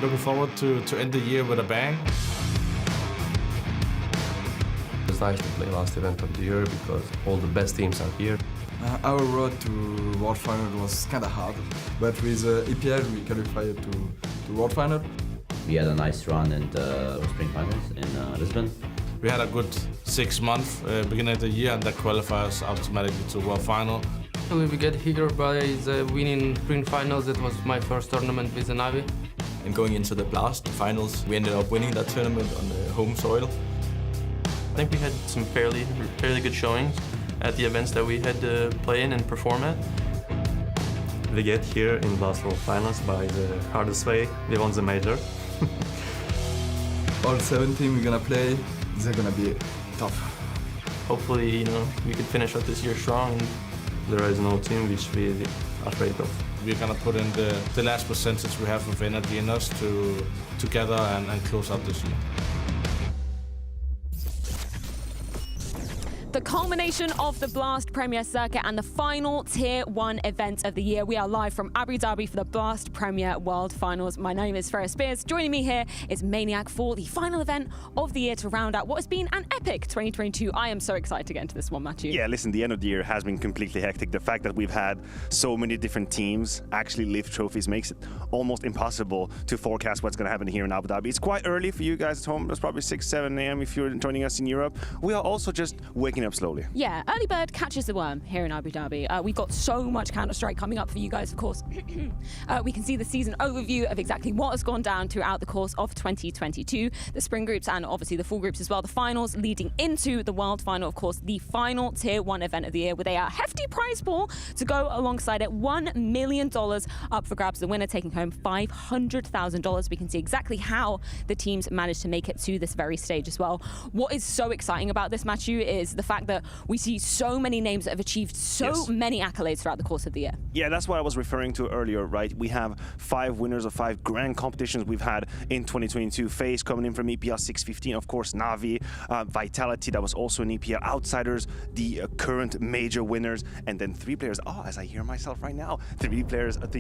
looking forward to end the year with a bang. It's nice to play last event of the year because all the best teams are here. Our road to World Final was kind of hard, but with EPL we qualified to World Final. We had a nice run in the Spring Finals in Lisbon. We had a good 6 months beginning of the year, and that qualifies automatically to World Final. We get here by the winning Spring Finals. That was my first tournament with the NAVI. And going into the Blast Finals, we ended up winning that tournament on the home soil. I think we had some fairly good showings at the events that we had to play in and perform at. We get here in Barcelona Finals by the hardest way. We won the major. All 7 teams we're gonna play, they're gonna be tough. Hopefully, we could finish out this year strong. There is no team which we are afraid of. We're gonna put in the last percentage we have of energy in us to together and close out this year. The culmination of the Blast Premier Circuit and the final Tier 1 event of the year. We are live from Abu Dhabi for the Blast Premier World Finals. My name is Freya Spears. Joining me here is Maniac for the final event of the year to round out what has been an epic 2022. I am so excited to get into this one, Matthew. Yeah, listen, the end of the year has been completely hectic. The fact that we've had so many different teams actually lift trophies makes it almost impossible to forecast what's going to happen here in Abu Dhabi. It's quite early for you guys at home. It's probably 6, 7 a.m. if you're joining us in Europe. We are also just waking up slowly. Yeah, early bird catches the worm here in Abu Dhabi. We've got so much Counter-Strike coming up for you guys, of course. We can see the season overview of exactly what has gone down throughout the course of 2022, the spring groups and obviously the full groups as well, the finals leading into the World Final, of course, the final Tier 1 event of the year with a hefty prize pool to go alongside it. $1 million up for grabs, the winner taking home $500,000. We can see exactly how the teams managed to make it to this very stage as well. What is so exciting about this, Matthew, is the fact that we see so many names that have achieved so many accolades throughout the course of the year. Yeah, that's what I was referring to earlier, right? We have 5 winners of 5 grand competitions we've had in 2022. FaZe coming in from EPL 615, of course, NAVI, Vitality, that was also an EPL Outsiders, the current major winners, and then 3 players, as I hear myself right now, 3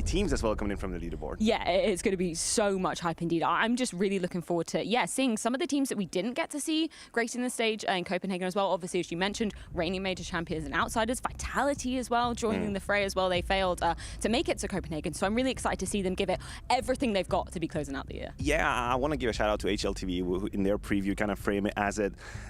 teams as well coming in from the leaderboard. Yeah, it's going to be so much hype indeed. I'm just really looking forward to, seeing some of the teams that we didn't get to see gracing the stage in Copenhagen as well. Obviously, as you mentioned, reigning major champions and outsiders, Vitality as well, joining the fray as well. They failed to make it to Copenhagen, so I'm really excited to see them give it everything they've got to be closing out the year. Yeah, I want to give a shout out to HLTV, who in their preview kind of frame it as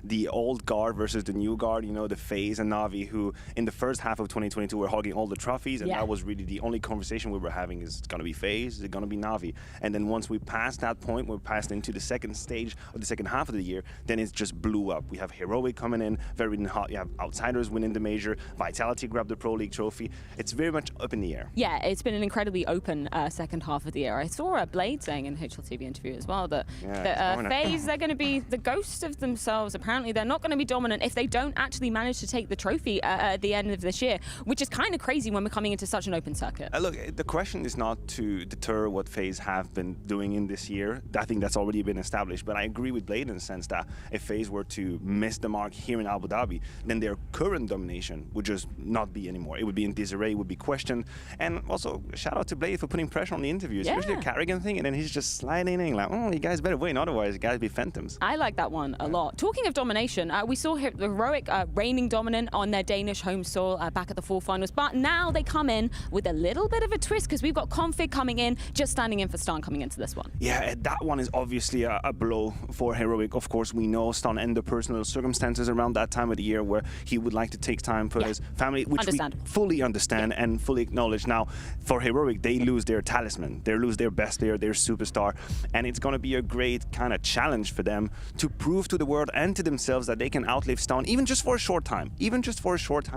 the old guard versus the new guard, the FaZe and NAVI, who in the first half of 2022 were hogging all the trophies, and that was really the only conversation we were having, is it going to be FaZe, is it going to be NAVI? And then once we passed that point, we passed into the second stage of the second half of the year, then it just blew up. We have Heroic coming in, very hot, you have Outsiders winning the major, Vitality grabbed the Pro League trophy. It's very much up in the air. Yeah, it's been an incredibly open second half of the year. I saw Blade saying in the HLTV interview as well that FaZe, they're going to be the ghost of themselves. Apparently, they're not going to be dominant if they don't actually manage to take the trophy at the end of this year, which is kind of crazy when we're coming into such an open circuit. Look, the question is not to deter what FaZe have been doing in this year. I think that's already been established, but I agree with Blade in the sense that if FaZe were to miss the mark here in Abu Dhabi, then their current domination would just not be anymore. It would be in disarray, it would be questioned. And also, shout out to Blade for putting pressure on the interviews. Especially a Carrigan thing, and then he's just sliding in like, you guys better win, otherwise you guys be phantoms. I like that one a lot. Talking of domination, we saw the Heroic reigning dominant on their Danish home soil back at the full finals, but now they come in with a little bit of a twist because we've got Config coming in, just standing in for Stan coming into this one. Yeah, that one is obviously a blow for Heroic. Of course, we know Stan and the personal circumstances around that time of the year where he would like to take time for his family, which we fully understand and fully acknowledge. Now, for Heroic, they lose their talisman, they lose their best player, their superstar, and it's going to be a great kind of challenge for them to prove to the world and to themselves that they can outlive Stone, even just for a short time,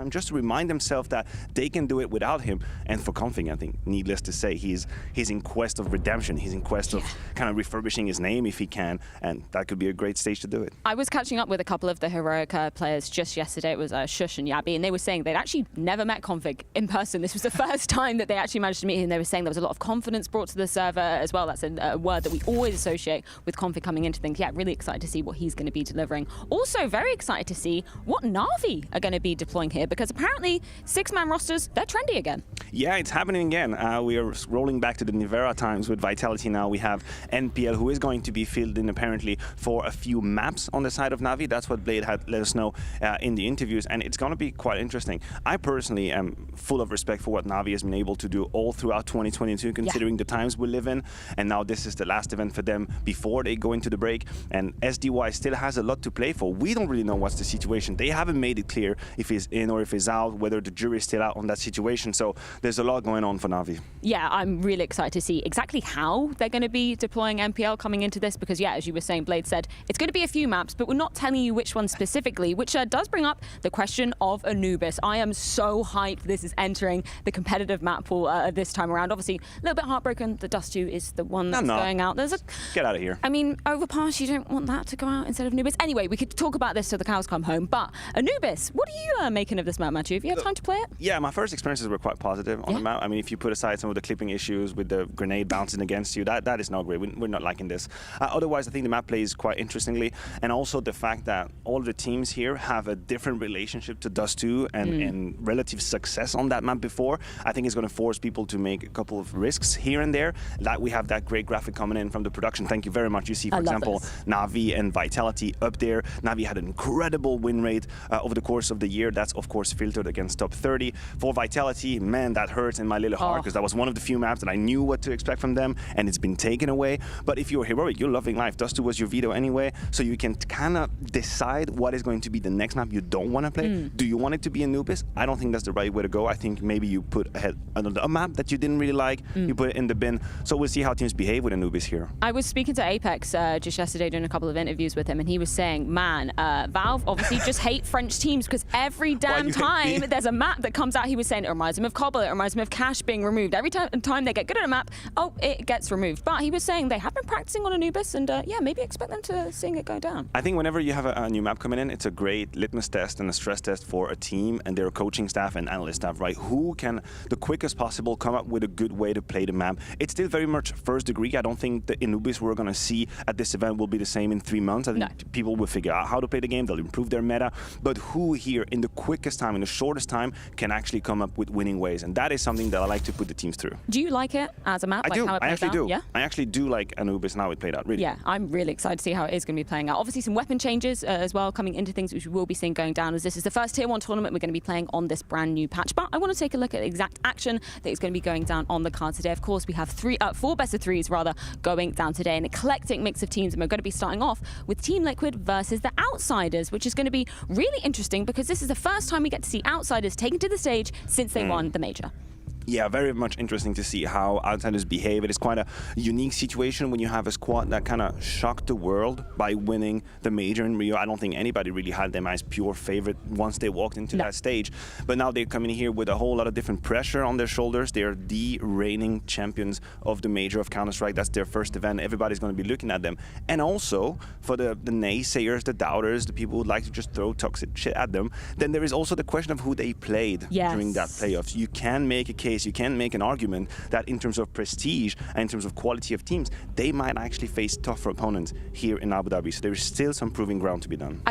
just to remind themselves that they can do it without him. And for Config, I think, needless to say, he's in quest of redemption, he's in quest of kind of refurbishing his name if he can, and that could be a great stage to do it. I was catching up with a couple of the Heroic players just yesterday. It was Shush and Yabi, and they were saying they'd actually never met Config in person. This was the first time that they actually managed to meet him. They were saying there was a lot of confidence brought to the server as well. That's a word that we always associate with Config coming into things. Yeah, really excited to see what he's going to be delivering. Also, very excited to see what NAVI are going to be deploying here, because apparently 6-man rosters, they're trendy again. Yeah, it's happening again. We are rolling back to the Nivera times with Vitality now. We have NPL, who is going to be filled in apparently for a few maps on the side of NAVI. That's what Blade had let us know in the interviews, and it's going to be quite interesting. I personally am full of respect for what NAVI has been able to do all throughout 2022, considering the times we live in, and now this is the last event for them before they go into the break, and SDY still has a lot to play for. We don't really know what's the situation. They haven't made it clear if he's in or if he's out, whether the jury's still out on that situation, so there's a lot going on for NAVI. Yeah, I'm really excited to see exactly how they're going to be deploying NPL coming into this, because yeah, as you were saying, Blade said, it's going to be a few maps, but we're not telling you which one specifically, which does bring up the question of Anubis. I am so hyped this is entering the competitive map pool this time around. Obviously, a little bit heartbroken that Dust 2 is the one that's going out. There's a... Get out of here. I mean, Overpass, you don't want that to go out instead of Anubis. Anyway, we could talk about this till the cows come home, but Anubis, what are you making of this map, Matthew? Have you had time to play it? Yeah, my first experiences were quite positive on the map. I mean, if you put aside some of the clipping issues with the grenade bouncing against you, that is not great. We're not liking this. Otherwise, I think the map plays quite interestingly, and also the fact that all of the teams here have a different relationship to Dust 2 and relative success on that map before. I think it's going to force people to make a couple of risks here and there. That we have that great graphic coming in from the production. Thank you very much. You see, for example, NAVI and Vitality up there. NAVI had an incredible win rate over the course of the year. That's, of course, filtered against top 30. For Vitality, man, that hurts in my little heart, because that was one of the few maps that I knew what to expect from them, and it's been taken away. But if you're heroic, you're loving life. Dust 2 was your veto anyway, so you can kind of decide what is going to be the next map you don't want to play. Do you want it to be Anubis? I don't think that's the right way to go. I think maybe you put ahead a map that you didn't really like, you put it in the bin. So we'll see how teams behave with Anubis here. I was speaking to Apex just yesterday, doing a couple of interviews with him, and he was saying, man, Valve obviously just hate French teams, because every damn time there's a map that comes out, he was saying it reminds him of Cobble, it reminds him of Cash being removed. Every time they get good at a map, it gets removed. But he was saying they have been practicing on Anubis, and yeah, maybe expect them to seeing it go down. I think whenever you have a new map coming in, it's a great litmus test and a stress test for a team and their coaching staff and analyst staff, right? Who can the quickest possible come up with a good way to play the map? It's still very much first degree. I don't think the Anubis we're going to see at this event will be the same in 3 months. I think people will figure out how to play the game, they'll improve their meta, but who here in the quickest time, in the shortest time, can actually come up with winning ways? And that is something that I like to put the teams through. Do you like it as a map? I do. I actually do. Yeah? I actually do like Anubis and how it played out, really. Yeah, I'm really excited to see how it is going to be playing out. Obviously, some weapon changes as well coming into things, which we will be seeing going down, as this is the first Tier 1 tournament we're going to be playing on this brand new patch. But I want to take a look at the exact action that is going to be going down on the card today. Of course, we have 4 best of 3s rather going down today, an eclectic mix of teams, and we're going to be starting off with Team Liquid versus the Outsiders, which is going to be really interesting because this is the first time we get to see Outsiders taken to the stage since they won the major. Yeah, very much interesting to see how Outsiders behave. It is quite a unique situation when you have a squad that kind of shocked the world by winning the major in Rio. I don't think anybody really had them as pure favorite once they walked into that stage. But now they're coming here with a whole lot of different pressure on their shoulders. They're the reigning champions of the major of Counter-Strike. That's their first event. Everybody's going to be looking at them. And also, for the naysayers, the doubters, the people who would like to just throw toxic shit at them, then there is also the question of who they played during that playoffs. You can make a case, you can make an argument that in terms of prestige and in terms of quality of teams, they might actually face tougher opponents here in Abu Dhabi. So there is still some proving ground to be done.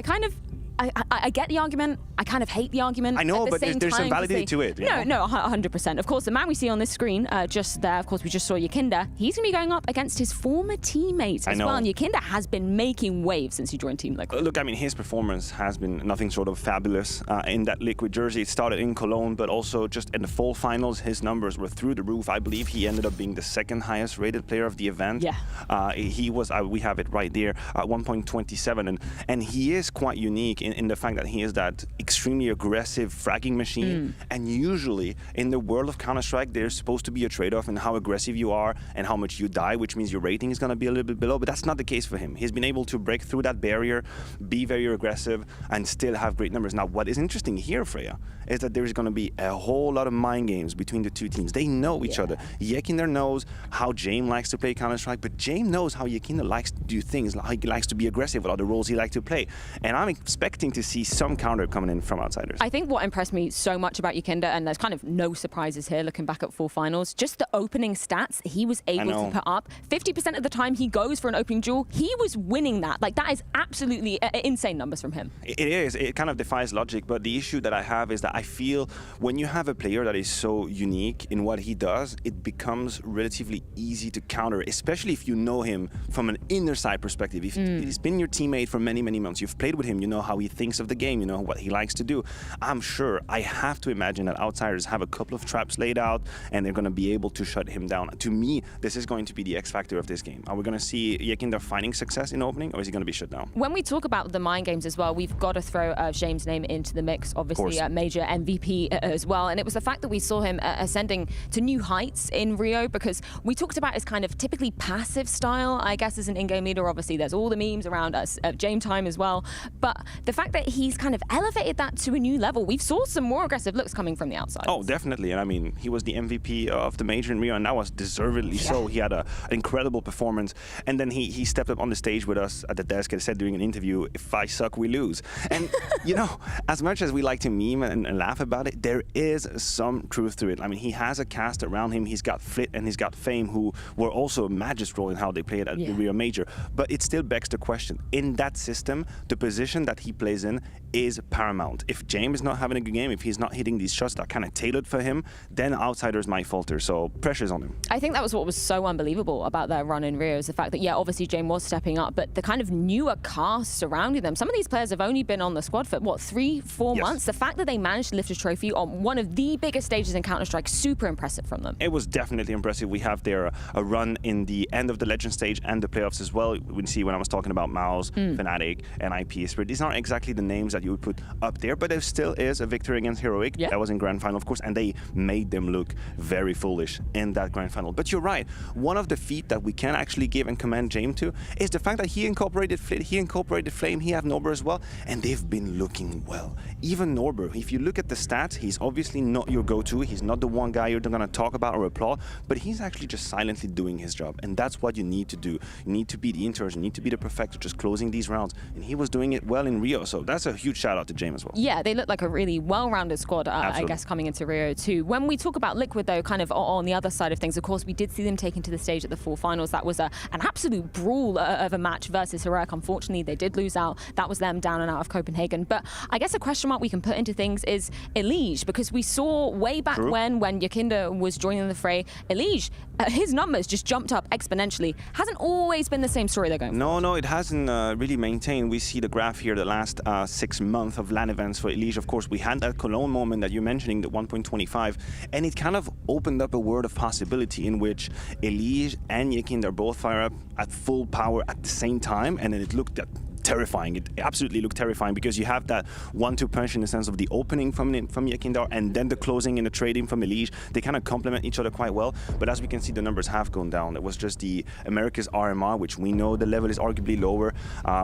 I get the argument. I kind of hate the argument. I know, at the but same there's some time, validity to it. No, 100%. Of course, the man we see on this screen just there, of course, we just saw Yakinda. He's going to be going up against his former teammates as well. And Yakinda has been making waves since he joined Team Liquid. Look, I mean, his performance has been nothing short of fabulous in that Liquid jersey. It started in Cologne, but also just in the fall finals, his numbers were through the roof. I believe he ended up being the second highest rated player of the event. Yeah. He was, we have it right there, 1.27. And he is quite unique in the fact that he is that extremely aggressive fragging machine, and usually in the world of Counter-Strike there's supposed to be a trade-off in how aggressive you are and how much you die, which means your rating is going to be a little bit below, but that's not the case for him. He's been able to break through that barrier, be very aggressive, and still have great numbers. Now, what is interesting here, Freya, is that there's going to be a whole lot of mind games between the two teams. They know each other. Yakinda knows how James likes to play Counter-Strike, but James knows how Yakinda likes to do things, how he likes to be aggressive, what other roles he likes to play. And I'm expecting expecting to see some counter coming in from outsiders. I think what impressed me so much about Yakinda, and there's kind of no surprises here looking back at full finals, just the opening stats he was able to put up. 50% of the time he goes for an opening duel, he was winning that. Like, that is absolutely insane numbers from him. It is. It kind of defies logic, but the issue that I have is that I feel when you have a player that is so unique in what he does, it becomes relatively easy to counter, especially if you know him from an inner side perspective. If he's been your teammate for many, many months, you've played with him, you know how he thinks of the game, you know what he likes to do. I'm sure, I have to imagine that outsiders have a couple of traps laid out and they're going to be able to shut him down. To me, this is going to be the X factor of this game. Are we going to see Yakinda finding success in opening, or is he going to be shut down? When we talk about the mind games as well, we've got to throw James' name into the mix, obviously a major MVP as well. And it was the fact that we saw him ascending to new heights in Rio, because we talked about his kind of typically passive style, I guess, as an in-game leader. Obviously, there's all the memes around us, James time as well. But the fact that he's kind of elevated that to a new level, we've saw some more aggressive looks coming from the outside. Oh, definitely. And I mean, he was the MVP of the major in Rio, and that was deservedly so. He had an incredible performance. And then he stepped up on the stage with us at the desk and said during an interview, "If I suck, we lose." And, you know, as much as we like to meme and laugh about it, there is some truth to it. I mean, he has a cast around him. He's got Flit and he's got Fame, who were also magistral in how they played at the Rio Major. But it still begs the question, in that system, the position that he plays in is paramount. If James is not having a good game, if he's not hitting these shots that are kind of tailored for him, then outsiders might falter. So pressure's on him. I think that was what was so unbelievable about their run in Rio, is the fact that, yeah, obviously James was stepping up, but the kind of newer cast surrounding them. Some of these players have only been on the squad for, what, 3-4 months? The fact that they managed to lift a trophy on one of the biggest stages in Counter-Strike, super impressive from them. It was definitely impressive. We have there a run in the end of the Legend stage and the playoffs as well. We see when I was talking about Mouse, Fnatic, and IP Spirit. These aren't exactly the names that you would put up there, but there still is a victory against Heroic. That was in Grand Final, of course, and they made them look very foolish in that Grand Final. But you're right. One of the feat that we can actually give and commend James to is the fact that he incorporated Flit, he incorporated Flame, he had Norber as well, and they've been looking well. Even Norber, if you look at the stats, he's obviously not your go-to. He's not the one guy you're going to talk about or applaud, but he's actually just silently doing his job, and that's what you need to do. You need to be the Inters, you need to be the Perfector, just closing these rounds, and he was doing it well in Rio, so that's a huge shout out to James as well. Yeah, they look like a really well-rounded squad, I guess, coming into Rio too. When we talk about Liquid, though, kind of on the other side of things, of course, we did see them taken to the stage at the full finals. That was an absolute brawl of a match versus Heroic. Unfortunately, they did lose out. That was them down and out of Copenhagen. But I guess a question mark we can put into things is Elige, because we saw way back when Yakinda was joining the fray, Elige, his numbers just jumped up exponentially. Hasn't always been the same story they're going for. No, it hasn't really maintained. We see the graph here, the last 6 months of LAN events for Elige. Of course, we had that Cologne moment that you're mentioning, the 1.25, and it kind of opened up a world of possibility in which Elige and Yakinda both fire up at full power at the same time, and then it looked terrifying. It absolutely looked terrifying, because you have that 1-2 punch in the sense of the opening from Yakinda and then the closing and the trading from Elige. They kind of complement each other quite well, but as we can see, the numbers have gone down. It was just the America's RMR, which we know the level is arguably lower,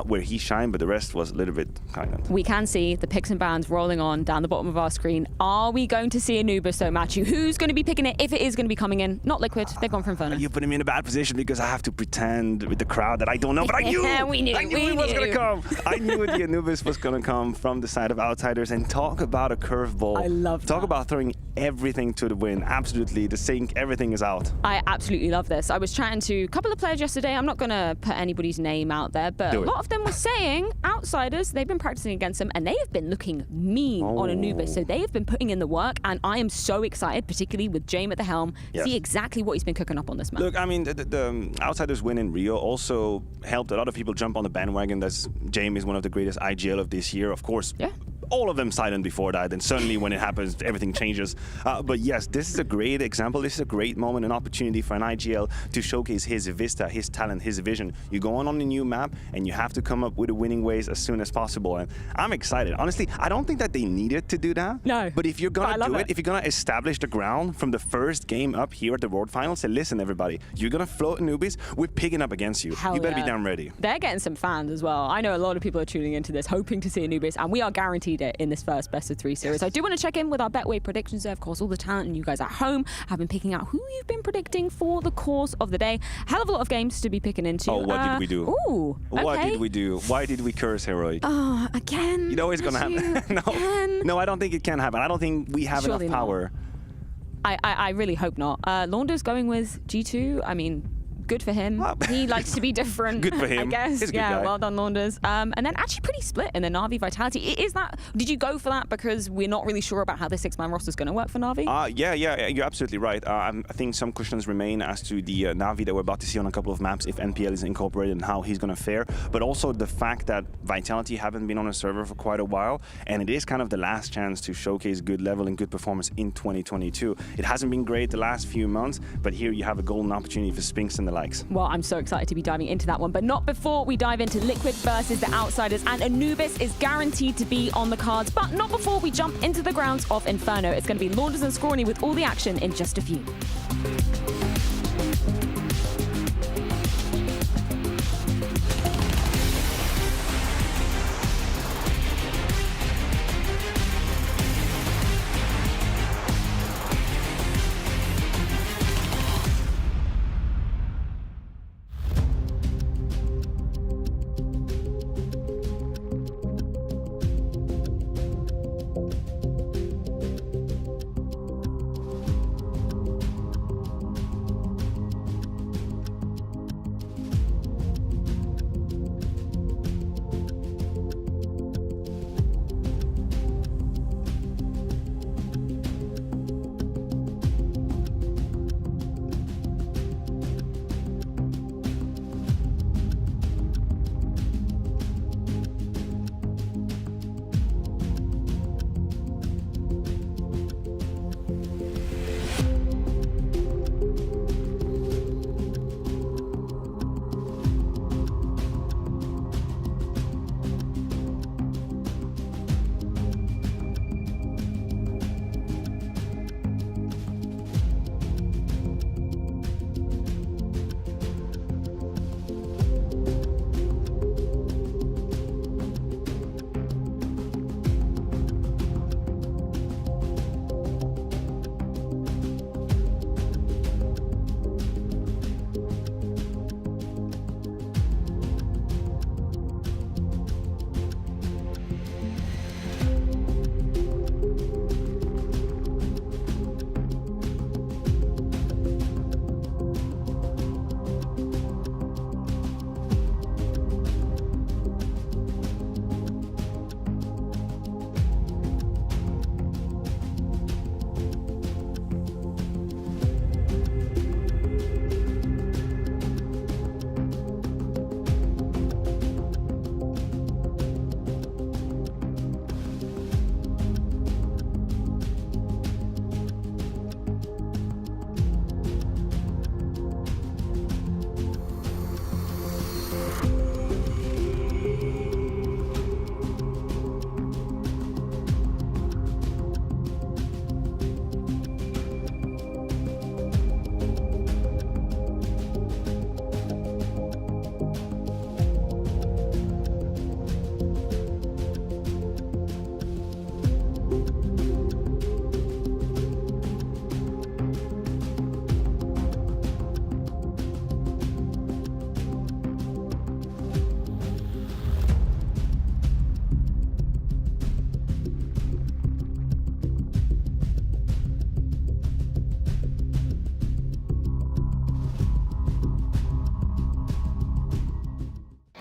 where he shined, but the rest was a little bit kind of. We can see the picks and bans rolling on down the bottom of our screen. Are we going to see Anubis, though, Matthew? Who's going to be picking it if it is going to be coming in? Not Liquid. They've gone for Inferno. You put him in a bad position, because I have to pretend with the crowd that I don't know, but I knew! we knew it was going to come! I knew the Anubis was going to come from the side of outsiders, and talk about a curveball. I love that. Talk about throwing everything to the wind. Absolutely. The sink, everything is out. I absolutely love this. I was chatting to a couple of players yesterday. I'm not going to put anybody's name out there, but a lot of them were saying outsiders, they've been practicing against them, and they have been looking mean on Anubis. So they have been putting in the work, and I am so excited, particularly with James at the helm, see exactly what he's been cooking up on this map. Look, I mean, the outsiders win in Rio also helped a lot of people jump on the bandwagon. That's James is one of the greatest IGL of this year, of course. All of them silent before that, and suddenly when it happens, everything changes. But yes, this is a great example. This is a great moment, an opportunity for an IGL to showcase his vista, his talent, his vision. You go on the new map, and you have to come up with the winning ways as soon as possible. And I'm excited. Honestly, I don't think that they needed to do that. No. But if you're gonna do it, if you're gonna establish the ground from the first game up here at the World Finals, say, listen, everybody, you're gonna float Anubis, we're picking up against you. You better be damn ready. They're getting some fans as well. I know a lot of people are tuning into this, hoping to see Anubis, and we are guaranteed lead it in this first best of 3 series. I do want to check in with our Betway predictions there. Of course, all the talent and you guys at home have been picking out who you've been predicting for the course of the day. Hell of a lot of games to be picking into. Oh, what did we do? Ooh, okay. What did we do? Why did we curse Heroic? Oh, again. You know it's gonna happen. No, I don't think it can happen. I don't think we have Surely enough power. I really hope not. Launder's going with G2. I mean, good for him. He likes to be different. Good for him. I guess. He's a good yeah, guy. well done, Launders. And then actually pretty split in the NAVI Vitality. Is that? Did you go for that because we're not really sure about how the 6-man roster is going to work for NAVI? Yeah, you're absolutely right. I think some questions remain as to the NAVI that we're about to see on a couple of maps if NPL is incorporated and how he's going to fare. But also the fact that Vitality haven't been on a server for quite a while, and it is kind of the last chance to showcase good level and good performance in 2022. It hasn't been great the last few months, but here you have a golden opportunity for Spinks and the likes. Well, I'm so excited to be diving into that one, but not before we dive into Liquid versus the Outsiders, and Anubis is guaranteed to be on the cards, but not before we jump into the grounds of Inferno. It's going to be Launders and Scrawny with all the action in just a few.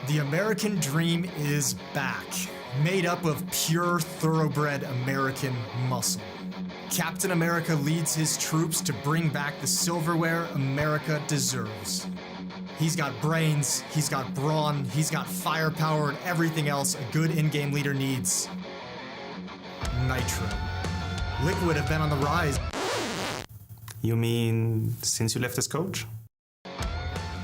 The American dream is back, made up of pure, thoroughbred American muscle. Captain America leads his troops to bring back the silverware America deserves. He's got brains, he's got brawn, he's got firepower, and everything else a good in-game leader needs. Nitro. Liquid have been on the rise. You mean since you left as coach?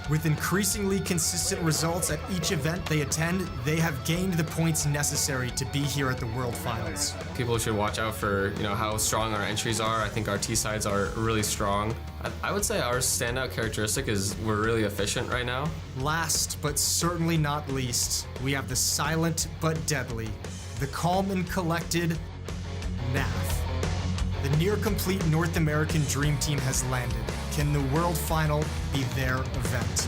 With increasingly consistent results at each event they attend, they have gained the points necessary to be here at the World Finals. People should watch out for how strong our entries are. I think our T sides are really strong. I would say our standout characteristic is we're really efficient right now. Last but certainly not least, we have the silent but deadly the calm and collected NAV. The near-complete North American Dream Team has landed. Can the World Final be their event?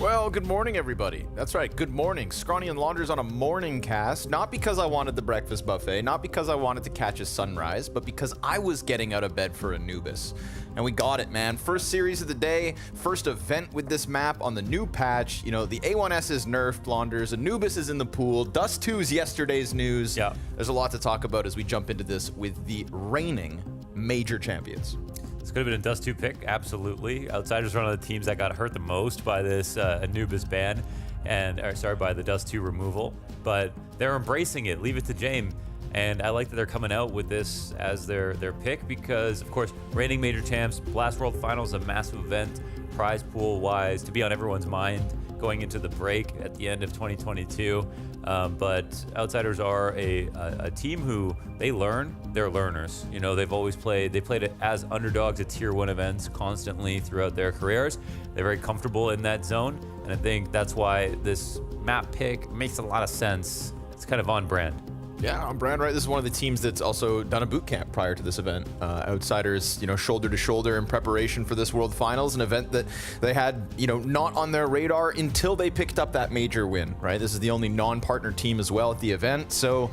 Well, good morning, everybody. That's right, good morning. Scrawny and Launders on a morning cast, not because I wanted the breakfast buffet, not because I wanted to catch a sunrise, but because I was getting out of bed for Anubis. And we got it, man. First series of the day, first event with this map on the new patch. You know, the A1S is nerfed, Launders. Anubis is in the pool. Dust 2 is yesterday's news. Yeah. There's a lot to talk about as we jump into this with the reigning major champions. This could have been a Dust 2 pick, absolutely. Outsiders are one of the teams that got hurt the most by this Anubis ban, by the Dust 2 removal. But they're embracing it. Leave it to James. And I like that they're coming out with this as their pick because, of course, reigning major champs, Blast World Finals, a massive event, prize pool-wise, to be on everyone's mind going into the break at the end of 2022. But Outsiders are a team who they learn. They're learners. You know, they played it as underdogs at Tier 1 events constantly throughout their careers. They're very comfortable in that zone. And I think that's why this map pick makes a lot of sense. It's kind of on brand. Yeah, on brand, right? This is one of the teams that's also done a boot camp prior to this event. Outsiders, you know, shoulder to shoulder in preparation for this World Finals, an event that they had, you know, not on their radar until they picked up that major win, right? This is the only non-partner team as well at the event. So,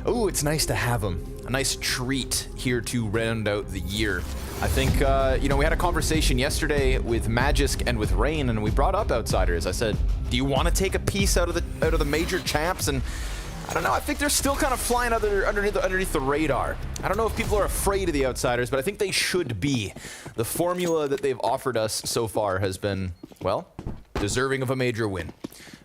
oh, it's nice to have them. A nice treat here to round out the year. I think, you know, we had a conversation yesterday with Magisk and with Rain, and we brought up Outsiders. I said, do you want to take a piece out of the major champs? And I don't know, I think they're still kind of flying underneath the radar. I don't know if people are afraid of the Outsiders, but I think they should be. The formula that they've offered us so far has been, well, deserving of a major win.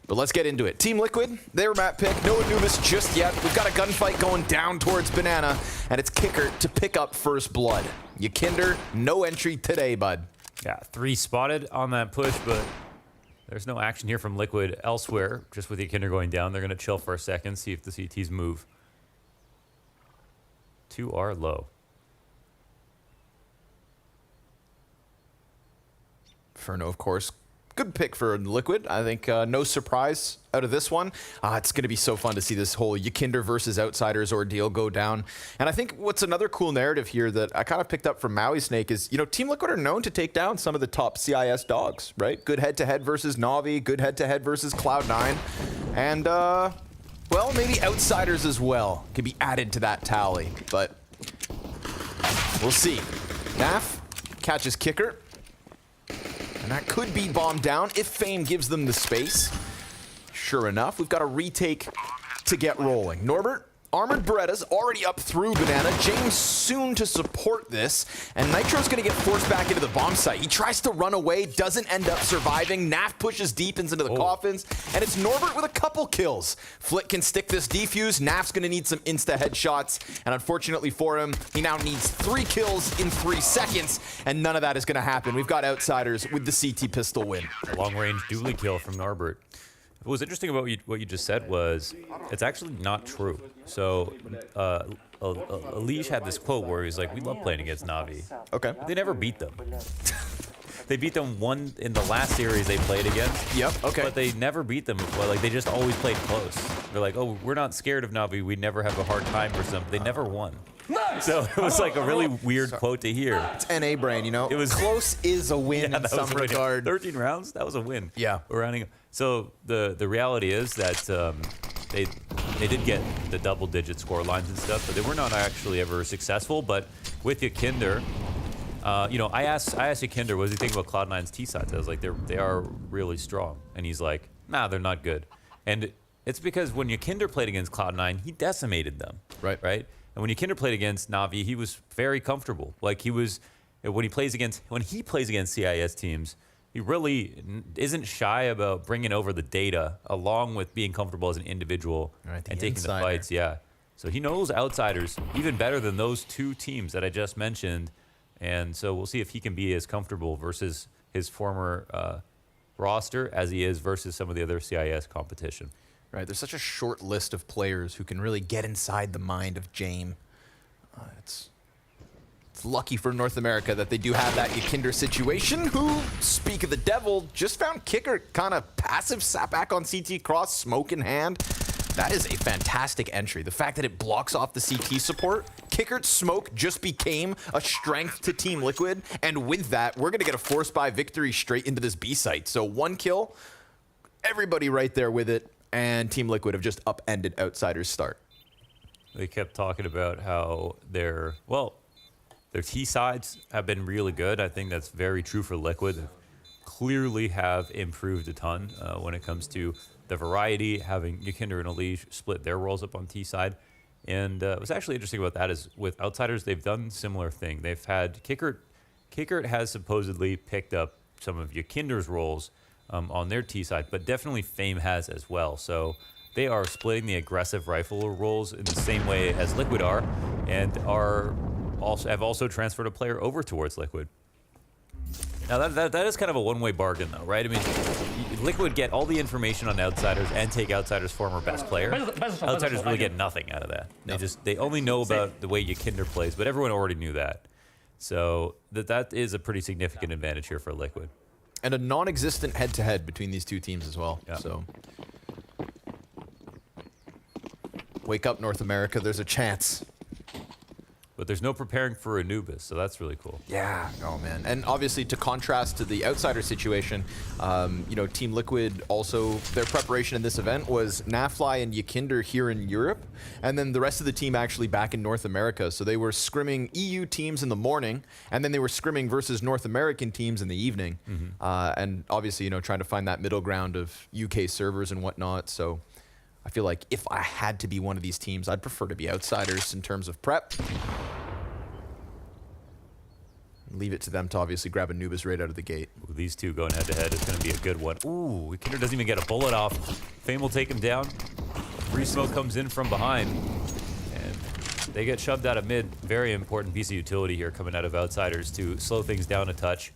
But let's get into it. Team Liquid, they were map pick. No Anubis just yet. We've got a gunfight going down towards Banana, and it's Kicker to pick up first blood. Yakinder, no entry today, bud. Yeah, 3 spotted on that push, but there's no action here from Liquid elsewhere. Just with Yakinder going down, they're going to chill for a second, see if the CTs move. 2 are low. Ferno, of course. Good pick for Liquid. I think no surprise out of this one. It's going to be so fun to see this whole Yakinder versus Outsiders ordeal go down. And I think what's another cool narrative here that I kind of picked up from Maui Snake is, you know, Team Liquid are known to take down some of the top CIS dogs, right? Good head-to-head versus Navi, good head-to-head versus Cloud9. And, well, maybe Outsiders as well can be added to that tally. But we'll see. Naf catches Kicker. And that could be bombed down if Fame gives them the space. Sure enough, we've got a retake to get rolling. Norbert, Armored Beretta's already up through Banana. James soon to support this. And Nitro's going to get forced back into the bomb site. He tries to run away, doesn't end up surviving. Naf pushes deep into the coffins. And it's Norbert with a couple kills. Flick can stick this defuse. Naf's going to need some insta headshots. And unfortunately for him, he now needs 3 kills in 3 seconds. And none of that is going to happen. We've got Outsiders with the CT pistol win. Long-range dually kill from Norbert. What was interesting about what you just said was it's actually not true. So Alish had this quote where he's like, we love playing against Navi. Okay. They never beat them. They beat them one in the last series they played against. Yep, okay. But they never beat them. Like, they just always played close. They're like, oh, we're not scared of Navi. We never have a hard time for them. They never won. Nice. So it was like a really weird quote to hear. It's NA brain, you know? It was close is a win in some regard. 13 rounds? That was a win. Yeah. We're rounding up. So the reality is that they did get the double-digit score lines and stuff, but they were not actually ever successful. But with Yakinder, you know, I asked Yakinder, what does he think about Cloud9's T-sides? I was like, they are really strong. And he's like, nah, they're not good. And it's because when Yakinder played against Cloud9, he decimated them. Right. Right? And when Yakinder played against Navi, he was very comfortable. Like, he was, when he plays against CIS teams, he really isn't shy about bringing over the data along with being comfortable as an individual and taking the fights. Yeah. So he knows Outsiders even better than those 2 teams that I just mentioned. And so we'll see if he can be as comfortable versus his former roster as he is versus some of the other CIS competition. Right, there's such a short list of players who can really get inside the mind of James. It's It's lucky for North America that they do have that Yakinder situation, who, speak of the devil, just found Kicker kind of passive, sat back on CT cross, smoke in hand. That is a fantastic entry. The fact that it blocks off the CT support, Kicker's smoke just became a strength to Team Liquid, and with that, we're gonna get a force buy victory straight into this B site. So 1 kill, everybody right there with it, and Team Liquid have just upended Outsiders' start. They kept talking about how their T sides have been really good. I think that's very true for Liquid. They clearly have improved a ton when it comes to the variety, having Yakinder and Elige split their roles up on T side. And what's actually interesting about that is with Outsiders, they've done similar thing. They've had Kicker has supposedly picked up some of Yakinder's roles on their T side, but definitely Fame has as well. So they are splitting the aggressive rifle roles in the same way as Liquid are, and have also transferred a player over towards Liquid. Now that is kind of a one-way bargain, though, right? I mean, Liquid get all the information on Outsiders and take Outsiders' former best player. Outsiders really get nothing out of that. They only know about the way Yakinder plays, but everyone already knew that. So that is a pretty significant advantage here for Liquid. And a non-existent head-to-head between these two teams as well. Yeah. So wake up, North America. There's a chance. But there's no preparing for Anubis, so that's really cool. Yeah, oh man. And obviously to contrast to the Outsider situation, you know, Team Liquid also, their preparation in this event was NAVI and Yakinder here in Europe, and then the rest of the team actually back in North America. So they were scrimming EU teams in the morning, and then they were scrimming versus North American teams in the evening. And obviously, you know, trying to find that middle ground of UK servers and whatnot. So I feel like if I had to be one of these teams, I'd prefer to be Outsiders in terms of prep. Leave it to them to obviously grab Anubis right out of the gate. Ooh, these two going head-to-head is going to be a good one. Ooh, Yakinder doesn't even get a bullet off. Fame will take him down. Free smoke comes in from behind. And they get shoved out of mid. Very important piece of utility here coming out of Outsiders to slow things down a touch.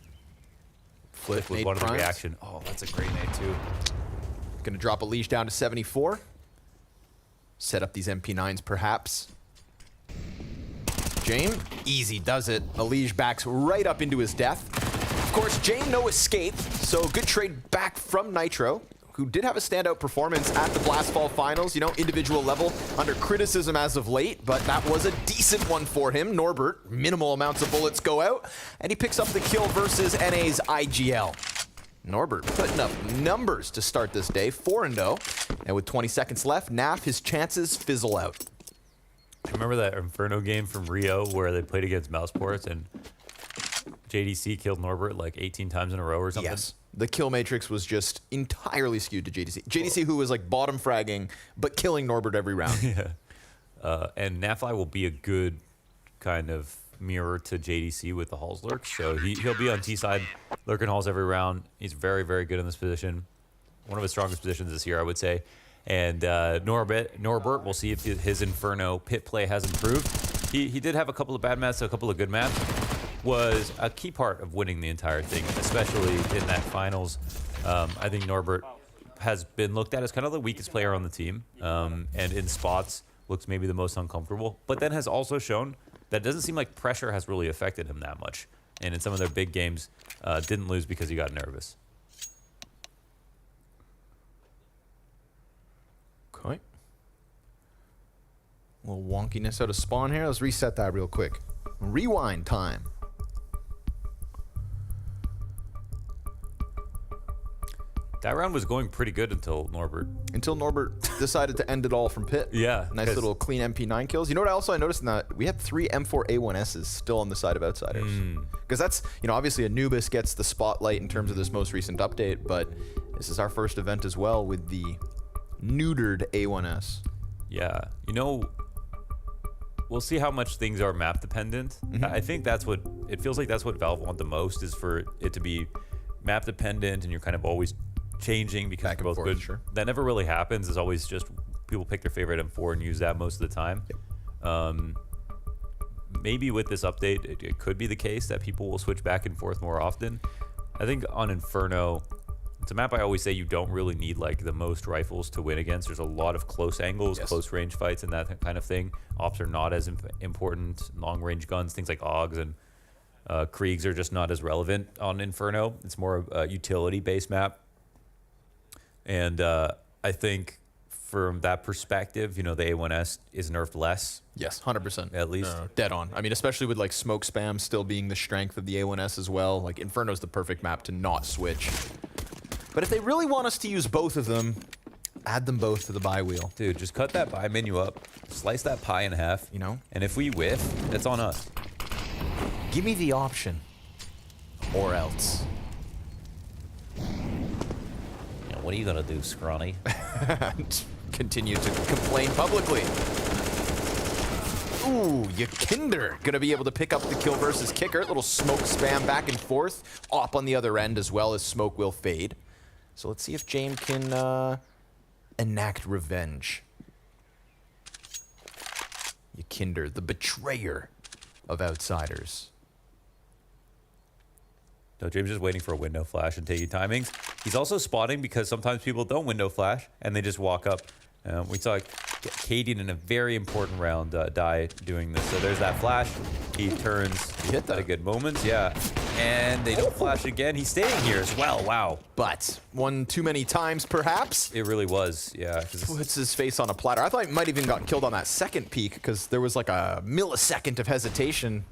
Flip with one of the reaction. Oh, that's a great nade too. Gonna drop Elige down to 74. Set up these MP9s perhaps. Jame, easy does it. Elige backs right up into his death. Of course, Jame no escape, so good trade back from Nitro, who did have a standout performance at the Blastfall Finals, you know, individual level under criticism as of late, but that was a decent one for him. Norbert, minimal amounts of bullets go out, and he picks up the kill versus NA's IGL. Norbert putting up numbers to start this day, 4-0, and with 20 seconds left, NAF, his chances fizzle out. Remember that Inferno game from Rio where they played against Mouseports and JDC killed Norbert like 18 times in a row or something? Yes. The kill matrix was just entirely skewed to JDC. JDC, who was like bottom fragging, but killing Norbert every round. Yeah. And NAVI will be a good kind of mirror to JDC with the Halls lurk. So he'll be on T side, lurking Halls every round. He's very, very good in this position. One of his strongest positions this year, I would say. And Norbert, we'll see if his Inferno pit play has improved. He did have a couple of bad maps, a couple of good maps. Was a key part of winning the entire thing, especially in that finals. I think Norbert has been looked at as kind of the weakest player on the team, and in spots looks maybe the most uncomfortable, but then has also shown that it doesn't seem like pressure has really affected him that much. And in some of their big games, didn't lose because he got nervous. Okay. A little wonkiness out of spawn here. Let's reset that real quick. Rewind time. That round was going pretty good until Norbert. Until Norbert decided to end it all from pit. Yeah. Nice little clean MP9 kills. You know what I noticed in that? We had 3 M4A1Ss still on the side of Outsiders. Because that's, you know, obviously Anubis gets the spotlight in terms of this most recent update, but this is our first event as well with the neutered A1S. Yeah. You know, we'll see how much things are map dependent. I think that's what, it feels like that's what Valve want the most, is for it to be map dependent and you're kind of always changing because they're both good. Sure. That never really happens. It's always just people pick their favorite M4 and use that most of the time. Maybe with this update, it could be the case that people will switch back and forth more often. I think on Inferno, It's a map I always say you don't really need like the most rifles to win against. There's a lot of close angles, close range fights, and that kind of thing. Ops are not as important. Long range guns, things like AUGs and Kriegs are just not as relevant on Inferno. It's more a utility-based map. And I think from that perspective, you know, the A1S is nerfed less. Yes, 100%. At least. Dead on. I mean, especially with like smoke spam still being the strength of the A1S as well. Like Inferno's the perfect map to not switch. But if they really want us to use both of them, add them both to the buy wheel. Dude, just cut that buy menu up, slice that pie in half, you know? And if we whiff, that's on us. Give me the option. Or else. Yeah, what are you gonna do, scrawny? Continue to complain publicly. Ooh, Yakinder gonna be able to pick up the kill versus kicker. Little smoke spam back and forth. Op on the other end as well as smoke will fade. So let's see if James can enact revenge. Yakinder, the betrayer of outsiders. No, James is waiting for a window flash and taking timings. He's also spotting because sometimes people don't window flash and they just walk up. We saw Katie in a very important round die doing this. So there's that flash. He turns. He hit that at good moments, yeah. And they don't flash again. He's staying here as well. Wow. But one too many times, perhaps. It really was, yeah. Puts his face on a platter. I thought he might even got killed on that second peek because there was like a millisecond of hesitation.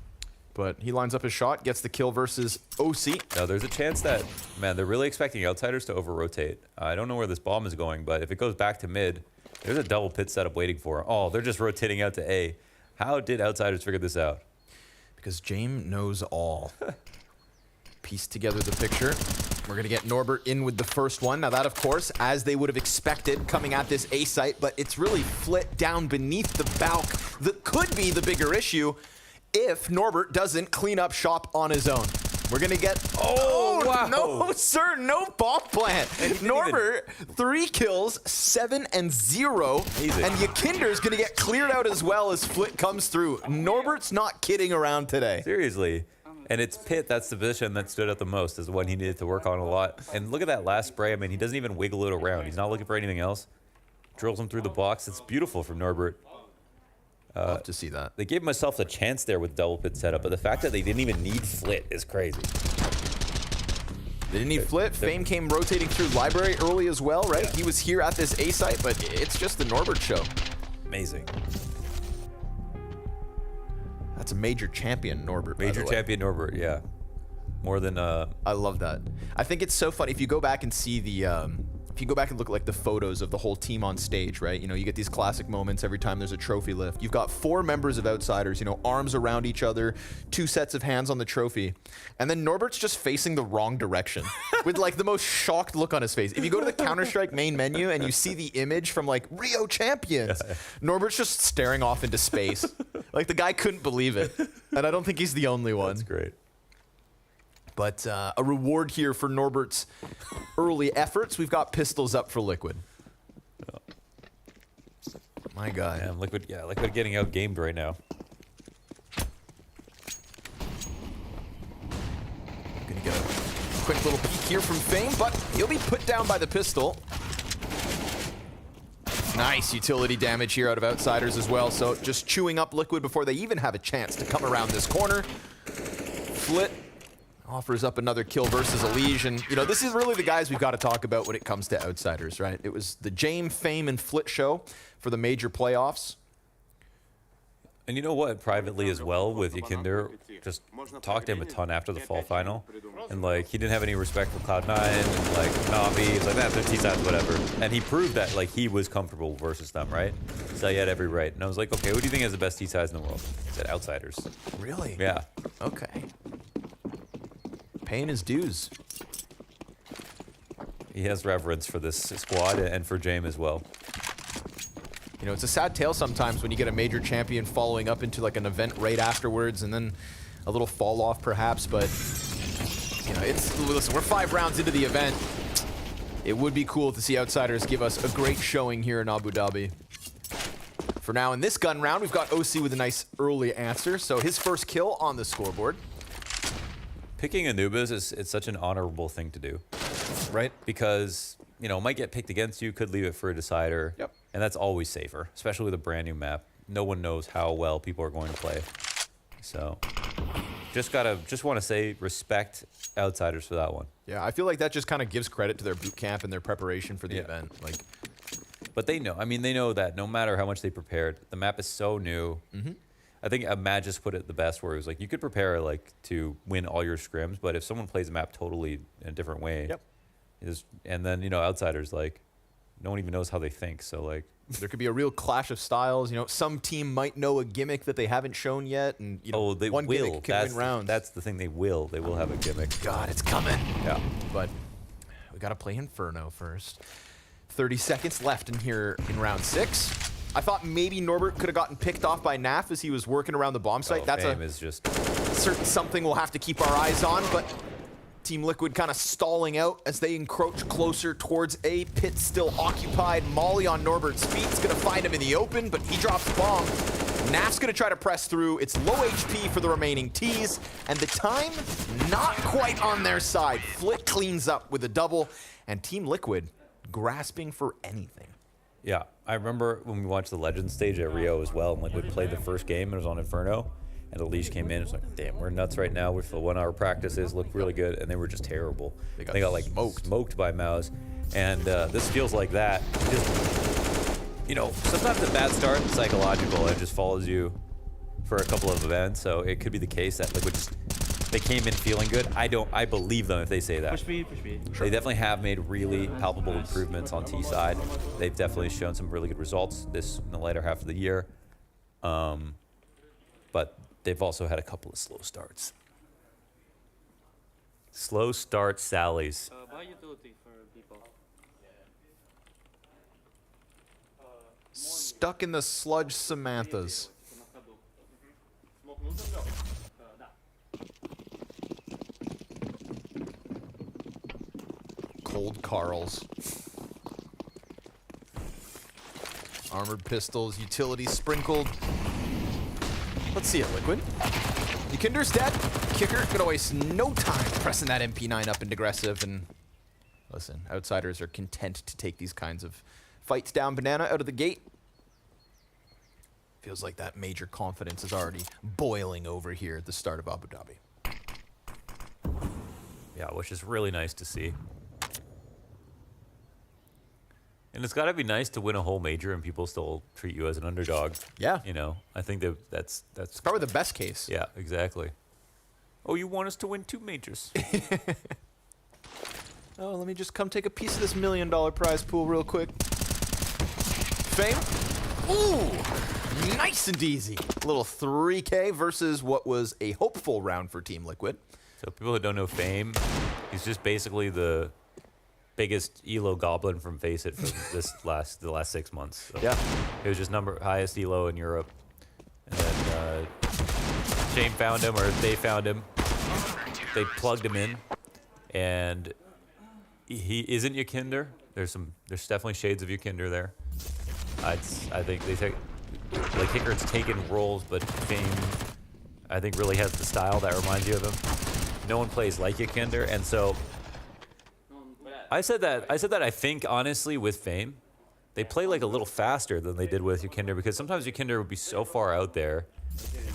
But he lines up his shot, gets the kill versus OC. Now, there's a chance that, man, they're really expecting outsiders to over-rotate. I don't know where this bomb is going, but if it goes back to mid, there's a double pit setup waiting for him. Oh, they're just rotating out to A. How did outsiders figure this out? Because James knows all. Piece together the picture. We're going to get Norbert in with the first one. Now that, of course, as they would have expected coming at this A site, but it's really flit down beneath the balk that could be the bigger issue if Norbert doesn't clean up shop on his own. We're going to get... Oh, wow. No, sir. No bomb plant. Norbert, 3 kills, 7 and 0. Easy. And Yakinder's going to get cleared out as well as Flit comes through. Norbert's not kidding around today. Seriously. And it's Pit, that's the position that stood out the most, is the one he needed to work on a lot. And look at that last spray. I mean, he doesn't even wiggle it around. He's not looking for anything else. Drills him through the box. It's beautiful from Norbert. Love to see that. They gave myself a chance there with double pit setup, but the fact that they didn't even need Flit is crazy. They didn't need Flit. Fame came rotating through library early as well, right? Yeah. He was here at this A site, but it's just the Norbert show. Amazing. That's a major champion, Norbert. Major champion Norbert, yeah. More than I love that. I think it's so funny if you go back and see the if you go back and look at like the photos of the whole team on stage, right? You know, you get these classic moments every time there's a trophy lift. You've got 4 members of outsiders, you know, arms around each other, 2 sets of hands on the trophy. And then Norbert's just facing the wrong direction with like the most shocked look on his face. If you go to the Counter-Strike main menu and you see the image from like Rio Champions, Norbert's just staring off into space. Like the guy couldn't believe it. And I don't think he's the only one. That's great. But a reward here for Norbert's early efforts. We've got pistols up for Liquid. My God. Yeah, Liquid getting out-gamed right now. Gonna get a quick little peek here from Fame, but he'll be put down by the pistol. Nice utility damage here out of outsiders as well. So just chewing up Liquid before they even have a chance to come around this corner. Flit offers up another kill versus Elige, and you know, this is really the guys we've got to talk about when it comes to outsiders, right? It was the James, Fame, and Flit show for the major playoffs. And you know what, privately as well with Yakinder, just talked to him a ton after the fall final, and like he didn't have any respect for Cloud9 and like Navi. He's like, they're T-sides, whatever. And he proved that like he was comfortable versus them, right? So he had every right. And I was like, okay, who do you think has the best T-sides in the world? He said outsiders. Really? Yeah. Okay. Paying his dues. He has reverence for this squad and for James as well. You know, it's a sad tale sometimes when you get a major champion following up into like an event right afterwards and then a little fall off perhaps, but you know, listen, we're 5 rounds into the event. It would be cool to see outsiders give us a great showing here in Abu Dhabi. For now, in this gun round, we've got OC with a nice early answer, so his first kill on the scoreboard. Picking Anubis is such an honorable thing to do. Right. Because, you know, it might get picked against you, could leave it for a decider. Yep. And that's always safer, especially with a brand new map. No one knows how well people are going to play. So just want to say respect Outsiders for that one. Yeah, I feel like that just kind of gives credit to their boot camp and their preparation for the event. Like, but they know. I mean, they know that no matter how much they prepared, the map is so new. I think Matt just put it the best, where it was like you could prepare like to win all your scrims, but if someone plays the map totally in a different way, and then, you know, Outsiders, like, no one even knows how they think. So like, there could be a real clash of styles. You know, some team might know a gimmick that they haven't shown yet, and you know, they one will. gimmick can win rounds. That's the thing. They will have a gimmick. God, it's coming. Yeah, but we gotta play Inferno first. 30 seconds left in here in round 6. I thought maybe Norbert could have gotten picked off by NAF as he was working around the bomb site. That's Fame is just certain something we'll have to keep our eyes on, but Team Liquid kind of stalling out as they encroach closer towards A. Pit still occupied. Molly on Norbert's feet is going to find him in the open, but he drops the bomb. NAF's going to try to press through. It's low HP for the remaining Ts, and the time not quite on their side. Flick cleans up with a double, and Team Liquid grasping for anything. Yeah, I remember when we watched the Legends stage at Rio as well, and Liquid played the first game, and it was on Inferno, and Elise came in, it's like, damn, we're nuts right now. We're for 1 hour practices, looked really good, and they were just terrible. They got like smoked by Mouse, and this feels like that. Just, you know, sometimes a bad start is psychological. It just follows you for a couple of events, so it could be the case that Liquid just, they came in feeling good. I believe them if they say that. Push me. They definitely have made really palpable improvements on T side. They've definitely shown some really good results in the later half of the year. But they've also had a couple of slow starts. Slow start sallies. Buy utility for people. Stuck in the sludge Samanthas. Cold Carls. Armored pistols, utility sprinkled. Let's see it, Liquid. Yukinder's dead. Kicker gonna waste no time pressing that MP9 up into aggressive, and listen, Outsiders are content to take these kinds of fights down. Banana out of the gate. Feels like that major confidence is already boiling over here at the start of Abu Dhabi. Yeah, which is really nice to see. And it's got to be nice to win a whole major and people still treat you as an underdog. Yeah. You know, I think that's probably the best case. Yeah, exactly. Oh, you want us to win 2 majors? Oh, let me just come take a piece of this $1 million prize pool real quick. Fame. Ooh, nice and easy. A little 3K versus what was a hopeful round for Team Liquid. So people who don't know Fame, he's just basically the biggest elo goblin from Face It for the last 6 months. So yeah, it was just highest elo in Europe, and then Shane found him, or they found him. They plugged him in, and he isn't Yukinder. There's definitely shades of Yukinder there. I think they take, like, Hickart's taken roles, but Fame, I think, really has the style that reminds you of him. No one plays like Yukinder, and so I said that I think, honestly, with Fame, they play like a little faster than they did with Yukinder, because sometimes Yukinder would be so far out there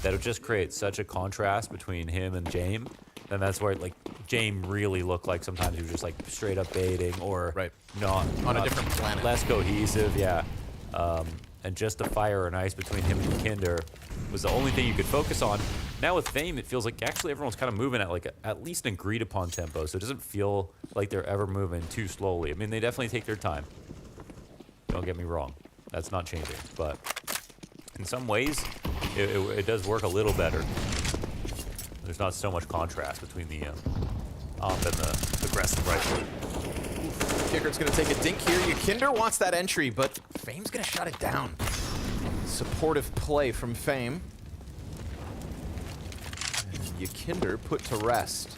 that it would just create such a contrast between him and Jame. And that's where, like, Jame really looked like sometimes he was just like straight up baiting, or not on a different planet, less cohesive, yeah. And just the fire and ice between him and Yukinder was the only thing you could focus on. Now with Fame, it feels like actually everyone's kind of moving at like at least an agreed upon tempo, so it doesn't feel like they're ever moving too slowly. I mean, they definitely take their time. Don't get me wrong, that's not changing, but in some ways, it does work a little better. There's not so much contrast between the op and the aggressive rifle. Kicker's gonna take a dink here. Yukinder wants that entry, but Fame's gonna shut it down. Supportive play from Fame. And Yukinder put to rest.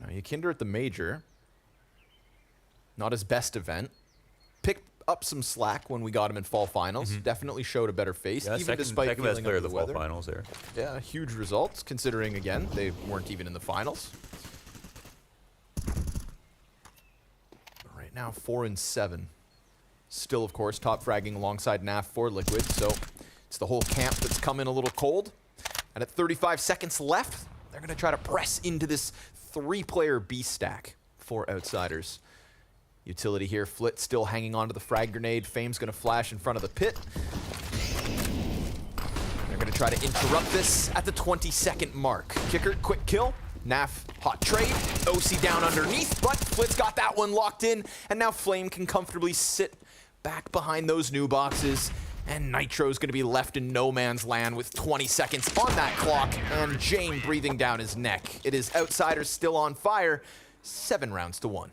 Now Yukinder at the major. Not his best event. Picked up some slack when we got him in fall finals. Definitely showed a better face, Yeah, even despite second best feeling player under of the the fall weather. finals there. Yeah, huge results considering, again, they weren't even in the finals. Right now, 4-7. Still, of course, top fragging alongside NAF for Liquid, so it's the whole camp that's come in a little cold. And at 35 seconds left, they're going to try to press into this 3-player B stack for Outsiders. Utility here, Flit still hanging onto the frag grenade. Fame's going to flash in front of the pit. They're going to try to interrupt this at the 20-second mark. Kicker, quick kill. NAF, hot trade. OC down underneath, but Flit's got that one locked in. And now Flame can comfortably sit back behind those new boxes. And Nitro's going to be left in no man's land with 20 seconds on that clock. And Jame breathing down his neck. It is Outsiders still on fire. 7 rounds to 1.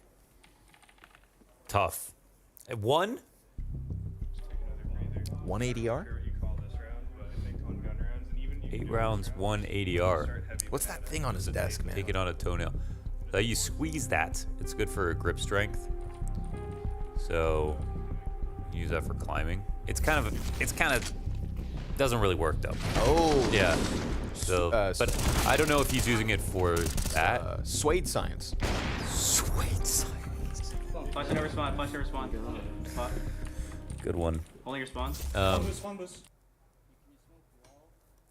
Tough. At 1? 1 ADR? 8 rounds, 1 ADR. What's that thing on his desk, man? Take it on a toenail. You squeeze that. It's good for grip strength. So use that for climbing. It's kind of doesn't really work though. Oh. Yeah. So, but I don't know if he's using it for that. Suede science. Suede science. Flash and respawn. Flash and respawn. Good one. Only your spawn.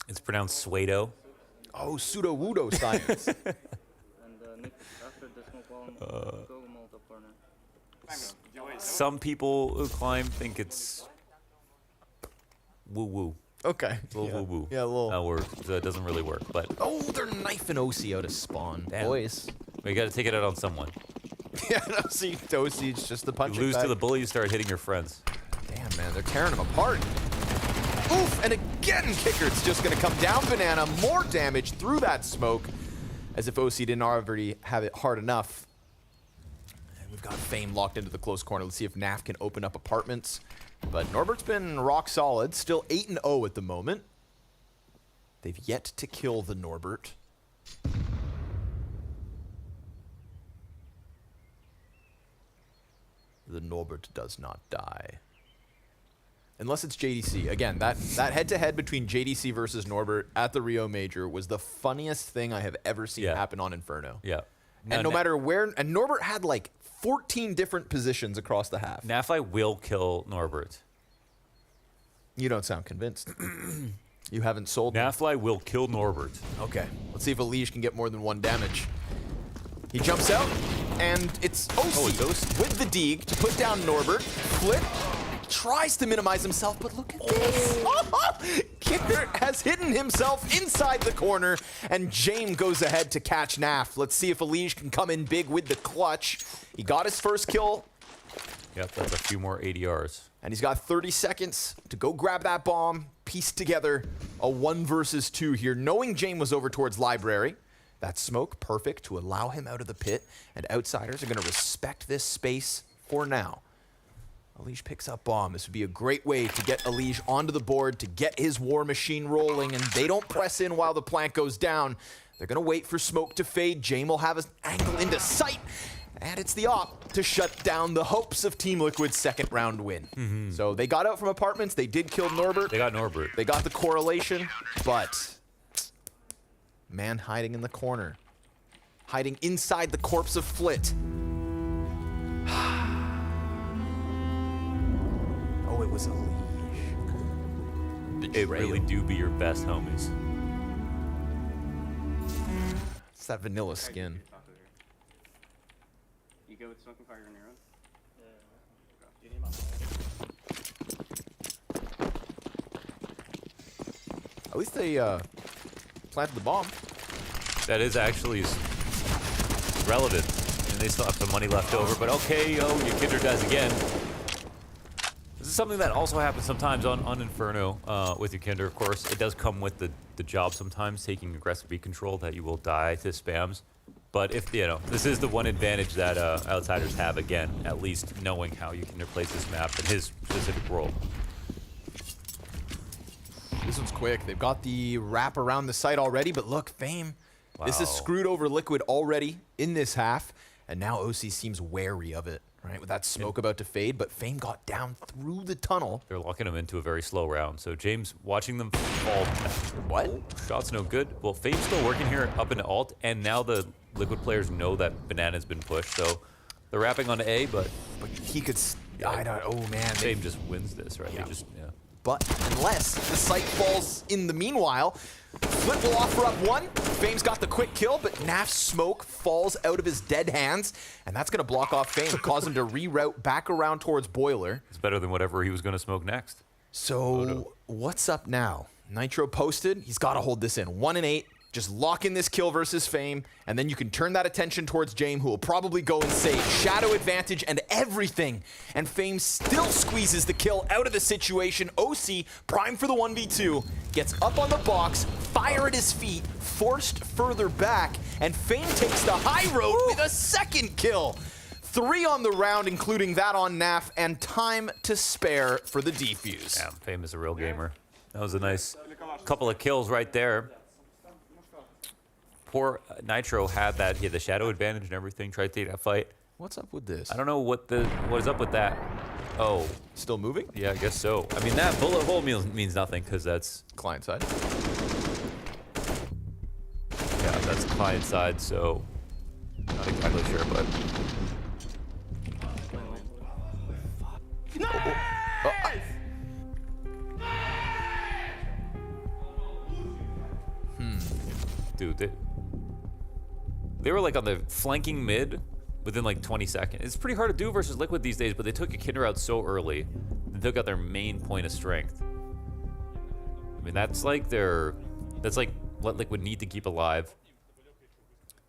It's pronounced Suedo. Oh, pseudo-wudo science. Some people who climb think it's woo-woo. Okay. It's a little woo-woo. Yeah, a little. So it doesn't really work, but... Oh, they're knifing OC out of spawn. Damn. Boys. We got to take it out on someone. Yeah, no, see, OC, it's just the punching You lose bag. to the bully, you start hitting your friends. Damn, man, they're tearing them apart. Oof, and again, Kicker's just going to come down Banana. More damage through that smoke, as if OC didn't already have it hard enough. And we've got Fame locked into the close corner. Let's see if NAF can open up apartments. But Norbert's been rock solid, still 8-0 at the moment. They've yet to kill the Norbert. The Norbert does not die. Unless it's JDC. Again, that head-to-head between JDC versus Norbert at the Rio Major was the funniest thing I have ever seen happen on Inferno. Yeah. And no matter where... And Norbert had like 14 different positions across the half. NAFI will kill Norbert. You don't sound convinced. You haven't sold me. NAFI will kill Norbert. Okay. Let's see if Elige can get more than 1 damage. He jumps out, and it's OC with the Deeg to put down Norbert. Flip tries to minimize himself, but look at this. Kicker has hidden himself inside the corner, and Jame goes ahead to catch NAF. Let's see if Elige can come in big with the clutch. He got his first kill. Yep, that's a few more ADRs. And he's got 30 seconds to go grab that bomb, piece together a 1 versus 2 here, knowing Jame was over towards Library. That smoke, perfect to allow him out of the pit, and Outsiders are going to respect this space for now. Elige picks up bomb. This would be a great way to get Elige onto the board, to get his war machine rolling, and they don't press in while the plant goes down. They're going to wait for smoke to fade. Jame will have his angle into sight, and it's the op to shut down the hopes of Team Liquid's second round win. So they got out from apartments. They did kill Norbert. They got Norbert. They got the correlation, but man hiding in the corner, hiding inside the corpse of Flit. Oh, it was a leash. It really do be your best homies. It's that vanilla skin. You go with smoking fire on your own? At least they planted the bomb. That is actually relevant. And they still have some money left over, but okay, your Kinder dies again. This is something that also happens sometimes on Inferno with your Kinder, of course. It does come with the job sometimes, taking aggressive beat control, that you will die to spams. But if, this is the one advantage that Outsiders have, again, at least knowing how you can replace this map and his specific role. This one's quick. They've got the wrap around the site already, but look, Fame. Wow. This is screwed over Liquid already in this half, and now OC seems wary of it, right? With that smoke about to fade, but Fame got down through the tunnel. They're locking him into a very slow round. So James watching them fall. What? Shot's no good. Well, Fame's still working here up into alt, and now the Liquid players know that Banana's been pushed, so They're wrapping on A, but he could. I don't. Oh man, Fame just wins this, right? Yeah. He just, But unless the site falls in the meanwhile, Flip will offer up one. Fame's got the quick kill, but Naf's smoke falls out of his dead hands, and that's going to block off Fame, cause him to reroute back around towards Boiler. It's better than whatever he was going to smoke next. So what's up now? Nitro posted. He's got to hold this in. 1 and 8. Just lock in this kill versus Fame, and then you can turn that attention towards James, who will probably go and save shadow advantage and everything. And Fame still squeezes the kill out of the situation. OC, prime for the 1v2, gets up on the box, fire at his feet, forced further back, and Fame takes the high road with a second kill. 3 on the round, including that on Naf, and time to spare for the defuse. Yeah, Fame is a real gamer. That was a nice couple of kills right there. Poor Nitro had that. He had the shadow advantage and everything. Tried to take that fight. What's up with this? I don't know what is up with that. Oh, still moving? Yeah, I guess so. I mean, that bullet hole means nothing because that's client side. Yeah, that's client side. So not exactly sure, but dude, they were like on the flanking mid within like 20 seconds. It's pretty hard to do versus Liquid these days, but they took a Kinder out so early. They took out their main point of strength. I mean, that's like what Liquid need to keep alive,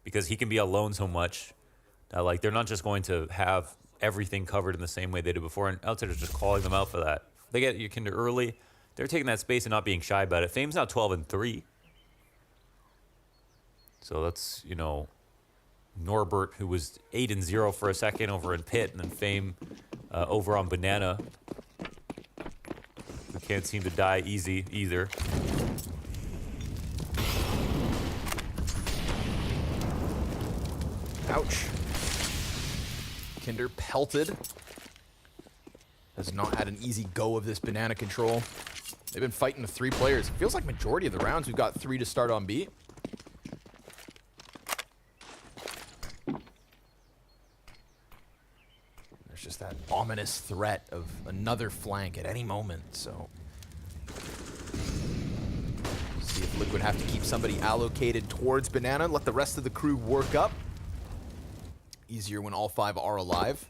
because he can be alone so much. Like, they're not just going to have everything covered in the same way they did before, and Outsiders just calling them out for that. They get your Kinder early. They're taking that space and not being shy about it. Fame's now 12-3. So that's, you know, Norbert, who was 8-0 for a second over in Pit, and then Fame over on Banana. We can't seem to die easy either. Ouch. Kinder pelted. Has not had an easy go of this Banana control. They've been fighting the 3 players. It feels like majority of the rounds we've got 3 to start on B. There's just that ominous threat of another flank at any moment, so. See if Liquid have to keep somebody allocated towards Banana, let the rest of the crew work up. Easier when all 5 are alive.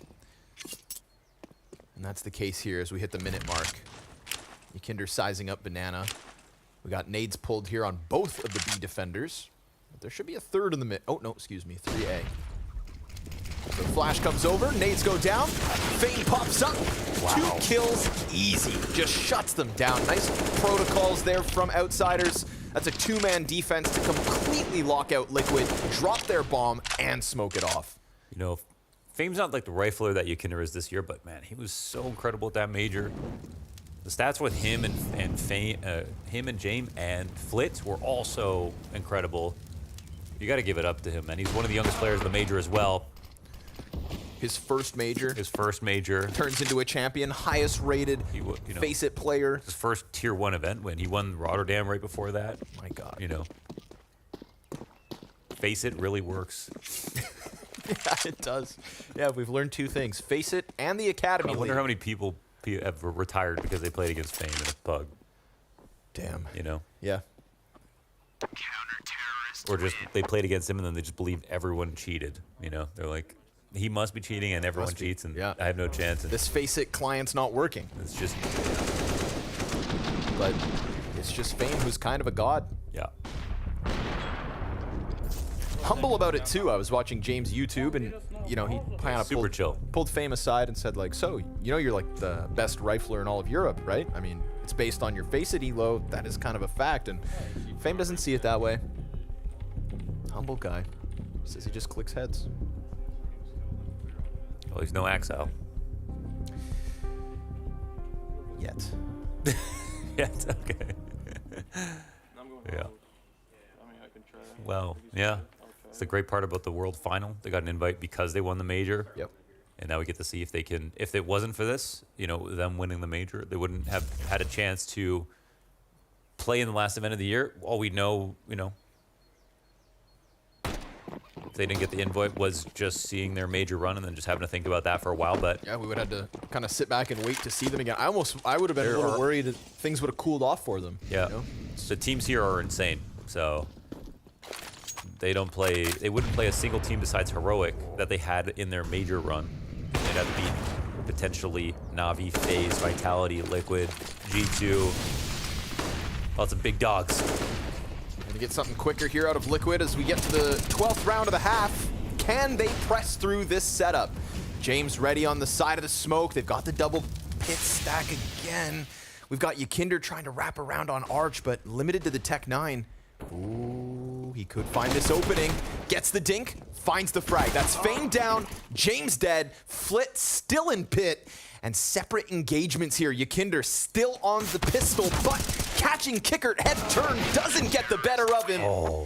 And that's the case here as we hit the minute mark. Kinder sizing up Banana. We got nades pulled here on both of the B defenders. But there should be a third in the mid. Oh, no, excuse me, 3A. So flash comes over, nades go down, Fame pops up. Wow. 2 kills, easy. Just shuts them down. Nice protocols there from Outsiders. That's a 2-man defense to completely lock out Liquid, drop their bomb, and smoke it off. You know, Fame's not like the rifler that Kinder is this year, but man, he was so incredible at that major. The stats with him and Fame, him and James and Flitz were also incredible. You got to give it up to him, man. He's one of the youngest players in the major as well. His first major. His first major. Turns into a champion, highest rated Face It player. His first tier 1 event win. He won Rotterdam right before that. My God. You know, Face It really works. Yeah, it does. Yeah, we've learned 2 things. Face It and the Academy. I wonder how many people have retired because they played against Fame in a pug. Damn. You know? Yeah. Or just they played against him and then they just believed everyone cheated. You know? They're like, he must be cheating and everyone cheats and I have no chance. And this Face It client's not working. It's just... But it's just Fame who's kind of a god. Yeah. Humble about it too. I was watching James' YouTube and, you know, he kind of pulled Fame aside and said like, so, you know, you're like the best rifler in all of Europe, right? I mean, it's based on your Face It elo. That is kind of a fact. And Fame doesn't see it that way. Humble guy. Says he just clicks heads. Well, he's no Axel. Yet. Yet, okay. Yeah. Well, yeah. It's the great part about the World Final. They got an invite because they won the major. Yep. And now we get to see if they can, if it wasn't for this, you know, them winning the major, they wouldn't have had a chance to play in the last event of the year. All we know, you know, if they didn't get the invite, was just seeing their major run and then just having to think about that for a while. But yeah, we would have to kind of sit back and wait to see them again. I would have been a little worried that things would have cooled off for them. Yeah, you know? The teams here are insane. So they wouldn't play a single team besides Heroic that they had in their major run. They'd have to beat potentially NAVI, FaZe, Vitality, Liquid, G2. Lots of big dogs. Gonna get something quicker here out of Liquid as we get to the 12th round of the half. Can they press through this setup? James ready on the side of the smoke. They've got the double pit stack again. We've got Yakinder trying to wrap around on Arch, but limited to the Tech 9. Ooh, he could find this opening. Gets the dink, finds the frag. That's Fame down, James dead, Flit still in pit, and separate engagements here. Yakinder still on the pistol, but catching Kickert head turn doesn't get the better of him.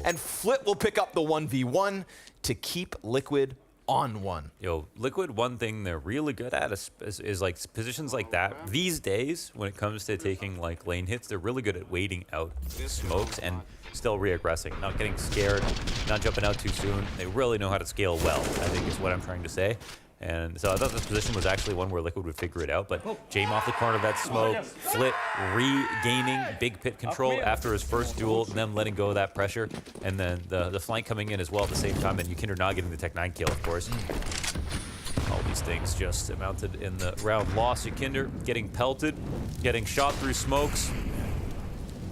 And Flit will pick up the 1v1 to keep Liquid on one. Yo, Liquid, one thing they're really good at is like positions like that. These days, when it comes to taking like lane hits, they're really good at waiting out smokes and still reaggressing, not getting scared, not jumping out too soon. They really know how to scale well, I think is what I'm trying to say. And so I thought this position was actually one where Liquid would figure it out, but Jame off the corner of that smoke, Flit regaining big pit control after his first duel, and them letting go of that pressure, and then the flank coming in as well at the same time, and Yakinder not getting the Tech 9 kill, of course. All these things just amounted in the round loss. Yakinder getting pelted, getting shot through smokes,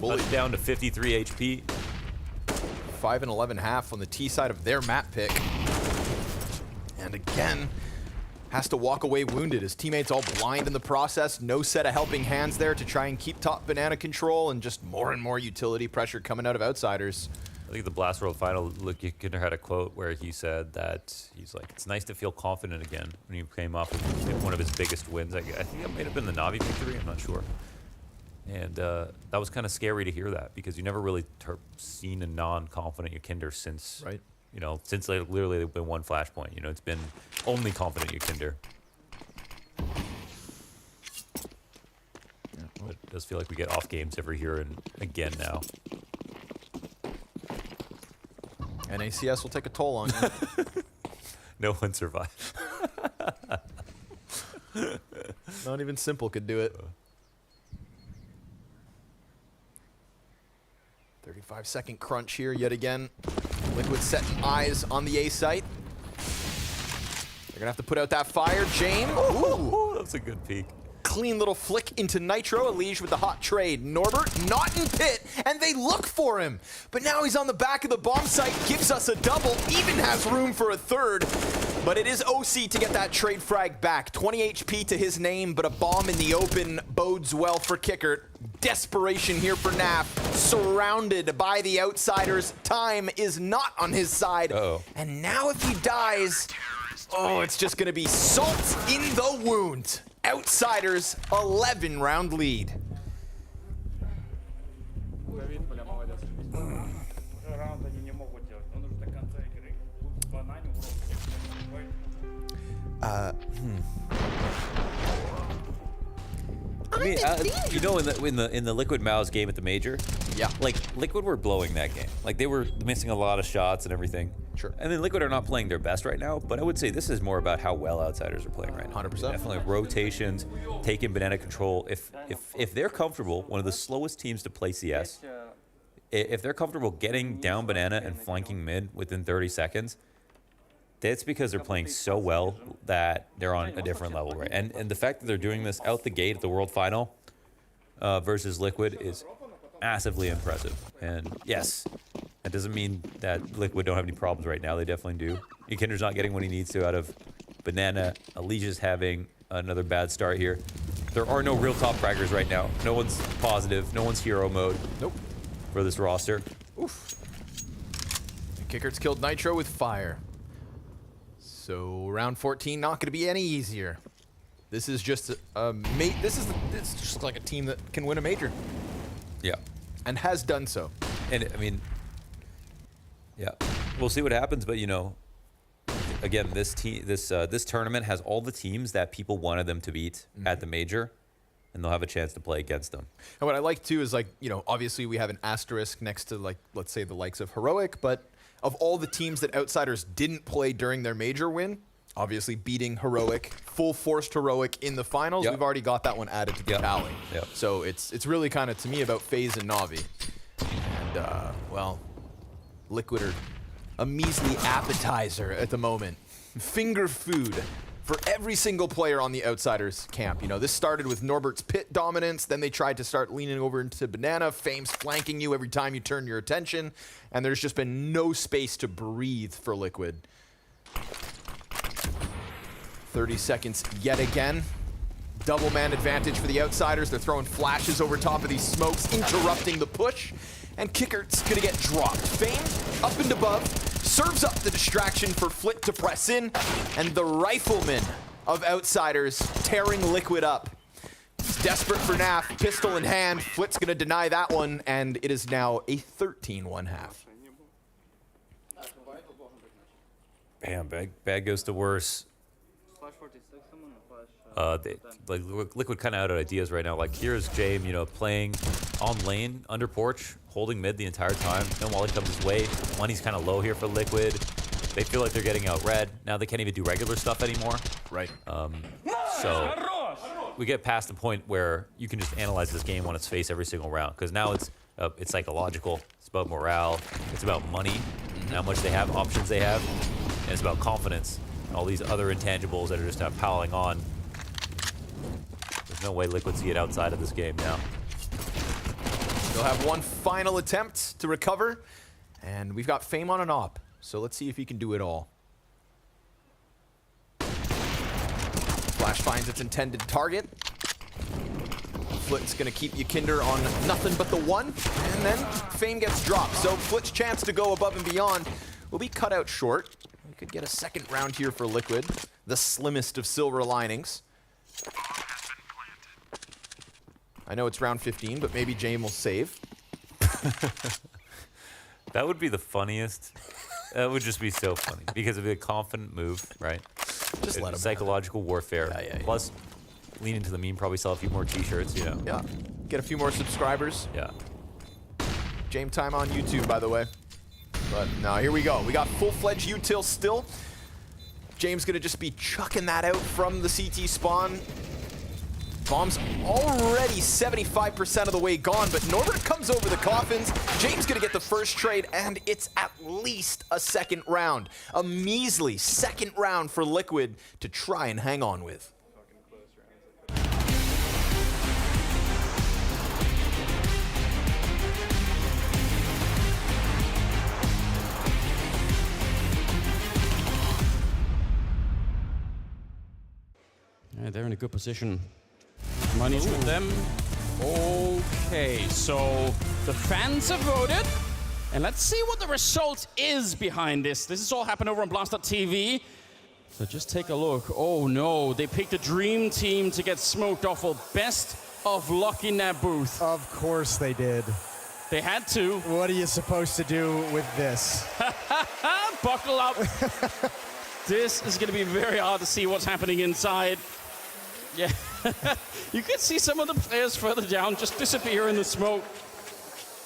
cut down to 53 HP. 5 and 11 half on the T side of their map pick. And again, has to walk away wounded. His teammates all blind in the process. No set of helping hands there to try and keep top banana control, and just more and more utility pressure coming out of Outsiders. I think the Blast World final, look, Yakinder had a quote where he said that he's like, it's nice to feel confident again when he came off with one of his biggest wins. I think it might have been the Navi victory, I'm not sure. And that was kind of scary to hear that, because you never really seen a non-confident Yakinder since, you know, since literally they've been one Flashpoint. You know, it's been only confident Yakinder. But it does feel like we get off games every here and again now. NACS will take a toll on you. No one survived. Not even Simple could do it. 35-second crunch here yet again. Liquid setting eyes on the A site. They're gonna have to put out that fire. Jame. Ooh, that's a good peek. Clean little flick into Nitro. Elige with the hot trade. Norbert not in pit, and they look for him. But now he's on the back of the bomb site, gives us a double, even has room for a third. But it is OC to get that trade frag back. 20 HP to his name, but a bomb in the open bodes well for Kickert. Desperation here for NAF, surrounded by the Outsiders. Time is not on his side. And now if he dies, oh, it's just gonna be salt in the wound. Outsiders, 11-round lead. I mean, you know, in the Liquid Mouse game at the major, like Liquid were blowing that game. Like they were missing a lot of shots and everything. Sure. And then Liquid are not playing their best right now, but I would say this is more about how well Outsiders are playing right now. 100%. Definitely rotations, taking banana control. If they're comfortable, one of the slowest teams to play CS, if they're comfortable getting down banana and flanking mid within 30 seconds, that's because they're playing so well that they're on a different level, right? And the fact that they're doing this out the gate at the World Final versus Liquid is massively impressive. And yes, that doesn't mean that Liquid don't have any problems right now. They definitely do. Yakinder's not getting what he needs to out of banana. Alicia's having another bad start here. There are no real top fraggers right now. No one's positive. No one's hero mode. Nope. For this roster. Oof. Kickert's killed Nitro with fire. So round 14 not going to be any easier. This is just it's just like a team that can win a major. Yeah. And has done so. And I mean, yeah, we'll see what happens. But you know, again, this tournament has all the teams that people wanted them to beat at the major, and they'll have a chance to play against them. And what I like too is, like, you know, obviously we have an asterisk next to, like, let's say the likes of Heroic, but of all the teams that Outsiders didn't play during their major win, obviously beating Heroic, full forced Heroic in the finals, we've already got that one added to the tally. So it's really kind of, to me, about FaZe and NAVI. And, well, Liquid are a measly appetizer at the moment. Finger food for every single player on the Outsiders camp. You know, this started with Norbert's pit dominance, then they tried to start leaning over into Banana, Fame's flanking you every time you turn your attention, and there's just been no space to breathe for Liquid. 30 seconds yet again. Double man advantage for the Outsiders. They're throwing flashes over top of these smokes, interrupting the push, and Kickert's gonna get dropped. Fame up and above, serves up the distraction for Flit to press in, and the rifleman of Outsiders tearing Liquid up. Desperate for NAF, pistol in hand. Flit's gonna deny that one, and it is now a 13-1 half. Bam, bad goes to worse. Liquid kind of out of ideas right now. Like, here's James, you know, playing on lane, under porch, holding mid the entire time. No Molly comes his way. Money's kind of low here for Liquid. They feel like they're getting out red. Now they can't even do regular stuff anymore. Right. So we get past the point where you can just analyze this game on its face every single round. Because now it's psychological. It's about morale. It's about money, how much they have, options they have. And it's about confidence. All these other intangibles that are just piling on. There's no way Liquid's get outside of this game now. They'll have one final attempt to recover, and we've got Fame on an op, so let's see if he can do it all. Flash finds its intended target. Flit's gonna keep Yakinder on nothing but the one, and then Fame gets dropped. So Flit's chance to go above and beyond will be cut out short. We could get a second round here for Liquid, the slimmest of silver linings. I know it's round 15, but maybe James will save. That would be the funniest. That would just be so funny because of a confident move, right? Just let him. Psychological warfare. Plus, lean into the meme, probably sell a few more t-shirts, you know. Yeah. Get a few more subscribers. Yeah. James time on YouTube, by the way. But no, here we go. We got full-fledged util still. James gonna just be chucking that out from the CT spawn. Bomb's already 75% of the way gone, but Norbert comes over the coffins. James gonna get the first trade, and it's at least a second round. A measly second round for Liquid to try and hang on with. Yeah, they're in a good position. Money's with them. Okay, so the fans have voted. And let's see what the result is behind this. This has all happened over on Blast.tv. So just take a look. Oh no, they picked a dream team to get smoked off of best of luck in that booth. Of course they did. They had to. What are you supposed to do with this? Buckle up. This is going to be very hard to see what's happening inside. Yeah, you can see some of the players further down just disappear in the smoke.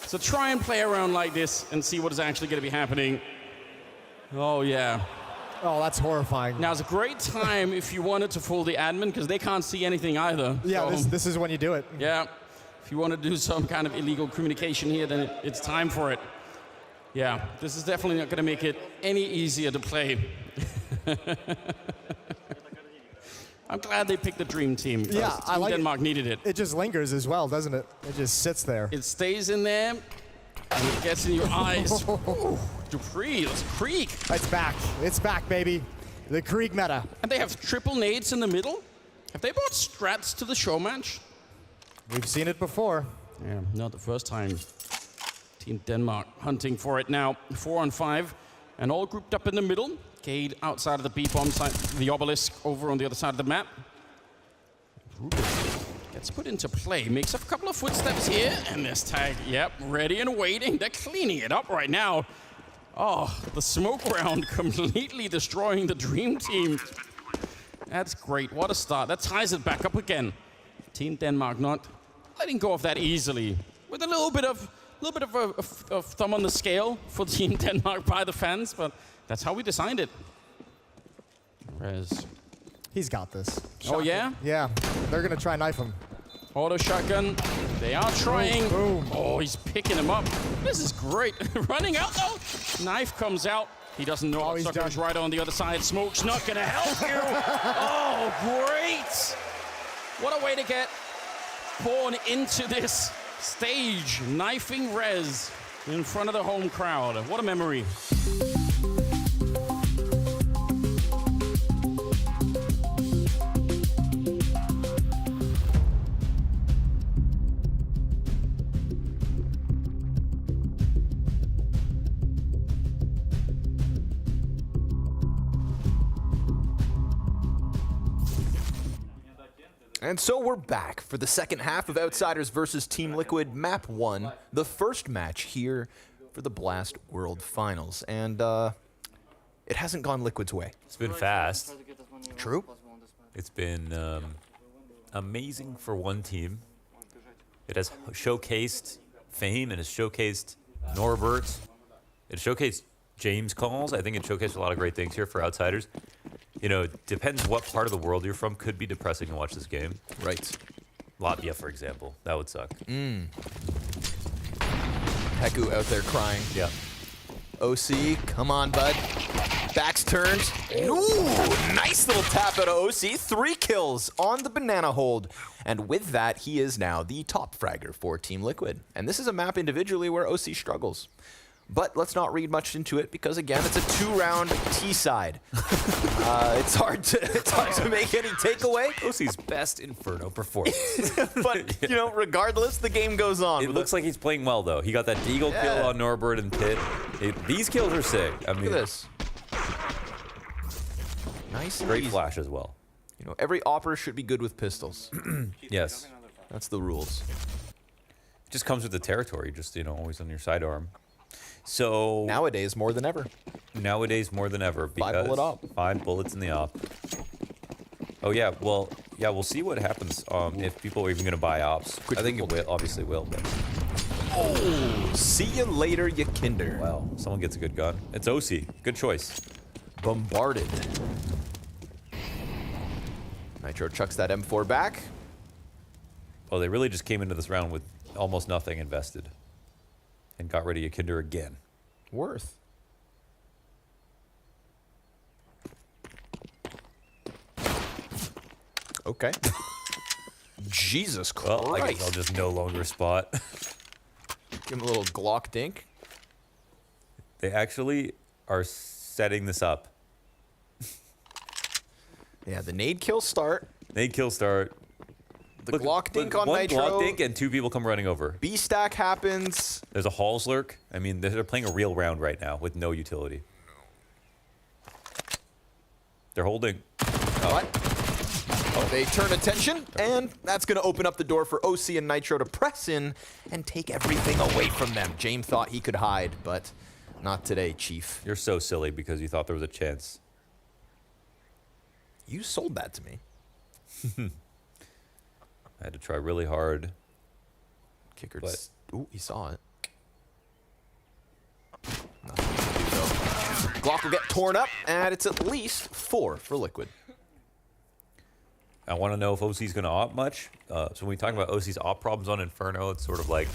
So try and play around like this and see what is actually going to be happening. Oh, yeah. Oh, that's horrifying. Now, it's a great time if you wanted to fool the admin, because they can't see anything either. Yeah, so, this is when you do it. Yeah, if you want to do some kind of illegal communication here, then it's time for it. Yeah, this is definitely not going to make it any easier to play. I'm glad they picked the dream team. Yeah, I like Denmark needed it. It just lingers as well, doesn't it? It just sits there. It stays in there, and it gets in your eyes. Dupree, that's Krieg. It's back. It's back, baby. The Krieg meta. And they have triple nades in the middle. Have they brought strats to the show match? We've seen it before. Yeah, not the first time. Team Denmark hunting for it now. 4 on 5, and all grouped up in the middle. Cade outside of the B-bomb side, the obelisk over on the other side of the map. Gets put into play, makes a couple of footsteps here, and this tag, yep, ready and waiting. They're cleaning it up right now. Oh, the smoke round completely destroying the dream team. That's great, what a start. That ties it back up again. Team Denmark not letting go of that easily. With a little bit of little bit of a thumb on the scale for Team Denmark by the fans, but that's how we designed it. Rez. He's got this. Oh, yeah? Yeah, they're going to try knife him. Auto shotgun. They are trying. Boom. Oh, he's picking him up. This is great. Running out, though. Knife comes out. He doesn't know. He's Sucker's done. right on the other side. Smoke's not going to help you. Oh, great. What a way to get born into this stage. Knifing Rez in front of the home crowd. What a memory. And so we're back for the second half of Outsiders versus Team Liquid Map 1, the first match here for the Blast World Finals. And it hasn't gone Liquid's way. It's been fast. True. It's been amazing for one team. It has showcased Fame, and has showcased Norbert. It showcased James calls. I think it showcased a lot of great things here for Outsiders. You know, depends what part of the world you're from. Could be depressing to watch this game. Right. Latvia, for example. That would suck. Heku out there crying. Yeah. OC, come on, bud. Backs turned. Ooh, nice little tap out of OC. 3 kills on the banana hold. And with that, he is now the top fragger for Team Liquid. And this is a map individually where OC struggles. But let's not read much into it because, again, it's a 2-round T-side. It's hard to make any takeaway. OC's best Inferno performance. But, you know, regardless, the game goes on. It looks like he's playing well, though. He got that Deagle kill on Norbert and Pit. These kills are sick. I mean, look at this. Nice and great easy. flash as well. You know, every opera should be good with pistols. Yes. That's the rules. It just comes with the territory, just, you know, always on your sidearm. So nowadays, more than ever. Nowadays, more than ever. 5 bullet op. 5 bullets in the op. Oh yeah, well, yeah, we'll see what happens if people are even going to buy ops. I think it will, obviously will. But. Oh, see you later, you kinder. Wow, someone gets a good gun. It's OC. Good choice. Bombarded. Nitro chucks that M4 back. Oh, they really just came into this round with almost nothing invested. And got rid of Yakinder again. Worth. Okay. Jesus Christ. Well, I guess I'll just no longer spot. Give him a little Glock dink. They actually are setting this up. Yeah, the nade kill start. Nade kill start. The Glock dink on one Nitro. Glock dink and 2 people come running over. B stack happens. There's a Halls lurk. I mean, they're playing a real round right now with no utility. They're holding. What? Oh, they turn attention, and that's going to open up the door for OC and Nitro to press in and take everything away from them. James thought he could hide, but not today, Chief. You're so silly because you thought there was a chance. You sold that to me. I had to try really hard. Kicker. Ooh, he saw it. Nothing to do, though. Glock will get torn up, and it's at least 4 for Liquid. I want to know if OC's going to op much. So when we talk about OC's op problems on Inferno, it's sort of like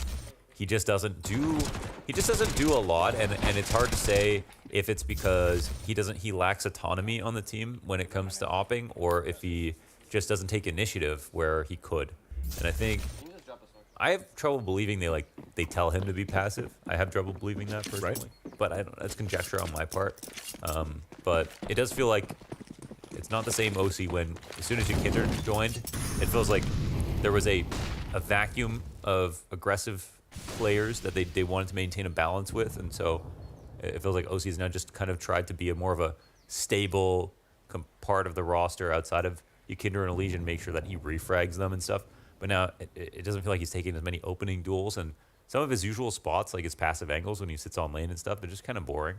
he just doesn't do a lot, and it's hard to say if it's because he lacks autonomy on the team when it comes to opping, or if he just doesn't take initiative where he could. And I think I have trouble believing they tell him to be passive. I have trouble believing that personally. Right. But that's conjecture on my part. But it does feel like it's not the same OC when as soon as Yakinder joined, it feels like there was a vacuum of aggressive players that they wanted to maintain a balance with, and so it feels like OC has now just kind of tried to be more of a stable part of the roster outside of Yakinder and Elysian, make sure that he refrags them and stuff. But now it doesn't feel like he's taking as many opening duels, and some of his usual spots, like his passive angles when he sits on lane and stuff, they're just kind of boring.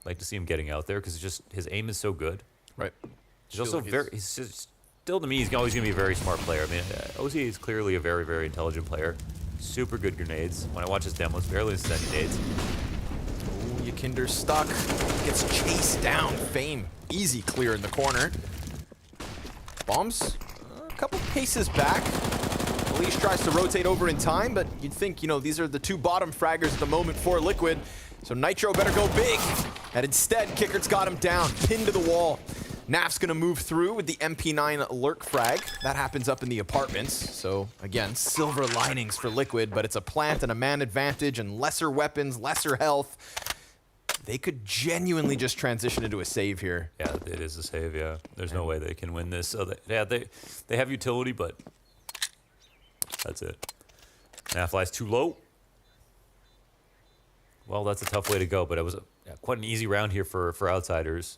Like to see him getting out there because just his aim is so good. Right. He's also he's just still, to me, he's always going to be a very smart player. I mean, OC is clearly a very, very intelligent player. Super good grenades. When I watch his demos, barely send nades. Oh, Yakinder's stuck. Gets chased down. Fame. Easy clear in the corner. Bombs a couple paces back. Leash tries to rotate over in time, but you'd think, you know, these are the two bottom fraggers at the moment for Liquid. So Nitro better go big. And instead, Kickert's got him down, pinned to the wall. Naf's gonna move through with the MP9 lurk frag. That happens up in the apartments. So again, silver linings for Liquid, but it's a plant and a man advantage and lesser weapons, lesser health. They could genuinely just transition into a save here. Yeah, it is a save, yeah. There's no way they can win this. So they have utility, but that's it. Naf flies too low. Well, that's a tough way to go, but it was quite an easy round here for Outsiders.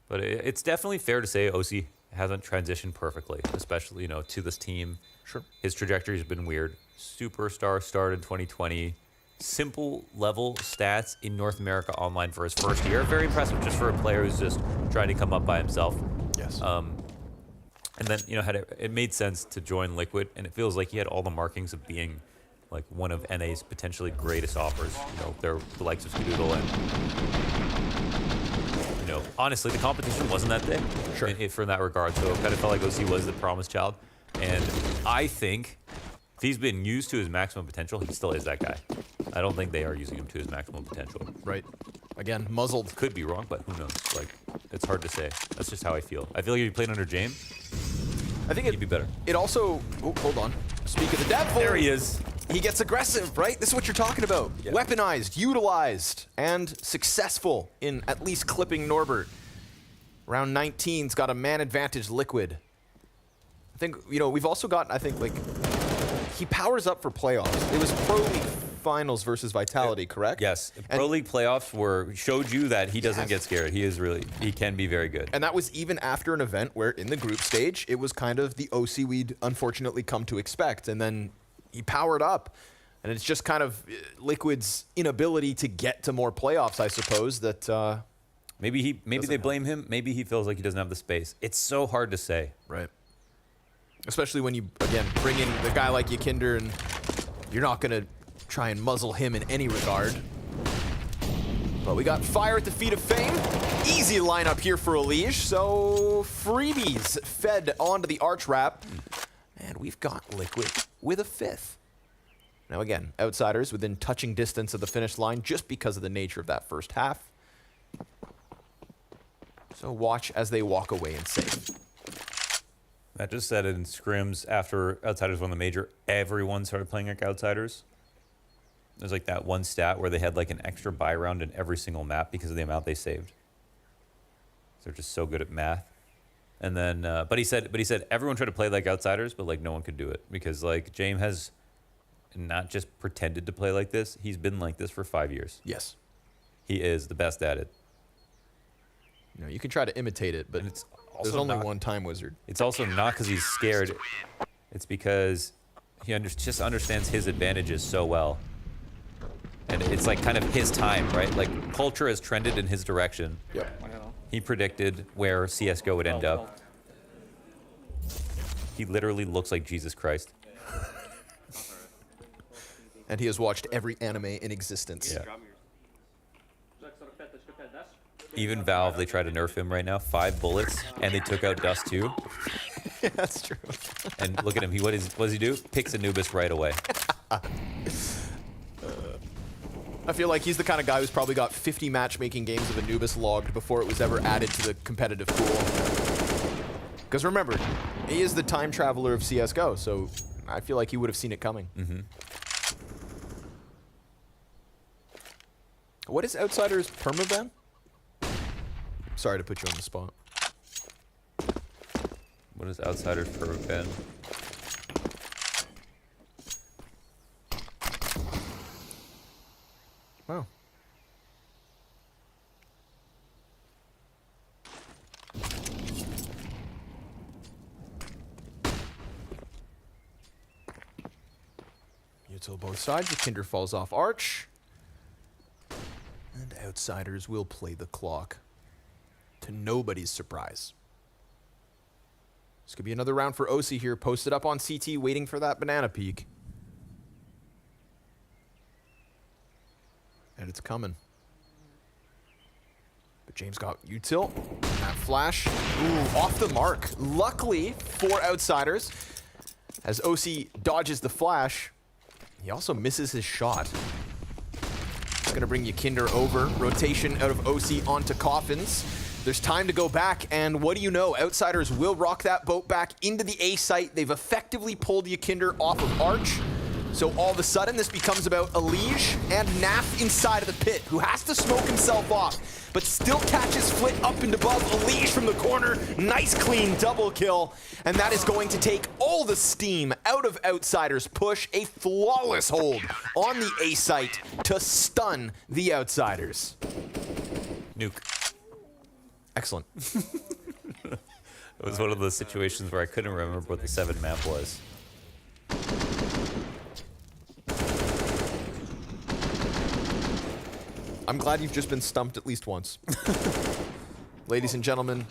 But it's definitely fair to say OC hasn't transitioned perfectly, especially, you know, to this team. Sure. His trajectory has been weird. Superstar start in 2020. Simple level stats in North America Online for his first year. Very impressive just for a player who's just trying to come up by himself. Yes. And then, you know, it made sense to join Liquid, and it feels like he had all the markings of being like one of NA's potentially greatest offers. You know, they're the likes of Skadoodle, and you know, honestly, the competition wasn't that big. Sure. From that regard, so it kind of felt like OC was the promised child, and I think if he's been used to his maximum potential, he still is that guy. I don't think they are using him to his maximum potential. Right. Again, muzzled. Could be wrong, but who knows? Like, it's hard to say. That's just how I feel. I feel like if you played under James, I think he'd be better. It also, oh, hold on. Speak of the devil. There he is. He gets aggressive, right? This is what you're talking about. Yep. Weaponized, utilized, and successful in at least clipping Norbert. Round 19's got a man advantage Liquid. I think, you know, we've also got, I think, like, he powers up for playoffs. It was Pro League Finals versus Vitality, correct? Yes. Pro League playoffs showed you that he doesn't get scared. He can be very good. And that was even after an event where in the group stage, it was kind of the OC we'd unfortunately come to expect. And then he powered up. And it's just kind of Liquid's inability to get to more playoffs, I suppose, that maybe they blame him. Maybe he feels like he doesn't have the space. It's so hard to say. Right. Especially when you, again, bring in the guy like Yakinder, and you're not going to try and muzzle him in any regard. But we got fire at the feet of Fame. Easy lineup here for Elige. So freebies fed onto the arch wrap. And we've got Liquid with a fifth. Now again, Outsiders within touching distance of the finish line just because of the nature of that first half. So watch as they walk away and save. Matt just said in scrims after Outsiders won the major, everyone started playing like Outsiders. There's like that one stat where they had like an extra buy round in every single map because of the amount they saved. So they're just so good at math. And then, but he said everyone tried to play like Outsiders, but like no one could do it because like James has not just pretended to play like this. He's been like this for 5 years. Yes. He is the best at it. You know, you can try to imitate it, but there's only one time wizard. It's also not because he's scared. It's because he just understands his advantages so well. And it's like kind of his time, right? Like culture has trended in his direction. Yep. He predicted where CSGO would end up. He literally looks like Jesus Christ. And he has watched every anime in existence. Yeah. Even Valve, they try to nerf him right now. 5 bullets, and they took out Dust too. Yeah, that's true. And look at him. What does he do? Picks Anubis right away. I feel like he's the kind of guy who's probably got 50 matchmaking games of Anubis logged before it was ever added to the competitive pool. Because remember, he is the time traveler of CSGO, so I feel like he would have seen it coming. Mm-hmm. What is Outsiders permaban? Sorry to put you on the spot. What is Outsiders permaban? Wow. Util both sides. The Kinder falls off arch. And Outsiders will play the clock, to nobody's surprise. This could be another round for OC here, posted up on CT, waiting for that banana peek. And it's coming. But James got util. That flash, ooh, off the mark. Luckily for Outsiders, as OC dodges the flash, he also misses his shot. It's gonna bring Yakinder over. Rotation out of OC onto Coffins. There's time to go back, and what do you know? Outsiders will rock that boat back into the A site. They've effectively pulled Yakinder off of Arch. So all of a sudden, this becomes about Elige and Naf inside of the pit, who has to smoke himself off, but still catches Flit up and above Elige from the corner. Nice clean double kill, and that is going to take all the steam out of Outsiders' push. A flawless hold on the A site to stun the Outsiders. Nuke. Excellent. It was one of those situations where I couldn't remember what the 7 map was. I'm glad you've just been stumped at least once. Ladies and gentlemen.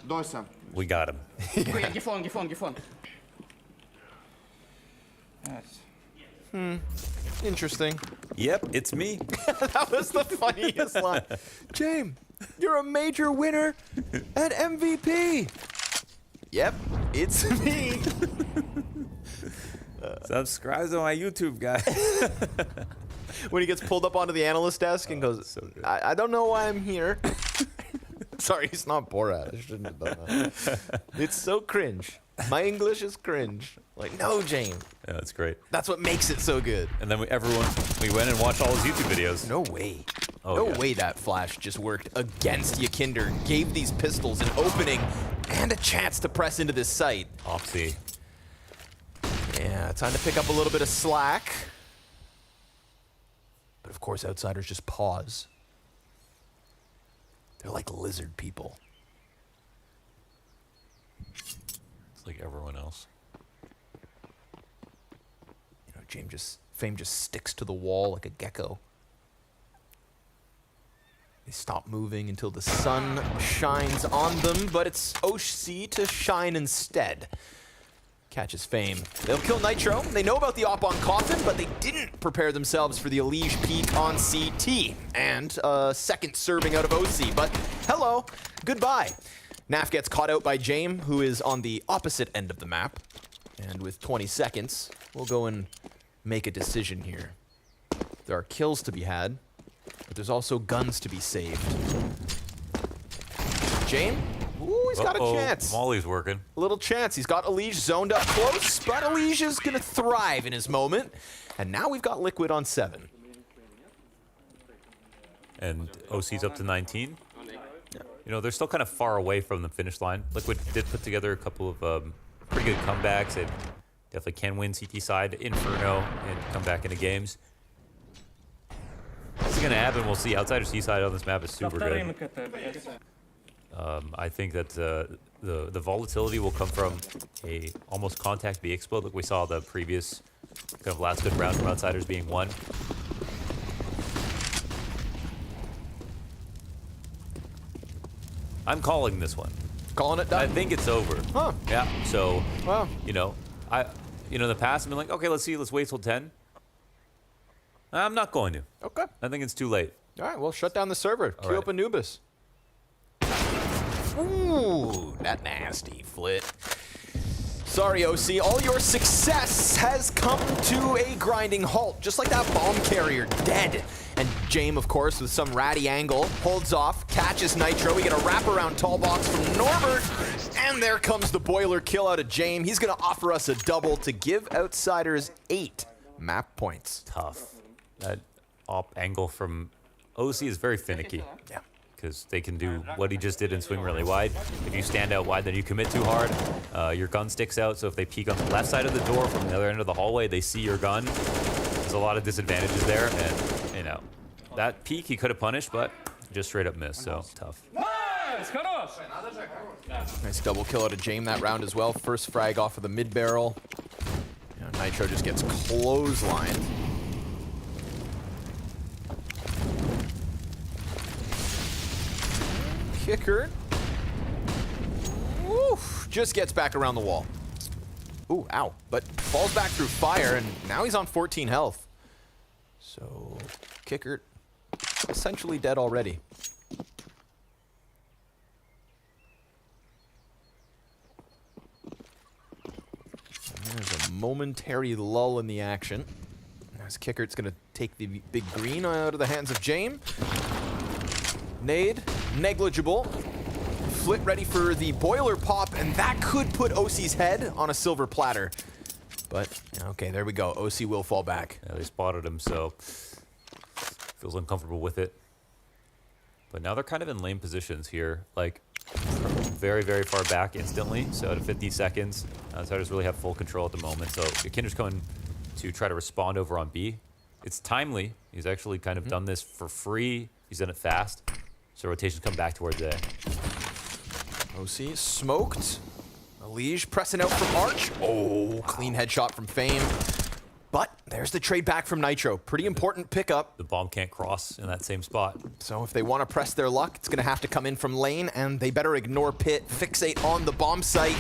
We got him. Yeah. Give phone. Yes. Interesting. Yep, it's me. That was the funniest line. James, you're a major winner at MVP. Yep, it's me. Subscribe to my YouTube, guys. When he gets pulled up onto the analyst desk and goes, so I don't know why I'm here. Sorry, he's not Borat. I shouldn't have done that. It's so cringe. My English is cringe. Like, no, James. Yeah, that's great. That's what makes it so good. And then we went and watched all his YouTube videos. No way. Oh, no yeah. way that flash just worked against Yakinder. Gave these pistols an opening and a chance to press into this site. Oopsie. Yeah, time to pick up a little bit of slack. But of course, Outsiders just pause. They're like lizard people. It's like everyone else. You know, Fame just sticks to the wall like a gecko. They stop moving until the sun shines on them, but it's OC to shine instead. Catches Fame. They'll kill Nitro. They know about the op on Coffin, but they didn't prepare themselves for the Elige peak on CT. And a second serving out of OC, but hello, goodbye. Naf gets caught out by James, who is on the opposite end of the map. And with 20 seconds, we'll go and make a decision here. There are kills to be had, but there's also guns to be saved. James? Ooh, he's got a chance. Molly's working. A little chance. He's got Elige zoned up close, but Elige is going to thrive in his moment. And now we've got Liquid on 7. And OC's up to 19. You know, they're still kind of far away from the finish line. Liquid did put together a couple of pretty good comebacks. They definitely can win CT side, Inferno, and come back into games. What's going to happen? We'll see. Outsider C side on this map is super good. I think that the volatility will come from a almost contact B explode, like we saw the previous kind of last good round from Outsiders being won. I'm calling this one. Calling it done? I think it's over. Huh. Yeah. So, well, you know, in the past I've been like, okay, let's wait till 10. I'm not going to. Okay. I think it's too late. All right, well, shut down the server. Queue up Anubis. Ooh, that nasty Flit. Sorry, OC. All your success has come to a grinding halt, just like that bomb carrier, dead. And James, of course, with some ratty angle, holds off, catches Nitro. We get a wraparound tall box from Norbert. And there comes the boiler kill out of James. He's going to offer us a double to give Outsiders 8 map points. Tough. That op angle from OC is very finicky. Yeah. Because they can do what he just did and swing really wide. If you stand out wide, then you commit too hard. Your gun sticks out, so if they peek on the left side of the door from the other end of the hallway, they see your gun. There's a lot of disadvantages there, and, you know, that peek he could have punished, but just straight up missed, so tough. Nice double kill out of James that round as well. First frag off of the mid barrel. You know, Nitro just gets clotheslined. Kicker. Oof, just gets back around the wall. Ooh, ow. But falls back through fire, and now he's on 14 health. So, Kicker essentially dead already. And there's a momentary lull in the action. As Kickert's going to take the big green out of the hands of Jame. Nade, negligible. Flit ready for the boiler pop, and that could put OC's head on a silver platter. But, okay, there we go. OC will fall back. Yeah, they spotted him, so feels uncomfortable with it. But now they're kind of in lame positions here, like very, very far back instantly. So at 50 seconds, Outsiders really have full control at the moment. So Kinder's coming to try to respond over on B. It's timely. He's actually kind of done this for free. He's done it fast. So rotations come back towards A. OC smoked. Elige pressing out from Arch. Oh, clean headshot from Fame. But there's the trade back from Nitro. Pretty important pickup. The bomb can't cross in that same spot. So if they want to press their luck, it's going to have to come in from lane, and they better ignore Pit, fixate on the bomb site.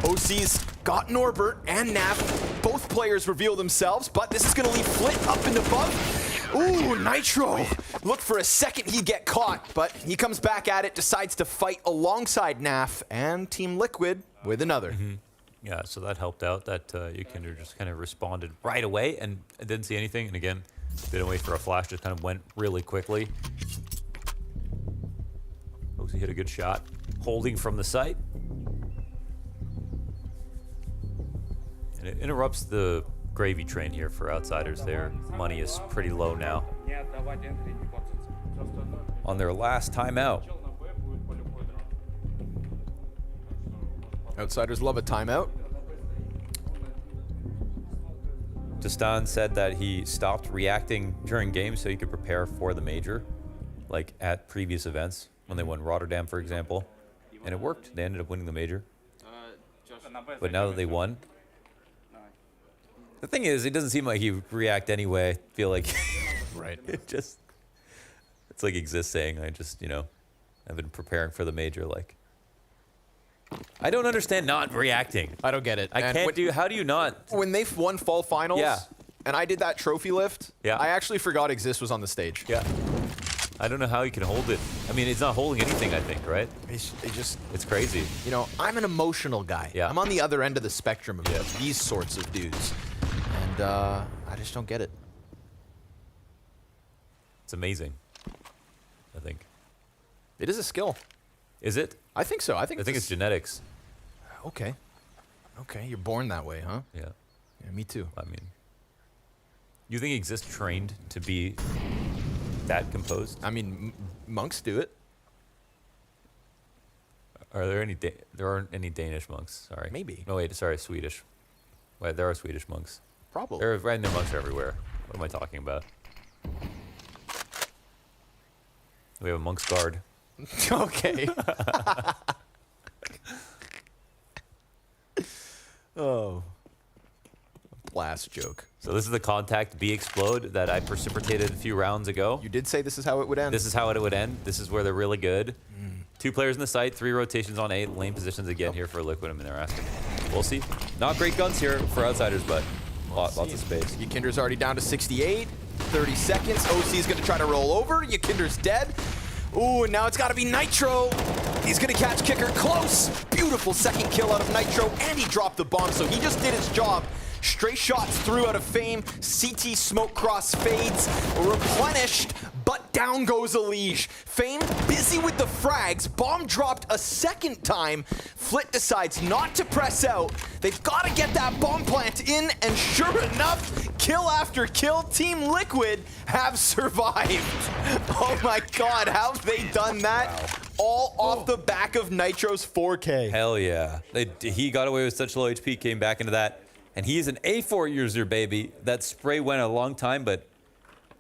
OC's got Norbert and Nav. Both players reveal themselves, but this is going to leave Flit up and above. Ooh, Nitro. Look for a second he'd get caught, but he comes back at it, decides to fight alongside Naf and Team Liquid with another. Yeah, so that helped out. That Yukinder just kind of responded right away and didn't see anything. And again, didn't wait for a flash, just kind of went really quickly. OC hit a good shot, holding from the site. And it interrupts the gravy train here for Outsiders. Their money is pretty low now. On their last timeout. Outsiders love a timeout. Destan said that he stopped reacting during games so he could prepare for the major, like at previous events when they won Rotterdam, for example. And it worked. They ended up winning the major. But now that they won, the thing is, it doesn't seem like he would react anyway. I feel like right. It's like Exist saying, I've been preparing for the major, like. I don't understand not reacting. I don't get it. How do you not? When they won fall finals, and I did that trophy lift, I actually forgot Exist was on the stage. Yeah. I don't know how he can hold it. I mean, it's not holding anything, I think, right? It's crazy. I'm an emotional guy. Yeah. I'm on the other end of the spectrum of these sorts of dudes. And I just don't get it. It's amazing, I think. It is a skill. Is it? I think so. I think it's genetics. Okay. Okay, you're born that way, huh? Yeah. Yeah, me too. I mean, you think Exist trained to be that composed? I mean, monks do it. Are there any? There aren't any Danish monks. Sorry. Maybe. No, wait. Sorry, Swedish. Wait, there are Swedish monks. Probably. There are monks everywhere. What am I talking about? We have a monk's guard. Okay. Oh. Blast joke. So this is the contact B explode that I precipitated a few rounds ago. You did say this is how it would end. This is how it would end. This is where they're really good. 2 players in the site, 3 rotations on 8, lane positions again here for Liquid. I mean, they're asking. We'll see. Not great guns here for Outsiders, but lots of space. Yukinder's already down to 68. 30 seconds. OC's going to try to roll over. Yukinder's dead. Ooh, and now it's got to be Nitro. He's going to catch Kicker close. Beautiful second kill out of Nitro, and he dropped the bomb, so he just did his job. Straight shots through out of Fame. CT smoke cross fades. Replenished, but down goes Elige. Fame busy with the frags. Bomb dropped a second time. Flit decides not to press out. They've got to get that bomb plant in, and sure enough, kill after kill, Team Liquid have survived. Oh my god, how have they done that? Wow. All off the back of Nitro's 4K. Hell yeah. He got away with such low HP, came back into that. And he's an A4 user, baby. That spray went a long time, but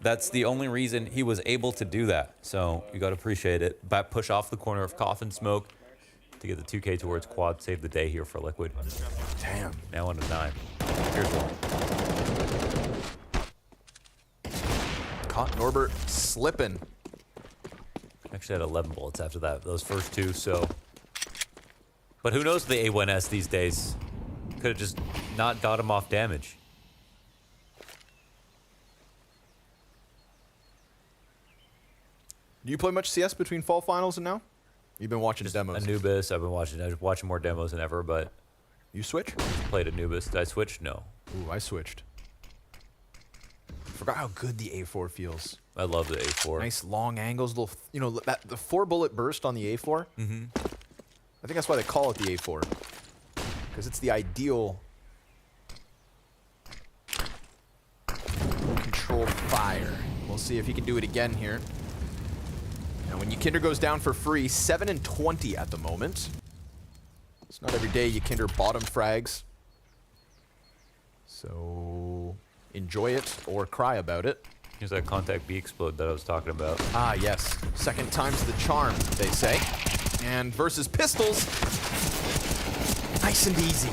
that's the only reason he was able to do that. So you got to appreciate it. Back push off the corner of Coffin Smoke to get the 2K towards quad, save the day here for Liquid. Damn. Now on to 9. Here's one. Caught Norbert slipping. Actually had 11 bullets after that, those first two, so. But who knows the A1S these days? Could have just not got him off damage. Do you play much CS between fall finals and now? You've been watching demos. Anubis, I've been watching more demos than ever, but. You switch? Played Anubis. Did I switch? No. Ooh, I switched. Forgot how good the A4 feels. I love the A4. Nice long angles, little, you know, the 4-bullet burst on the A4. Mm-hmm. I think that's why they call it the A4, because it's the ideal controlled fire. We'll see if he can do it again here. Now, when Ykinder goes down for free, 7 and 20 at the moment. It's not every day Ykinder bottom frags. So enjoy it or cry about it. Here's that contact B explode that I was talking about. Ah, yes. Second time's the charm, they say. And versus pistols, nice and easy.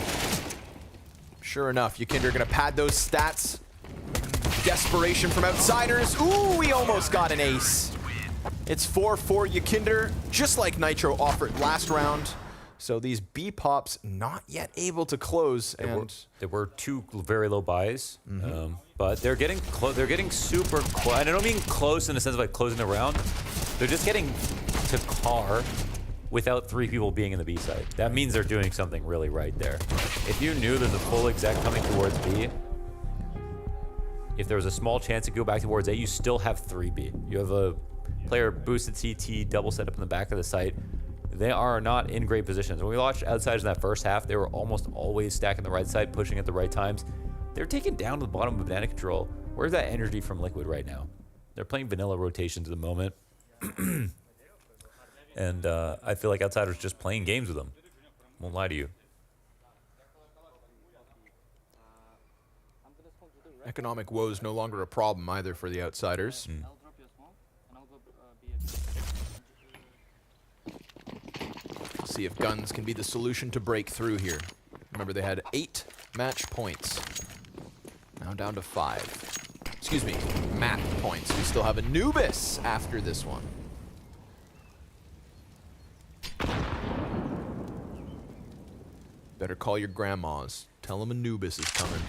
Sure enough, Ykinder gonna pad those stats. Desperation from outsiders. Ooh, we almost got an ace. It's 4-4 Ykinder, just like Nitro offered last round. So these B pops not yet able to close. There were two very low buys, but they're getting they're getting super close. And I don't mean close in the sense of like closing the round. They're just getting to car without 3 people being in the B side. That means they're doing something really right there. If you knew there's a full exec coming towards B, if there was a small chance to go back towards A, you still have 3B. You have a player boosted CT, double set up in the back of the site. They are not in great positions. When we watched Outsiders in that first half, they were almost always stacking the right side, pushing at the right times. They're taken down to the bottom of banana control. Where's that energy from Liquid right now? They're playing vanilla rotations at the moment. And I feel like Outsiders just playing games with them. Won't lie to you. Economic woes no longer a problem either for the Outsiders. See if guns can be the solution to break through here. Remember, they had 8 match points. Now down to 5. Excuse me, map points. We still have Anubis after this one. Better call your grandmas. Tell them Anubis is coming.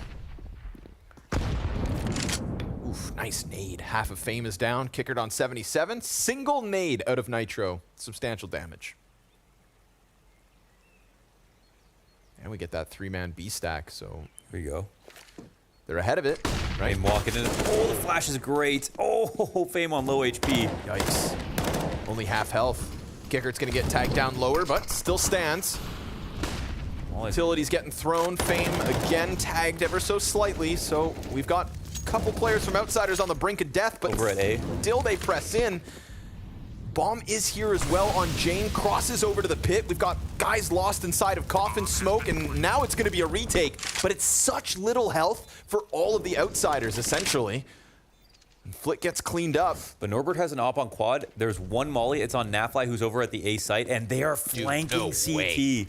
Oof, nice nade. Half of Fame is down. Kickered on 77. Single nade out of Nitro. Substantial damage. And we get that 3-man B stack, so here you go. They're ahead of it, right? Fame walking in. Oh, the flash is great. Oh, Fame on low HP. Yikes. Only half health. Kickert's gonna get tagged down lower, but still stands. Utility's getting thrown. Fame again tagged ever so slightly, so we've got a couple players from Outsiders on the brink of death, but over at A. Still they press in. Bomb is here as well on Jane, crosses over to the pit. We've got guys lost inside of Coffin Smoke, and now it's gonna be a retake, but it's such little health for all of the Outsiders, essentially. And Flick gets cleaned up. But Norbert has an op on quad. There's one molly, it's on Nafly, who's over at the A site, and they are flanking CT.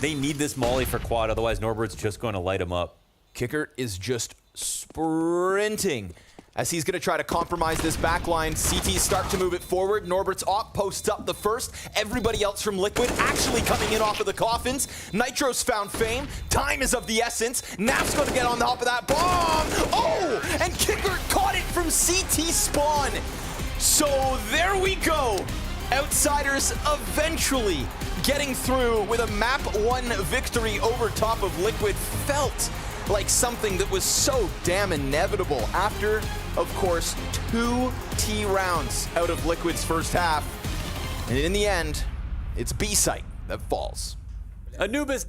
They need this molly for quad, otherwise Norbert's just going to light him up. Kicker is just sprinting as he's going to try to compromise this backline. CTs start to move it forward. Norbert's op posts up the first. Everybody else from Liquid actually coming in off of the coffins. Nitro's found Fame. Time is of the essence. Naf's going to get on top of that bomb. Oh, and Kicker caught it from CT spawn. So there we go. Outsiders eventually getting through with a map 1 victory over top of Liquid. Felt like something that was so damn inevitable after, of course, 2 T rounds out of Liquid's first half. And in the end, it's B-Site that falls. Anubis.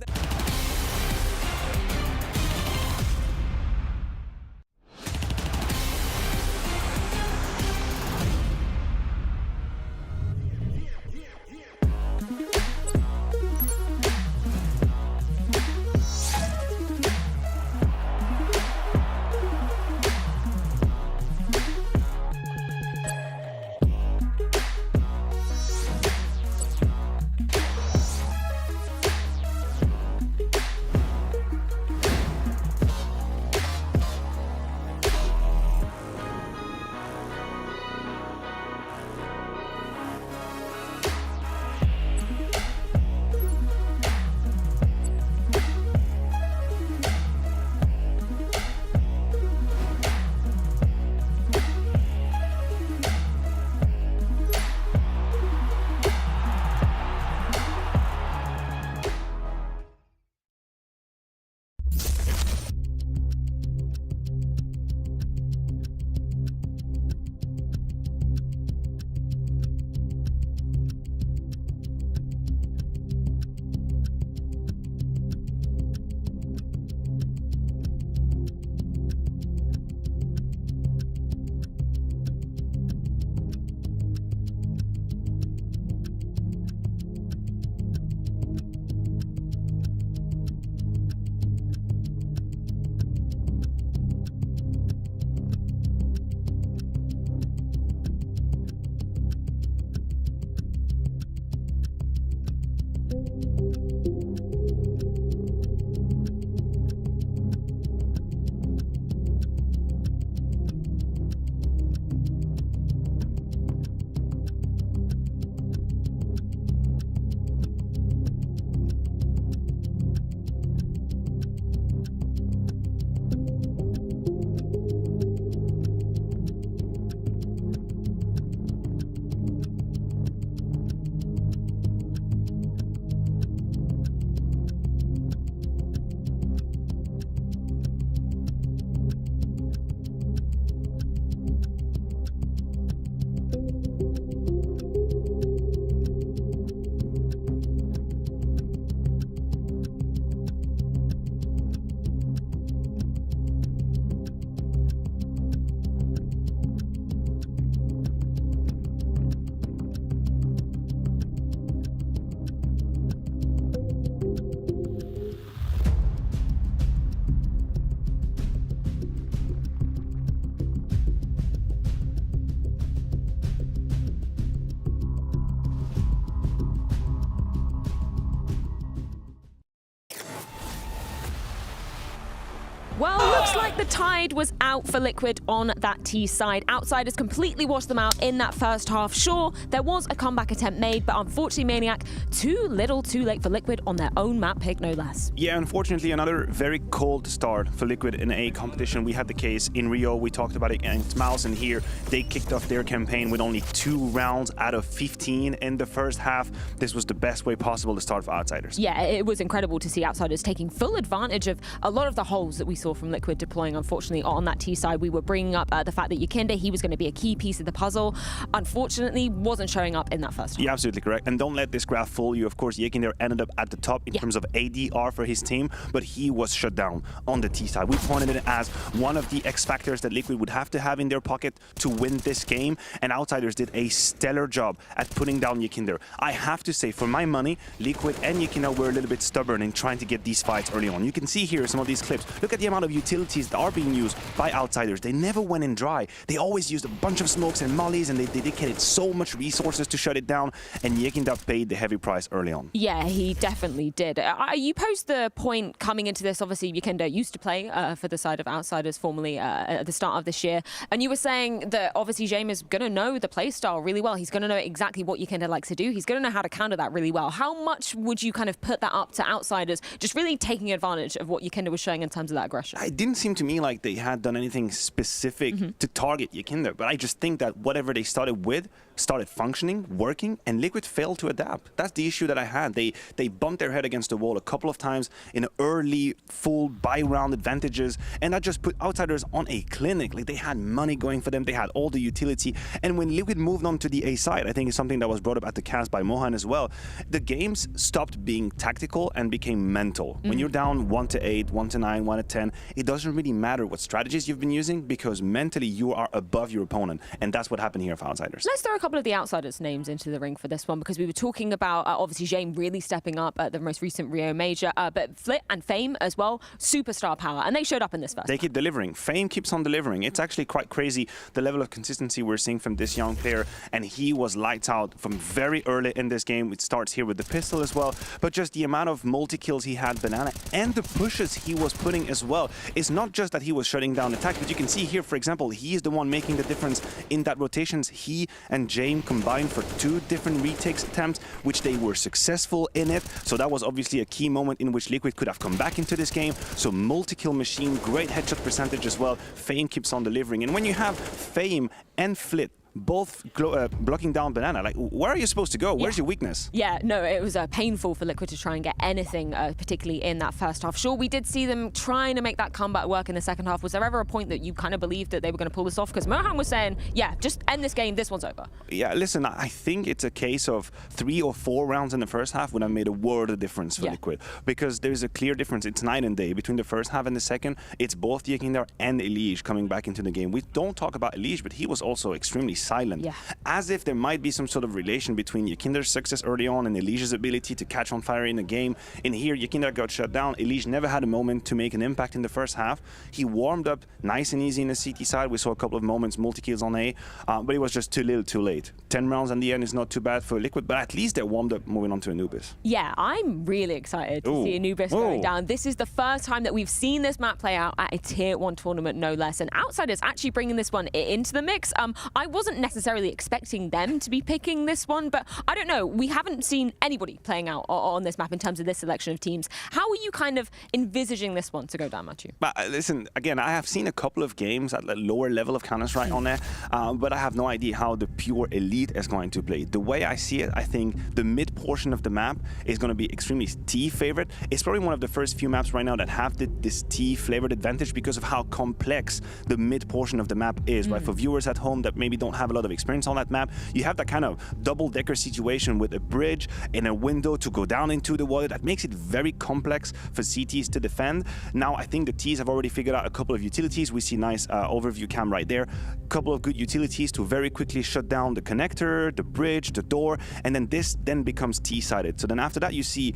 Well, looks like the tide was out for Liquid on that T side. Outsiders completely washed them out in that first half. Sure, there was a comeback attempt made, but unfortunately Maniac, too little too late for Liquid on their own map pick, no less. Yeah, unfortunately, another very cold start for Liquid in a competition. We had the case in Rio, we talked about it against Mouse, and here they kicked off their campaign with only 2 rounds out of 15 in the first half. This was the best way possible to start for Outsiders. Yeah, it was incredible to see Outsiders taking full advantage of a lot of the holes that we saw from Liquid deploying. Unfortunately, on that T side, we were bringing up the fact that Yakinda, he was going to be a key piece of the puzzle. Unfortunately, wasn't showing up in that first half. You're absolutely correct. And don't let this graph fool you. Of course, Yakinda ended up at the top in terms of ADR for his team, but he was shut down on the T side. We pointed it as one of the X factors that Liquid would have to have in their pocket to win this game, and Outsiders did a stellar job at putting down Yakinda. I have to say, for my money, Liquid and Yakinda were a little bit stubborn in trying to get these fights early on. You can see here some of these clips. Look at the amount of utilities that are being used by Outsiders. They never went in dry. They always used a bunch of smokes and mollies, and they dedicated so much resources to shut it down, and Yakinda paid the heavy price early on. Yeah, he definitely did. You posed the point coming into this, obviously Yakinda used to play for the side of Outsiders formerly at the start of this year, and you were saying that obviously Jaime is going to know the playstyle really well. He's going to know exactly what Yakinda likes to do. He's going to know how to counter that really well. How much would you kind of put that up to Outsiders, just really taking advantage of what Yakinda was showing in terms of that aggression? It didn't seem to me like they had done anything specific to target Yakinda, but I just think that whatever they started with started functioning, working, and Liquid failed to adapt. That's the issue that I had. They bumped their head against the wall a couple of times in early full buy-round advantages, and that just put Outsiders on a clinic. Like, they had money going for them, they had all the utility, and when Liquid moved on to the A side, I think it's something that was brought up at the cast by Mahone as well, the games stopped being tactical and became mental. When you're down 1-8, 1-9, 1-10, it doesn't really matter what strategies you've been using, because mentally you are above your opponent, and that's what happened here for Outsiders. Let's throw a couple of the Outsiders' names into the ring for this one, because we were talking about obviously Jaime really stepping up at the most recent Rio Major, but Flit and Fame as well, superstar power, and they showed up in this first. They keep delivering. Fame keeps on delivering. It's actually quite crazy the level of consistency we're seeing from this young player, and he was lights out from very early in this game. It starts here with the pistol as well, but just the amount of multi-kills he had, Banana, and the pushes he was putting as well. It's not just that he was shutting down attacks, but you can see here, for example, he is the one making the difference in that rotations. He and Jaime combined for 2 different retakes attempts, which they were successful in it. So that was obviously a key moment in which Liquid could have come back into this game. So multi-kill machine, great headshot percentage as well. Fame keeps on delivering. And when you have Fame and Flit both blocking down Banana, like, where are you supposed to go? Where's your weakness? Yeah, no, it was painful for Liquid to try and get anything, particularly in that first half. Sure, we did see them trying to make that comeback work in the second half. Was there ever a point that you kind of believed that they were going to pull this off? Because Mahone was saying, yeah, just end this game, this one's over. Yeah, listen, I think it's a case of 3 or 4 rounds in the first half would have made a world of difference for Liquid, because there's a clear difference. It's night and day between the first half and the second. It's both Yakinda and Elige coming back into the game. We don't talk about Elige, but he was also extremely silent. Yeah. As if there might be some sort of relation between Yakinda's success early on and Elige's ability to catch on fire in the game. In here, Yakinda got shut down. Elige never had a moment to make an impact in the first half. He warmed up nice and easy in the CT side. We saw a couple of moments, multi-kills on A, but it was just too little, too late. 10 rounds in the end is not too bad for Liquid, but at least they're warmed up moving on to Anubis. Yeah, I'm really excited to see Anubis going down. This is the first time that we've seen this map play out at a Tier 1 tournament, no less, and Outsiders actually bringing this one into the mix. I wasn't necessarily expecting them to be picking this one, but I don't know. We haven't seen anybody playing out on this map in terms of this selection of teams. How are you kind of envisaging this one to go down, Matthew? But listen, again, I have seen a couple of games at the lower level of Counter-Strike on there, but I have no idea how the pure elite is going to play. The way I see it, I think the mid portion of the map is going to be extremely T-favored. It's probably one of the first few maps right now that have this T-flavored advantage because of how complex the mid portion of the map is, right? For viewers at home that maybe don't have a lot of experience on that map, you have that kind of double-decker situation with a bridge and a window to go down into the water that makes it very complex for CTs to defend. Now, I think the Ts have already figured out a couple of utilities. We see nice overview cam right there. A couple of good utilities to very quickly shut down the connector, the bridge, the door, and then this then becomes T-sided. So then after that, you see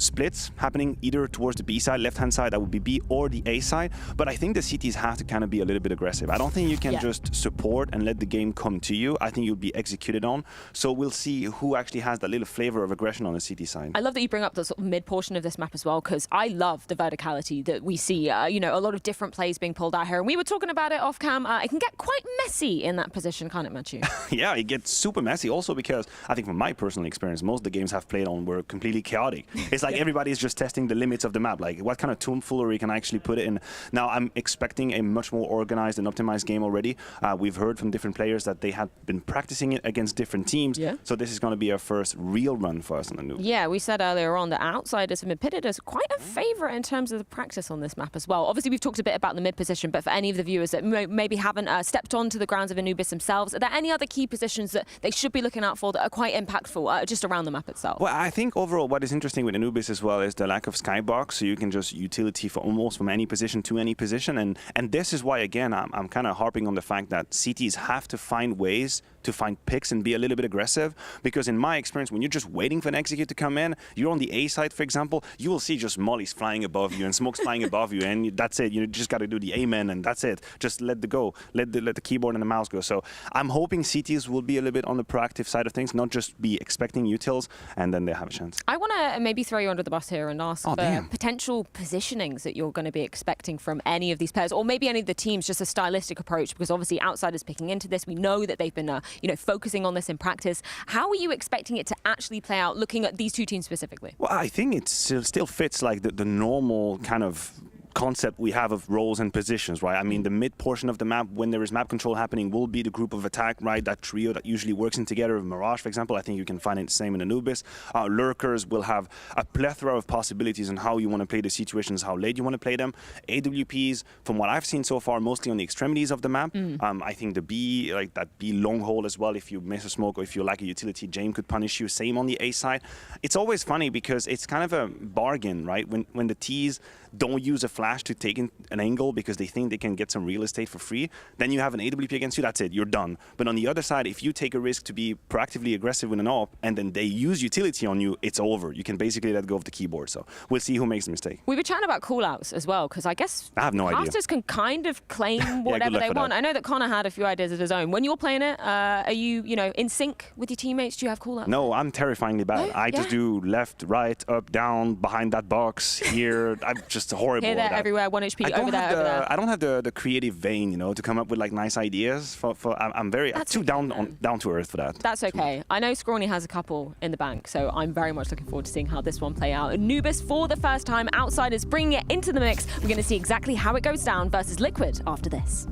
splits happening either towards the B side, left-hand side, that would be B, or the A side. But I think the CTs have to kind of be a little bit aggressive. I don't think you can just support and let the game come to you. I think you'll be executed on. So we'll see who actually has that little flavor of aggression on the CT side. I love that you bring up the sort of mid portion of this map as well, because I love the verticality that we see. You know, a lot of different plays being pulled out here. And we were talking about it off cam. It can get quite messy in that position, can't it, Matthew? Yeah, it gets super messy. Also because I think from my personal experience, most of the games I've played on were completely chaotic. It's like everybody's just testing the limits of the map. Like what kind of tomfoolery can I actually put it in? Now I'm expecting a much more organized and optimized game already. We've heard from different players that they had been practicing it against different teams. Yeah. So this is going to be our first real run for us on the noob. Yeah, we said earlier on that outsiders have been pitted as quite a favourite in terms of the practice on this map as well. Obviously, we've talked a bit about the mid position, but for any of the viewers that maybe haven't stepped onto the grounds of Anubis themselves, are there any other key positions that they should be looking out for that are quite impactful just around the map itself? Well, I think overall what is interesting with Anubis as well is the lack of skybox, so you can just utility for almost from any position to any position. And this is why, again, I'm kind of harping on the fact that CTs have to find ways to find picks and be a little bit aggressive, because in my experience, when you're just waiting for an execute to come in, you're on the A side, for example, you will see just mollies flying above you and smokes flying above you, and that's it. You just got to do the amen, and that's it. Just let the keyboard and the mouse go. So I'm hoping CTs will be a little bit on the proactive side of things, not just be expecting utils, and then they have a chance. I want to maybe throw you under the bus here and ask for potential positionings that you're going to be expecting from any of these players, or maybe any of the teams, just a stylistic approach, because obviously outsiders picking into this, we know that they've been focusing on this in practice. How are you expecting it to actually play out, looking at these two teams specifically? Well, I think it still fits like the normal kind of concept we have of roles and positions, right? I mean, the mid portion of the map, when there is map control happening, will be the group of attack, right? That trio that usually works in together. Mirage, for example, I think you can find it the same in Anubis. Lurkers will have a plethora of possibilities on how you want to play the situations, how late you want to play them. AWPs, from what I've seen so far, mostly on the extremities of the map. I think the B, like that B long hole as well, if you miss a smoke or if you lack a utility, James could punish you. Same on the A side. It's always funny because it's kind of a bargain, right? When the Ts don't use a flash to take in an angle because they think they can get some real estate for free, then you have an AWP against you, that's it, you're done. But on the other side, if you take a risk to be proactively aggressive with an AWP and then they use utility on you, it's over. You can basically let go of the keyboard. So we'll see who makes the mistake. We were chatting about callouts as well, because I guess I have no idea. casters can kind of claim whatever they want. I know that Connor had a few ideas of his own. When you're playing it, are you, in sync with your teammates? Do you have callouts? No, I'm terrifyingly bad. I just do left, right, up, down, behind that box, here. I'm just horrible Here, at there, that. everywhere, 1 HP, over there. I don't have the creative vein, to come up with like nice ideas. I'm very too down to earth for that. That's okay. I know Scrawny has a couple in the bank, so I'm very much looking forward to seeing how this one play out. Anubis for the first time, outsiders bringing it into the mix. We're going to see exactly how it goes down versus Liquid after this.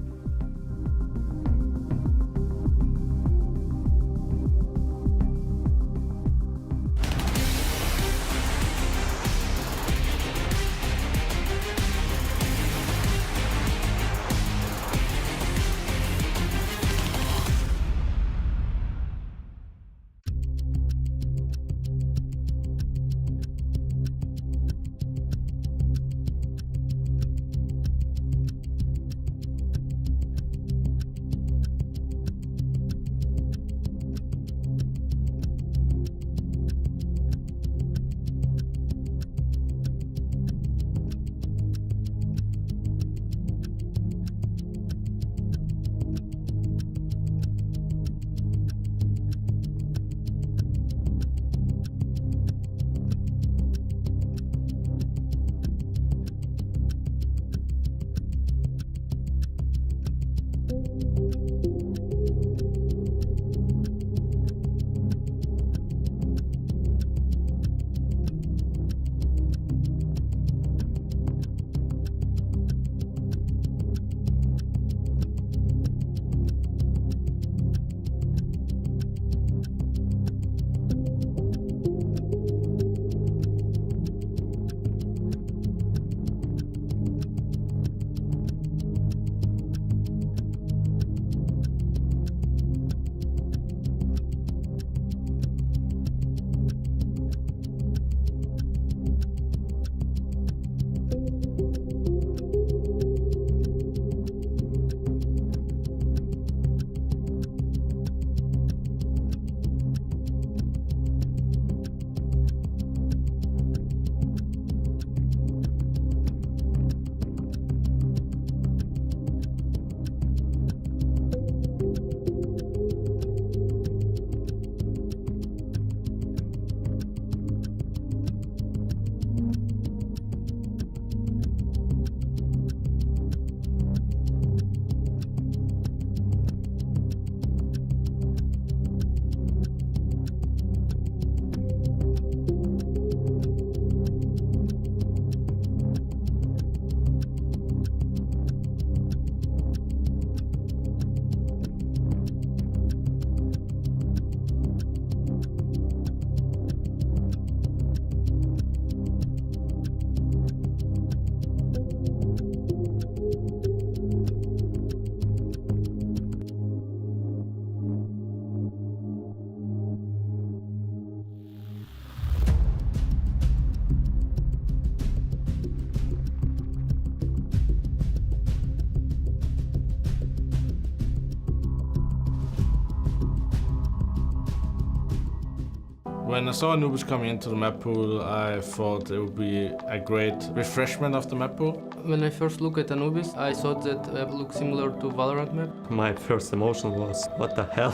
When I saw Anubis coming into the map pool, I thought it would be a great refreshment of the map pool. When I first looked at Anubis, I thought that it looked similar to Valorant map. My first emotion was, what the hell?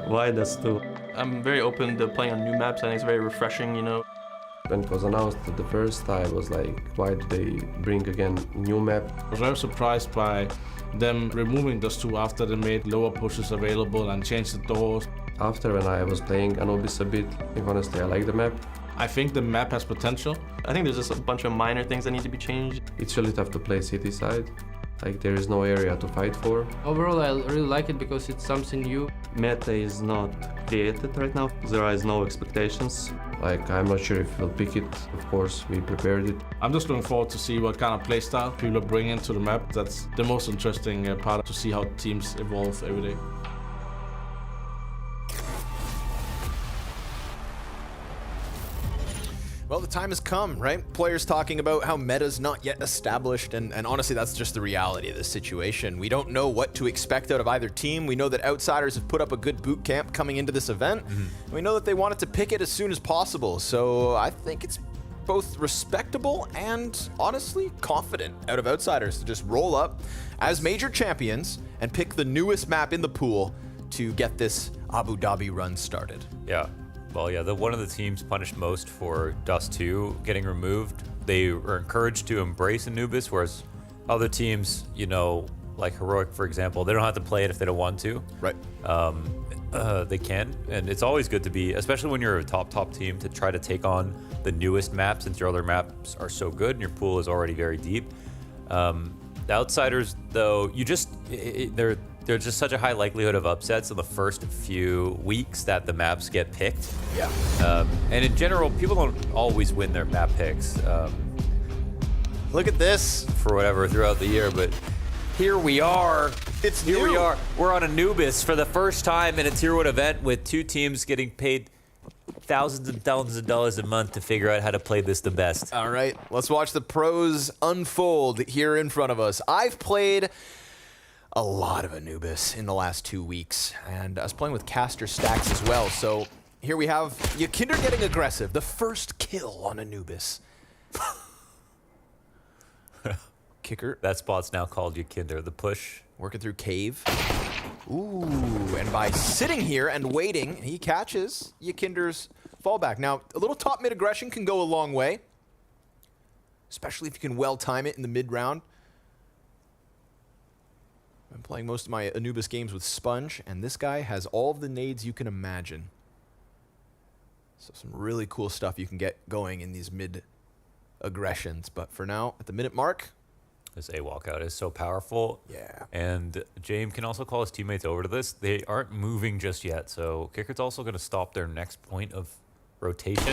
Why does two? I'm very open to playing on new maps. I think it's very refreshing, you know. When it was announced the first time, I was like, why did they bring again new map? I was very surprised by them removing those two after they made lower pushes available and changed the doors. After when I was playing Anubis a bit, if honestly I like the map. I think the map has potential. I think there's just a bunch of minor things that need to be changed. It's really tough to play city side. Like there is no area to fight for. Overall, I really like it because it's something new. Meta is not created right now. There is no expectations. Like I'm not sure if we'll pick it. Of course, we prepared it. I'm just looking forward to see what kind of playstyle people are bringing to the map. That's the most interesting part, to see how teams evolve every day. Well, the time has come, right? Players talking about how meta's not yet established, and honestly, that's just the reality of this situation. We don't know what to expect out of either team. We know that Outsiders have put up a good boot camp coming into this event. We know that they wanted to pick it as soon as possible, so I think it's both respectable and, honestly, confident out of Outsiders to just roll up as major champions and pick the newest map in the pool to get this Abu Dhabi run started. Yeah. Well, yeah, one of the teams punished most for Dust 2 getting removed. They were encouraged to embrace Anubis, whereas other teams, you know, like Heroic, for example, they don't have to play it if they don't want to. Right. They can, and it's always good to be, especially when you're a top team, to try to take on the newest map, since your other maps are so good and your pool is already very deep. The Outsiders, though, there's just such a high likelihood of upsets in the first few weeks that the maps get picked. Yeah. And in general, people don't always win their map picks. Look at this. For whatever throughout the year, but here we are. Here we are. We're on Anubis for the first time in a Tier 1 event with two teams getting paid thousands and thousands of dollars a month to figure out how to play this the best. All right, let's watch the pros unfold here in front of us. I've played a lot of Anubis in the last 2 weeks, and I was playing with caster stacks as well, so here we have Yakinder getting aggressive, the first kill on Anubis. Kicker. That spot's now called Yakinder, the push. Working through cave. Ooh, and by sitting here and waiting, he catches Yakinder's fallback. Now, a little top mid aggression can go a long way, especially if you can well time it in the mid round. I'm playing most of my Anubis games with Sponge, and this guy has all of the nades you can imagine. So some really cool stuff you can get going in these mid aggressions. But for now, at the minute mark, this A walkout is so powerful. Yeah. And James can also call his teammates over to this. They aren't moving just yet, so Kicker's also going to stop their next point of rotation.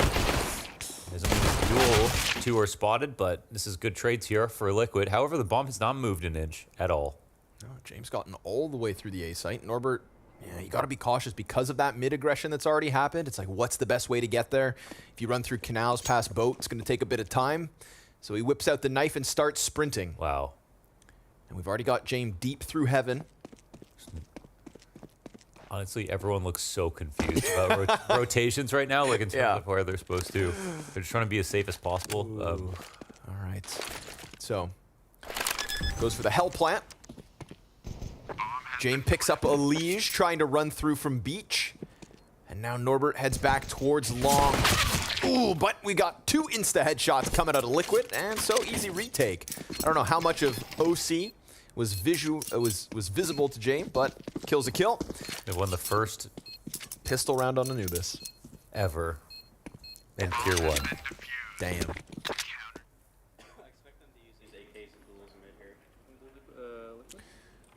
There's a duel. Two are spotted, but this is good trades here for Liquid. However, the bomb has not moved an inch at all. Oh, James gotten all the way through the A site. Norbert, yeah, you got to be cautious because of that mid aggression that's already happened. It's like, what's the best way to get there? If you run through canals past boat, it's going to take a bit of time. So he whips out the knife and starts sprinting. Wow. And we've already got James deep through heaven. Honestly, everyone looks so confused about rotations right now, like in terms of where they're supposed to. They're just trying to be as safe as possible. All right. So, goes for the hell plant. James picks up a Liege, trying to run through from beach. And now Norbert heads back towards long. Ooh, but we got two insta headshots coming out of Liquid, and so easy retake. I don't know how much of OC was visible to James, but kills a kill. They won the first pistol round on Anubis ever in Tier 1. Damn.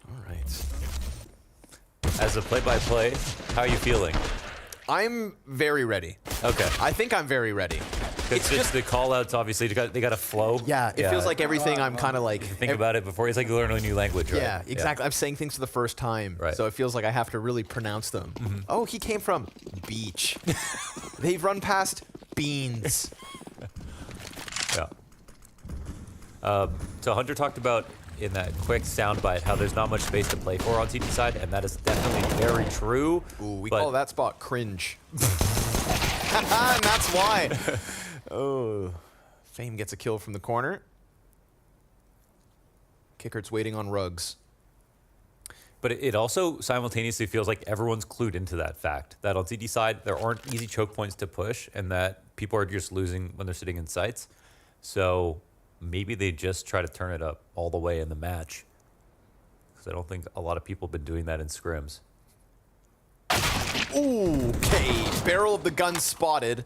All right. As a play-by-play, how are you feeling? I'm very ready. Okay. I think I'm very ready. It's just the call-outs, obviously, they got to flow. Yeah, it feels like everything I'm kind of like... Think about it before. It's like you learn a new language, right? Yeah, exactly. I'm saying things for the first time, so it feels like I have to really pronounce them. Oh, he came from beach. They've run past beans. Yeah. So Hunter talked about in that quick soundbite how there's not much space to play for on TT side, and that is definitely very true. Ooh, we call that spot cringe. And that's why. Oh, Fame gets a kill from the corner. Kickert's waiting on Ruggs. But it also simultaneously feels like everyone's clued into that fact, that on CT side, there aren't easy choke points to push, and that people are just losing when they're sitting in sites. So maybe they just try to turn it up all the way in the match. Because I don't think a lot of people have been doing that in scrims. Ooh, okay, barrel of the gun spotted,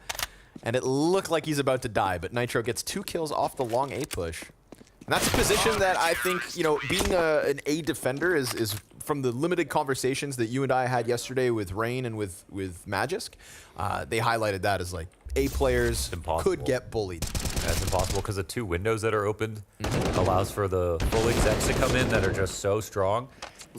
and it looked like he's about to die, but Nitro gets 2 kills off the long A push. And that's a position that I think, you know, being an A defender is from the limited conversations that you and I had yesterday with Rain and with Magisk, they highlighted that as like A players could get bullied. That's impossible because the 2 windows that are opened allows for the full execs to come in that are just so strong.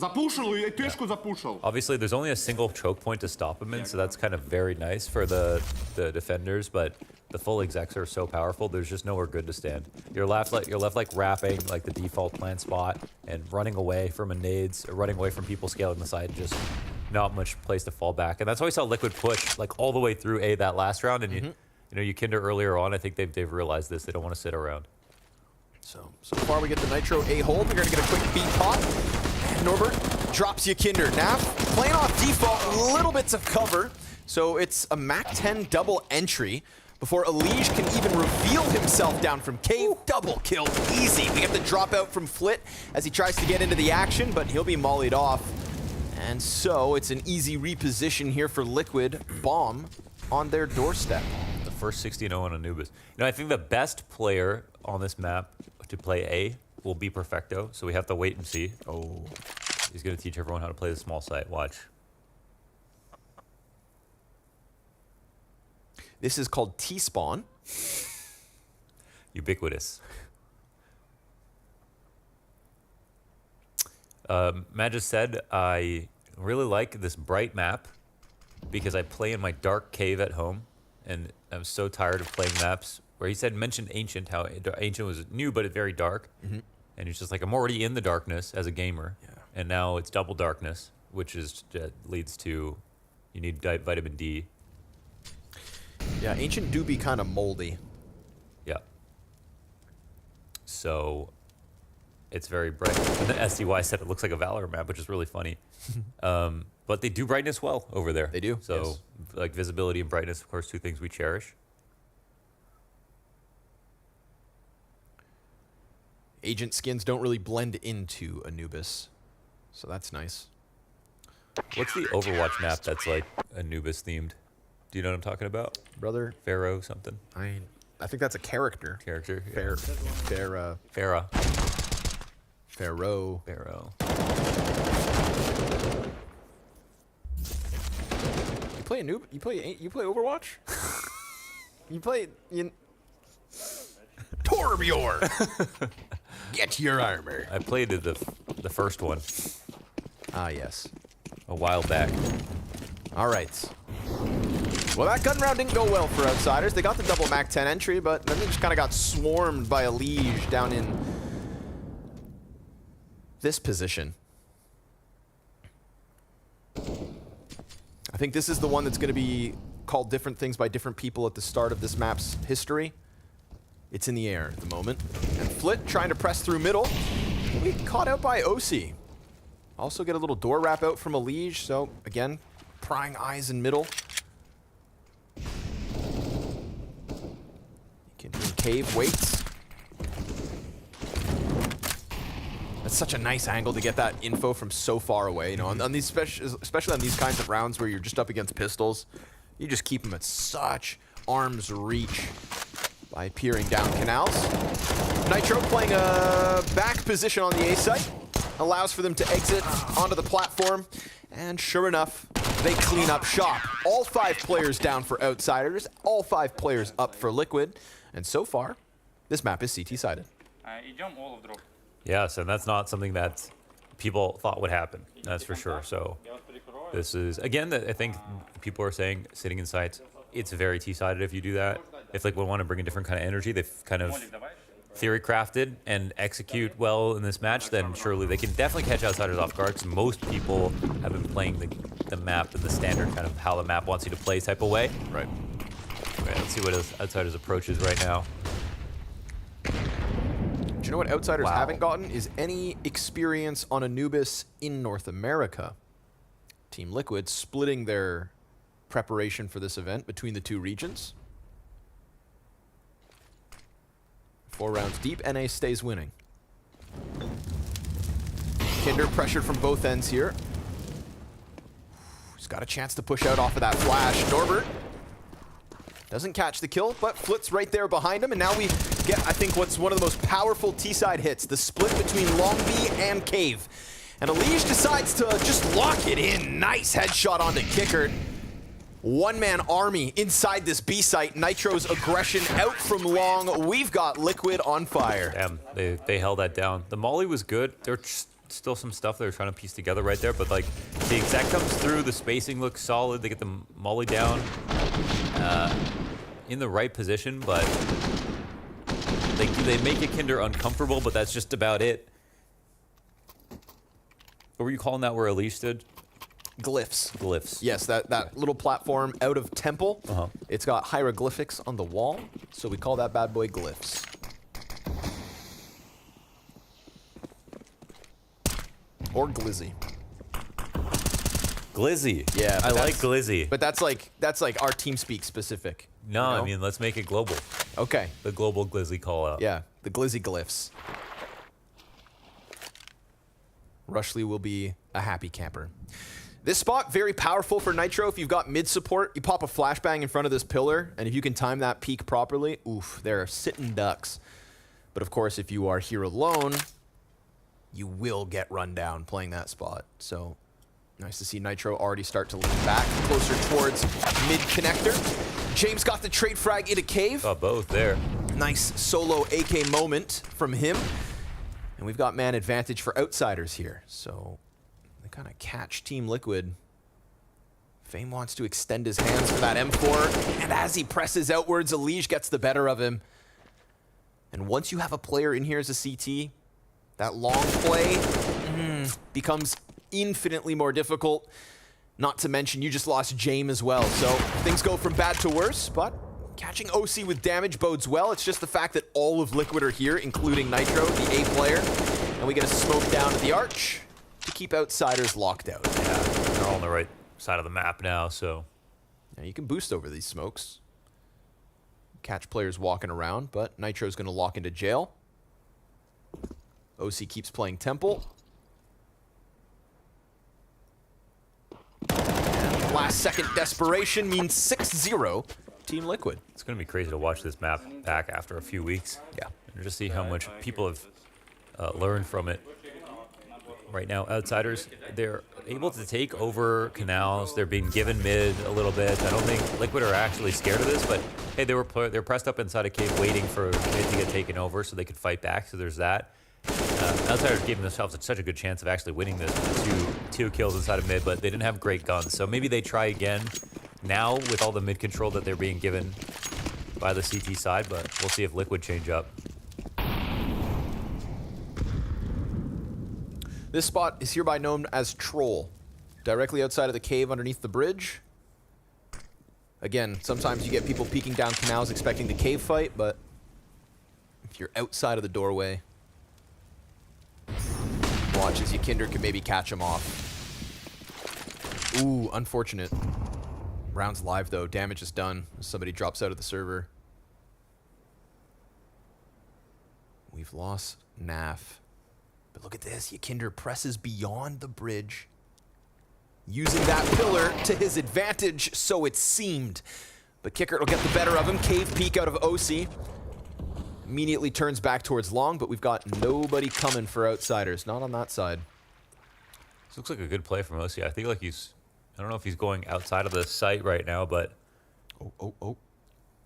Obviously, there's only a single choke point to stop him in, so that's kind of very nice for the defenders, but the full execs are so powerful, there's just nowhere good to stand. You're left like wrapping like the default plant spot and running away from a nades, or running away from people scaling the side, just not much place to fall back. And that's why we saw Liquid push like all the way through A that last round, and you know, Ukinder earlier on, I think they've realized this. They don't want to sit around. So far we get the Nitro A hold. We're going to get a quick beat pop. Norbert drops Ukinder. Nav playing off default, little bits of cover. So it's a MAC-10 double entry before Elige can even reveal himself down from cave. Double kill, easy. We get the dropout from Flit as he tries to get into the action, but he'll be mollied off. And so it's an easy reposition here for Liquid. Bomb on their doorstep. The first 16-0 on Anubis. You know, I think the best player on this map to play A will be Perfecto, so we have to wait and see. Oh, he's going to teach everyone how to play the small site. Watch. This is called T-spawn. Ubiquitous. Matt just said, I really like this bright map because I play in my dark cave at home, and I'm so tired of playing maps where he said, mentioned Ancient, how Ancient was new, but it's very dark. And he's just like, I'm already in the darkness as a gamer. And now it's double darkness, which is leads to, you need vitamin D. Yeah, Ancient do be kind of moldy. Yeah. So it's very bright. And the SDY said it looks like a Valor map, which is really funny. But they do brightness well over there. They do. So yes. Like visibility and brightness, of course, 2 things we cherish. Agent skins don't really blend into Anubis, so that's nice. What's the Overwatch map that's like Anubis themed? Do you know what I'm talking about? Brother? Pharaoh something? I think that's a character. Character? Yeah. Farah. Pharaoh. You play You play Overwatch? You play Torbjorn. Get your armor. I played the first one. Ah, yes. A while back. All right. Well, that gun round didn't go well for Outsiders. They got the double MAC-10 entry, but then they just kind of got swarmed by Elige down in this position. I think this is the one that's going to be called different things by different people at the start of this map's history. It's in the air at the moment. And Flit trying to press through middle. We caught out by OC. Also get a little door wrap out from Elige. So again, prying eyes in middle. Cave waits. That's such a nice angle to get that info from so far away. You know, on these especially on these kinds of rounds where you're just up against pistols, you just keep them at such arm's reach by peering down canals. Nitro playing a back position on the A site, allows for them to exit onto the platform, and sure enough, they clean up shop. All 5 players down for Outsiders, all 5 players up for Liquid, and so far, this map is CT-sided. Yes, and that's not something that people thought would happen, that's for sure. So this is, again, I think people are saying, sitting in sites, it's very T-sided if you do that. If like we want to bring a different kind of energy, they've kind of theory crafted and execute well in this match, then surely they can definitely catch Outsiders off guard, because most people have been playing the map in the standard kind of how the map wants you to play type of way. Right. Right, let's see what Outsiders' approach is right now. Do you know what Outsiders haven't gotten is any experience on Anubis in North America. Team Liquid splitting their preparation for this event between the two regions. 4 rounds deep, NA stays winning. Kinder pressured from both ends here. He's got a chance to push out off of that flash. Norbert doesn't catch the kill, but Flit's right there behind him, and now we get, I think, what's one of the most powerful T-side hits, the split between Long B and Cave. And Elige decides to just lock it in. Nice headshot onto Kickert. One-man army inside this B site. Nitro's aggression out from Long. We've got Liquid on fire. Damn, they held that down. The molly was good. There were still some stuff they were trying to piece together right there, but like the exec comes through, the spacing looks solid. They get the molly down in the right position, but they make a Kinder uncomfortable, but that's just about it. What were you calling that where Elige stood? Glyphs. Glyphs. Yes, that little platform out of Temple. It's got hieroglyphics on the wall, so we call that bad boy Glyphs. Or Glizzy. Glizzy. Yeah, I like Glizzy. But that's like our TeamSpeak specific. No, you know? I mean, let's make it global. Okay. The global Glizzy call out. Yeah, the Glizzy Glyphs. Rushley will be a happy camper. This spot, very powerful for Nitro. If you've got mid support, you pop a flashbang in front of this pillar, and if you can time that peak properly, oof, they're sitting ducks. But of course, if you are here alone, you will get run down playing that spot. So nice to see Nitro already start to lean back closer towards mid connector. James got the trade frag into Cave. Got both there. Nice solo AK moment from him. And we've got man advantage for Outsiders here. So they kind of catch Team Liquid. Fame wants to extend his hands for that M4. And as he presses outwards, Elige gets the better of him. And once you have a player in here as a CT, that long play becomes infinitely more difficult. Not to mention, you just lost James as well. So things go from bad to worse, but catching OC with damage bodes well. It's just the fact that all of Liquid are here, including Nitro, the A player. And we get a smoke down to the arch to keep Outsiders locked out. Yeah, they're all on the right side of the map now, so. Now you can boost over these smokes. Catch players walking around, but Nitro's gonna lock into jail. OC keeps playing Temple. And last second desperation means 6-0 Team Liquid. It's going to be crazy to watch this map back after a few weeks. Yeah. And just see how much people have learned from it. Right now, Outsiders, they're able to take over canals. They're being given mid a little bit. I don't think Liquid are actually scared of this, but hey, they're pressed up inside a cave waiting for mid to get taken over so they could fight back, so there's that. Outsiders gave themselves such a good chance of actually winning this with two kills inside of mid, but they didn't have great guns. So maybe they try again now with all the mid control that they're being given by the CT side, but we'll see if Liquid change up. This spot is hereby known as Troll, directly outside of the cave underneath the bridge. Again, sometimes you get people peeking down canals expecting the cave fight, but if you're outside of the doorway, watch as Yakinder can maybe catch him off. Ooh, unfortunate. Round's live though, damage is done. Somebody drops out of the server. We've lost NAF. But look at this, Yakinder presses beyond the bridge, using that pillar to his advantage, so it seemed. But Kickert will get the better of him. Cave peek out of OC. Immediately turns back towards Long, but we've got nobody coming for Outsiders. Not on that side. This looks like a good play from OC. I think like I don't know if he's going outside of the site right now, but... Oh.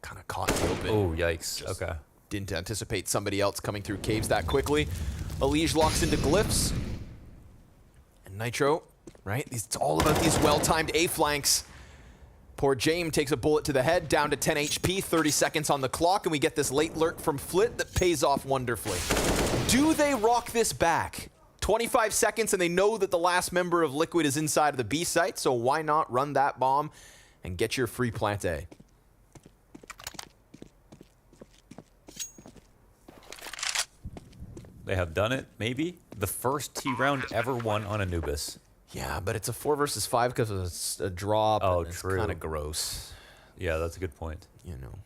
Kind of caught in the open. Oh, yikes. Okay. Didn't anticipate somebody else coming through caves that quickly. Elige locks into Glyphs. And Nitro, right? It's all about these well-timed A-flanks. Poor James takes a bullet to the head, down to 10 HP, 30 seconds on the clock, and we get this late lurk from Flit that pays off wonderfully. Do they rock this back? 25 seconds, and they know that the last member of Liquid is inside of the B site, so why not run that bomb and get your free plant A? They have done it, maybe. The first T round ever won on Anubis. Yeah, but it's a 4 versus 5 because it's a drop. Oh, and it's true. kind of gross. Yeah, that's a good point. You know.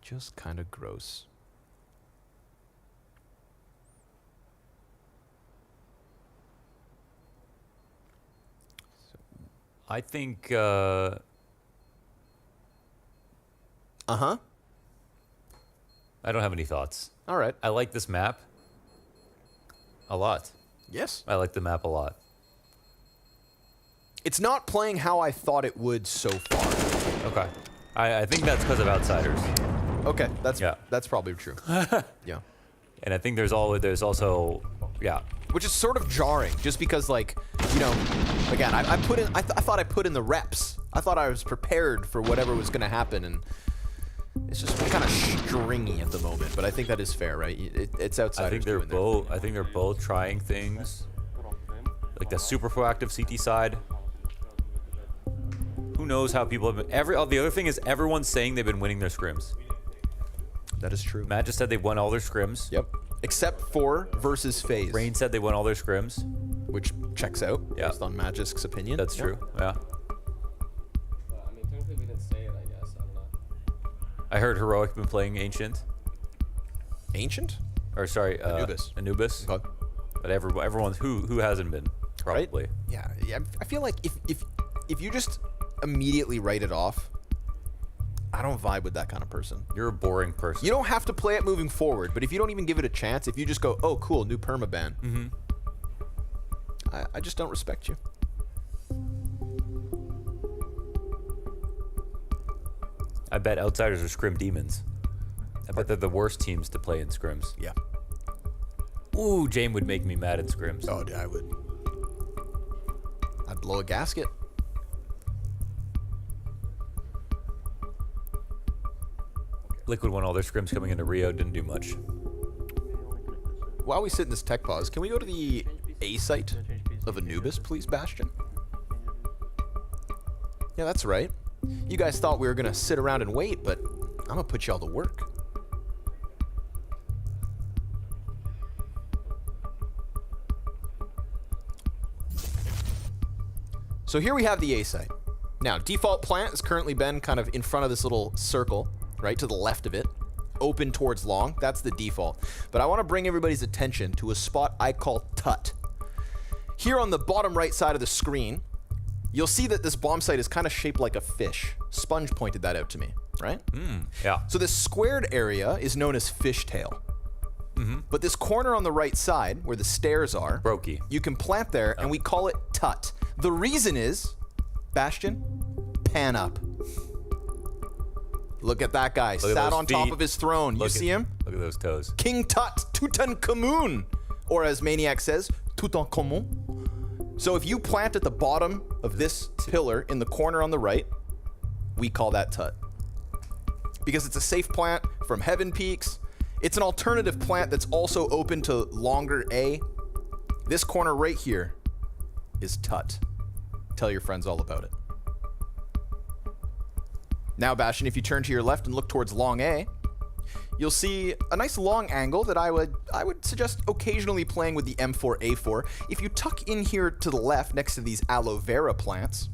Just kind of gross. I think. Uh-huh. I don't have any thoughts. All right. I like this map a lot. Yes. I like the map a lot. It's not playing how I thought it would so far. Okay. I think that's because of outsiders. Okay, that's probably true. Yeah. And I think there's also, yeah. Which is sort of jarring, just because, like, you know, again, I thought I put in the reps. I thought I was prepared for whatever was going to happen, and it's just kind of stringy at the moment. But I think that is fair, right? It's outsiders. I think they're both trying things, like the super proactive CT side. Who knows how people have been? The other thing is everyone's saying they've been winning their scrims. That is true. Matt just said they won all their scrims. Yep. Except for versus FaZe. Rain said they won all their scrims. Which checks out, based on Magic's opinion. That's true, yeah. I mean, technically we didn't say it, I guess. I don't know. I heard Heroic been playing Ancient. Ancient? Or sorry, Anubis. Anubis. Okay. But everyone's who hasn't been, probably. Right? Yeah, I feel like if you just immediately write it off, I don't vibe with that kind of person. You're a boring person. You don't have to play it moving forward, but if you don't even give it a chance, if you just go, oh, cool, new permaban, I just don't respect you. I bet outsiders are scrim demons. I bet they're the worst teams to play in scrims. Yeah. Ooh, Jame would make me mad in scrims. Oh, yeah, I would. I'd blow a gasket. Liquid won all their scrims coming into Rio, didn't do much. While we sit in this tech pause, can we go to the A site of Anubis, please, Bastion? Yeah, that's right. You guys thought we were going to sit around and wait, but I'm going to put y'all to work. So here we have the A site. Now, default plant has currently been kind of in front of this little circle, right to the left of it, open towards long. That's the default. But I want to bring everybody's attention to a spot I call Tut. Here on the bottom right side of the screen, you'll see that this bomb site is kind of shaped like a fish. Sponge pointed that out to me, right? Yeah. So this squared area is known as fishtail. But this corner on the right side, where the stairs are, Brokey. You can plant there, and we call it Tut. The reason is, Bastion, pan up. Look at that guy, sat on top of his throne. You see him? Look at those toes. King Tut, Tutankhamun, or as Maniac says, Tutankhamun. So if you plant at the bottom of this pillar in the corner on the right, we call that Tut. Because it's a safe plant from Heaven Peaks. It's an alternative plant that's also open to longer A. This corner right here is Tut. Tell your friends all about it. Now, Bastion, if you turn to your left and look towards long A, you'll see a nice long angle that I would suggest occasionally playing with the M4A4. If you tuck in here to the left next to these aloe vera plants,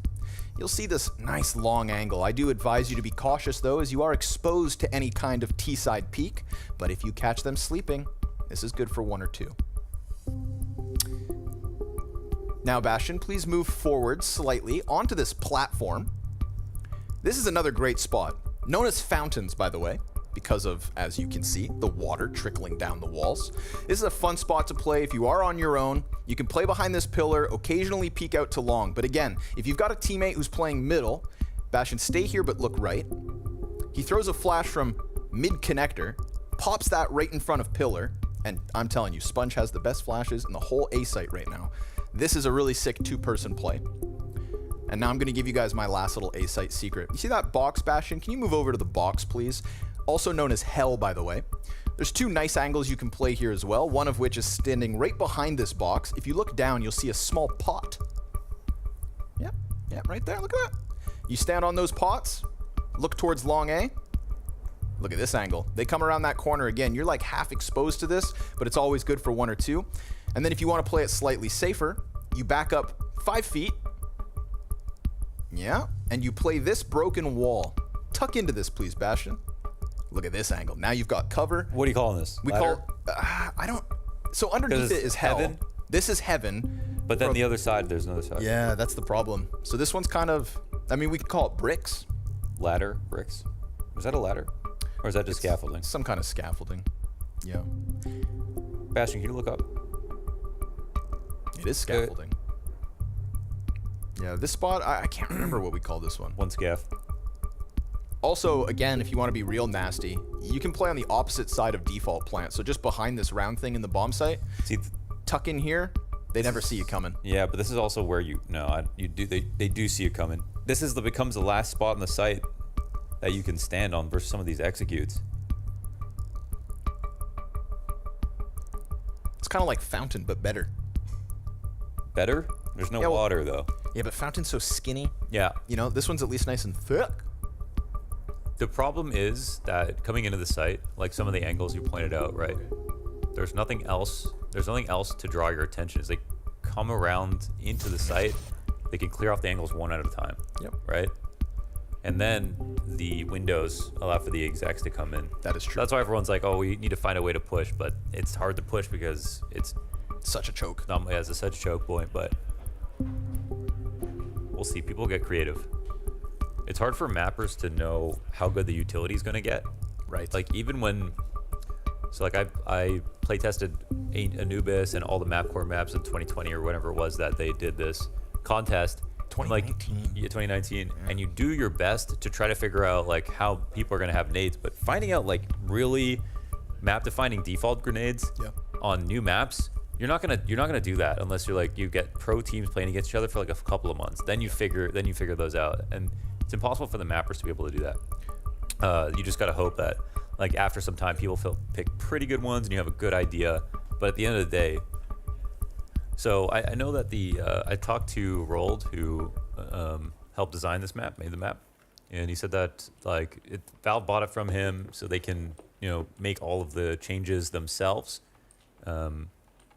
you'll see this nice long angle. I do advise you to be cautious though, as you are exposed to any kind of T-side peak, but if you catch them sleeping, this is good for 1 or 2. Now, Bastion, please move forward slightly onto this platform. This is another great spot, known as fountains, by the way, because of, as you can see, the water trickling down the walls. This is a fun spot to play if you are on your own. You can play behind this pillar, occasionally peek out to long. But again, if you've got a teammate who's playing middle, Bastion, stay here but look right. He throws a flash from mid-connector, pops that right in front of pillar, and I'm telling you, Sponge has the best flashes in the whole A site right now. This is a really sick 2-person play. And now I'm going to give you guys my last little A site secret. You see that box, Bastion? Can you move over to the box, please? Also known as Hell, by the way. There's 2 nice angles you can play here as well, one of which is standing right behind this box. If you look down, you'll see a small pot. Yep, right there, look at that. You stand on those pots, look towards long A, Look at this angle. They come around that corner again. You're like half exposed to this, but it's always good for 1 or 2. And then if you want to play it slightly safer, you back up 5 feet. Yeah, and you play this broken wall. Tuck into this, please, Bastion. Look at this angle. Now you've got cover. What are you calling this? We Ladder? I don't. So underneath it is heaven. This is heaven. But then the other side, there's another side. Yeah, that's the problem. So this one's kind of, I mean, we could call it bricks. Ladder, bricks. Was that a ladder? Or is that just scaffolding? Some kind of scaffolding. Yeah. Bastion, can you look up? It is scaffolding. Yeah, this spot, I can't remember what we call this one. One scaff. Also, again, if you want to be real nasty, you can play on the opposite side of default plant. So just behind this round thing in the bomb site, tuck in here, they never see you coming. Yeah, but this is also where they do see you coming. This becomes the last spot in the site that you can stand on versus some of these executes. It's kind of like Fountain, but better. Better? There's no water, though. Yeah, but Fountain's so skinny. Yeah. You know, this one's at least nice and thick. The problem is that coming into the site, like some of the angles you pointed out, right? There's nothing else. There's nothing else to draw your attention. As they come around into the site, they can clear off the angles one at a time. Yep. Right? And then the windows allow for the execs to come in. That is true. That's why everyone's like, oh, we need to find a way to push, but it's hard to push because it's such a choke. Yeah, it's such a choke point, but we'll see. People get creative. It's hard for mappers to know how good the utility is going to get. Right. Like even when, so like I play tested Anubis and all the map core maps in 2020 or whatever it was that they did this contest. 2019. Yeah, 2019. And you do your best to try to figure out like how people are going to have nades, but finding out like really map defining default grenades on new maps, you're not gonna do that unless you're like you get pro teams playing against each other for like a couple of months. Then you figure those out, and it's impossible for the mappers to be able to do that. You just gotta hope that like after some time people pick pretty good ones and you have a good idea. But at the end of the day, so I know that I talked to Rold, who helped design this map, made the map, and he said that like Valve bought it from him so they can make all of the changes themselves.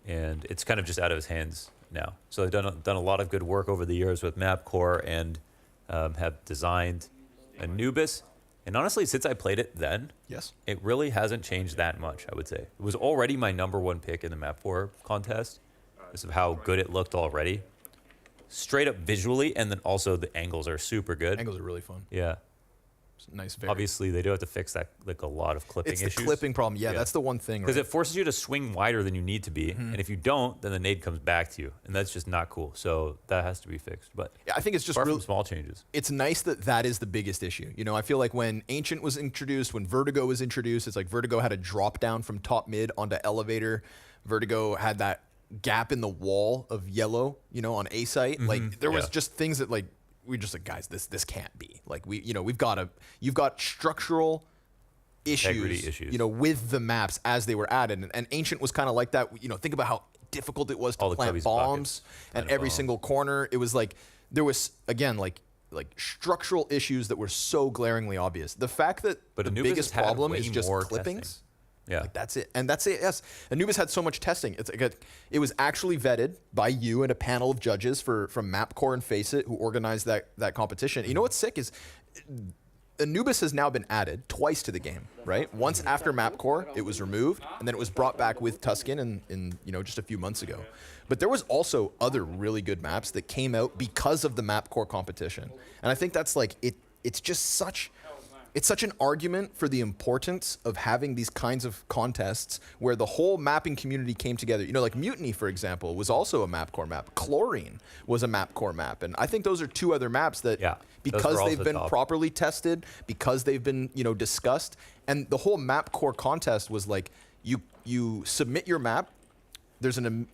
And it's kind of just out of his hands now. So they've done a lot of good work over the years with MapCore and have designed Anubis. And honestly, since I played it then, it really hasn't changed that much, I would say. It was already my #1 pick in the MapCore contest because of how good it looked already. Straight up visually, and then also the angles are super good. Angles are really fun. Yeah. Nice. Obviously, they do have to fix that, like a lot of clipping issues. It's the clipping problem. Yeah, that's the one thing. Because it forces you to swing wider than you need to be, and if you don't, then the nade comes back to you, and that's just not cool. So that has to be fixed. But yeah, I think it's just apart from small changes. It's nice that is the biggest issue. I feel like when Ancient was introduced, when Vertigo was introduced, it's like Vertigo had a drop down from top mid onto elevator. Vertigo had that gap in the wall of yellow, on A site. Like there was just things that like. We're just like, guys, this can't be. Like you've got structural issues, with the maps as they were added. And Ancient was kind of like that. Think about how difficult it was to plant bombs at every single corner. It was like there was again like structural issues that were so glaringly obvious. The fact that the biggest problem is just clippings. Testing. Yeah, like that's it, and that's it. Yes, Anubis had so much testing. It's like it was actually vetted by you and a panel of judges from MapCore and FaZe who organized that competition. You know what's sick is Anubis has now been added twice to the game. Right, once after MapCore, it was removed, and then it was brought back with Tuscan in just a few months ago. But there was also other really good maps that came out because of the MapCore competition, and I think that's like it. It's just such. It's such an argument for the importance of having these kinds of contests where the whole mapping community came together. Like Mutiny, for example, was also a MapCore map. Chlorine was a MapCore map. And I think those are two other maps that, because they've been properly tested, because they've been, discussed, and the whole MapCore contest was like, you submit your map, there's an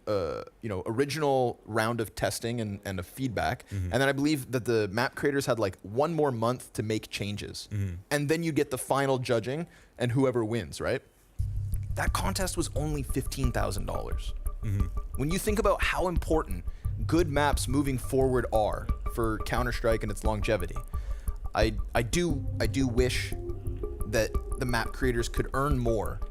original round of testing and of feedback, and then I believe that the map creators had like one more month to make changes, and then you get the final judging and whoever wins, right? That contest was only $15,000. When you think about how important good maps moving forward are for Counter-Strike and its longevity, I do wish that the map creators could earn more,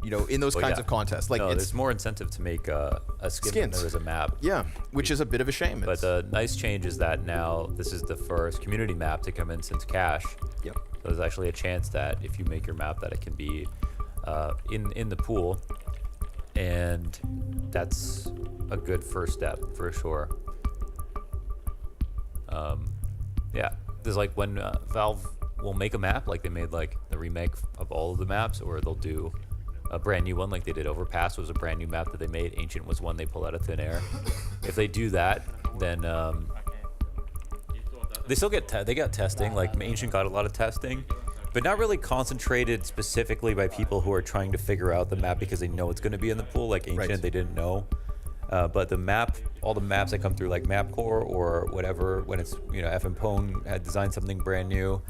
you know, in those kinds of contests. Like, no, it's there's more incentive to make a skin than there is a map. Yeah, which is a bit of a shame. But the nice change is that now this is the first community map to come in since Cash. Yep. So there's actually a chance that if you make your map, that it can be in the pool, and that's a good first step for sure. Yeah, there's like when Valve will make a map, like they made like the remake of all of the maps, or they'll do a brand new one like they did Overpass was a brand new map that they made. Ancient was one they pulled out of thin air. If they do that, then they still get they got testing. Like Ancient got a lot of testing, but not really concentrated specifically by people who are trying to figure out the map because they know it's going to be in the pool. Like Ancient, they didn't know. But the map, all the maps that come through like Mapcore or whatever, when it's, you know, FM Pone had designed something brand new,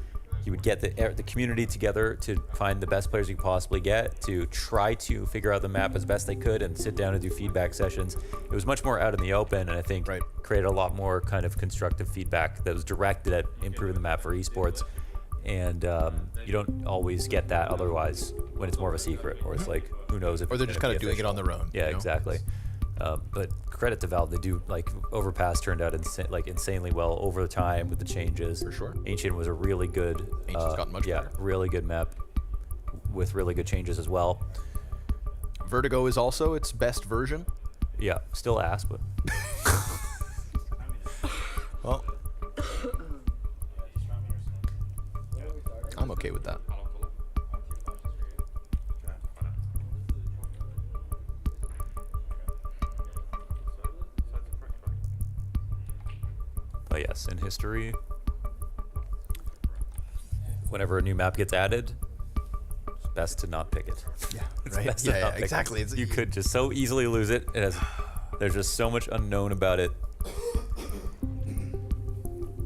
he would get the community together to find the best players you could possibly get, to try to figure out the map as best they could and sit down and do feedback sessions. It was much more out in the open, and I think created a lot more kind of constructive feedback that was directed at improving the map for esports. And you don't always get that otherwise when it's more of a secret, or it's like, who knows if, or they're just kind of doing it on their own. Yeah, you know? Exactly. But credit to Valve, they do, like, Overpass turned out insanely well over time with the changes. For sure. Ancient was a really good, Ancient's gotten much better. really good map with really good changes as well. Vertigo is also its best version. Yeah, still ass, but well, I'm okay with that. But yes, in history, whenever a new map gets added, it's best to not pick it. Yeah, It's right. best to not pick it. Exactly. You could just so easily lose it. There's just so much unknown about it.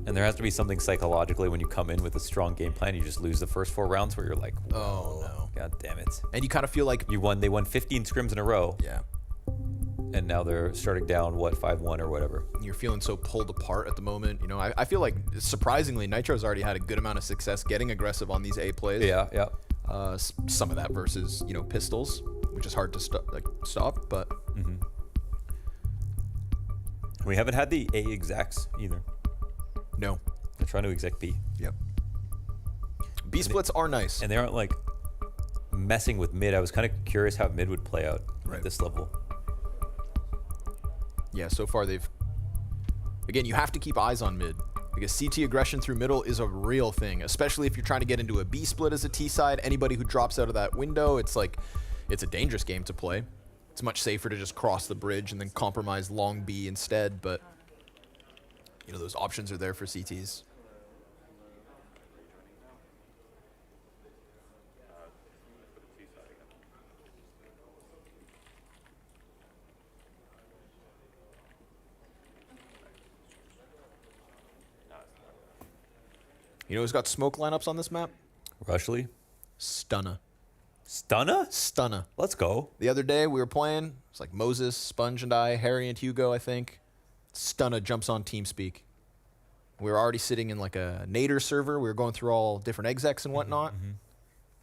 And there has to be something psychologically when you come in with a strong game plan, you just lose the first 4 rounds where you're like, oh no, god damn it. And you kind of feel like they won 15 scrims in a row. Yeah. And now they're starting down, 5-1 or whatever. You're feeling so pulled apart at the moment. You know, I feel like, surprisingly, Nitro's already had a good amount of success getting aggressive on these A plays. Yeah, yeah. Some of that versus, you know, pistols, which is hard to stop, but... Mm-hmm. We haven't had the A execs either. No. They're trying to exec B. Yep. B splits are nice. And they aren't, like, messing with mid. I was kind of curious how mid would play out at this level. Yeah, so far they've... Again, you have to keep eyes on mid, because CT aggression through middle is a real thing, especially if you're trying to get into a B split as a T side. Anybody who drops out of that window, it's like, it's a dangerous game to play. It's much safer to just cross the bridge and then compromise long B instead, but, you know, those options are there for CTs. You know who's got smoke lineups on this map? Rushley? Stunna. Stunna? Stunna. Let's go. The other day we were playing. It's like Moses, Sponge, and I, Harry and Hugo, I think. Stunna jumps on TeamSpeak. We were already sitting in like a Nader server. We were going through all different execs and whatnot.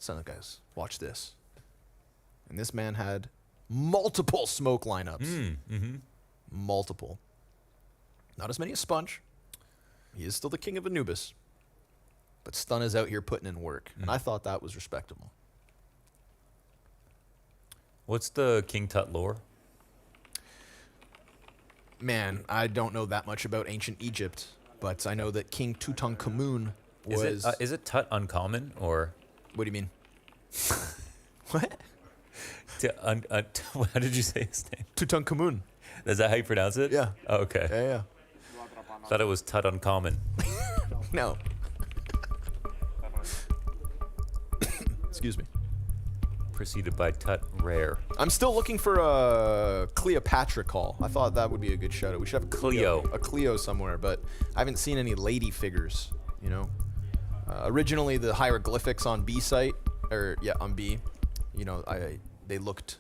Stunna guys, watch this. And this man had multiple smoke lineups. Multiple. Not as many as Sponge. He is still the king of Anubis. But Stunna's out here putting in work. And I thought that was respectable. What's the King Tut lore? Man, I don't know that much about ancient Egypt, but I know that King Tutankhamun was... Is it Tut uncommon, or...? What do you mean? What? How did you say his name? Tutankhamun. Is that how you pronounce it? Yeah. Oh, okay. Yeah. Thought it was Tut uncommon. No. Excuse me. Preceded by Tut rare. I'm still looking for a Cleopatra call. I thought that would be a good shout out. We should have a Cleo somewhere, but I haven't seen any lady figures, you know. Originally the hieroglyphics on B site, or yeah, on B, you know, they looked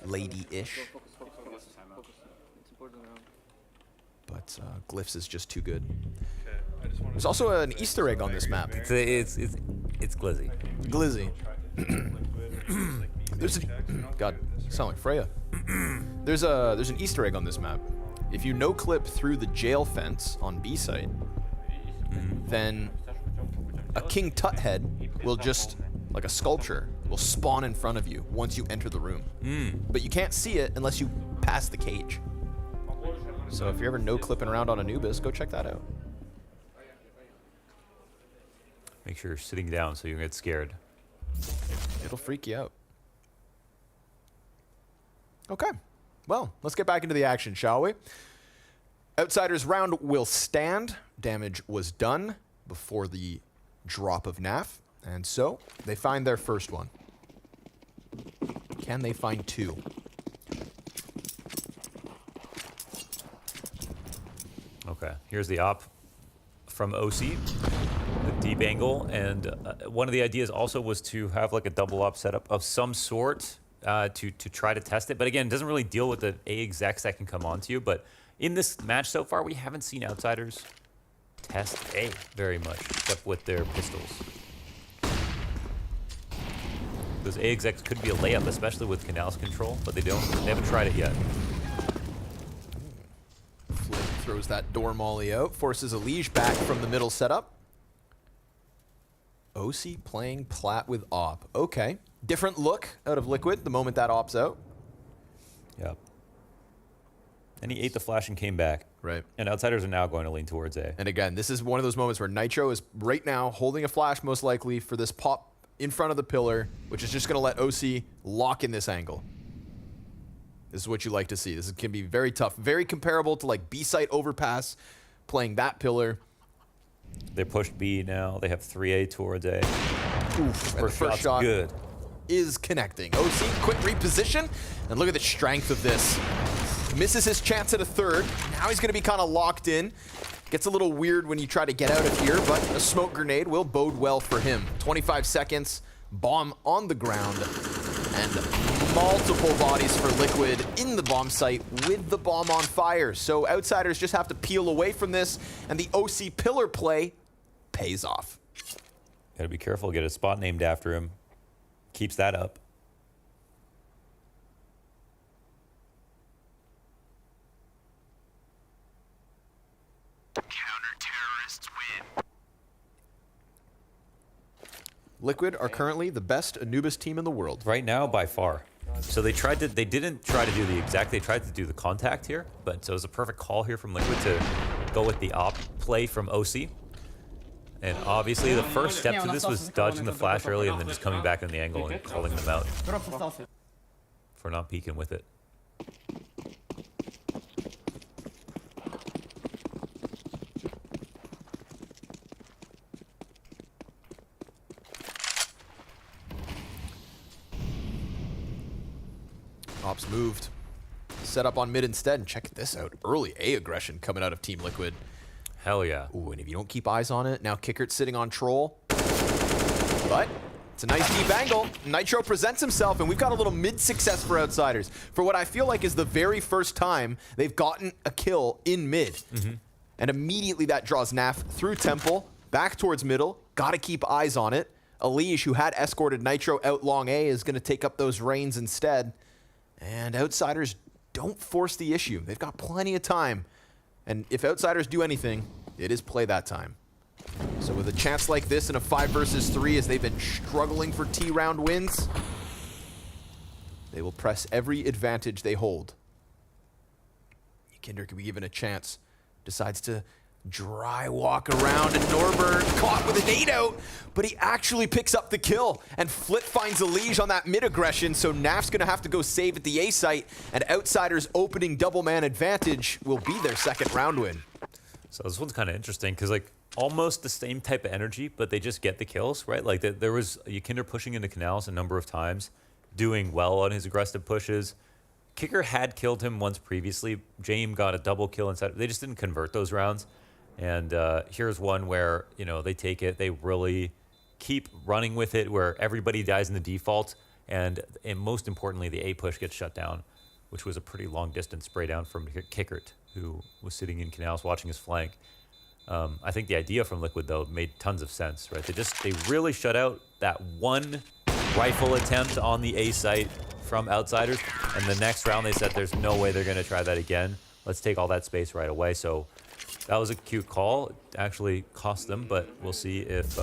lady-ish. But glyphs is just too good. There's also an Easter egg on this map. It's It's glizzy. Glizzy. There's a, God, sound like Freya. There's an Easter egg on this map. If you no clip through the jail fence on B site, then a King Tut head will just, like a sculpture, will spawn in front of you once you enter the room. But you can't see it unless you pass the cage. So if you're ever no clipping around on Anubis, go check that out. Make sure you're sitting down so you don't get scared. It'll freak you out. Okay, well, let's get back into the action, shall we? Outsiders round will stand. Damage was done before the drop of NAF, and so they find their first one. Can they find two? Okay, here's the op from OC, the deep angle, and one of the ideas also was to have like a double op setup of some sort to try to test it. But again, it doesn't really deal with the A execs that can come onto you. But in this match so far, we haven't seen Outsiders test A very much, except with their pistols. Those A execs could be a layup, especially with Canals control, but they haven't tried it yet. Flip throws that door molly out, forces a liege back from the middle setup. OC playing plat with op. Okay. Different look out of Liquid the moment that op's out. Yep. And he ate the flash and came back. Right. And Outsiders are now going to lean towards A. And again, this is one of those moments where Nitro is right now holding a flash most likely for this pop in front of the pillar, which is just going to let OC lock in this angle. This is what you like to see. This can be very tough. Very comparable to like B-site overpass, playing that pillar. They pushed B now. They have 3A towards A. Oof, First shot good. Is connecting. OC, quick reposition. And look at the strength of this. Misses his chance at a third. Now he's going to be kind of locked in. Gets a little weird when you try to get out of here, but a smoke grenade will bode well for him. 25 seconds, bomb on the ground, and multiple bodies for Liquid in the bomb site with the bomb on fire. So Outsiders just have to peel away from this, and the OC pillar play pays off. Gotta be careful, get a spot named after him. Keeps that up. Counter-terrorists win. Liquid are currently the best Anubis team in the world. Right now, by far. So they didn't try to do the exact, they tried to do the contact here, but so it was a perfect call here from Liquid to go with the op play from OC. And obviously the first step to this was dodging the flash early and then just coming back in the angle and calling them out for not peeking with it. Ops moved. Set up on mid instead, and check this out. Early A aggression coming out of Team Liquid. Hell yeah. Ooh, and if you don't keep eyes on it, now Kickert's sitting on Troll. But it's a nice deep angle. Nitro presents himself, and we've got a little mid-success for Outsiders for what I feel like is the very first time they've gotten a kill in mid. And immediately that draws NAF through Temple, back towards middle. Gotta keep eyes on it. Alish, who had escorted Nitro out long A, is gonna take up those reins instead. And Outsiders don't force the issue. They've got plenty of time. And if Outsiders do anything, it is play that time. So with a chance like this in a 5 versus 3, as they've been struggling for T-round wins, they will press every advantage they hold. Kinder could be given a chance. Decides to dry walk around, and Norbert caught with a nade out, but he actually picks up the kill, and Flip finds a liege on that mid aggression, so NAF's gonna have to go save at the A site, and Outsiders' opening double man advantage will be their second round win. So this one's kind of interesting because like almost the same type of energy, but they just get the kills, right? Like there was Yakinder pushing into Canals a number of times, doing well on his aggressive pushes. Kicker had killed him once previously. James got a double kill inside. They just didn't convert those rounds. And here's one where, you know, they take it, they really keep running with it, where everybody dies in the default, and most importantly, the A push gets shut down, which was a pretty long distance spray down from Kickert, who was sitting in Canals watching his flank. I think the idea from Liquid, though, made tons of sense, right? They really shut out that one rifle attempt on the A site from Outsiders, and the next round they said there's no way they're going to try that again. Let's take all that space right away. So that was a cute call. It actually cost them, but we'll see if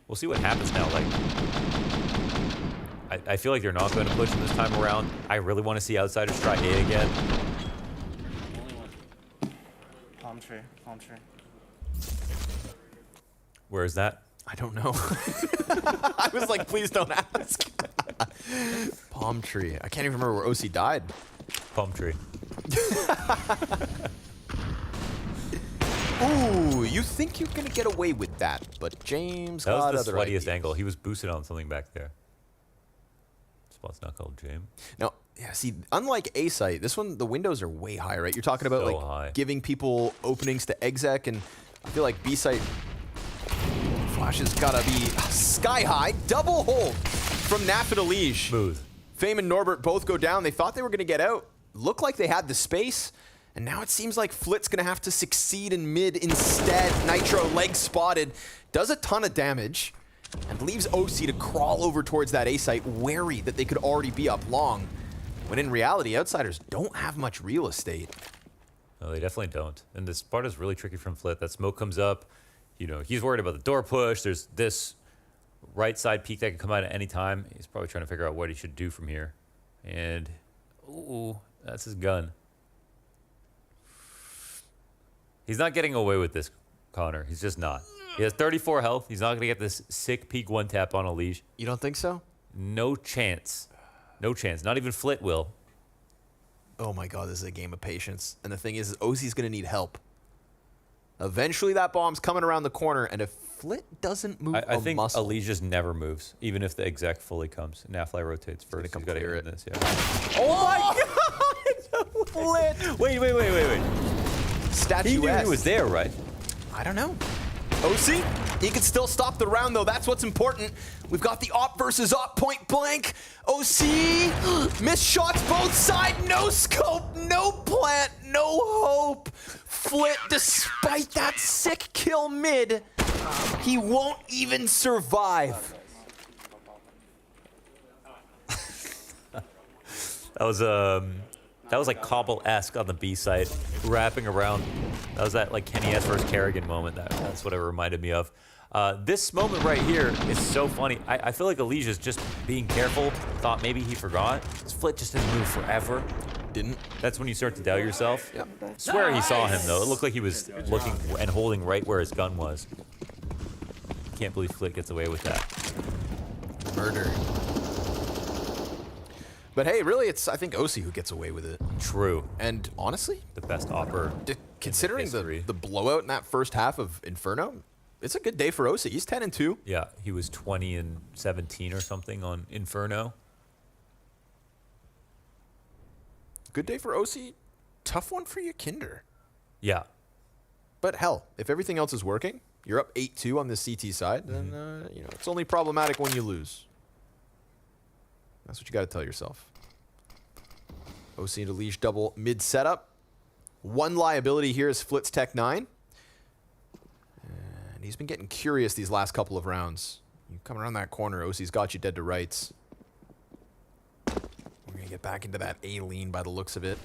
we'll see what happens now. Like, I feel like they're not going to push this time around. I really want to see Outsiders try A again. Palm tree, palm tree. Where is that? I don't know. I was like, please don't ask. Palm tree. I can't even remember where OC died. Palm tree. Ooh, you think you're going to get away with that, but James that got was the other sweatiest ideas. angle. He was boosted on something back there. Spot's not called James. Now, yeah, see, unlike A-Site, this one, the windows are way high, right? You're talking about So like high. giving people openings to exec, and I feel like B-Site Flash has got to be sky high. Double hold from Naf and Elige. Smooth. Fame and Norbert both go down. They thought they were going to get out. Looked like they had the space. And now it seems like Flit's going to have to succeed in mid instead. Nitro, leg spotted, does a ton of damage, and leaves OC to crawl over towards that A site, wary that they could already be up long. When in reality, Outsiders don't have much real estate. No, they definitely don't. And this part is really tricky from Flit. That smoke comes up. You know, he's worried about the door push. There's this right side peek that can come out at any time. He's probably trying to figure out what he should do from here. And, ooh, that's his gun. He's not getting away with this, Connor. He's just not. He has 34 health. He's not going to get this sick peek one tap on Elige. You don't think so? No chance. No chance. Not even Flit will. Oh my god, this is a game of patience. And the thing is, OC's going to need help. Eventually that bomb's coming around the corner, and if Flit doesn't move I think muscle, Elige just never moves, even if the exec fully comes. Nafly rotates first. He's got to clear get it. this, yeah. Oh my god! Flit! Wait. Statuesque. He knew he was there, right? I don't know. OC, he can still stop the round, though. That's what's important. We've got the op versus op point blank. OC, missed shots both sides. No scope, no plant, no hope. Flit, despite that sick kill mid, he won't even survive. That was like Cobble-esque on the B side, wrapping around. That was that like Kenny S versus Kerrigan moment. That's what it reminded me of. This moment right here is so funny. I feel like Elige is just being careful. Thought maybe he forgot. His Flit just didn't move forever. Didn't. That's when you start to doubt yourself. Yep. Swear he saw him though. It looked like he was looking and holding right where his gun was. Can't believe Flit gets away with that. Murder. But hey, really, it's, I think, OC who gets away with it. True. And honestly, the best opper. Considering the blowout in that first half of Inferno, it's a good day for OC. He's 10-2. Yeah, he was 20-17 or something on Inferno. Good day for OC. Tough one for you, Kinder. Yeah. But hell, if everything else is working, you're up 8-2 on the CT side, then you know, it's only problematic when you lose. That's what you got to tell yourself. OC and Elige double mid setup. One liability here is Flit's Tech 9. And he's been getting curious these last couple of rounds. You come around that corner, OC's got you dead to rights. We're going to get back into that A lean by the looks of it.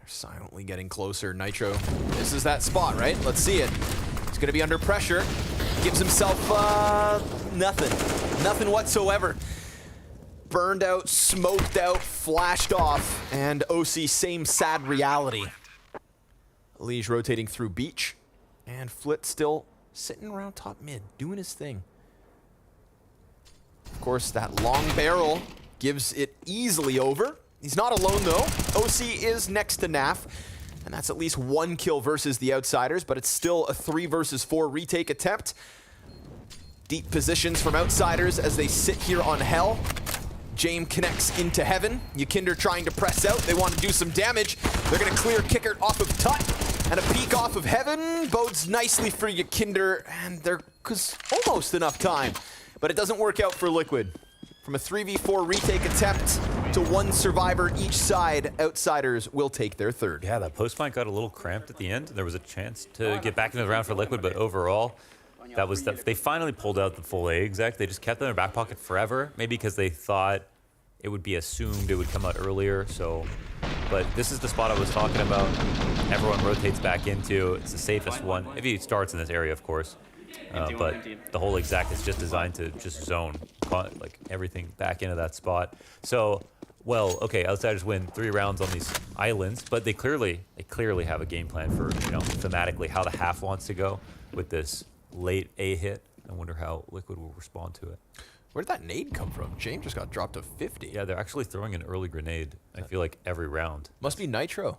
Silently getting closer. Nitro, this is that spot, right? Let's see it. He's going to be under pressure. Gives himself nothing. Nothing whatsoever. Burned out, smoked out, flashed off, and OC, same sad reality. Elige rotating through beach, and Flit still sitting around top mid, doing his thing. Of course, that long barrel gives it easily over. He's not alone, though. OC is next to Naf, and that's at least one kill versus the Outsiders, but it's still a 3 versus 4 retake attempt. Deep positions from Outsiders as they sit here on Hell. James connects into Heaven. Yakinder trying to press out. They want to do some damage. They're going to clear Kickert off of Tut, and a peek off of Heaven bodes nicely for Yakinder, and there's almost enough time, but it doesn't work out for Liquid. From a 3v4 retake attempt to one survivor each side, Outsiders will take their third. Yeah, that post fight got a little cramped at the end. There was a chance to get back into the round for Liquid, but overall, that was they finally pulled out the full A exec. They just kept it in their back pocket forever, maybe because they thought it would be assumed it would come out earlier. So, but this is the spot I was talking about. Everyone rotates back into. It's the safest one. If he starts in this area, of course. But the whole exec is just designed to just zone like everything back into that spot. So, well, okay, Outsiders win 3 rounds on these islands, but they clearly have a game plan for, thematically how the half wants to go with this late A hit. I wonder how Liquid will respond to it. Where did that nade come from? James just got dropped to 50. Yeah, they're actually throwing an early grenade, I feel like, every round. Must be Nitro.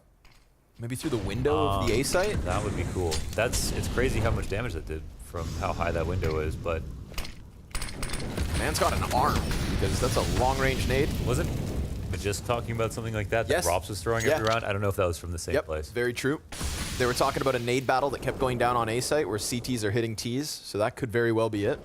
Maybe through the window of the A site? That would be cool. It's crazy how much damage that did from how high that window is, but... Man's got an arm, because that's a long-range nade. Wasn't just talking about something like that that Robs was throwing every round? I don't know if that was from the same place. Very true. They were talking about a nade battle that kept going down on A site where CTs are hitting Ts, so that could very well be it.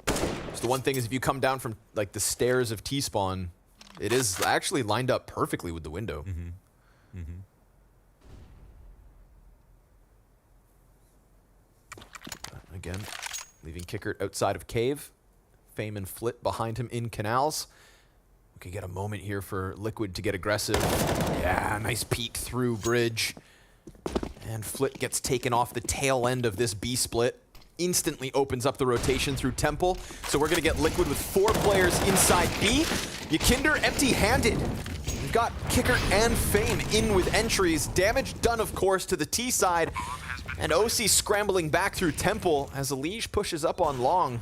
So the one thing is if you come down from like the stairs of T-spawn, it is actually lined up perfectly with the window. Again, leaving Kickert outside of cave. Fame and Flit behind him in canals. We could get a moment here for Liquid to get aggressive. Yeah, nice peek through bridge. And Flit gets taken off the tail end of this B split. Instantly opens up the rotation through Temple. So we're gonna get Liquid with 4 players inside B. Yakinder empty-handed. We've got Kickert and Fame in with entries. Damage done, of course, to the T side. And OC scrambling back through Temple as Elige pushes up on long.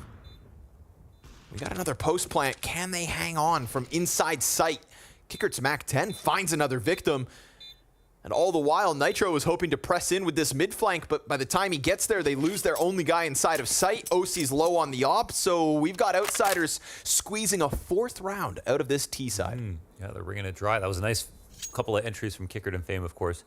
We got another post plant. Can they hang on from inside sight? Kickert's Mac 10 finds another victim. And all the while, Nitro was hoping to press in with this mid flank, but by the time he gets there, they lose their only guy inside of sight. OC's low on the op, so we've got Outsiders squeezing a 4th round out of this T side. Yeah, they're wringing it dry. That was a nice couple of entries from Kickert and Fame, of course.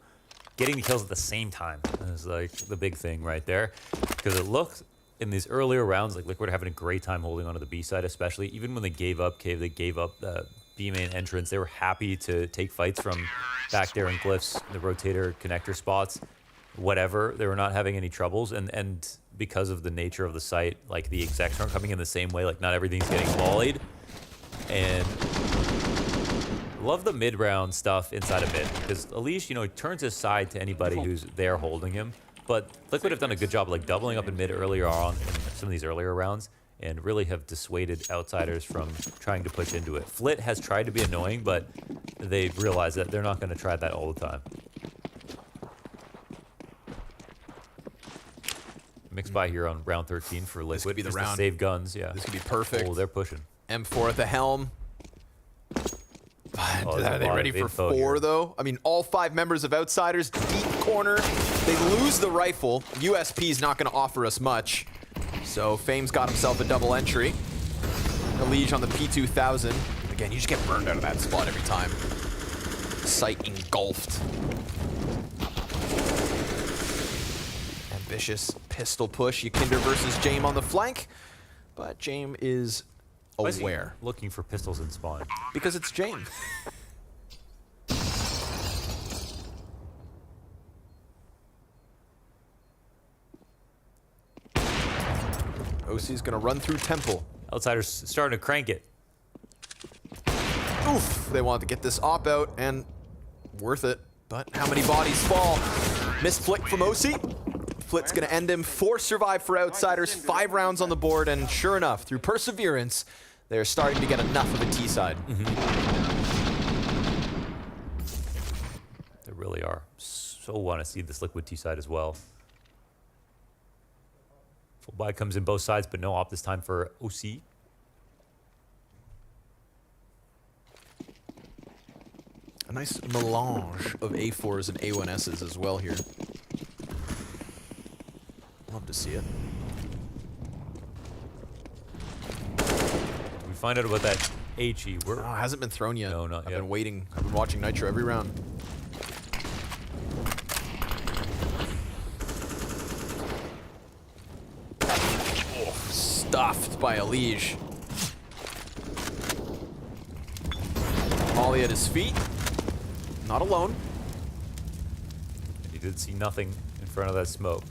Getting the kills at the same time is like the big thing right there. Because it looked in these earlier rounds like Liquid having a great time holding onto the B side, especially. Even when they gave up Cave, they gave up the B main entrance. They were happy to take fights from back there in Glyphs, the rotator connector spots, whatever. They were not having any troubles. And because of the nature of the site, like the execs aren't coming in the same way. Like not everything's getting volleyed. And love the mid-round stuff inside of it, because Elige, turns his side to anybody who's there holding him. But Liquid have done a good job like doubling up in mid earlier on in some of these earlier rounds and really have dissuaded Outsiders from trying to push into it. Flit has tried to be annoying, but they've realized that they're not going to try that all the time. Mixed by here on round 13 for Liquid. This could be the just round. To save guns, yeah. This could be perfect. Oh, they're pushing. M4 at the helm. Oh, are they ready for 4, though? I mean, all 5 members of Outsiders, deep corner. They lose the rifle. USP's not going to offer us much. So Fame's got himself a double entry. Elige on the P2000. Again, you just get burned out of that spot every time. Sight engulfed. Ambitious pistol push. Yakinder versus Jame on the flank. But Jame is aware. Looking for pistols in spawn. Because it's Jame. OC's gonna run through Temple. Outsiders starting to crank it. Oof, they wanted to get this op out, and worth it. But how many bodies fall? Missed flick from OC. Flit's gonna end him. 4 survive for Outsiders, 5 rounds on the board, and sure enough, through perseverance, they're starting to get enough of a T side. They really are. So want to see this Liquid T side as well. Full buy comes in both sides, but no op this time for OC. A nice melange of A4s and A1Ss as well here. Love to see it. Did we find out about that HE? No, it hasn't been thrown yet. No, not yet. I've been waiting. I've been watching Nitro every round. stuffed by Elige. Molly at his feet. Not alone. He did see nothing in front of that smoke.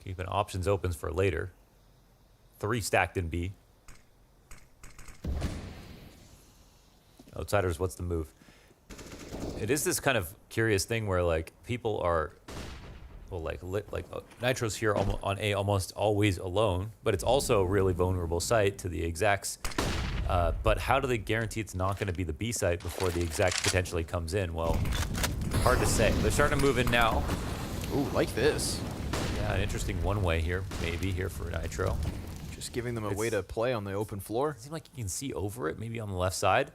Keeping options open for later. 3 stacked in B. Outsiders, what's the move? It is this kind of curious thing where like people are, well, like Nitro's here on A almost always alone, but it's also a really vulnerable site to the execs. But how do they guarantee it's not going to be the B site before the exec potentially comes in? Well, hard to say. They're starting to move in now. Ooh, like this. Yeah, an interesting one-way here, maybe here for Nitro. Just giving them a way to play on the open floor. It seems like you can see over it, maybe on the left side.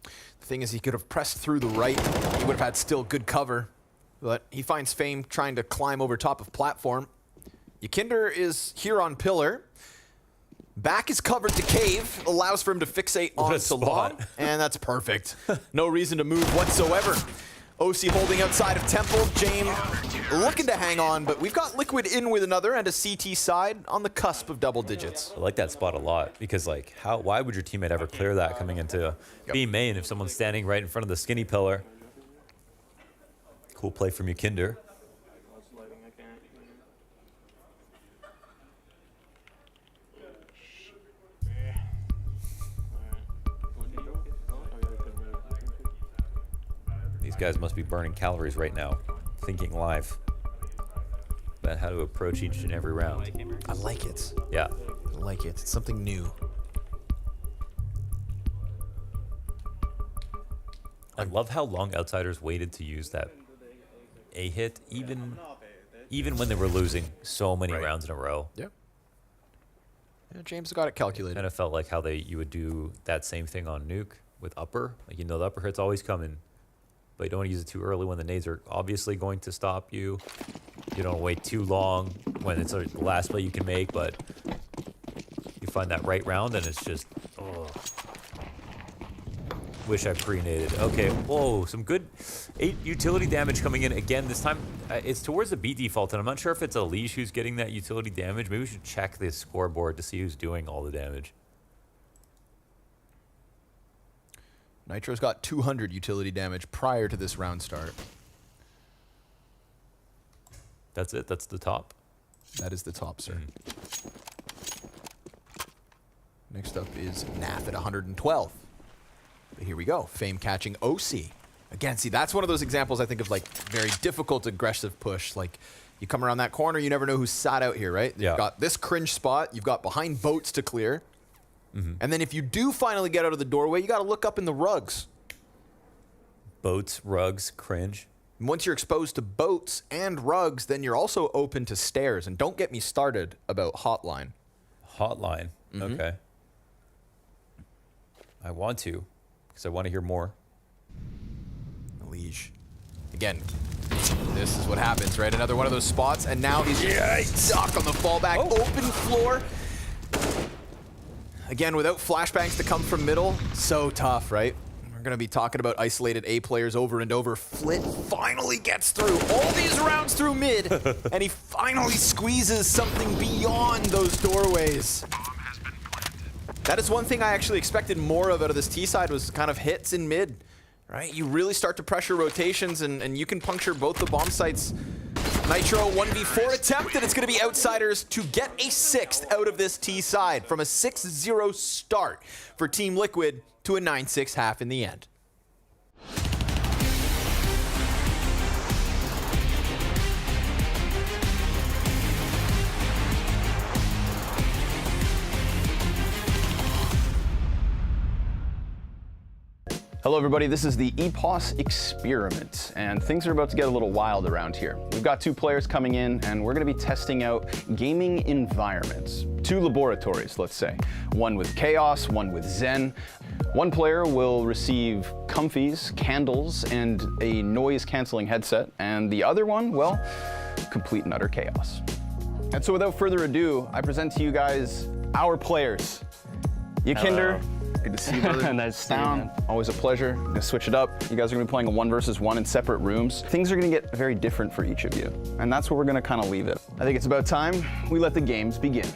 The thing is, he could have pressed through the right. He would have had still good cover. But he finds Fame trying to climb over top of platform. Yakinder is here on pillar. Back is covered to cave. Allows for him to fixate onto long. And that's perfect. No reason to move whatsoever. OC holding outside of Temple. James looking to hang on, but we've got Liquid in with another and a CT side on the cusp of double digits. I like that spot a lot because, like, why would your teammate ever clear that coming into B main if someone's standing right in front of the skinny pillar? Cool play from Yakinder. These guys must be burning calories right now, thinking live about how to approach each and every round. I like it. Yeah. I like it. It's something new. I love how long Outsiders waited to use that A hit, even when they were losing so many rounds in a row. Yeah. Yeah, James got it calculated. Kind of felt like how you would do that same thing on Nuke with upper. Like, you know, the upper hit's always coming, but you don't want to use it too early when the nades are obviously going to stop you. You don't wait too long when it's the last play you can make, but you find that right round and it's just, oh. Wish I pre-naded. Okay, whoa, some good 8 utility damage coming in again. This time it's towards the B default, and I'm not sure if it's Elige who's getting that utility damage. Maybe we should check this scoreboard to see who's doing all the damage. Nitro's got 200 utility damage prior to this round start. That's it? That's the top? That is the top, sir. Next up is NAF at 112. But here we go. Fame catching OC. Again, see, that's one of those examples I think of, like, very difficult aggressive push. Like, you come around that corner, you never know who's sat out here, right? Yeah. You've got this cringe spot. You've got behind boats to clear. And then if you do finally get out of the doorway, you got to look up in the rugs. Boats, rugs, cringe. And once you're exposed to boats and rugs, then you're also open to stairs. And don't get me started about hotline. Hotline? Okay. I want to, because I want to hear more. Elige. Again, this is what happens, right? Another one of those spots, and now he's stuck on the fallback. Open floor. Again, without flashbangs to come from middle, so tough, right? We're going to be talking about isolated A players over and over. Flit finally gets through all these rounds through mid, and he finally squeezes something beyond those doorways. That is one thing I actually expected more of out of this T side, was kind of hits in mid, right? You really start to pressure rotations, and you can puncture both the bomb sites. Nitro 1v4 attempt, and it's going to be Outsiders to get a 6th out of this T side, from a 6-0 start for Team Liquid to a 9-6 half in the end. Hello everybody, this is the EPOS experiment, and things are about to get a little wild around here. We've got 2 players coming in, and we're going to be testing out gaming environments. 2 laboratories, let's say. One with Chaos, one with Zen. One player will receive comfies, candles, and a noise-canceling headset, and the other one, well, complete and utter chaos. And so without further ado, I present to you guys our players. Yakinder Good to see you, brother. Nice to Down. see you, man. Always a pleasure. I'm gonna switch it up. You guys are gonna be playing a 1 versus 1 in separate rooms. Things are gonna get very different for each of you, and that's where we're gonna kind of leave it. I think it's about time we let the games begin.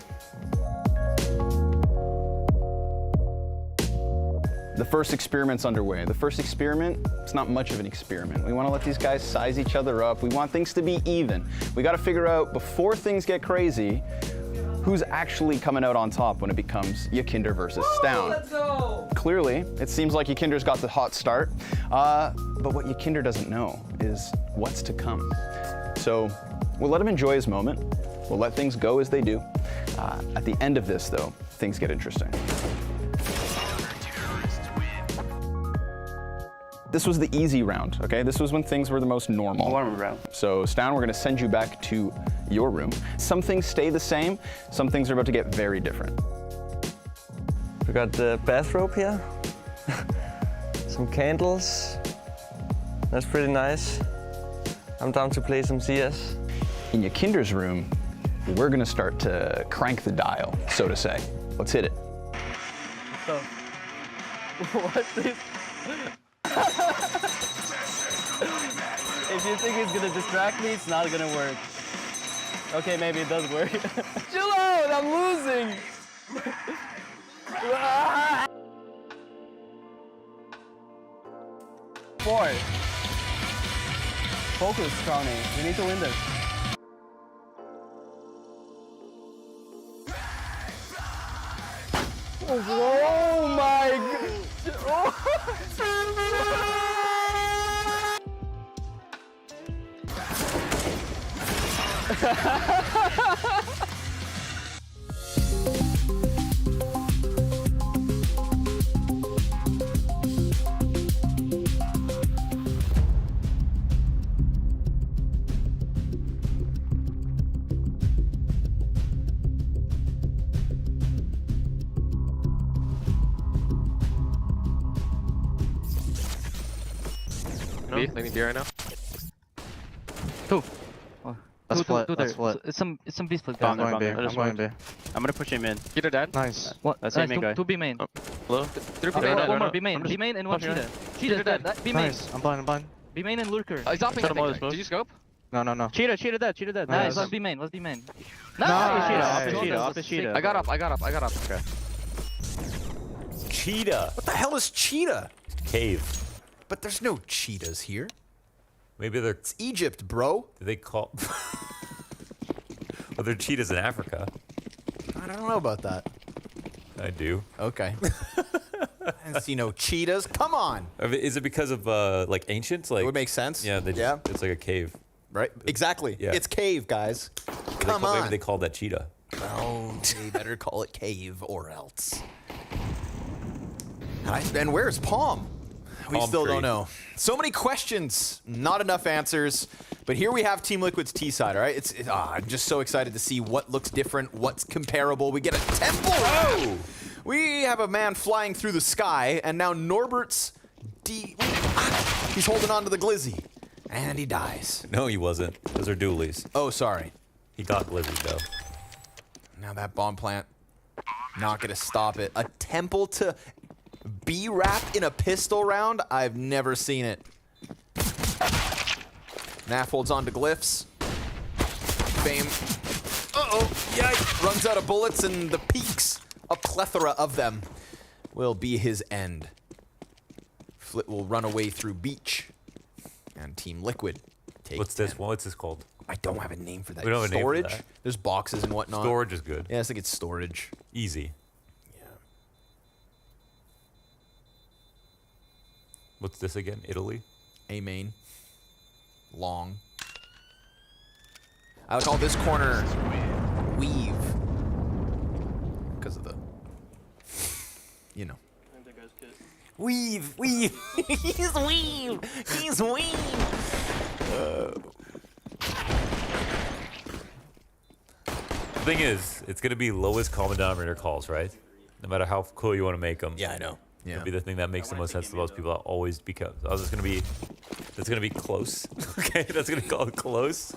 The first experiment's underway. The first experiment, it's not much of an experiment. We want to let these guys size each other up. We want things to be even. We got to figure out, before things get crazy, who's actually coming out on top when it becomes Yakinder versus Stown. Let's go! Clearly, it seems like Yakinder's got the hot start, but what Yakinder doesn't know is what's to come. So we'll let him enjoy his moment. We'll let things go as they do. At the end of this, though, things get interesting. This was the easy round, okay? This was when things were the most normal. Warm round. So, Stown, we're gonna send you back to your room. Some things stay the same, some things are about to get very different. We got the bathrobe here. Some candles. That's pretty nice. I'm down to play some CS. In Yakinder's room, we're gonna start to crank the dial, so to say. Let's hit it. So, what is... If you think it's gonna distract me, it's not gonna work. Okay, maybe it does work. Chill out, I'm losing! Four. Focus, Connie. We need to win this. Oh my god! Landing B right now. Two. Let's split. Two Let's there. split. It's some B split. I'm going B. I'm going B. I'm gonna push him in. Cheetah dead. Nice. That's nice. main guy. Two B main. Hello? Three B main. One more B main. B main and one cheetah. Cheetah dead. B main. Nice. I'm blind. I'm blind. B main and lurker. He's dropping. Did you scope? No. Cheetah dead. Cheetah dead. Nice. Let's B main. Let's B main. Nice. Cheetah. I got up. Okay. Cheetah. What the hell is cheetah? Cave. But there's no cheetahs here. Maybe they're... It's Egypt, bro. Do they call... Well, they're cheetahs in Africa. I don't know about that. I do. Okay. I didn't see no cheetahs. Come on. Is it because of like ancient? Like it would make sense. Yeah. Yeah. It's like a cave. Right. Exactly. Yeah. It's cave, guys. Come on. Maybe they called that cheetah. Oh, they better call it cave or else. And where's Palm? We still don't know. So many questions, not enough answers. But here we have Team Liquid's T side, all right? I'm just so excited to see what looks different, what's comparable. We get a temple. Oh! We have a man flying through the sky, and now Norbert's he's holding on to the glizzy, and he dies. No, he wasn't. Those are dualies. Oh, sorry. He got glizzy though. Now that bomb plant, not gonna stop it. A temple to be wrapped in a pistol round? I've never seen it. Naf holds on to glyphs. Fame. Uh-oh. Yikes. Runs out of bullets, and the peaks, a plethora of them, will be his end. Flit will run away through beach. And Team Liquid takes What's this one? What's this called? I don't have a name for that. We don't have a name for storage? that. There's boxes and whatnot. Storage is good. Yeah, I think it's storage. Easy. Yeah. What's this again? Italy? A main. Long. I would call this corner weave. Because of the, you know. Weave, weave. He's weave. He's weave. The thing is, it's going to be lowest common denominator calls, right? No matter how cool you want to make them. Yeah, I know. Yeah. It'll be the thing that makes the most sense to most people. Always because that's going to be close. Okay, that's going to call it close.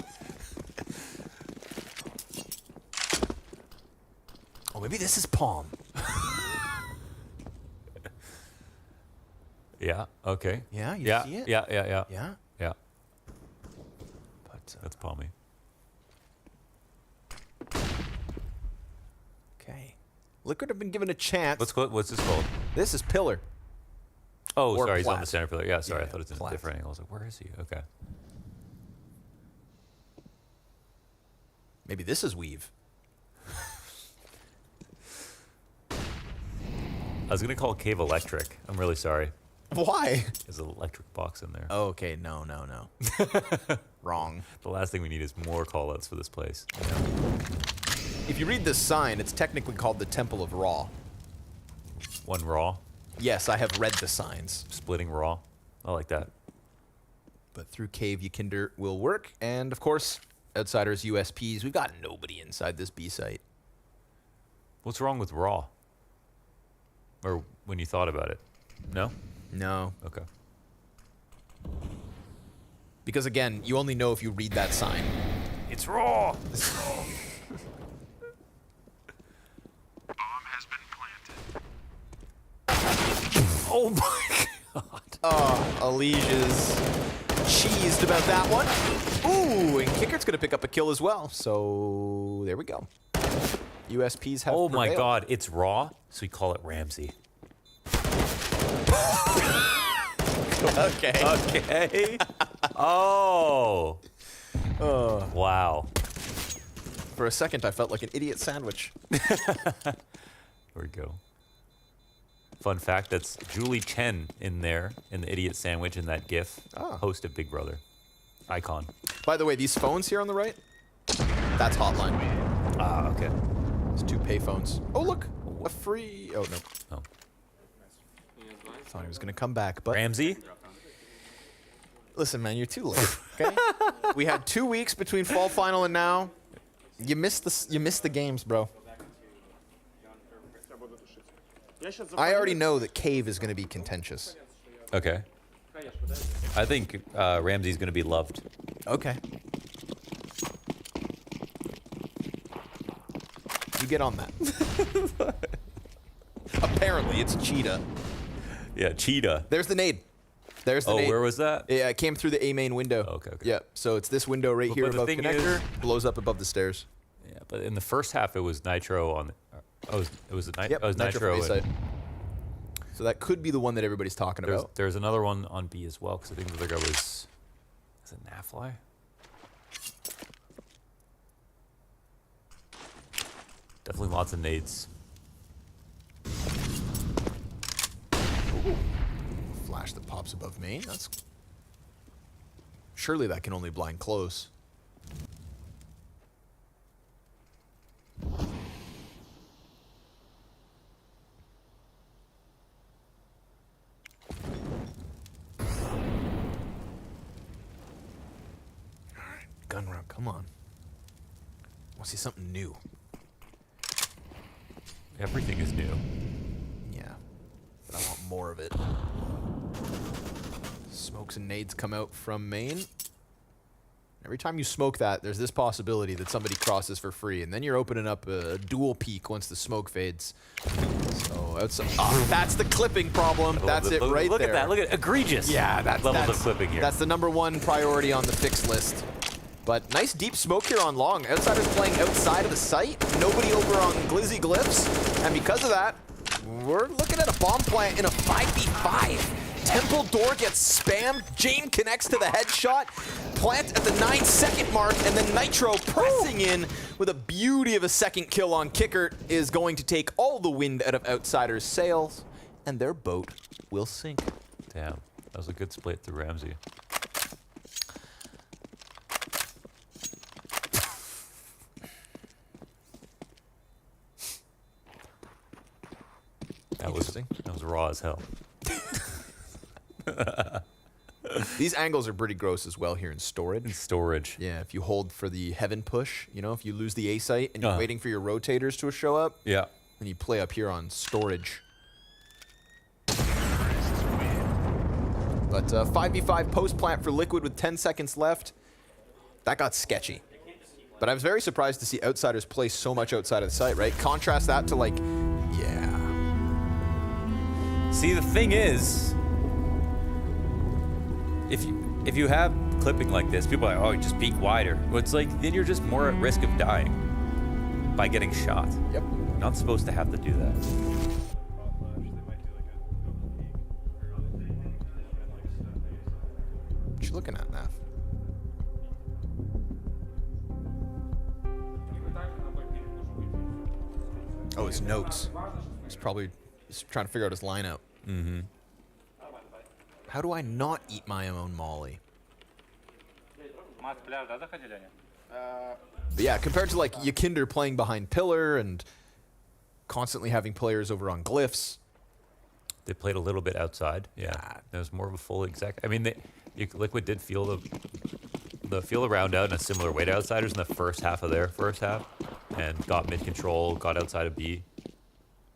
Oh, maybe this is Palm. Yeah. Okay. Yeah, you yeah, see it? Yeah. Yeah. But that's palmy. Okay. Liquid have been given a chance. What's this called? This is Pillar. Oh, Or sorry, he's on Plat. the center pillar. Yeah, sorry, I Yeah, thought it's in Plat. a different angle. I was like, where is he? Okay. Maybe this is Weave. I was gonna call Cave Electric. I'm really sorry. Why? There's an electric box in there. Oh, okay, no. Wrong. The last thing we need is more callouts for this place. If you read this sign, it's technically called the Temple of Ra. One Raw. Yes, I have read the signs. Splitting Raw. I like that. But through Cave, Yikinder will work. And, of course, Outsiders, USPs. We've got nobody inside this B site. What's wrong with Raw? Or when you thought about it? No? No. Okay. Because, again, you only know if you read that sign. It's Raw! Oh my god. Alige is cheesed about that one. Ooh, and Kickert's going to pick up a kill as well. So there we go. USPs have Oh my prevailed. god, it's Raw, so we call it Ramsey. Okay. Okay. Oh. Wow. For a second, I felt like an idiot sandwich. There we go. Fun fact, that's Julie Chen in there, in the idiot sandwich in that GIF. Host of Big Brother. Icon. By the way, these phones here on the right, that's Hotline. Ah, okay. It's 2 pay phones. Oh, look. A free... Oh, no. Oh. Thought he was going to come back, but... Ramsey? Listen, man, you're too late, okay? We had 2 weeks between fall final and now. You missed the games, bro. I already know that Cave is going to be contentious. Okay. I think Ramsey's going to be loved. Okay. You get on that. Apparently, it's Cheetah. Yeah, Cheetah. There's the nade. There's the nade. Where was that? Yeah, it came through the A main window. Okay. Yeah, so it's this window right here But the above thing connector, is- blows up above the stairs. Yeah, but in the first half, it was Nitro on. It was Yep, it was Nitro. from A site. So that could be the one that everybody's talking about. There's another one on B as well, because I think the other guy was. Is it Nafly? Definitely lots of nades. Flash that pops above main. That's surely that can only blind close. Gun round, come on. I want to see something new. Everything is new. Yeah, but I want more of it. Smokes and nades come out from main. Every time you smoke that, there's this possibility that somebody crosses for free, and then you're opening up a dual peek once the smoke fades. So outside, that's the clipping problem. That's it right Look there. at that. Look at egregious. Yeah, that's levels of clipping here. That's the #1 priority on the fix list. But nice deep smoke here on long. Outsiders playing outside of the site. Nobody over on Glizzy Glyphs. And because of that, we're looking at a bomb plant in a 5v5. Temple door gets spammed. Jane connects to the headshot. Plant at the 9-second mark. And then Nitro pressing in with a beauty of a second kill on Kicker is going to take all the wind out of Outsiders' sails. And their boat will sink. Damn, that was a good split to Ramsey. That was raw as hell. These angles are pretty gross as well here in storage. Storage. Yeah, if you hold for the heaven push, you know, if you lose the A site and you're waiting for your rotators to show up. Yeah. And you play up here on storage. But 5v5 post plant for Liquid with 10 seconds left. That got sketchy. But I was very surprised to see Outsiders play so much outside of the site, right? Contrast that to like, yeah. See, the thing is, if you have clipping like this, people are like, oh, just peek wider. Well, it's like then you're just more at risk of dying by getting shot. Yep. You're not supposed to have to do that. What you looking at, Nav? Oh, his notes. He's probably trying to figure out his lineup. Mm-hmm. How do I not eat my own Molly? But yeah, compared to like Yakinder playing behind pillar and constantly having players over on glyphs. They played a little bit outside. Yeah, there was more of a full exec. I mean, Liquid did feel the round out in a similar way to Outsiders in the first half of their first half, and got mid control, got outside of B.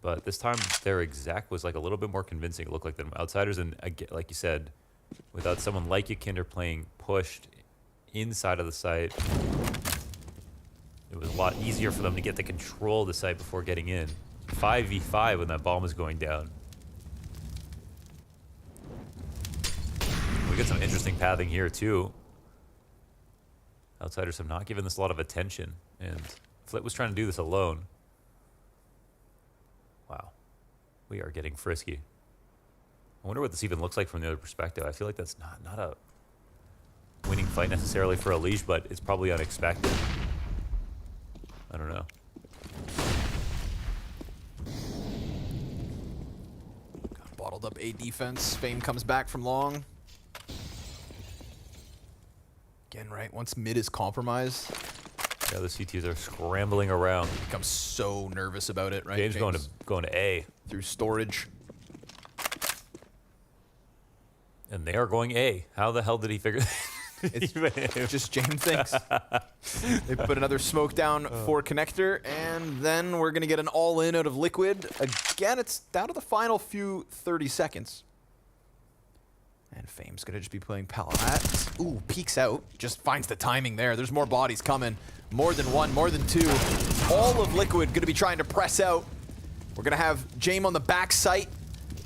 But this time their exec was like a little bit more convincing. It looked like them Outsiders, and like you said, without someone like Yakinder playing pushed inside of the site, it was a lot easier for them to get the control of the site before getting in. 5v5 when that bomb was going down. We got some interesting pathing here too. Outsiders have not given this a lot of attention, and Flit was trying to do this alone. Wow, we are getting frisky. I wonder what this even looks like from the other perspective. I feel like that's not a winning fight necessarily for Elige, but it's probably unexpected. I don't know. Got bottled up A defense. Fame comes back from long. Again, right, once mid is compromised. Yeah, the CTs are scrambling around. Becomes so nervous about it, right? James going to A. Through storage. And they are going A. How the hell did he figure that? It's just James thinks. They put another smoke down for connector, and then we're going to get an all-in out of Liquid. Again, it's down to the final few 30 seconds. And Fame's going to just be playing Palat. Ooh, peeks out. Just finds the timing there. There's more bodies coming. More than one, more than two. All of Liquid going to be trying to press out. We're going to have Jame on the back site.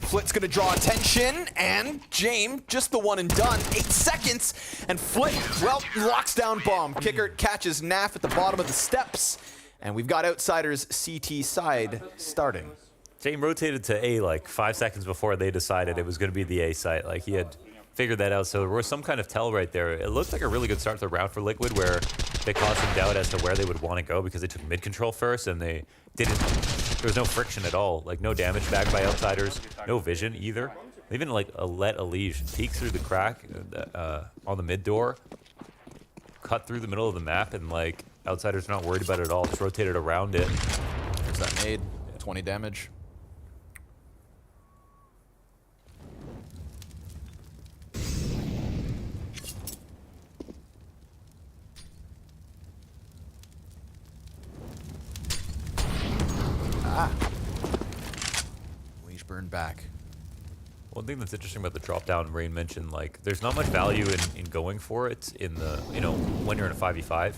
Flit's going to draw attention, and Jame, just the one and done. 8 seconds, and Flit, well, locks down bomb. Kicker catches Naf at the bottom of the steps, and we've got Outsiders CT side starting. Jame rotated to A like 5 seconds before they decided it was going to be the A site. Like, he had figured that out, so there was some kind of tell right there. It looked like a really good start to the round for Liquid, where they caused some doubt as to where they would want to go because they took mid control first, and they didn't. There was no friction at all, like no damage back by Outsiders, no vision either. They even like let Elige peek through the crack on the mid door, cut through the middle of the map, and like Outsiders are not worried about it at all. Just rotated around it. There's that nade, 20 damage. Leash burned back. One thing that's interesting about the drop down, Rain mentioned, like, there's not much value in going for it in the, when you're in a 5v5. It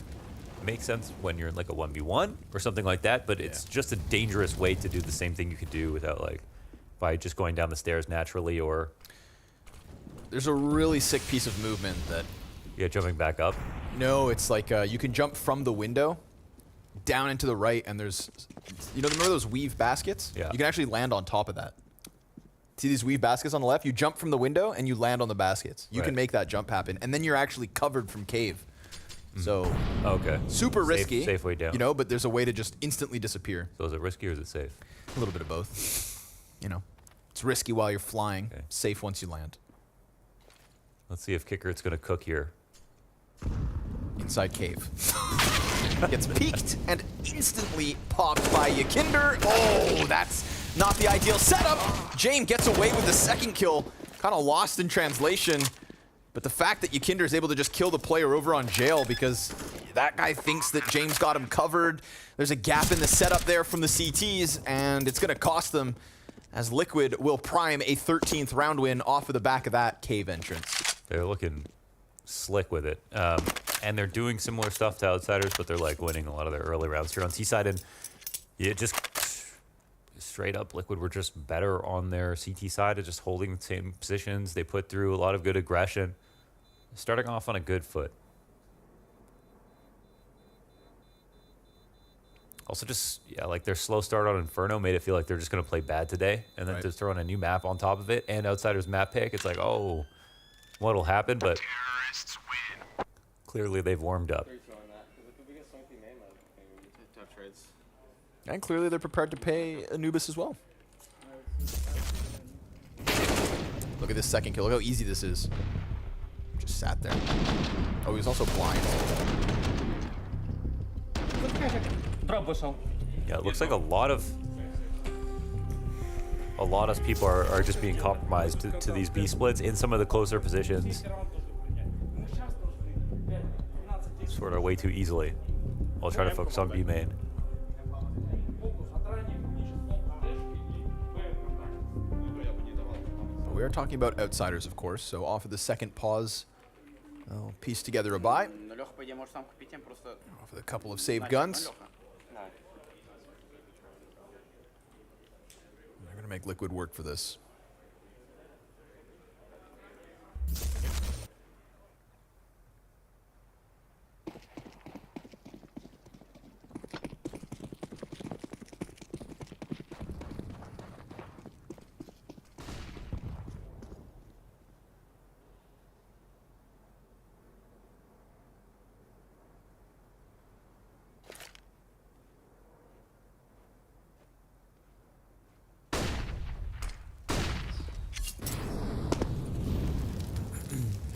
makes sense when you're in like a 1v1 or something like that, but it's just a dangerous way to do the same thing you could do without like, by just going down the stairs naturally or... There's a really sick piece of movement that... Yeah, jumping back up? No, it's like you can jump from the window down into the right, and there's, remember those weave baskets? Yeah. You can actually land on top of that. See these weave baskets on the left? You jump from the window and you land on the baskets. You can make that jump happen, and then you're actually covered from cave. So, okay, super risky. Safe way down. But there's a way to just instantly disappear. So is it risky or is it safe? A little bit of both. It's risky while you're flying, safe once you land. Let's see if Kickert's gonna cook here. Inside cave. Gets peeked and instantly popped by Yakinder. Oh, that's not the ideal setup. Jame gets away with the second kill. Kind of lost in translation. But the fact that Yakinder is able to just kill the player over on jail because that guy thinks that James got him covered. There's a gap in the setup there from the CTs, and it's going to cost them as Liquid will prime a 13th round win off of the back of that cave entrance. They're looking slick with it. And they're doing similar stuff to Outsiders, but they're like winning a lot of their early rounds here on T-side. And yeah, just straight up, Liquid were just better on their CT side of just holding the same positions. They put through a lot of good aggression. starting off on a good foot. Also just, yeah, like their slow start on Inferno made it feel like they're just going to play bad today. And then just throwing a new map on top of it and Outsiders map pick, it's like, oh, what'll happen? But clearly they've warmed up. And clearly they're prepared to pay Anubis as well. Look at this second kill. Look how easy this is. Just sat there. Oh, he was also blind. Yeah, it looks like a lot of people are just being compromised to these B splits in some of the closer positions. Sort of way too easily. I'll try to focus on B main. We are talking about Outsiders, of course, so off of the second pause, I'll piece together a buy. Off of a couple of saved guns. They're going to make Liquid work for this.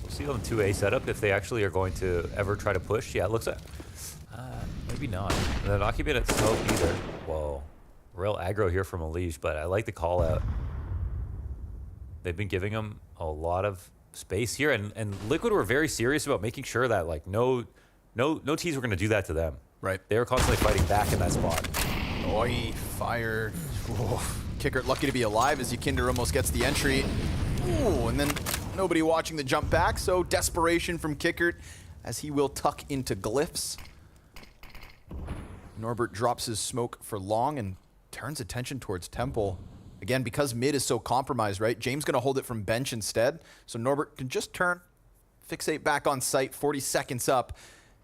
See on 2A setup if they actually are going to ever try to push. Yeah, it looks like maybe not. They're not keeping it smoke either. Whoa, real aggro here from Elige, but I like the call out. They've been giving them a lot of space here, and Liquid were very serious about making sure that like no teams were going to do that to them. Right. They were constantly fighting back in that spot. Oi, fire. Whoa. Kicker lucky to be alive as Yakinder almost gets the entry. Ooh, and then nobody watching the jump back, so desperation from Kickert as he will tuck into glyphs. Norbert drops his smoke for long and turns attention towards Temple. Again, because mid is so compromised, right? James gonna hold it from bench instead, so Norbert can just turn, fixate back on site, 40 seconds up,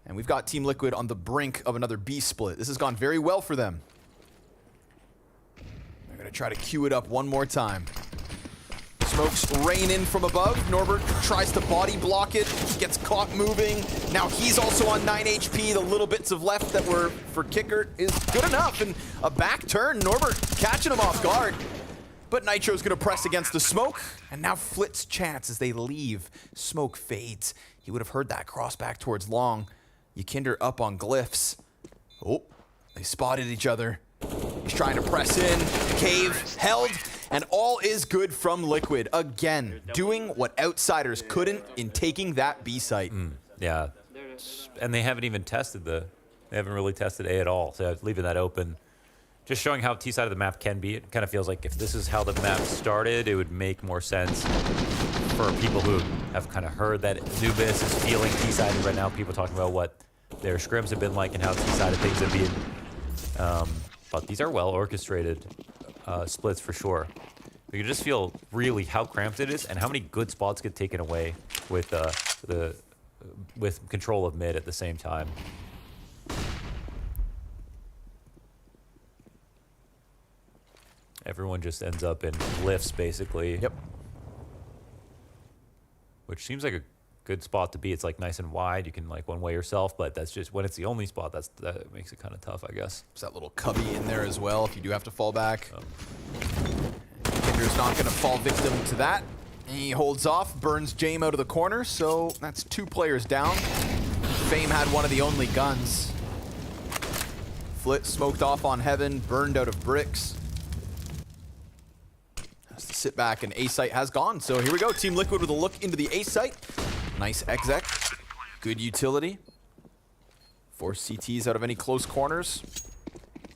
and we've got Team Liquid on the brink of another B split. This has gone very well for them. They're gonna try to queue it up one more time. Smokes rain in from above. Norbert tries to body block it, gets caught moving. Now he's also on 9 HP. The little bits of left that were for Kicker is good enough. And a back turn, Norbert catching him off guard. But Nitro's gonna press against the smoke. And now Flit's chance as they leave. Smoke fades. He would have heard that cross back towards long. Yakinder up on glyphs. Oh, they spotted each other. He's trying to press in. Cave held. And all is good from Liquid. Again, doing what Outsiders couldn't in taking that B site. Yeah, and they haven't even tested they haven't really tested A at all. So leaving that open, just showing how T side of the map can be. It kind of feels like if this is how the map started, it would make more sense for people who have kind of heard that Anubis is feeling T sided right now. People talking about what their scrims have been like and how T sided things have been. But these are well orchestrated splits for sure. You can just feel really how cramped it is and how many good spots get taken away with with control of mid at the same time. Everyone just ends up in glyphs basically. Yep. Which seems like a good spot to be. It's like nice and wide. You can like one way yourself, but that's just when it's the only spot. That makes it kind of tough, I guess. There's that little cubby in there as well if you do have to fall back. Kinder's not going to fall victim to that. He holds off, burns Jame out of the corner, so that's 2 players down. Fame had one of the only guns. Flit smoked off on Heaven, burned out of bricks. Has to sit back, and A site has gone. So here we go, Team Liquid with a look into the A site. Nice exec, good utility. 4 CTs out of any close corners.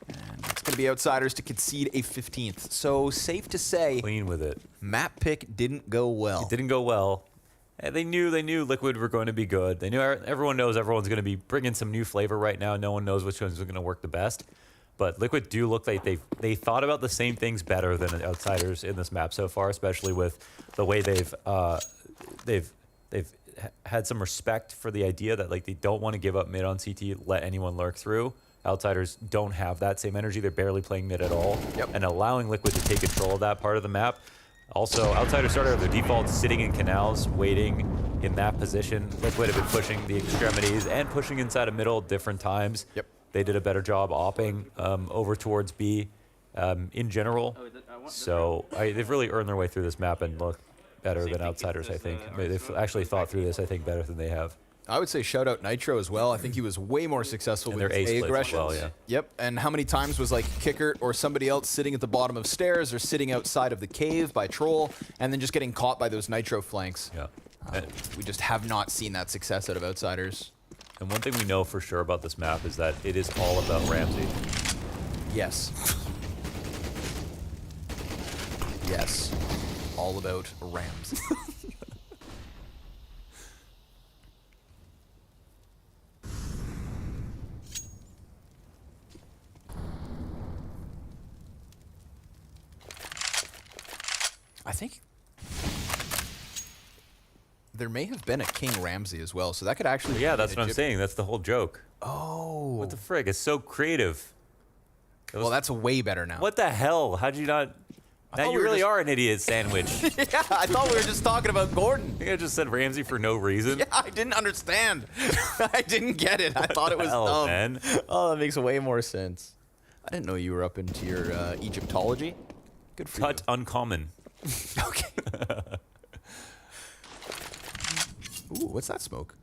And it's going to be Outsiders to concede a 15th. So safe to say, clean with it. Map pick didn't go well. It didn't go well. And they knew Liquid were going to be good. They knew everyone knows everyone's going to be bringing some new flavor right now. No one knows which ones are going to work the best. But Liquid do look like they thought about the same things better than Outsiders in this map so far, especially with the way they've had some respect for the idea that like they don't want to give up mid on CT, let anyone lurk through. Outsiders don't have that same energy. They're barely playing mid at all. And allowing Liquid to take control of that part of the map. Also, Outsiders started their default sitting in canals, waiting in that position. Liquid have been pushing the extremities and pushing inside of middle different times. They did a better job opping over towards B in general. So they've really earned their way through this map and look better than Outsiders, I think. They've actually thought through this, I think, better than they have. I would say shout out Nitro as well. I think he was way more successful with his A aggressions. Well, yeah. Yep, and how many times was like Kicker or somebody else sitting at the bottom of stairs or sitting outside of the cave by Troll and then just getting caught by those Nitro flanks. Yeah. We just have not seen that success out of Outsiders. And one thing we know for sure about this map is that it is all about Ramsey. Yes. Yes. All about Rams. I think there may have been a King Ramsey as well, so that could actually Yeah, that's what I'm saying. That's the whole joke. Oh. What the frig? It's so creative. Well, that's way better now. What the hell? How'd you not... Now you really are an idiot sandwich. Yeah, I thought we were just talking about Gordon. I think I just said Ramsey for no reason. Yeah, I didn't understand. I didn't get it. I thought it was dumb. Man. Oh, that makes way more sense. I didn't know you were up into your Egyptology. Good for Tut uncommon. Okay. Ooh, what's that smoke?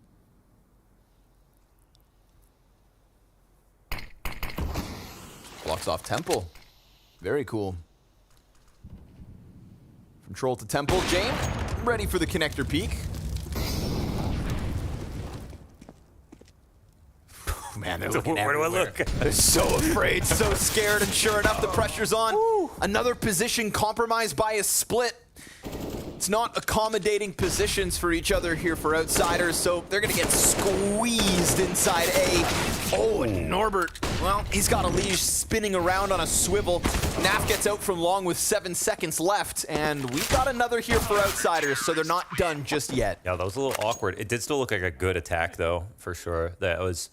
Blocks off Temple. Very cool. From Troll to Temple, Jane, ready for the connector peek. Man, they're looking Where do I everywhere. look? They're so afraid, so scared, and sure enough, the pressure's on. Woo. Another position compromised by a split. It's not accommodating positions for each other here for Outsiders, so they're gonna get squeezed inside A. Oh, and Norbert, well, he's got a leash spinning around on a swivel. Naf gets out from long with 7 seconds left, and we've got another here for Outsiders, so they're not done just yet. Yeah, that was a little awkward. It did still look like a good attack, though, for sure. That was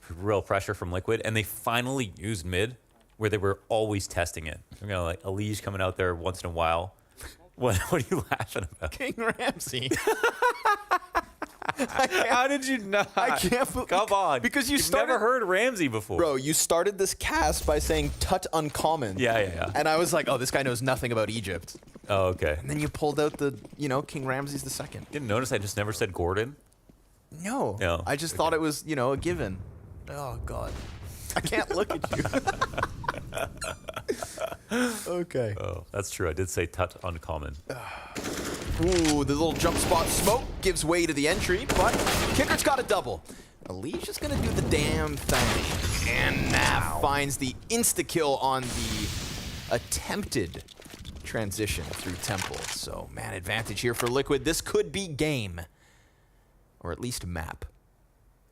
real pressure from Liquid, and they finally used mid, where they were always testing it. You know, like Elige coming out there once in a while. What are you laughing about? King Ramsey. How did you not? I can't believe. Come on. Because You've never heard Ramsey before. Bro, you started this cast by saying Tut uncommon. Yeah. And I was like, oh, this guy knows nothing about Egypt. Oh, okay. And then you pulled out the, King Ramses the second. Didn't notice I just never said Gordon? No. I just thought it was, a given. Oh, God. I can't look at you. Okay. Oh, that's true. I did say Tut uncommon. Ooh, the little jump spot smoke gives way to the entry, but Kicker's got a double. Alicia's gonna do the damn thing. And Nav finds the insta-kill on the attempted transition through Temple. So, man, advantage here for Liquid. This could be game. Or at least map.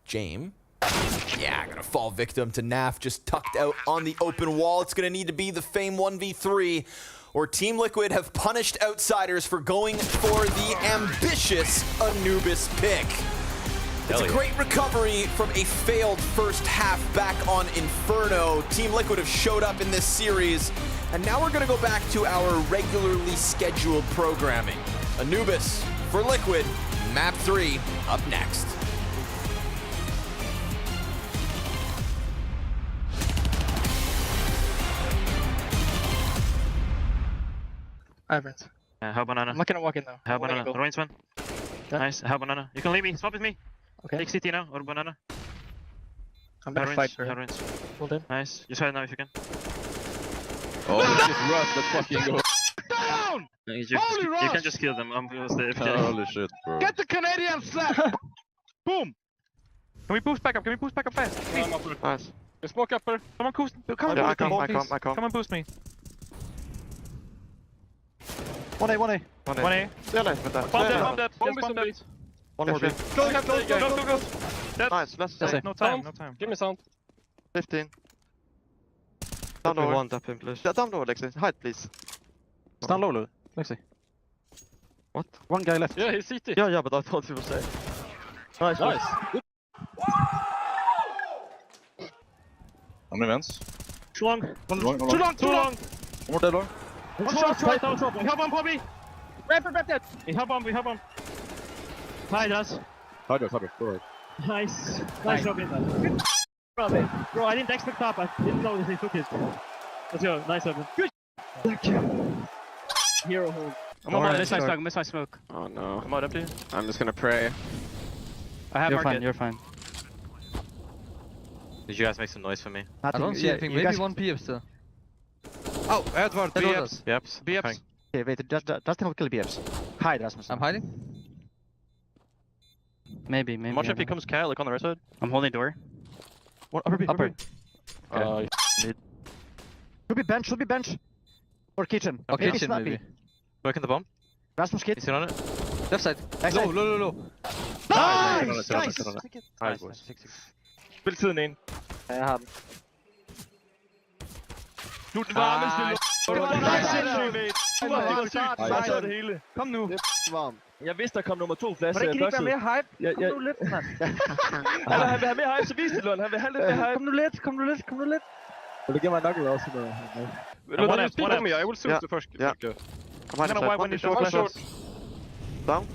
Jame. Yeah, gonna fall victim to Naf, just tucked out on the open wall. It's gonna need to be the Fame 1v3, or Team Liquid have punished Outsiders for going for the ambitious Anubis pick. It's a great recovery from a failed first half back on Inferno. Team Liquid have showed up in this series, and now we're gonna go back to our regularly scheduled programming. Anubis for Liquid, map 3 up next. Hi, friends. How banana? I'm not gonna walk in though. How banana? Ruins one. Nice. How banana? You can leave me. Swap with me. Okay. Take CT now or banana. I'm gonna fight for him. Hold in. Nice. Just hide now if you can. Oh, just rush the fucking go. Down! You can just kill them. I'm gonna stay. Holy shit, bro. Get the Canadian slap! Boom! Can we boost back up? Can we boost back up fast? Please. Nice. You smoke upper. Someone boost. Come on, boost me. Come on, boost me. 1A. Se är lätt, vänta. Bomb dead. One more B. Go. Dead. Nice, let's say. No time. Give me sound. 15. Down lower. One tap him, please. Down lower, Lexi. Hide, please. Stand low, Lexi. What? One guy left. Yeah, he's CT. Yeah, but I thought he was safe. Nice. How many mans? Too long. Too long. One more dead long. One short. We have one, Bobby. Wrap that. We have one. Hi, Daz. Hi, go ahead. Nice job, Good job, man. Bro, I didn't expect that. I didn't know they took it. Let's go. Nice open. Good. Thank you. Hero hold. I'm on miss my smoke. Oh no. Come on, empty. I'm just gonna pray. I have market. You're fine. Did you guys make some noise for me? I don't see anything. Maybe one PF still. Oh, Edward, BFs. BFs. Okay, wait, Justin will kill BFs. Hide, Rasmus. I'm hiding? Maybe. Watch if he comes cat, like on the right side. I'm holding door. One upper. Okay. Should be bench. Or kitchen. Okay, kitchen maybe. Working the bomb. Rasmus kid. He's in on it. Left side. Low. Nice! Nice, boys. Spil tiden ind. Ja, jeg har den. Du er den varmeste Nice. det hele. Kom nu. Varm. Jeg vidste, der kom nummer 2 flaske. Hvordan kan I ikke være mere hype? Kom nu lidt, mand. Han vil have mere hype, så vis det, Lund. Han vil have lidt mere hype. Kom nu lidt. Vil du give mig en knuckle også? One me. I will shoot the first. Yeah. I'm gonna wipe when you short. Down.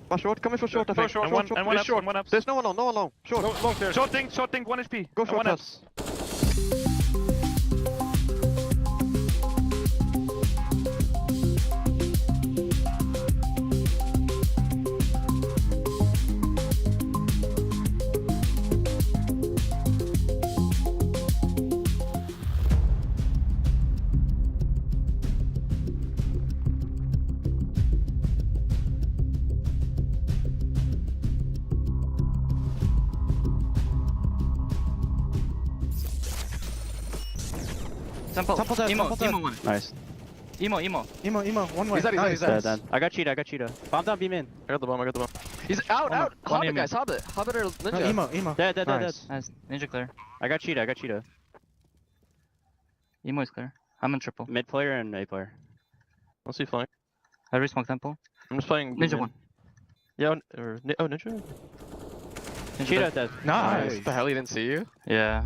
One short, come in for short, I think. And one short. There's no one long. Short. No, long there. Short thing, 1 HP. Go short first. Temple one. Nice. Emo. One way. He's dead. I got cheetah. Bomb down, beam in. I got the bomb. He's out. Hobbit, guys. Hobbit or Ninja. Emo. Dead. Nice. Ninja clear. I got cheetah. Emo is clear. I'm in triple. Mid player and A player. I'll see flank. I resmoke temple. I'm just playing Ninja one. Yeah, Ninja? Cheetah dead. Nice. What the hell, he didn't see you? Yeah.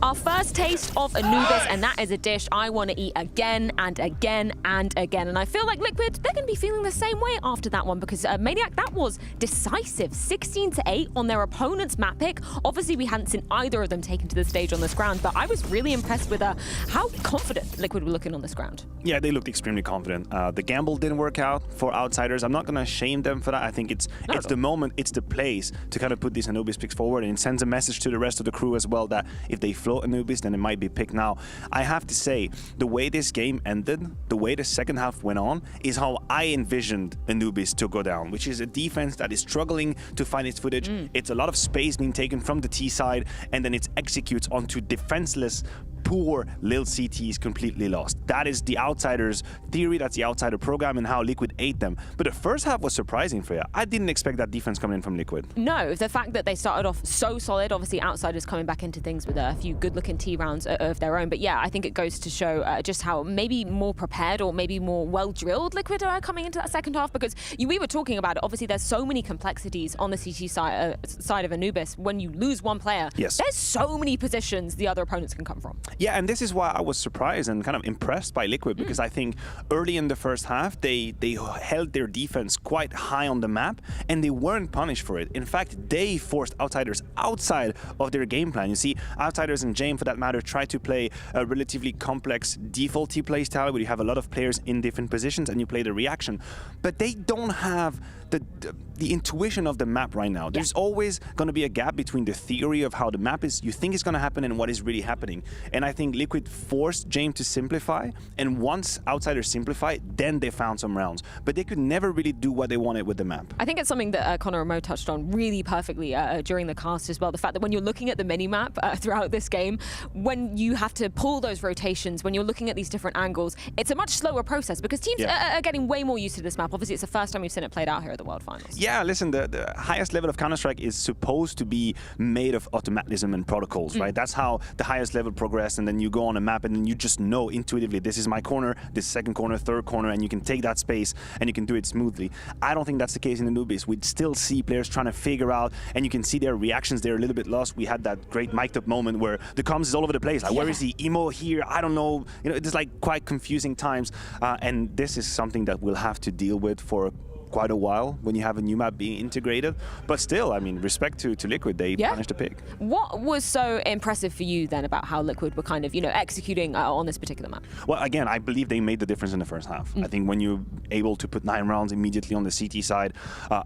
Our first taste of Anubis, and that is a dish I want to eat again and again and again. And I feel like Liquid, they're going to be feeling the same way after that one, because Maniac, that was decisive. 16-8 on their opponent's map pick. Obviously, we hadn't seen either of them taken to the stage on this ground, but I was really impressed with how confident Liquid were looking on this ground. Yeah, they looked extremely confident. The gamble didn't work out for Outsiders. I'm not going to shame them for that. I think it's the moment, it's the place to kind of put these Anubis picks forward, and it sends a message to the rest of the crew as well that if they float Anubis, then it might be picked now. I have to say, the way this game ended, the way the second half went on, is how I envisioned Anubis to go down, which is a defense that is struggling to find its footage. It's a lot of space being taken from the T side, and then it executes onto defenseless, poor Lil CTs completely lost. That is the Outsiders theory, that's the Outsider program, and how Liquid ate them. But the first half was surprising for you. I didn't expect that defense coming in from Liquid. No, the fact that they started off so solid, obviously Outsiders coming back into things with a few good-looking T rounds of their own. But yeah, I think it goes to show just how maybe more prepared or maybe more well-drilled Liquid are coming into that second half, because we were talking about it. Obviously, there's so many complexities on the CT side of Anubis. When you lose one player, there's so many positions the other opponents can come from. Yeah, and this is why I was surprised and kind of impressed by Liquid, because I think early in the first half, they held their defense quite high on the map, and they weren't punished for it. In fact, they forced Outsiders outside of their game plan. You see, Outsiders and Jame, for that matter, try to play a relatively complex default T play style where you have a lot of players in different positions and you play the reaction. But they don't have the intuition of the map right now. There's always going to be a gap between the theory of how the map is, you think is going to happen, and what is really happening. And I think Liquid forced Jame to simplify, and once Outsiders simplify, then they found some rounds. But they could never really do what they wanted with the map. I think it's something that Connor and Mo touched on really perfectly during the cast as well. The fact that when you're looking at the mini-map throughout this game, when you have to pull those rotations, when you're looking at these different angles, it's a much slower process because teams are getting way more used to this map. Obviously, it's the first time we've seen it played out here at the World Finals. finals. Yeah, listen, the highest level of Counter-Strike is supposed to be made of automatism and protocols, right? That's how the highest level progress, and then you go on a map and then you just know intuitively, this is my corner, this second corner, third corner, and you can take that space and you can do it smoothly. I don't think that's the case in the newbies. We still see players trying to figure out, and you can see their reactions, they're a little bit lost. We had that great mic'd up moment where the comms is all over the place. Like, where is he? Emo here? I don't know. You know, it's like quite confusing times. And this is something that we'll have to deal with for quite a while when you have a new map being integrated. But still, I mean, respect to Liquid, they managed to pick. What was so impressive for you then about how Liquid were kind of, you know, executing on this particular map? Well, again, I believe they made the difference in the first half. I think when you're able to put 9 rounds immediately on the CT side,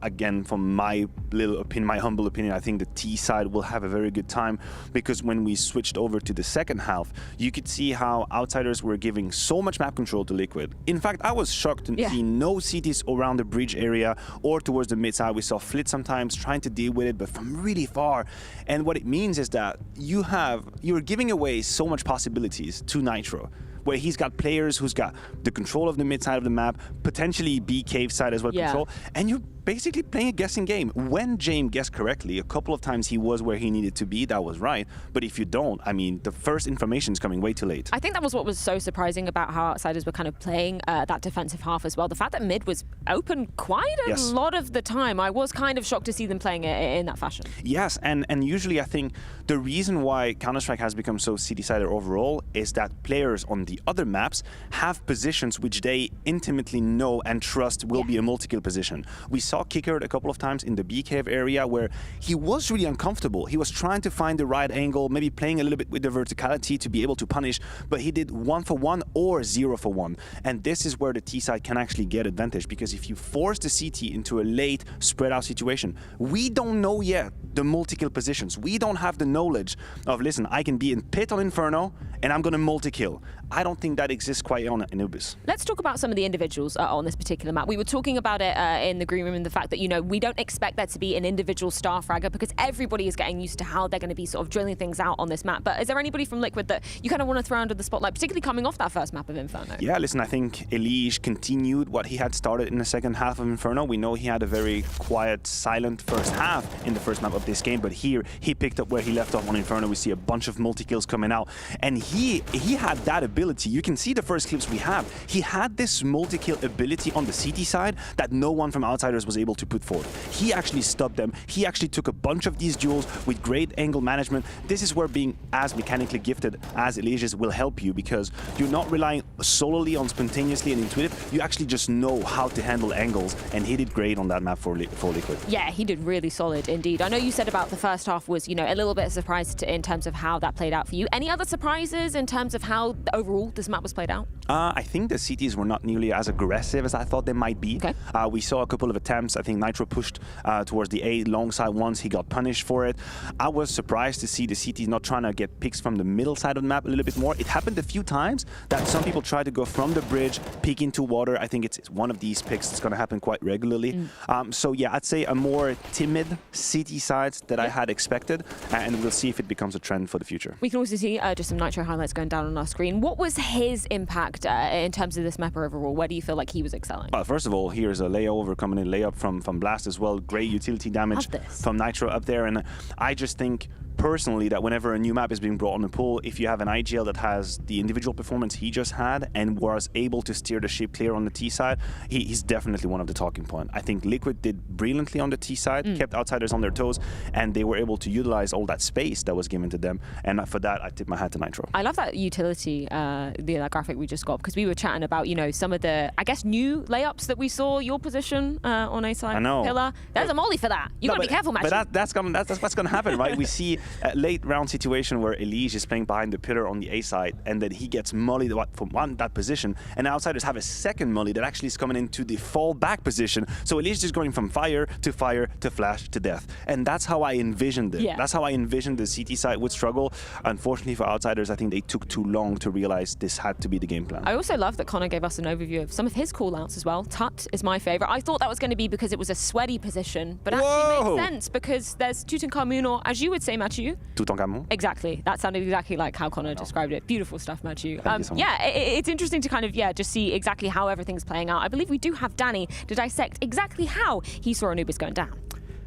again, from my little opinion, my humble opinion, I think the T side will have a very good time, because when we switched over to the second half, you could see how Outsiders were giving so much map control to Liquid. In fact, I was shocked to see no CTs around the bridge area or towards the mid side. We saw Flit sometimes trying to deal with it, but from really far. And what it means is that you're giving away so much possibilities to Nitro, where he's got players who's got the control of the mid side of the map, potentially B cave side as well control, and you're basically playing a guessing game. When James guessed correctly, a couple of times he was where he needed to be, that was right. But if you don't, I mean, the first information is coming way too late. I think that was what was so surprising about how Outsiders were kind of playing that defensive half as well. The fact that mid was open quite a lot of the time. I was kind of shocked to see them playing it in that fashion. Yes, and usually I think the reason why Counter-Strike has become so CT-sided overall is that players on the other maps have positions which they intimately know and trust will be a multi-kill position. We saw Kicker a couple of times in the B cave area where he was really uncomfortable. He was trying to find the right angle, maybe playing a little bit with the verticality to be able to punish, but he did 1 for 1 or 0 for 1. And this is where the T side can actually get advantage, because if you force the CT into a late spread out situation, we don't know yet the multi-kill positions. We don't have the knowledge of, listen, I can be in pit on Inferno and I'm going to multi-kill. I don't think that exists quite on Anubis. Let's talk about some of the individuals on this particular map. We were talking about it in the green room, and the fact that, you know, we don't expect there to be an individual star fragger because everybody is getting used to how they're going to be sort of drilling things out on this map. But is there anybody from Liquid that you kind of want to throw under the spotlight, particularly coming off that first map of Inferno? Yeah, listen, I think Elige continued what he had started in the second half of Inferno. We know he had a very quiet, silent first half in the first map of this game, but here he picked up where he left off on Inferno. We see a bunch of multi-kills coming out, and he had that ability. You can see the first clips we have. He had this multi-kill ability on the CT side that no one from Outsiders was able to put forward. He actually stopped them. He actually took a bunch of these duels with great angle management. This is where being as mechanically gifted as Elige's will help you, because you're not relying solely on spontaneously and intuitive. You actually just know how to handle angles, and he did great on that map for Liquid. Yeah, he did really solid indeed. I know you said about the first half was, you know, a little bit of surprise in terms of how that played out for you. Any other surprises in terms of how overall this map was played out? I think the CTs were not nearly as aggressive as I thought they might be. Okay. We saw a couple of attempts. I think Nitro pushed towards the A long side once. He got punished for it. I was surprised to see the CTs not trying to get picks from the middle side of the map a little bit more. It happened a few times that some people tried to go from the bridge, peek into water. I think it's one of these picks that's going to happen quite regularly. So yeah, I'd say a more timid CT side that I had expected, and we'll see if it becomes a trend for the future. We can also see just some Nitro highlights going down on our screen. What was his impact in terms of this map overall? Where do you feel like he was excelling? Well, first of all, here's a layover coming in, layup from Blast as well. Great utility damage from Nitro up there, and I just think personally that whenever a new map is being brought on the pool, if you have an IGL that has the individual performance he just had and was able to steer the ship clear on the T side, he's definitely one of the talking points. I think Liquid did brilliantly on the T side, kept Outsiders on their toes, and they were able to utilize all that space that was given to them, and for that I tip my hat to Nitro. I love that utility, that graphic we just got, because we were chatting about, you know, some of the, I guess, new layups that we saw, your position on A side. I know. Pillar. There's a molly for that. You gotta be careful, Match. But that's what's gonna happen, right? We see a late round situation where Elige is playing behind the pillar on the A side, and then he gets mollied from that position, and Outsiders have a second molly that actually is coming into the fall back position. So Elige is going from fire to flash to death, and that's how I envisioned it. That's how I envisioned the CT side would struggle. Unfortunately for Outsiders, I think they took too long to realize this had to be the game plan. I also love that Connor gave us an overview of some of his call-outs as well. Tut is my favorite. I thought that was going to be because it was a sweaty position, but actually it makes sense because there's Tutankhamun, or as you would say, Machi, Mathieu? Tutankhamun. Exactly. That sounded exactly like how Connor described it. Beautiful stuff, Mathieu. Thank you so much. Yeah, it's interesting to kind of, just see exactly how everything's playing out. I believe we do have Danny to dissect exactly how he saw Anubis going down.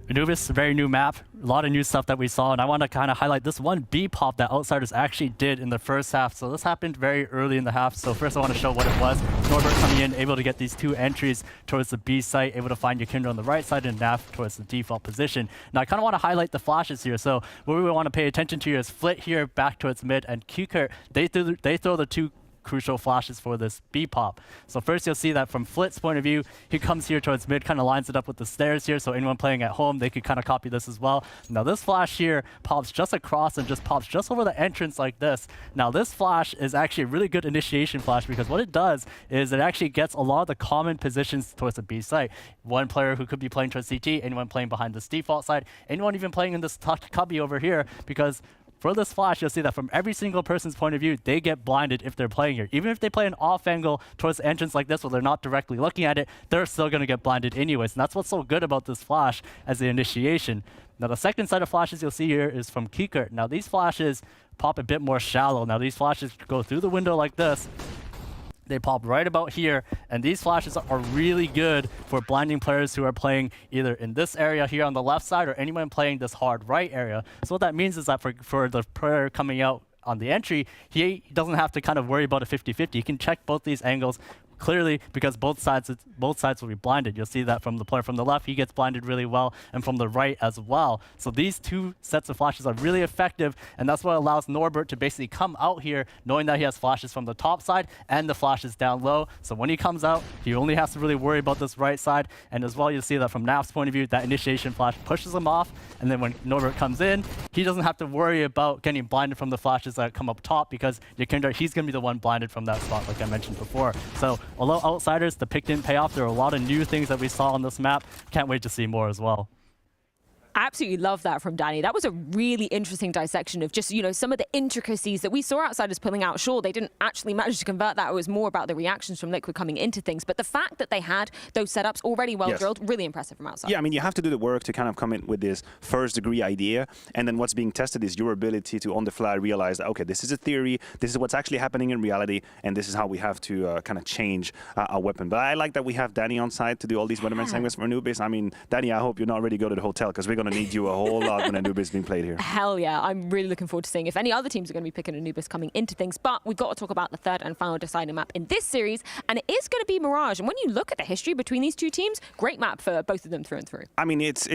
Anubis, a very new map, a lot of new stuff that we saw, and I want to kind of highlight this one B pop that Outsiders actually did in the first half. So this happened very early in the half. So first I want to show what it was. Norbert coming in, able to get these 2 entries towards the B site, able to find Yakinder on the right side and Nav towards the default position. Now I kind of want to highlight the flashes here. So what we want to pay attention to here is Flit here back towards mid, and Kukert, they throw the 2 crucial flashes for this B pop. So first you'll see that from Flit's point of view, he comes here towards mid, kind of lines it up with the stairs here, so anyone playing at home, they could kind of copy this as well. Now this flash here pops just across and just pops just over the entrance like this. Now this flash is actually a really good initiation flash, because what it does is it actually gets a lot of the common positions towards the B site. One player who could be playing towards CT, anyone playing behind this default side, anyone even playing in this cubby over here, because for this flash, you'll see that from every single person's point of view, they get blinded if they're playing here. Even if they play an off angle towards the entrance like this where they're not directly looking at it, they're still going to get blinded anyways. And that's what's so good about this flash as the initiation. Now the second set of flashes you'll see here is from Kukert. Now these flashes pop a bit more shallow. Now these flashes go through the window like this. They pop right about here, and these flashes are really good for blinding players who are playing either in this area here on the left side or anyone playing this hard right area. So what that means is that for the player coming out on the entry, he doesn't have to kind of worry about a 50-50. He can check both these angles clearly, because both sides will be blinded. You'll see that from the player from the left, he gets blinded really well, and from the right as well. So these 2 sets of flashes are really effective, and that's what allows Norbert to basically come out here knowing that he has flashes from the top side and the flashes down low. So when he comes out, he only has to really worry about this right side. And as well, you'll see that from Naf's point of view, that initiation flash pushes him off, and then when Norbert comes in, he doesn't have to worry about getting blinded from the flashes that come up top, because Yakinder, he's going to be the one blinded from that spot, like I mentioned before. So although Outsiders, the pick didn't pay off, there are a lot of new things that we saw on this map. Can't wait to see more as well. I absolutely love that from Danny. That was a really interesting dissection of just, some of the intricacies that we saw Outsiders pulling out. Sure, they didn't actually manage to convert that. It was more about the reactions from Liquid coming into things. But the fact that they had those setups already well drilled, really impressive from Outsiders. Yeah, I mean, you have to do the work to kind of come in with this first-degree idea. And then what's being tested is your ability to, on the fly, realize that, okay, this is a theory, this is what's actually happening in reality, and this is how we have to kind of change our weapon. But I like that we have Danny on site to do all these weatherman segments for Anubis. I mean, Danny, I hope you're not ready to go to the hotel, because we're going to need you a whole lot when Anubis is being played here. Hell yeah. I'm really looking forward to seeing if any other teams are going to be picking Anubis coming into things. But we've got to talk about the third and final deciding map in this series, and it is going to be Mirage. And when you look at the history between these 2 teams, great map for both of them through and through. I mean, it's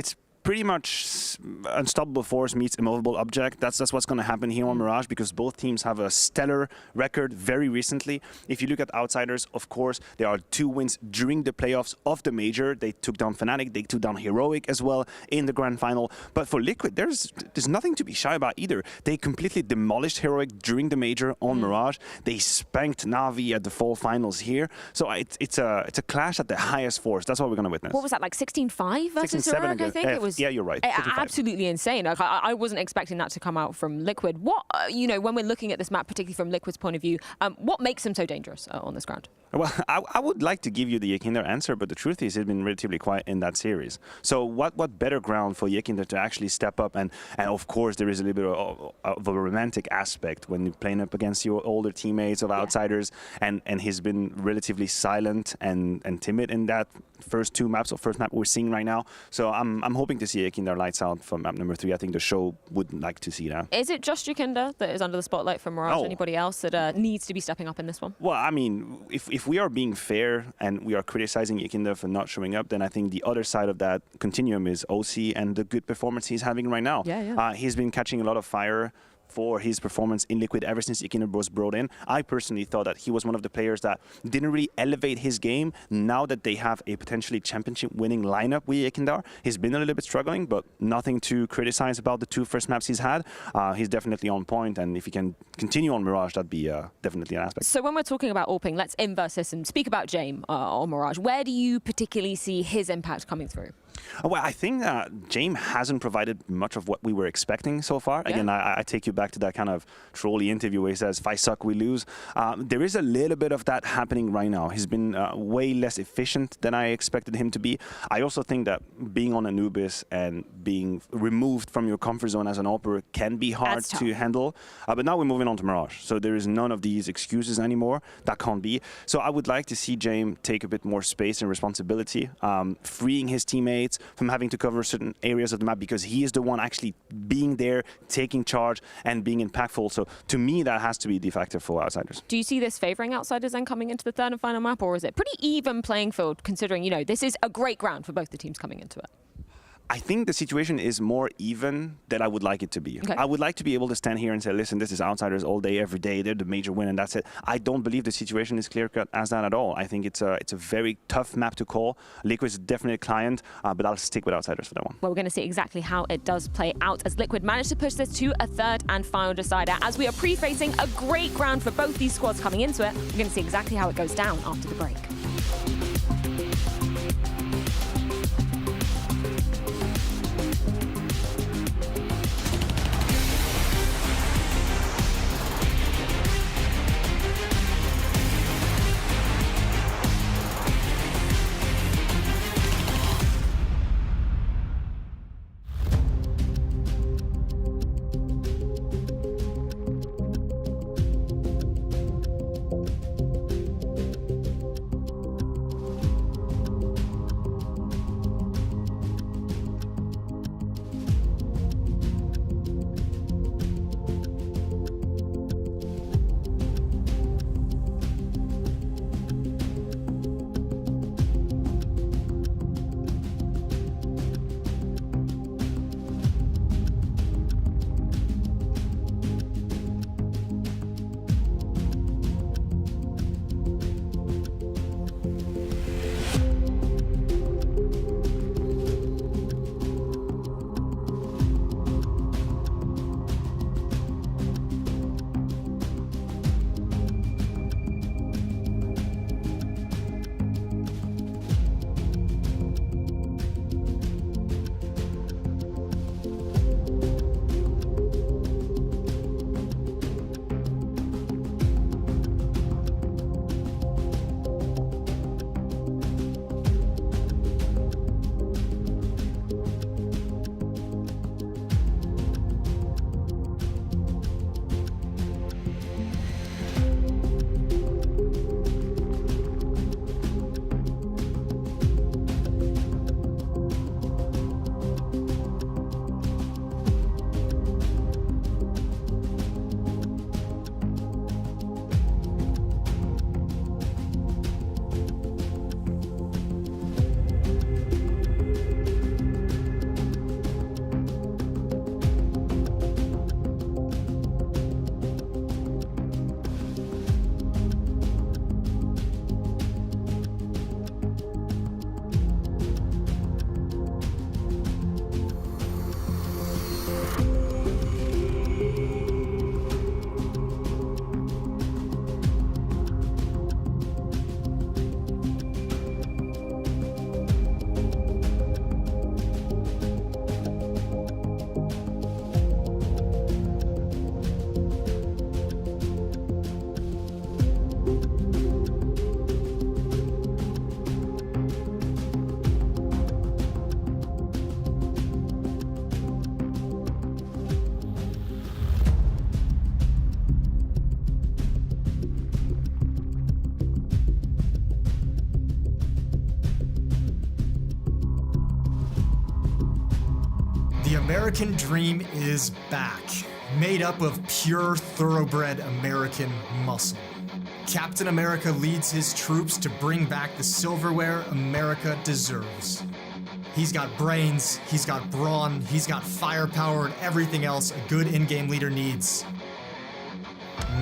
pretty much unstoppable force meets immovable object. That's what's going to happen here on Mirage, because both teams have a stellar record very recently. If you look at Outsiders, of course, there are 2 wins during the playoffs of the major. They took down Fnatic, they took down Heroic as well in the grand final. But for Liquid, there's nothing to be shy about either. They completely demolished Heroic during the major on Mirage. They spanked NAVI at the fall finals here. So it's a clash at the highest force. That's what we're going to witness. What was that, like 16-5 versus Heroic, I think? It was yeah, you're right. Absolutely insane. Like, I wasn't expecting that to come out from Liquid. What, when we're looking at this map, particularly from Liquid's point of view, what makes them so dangerous on this ground? Well, I would like to give you the Yakinder answer, but the truth is he's been relatively quiet in that series. So what better ground for Yakinder to actually step up? And of course, there is a little bit of a romantic aspect when you're playing up against your older teammates of Outsiders, and he's been relatively silent and timid in that first 2 maps, or first map we're seeing right now. So I'm hoping to see Yakinder lights out for map number 3. I think the show would like to see that. Is it just Yakinder that is under the spotlight for Mirage? Anybody else that needs to be stepping up in this one? Well, I mean, if we are being fair and we are criticizing Yakinder for not showing up, then I think the other side of that continuum is OC and the good performance he's having right now. He's been catching a lot of fire for his performance in Liquid ever since Yakinder was brought in. I personally thought that he was one of the players that didn't really elevate his game. Now that they have a potentially championship-winning lineup with Yakinder, he's been a little bit struggling, but nothing to criticize about the 2 first maps he's had. He's definitely on point, and if he can continue on Mirage, that'd be definitely an aspect. So when we're talking about AWPing, let's inverse this and speak about James on Mirage. Where do you particularly see his impact coming through? Well, I think James hasn't provided much of what we were expecting so far. Yeah. Again, I take you back to that kind of trolley interview where he says, "If I suck, we lose." There is a little bit of that happening right now. He's been way less efficient than I expected him to be. I also think that being on Anubis and being removed from your comfort zone as an operator can be hard to handle. But now we're moving on to Mirage. So there is none of these excuses anymore. That can't be. So I would like to see James take a bit more space and responsibility, freeing his teammates from having to cover certain areas of the map, because he is the one actually being there, taking charge, and being impactful. So to me, that has to be the factor for Outsiders. Do you see this favouring Outsiders then coming into the third and final map, or is it pretty even playing field, considering, you know, this is a great ground for both the teams coming into it? I think the situation is more even than I would like it to be. Okay. I would like to be able to stand here and say, listen, this is Outsiders all day, every day. They're the major win, and that's it. I don't believe the situation is clear-cut as that at all. I think it's a very tough map to call. Liquid is definitely a client, but I'll stick with Outsiders for that one. Well, we're going to see exactly how it does play out as Liquid managed to push this to a third and final decider. As we are pre-facing a great ground for both these squads coming into it, we're going to see exactly how it goes down after the break. The American dream is back, made up of pure thoroughbred American muscle. Captain America leads his troops to bring back the silverware America deserves. He's got brains, he's got brawn, he's got firepower, and everything else a good in-game leader needs.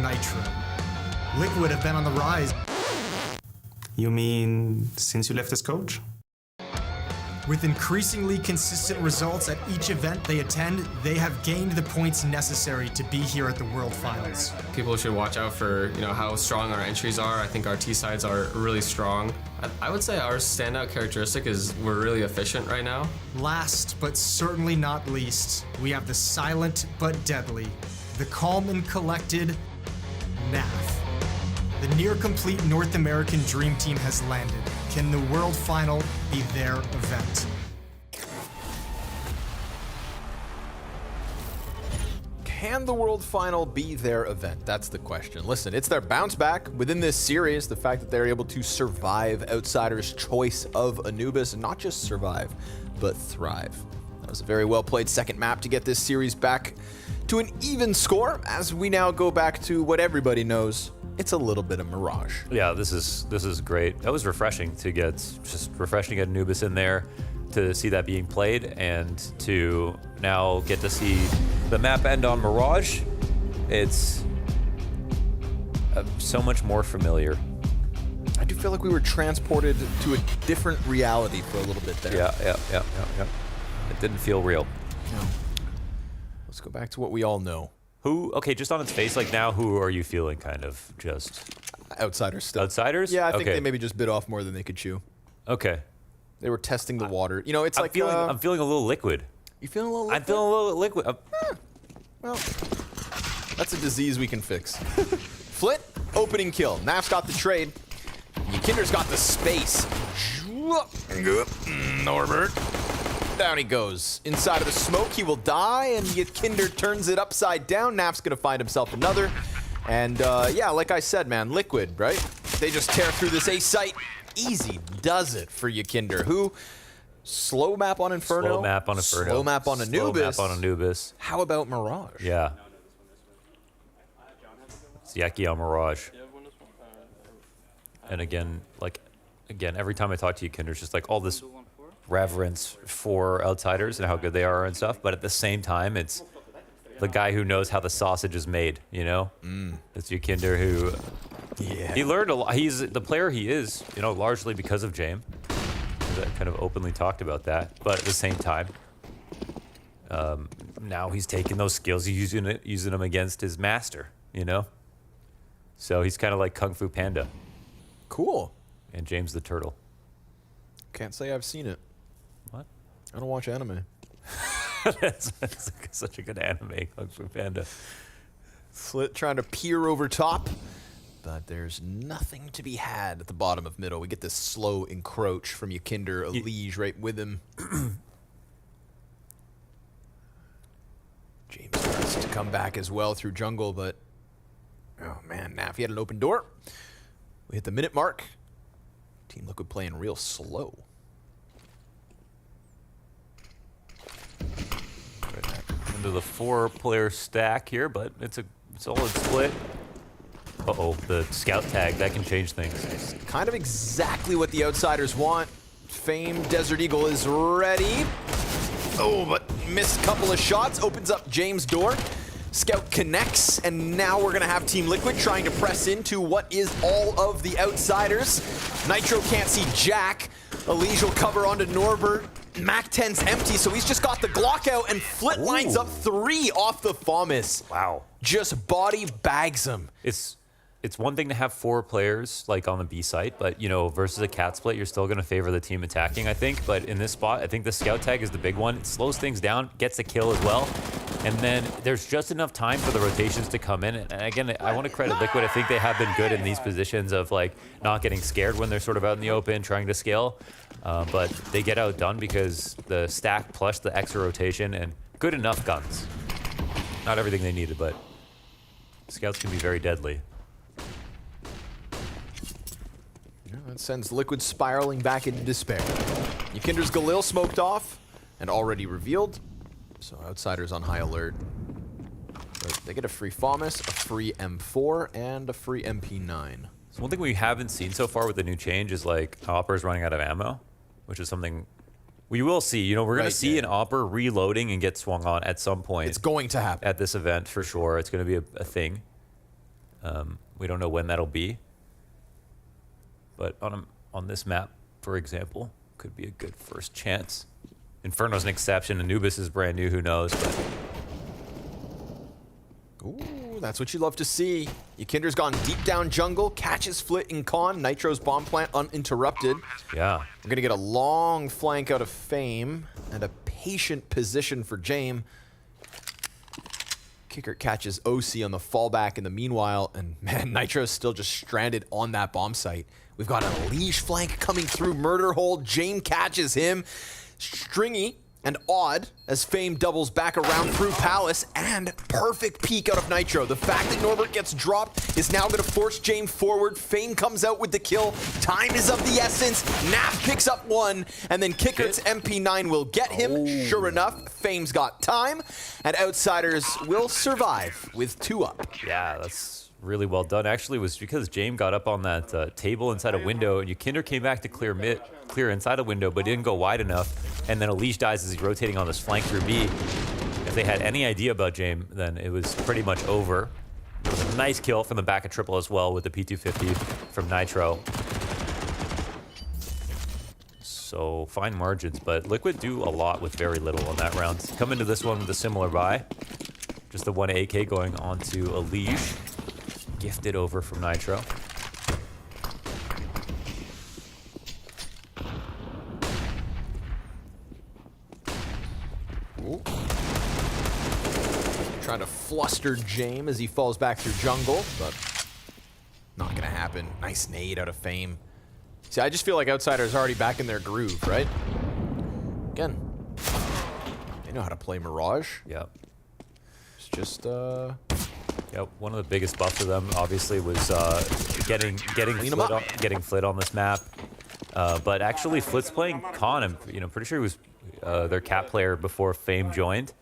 Nitro. Liquid have been on the rise. You mean since you left as coach? With increasingly consistent results at each event they attend, they have gained the points necessary to be here at the World Finals. People should watch out for how strong our entries are. I think our T sides are really strong. I would say our standout characteristic is we're really efficient right now. Last but certainly not least, we have the silent but deadly, the calm and collected NAV. The near-complete North American Dream Team has landed. Can the World Final be their event? Can the World Final be their event? That's the question. Listen, it's their bounce back within this series. The fact that they're able to survive Outsiders' choice of Anubis, and not just survive, but thrive. That was a very well-played second map to get this series back to an even score, as we now go back to what everybody knows. It's a little bit of Mirage. Yeah, this is great. That was refreshing to get, just refreshing to get Anubis in there, to see that being played, and to now get to see the map end on Mirage. It's so much more familiar. I do feel like we were transported to a different reality for a little bit there. Yeah. It didn't feel real. No. Let's go back to what we all know. Okay, just on its face, like now, who are you feeling kind of just? Outsiders still. Outsiders? Yeah, I think okay. they maybe just bit off more than they could chew. Okay. They were testing the water. It's I'm feeling a little liquid. You feeling a little liquid? I'm feeling a little liquid. Well, that's a disease we can fix. Flit, opening kill. Naf's got the trade. Kinder's got the space. Norbert. Down he goes. Inside of the smoke, he will die, and Kinder turns it upside down. Naf's gonna find himself another. And yeah, like I said, man, Liquid, right? They just tear through this A site. Easy does it for Kinder, who slow map on Inferno. Slow map on Inferno. Slow map on Anubis. Slow map on Anubis. How about Mirage? Yeah. It's Yeki on Mirage. And again, every time I talk to Kinder, it's just like all this reverence for Outsiders and how good they are and stuff, but at the same time, it's the guy who knows how the sausage is made, It's Kinder who, he learned a lot. He's the player he is, largely because of James. I kind of openly talked about that, but at the same time, now he's taking those skills, he's using them against his master, So he's kind of like Kung Fu Panda. Cool. And James the Turtle. Can't say I've seen it. What? I don't watch anime. That's such a good anime, Kung Fu Panda. Flit trying to peer over top, but there's nothing to be had at the bottom of middle. We get this slow encroach from Kinder, a liege right with him. James starts to come back as well through jungle, but oh man, Naf, he had an open door. We hit the minute mark. Team Liquid playing real slow. Into the 4-player stack here, but it's a solid split. Uh-oh, the scout tag, that can change things. It's kind of exactly what the Outsiders want. Famed Desert Eagle is ready. Oh, but missed a couple of shots. Opens up James' door. Scout connects, and now we're gonna have Team Liquid trying to press into what is all of the Outsiders. Nitro can't see Jack. Elige will cover onto Norbert. Mac 10's empty, so he's just got the Glock out, and Flit lines up 3 off the FAMAS. Wow. Just body bags him. It's one thing to have 4 players like on the B site, but versus a cat split, you're still going to favor the team attacking, I think. But in this spot, I think the scout tag is the big one. It slows things down, gets a kill as well. And then there's just enough time for the rotations to come in. And again, I want to credit Liquid. I think they have been good in these positions of not getting scared when they're sort of out in the open, trying to scale. But they get outdone because the stack plus the extra rotation and good enough guns. Not everything they needed, but scouts can be very deadly. Yeah, that sends Liquid spiraling back into despair. Kinder's Galil smoked off and already revealed. So Outsiders on high alert. But they get a free FAMAS, a free M4, and a free MP9. So one thing we haven't seen so far with the new change is Opper's running out of ammo, which is something we will see. We're going to see an Opper reloading and get swung on at some point. It's going to happen. At this event, for sure. It's going to be a thing. We don't know when that'll be. But on this map, for example, could be a good first chance. Inferno's an exception. Anubis is brand new. Who knows? But ooh, that's what you love to see. Yakinder's gone deep down jungle, catches Flit in con. Nitro's bomb plant uninterrupted. Yeah. We're going to get a long flank out of Fame and a patient position for Jame. Kicker catches OC on the fallback in the meanwhile, and man, Nitro's still just stranded on that bomb site. We've got a Leash flank coming through Murder Hole. Jame catches him. Stringy and odd as Fame doubles back around through Palace, and perfect peek out of Nitro. The fact that Norbert gets dropped is now going to force Jame forward. Fame comes out with the kill. Time is of the essence. Nav picks up one, and then Kickert's MP9 will get him. Sure enough, Fame's got time, and Outsiders will survive with 2 up. yeah, that's really well done. Actually, it was because Jame got up on that table inside a window, and Yakinder came back to clear inside a window, but didn't go wide enough. And then Elish dies as he's rotating on this flank through B. If they had any idea about Jame, then it was pretty much over. It was a nice kill from the back of triple as well with the P250 from Nitro. So fine margins, but Liquid do a lot with very little on that round. Come into this one with a similar buy. Just the 1 AK going on to Elish. Gifted over from Nitro. Ooh. Trying to fluster Jame as he falls back through jungle, but not gonna happen. Nice nade out of Fame. See, I just feel like Outsiders are already back in their groove, right? Again, they know how to play Mirage. Yep. It's just, yeah, one of the biggest buffs for them obviously was getting Flit on this map. But actually, Flit's playing con. I'm pretty sure he was their cap player before Fame joined.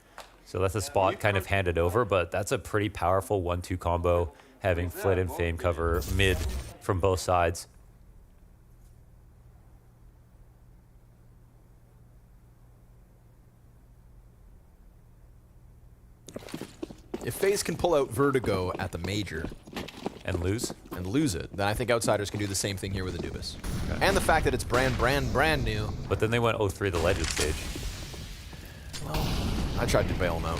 So that's a spot kind of handed over, but that's a pretty powerful 1-2 combo, having Flit and Fame cover mid from both sides. If FaZe can pull out Vertigo at the major and lose it, then I think Outsiders can do the same thing here with Anubis. Okay. And the fact that it's brand new. But then they went 0-3 the Legend stage. Well, I tried to bail them out.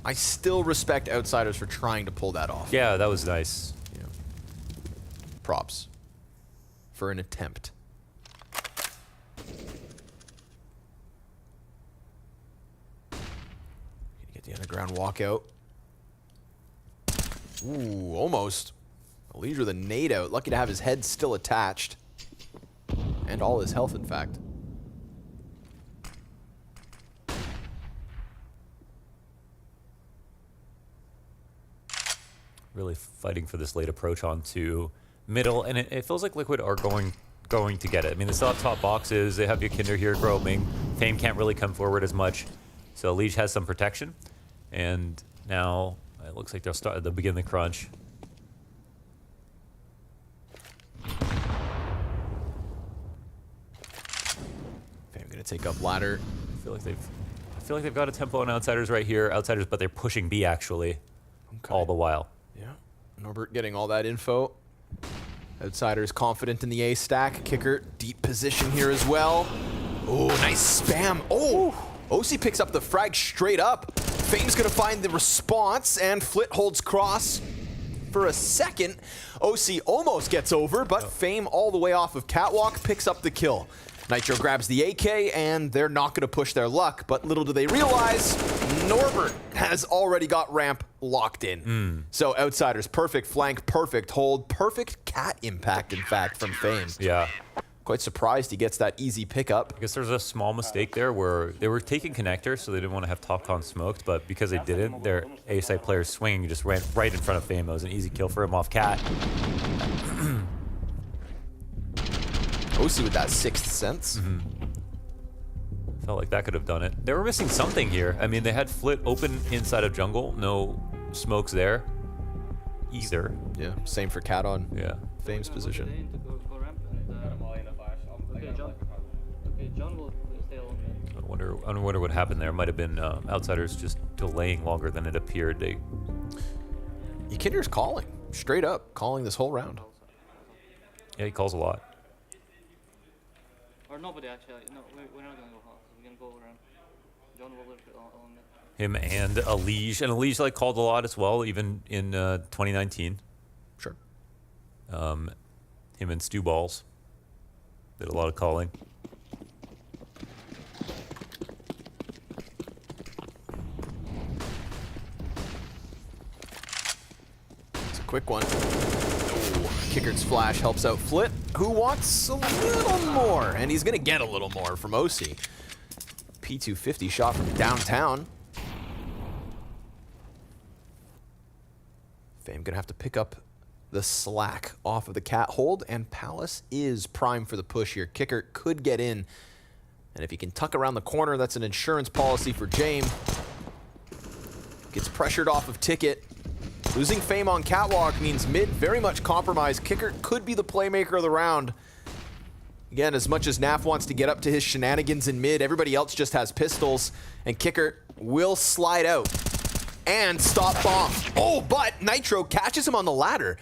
I still respect Outsiders for trying to pull that off. Yeah, that was nice. You know, props for an attempt. The underground walkout. Ooh, almost. Elish with a nade out. Lucky to have his head still attached. And all his health, in fact. Really fighting for this late approach onto middle, and it feels like Liquid are going to get it. I mean, they still have top boxes. They have Yakinder here groping. Fame can't really come forward as much. So Elish has some protection. And now it looks like they'll begin the crunch. Fame gonna take up ladder. I feel like they've got a tempo on Outsiders right here. Outsiders, but they're pushing B actually, all the while. Yeah, Norbert getting all that info. Outsiders confident in the A stack. Kicker deep position here as well. Oh, nice spam. Oh, OC picks up the frag straight up. Fame's gonna find the response, and Flit holds cross for a second. OC almost gets over, but Fame all the way off of Catwalk picks up the kill. Nitro grabs the AK, and they're not gonna push their luck, but little do they realize, Norbert has already got ramp locked in. So Outsiders, perfect flank, perfect hold, perfect cat impact, in fact, from Fame. Yeah. Quite surprised he gets that easy pickup. I guess there's a small mistake there where they were taking connector, so they didn't want to have top con smoked, but because they didn't, their A side players swinging just ran right in front of Fame. It was an easy kill for him off cat. OC with that sixth sense. Felt like that could have done it. They were missing something here. I mean, they had Flit open inside of jungle, no smokes there either. Yeah, same for cat on Fame's position. I wonder what happened there. Might have been Outsiders just delaying longer than it appeared. Yakinder's calling, straight up, calling this whole round. Yeah, he calls a lot. Or nobody actually. No, we're not gonna go half. We're gonna go around. John will live on it. Him and Alige. And Alige like called a lot as well, even in 2019. Sure. Him and Stu Balls did a lot of calling. It's a quick one. Kickert's flash helps out Flit, who wants a little more, and he's gonna get a little more from OC. P250 shot from downtown. Fame gonna have to pick up the slack off of the cat hold, and Palace is prime for the push here. Kickert could get in, and if he can tuck around the corner, that's an insurance policy for James. Gets pressured off of Ticket. Losing Fame on catwalk means mid very much compromised. Kickert could be the playmaker of the round. Again, as much as Naf wants to get up to his shenanigans in mid, everybody else just has pistols, and Kickert will slide out and stop bomb. Oh, but Nitro catches him on the ladder.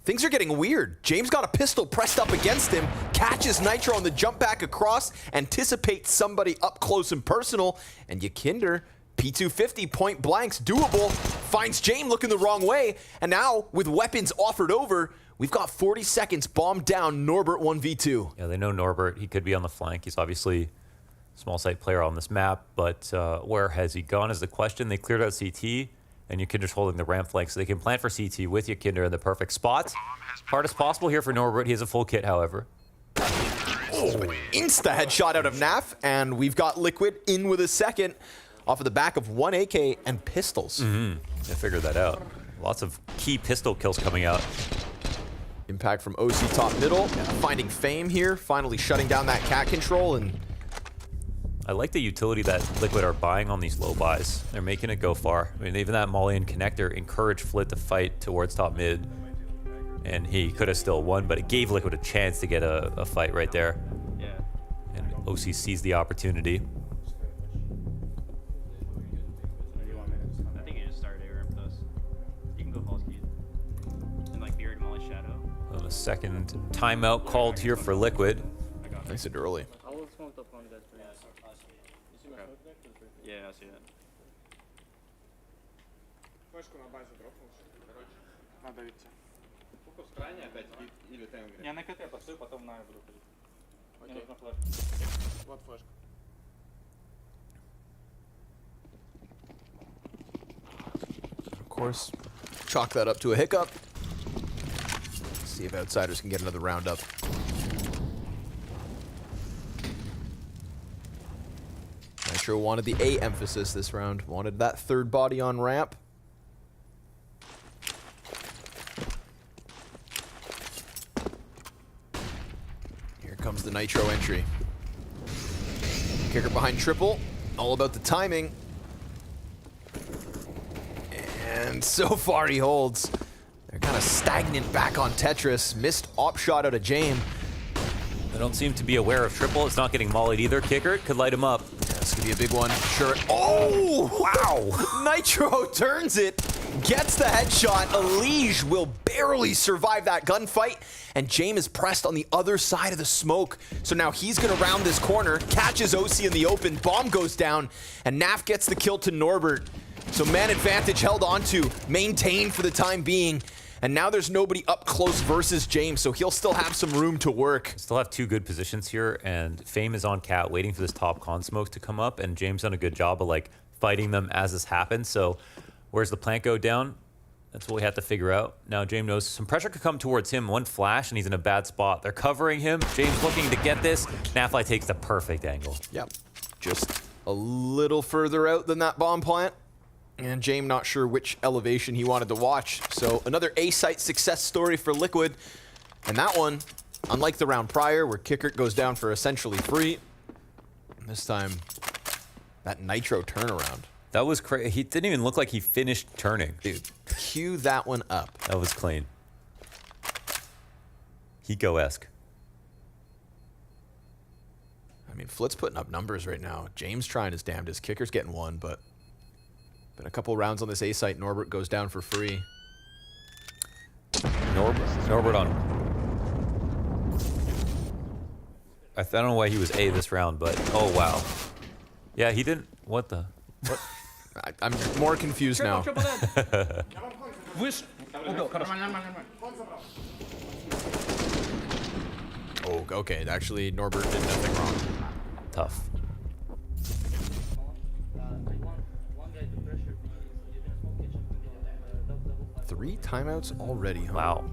Things are getting weird. James got a pistol pressed up against him, catches Nitro on the jump back across, anticipates somebody up close and personal, and Yakinder, P250 point blanks, doable, finds James looking the wrong way, and now with weapons offered over, we've got 40 seconds, bomb down, Norbert 1v2. Yeah, they know Norbert. He could be on the flank. He's obviously a small site player on this map, but where has he gone is the question. They cleared out CT, and Yakinder's holding the ramp flank, so they can plant for CT with Yakinder in the perfect spot. Hardest possible here for Norbert. He has a full kit, however. Oh, insta headshot out of Naf, and we've got Liquid in with a second off of the back of 1 AK and pistols. I figured that out. Lots of key pistol kills coming out. Impact from OC top middle, finding Fame here, finally shutting down that cat control. And I like the utility that Liquid are buying on these low buys. They're making it go far. I mean, even that Molly and connector encouraged Flit to fight towards top mid, and he could have still won, but it gave Liquid a chance to get a fight right there. Yeah. And OC sees the opportunity. I think you just started A ramp with us. You can go false key. And like Beard Molly Shadow. Well, the second timeout called here for Liquid. Nice and early. I will smoke up on that three. Yeah, I see that. Я на КТ посыл, потом на буду ходить. Мне нужна флешка. Вот флешка. of course, chalk that up to a hiccup. See if Outsiders can get another round up. Nitro wanted the A emphasis this round, wanted that third body on ramp. Here comes the Nitro entry. Kicker behind triple, all about the timing. And so far he holds. They're kind of stagnant back on Tetris. Missed op shot out of James. They don't seem to be aware of triple. It's not getting mollied either. Kicker could light him up. Yeah, this could be a big one. Sure. Oh, wow. Nitro turns it, gets the headshot. Alige will barely survive that gunfight. And James is pressed on the other side of the smoke. So now he's going to round this corner, catches OC in the open, bomb goes down, and Naf gets the kill to Norbert. So man advantage held onto, maintained for the time being. And now there's nobody up close versus James, so he'll still have some room to work. Still have two good positions here, and Fame is on cat waiting for this top con smoke to come up, and James done a good job of like fighting them as this happens. So where's the plant go down? That's what we have to figure out. Now James knows some pressure could come towards him. One flash, and he's in a bad spot. They're covering him. James looking to get this. Nafly takes the perfect angle. Yep, just a little further out than that bomb plant. And James not sure which elevation he wanted to watch. So another A-site success story for Liquid. And that one, unlike the round prior where Kickert goes down for essentially free, this time, that Nitro turnaround. That was crazy. He didn't even look like he finished turning. Dude, cue that one up. That was clean. Hiko-esque. I mean, Flit's putting up numbers right now. James trying his damnedest. Kicker's getting one, but been a couple rounds on this A site. Norbert goes down for free. Norbert on. I don't know why he was A this round, but oh wow. Yeah, he didn't. What the? What? I'm more confused now. Oh, okay. Actually, Norbert did nothing wrong. Tough. Three timeouts already, huh? Wow.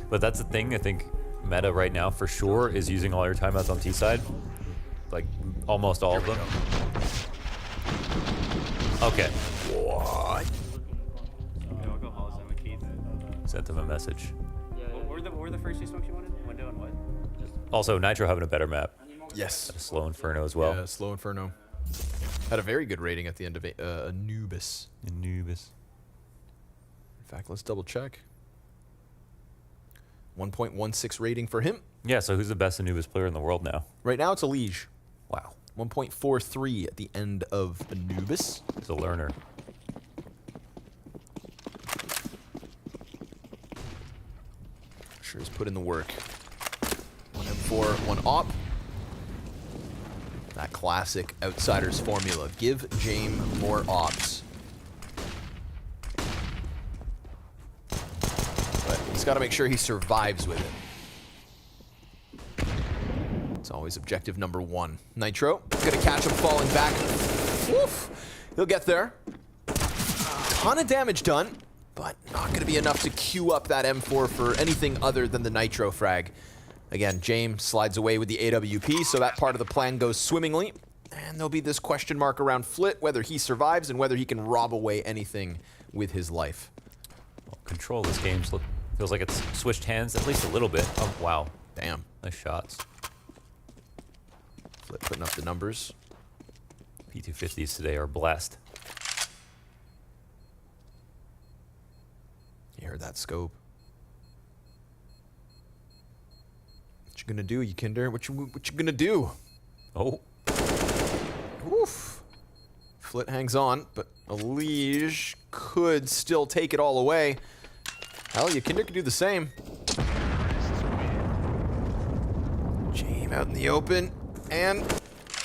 But that's the thing, I think meta right now for sure is using all your timeouts on T side. Like almost all of them. Okay. What? Sent him a message. What were the first two smokes you wanted? Window and what? Also, Nitro having a better map. Yes. Slow Inferno as well. Yeah, Slow Inferno. Had a very good rating at the end of Anubis. Anubis. In fact, let's double check. 1.16 rating for him. Yeah, so who's the best Anubis player in the world now? Right now, it's a Liege. Wow. 1.43 at the end of Anubis. He's a learner. Sure has put in the work. 1 M4, 1 op. That classic Outsiders formula. Give Jame more ops. But he's got to make sure he survives with it. It's always objective number 1. Nitro, gonna catch him falling back. Woof. He'll get there. Ton of damage done, but not gonna be enough to queue up that M4 for anything other than the Nitro frag. Again, James slides away with the AWP, so that part of the plan goes swimmingly. And there'll be this question mark around Flit, whether he survives and whether he can rob away anything with his life. Well, control this game feels like it's switched hands at least a little bit. Oh, wow. Damn. Nice shots. Flit putting up the numbers. P250s today are blessed. You heard that scope. What you gonna do, you Kinder? What you gonna do? Oh. Oof. Flit hangs on, but a Liege could still take it all away. Hell, you Kinder could do the same. Jame out in the open, and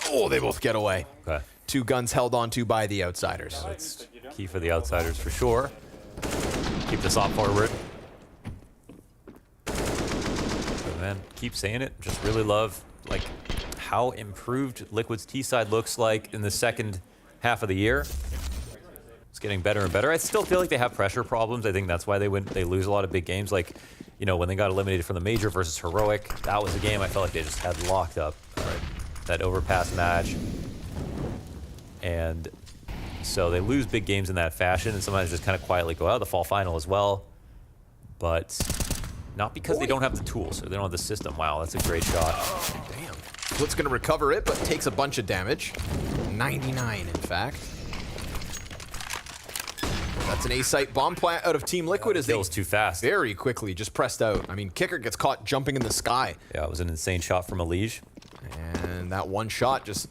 oh, they both get away. Okay. 2 guns held onto by the Outsiders. That's key for the Outsiders for sure. Keep this op forward. But man, keep saying it. Just really love like how improved Liquid's T side looks like in the second half of the year. It's getting better and better. I still feel like they have pressure problems. I think that's why they lose a lot of big games. Like, you know, when they got eliminated from the major versus Heroic, that was a game I felt like they just had locked up. Right? That overpass match. And so they lose big games in that fashion, and sometimes just kind of quietly go out. The fall final as well. But not because they don't have the tools or they don't have the system. Wow, that's a great shot. Damn. Flit's going to recover it, but takes a bunch of damage. 99, in fact. That's an A-site bomb plant out of Team Liquid as they too fast. Very quickly just pressed out. I mean, Kicker gets caught jumping in the sky. Yeah, it was an insane shot from a Liege. And that one shot just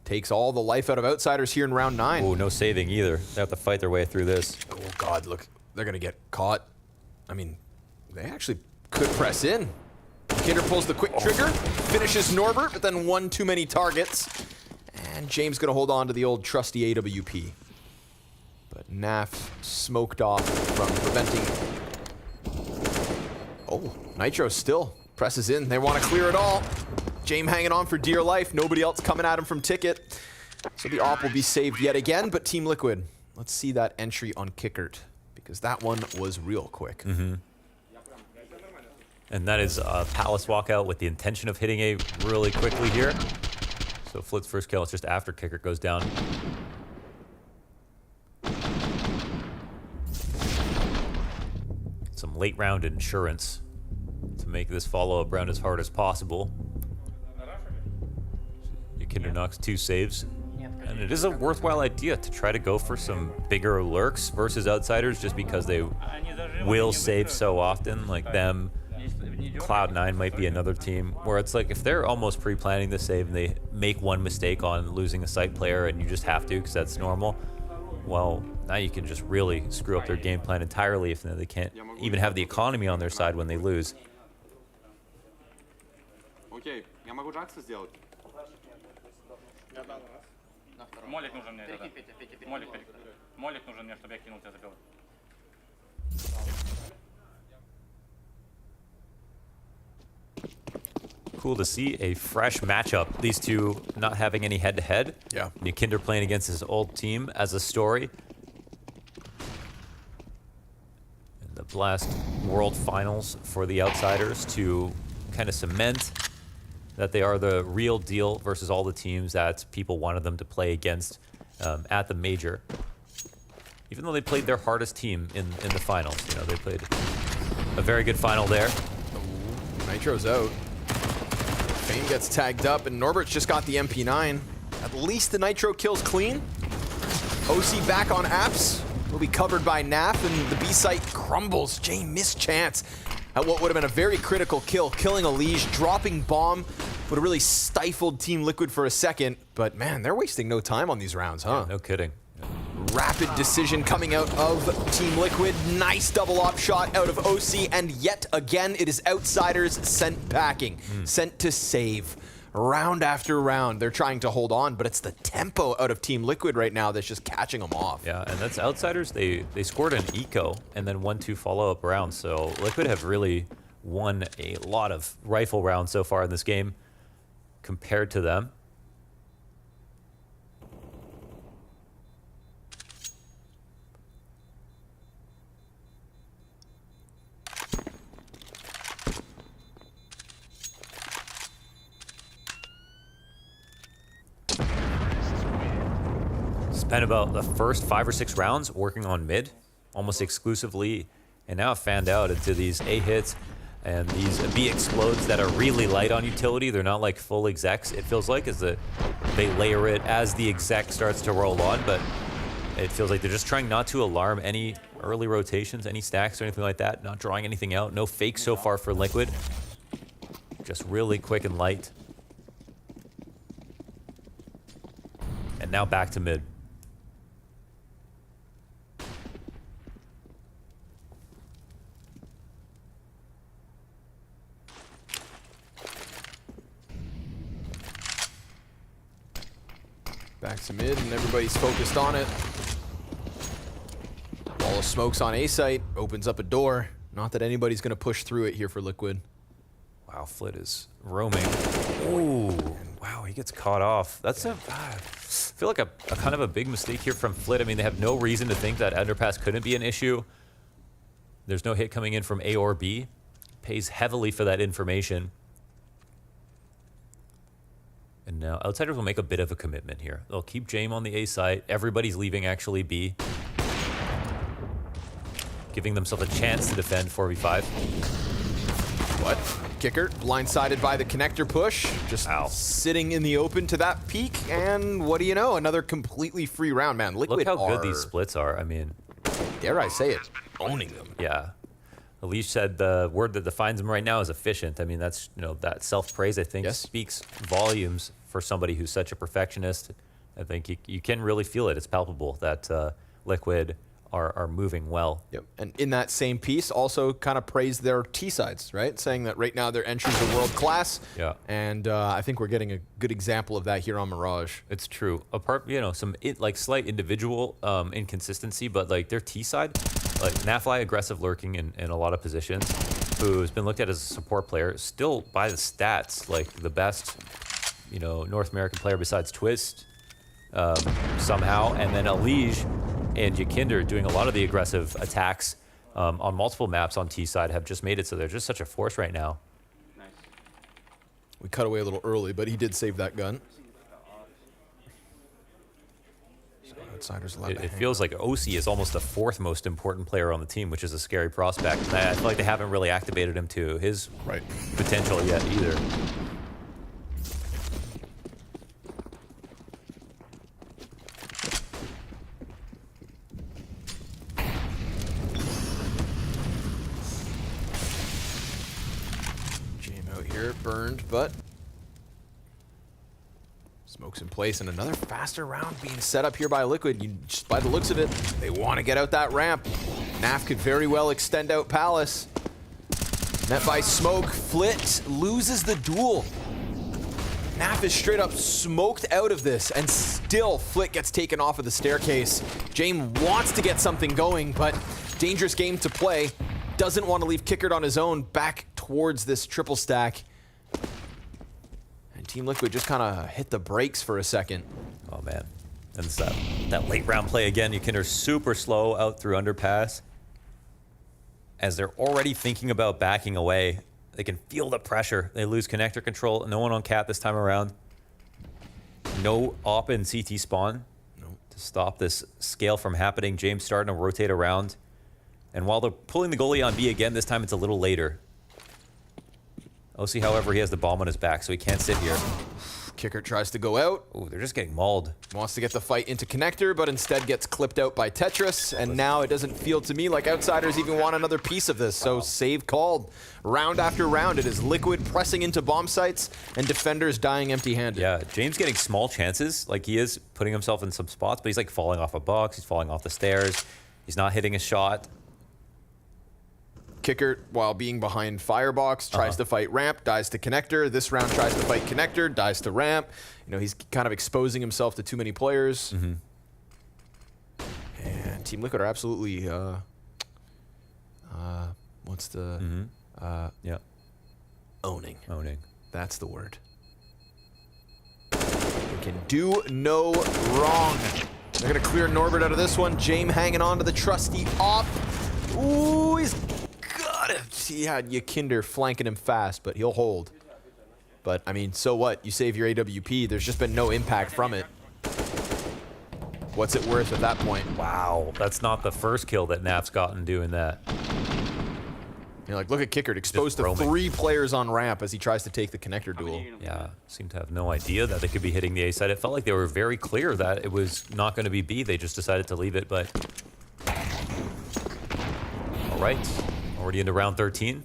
takes all the life out of Outsiders here in round 9. Oh, no saving either. They have to fight their way through this. Oh, God, look. They're going to get caught. I mean, they actually could press in. Kinder pulls the quick trigger, finishes Norbert, but then one too many targets. And James going to hold on to the old trusty AWP. But Naf smoked off from preventing. Oh, Nitro still presses in. They want to clear it all. James hanging on for dear life. Nobody else coming at him from Ticket. So the op will be saved yet again, but Team Liquid, let's see that entry on Kickert, because that one was real quick. Mm-hmm. And that is a Palace walkout with the intention of hitting A really quickly here. So Flit's first kill is just after Kickert goes down. Some late round insurance to make this follow-up round as hard as possible. Kinder knocks 2 saves. And it is a worthwhile idea to try to go for some bigger lurks versus Outsiders just because they will save so often. Like them, Cloud9 might be another team where it's like if they're almost pre-planning the save and they make one mistake on losing a site player and you just have to because that's normal, well, now you can just really screw up their game plan entirely if they can't even have the economy on their side when they lose. Okay. Я могу джаксы сделать. Молик нужен мне. Молик нужен мне, чтобы я кинул тебя забил. Cool to see a fresh matchup. These two not having any head-to-head. Yeah. Nikinder playing against his old team as a story. And the last World Finals for the Outsiders to kind of cement that they are the real deal versus all the teams that people wanted them to play against at the major. Even though they played their hardest team in the finals. You know, they played a very good final there. Nitro's out. Fame gets tagged up, and Norbert's just got the MP9. At least the Nitro kill's clean. OC back on apps. Will be covered by NAF, and the B site crumbles. Jay missed chance at what would have been a very critical kill, killing Elige, dropping bomb. Would have really stifled Team Liquid for a second, but man, they're wasting no time on these rounds, huh? Yeah, no kidding. Rapid decision coming out of Team Liquid. Nice double op shot out of OC, and yet again, it is Outsiders sent packing, sent to save. Round after round, they're trying to hold on, but it's the tempo out of Team Liquid right now that's just catching them off. Yeah, and that's Outsiders. They scored an eco and then won 2 follow-up rounds, so Liquid have really won a lot of rifle rounds so far in this game compared to them. Spent about the first 5 or 6 rounds working on mid, almost exclusively, and now fanned out into these A hits and these B explodes that are really light on utility. They're not like full execs, it feels like, as they layer it as the exec starts to roll on, but it feels like they're just trying not to alarm any early rotations, any stacks or anything like that, not drawing anything out. No fakes so far for Liquid. Just really quick and light. And now back to mid. Back to mid, and everybody's focused on it. Wall of smokes on A site, opens up a door. Not that anybody's going to push through it here for Liquid. Wow, Flit is roaming. Ooh, wow, he gets caught off. That's I feel like a kind of a big mistake here from Flit. I mean, they have no reason to think that underpass couldn't be an issue. There's no hit coming in from A or B. Pays heavily for that information. And now Outsiders will make a bit of a commitment here. They'll keep Jame on the A side. Everybody's leaving actually B. Giving themselves a chance to defend 4v5. What? Kicker, blindsided by the connector push. Just sitting in the open to that peak. And what do you know? Another completely free round, man. Liquid Look how good these splits are. I mean, dare I say it, owning them. Yeah. Elish said the word that defines him right now is efficient. I mean, that's, you know, that self-praise, I think, speaks volumes for somebody who's such a perfectionist. I think you can really feel it. It's palpable that Liquid are moving well. Yep. And in that same piece, also kind of praised their T sides, right? Saying that right now their entries are world class. Yeah. And I think we're getting a good example of that here on Mirage. It's true. Apart, you know, some like slight individual inconsistency, but like their T side, like NAFI aggressive lurking in a lot of positions, who's been looked at as a support player, still by the stats like the best, you know, North American player besides Twist somehow, and then Elige and Jakinder doing a lot of the aggressive attacks on multiple maps on T side have just made it so they're just such a force right now. Nice. We cut away a little early, but he did save that gun. So Outsiders allowed to It hang feels like OC is almost the 4th most important player on the team, which is a scary prospect. And I feel like they haven't really activated him to his potential yet either. Burned, but smokes in place, and another faster round being set up here by Liquid. Just by the looks of it, they want to get out that ramp. NAF could very well extend out Palace. Met by smoke. Flit loses the duel. NAF is straight up smoked out of this, and still Flick gets taken off of the staircase. James wants to get something going, but dangerous game to play. Doesn't want to leave Kickert on his own back towards this triple stack. And Team Liquid just kind of hit the brakes for a second. Oh, man. And it's that late round play again. Yukinder's super slow out through underpass. As they're already thinking about backing away, they can feel the pressure. They lose connector control. No one on cat this time around. No op in CT spawn to stop this scale from happening. James starting to rotate around. And while they're pulling the goalie on B again, this time it's a little later. OC, however, he has the bomb on his back, so he can't sit here. Kickert tries to go out. Oh, they're just getting mauled. Wants to get the fight into connector, but instead gets clipped out by Tetris. And now it doesn't feel to me like Outsiders even want another piece of this. So save called. Round after round, it is Liquid pressing into bomb sites and defenders dying empty-handed. Yeah, James getting small chances. Like, he is putting himself in some spots, but he's like falling off a box. He's falling off the stairs. He's not hitting a shot. Kickert, while being behind Firebox, tries to fight ramp, dies to connector. This round tries to fight connector, dies to ramp. You know, he's kind of exposing himself to too many players. And Team Liquid are absolutely, what's the, yeah, owning. Owning. That's the word. We can do no wrong. They're gonna clear Norbert out of this one. James hanging on to the trusty op. Ooh, he's got it. He had Yukinder flanking him fast, but he'll hold. But, I mean, so what? You save your AWP. There's just been no impact from it. What's it worth at that point? Wow, that's not the first kill that NAF's gotten doing that. You're like, look at Kickert, exposed to 3 players on ramp as he tries to take the connector duel. Yeah, seem to have no idea that they could be hitting the A side. It felt like they were very clear that it was not going to be B. They just decided to leave it, but... All right, already into round 13.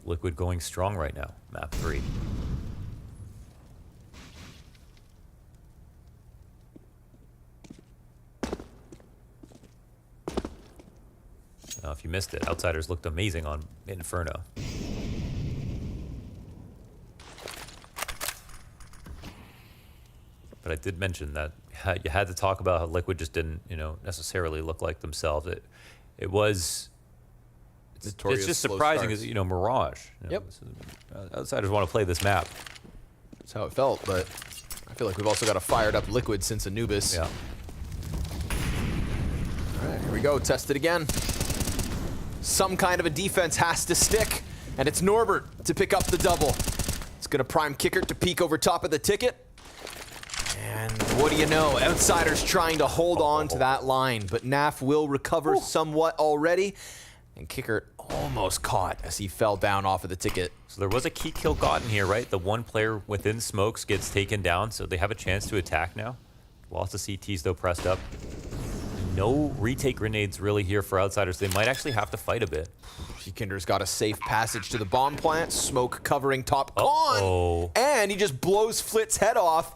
Liquid going strong right now, map 3. Now, if you missed it, Outsiders looked amazing on Inferno. But I did mention that you had to talk about how Liquid just didn't, necessarily look like themselves. It was... It's just surprising, as Mirage. Outsiders want to play this map. That's how it felt, but I feel like we've also got a fired up Liquid since Anubis. Yeah. All right, here we go. Test it again. Some kind of a defense has to stick, and it's Norbert to pick up the double. It's going to prime Kickert to peek over top of the ticket. And what do you know? Outsiders trying to hold on to that line, but NAF will recover somewhat already. And Kickert almost caught as he fell down off of the ticket. So there was a key kill gotten here, right? The one player within smokes gets taken down, so they have a chance to attack now. Lots of CTs, though, pressed up. No retake grenades really here for Outsiders. They might actually have to fight a bit. Yukinder's got a safe passage to the bomb plant. Smoke covering top con. And he just blows Flit's head off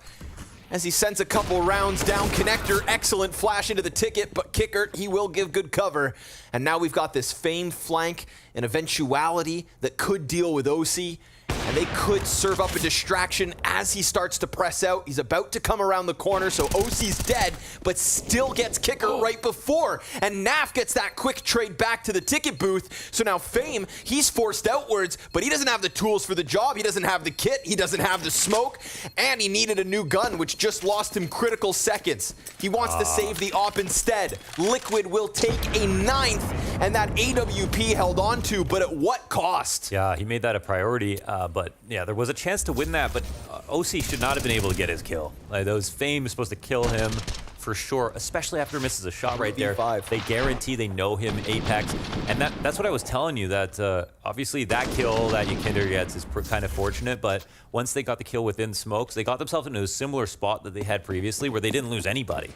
as he sends a couple rounds down connector. Excellent flash into the ticket, but Kickert, he will give good cover. And now we've got this famed flank, an eventuality that could deal with OC. And they could serve up a distraction as he starts to press out. He's about to come around the corner, so OC's dead, but still gets Kickert right before. And NAF gets that quick trade back to the ticket booth. So now Fame, he's forced outwards, but he doesn't have the tools for the job. He doesn't have the kit. He doesn't have the smoke. And he needed a new gun, which just lost him critical seconds. He wants to save the op instead. Liquid will take a 9th, and that AWP held on to, but at what cost? Yeah, he made that a priority. But yeah, there was a chance to win that, but OC should not have been able to get his kill. Like, those Fame is supposed to kill him for sure, especially after he misses a shot right there. They guarantee they know him Apex, and that's what I was telling you, that obviously that kill that Yukinder gets is kind of fortunate, but once they got the kill within smokes, they got themselves into a similar spot that they had previously where they didn't lose anybody.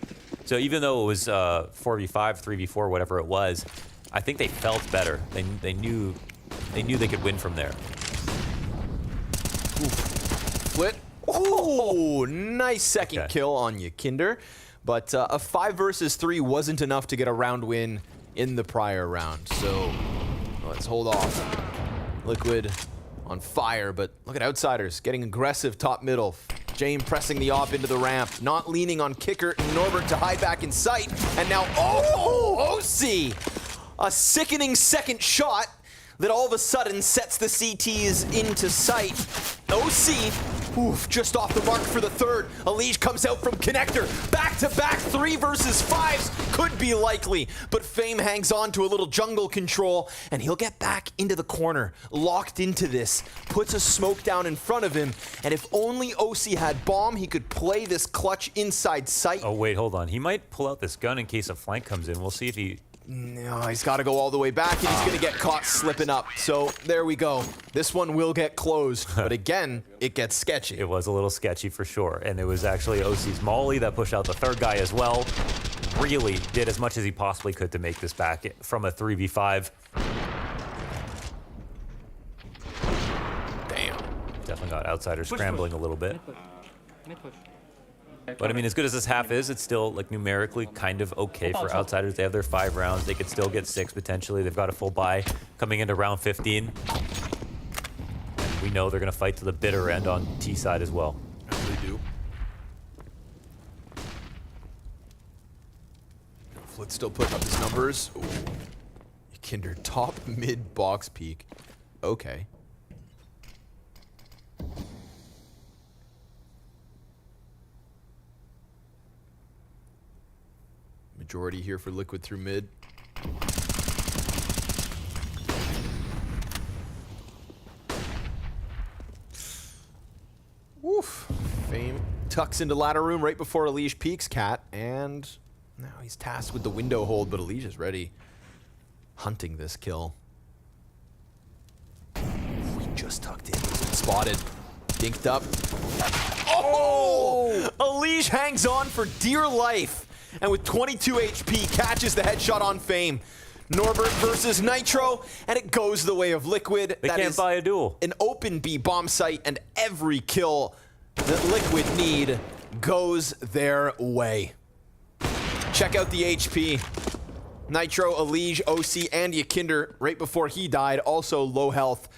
So even though it was 4v5, 3v4, whatever it was, I think they felt better. They knew they could win from there. Flit. Oh, nice second kill on Yukinder. But a 5 versus 3 wasn't enough to get a round win in the prior round. So let's hold off. Liquid on fire, but look at Outsiders getting aggressive top middle. Jame pressing the op into the ramp, not leaning on Kicker and Norbert to hide back in sight. And now, OC! A sickening second shot that all of a sudden sets the CTs into sight. OC, just off the mark for the third. Elige comes out from connector. Back-to-back 3 versus 5s could be likely, but Fame hangs on to a little jungle control, and he'll get back into the corner, locked into this, puts a smoke down in front of him, and if only OC had bomb, he could play this clutch inside sight. Oh, wait, hold on. He might pull out this gun in case a flank comes in. We'll see if he... No, he's got to go all the way back, and he's going to get caught slipping up. So there we go. This one will get closed, but again, it gets sketchy. It was a little sketchy for sure, and it was actually OC's Molly that pushed out the third guy as well. Really did as much as he possibly could to make this back from a 3v5. Damn. Definitely got Outsiders scrambling a little bit. But I mean, as good as this half is, it's still like numerically kind of okay for Outsiders. They have their 5 rounds. They could still get 6 potentially. They've got a full buy coming into round 15. And we know they're going to fight to the bitter end on T side as well. They do. Flit's still putting up his numbers. Ooh. Kinder top mid box peak. Okay. Majority here for Liquid through mid. Woof. Fame tucks into ladder room right before Elige peeks Cat, and now he's tasked with the window hold, but Elige is ready. Hunting this kill. He just tucked in. Spotted. Dinked up. Oh! Elige hangs on for dear life. And with 22 HP, catches the headshot on Fame. Norbert versus Nitro, and it goes the way of Liquid. They can't buy a duel. An open B bomb site, and every kill that Liquid need goes their way. Check out the HP. Nitro, Elige, OC, and Yakinder right before he died, also low health.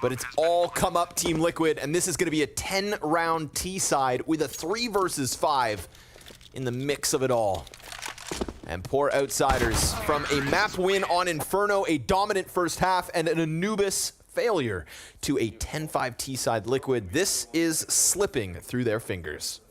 But it's all come up Team Liquid, and this is going to be a 10-round T side with a 3 versus 5. In the mix of it all. And poor Outsiders from a map win on Inferno, a dominant first half, and an Anubis failure to a 10-5 T-side Liquid. This is slipping through their fingers.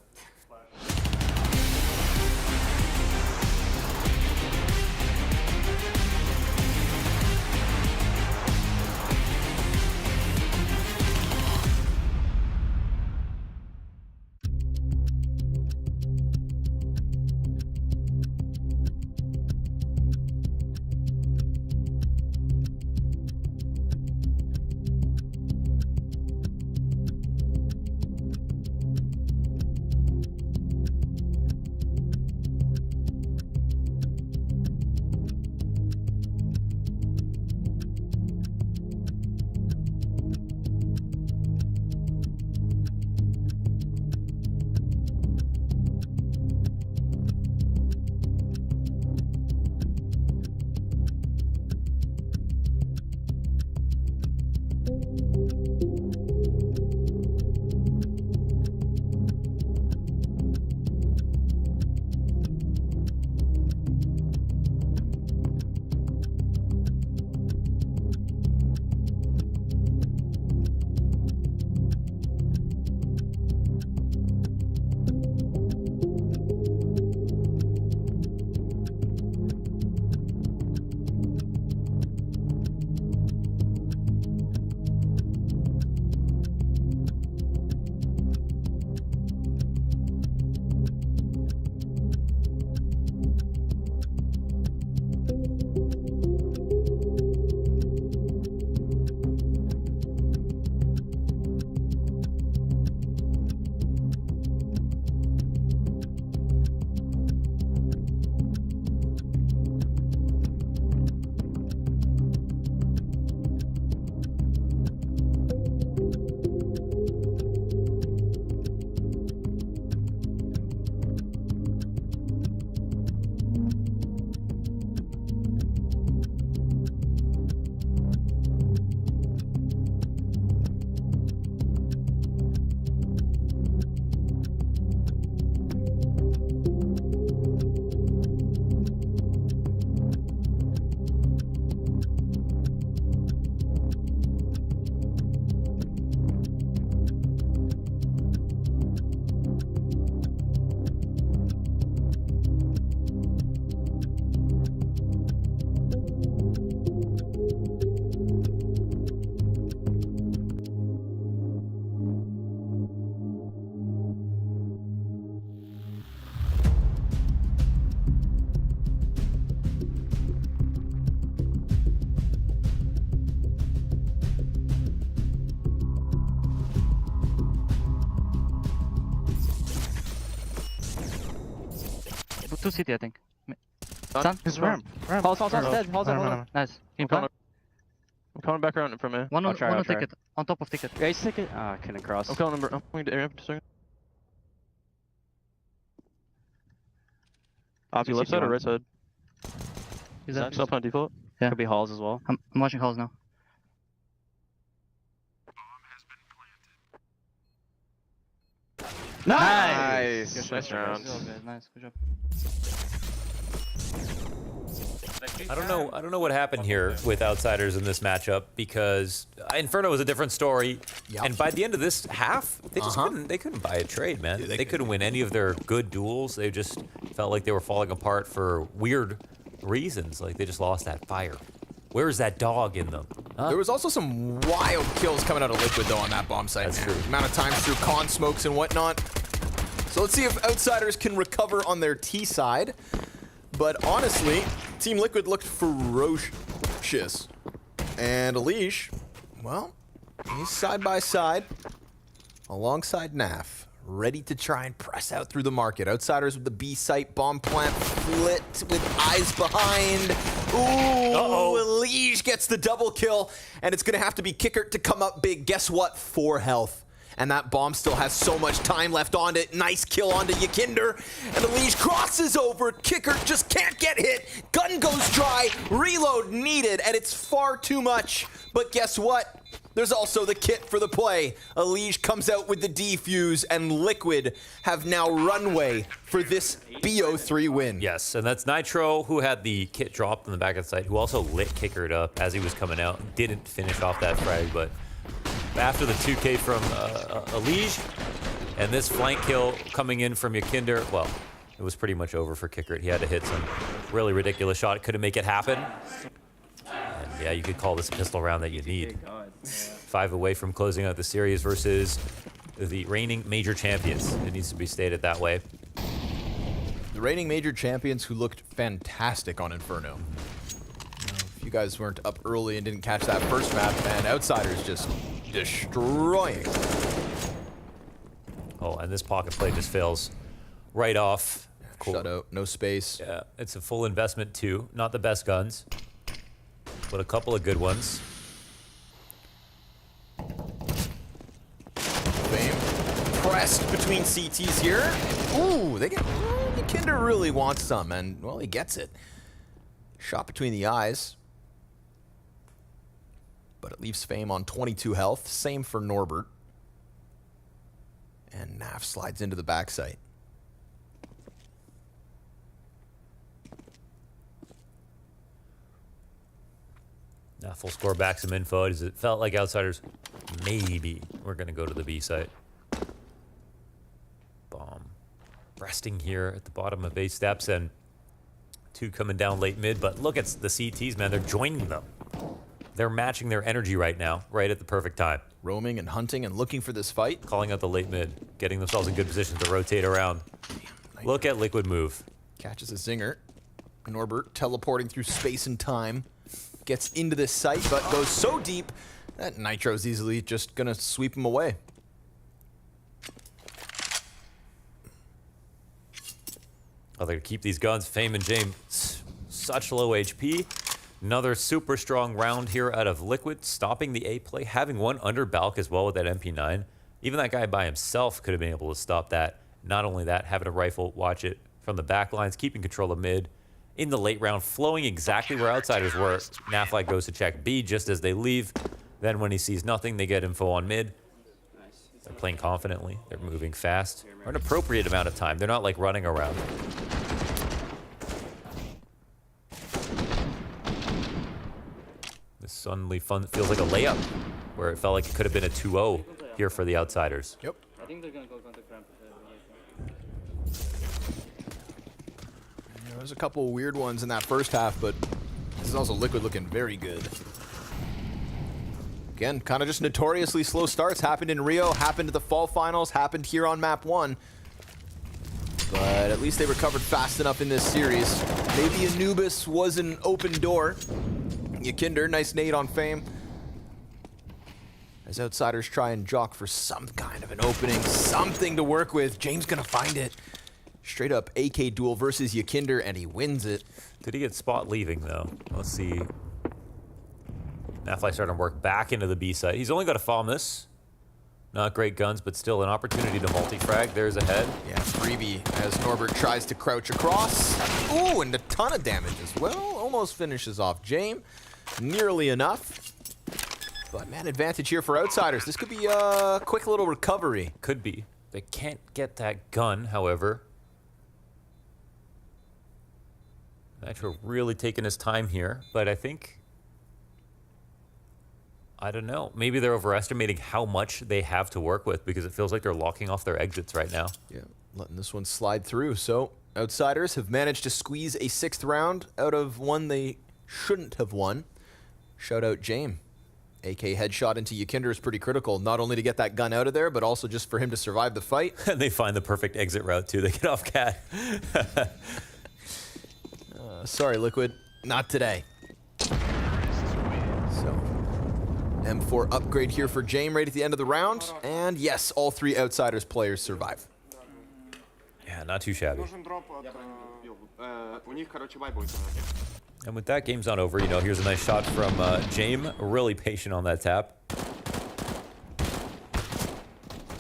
Two CT, I think. Sun? His ramp. Halls dead. Halls dead. Nice. I'm coming back around from here. One on ticket. On top of ticket. Race ticket. Ah, I couldn't cross. I'm going to area for a second. Opposite left side or right side? Is that up on default? Yeah. Could be halls as well. I'm watching halls now. Nice. Nice round. Nice. Good job. I don't know what happened here with Outsiders in this matchup because Inferno was a different story. Yep. And by the end of this half, they just couldn't buy a trade, man. They couldn't win any of their good duels. They just felt like they were falling apart for weird reasons. Like they just lost that fire. Where's that dog in them? Huh? There was also some wild kills coming out of Liquid though on that bomb site. That's true. Amount of times through con smokes and whatnot. So let's see if Outsiders can recover on their T side. But honestly, Team Liquid looked ferocious. And Alish, well, he's side by side alongside NAF, ready to try and press out through the market. Outsiders with the B site, bomb plant flit with eyes behind. Ooh, Alish gets the double kill, and it's gonna have to be Kickert to come up big. Guess what? 4 health. And that bomb still has so much time left on it. Nice kill onto Yakinder. And Alish crosses over. Kicker just can't get hit. Gun goes dry. Reload needed. And it's far too much. But guess what? There's also the kit for the play. Alish comes out with the defuse. And Liquid have now runway for this BO3 win. Yes, and that's Nitro, who had the kit dropped in the back of the site, who also lit Kickert up as he was coming out. Didn't finish off that frag, but after the 2K from Alish, and this flank kill coming in from Yakinder, well, it was pretty much over for Kickert. He had to hit some really ridiculous shot. Couldn't make it happen. And yeah, you could call this a pistol round that you need. 5 away from closing out the series versus the reigning major champions. It needs to be stated that way. The reigning major champions who looked fantastic on Inferno. If you guys weren't up early and didn't catch that first map, and Outsiders just destroying. Oh, and this pocket play just fails right off. Cool. Shutout, no space. Yeah, it's a full investment too. Not the best guns, but a couple of good ones. Fame pressed between CTs here. Ooh, they get. Yakinder really wants some, and well, he gets it. Shot between the eyes. But it leaves Fame on 22 health. Same for Norbert. And Naf slides into the backside. Now full score back some info. It felt like Outsiders maybe we're going to go to the B site. Bomb. Resting here at the bottom of A steps, and 2 coming down late mid. But look at the CTs, man. They're joining them. They're matching their energy right now, right at the perfect time. Roaming and hunting and looking for this fight. Calling out the late mid, getting themselves in good position to rotate around. Look at Liquid move. Catches a zinger. Norbert teleporting through space and time. Gets into this site, but goes so deep that Nitro's easily just gonna sweep him away. Oh, they're gonna keep these guns. Fame and James, such low HP. Another super strong round here out of Liquid, stopping the A play, having one under Balk as well with that MP9. Even that guy by himself could have been able to stop that. Not only that, having a rifle, watch it from the back lines, keeping control of mid. In the late round, flowing exactly where Outsiders were. Naflight goes to check B just as they leave. Then when he sees nothing, they get info on mid. They're playing confidently. They're moving fast for an appropriate amount of time. They're not like running around. This suddenly feels like a layup, where it felt like it could have been a 2-0 here for the Outsiders. Yep. I think they're gonna go counter cramp. There's a couple of weird ones in that first half, but this is also Liquid looking very good. Again, kind of just notoriously slow starts. Happened in Rio, happened at the fall finals, happened here on map 1. But at least they recovered fast enough in this series. Maybe Anubis was an open door. Yakinder, nice nade on Fame. As Outsiders try and jock for some kind of an opening, something to work with. James gonna find it. Straight up AK duel versus Yakinder, and he wins it. Did he get spot leaving, though? Let's see. NAVI starting to work back into the B site. He's only got to farm this. Not great guns, but still an opportunity to multi-frag. There's a head. Yeah, freebie as Norbert tries to crouch across. Ooh, and a ton of damage as well. Almost finishes off James. Nearly enough. But man, advantage here for Outsiders. This could be a quick little recovery. Could be. They can't get that gun, however. Nitro really taking his time here, but I think... I don't know. Maybe they're overestimating how much they have to work with because it feels like they're locking off their exits right now. Yeah, letting this one slide through. So, Outsiders have managed to squeeze a 6th round out of one they shouldn't have won. Shout out James. AK headshot into Yakinder is pretty critical, not only to get that gun out of there, but also just for him to survive the fight. And they find the perfect exit route, too. They get off cat. Sorry, Liquid. Not today. So, M4 upgrade here for James right at the end of the round. And yes, all 3 Outsiders players survive. Yeah, not too shabby. And with that, game's not over. You know, here's a nice shot from James. Really patient on that tap.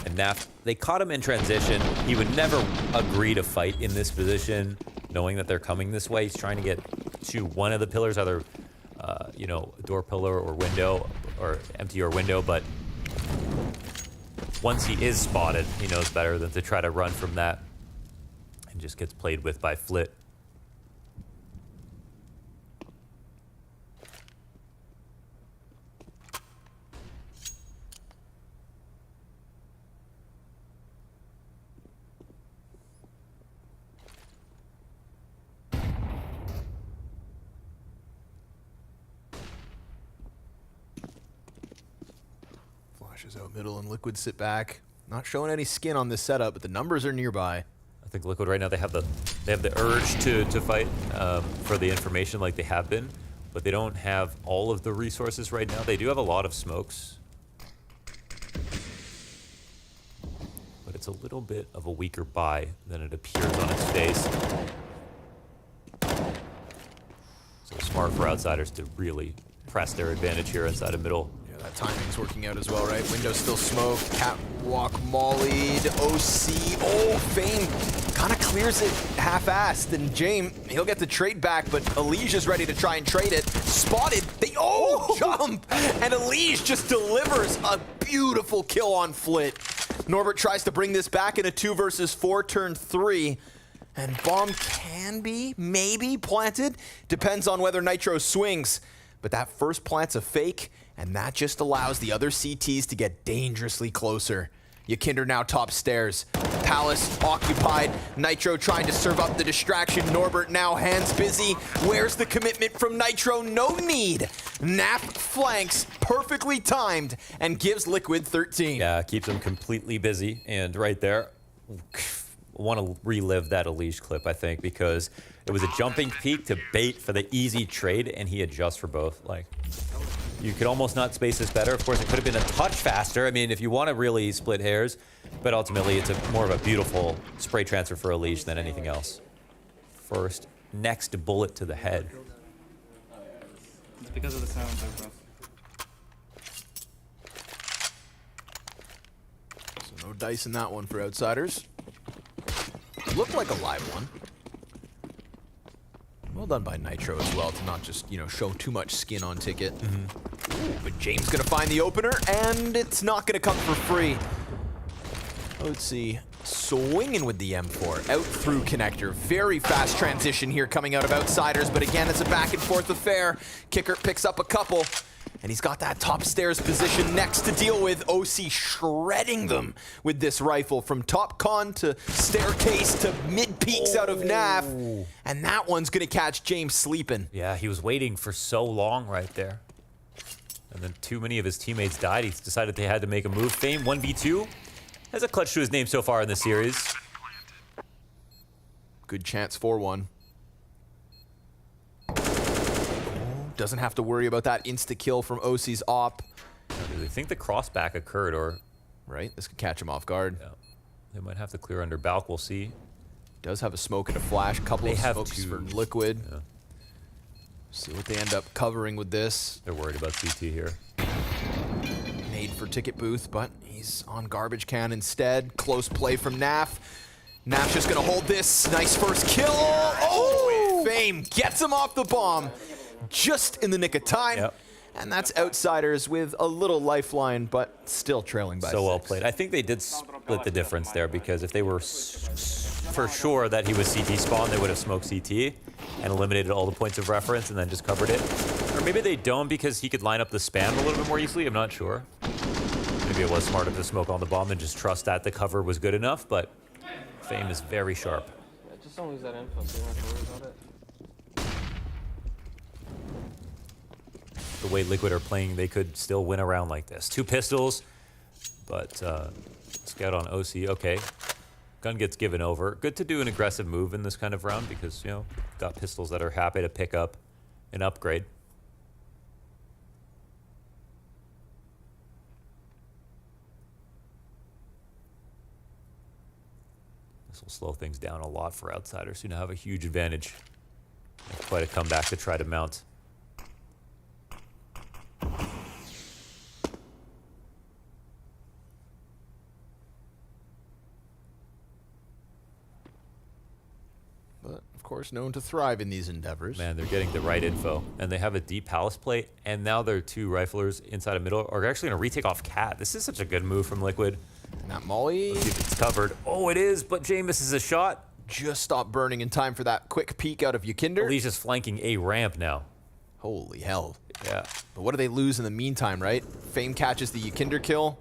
And NAVI, they caught him in transition. He would never agree to fight in this position, knowing that they're coming this way. He's trying to get to one of the pillars, either, you know, door pillar or window, or empty or window. But once he is spotted, he knows better than to try to run from that. And just gets played with by Flit. Flashes out middle and Liquid sit back. Not showing any skin on this setup, but the numbers are nearby. I think Liquid right now, they have the urge to fight for the information like they have been, but they don't have all of the resources right now. They do have a lot of smokes, but it's a little bit of a weaker buy than it appears on its face. So smart for Outsiders to really press their advantage here inside of middle. Yeah, that timing's working out as well, right? Window still smoked, catwalk mollied, OC, oh, Fame kind of clears it half-assed, and James, he'll get the trade back, but Alicia's ready to try and trade it. Spotted, jump! And Alicia just delivers a beautiful kill on Flit. Norbert tries to bring this back in a 2 versus 4, turn 3. And bomb can be, maybe, planted. Depends on whether Nitro swings. But that first plant's a fake, and that just allows the other CTs to get dangerously closer. Yakinder now top stairs. Palace occupied. Nitro trying to serve up the distraction. Norbert now hands busy. Where's the commitment from Nitro? No need. NAVI flanks, perfectly timed, and gives Liquid 13. Yeah, keeps them completely busy. And right there, want to relive that Alicia clip, I think, because it was a jumping peak to bait for the easy trade, and he adjusts for both. Like, you could almost not space this better. Of course, it could have been a touch faster. I mean, if you want to really split hairs, but ultimately it's more of a beautiful spray transfer for Alicia than anything else. First, next bullet to the head. It's because of the sound, bro. So no dice in that one for Outsiders. Looked like a live one. Well done by Nitro as well to not just, you know, show too much skin on ticket. Ooh, but James gonna find the opener, and it's not gonna come for free. Let's see. Swinging with the M4, out through connector. Very fast transition here coming out of Outsiders, but again, it's a back and forth affair. Kicker picks up a couple, and he's got that top stairs position next to deal with. OC shredding them with this rifle from top con to staircase to mid peaks out of NAVI. And that one's gonna catch James sleeping. Yeah, he was waiting for so long right there. And then too many of his teammates died. He decided they had to make a move. Fame 1v2 has a clutch to his name so far in the series. Good chance for one. Doesn't have to worry about that insta-kill from OC's op. Do they think the crossback occurred, or... Right, this could catch him off guard. Yeah. They might have to clear under Balk, we'll see. Does have a smoke and a flash. Couple They of have smokes two. for Liquid. Yeah. See what they end up covering with this. They're worried about CT here. Made for Ticket Booth, but he's on Garbage Can instead. Close play from Naf. Naf's just gonna hold this. Nice first kill. Oh! Fame gets him off the bomb just in the nick of time. Yep. And that's Outsiders with a little lifeline, but still trailing by So well 6. played. I think they did split the difference there, because if they were for sure that he was CT spawn, they would have smoked CT and eliminated all the points of reference and then just covered it. Or maybe they don't because he could line up the spam a little bit more easily. I'm not sure. Maybe it was smarter to smoke on the bomb and just trust that the cover was good enough, but Fame is very sharp. Yeah, just don't lose that info, so you don't have to worry about it. The way Liquid are playing, they could still win a round like this. 2 pistols, but scout on OC. Okay, gun gets given over. Good to do an aggressive move in this kind of round because, you know, got pistols that are happy to pick up an upgrade. This will slow things down a lot for Outsiders, who now have a huge advantage. And quite a comeback to try to mount. But, of course, known to thrive in these endeavors. Man, they're getting the right info. And they have a deep palace plate, and now their 2 riflers inside a middle are actually going to retake off Cat. This is such a good move from Liquid. Not Molly. Let's see if it's covered. Oh, it is, but Jay misses a shot. Just stopped burning in time for that quick peek out of Yakinder. Alicia's flanking a ramp now. Holy hell. Yeah. But what do they lose in the meantime, right? Fame catches the Yakinder kill.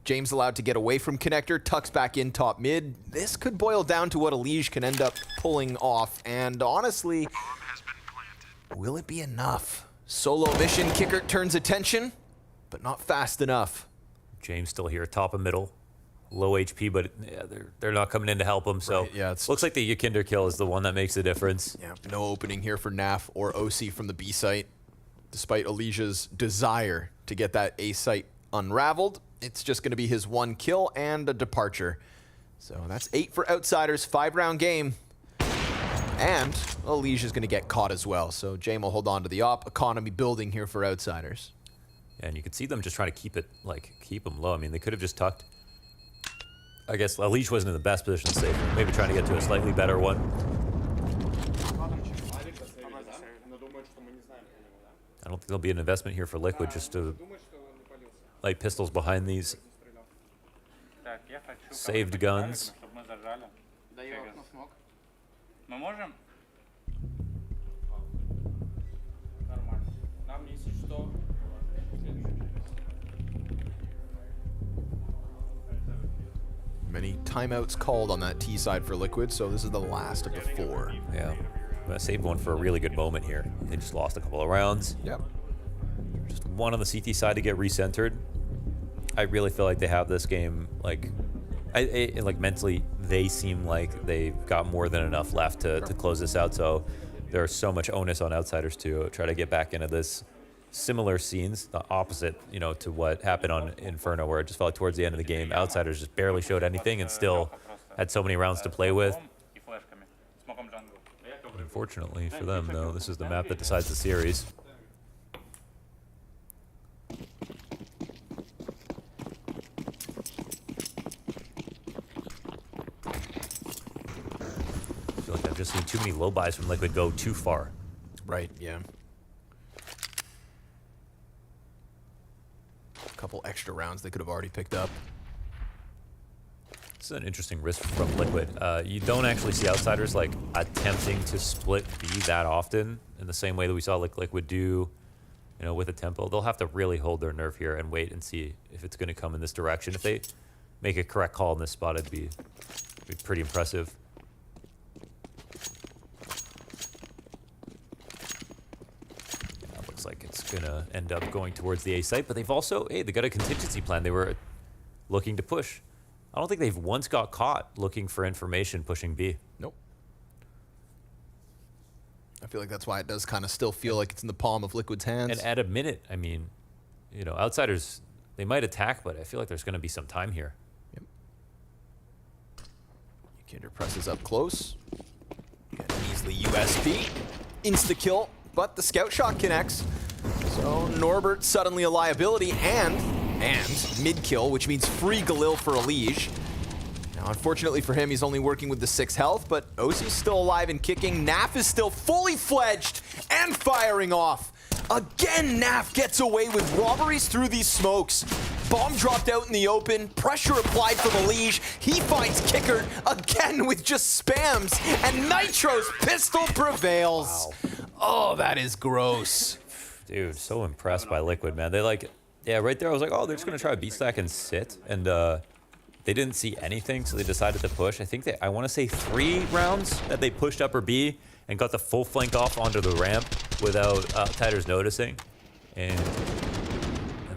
James allowed to get away from Connector, tucks back in top mid. This could boil down to what Alige can end up pulling off. And honestly, will it be enough? Solo mission, Kicker turns attention, but not fast enough. James still here, top of middle. Low HP, but yeah, they're not coming in to help him. So right, yeah, looks like the Yakinder kill is the one that makes the difference. Yeah, no opening here for NAF or OC from the B site. Despite Alicia's desire to get that A site unraveled, it's just going to be his 1 kill and a departure. So that's 8 for Outsiders, 5-round game. And Alicia's going to get caught as well. So James will hold on to the op. Economy building here for Outsiders. And you can see them just trying to keep them low. I mean, they could have just tucked. I guess Alige wasn't in the best position to save. Maybe trying to get to a slightly better one. I don't think there'll be an investment here for Liquid just to light pistols behind these saved guns. Many timeouts called on that T side for Liquid, so this is the last of the 4. Yeah. I'm gonna save one for a really good moment here. They just lost a couple of rounds. Yep. Just one on the CT side to get recentered. I really feel like they have this game, like mentally, they seem like they've got more than enough left to close this out. So there's so much onus on Outsiders to try to get back into this. Similar scenes, the opposite, you know, to what happened on Inferno, where it just felt like towards the end of the game, Outsiders just barely showed anything and still had so many rounds to play with. Unfortunately for them, though, this is the map that decides the series. I feel like I've just seen too many low buys from Liquid go too far. Right, yeah. A couple extra rounds they could have already picked up. This is an interesting risk from Liquid. You don't actually see Outsiders like attempting to split B that often in the same way that we saw like Liquid do, you know, with a tempo. They'll have to really hold their nerve here and wait and see if it's going to come in this direction. If they make a correct call in this spot, it'd be pretty impressive. Yeah, looks like it's going to end up going towards the A site, but they've also, hey, they got a contingency plan. They were looking to push. I don't think they've once got caught looking for information pushing B. Nope. I feel like that's why it does kind of still feel like it's in the palm of Liquid's hands. And at a minute, I mean, you know, Outsiders, they might attack, but I feel like there's going to be some time here. Yep. Kinder presses up close. Get an easily USP. Insta-kill, but the scout shot connects. So Norbert suddenly a liability and mid-kill, which means free Galil for Elige. Now, unfortunately for him, he's only working with the 6 health, but Osi's still alive and kicking. Naf is still fully fledged and firing off. Again, Naf gets away with robberies through these smokes. Bomb dropped out in the open, pressure applied from Elige. He finds Kicker again with just spams, and Nitro's pistol prevails. Wow. Oh, that is gross. Dude, so impressed by Liquid, man. They like, yeah, right there I was like, oh, they're just gonna try a beat stack and sit, and they didn't see anything, so they decided to push. I think I want to say 3 rounds that they pushed upper B and got the full flank off onto the ramp without Outsiders noticing. And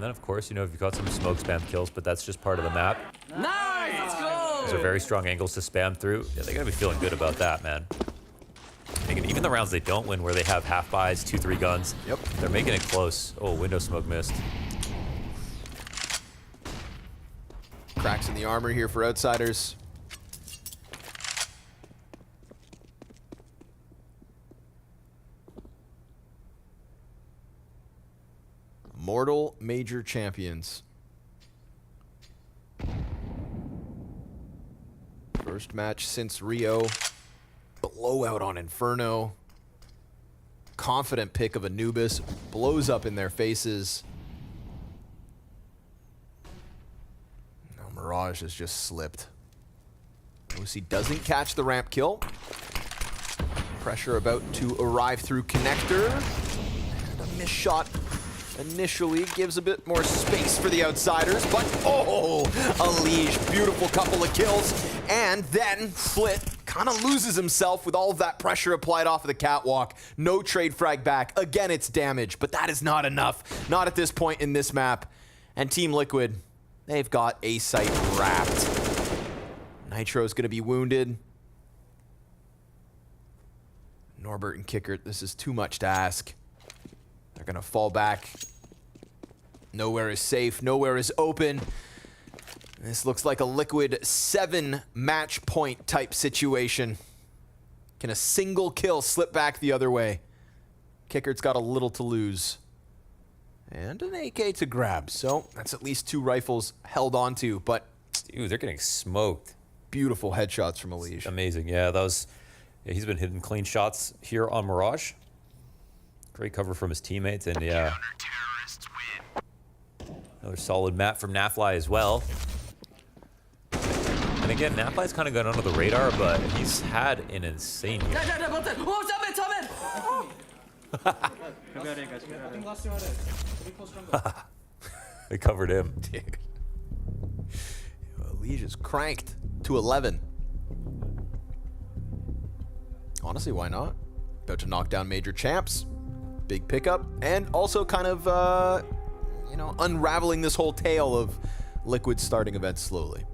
then, of course, you know, you've got some smoke spam kills, but that's just part of the map. Nice! Let's go! Those are very strong angles to spam through. Yeah, they gotta be feeling good about that, man. Even the rounds they don't win, where they have half buys, 2-3 guns, yep, they're making it close. Oh, window smoke missed. Cracks in the armor here for Outsiders. Mortal Major Champions. First match since Rio. Blowout on Inferno. Confident pick of Anubis. Blows up in their faces. Now Mirage has just slipped. OC doesn't catch the ramp kill. Pressure about to arrive through connector. And a missed shot initially gives a bit more space for the Outsiders, but oh, Elige, beautiful couple of kills. And then Flit kind of loses himself with all of that pressure applied off of the catwalk. No trade frag back. Again, it's damage, but that is not enough. Not at this point in this map. And Team Liquid, they've got A site wrapped. Nitro's gonna be wounded. Norbert and Kickert, this is too much to ask. They're gonna fall back. Nowhere is safe, nowhere is open. This looks like a Liquid 7 match point type situation. Can a single kill slip back the other way? Kickert's got a little to lose. And an AK to grab, so that's at least 2 rifles held onto, but... Dude, they're getting smoked. Beautiful headshots from Elige. Amazing, yeah, that was... Yeah, he's been hitting clean shots here on Mirage. Great cover from his teammates, and yeah. Another solid map from Nafly as well. And again, Nafly's kind of gone under the radar, but he's had an insane year. They covered him. Dude. Elige is cranked to 11. Honestly, why not? About to knock down major champs. Big pickup, and also kind of, you know, unraveling this whole tale of Liquid starting events slowly.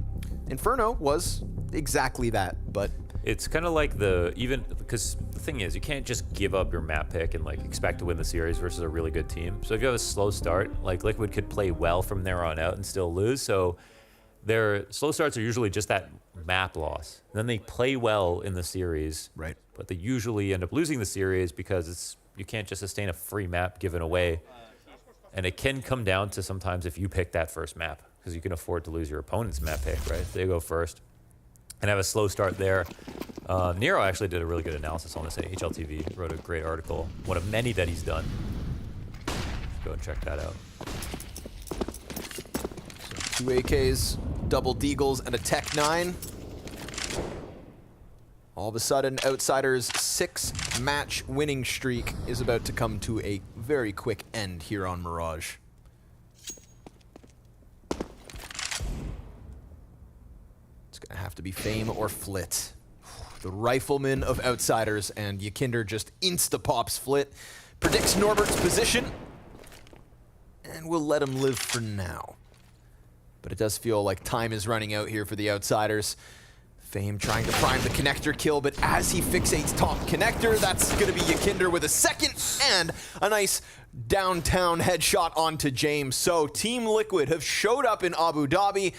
Inferno was exactly that, but... It's kind of like because the thing is, you can't just give up your map pick and like expect to win the series versus a really good team. So if you have a slow start, like Liquid could play well from there on out and still lose. So their slow starts are usually just that map loss. And then they play well in the series. Right. But they usually end up losing the series because you can't just sustain a free map given away. And it can come down to sometimes if you pick that first map, because you can afford to lose your opponent's map pick, right? If they go first and have a slow start there. Nero actually did a really good analysis on this at HLTV, wrote a great article, one of many that he's done. Go and check that out. So 2 AKs, double deagles, and a Tech 9. All of a sudden, Outsiders' 6-match winning streak is about to come to a very quick end here on Mirage. It's gonna have to be Fame or Flit. The rifleman of Outsiders, and Yakinder just insta-pops Flit. Predicts Norbert's position, and we'll let him live for now. But it does feel like time is running out here for the Outsiders. Fame trying to prime the connector kill, but as he fixates top connector, that's going to be Yakinder with a second and a nice downtown headshot onto James. So Team Liquid have showed up in Abu Dhabi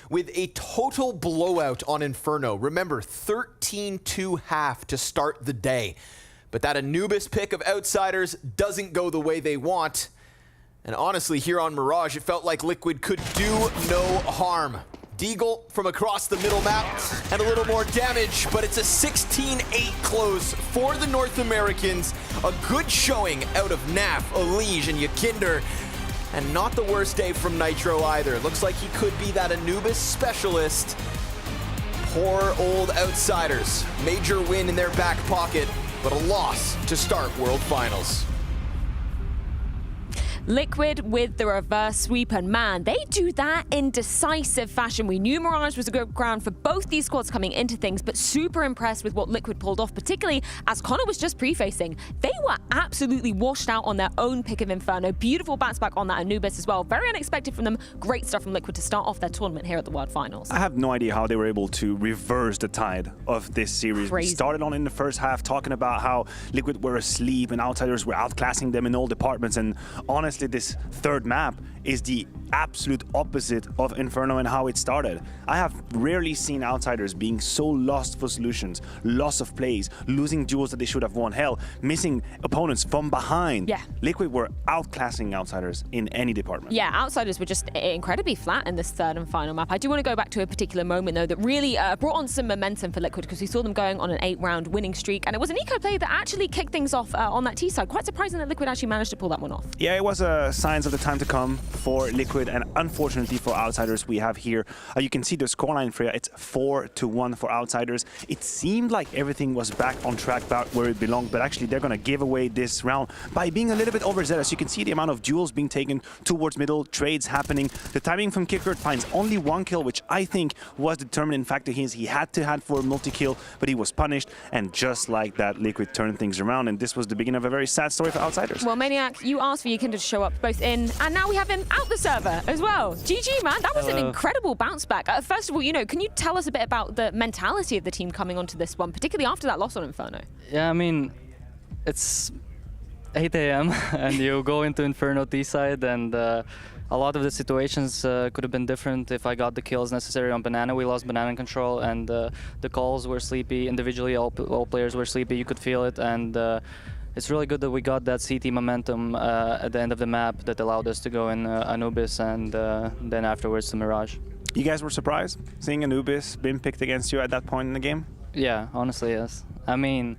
with a total blowout on Inferno. Remember, 13-2 half to start the day. But that Anubis pick of Outsiders doesn't go the way they want. And honestly, here on Mirage, it felt like Liquid could do no harm. Deagle from across the middle map and a little more damage, but it's a 16-8 close for the North Americans. A good showing out of Naf, Elige, and Yakinder. And not the worst day from Nitro either. Looks like he could be that Anubis specialist. Poor old Outsiders. Major win in their back pocket, but a loss to start World Finals. Liquid with the reverse sweep, and man, they do that in decisive fashion. We knew Mirage was a good ground for both these squads coming into things, but super impressed with what Liquid pulled off, particularly as Connor was just prefacing. They were absolutely washed out on their own pick of Inferno. Beautiful bounce back on that Anubis as well. Very unexpected from them. Great stuff from Liquid to start off their tournament here at the World Finals. I have no idea how they were able to reverse the tide of this series. Crazy. We started on in the first half talking about how Liquid were asleep and Outsiders were outclassing them in all departments, and honestly, this third map is the absolute opposite of Inferno and how it started. I have rarely seen Outsiders being so lost for solutions, loss of plays, losing duels that they should have won. Hell, missing opponents from behind. Yeah. Liquid were outclassing Outsiders in any department. Yeah, Outsiders were just incredibly flat in this third and final map. I do want to go back to a particular moment, though, that really brought on some momentum for Liquid, because we saw them going on an 8-round winning streak, and it was an eco play that actually kicked things off on that T side. Quite surprising that Liquid actually managed to pull that one off. Yeah, it was signs of the time to come for Liquid, and unfortunately for Outsiders, we have here, you can see the scoreline, Freya, it's 4-1 for Outsiders. It seemed like everything was back on track, back where it belonged, but actually they're going to give away this round by being a little bit overzealous. You can see the amount of duels being taken towards middle, trades happening. The timing from Kickert finds only one kill, which I think was the determining factor. He had to have for a multi-kill, but he was punished, and just like that, Liquid turned things around, and this was the beginning of a very sad story for Outsiders. Well, Maniac, you asked for Yakinder to show up both in, and now we have him out the server as well. GG, man. That was an incredible bounce back. First of all, can you tell us a bit about the mentality of the team coming onto this one, particularly after that loss on Inferno? Yeah, I mean, it's 8 a.m. and you go into Inferno T-side, and a lot of the situations could have been different if I got the kills necessary on Banana. We lost Banana control, and the calls were sleepy. Individually, all players were sleepy. You could feel it, and it's really good that we got that CT momentum at the end of the map that allowed us to go in Anubis and then afterwards to Mirage. You guys were surprised seeing Anubis being picked against you at that point in the game? Yeah, honestly, yes. I mean,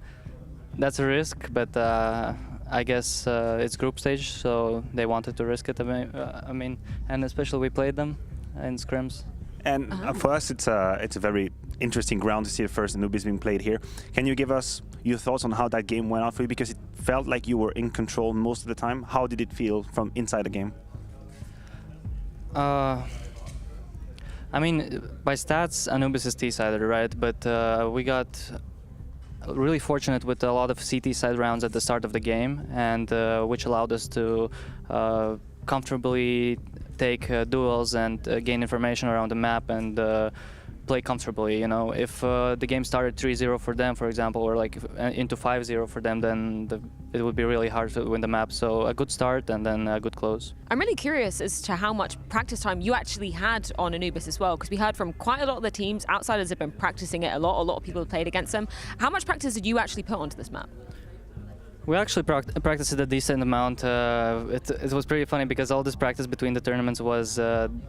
that's a risk, but I guess it's group stage, so they wanted to risk it. I mean, and especially we played them in scrims. And for us, it's a very interesting ground to see the first Anubis being played here. Can you give us your thoughts on how that game went out for you? Because it felt like you were in control most of the time. How did it feel from inside the game? I mean, by stats, Anubis is T-sided, right? But we got really fortunate with a lot of CT side rounds at the start of the game, and which allowed us to comfortably take duels and gain information around the map and play comfortably. If the game started 3-0 for them, for example, or like into 5-0 for them, then it would be really hard to win the map. So a good start and then a good close. I'm really curious as to how much practice time you actually had on Anubis as well, because we heard from quite a lot of the teams, Outsiders have been practicing it a lot of people have played against them. How much practice did you actually put onto this map? We actually practiced it a decent amount. It was pretty funny because all this practice between the tournaments was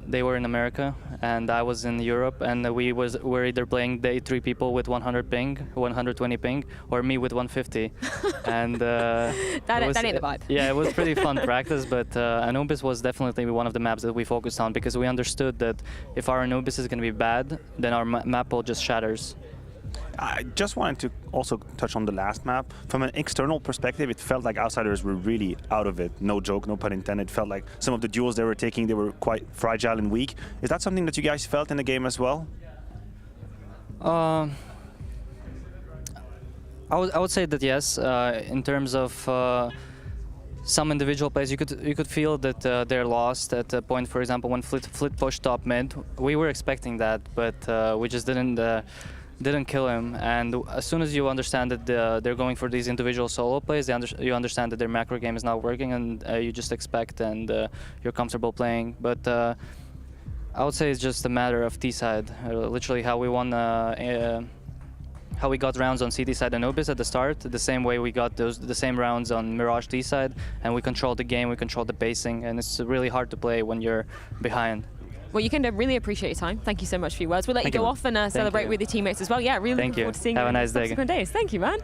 they were in America and I was in Europe, and were either playing day 3 people with 100 ping, 120 ping, or me with 150. And that ain't the vibe. Yeah, it was pretty fun practice, but Anubis was definitely one of the maps that we focused on, because we understood that if our Anubis is going to be bad, then our map pool just shatters. I just wanted to also touch on the last map. From an external perspective, it felt like Outsiders were really out of it. No joke, no pun intended. It felt like some of the duels they were taking, they were quite fragile and weak. Is that something that you guys felt in the game as well? I would say that yes. In terms of some individual plays, you could feel that they're lost at a point. For example, when Flit pushed top mid, we were expecting that, but we just didn't kill him. And as soon as you understand that they're going for these individual solo plays, you understand that their macro game is not working, and you just expect and you're comfortable playing. But I would say it's just a matter of T side. Literally how we won, how we got rounds on CT side Anubis at the start, the same way we got the same rounds on Mirage T side, and we controlled the game, we controlled the pacing, and it's really hard to play when you're behind. Well, Ykinda, really appreciate your time. Thank you so much for your words. We'll let you go off and celebrate with your teammates as well. Yeah, really looking forward to seeing you in the subsequent days. Thank you, man.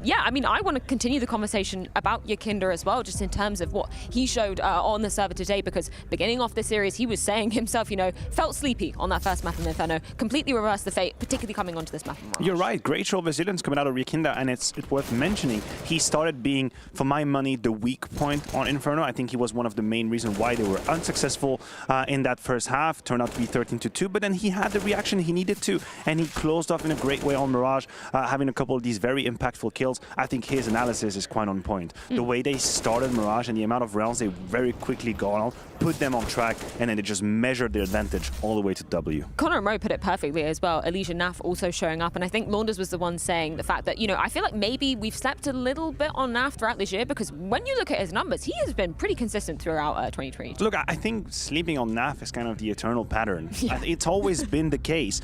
Yeah, I mean, I want to continue the conversation about Ykinda as well, just in terms of what he showed on the server today, because beginning off the series, he was saying himself, you know, felt sleepy on that first map in Inferno, completely reversed the fate, particularly coming onto this map. You're right, great show of resilience coming out of Ykinda, and it's worth mentioning, he started being, for my money, the weak point on Inferno. I think he was one of the main reasons why they were unsuccessful in that first half. Turned out to be 13-2, but then he had the reaction he needed to, and he closed off in a great way on Mirage, having a couple of these very impactful kills. I think his analysis is quite on point. The way they started Mirage and the amount of rounds they very quickly got on, put them on track, and then they just measured their advantage all the way to W. Connor and Mo put it perfectly as well. Elysia Naf also showing up, and I think Launders was the one saying the fact that, you know, I feel like maybe we've slept a little bit on Naf throughout this year, because when you look at his numbers, he has been pretty consistent throughout 2022. Look, I think sleeping on Naf is kind of the eternal pattern. Yeah. It's always been the case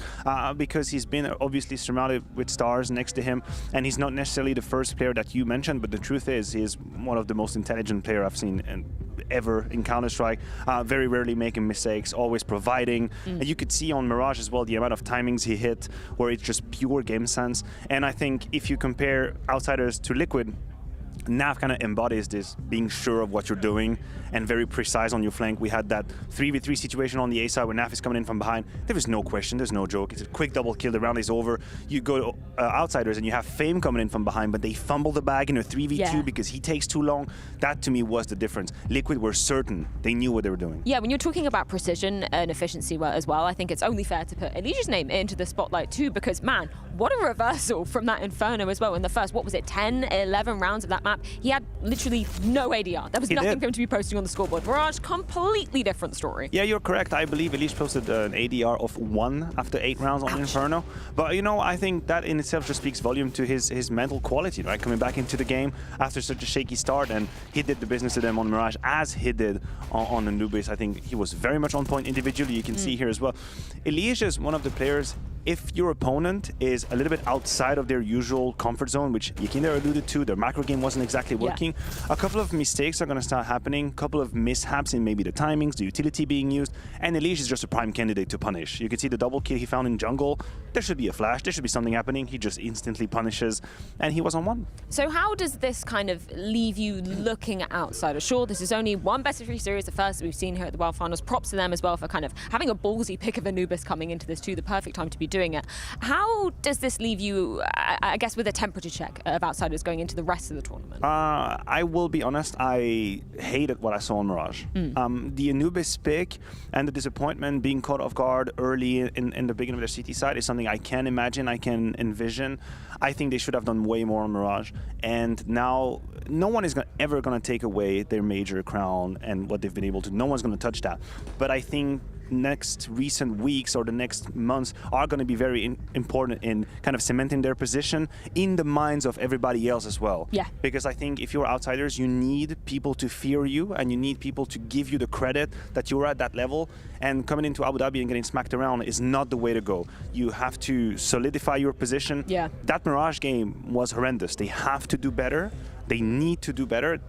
because he's been obviously surrounded with stars next to him, and he's not necessarily the first player that you mentioned, but the truth is he's one of the most intelligent players I've seen ever in Counter-Strike, very rarely making mistakes, always providing. And you could see on Mirage as well the amount of timings he hit, where it's just pure game sense. And I think if you compare Outsiders to Liquid, Nav kind of embodies this, being sure of what you're doing and very precise on your flank. We had that 3v3 situation on the A side where Nav is coming in from behind. There is no question, there's no joke. It's a quick double kill, the round is over. You go to Outsiders and you have Fame coming in from behind, but they fumble the bag in a 3v2 because he takes too long. That to me was the difference. Liquid were certain, they knew what they were doing. Yeah, when you're talking about precision and efficiency as well, I think it's only fair to put Elysia's name into the spotlight too, because man, what a reversal from that Inferno as well in the first, what was it, 10, 11 rounds of that map. He had literally no ADR. There was nothing for him to be posting on the scoreboard. Mirage, completely different story. Yeah, you're correct. I believe Elysia posted an ADR of 1 after 8 rounds on Inferno. But, you know, I think that in itself just speaks volume to his mental quality, right? Coming back into the game after such a shaky start, and he did the business to them on Mirage as he did on Anubis. I think he was very much on point individually. You can see here as well. Elysia is one of the players, if your opponent is a little bit outside of their usual comfort zone, which Ykinda alluded to, their macro game wasn't exactly working, a couple of mistakes are going to start happening, a couple of mishaps in maybe the timings, the utility being used, and Elysia is just a prime candidate to punish. You can see the double kill he found in jungle. There should be a flash, there should be something happening. He just instantly punishes, and he was on 1. So how does this kind of leave you looking at Outsiders? Sure, this is only one best of 3 series, the first that we've seen here at the World Finals. Props to them as well for kind of having a ballsy pick of Anubis coming into this too, the perfect time to be doing it. How does this leave you, I guess, with a temperature check of Outsiders going into the rest of the tournament? I will be honest, I hated what I saw on Mirage. The Anubis pick and the disappointment, being caught off guard early in the beginning of their CT side, is something I can imagine, I can envision. I think they should have done way more on Mirage, and now no one is ever going to take away their major crown and what they've been able to. No one's going to touch that. But I think next recent weeks or the next months are going to be very important in kind of cementing their position in the minds of everybody else as well. Yeah. Because I think if you're Outsiders, you need people to fear you, and you need people to give you the credit that you're at that level. And coming into Abu Dhabi and getting smacked around is not the way to go. You have to solidify your position. Yeah. That Mirage game was horrendous. They have to do better. They need to do better.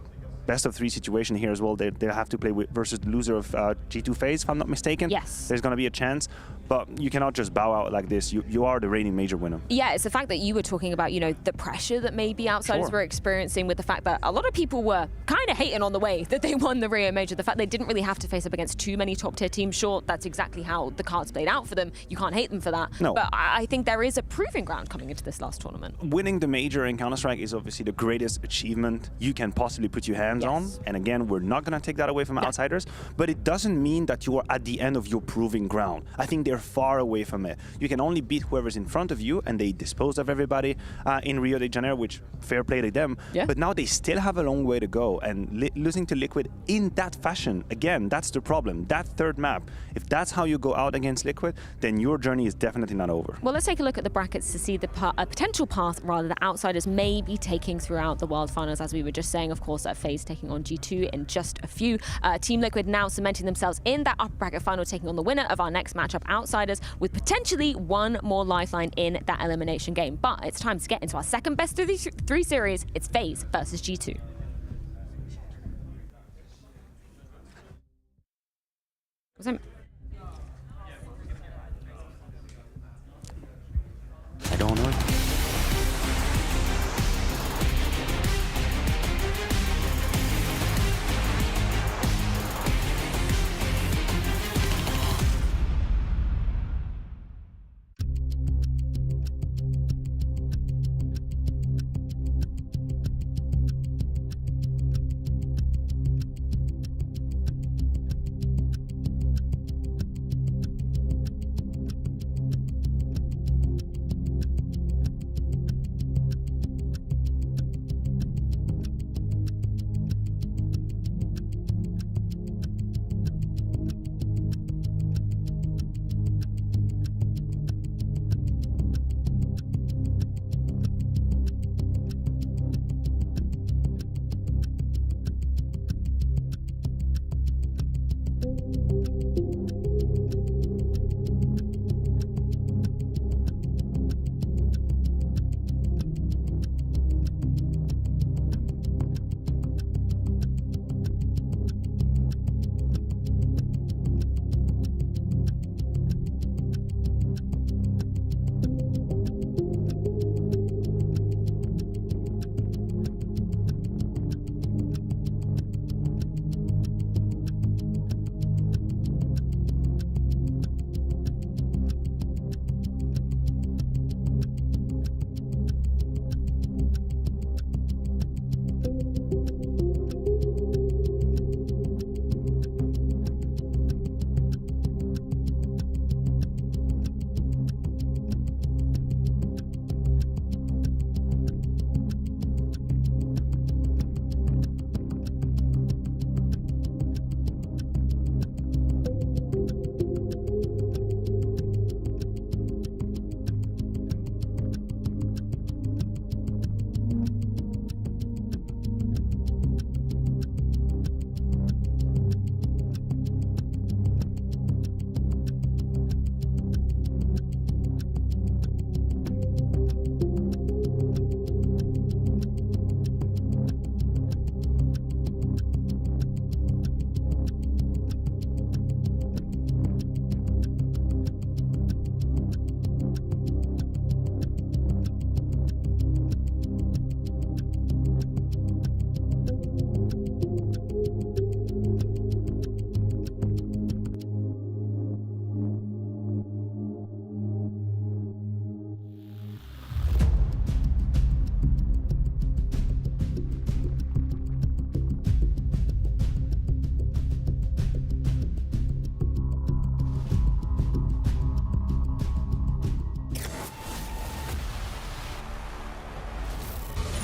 Best of 3 situation here as well. They'll have to play versus the loser of G2 FaZe, if I'm not mistaken. Yes. There's going to be a chance, but you cannot just bow out like this. You are the reigning major winner. Yeah, it's the fact that you were talking about, you know, the pressure that maybe Outsiders were experiencing, with the fact that a lot of people were kind of hating on the way that they won the Rio Major. The fact they didn't really have to face up against too many top-tier teams. Sure, that's exactly how the cards played out for them. You can't hate them for that. No. But I think there is a proving ground coming into this last tournament. Winning the major in Counter-Strike is obviously the greatest achievement you can possibly put your hands on. And again, we're not going to take that away from Outsiders, but it doesn't mean that you are at the end of your proving ground. I think they're far away from it. You can only beat whoever's in front of you, and they disposed of everybody in Rio de Janeiro, which fair play to them. But now they still have a long way to go, and and losing to Liquid in that fashion, again, that's the problem. That third map, if that's how you go out against Liquid, then your journey is definitely not over. Well, let's take a look at the brackets to see the potential path, rather, that Outsiders may be taking throughout the World Finals. As we were just saying, of course, FaZe taking on G2 in just a few. Team Liquid now cementing themselves in that upper bracket final, taking on the winner of our next matchup, Outsiders, with potentially one more lifeline in that elimination game. But it's time to get into our second best of these three series. It's FaZe versus G2. I don't know.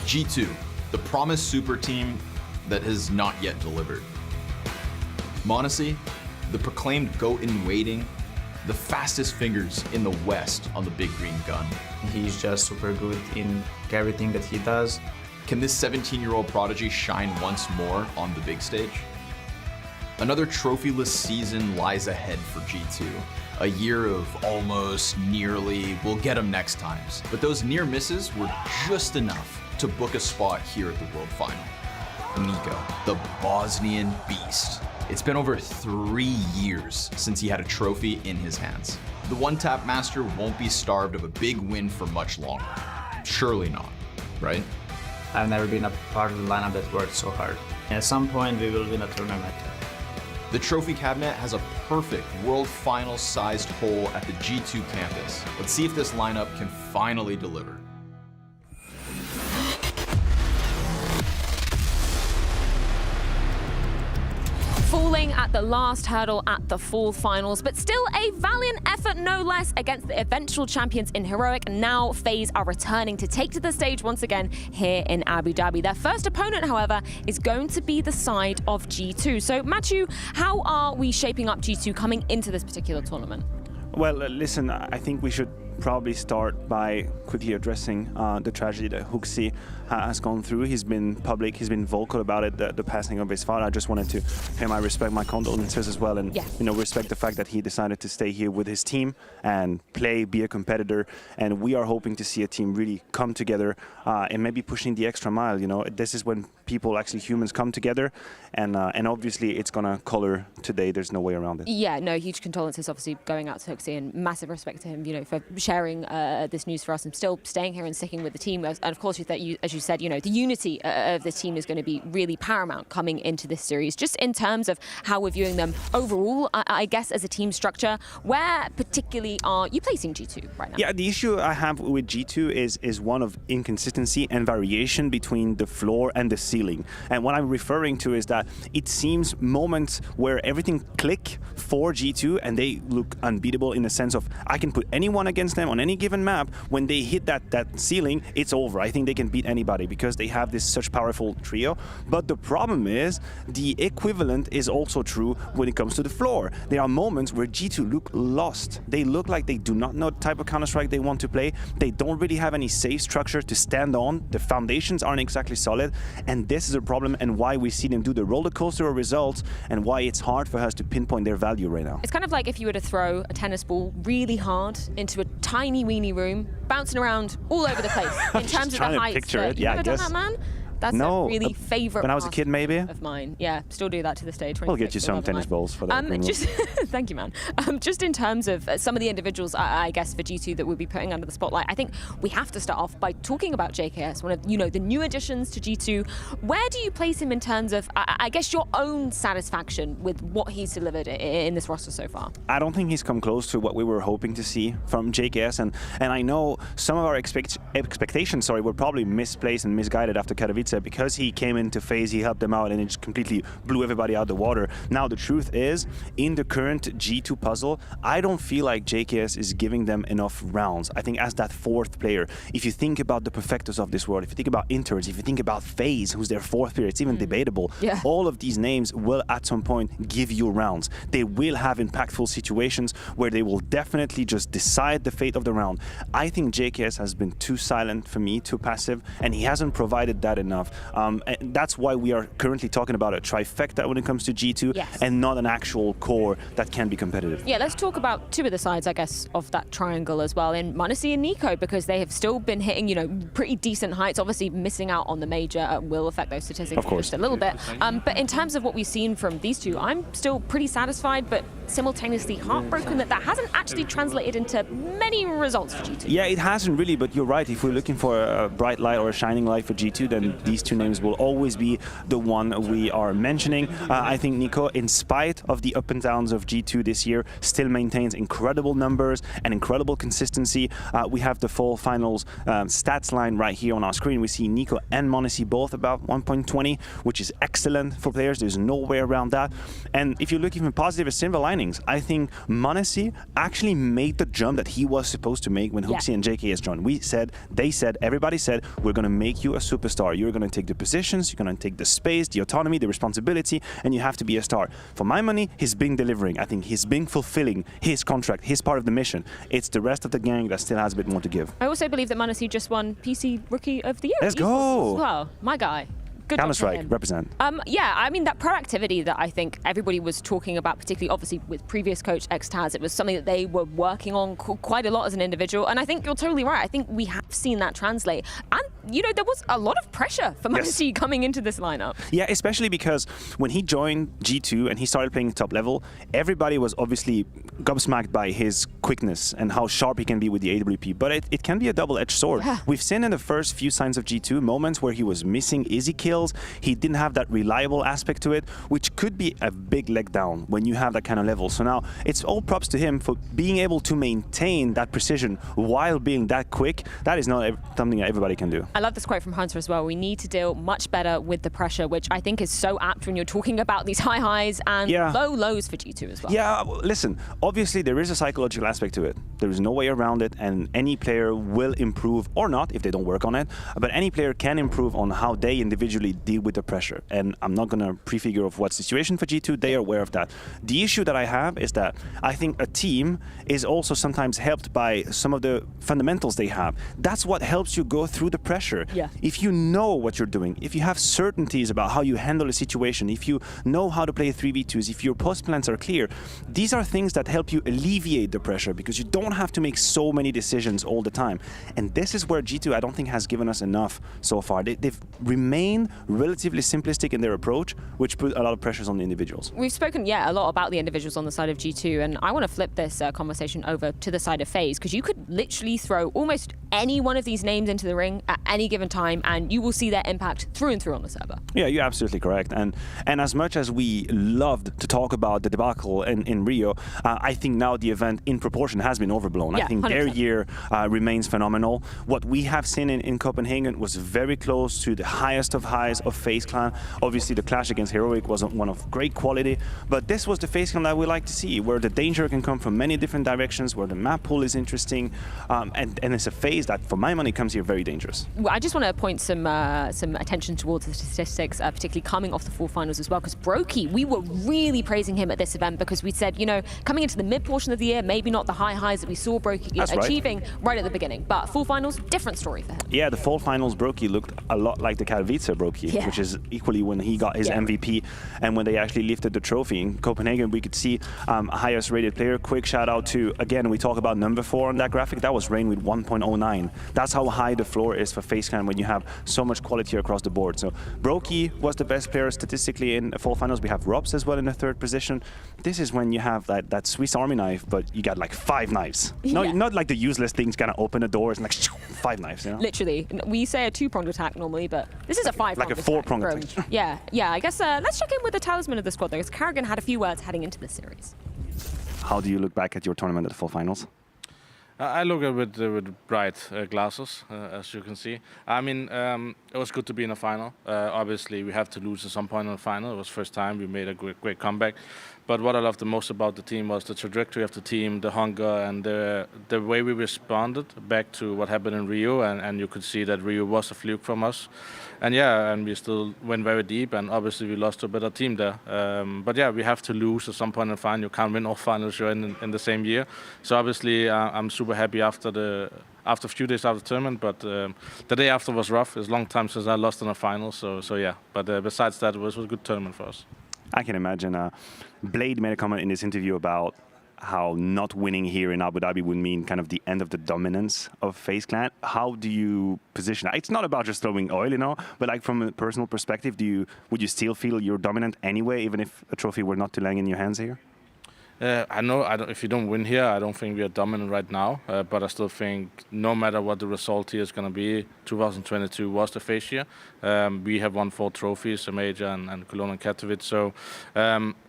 G2, the promised super team that has not yet delivered. Monacy, the proclaimed GOAT in waiting, the fastest fingers in the West on the big green gun. He's just super good in everything that he does. Can this 17-year-old prodigy shine once more on the big stage? Another trophyless season lies ahead for G2. A year of almost, nearly, we'll get them next times. But those near misses were just enough to book a spot here at the World Final. Nico, the Bosnian beast. It's been over 3 years since he had a trophy in his hands. The one-tap master won't be starved of a big win for much longer. Surely not, right? I've never been a part of the lineup that worked so hard. At some point, we will win a tournament. The trophy cabinet has a perfect World Final-sized hole at the G2 campus. Let's see if this lineup can finally deliver. falling at the last hurdle at the fall finals, but still a valiant effort no less against the eventual champions in Heroic. Now FaZe are returning to take to the stage once again here in Abu Dhabi. Their first opponent, however, is going to be the side of G2. So Matthew, how are we shaping up G2 coming into this particular tournament? Well, listen, I think we should probably start by quickly addressing the tragedy that HooXi has gone through. He's been public, he's been vocal about it, the passing of his father. I just wanted to pay my respect, my condolences as well, and respect the fact that he decided to stay here with his team and play, be a competitor. And we are hoping to see a team really come together and maybe pushing the extra mile. This is when people, actually humans, come together, and obviously it's gonna color today. There's no way around it. Yeah, no, huge condolences obviously going out to HooXi, and massive respect to him, for sharing this news for us and still staying here and sticking with the team. And of course, as you said, the unity of the team is going to be really paramount coming into this series. Just in terms of how we're viewing them overall, I guess as a team structure, where particularly are you placing G2 right now? Yeah, the issue I have with G2 is one of inconsistency and variation between the floor and the ceiling. And what I'm referring to is that it seems moments where everything click for G2 and they look unbeatable in the sense of I can put anyone against them on any given map. When they hit that ceiling, it's over. I think they can beat anybody because they have this such powerful trio. But the problem is the equivalent is also true when it comes to the floor. There are moments where G2 look lost. They look like they do not know the type of Counter-Strike they want to play. They don't really have any safe structure to stand on. The foundations aren't exactly solid, and this is a problem and why we see them do the roller coaster of results and why it's hard for us to pinpoint their value right now. It's kind of like if you were to throw a tennis ball really hard into a tiny weeny room, bouncing around all over the place in terms of the height. Picture it. You Yeah, ever done that, man? That's a really favorite when I was a kid, maybe of mine. Yeah, still do that to this day. We'll get you some tennis balls for that. Thank you, man. Just in terms of some of the individuals, I guess for G2 that we'll be putting under the spotlight, I think we have to start off by talking about JKS, one of the new additions to G2. Where do you place him in terms of, I guess, your own satisfaction with what he's delivered in this roster so far? I don't think he's come close to what we were hoping to see from JKS, and I know some of our expectations, were probably misplaced and misguided after Katowice. Because he came into FaZe, he helped them out, and it just completely blew everybody out the water. Now the truth is, in the current G2 puzzle, I don't feel like JKS is giving them enough rounds. I think as that fourth player, if you think about the Perfectos of this world, if you think about Inters, if you think about FaZe, who's their fourth player, it's even debatable. Yeah. All of these names will at some point give you rounds. They will have impactful situations where they will definitely just decide the fate of the round. I think JKS has been too silent for me, too passive, and he hasn't provided that enough. And that's why we are currently talking about a trifecta when it comes to G2, and not an actual core that can be competitive. Yeah, let's talk about two of the sides, I guess, of that triangle as well, in m0NESY and NiKo, because they have still been hitting, pretty decent heights. Obviously, missing out on the major will affect those statistics just a little bit. But in terms of what we've seen from these two, I'm still pretty satisfied, but simultaneously heartbroken that hasn't actually translated into many results for G2. Yeah, it hasn't really, but you're right. If we're looking for a bright light or a shining light for G2, then these two names will always be the one we are mentioning. I think NiKo, in spite of the up and downs of G2 this year, still maintains incredible numbers and incredible consistency. We have the fall finals stats line right here on our screen. We see NiKo and m0NESY both about 1.20, which is excellent for players. There's no way around that. And if you look even positive as silver linings, I think m0NESY actually made the jump that he was supposed to make when HooXi and JKS joined. Everybody said, we're going to make you a superstar. You're going to take the positions, you're going to take the space, the autonomy, the responsibility, and you have to be a star. For my money, he's been delivering. I think he's been fulfilling his contract, his part of the mission. It's the rest of the gang that still has a bit more to give. I also believe that m0NESY just won PC Rookie of the Year. Let's go! Well, my guy. Good Counter-Strike, represent. Yeah, I mean, that proactivity that I think everybody was talking about, particularly obviously with previous coach xTaz, it was something that they were working on quite a lot as an individual. And I think you're totally right. I think we have seen that translate. And, there was a lot of pressure for m0NESY coming into this lineup. Yeah, especially because when he joined G2 and he started playing top level, everybody was obviously gobsmacked by his quickness and how sharp he can be with the AWP. But it can be a double-edged sword. Yeah. We've seen in the first few signs of G2 moments where he was missing easy kills. He didn't have that reliable aspect to it, which could be a big leg down when you have that kind of level. So now it's all props to him for being able to maintain that precision while being that quick. That is not something that everybody can do. I love this quote from Hunter as well. We need to deal much better with the pressure, which I think is so apt when you're talking about these high highs and low lows for G2 as well. Yeah, listen, obviously there is a psychological aspect to it. There is no way around it, and any player will improve, or not if they don't work on it, but any player can improve on how they individually deal with the pressure. And I'm not going to prefigure of what situation for G2, they are aware of that. The issue that I have is that I think a team is also sometimes helped by some of the fundamentals they have. That's what helps you go through the pressure. Yeah. If you know what you're doing, if you have certainties about how you handle a situation, if you know how to play 3v2s, if your post plans are clear, these are things that help you alleviate the pressure because you don't have to make so many decisions all the time. And this is where G2, I don't think, has given us enough so far. They've remained relatively simplistic in their approach, which put a lot of pressures on the individuals. We've spoken, a lot about the individuals on the side of G2, and I want to flip this conversation over to the side of FaZe, because you could literally throw almost any one of these names into the ring at any given time, and you will see their impact through and through on the server. Yeah, you're absolutely correct. And as much as we loved to talk about the debacle in Rio, I think now the event in proportion has been overblown. Yeah, I think 100%. their year remains phenomenal. What we have seen in Copenhagen was very close to the highest of highs of FaZe Clan. Obviously, the clash against Heroic was one of great quality, but this was the FaZe Clan that we like to see, where the danger can come from many different directions, where the map pool is interesting, and it's a FaZe that, for my money, comes here very dangerous. Well, I just want to point some attention towards the statistics, particularly coming off the full finals as well, because Brokey, we were really praising him at this event because we said, coming into the mid portion of the year, maybe not the high highs that we saw Brokey achieving right at the beginning, but full finals, different story for him. Yeah, the fall finals Brokey looked a lot like the Katowice Brokey, which is equally when he got his MVP and when they actually lifted the trophy. In Copenhagen, we could see highest rated player. Quick shout out to, again, we talk about number 4 on that graphic, that was Rain with 1.09. That's how high the floor is for FaZe Clan when you have so much quality across the board. So Brokey was the best player statistically in the fall finals. We have Robs as well in the 3rd position. This is when you have that Swiss Army knife, but you got like 5 knives. No, not like the useless things gonna open the doors and like 5 knives, Literally. We say a 2-pronged attack normally, but this is a 5-pronged like a 4-pronged attack. Yeah, I guess let's check in with the talisman of the squad though, because Karrigan had a few words heading into this series. How do you look back at your tournament at the fall finals? I look at it with bright glasses, as you can see. I mean, it was good to be in a final. Obviously, we have to lose at some point in the final. It was first time we made a great comeback. But what I loved the most about the team was the trajectory of the team, the hunger, and the way we responded back to what happened in Rio. And you could see that Rio was a fluke from us. And we still went very deep, and obviously we lost to a better team there. But yeah, we have to lose at some point in the final. You can't win all finals you're in the same year. So obviously, I'm super happy after a few days after the tournament, but the day after was rough. It's a long time since I lost in a final, so yeah. But besides that, it was a good tournament for us. I can imagine. Blade made a comment in this interview about how not winning here in Abu Dhabi would mean kind of the end of the dominance of FaZe Clan. How do you position that? It's not about just throwing oil, but like from a personal perspective, would you still feel you're dominant anyway, even if a trophy were not to land in your hands here? I know if you don't win here, I don't think we are dominant right now. But I still think no matter what the result here is going to be, 2022 was the FaZe year. We have won 4 trophies, a major and Cologne and Katowice. So,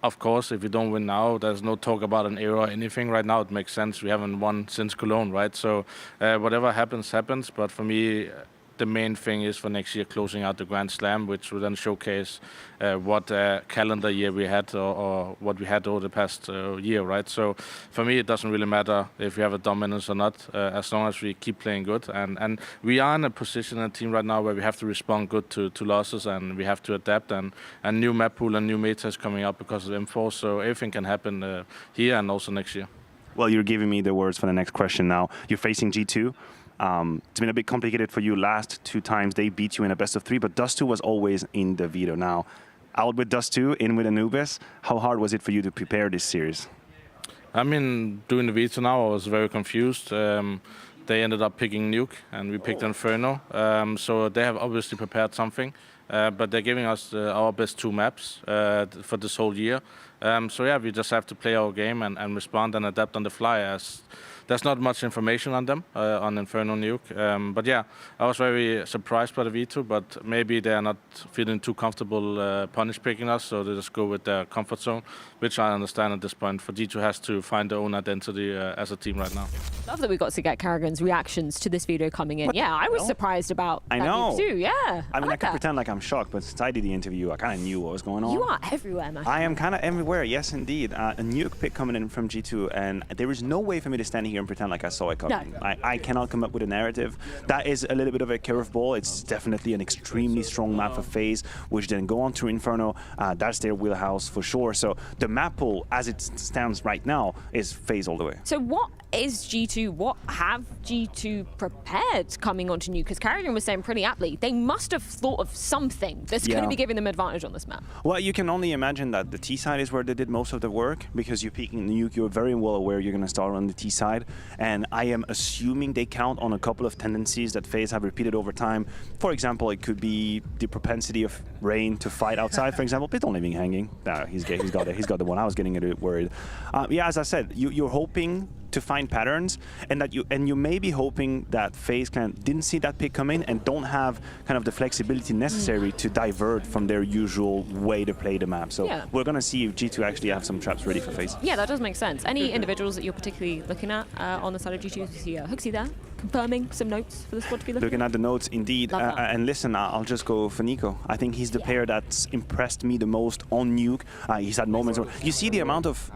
of course, if you don't win now, there's no talk about an era or anything right now. It makes sense. We haven't won since Cologne, right? So, whatever happens, happens. But for me, the main thing is for next year closing out the Grand Slam, which will then showcase what calendar year we had or what we had over the past year, right? So for me, it doesn't really matter if we have a dominance or not, as long as we keep playing good. And we are in a position in a team right now where we have to respond good to losses, and we have to adapt. And new map pool and new meta is coming up because of M4, so everything can happen here and also next year. Well, you're giving me the words for the next question now. You're facing G2. It's been a bit complicated for you last 2 times. They beat you in a best of 3, but Dust2 was always in the veto. Now, out with Dust2, in with Anubis. How hard was it for you to prepare this series? I mean, doing the veto now, I was very confused. They ended up picking Nuke, and we picked Inferno. So they have obviously prepared something, but they're giving us our best 2 maps for this whole year. So yeah, we just have to play our game and respond and adapt on the fly, as there's not much information on them, on Inferno Nuke. But yeah, I was very surprised by the V2, but maybe they are not feeling too comfortable punish picking us, so they just go with their comfort zone, which I understand at this point. For G2 has to find their own identity as a team right now. Love that we got to get Carrigan's reactions to this video coming in. Yeah, I was surprised about that move too. Yeah, I mean, I could pretend like I'm shocked, but since I did the interview, I kind of knew what was going on. You are everywhere, man. I am kind of everywhere, yes indeed. A nuke pick coming in from G2, and there is no way for me to stand here and pretend like I saw it coming. No. I cannot come up with a narrative. That is a little bit of a curveball. It's definitely an extremely strong map for FaZe, which then go on to Inferno. That's their wheelhouse for sure. So the map pool, as it stands right now, is FaZe all the way. So what is G2, what have G2 prepared coming onto Nuke? Because Carrigan was saying pretty aptly, they must have thought of something that's going to be giving them advantage on this map. Well, you can only imagine that the T side is where they did most of the work, because you're peeking Nuke, you're very well aware you're going to start on the T side, and I am assuming they count on a couple of tendencies that FaZe have repeated over time. For example, it could be the propensity of Rain to fight outside, for example. Please don't leave me hanging. Nah, he's got the one. I was getting a bit worried. Yeah, as I said, you're hoping to find patterns, and that you may be hoping that FaZe didn't see that pick come in and don't have kind of the flexibility necessary to divert from their usual way to play the map. So we're gonna see if G2 actually have some traps ready for FaZe. Yeah, that does make sense. Any individuals that you're particularly looking at on the side of G2? See Hooksy there, confirming some notes for the squad to be looking at the notes, indeed. And listen, I'll just go for Nico. I think he's the player that's impressed me the most on Nuke. He's had moments where you see the amount of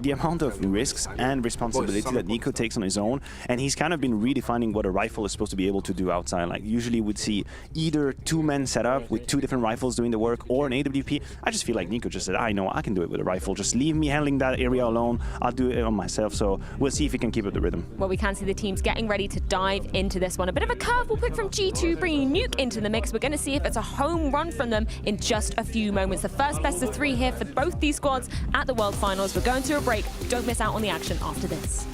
risks and responsibility that Nico takes on his own, and he's kind of been redefining what a rifle is supposed to be able to do outside. Like usually we'd see either two men set up with two different rifles doing the work, or an AWP. I just feel like Nico just said, I know I can do it with a rifle. Just leave me handling that area alone. I'll do it on myself. So we'll see if he can keep up the rhythm. Well, we can see the teams getting ready to dive into this one. A bit of a curveball pick from G2, bringing Nuke into the mix. We're going to see if it's a home run from them in just a few moments. The first best of 3 here for both these squads at the World Finals. We're going to a break. Don't miss out on the action after this.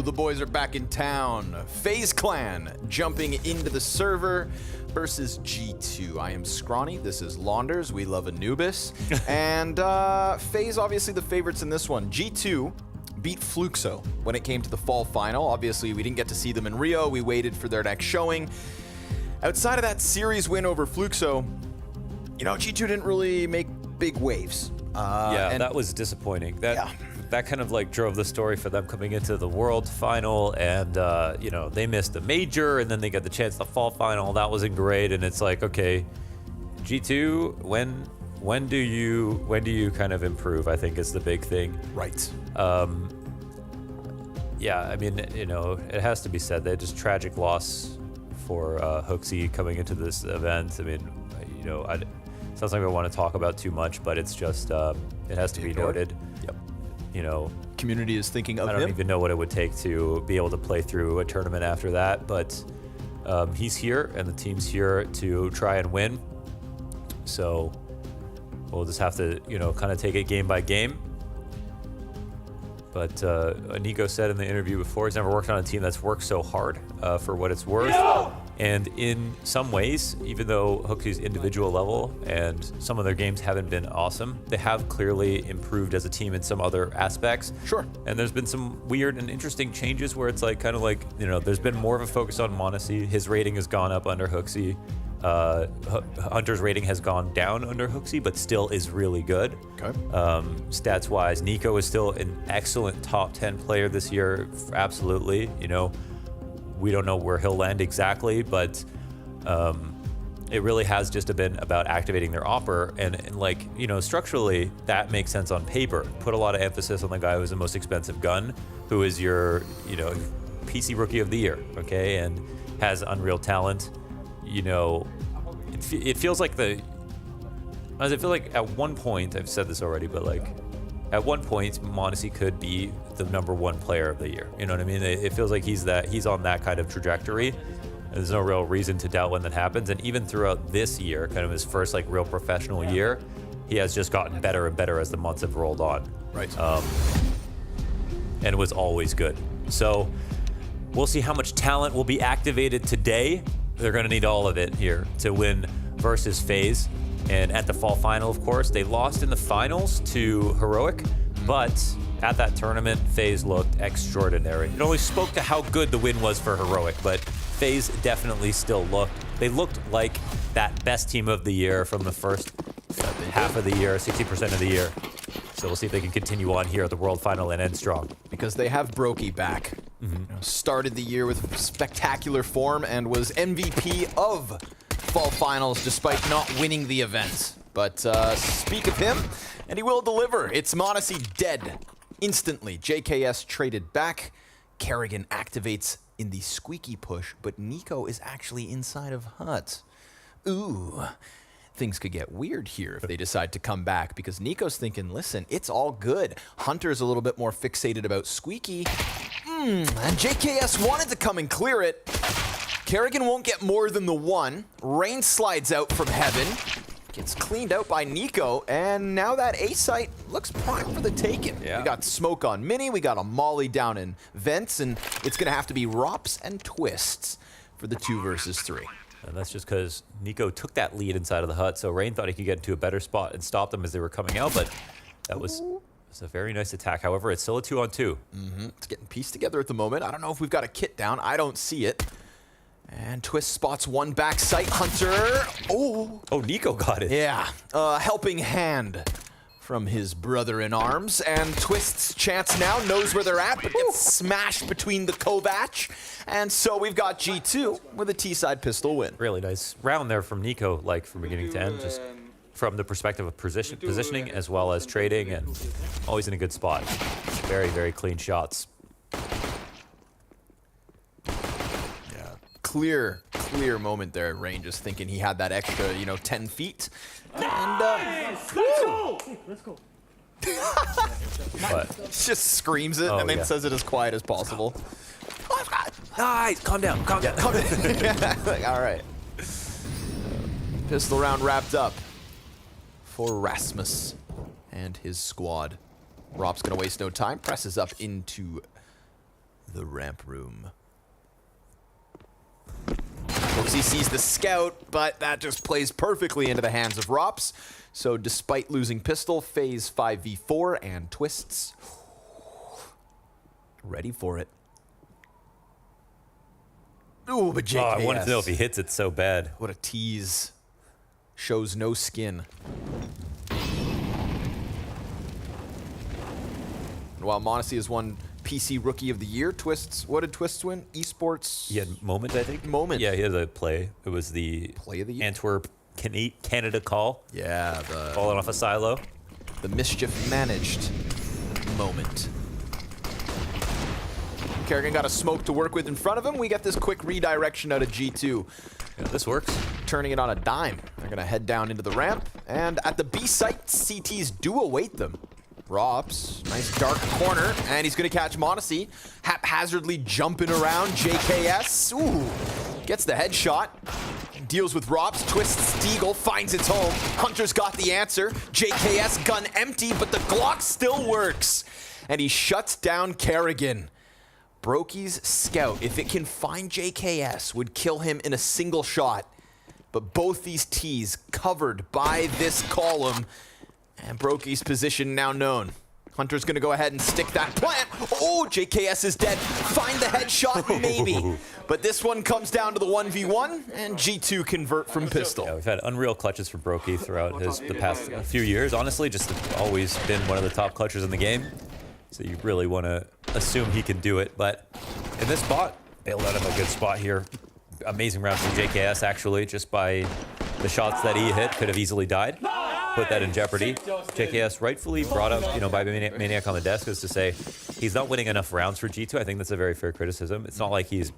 the boys are back in town. FaZe Clan jumping into the server versus G2. I am Scrawny, this is Launders, we love Anubis. And FaZe obviously the favorites in this one. G2 beat Fluxo when it came to the fall final. Obviously we didn't get to see them in Rio, we waited for their next showing. Outside of that series win over Fluxo, you know, G2 didn't really make big waves. Yeah, that was disappointing. That kind of like drove the story for them coming into the world final, and you know, they missed the major and then they got the chance to fall final. That wasn't great, and it's like, okay, G2, when do you kind of improve, I think is the big thing. Right. Yeah, I mean, you know, it has to be said that just tragic loss for Hooksy coming into this event. I mean, you know, it's not something I want to talk about too much, but it's just it has to be noted. Yep. You know, community is thinking of him. I don't even know what it would take to be able to play through a tournament after that, but he's here and the team's here to try and win. So we'll just have to, you know, kind of take it game by game. But Nico said in the interview before, he's never worked on a team that's worked so hard for what it's worth. Yeah! And in some ways, even though Hooksy's individual level and some of their games haven't been awesome, they have clearly improved as a team in some other aspects. Sure. And there's been some weird and interesting changes where it's like, kind of like, you know, there's been more of a focus on Monacy. His rating has gone up under Hooksy. Hunter's rating has gone down under Hooksy, but still is really good. Okay. Stats wise, Nico is still an excellent top 10 player this year. Absolutely. You know, we don't know where he'll land exactly, but it really has just been about activating their offer. And like, you know, structurally, that makes sense on paper. Put a lot of emphasis on the guy who's the most expensive gun, who is your, you know, PC Rookie of the Year, okay, and has unreal talent. You know, it feels like I feel like at one point, I've said this already, but like at one point, Monacy could be the #1 player of the year. You know what I mean? It feels like he's on that kind of trajectory. There's no real reason to doubt when that happens. And even throughout this year, kind of his first like real professional year, he has just gotten better and better as the months have rolled on. Right. And it was always good. So we'll see how much talent will be activated today. They're going to need all of it here to win versus FaZe. And at the fall final, of course, they lost in the finals to Heroic, but at that tournament, FaZe looked extraordinary. It only spoke to how good the win was for Heroic, but FaZe definitely still they looked like that best team of the year from the first half of the year, 60% of the year. So we'll see if they can continue on here at the World Final and end strong. Because they have Brokey back. You know, started the year with spectacular form and was MVP of Fall Finals despite not winning the event. But speak of him, and he will deliver. It's Monacy dead instantly. JKS traded back. Kerrigan activates in the squeaky push, but Nico is actually inside of Hut. Ooh. Things could get weird here if they decide to come back, because Nico's thinking, listen, it's all good. Hunter's a little bit more fixated about Squeaky. And JKS wanted to come and clear it. Kerrigan won't get more than the one. Rain slides out from heaven. Gets cleaned out by Nico, and now that A site looks prime for the taking. Yeah. We got smoke on Mini, we got a molly down in Vents, and it's gonna have to be Rops and Twists for the 2 versus 3. And that's just because Nico took that lead inside of the hut, so Rain thought he could get into a better spot and stop them as they were coming out, but that was a very nice attack. However, it's still a 2-on-2. It's getting pieced together at the moment. I don't know if we've got a kit down. I don't see it. And Twist spots one back sight. Hunter. Oh, Nico got it. Yeah. Helping hand from his brother-in-arms. And Twist's chance now knows where they're at, but gets smashed between the Kovac. And so we've got G2 with a T-side pistol win. Really nice round there from Nico, like from beginning to end, just from the perspective of positioning as well as trading, and always in a good spot. Very, very clean shots. Clear moment there. Rain just thinking he had that extra, 10 feet. And Let's go! just screams it and then says it as quiet as possible. Nice, calm down. All right. Pistol round wrapped up for Rasmus and his squad. Rob's gonna waste no time. Presses up into the ramp room. He sees the scout, but that just plays perfectly into the hands of Rops. So despite losing pistol, FaZe 5v4 and Twists ready for it. Ooh, but JKS. Oh, I wanted to know if he hits it so bad. What a tease. Shows no skin. And while Monacy has won PC Rookie of the Year, Twists, what did Twists win? Esports? He had Moment, I think. Moment. Yeah, he had a play. It was the Play of the Year? Antwerp Canada call. Yeah, the falling off a silo. The mischief managed moment. Kerrigan got a smoke to work with in front of him. We get this quick redirection out of G2. Yeah, this works. Turning it on a dime. They're gonna head down into the ramp, and at the B site, CTs do await them. Rops, nice dark corner, and he's gonna catch Monacy. Haphazardly jumping around JKS. Ooh, gets the headshot. Deals with Rops, twists Deagle, finds its home. Hunter's got the answer. JKS gun empty, but the Glock still works. And he shuts down Kerrigan. Brokey's scout, if it can find JKS, would kill him in a single shot. But both these T's covered by this column, and Brokey's position now known. Hunter's gonna go ahead and stick that plant. Oh, JKS is dead. Find the headshot, maybe. But this one comes down to the 1v1, and G2 convert from pistol. Yeah, we've had unreal clutches for Brokey throughout the past few years. Honestly, just always been one of the top clutchers in the game. So you really want to assume he can do it. But in this spot, bailed out of a good spot here. Amazing round from JKS, actually, just by the shots that he hit. Could have easily died. Put that in jeopardy. JKS rightfully brought up, by Maniac on the desk is to say he's not winning enough rounds for G2. I think that's a very fair criticism. It's not like he's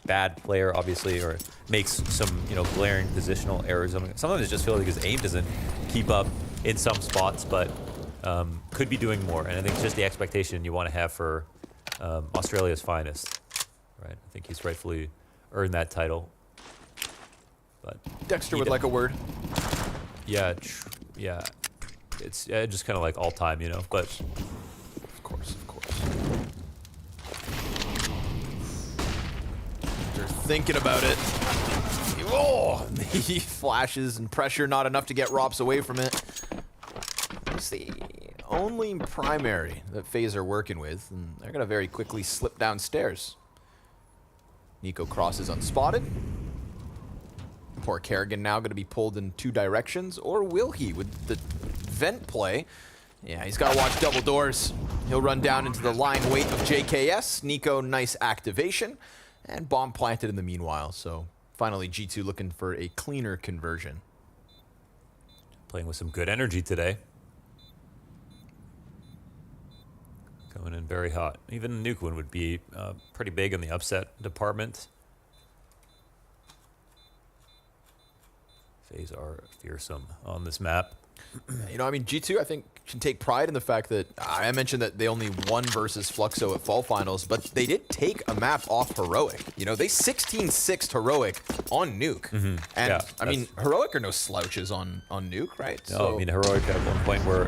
bad player, obviously, or makes some glaring positional errors. Sometimes I just feel like his aim doesn't keep up in some spots, but could be doing more. And I think it's just the expectation you want to have for Australia's finest. Right? I think he's rightfully earned that title. But Dexter would like a word. Yeah, yeah. It's just kind of like all time, but of course. They're thinking about it. Oh, he flashes and pressure, not enough to get Rops away from it. It's the only primary that FaZe are working with, and they're gonna very quickly slip downstairs. Nico crosses unspotted. Poor Kerrigan now going to be pulled in two directions, or will he with the vent play? Yeah, he's got to watch double doors. He'll run down into the lying weight of JKS. Nico, nice activation, and bomb planted in the meanwhile. So finally G2 looking for a cleaner conversion. Playing with some good energy today. Going in very hot. Even Nuke one would be pretty big in the upset department. FaZe are fearsome on this map. G2, I think, can take pride in the fact that I mentioned that they only won versus Fluxo at Fall Finals, but they did take a map off Heroic. They 16-6'd Heroic on Nuke. Mm-hmm. And, yeah, Heroic are no slouches on Nuke, right? No, Heroic at one point where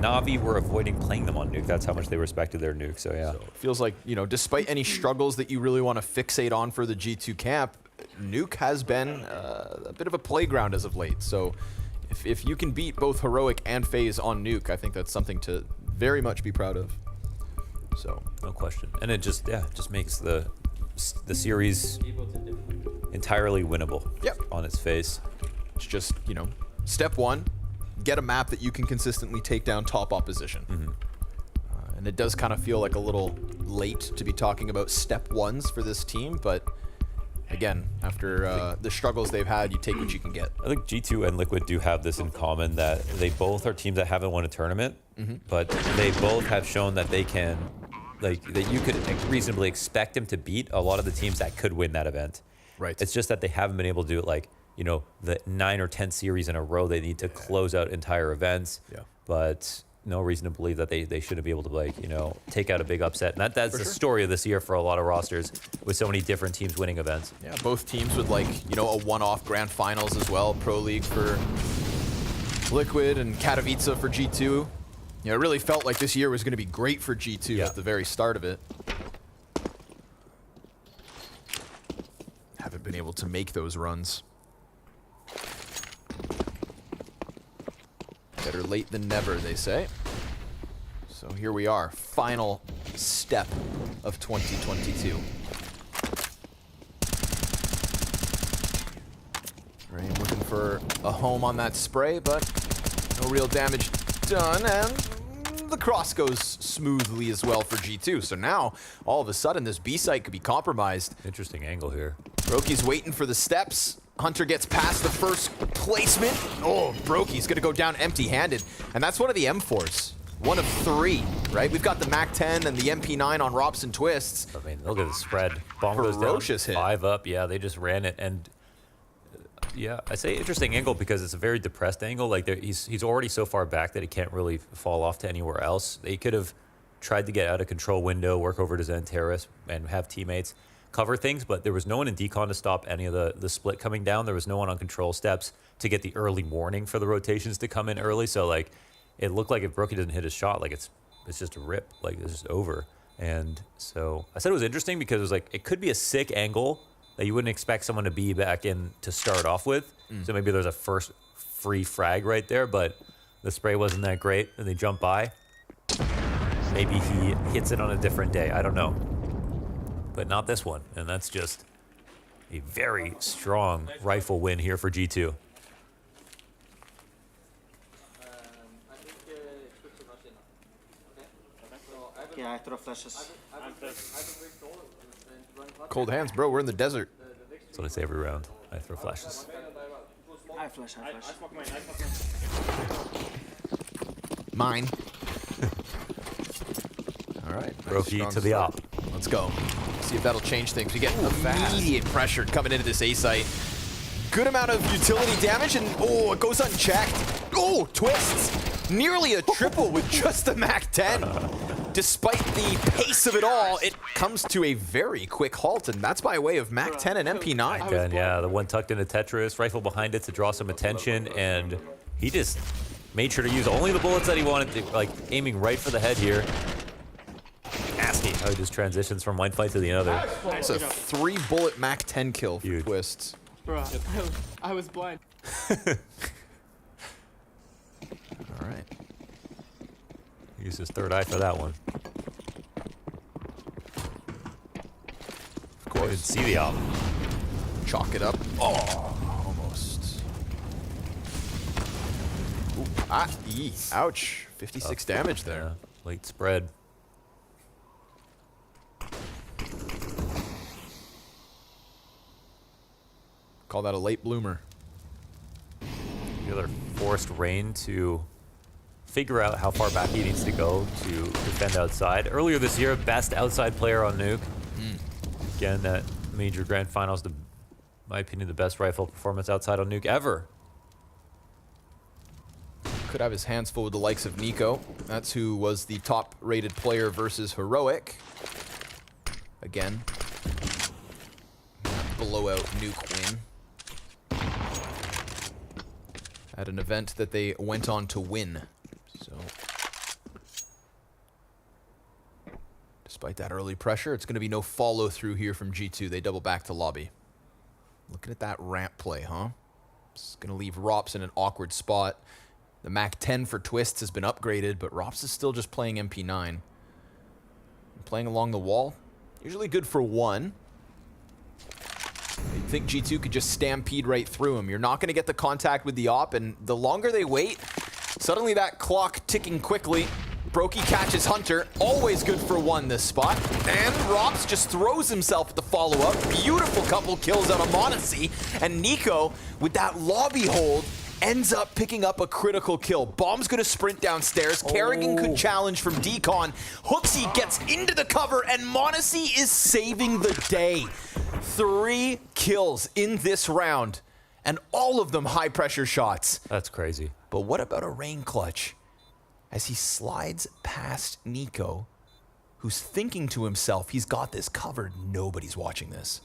Navi were avoiding playing them on Nuke. That's how much they respected their Nuke, so yeah. So it feels like, despite any struggles that you really want to fixate on for the G2 camp, Nuke has been a bit of a playground as of late. So if you can beat both Heroic and FaZe on Nuke, I think that's something to very much be proud of. So no question. And it just makes the series entirely winnable. Yep. On its face. It's just, step one, get a map that you can consistently take down top opposition. Mm-hmm. And it does kind of feel like a little late to be talking about step ones for this team, but again, after the struggles they've had, you take what you can get. I think G2 and Liquid do have this in common, that they both are teams that haven't won a tournament, but they both have shown that they can, that you could reasonably expect them to beat a lot of the teams that could win that event. Right. It's just that they haven't been able to do it the 9 or 10 series in a row. They need to close out entire events. Yeah. But no reason to believe that they shouldn't be able to take out a big upset. And that's the story of this year for a lot of rosters, with so many different teams winning events. Yeah, both teams with a one-off grand finals as well. Pro League for Liquid and Katowice for G2. It really felt like this year was going to be great for G2 at the very start of it. able to make those runs. Better late than never, they say. So here we are, final step of 2022. Rain looking for a home on that spray, but no real damage done, and the cross goes smoothly as well for G2. So now, all of a sudden, this B site could be compromised. Interesting angle here. Brokey's waiting for the steps. Hunter gets past the first placement. Oh, Brokey's gonna go down empty-handed, and that's one of the M4s. One of 3, right? We've got the MAC-10 and the MP9 on Rops and Twists. I mean, look at the spread. Bomb goes down, Ferocious hit. 5 up. Yeah, they just ran it, and yeah, I say interesting angle because it's a very depressed angle. Like he's already so far back that he can't really fall off to anywhere else. They could have tried to get out of control window, work over to Zen Terrace, and have teammates cover things, but there was no one in decon to stop any of the split coming down. There was no one on control steps to get the early warning for the rotations to come in early. So like, it looked like if Brokey doesn't hit his shot, like it's just a rip, like it's just over. And so I said it was interesting because it was like, it could be a sick angle that you wouldn't expect someone to be back in to start off with. So maybe there's a first free frag right there, but the spray wasn't that great and they jump by. Maybe he hits it on a different day, I don't know. But not this one, and that's just a very strong rifle win here for G2. Yeah, I throw flashes. Cold hands, bro. We're in the desert. That's what I say every round. I throw flashes. I flash. Mine. All right. Brokey to the op. Let's go. See if that'll change things. We get immediate pressure coming into this A site. Good amount of utility damage, and oh, it goes unchecked. Oh, twists. Nearly a triple with just the MAC-10. Despite the pace of it all, it comes to a very quick halt, and that's by way of MAC-10 and MP9. Again, yeah, the one tucked into Tetris, rifle behind it to draw some attention, and he just made sure to use only the bullets that he wanted to, like aiming right for the head here. Nasty how he just transitions from one fight to the other. It's a 3-bullet MAC-10 kill for Twists. Bro, I was blind. All right. Use his third eye for that one. Of course. I didn't see the op. Chalk it up. Oh, almost. Ooh, ouch. 56 damage there. Yeah, late spread. Call that a late bloomer. The other forced Rain to figure out how far back he needs to go to defend outside. Earlier this year, best outside player on Nuke. Again, that major grand finals, in my opinion, the best rifle performance outside on Nuke ever. Could have his hands full with the likes of Nico. That's who was the top-rated player versus Heroic. Again, blowout Nuke win. At an event that they went on to win. So, despite that early pressure, it's going to be no follow-through here from G2. They double back to lobby. Looking at that ramp play, huh? It's going to leave Rops in an awkward spot. The MAC-10 for Twists has been upgraded, but Rops is still just playing MP9. Playing along the wall, usually good for 1. I think G2 could just stampede right through him. You're not going to get the contact with the op, and the longer they wait, suddenly that clock ticking quickly. Brokey catches Hunter, always good for 1 this spot. And Rops just throws himself at the follow-up. Beautiful couple kills out of Monacy. And Nico, with that lobby hold, ends up picking up a critical kill. Bomb's gonna sprint downstairs. Kerrigan could challenge from decon. Hooksy gets into the cover, and Monacy is saving the day. 3 kills in this round, and all of them high-pressure shots. That's crazy. But what about a Rain clutch? As he slides past Nico, who's thinking to himself, he's got this covered, nobody's watching this.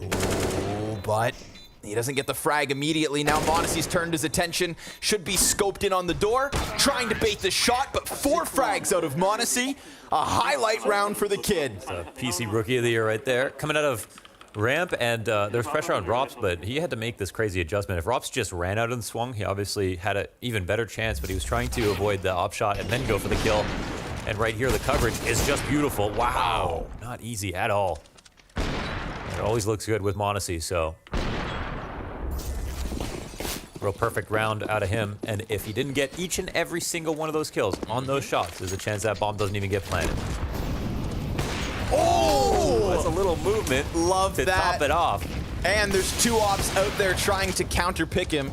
Oh, but he doesn't get the frag immediately. Now Monacy's turned his attention, should be scoped in on the door, trying to bait the shot, but 4 frags out of Monacy. A highlight round for the kid. It's a PC Rookie of the Year right there. Coming out of Ramp, and there's pressure on Rops, but he had to make this crazy adjustment. If Rops just ran out and swung, he obviously had an even better chance, but he was trying to avoid the op shot and then go for the kill. And right here, the coverage is just beautiful. Wow, not easy at all. It always looks good with Monacy, so real perfect round out of him. And if he didn't get each and every single one of those kills on those shots, there's a chance that bomb doesn't even get planted. Oh! That's a little movement. Love to that. top it off. And there's two ops out there trying to counter pick him.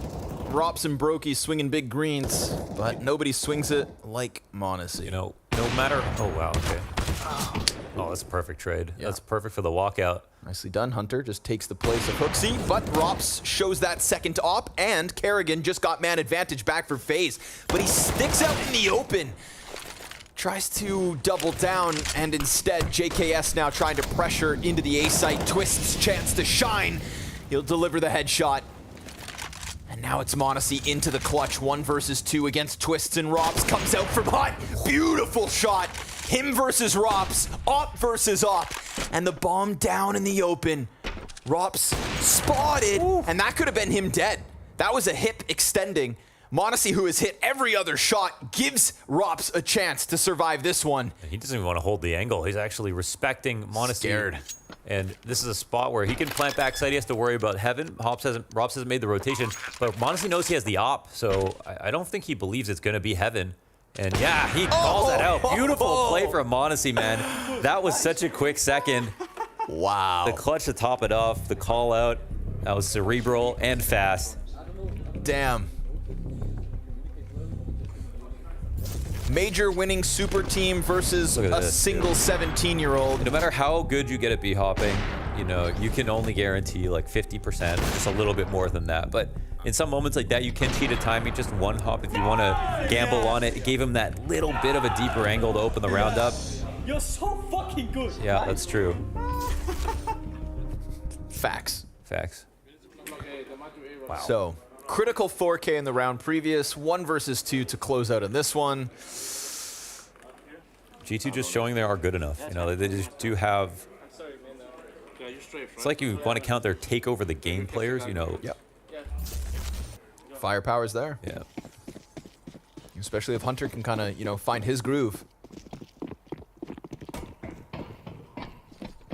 Rops and Brokey swinging big greens, but nobody swings it like Monacy. You know, no matter. Oh, wow, okay. Oh, that's a perfect trade. Yeah. That's perfect for the walkout. Nicely done. Hunter just takes the place of Hooksy, but Rops shows that second op, and Kerrigan just got man advantage back for FaZe, but he sticks out in the open. Tries to double down, and instead, JKS now trying to pressure into the A site. Twist's chance to shine. He'll deliver the headshot. And now it's Monacy into the clutch. 1 versus 2 against Twists, and Rops comes out from hot. Beautiful shot. Him versus Rops. Op versus op. And the bomb down in the open. Rops spotted, and that could have been him dead. That was a hip extending. Monacy, who has hit every other shot, gives Rops a chance to survive this one. He doesn't even want to hold the angle. He's actually respecting Monacy. Scared. And this is a spot where he can plant backside. He has to worry about heaven. Rops hasn't made the rotation, but Monacy knows he has the op, so I don't think he believes it's going to be heaven. And yeah, he calls that out. Beautiful play from Monacy, man. That was such a quick second. Wow. The clutch to top it off, the call out, that was cerebral and fast. Damn. Major winning super team versus a single 17-year-old. No matter how good you get at B-hopping, you know, you can only guarantee like 50%, just a little bit more than that. But in some moments like that, you can cheat at timing, just one hop if you want to gamble on it. It gave him that little bit of a deeper angle to open the round up. You're so fucking good. Yeah, that's true. Facts. Facts. Wow. So, critical 4K in the round previous, 1 versus 2 to close out in this one. G2 just showing they are good enough. You know, they just do have. It's like you want to count their take over the game players, you know. Yep. Firepower's there. Yeah. Especially if Hunter can kind of, you know, find his groove.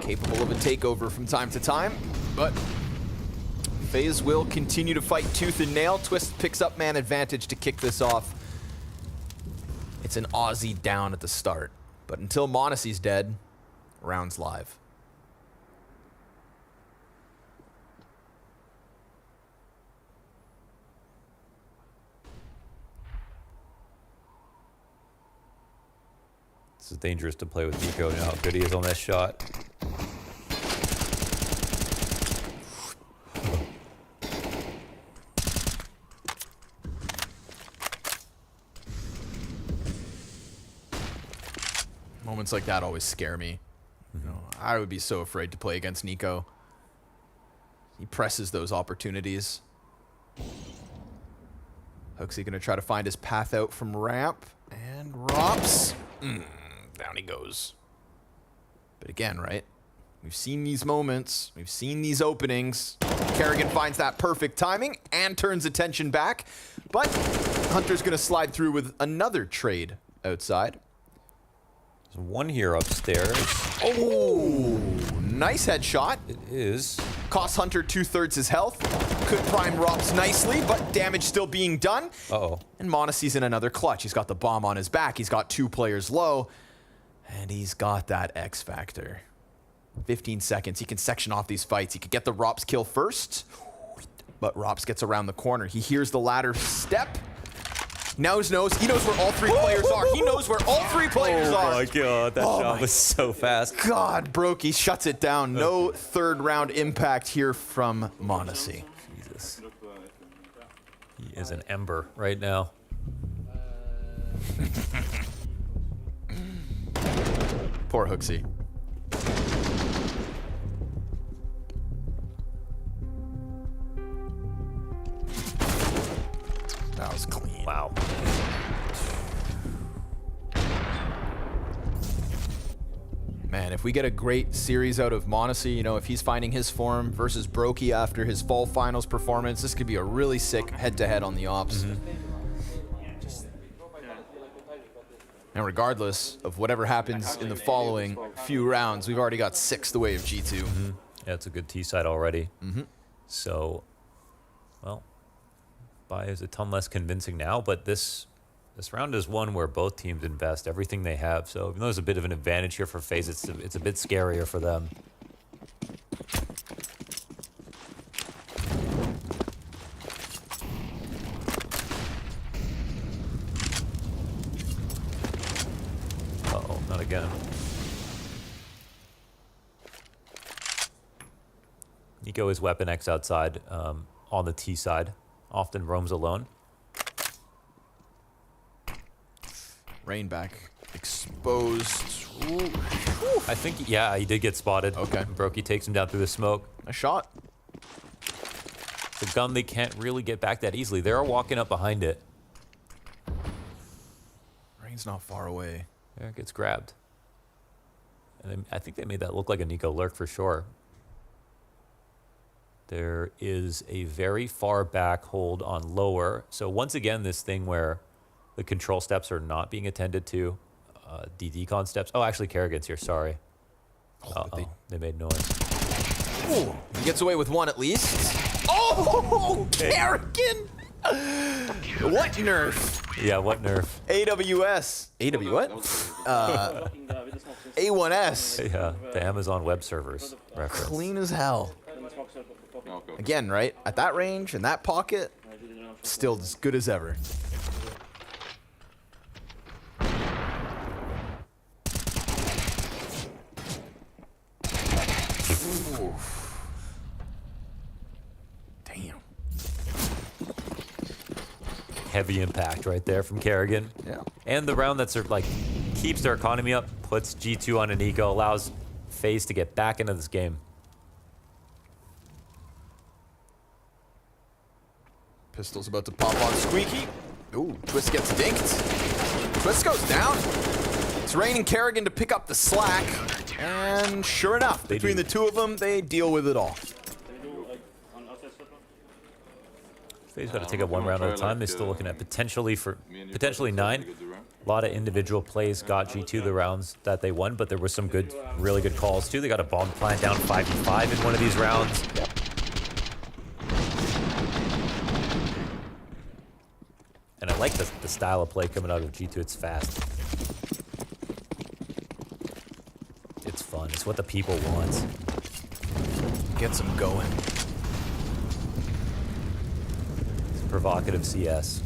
Capable of a takeover from time to time, but FaZe will continue to fight tooth and nail. Twist picks up man advantage to kick this off. It's an Aussie down at the start, but until Monacy's dead, round's live. This is dangerous to play with Nico. You know how good he is on this shot. Moments like that always scare me. You know, I would be so afraid to play against Nico. He presses those opportunities. Hooksy gonna try to find his path out from ramp, and Rops. Down he goes. But again, right? We've seen these moments. We've seen these openings. Kerrigan finds that perfect timing and turns attention back. But Hunter's gonna slide through with another trade outside. There's one here upstairs. Oh, nice headshot. It is. Costs Hunter 2/3 his health. Could prime Rops nicely, but damage still being done. Uh-oh. And Monacy's in another clutch. He's got the bomb on his back. He's got 2 players low. And he's got that X factor. 15 seconds. He can section off these fights. He could get the Rops kill first. But Rops gets around the corner. He hears the ladder step. Knows. He knows where all 3 players are. He knows where all 3 players are. Oh my god, that shot was so fast. God, Brokey shuts it down. No 3rd round impact here from Monacy. Jesus. He is an ember right now. Poor Hooksy. That was clean. Man, if we get a great series out of Monacy, you know, if he's finding his form versus Brokey after his fall finals performance, this could be a really sick head-to-head on the ops. And regardless of whatever happens in the following few rounds, we've already got 6 the way of G2. Yeah, it's a good T side already. So, well, Bai is a ton less convincing now, but this round is one where both teams invest everything they have. So even though there's a bit of an advantage here for FaZe, it's a bit scarier for them. Uh-oh, not again. Nico is Weapon X outside on the T side. Often roams alone. Rain back exposed. Ooh. I think, yeah, he did get spotted. Okay. Brokey takes him down through the smoke. A shot. The gun they can't really get back that easily. They're walking up behind it. Rain's not far away. Yeah, it gets grabbed. And I think they made that look like a Nico lurk for sure. There is a very far back hold on lower. So once again, this thing where the control steps are not being attended to. The decon steps. Oh, actually, Kerrigan's here. Sorry. They made noise. Ooh, he gets away with one at least. Oh, Kerrigan! What nerf? Yeah, what nerf? AWS. AW what? A1S. Yeah, the Amazon Web Servers reference. Clean as hell. Again, right? At that range, in that pocket, still as good as ever. Damn. Heavy impact right there from Kerrigan. Yeah. And the round that's like keeps their economy up, puts G2 on an eco, allows FaZe to get back into this game. Pistol's about to pop on Squeaky. Ooh, Twist gets dinked. Twist goes down. It's Rain and Kerrigan to pick up the slack. And sure enough, between the two of them, they deal with it all. FaZe got to take it one round at a time. They're still looking at potentially 9. A lot of individual plays got G2 the rounds that they won, but there were some good, really good calls too. They got a bomb plant down 5v5 in one of these rounds. And I like the style of play coming out of G2. It's fast. It's fun. It's what the people want. Gets them going. It's provocative CS.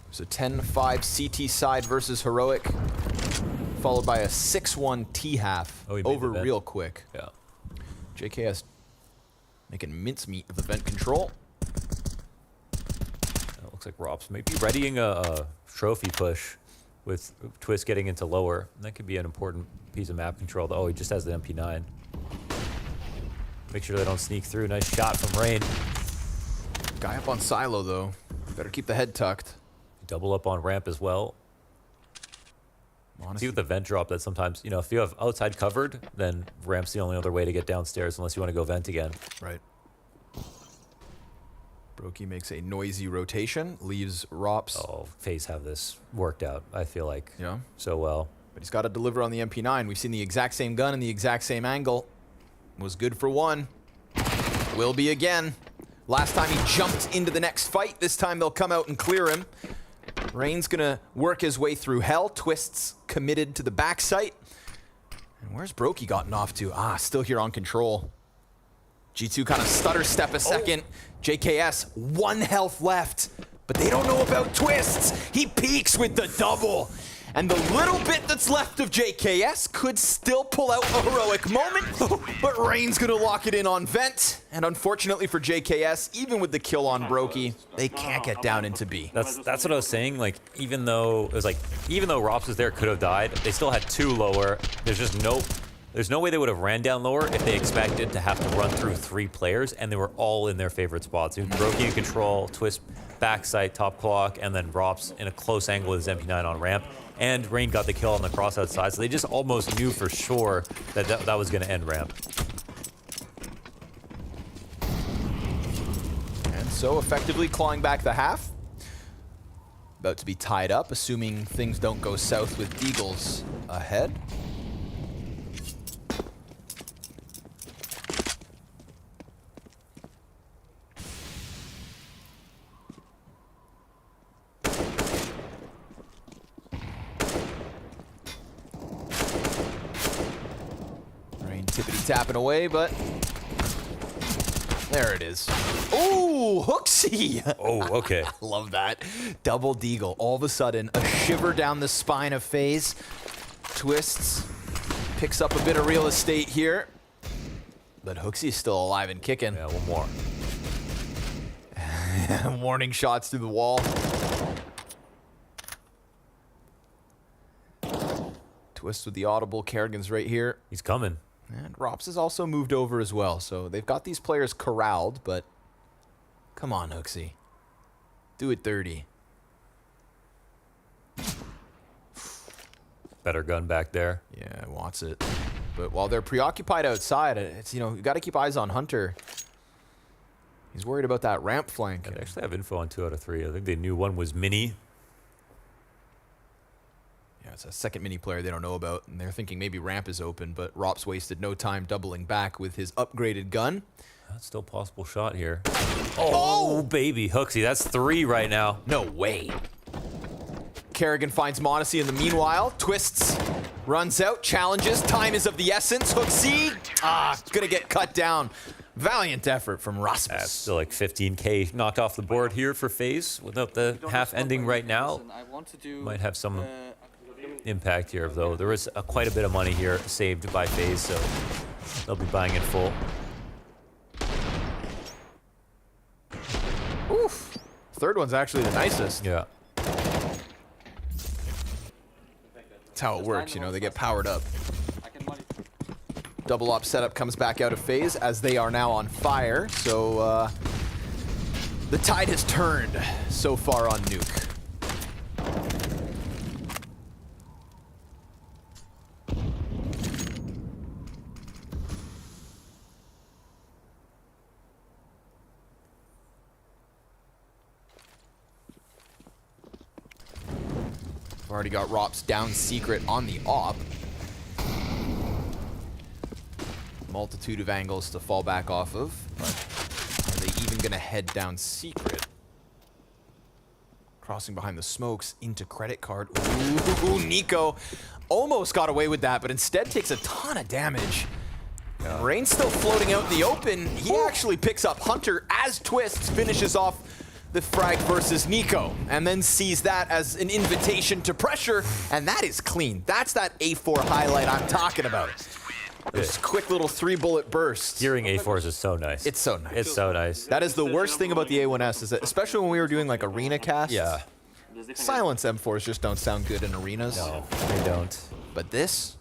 There's a 10-5 CT side versus Heroic, followed by a 6-1 T half over real quick. Yeah. JKS making mincemeat of the vent control. Looks like Rops may be readying a trophy push with Twist getting into lower. And that could be an important piece of map control. Oh, he just has the MP9. Make sure they don't sneak through. Nice shot from Rain. Guy up on silo, though. Better keep the head tucked. Double up on ramp as well. See with the vent drop that sometimes, you know, if you have outside covered, then ramp's the only other way to get downstairs unless you want to go vent again. Right. Brokey makes a noisy rotation, leaves Rops. Oh, FaZe have this worked out, I feel like. Yeah. So well. But he's got to deliver on the MP9. We've seen the exact same gun and the exact same angle. Was good for one. Will be again. Last time he jumped into the next fight. This time they'll come out and clear him. Rain's going to work his way through hell. Twist's committed to the back site. And where's Brokey gotten off to? Ah, still here on control. G2 kind of stutter step a second. JKS, 1 health left. But they don't know about Twists. He peeks with the double. And the little bit that's left of JKS could still pull out a heroic moment. But Rain's going to lock it in on Vent. And unfortunately for JKS, even with the kill on Brokey, they can't get down into B. That's what I was saying. Like, even though Rops was there, could have died. They still had 2 lower. There's just no There's no way they would have ran down lower if they expected to have to run through 3 players, and they were all in their favorite spots. Brokey in control, Twist backside, top clock, and then Rops in a close angle with his MP9 on ramp. And Rain got the kill on the cross outside, so they just almost knew for sure that that was going to end ramp. And so effectively clawing back the half. About to be tied up, assuming things don't go south with Deagles ahead. Tapping away, but there it is. Ooh, Hooksy! Oh, okay. Love that. Double Deagle. All of a sudden, a shiver down the spine of FaZe. Twists. Picks up a bit of real estate here. But Hooksy is still alive and kicking. Yeah, one more. Warning shots through the wall. Twist with the audible. Kerrigan's right here. He's coming. And Rops has also moved over as well, so they've got these players corralled, but come on, Hooksy. Do it 30. Better gun back there. Yeah, wants it. But while they're preoccupied outside, it's, you know, you got to keep eyes on Hunter. He's worried about that ramp flank. They actually have info on 2 out of 3. I think they knew one was Mini. Yeah, it's a second mini player they don't know about, and they're thinking maybe ramp is open, but Rops wasted no time doubling back with his upgraded gun. That's still a possible shot here. Oh, baby. Hooksy, that's 3 right now. No way. Kerrigan finds Modesty in the meanwhile. Twists, runs out, challenges. Time is of the essence. Hooksy, gonna get cut down. Valiant effort from Rasmus. That's still like 15K knocked off the board here for FaZe without the half ending right now. Might have some impact here, though. There is quite a bit of money here saved by FaZe, so they'll be buying in full. Oof. Third one's actually the nicest. Yeah. That's how it works, you know, they get powered up. Double op setup comes back out of FaZe as they are now on fire, so the tide has turned so far on Nuke. We've already got Rops down secret on the op. Multitude of angles to fall back off of, but are they even gonna head down secret? Crossing behind the smokes into credit card. Ooh, Nico almost got away with that, but instead takes a ton of damage. Yeah. Rain's still floating out in the open. He actually picks up Hunter as Twists finishes off the frag versus Nico, and then sees that as an invitation to pressure, and that is clean. That's that A4 highlight I'm talking about. Those quick little 3-bullet bursts. Hearing A4s is so nice. It's so nice. It's so nice. That is the worst thing about the A1S, is that especially when we were doing like arena casts. Yeah. Silence M4s just don't sound good in arenas. No, they don't. But this,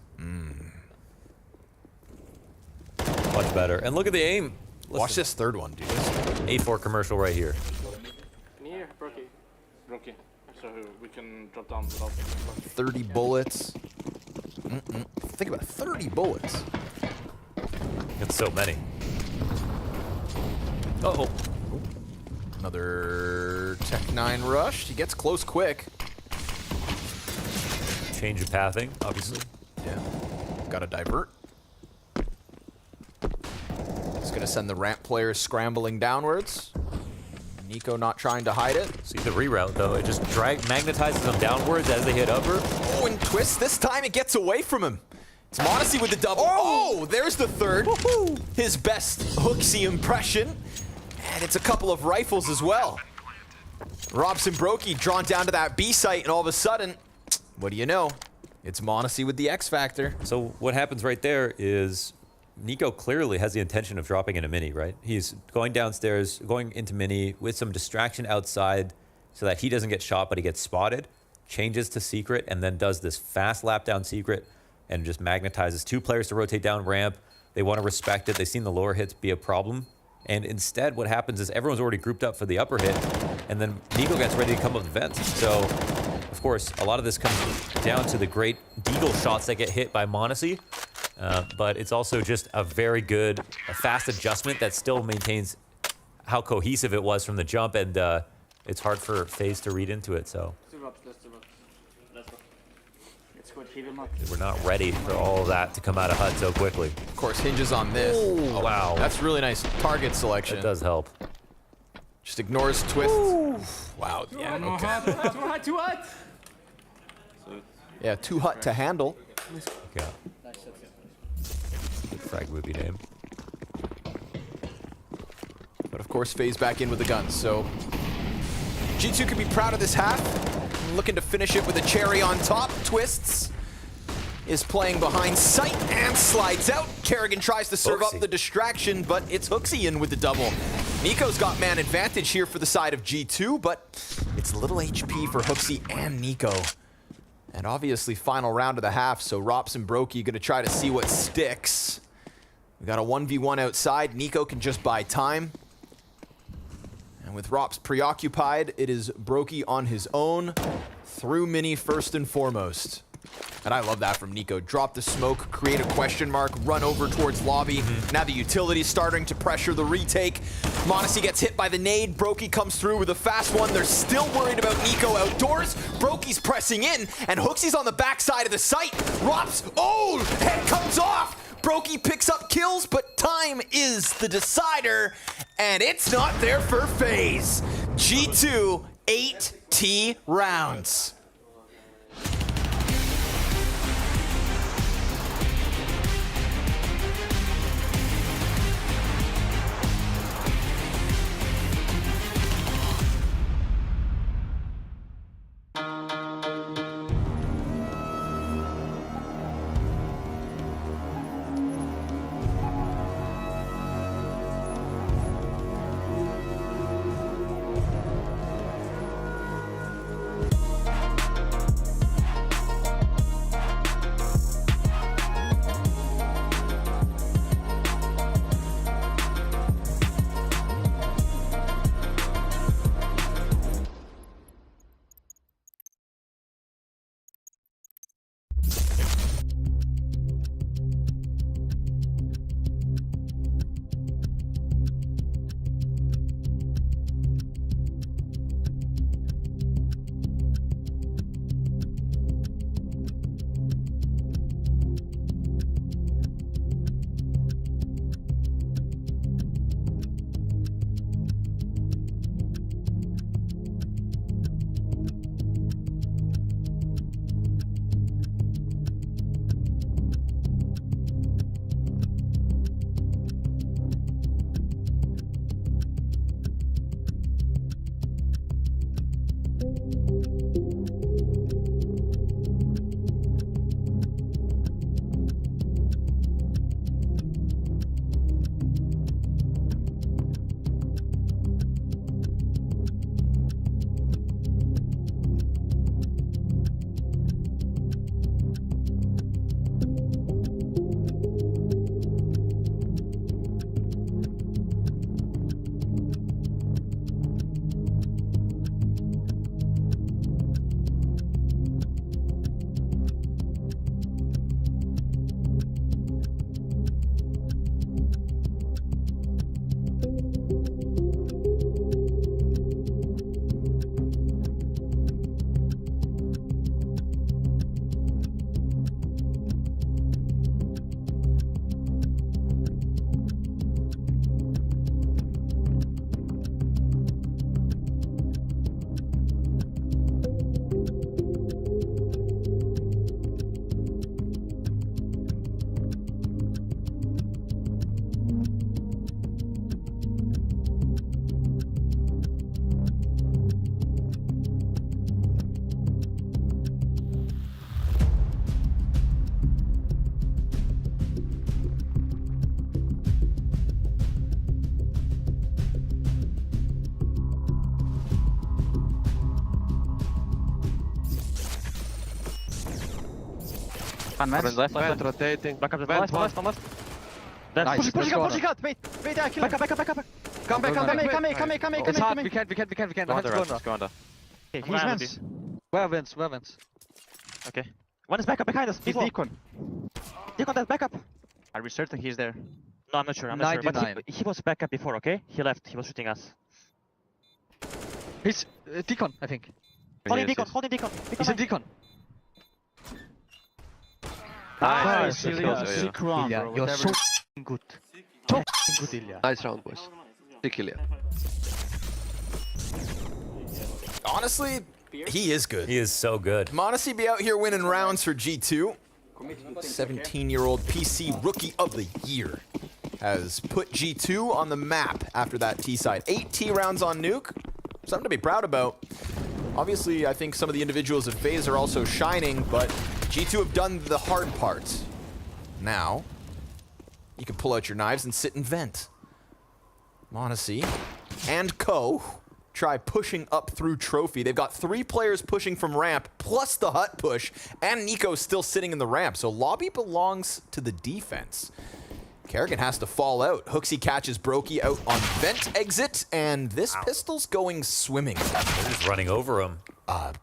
much better. And look at the aim. Listen. Watch this third one, dude. A4 commercial right here. Brokey. So we can drop down without 30 bullets. Think about it, 30 bullets. It's so many. Uh-oh. Another Tech 9 rush. He gets close quick. Change of pathing, obviously. Yeah. Got to divert. It's going to send the ramp players scrambling downwards. Nico not trying to hide it. See the reroute, though. It just magnetizes them downwards as they hit upper. Oh, and Twist, this time it gets away from him. It's Modesty with the double. Oh, there's the third. His best Hooksy impression. And it's a couple of rifles as well. Robson Brokey drawn down to that B site, and all of a sudden, what do you know? It's Modesty with the X Factor. So what happens right there is Nico clearly has the intention of dropping in a mini, right? He's going downstairs, going into mini with some distraction outside so that he doesn't get shot, but he gets spotted, changes to secret, and then does this fast lap down secret, and just magnetizes 2 players to rotate down ramp. They want to respect it. They've seen the lower hits be a problem. And instead, what happens is everyone's already grouped up for the upper hit, and then Deagle gets ready to come up the vents. So, of course, a lot of this comes down to the great Deagle shots that get hit by Monacy. But it's also just a very good, fast adjustment that still maintains how cohesive it was from the jump, and it's hard for FaZe to read into it. So we're not ready for all of that to come out of HUD so quickly. Of course, hinges on this. Oh, wow. That's really nice target selection. That does help. Just ignores twist. Ooh. Wow. Yeah. Okay. Too hot. Yeah, too hot to handle. Okay. Good frag movie name. But of course, FaZe back in with the guns. So G2 could be proud of this half. Looking to finish it with a cherry on top. Twists is playing behind sight and slides out. Kerrigan tries to serve up the distraction, but it's Hooksy in with the double. Nico's got man advantage here for the side of G2, but it's little HP for Hooksy and Nico. And obviously final round of the half, so Rops and Brokey gonna try to see what sticks. We got a 1v1 outside. Nico can just buy time. And with Rops preoccupied, it is Brokey on his own through Mini first and foremost. And I love that from Nico. Drop the smoke, create a question mark, run over towards lobby. Now the utility starting to pressure the retake. Monacy gets hit by the nade. Brokey comes through with a fast one. They're still worried about Nico outdoors. Brokey's pressing in, and Hooksy's on the backside of the site. Rops, oh, head comes off. Brokey picks up kills, but time is the decider, and it's not there for FaZe. G2, 8T rounds. Vent rotating. Back up the Vent, left, one. left. Nice. Pushing out. Wait, I kill him. Back up. Come back. It's hard. We can't. Let's go under. Okay, he's vents. Where vents? Okay. One is back up behind us. He's Deacon. Deacon, that's back up. Are we certain he's there? No, I'm not sure. But he was back up before, okay? He left. He was shooting us. He's Deacon, I think. Holding Deacon. He's a Deacon. Nice. Sick round, bro. You're so good. So good, Ilya. Nice round, boys. Sick, Ilya. Honestly, he is good. He is so good. Modesty be out here winning rounds for G2. 17-year-old PC Rookie of the Year has put G2 on the map after that T-side. 8 T rounds on Nuke. Something to be proud about. Obviously, I think some of the individuals at FaZe are also shining, but G2 have done the hard part. Now, you can pull out your knives and sit and vent. Monacy and Co. try pushing up through Trophy. They've got 3 players pushing from ramp, plus the hut push, and Nico's still sitting in the ramp. So lobby belongs to the defense. Kerrigan has to fall out. Hooksy catches Brokey out on vent exit, and this pistol's going swimming. They're just running over him.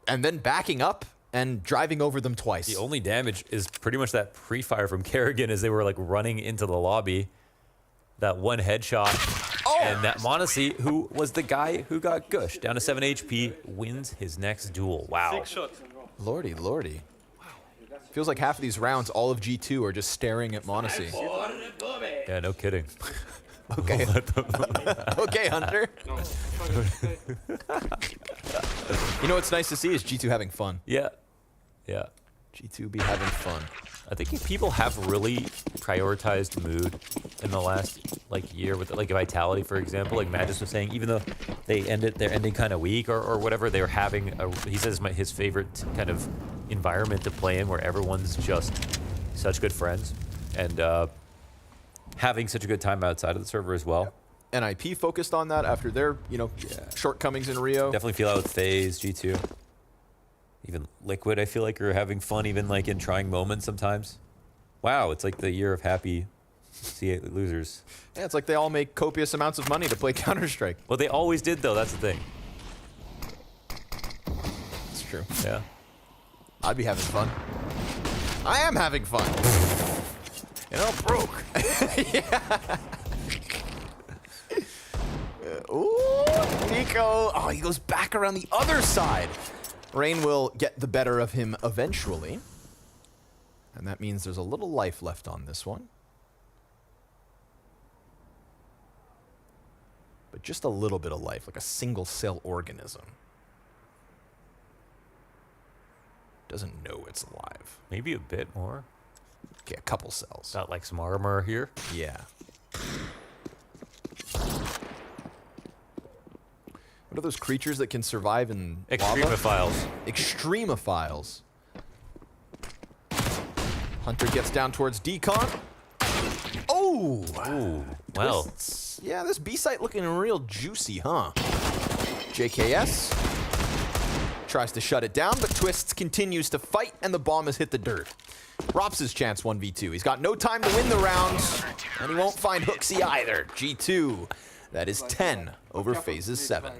And then backing up and driving over them twice. The only damage is pretty much that pre-fire from Kerrigan as they were like running into the lobby. That one headshot. And that Monacy, who was the guy who got gushed down to 7 HP, wins his next duel. Wow. 6 shots. Lordy. Feels like half of these rounds, all of G2 are just staring at Monacy. Yeah, no kidding. Okay. Okay, Hunter. You know what's nice to see is G2 having fun. Yeah. G2 be having fun. I think people have really prioritized mood in the last year with like Vitality, for example. Like Magus was saying, even though they're ending kind of weak or whatever, they're having he says his favorite kind of environment to play in, where everyone's just such good friends and having such a good time outside of the server as well. NIP focused on that after their shortcomings in Rio. Definitely feel out with FaZe, G2. Even Liquid, I feel like, are having fun, even like in trying moments sometimes. Wow, it's like the year of happy C8 losers. Yeah, it's like they all make copious amounts of money to play Counter-Strike. Well, they always did, though. That's the thing. It's true. Yeah. I'd be having fun. I am having fun. You know, broke. Yeah. Ooh, Nico. Oh, he goes back around the other side. Rain will get the better of him eventually. And that means there's a little life left on this one. But just a little bit of life, like a single cell organism. Doesn't know it's alive. Maybe a bit more. Okay, a couple cells. Got like some armor here. Yeah. What are those creatures that can survive in Extremophiles. Extremophiles. Hunter gets down towards Decon. Oh! Ooh, well. Twists. Yeah, this B-site looking real juicy, huh? JKS tries to shut it down, but Twists continues to fight, and the bomb has hit the dirt. Rops' chance 1v2. He's got no time to win the round, and he won't find Hooksy either. G2. That is 10 over FaZe's 7.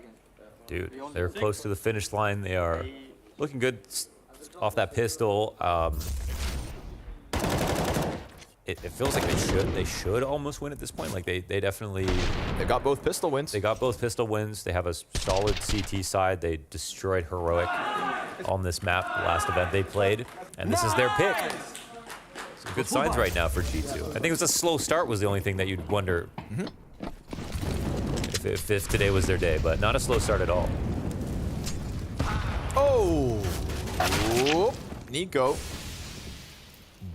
Dude, they're close to the finish line. They are looking good off that pistol. It feels like they should almost win at this point. Like they definitely... They got both pistol wins. They got both pistol wins. They have a solid CT side. They destroyed Heroic on this map, the last event they played. And this is their pick. Some good signs right now for G2. I think it was a slow start was the only thing that you'd wonder if today was their day, but not a slow start at all. Oh! Whoop. Nico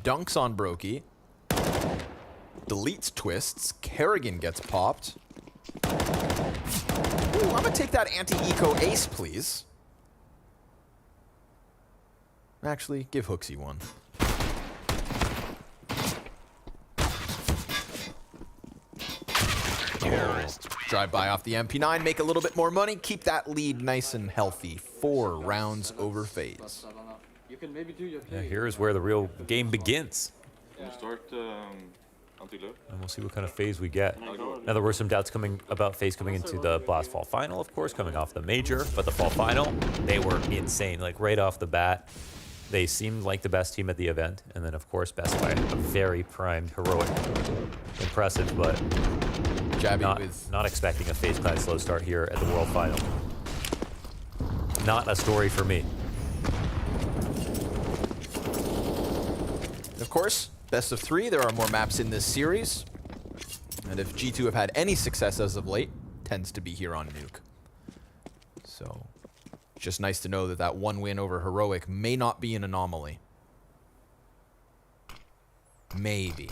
dunks on Brokey. Deletes Twists. Kerrigan gets popped. Ooh, I'm gonna take that anti-eco ace, please. Actually, give Hooksy one. Drive by off the MP9, make a little bit more money, keep that lead nice and healthy. 4 rounds over FaZe. You can maybe do your Yeah, here's where the real game begins. Start Untitled. And we'll see what kind of FaZe we get. Now, there were some doubts about FaZe coming into the Blast Fall Final, of course, coming off the Major. But the Fall Final, they were insane. Like, right off the bat, they seemed like the best team at the event. And then, of course, Best by a very primed Heroic. Impressive, but not expecting a FaZe Clan slow start here at the World Final. Not a story for me. Of course, best of 3, there are more maps in this series. And if G2 have had any success as of late, tends to be here on Nuke. So, just nice to know that that one win over Heroic may not be an anomaly. Maybe.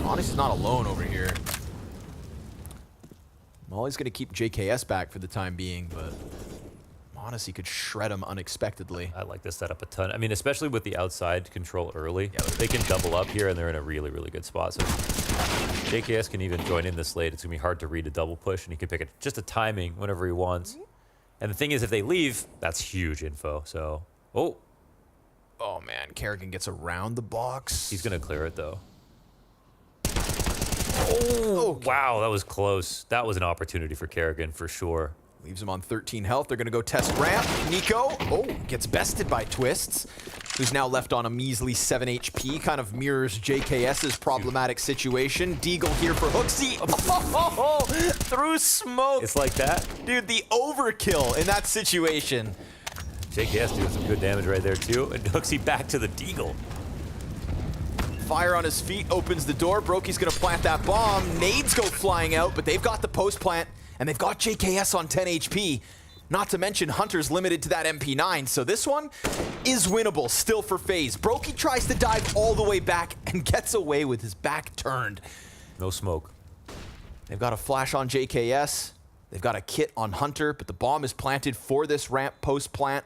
Honestly's not alone over here. Molly's going to keep JKS back for the time being, but Honestly, could shred him unexpectedly. I like this setup a ton. I mean, especially with the outside control early. Yeah, they can double up here, and they're in a really, really good spot. So JKS can even join in this late. It's going to be hard to read a double push, and he can pick just a timing whenever he wants. And the thing is, if they leave, that's huge info. So, oh, man, Kerrigan gets around the box. He's going to clear it, though. Oh, wow, that was close. That was an opportunity for Kerrigan, for sure. Leaves him on 13 health. They're going to go test ramp. Nico, gets bested by Twists, who's now left on a measly 7 HP. Kind of mirrors JKS's problematic situation. Deagle here for Hooksy. Through smoke. It's like that. Dude, the overkill in that situation. JKS doing some good damage right there, too. And Hooksy back to the Deagle. Fire on his feet, opens the door. Brokey's going to plant that bomb. Nades go flying out, but they've got the post plant. And they've got JKS on 10 HP. Not to mention Hunter's limited to that MP9. So this one is winnable still for FaZe. Brokey tries to dive all the way back and gets away with his back turned. No smoke. They've got a flash on JKS. They've got a kit on Hunter, but the bomb is planted for this ramp post plant.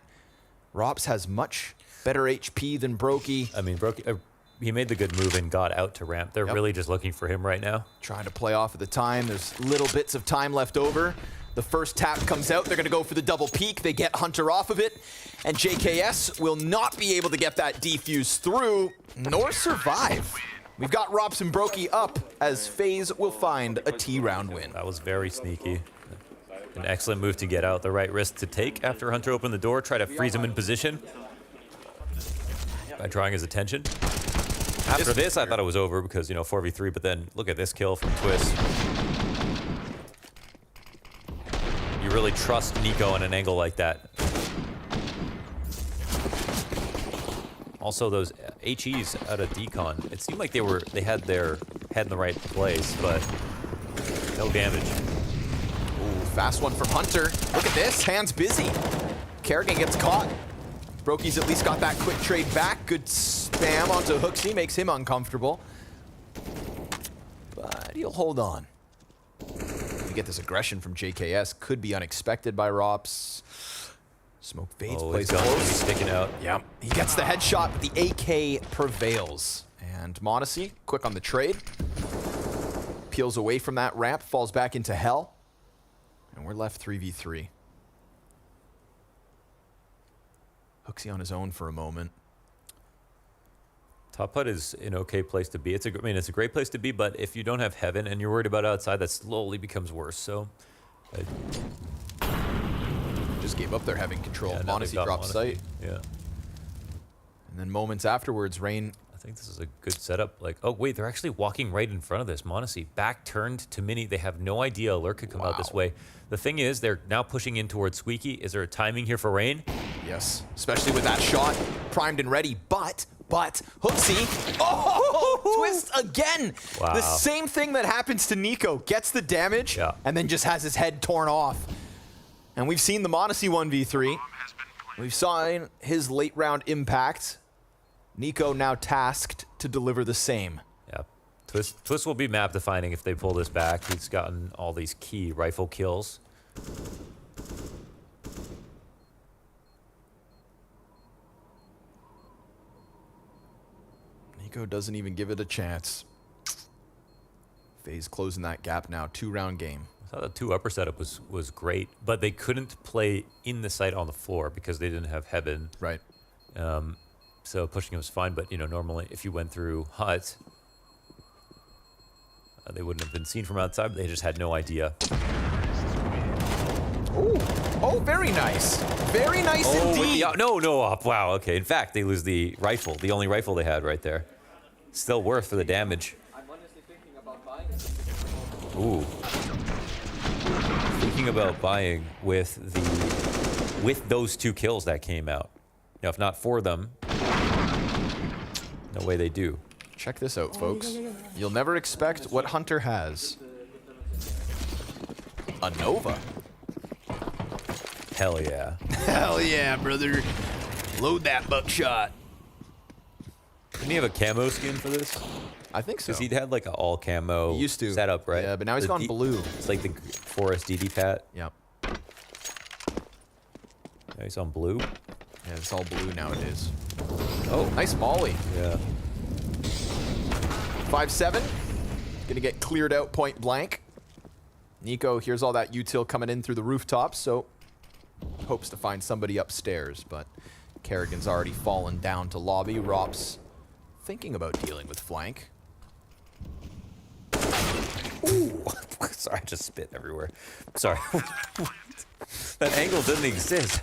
Rops has much better HP than Brokey. I mean, Brokey, he made the good move and got out to ramp. They're really just looking for him right now. Trying to play off of the time. There's little bits of time left over. The first tap comes out. They're going to go for the double peek. They get Hunter off of it. And JKS will not be able to get that defuse through, nor survive. We've got Rops and Brokey up as FaZe will find a T-round win. That was very sneaky. An excellent move to get out. The right risk to take after Hunter opened the door. Try to freeze him in position by drawing his attention. After this, I thought it was over because, 4v3, but then look at this kill from Twist. You really trust Nico in an angle like that. Also, those HEs out of Decon, it seemed like they had their head in the right place, but no damage. Ooh, fast one from Hunter. Look at this, hands busy. Kerrigan gets caught. Brokey's at least got that quick trade back. Good spam onto Hooksy, makes him uncomfortable. But he'll hold on. You get this aggression from JKS. Could be unexpected by Rops. Smoke fades, plays close. He's sticking out. Yep, he gets the headshot, but the AK prevails. And Monacy, quick on the trade. Peels away from that ramp, falls back into hell. And we're left 3v3. Hooksy on his own for a moment. Top hut is an okay place to be. It's a great place to be, but if you don't have heaven and you're worried about outside, that slowly becomes worse. So, just gave up their heaven control. Yeah, Monacy dropped sight. Yeah. And then moments afterwards, Rain. I think this is a good setup. Like, oh wait, they're actually walking right in front of this. Monacy back turned to Mini. They have no idea Alert could come out this way. The thing is, they're now pushing in towards Squeaky. Is there a timing here for Rain? Yes, especially with that shot primed and ready. But Hooksy, Twist again. Wow. The same thing that happens to Nico. Gets the damage and then just has his head torn off. And we've seen the Monacy 1v3. We've seen his late round impact. Nico now tasked to deliver the same. Yeah, Twist will be map defining if they pull this back. He's gotten all these key rifle kills. Nico doesn't even give it a chance. FaZe closing that gap now. 2-round game. thought the 2 upper setup was great, but they couldn't play in the site on the floor because they didn't have heaven. Right. So pushing it was fine, but normally if you went through hut, they wouldn't have been seen from outside, but they just had no idea. Oh, very nice. Very nice indeed. No, wow, okay. In fact, they lose the rifle, the only rifle they had right there. Still worth for the damage. I'm honestly thinking about buying. Ooh. Thinking about buying with those 2 kills that came out. Now, if not for them, no way they do. Check this out, folks. You'll never expect what Hunter has. A Nova. Hell yeah. Hell yeah, brother. Load that buckshot. Didn't he have a camo skin for this? I think so. Because he'd had like an all camo used to setup, right? Yeah, but now he's gone blue. It's like the Forest DD Pat. Yep. Now he's on blue. Yeah, it's all blue nowadays. Oh, nice molly. Yeah. 5-7. Gonna get cleared out point blank. Nico hears all that util coming in through the rooftops, so hopes to find somebody upstairs, but Kerrigan's already fallen down to lobby. Rop's thinking about dealing with flank. Ooh. Sorry, I just spit everywhere. Sorry. That angle didn't exist.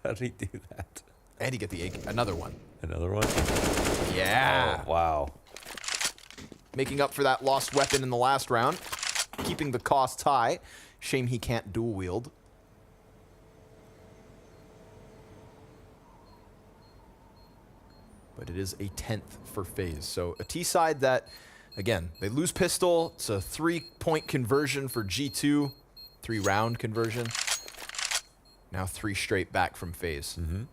How did he do that? And he get the another one. Another one? Yeah. Oh, wow. Making up for that lost weapon in the last round. Keeping the costs high. Shame he can't dual wield. But it is a 10th for FaZe. So a T side that, again, they lose pistol. It's a 3-point conversion for G2. 3-round conversion. Now 3 straight back from FaZe. Mm-hmm.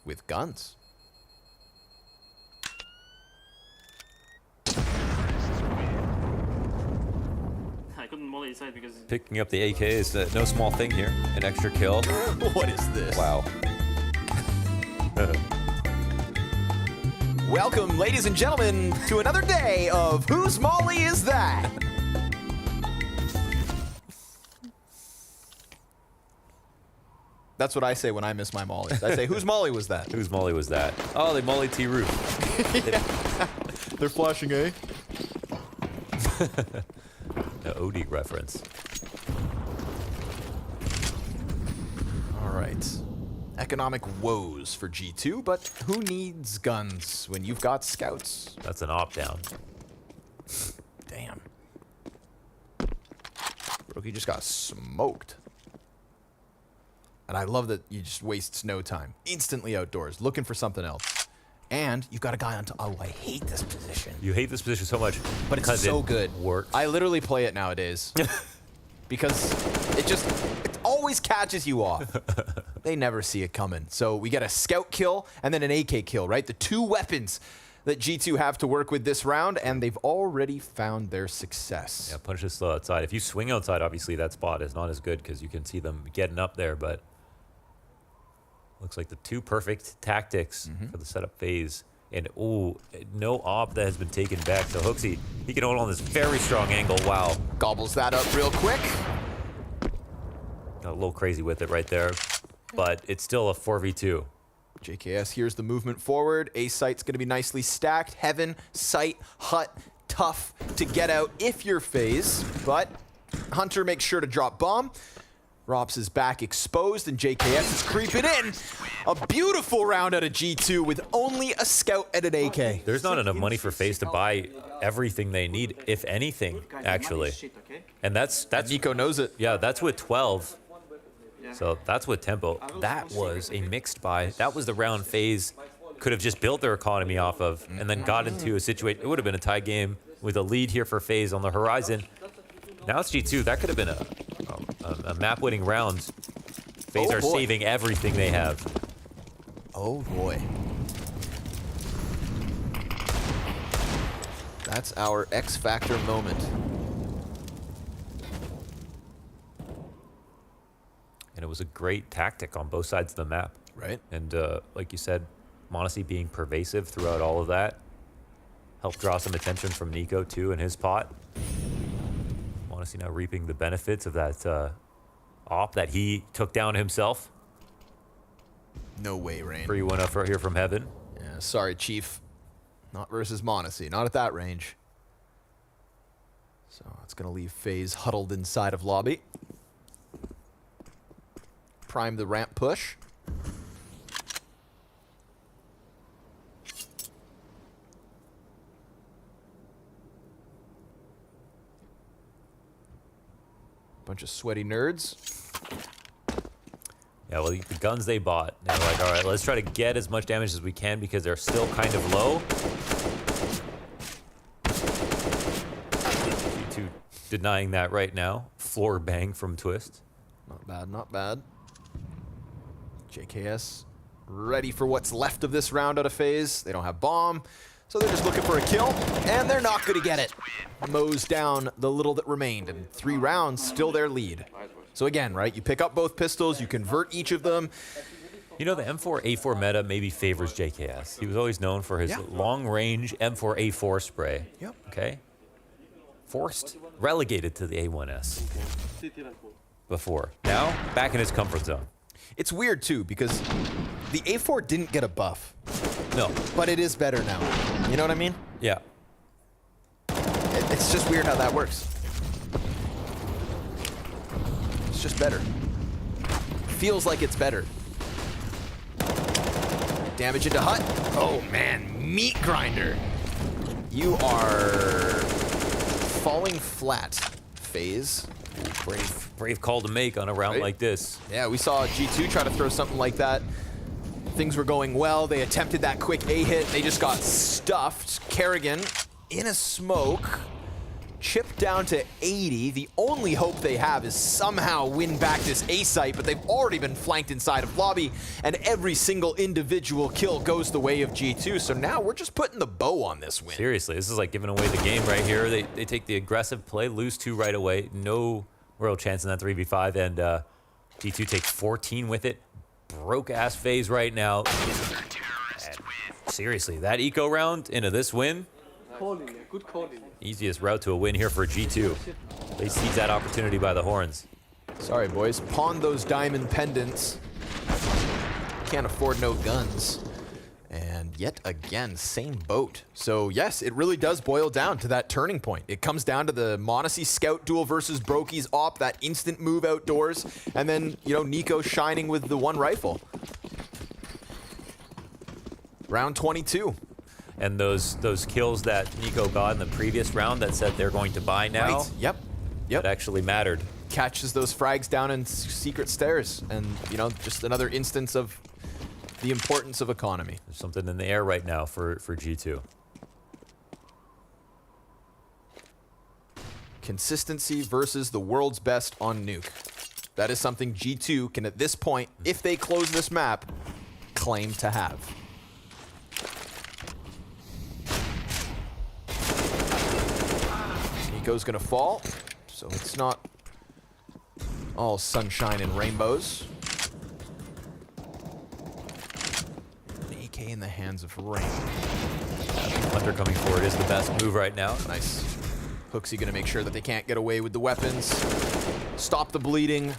With guns. I couldn't molly inside because... Picking up the AK is no small thing here. An extra kill. What is this? Wow. Welcome, ladies and gentlemen, to another day of Whose Molly Is That? That's what I say when I miss my mollies. I say, whose molly was that? Whose molly was that? Oh, they molly T roof. Yeah. They're flashing, eh? The OD reference. All right. Economic woes for G2, but who needs guns when you've got scouts? That's an opt-down. Damn. Brokey just got smoked. And I love that you just wastes no time. Instantly outdoors, looking for something else. And you've got a guy on top. Oh, I hate this position. You hate this position so much. But it's so good. Works. I literally play it nowadays. Because it always catches you off. They never see it coming. So we get a scout kill and then an AK kill, right? The 2 weapons that G2 have to work with this round, and they've already found their success. Yeah, punch is slow outside. If you swing outside, obviously that spot is not as good because you can see them getting up there, but looks like the 2 perfect tactics for the setup phase. And ooh, no op that has been taken back. So Hooksy, he can hold on this very strong angle. Wow. Gobbles that up real quick. Got a little crazy with it right there, but it's still a 4v2. JKS here's the movement forward. A site's going to be nicely stacked. Heaven, site, hut, tough to get out if you're FaZe. But Hunter makes sure to drop bomb. Rops is back exposed, and JKS is creeping in. A beautiful round out of G2 with only a scout and an AK. There's not enough money for FaZe to buy everything they need, if anything, actually. And that's Nico knows it. Yeah, that's with 12. So that's with tempo. That was a mixed buy. That was the round FaZe could have just built their economy off of and then got into a situation. It would have been a tie game with a lead here for FaZe on the horizon. Now it's G2. That could have been a map-winning round. FaZe are saving everything they have. Oh boy. That's our X Factor moment. And it was a great tactic on both sides of the map. Right. And like you said, m0NESY being pervasive throughout all of that helped draw some attention from Nico too in his pot. Monacy now reaping the benefits of that op that he took down himself. No way, Rain. Free one up here from heaven. Yeah, sorry, Chief. Not versus Monacy. Not at that range. So it's going to leave FaZe huddled inside of lobby. Prime the ramp push. Bunch of sweaty nerds. Yeah, well, the guns they bought, they're like, all right, let's try to get as much damage as we can because they're still kind of low. G2 denying that right now. Floor bang from Twist. Not bad, not bad. JKS ready for what's left of this round out of FaZe. They don't have bomb, so they're just looking for a kill, and they're not going to get it. Mows down the little that remained, and 3 rounds, still their lead. So again, right, you pick up both pistols, you convert each of them. You know, the M4A4 meta maybe favors JKS. He was always known for his long-range M4A4 spray. Yep. Okay? Relegated to the A1S before. Now, back in his comfort zone. It's weird, too, because the A4 didn't get a buff. No. But it is better now. You know what I mean? Yeah. It's just weird how that works. It's just better. Feels like it's better. Damage into hut. Oh, man. Meat grinder. You are falling flat, FaZe. Brave call to make on a round like this. Yeah, we saw G2 try to throw something like that. Things were going well. They attempted that quick A hit. They just got stuffed. Kerrigan in a smoke. Chipped down to 80. The only hope they have is somehow win back this A site, but they've already been flanked inside of lobby, and every single individual kill goes the way of G2. So now we're just putting the bow on this win. Seriously, this is like giving away the game right here. They take the aggressive play, lose 2 right away. No real chance in that 3v5, and G2 takes 14 with it. Broke-ass FaZe right now. And seriously, that eco round into this win. Good calling. Easiest route to a win here for G2. They seize that opportunity by the horns. Sorry, boys. Pawn those diamond pendants. Can't afford no guns. And yet again, same boat. So yes, it really does boil down to that turning point. It comes down to the Monacy Scout duel versus Brokey's op, that instant move outdoors, and then, you know, Nico shining with the 1 rifle. Round 22. And those kills that Nico got in the previous round that said they're going to buy now. Right. Yep. That actually mattered. Catches those frags down in secret stairs, and, you know, just another instance of the importance of economy. There's something in the air right now for G2. Consistency versus the world's best on nuke. That is something G2 can, at this point, if they close this map, claim to have. Nico's gonna fall, so it's not all sunshine and rainbows. AK in the hands of Rain. Hunter coming forward is the best move right now. Nice. Hooksy gonna make sure that they can't get away with the weapons. Stop the bleeding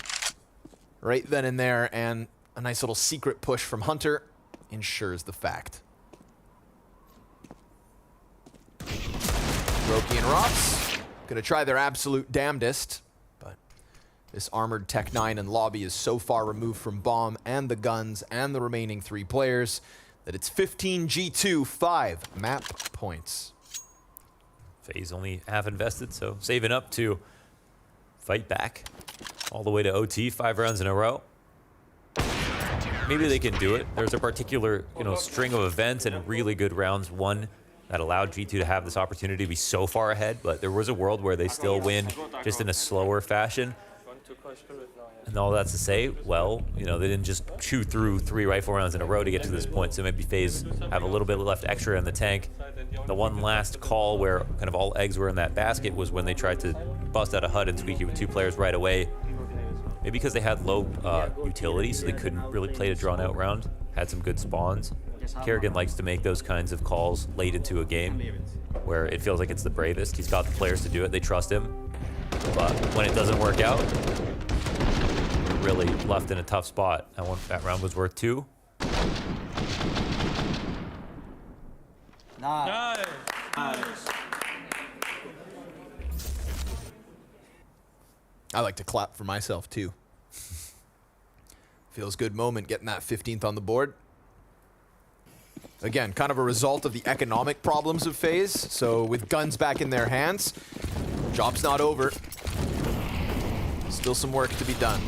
right then and there, and a nice little secret push from Hunter ensures the fact. Brokey and Rops gonna try their absolute damnedest, but this armored Tech 9 and lobby is so far removed from bomb and the guns and the remaining 3 players that it's 15 G2, 5 map points. FaZe only half invested, so saving up to fight back all the way to OT, 5 rounds in a row. Maybe they can do it. There's a particular, string of events and really good rounds won that allowed G2 to have this opportunity to be so far ahead, but there was a world where they still win just in a slower fashion. And all that's to say, well, they didn't just chew through 3 rifle rounds in a row to get to this point, so maybe FaZe have a little bit left extra in the tank. The one last call where kind of all eggs were in that basket was when they tried to bust out a HUD and squeaky with 2 players right away. Maybe because they had low utility, so they couldn't really play a drawn-out round. Had some good spawns. Kerrigan likes to make those kinds of calls late into a game where it feels like it's the bravest. He's got the players to do it. They trust him. But when it doesn't work out, we're really left in a tough spot. That round was worth 2. Nice. I like to clap for myself too. Feels good moment getting that 15th on the board. Again, kind of a result of the economic problems of FaZe. So with guns back in their hands, job's not over. Still some work to be done.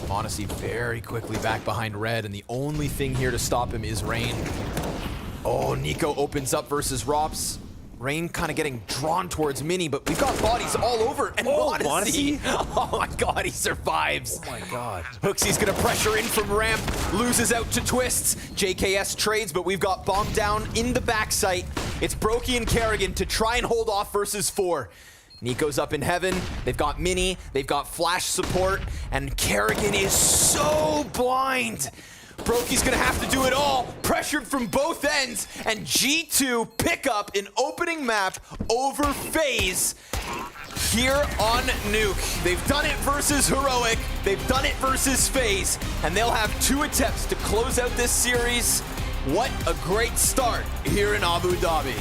Honesty very quickly back behind Red, and the only thing here to stop him is Rain. Oh, Nico opens up versus Rops. Rain kind of getting drawn towards Mini, but we've got bodies all over, and Honesty. Oh my god, he survives. Oh my god. Hooksy's gonna pressure in from ramp, loses out to Twists. JKS trades, but we've got bomb down in the backside. It's Brokey and Kerrigan to try and hold off versus 4. Nico's up in heaven, they've got Mini, they've got flash support, and Kerrigan is so blind. Brokey's gonna have to do it all, pressured from both ends, and G2 pick up an opening map over FaZe here on Nuke. They've done it versus Heroic, they've done it versus FaZe, and they'll have 2 attempts to close out this series. What a great start here in Abu Dhabi.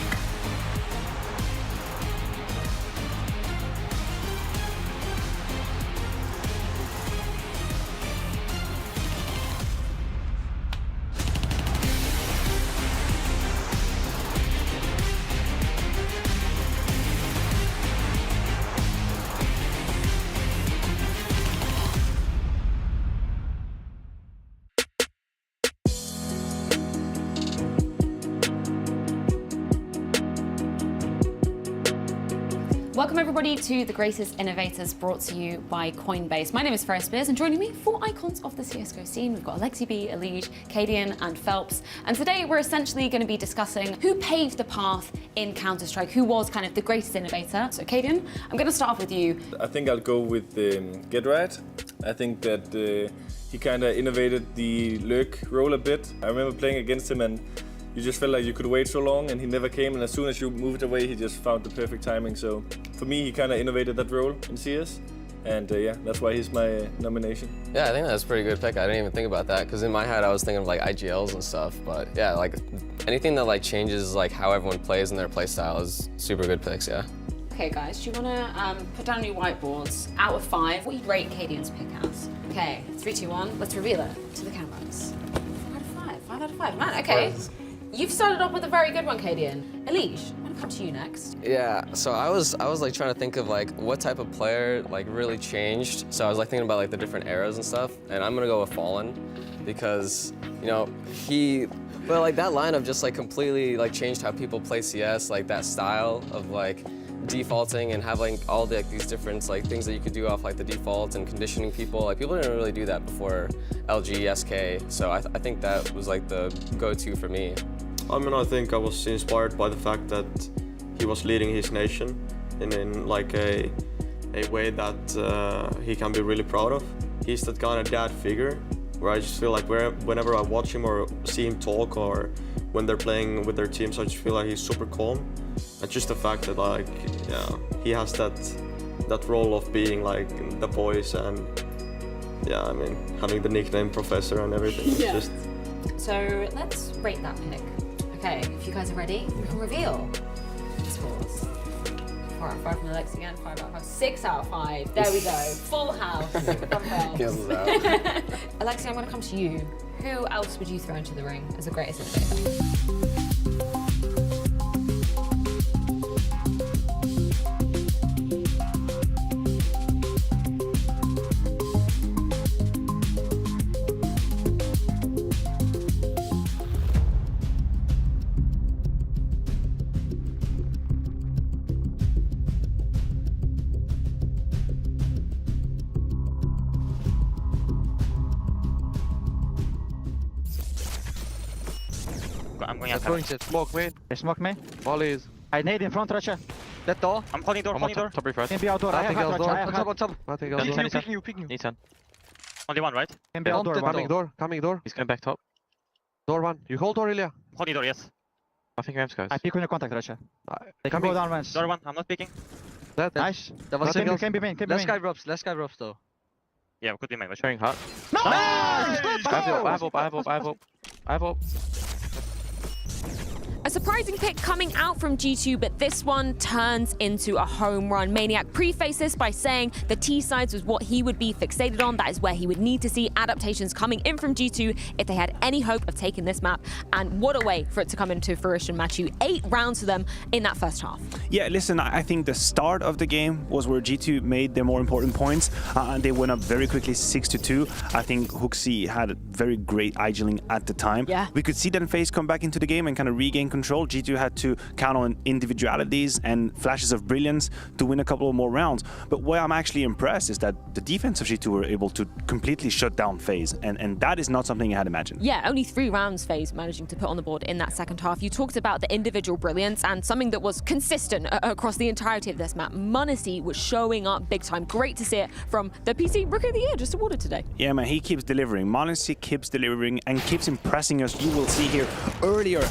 Welcome everybody to The Greatest Innovators, brought to you by Coinbase. My name is Freya Spears, and joining me, 4 icons of the CSGO scene. We've got Alexi B, Elige, Cadian, and Phelps. And today we're essentially going to be discussing who paved the path in Counter-Strike, who was kind of the greatest innovator. So Cadian, I'm going to start off with you. I think I'll go with GetRat. I think that he kind of innovated the lurk role a bit. I remember playing against him, and you just felt like you could wait so long, and he never came, and as soon as you moved away, he just found the perfect timing. So for me, he kind of innovated that role in CS, and yeah, that's why he's my nomination. Yeah, I think that's a pretty good pick. I didn't even think about that, because in my head, I was thinking of like IGLs and stuff, but yeah, like anything that like changes like how everyone plays and their play style is super good picks, yeah. Okay guys, do you want to put down your whiteboards? Out of 5, what you'd rate Cadian's pick as? Okay, 3, 2, 1, let's reveal it to the cameras. 5 out of 5, 5 out of 5, man, okay. You've started off with a very good one, Cadian. Elige, I'm gonna come to you next. Yeah, so I was like trying to think of like what type of player like really changed. So I was like thinking about like the different eras and stuff, and I'm gonna go with Fallen, because you know but like that lineup just like completely like changed how people play CS, like that style of like defaulting and having all these different like things that you could do off like the default and conditioning people. Like people didn't really do that before LG, SK, so I think that was like the go-to for me. I mean, I think I was inspired by the fact that he was leading his nation in like a way that he can be really proud of. He's that kind of dad figure where I just feel like whenever I watch him or see him talk, or when they're playing with their teams, I just feel like he's super calm. And just the fact that like, yeah, he has that role of being like the voice, and yeah, I mean, having the nickname Professor and everything. Yeah. Just... So let's rate that pick. Okay, if you guys are ready, we can reveal the scores. 4 out of 5 from Alex again, 5 out of 5, 6 out of 5. There we go, full house. Cancels out. Alexi, I'm gonna come to you. Who else would you throw into the ring as the greatest innovator? I'm going Going to smoke main. They smoke me. Volleys. I nade in front, Russia. That door. I'm holding door, holding door. Top refresh. Can be outdoor. I have hard, Russia. I have hard. Top. Nothing else. Picking you. Nathan. Only one, right? Can be outdoor. Coming door. Coming door. He's going back top. Door 1. You hold door, Ilya. Holding door, yes. I think ramps, guys. I peek on your contact, Russia. They can go down once. Door one, I'm not peeking. Nice. That was single. Can be main. Last guy drops though. Yeah, we could be main. We're Sharing hot. Nice! I have hope. A surprising pick coming out from G2, but this one turns into a home run. Maniac prefaced this by saying the T-sides was what he would be fixated on. That is where he would need to see adaptations coming in from G2 if they had any hope of taking this map. And what a way for it to come into fruition, Matthew. 8 rounds for them in that first half. Yeah, listen, I think the start of the game was where G2 made their more important points, and they went up very quickly 6-2. I think Hooksy had a very great idling at the time. Yeah. We could see then FaZe come back into the game and kind of regain control. G2 had to count on individualities and flashes of brilliance to win a couple of more rounds. But where I'm actually impressed is that the defense of G2 were able to completely shut down FaZe, and that is not something I had imagined. Yeah, only 3 rounds FaZe managing to put on the board in that second half. You talked about the individual brilliance and something that was consistent across the entirety of this map. Maniac was showing up big time. Great to see it from the PC Rookie of the Year just awarded today. Yeah, man, he keeps delivering. Maniac keeps delivering and keeps impressing us. You will see here early on,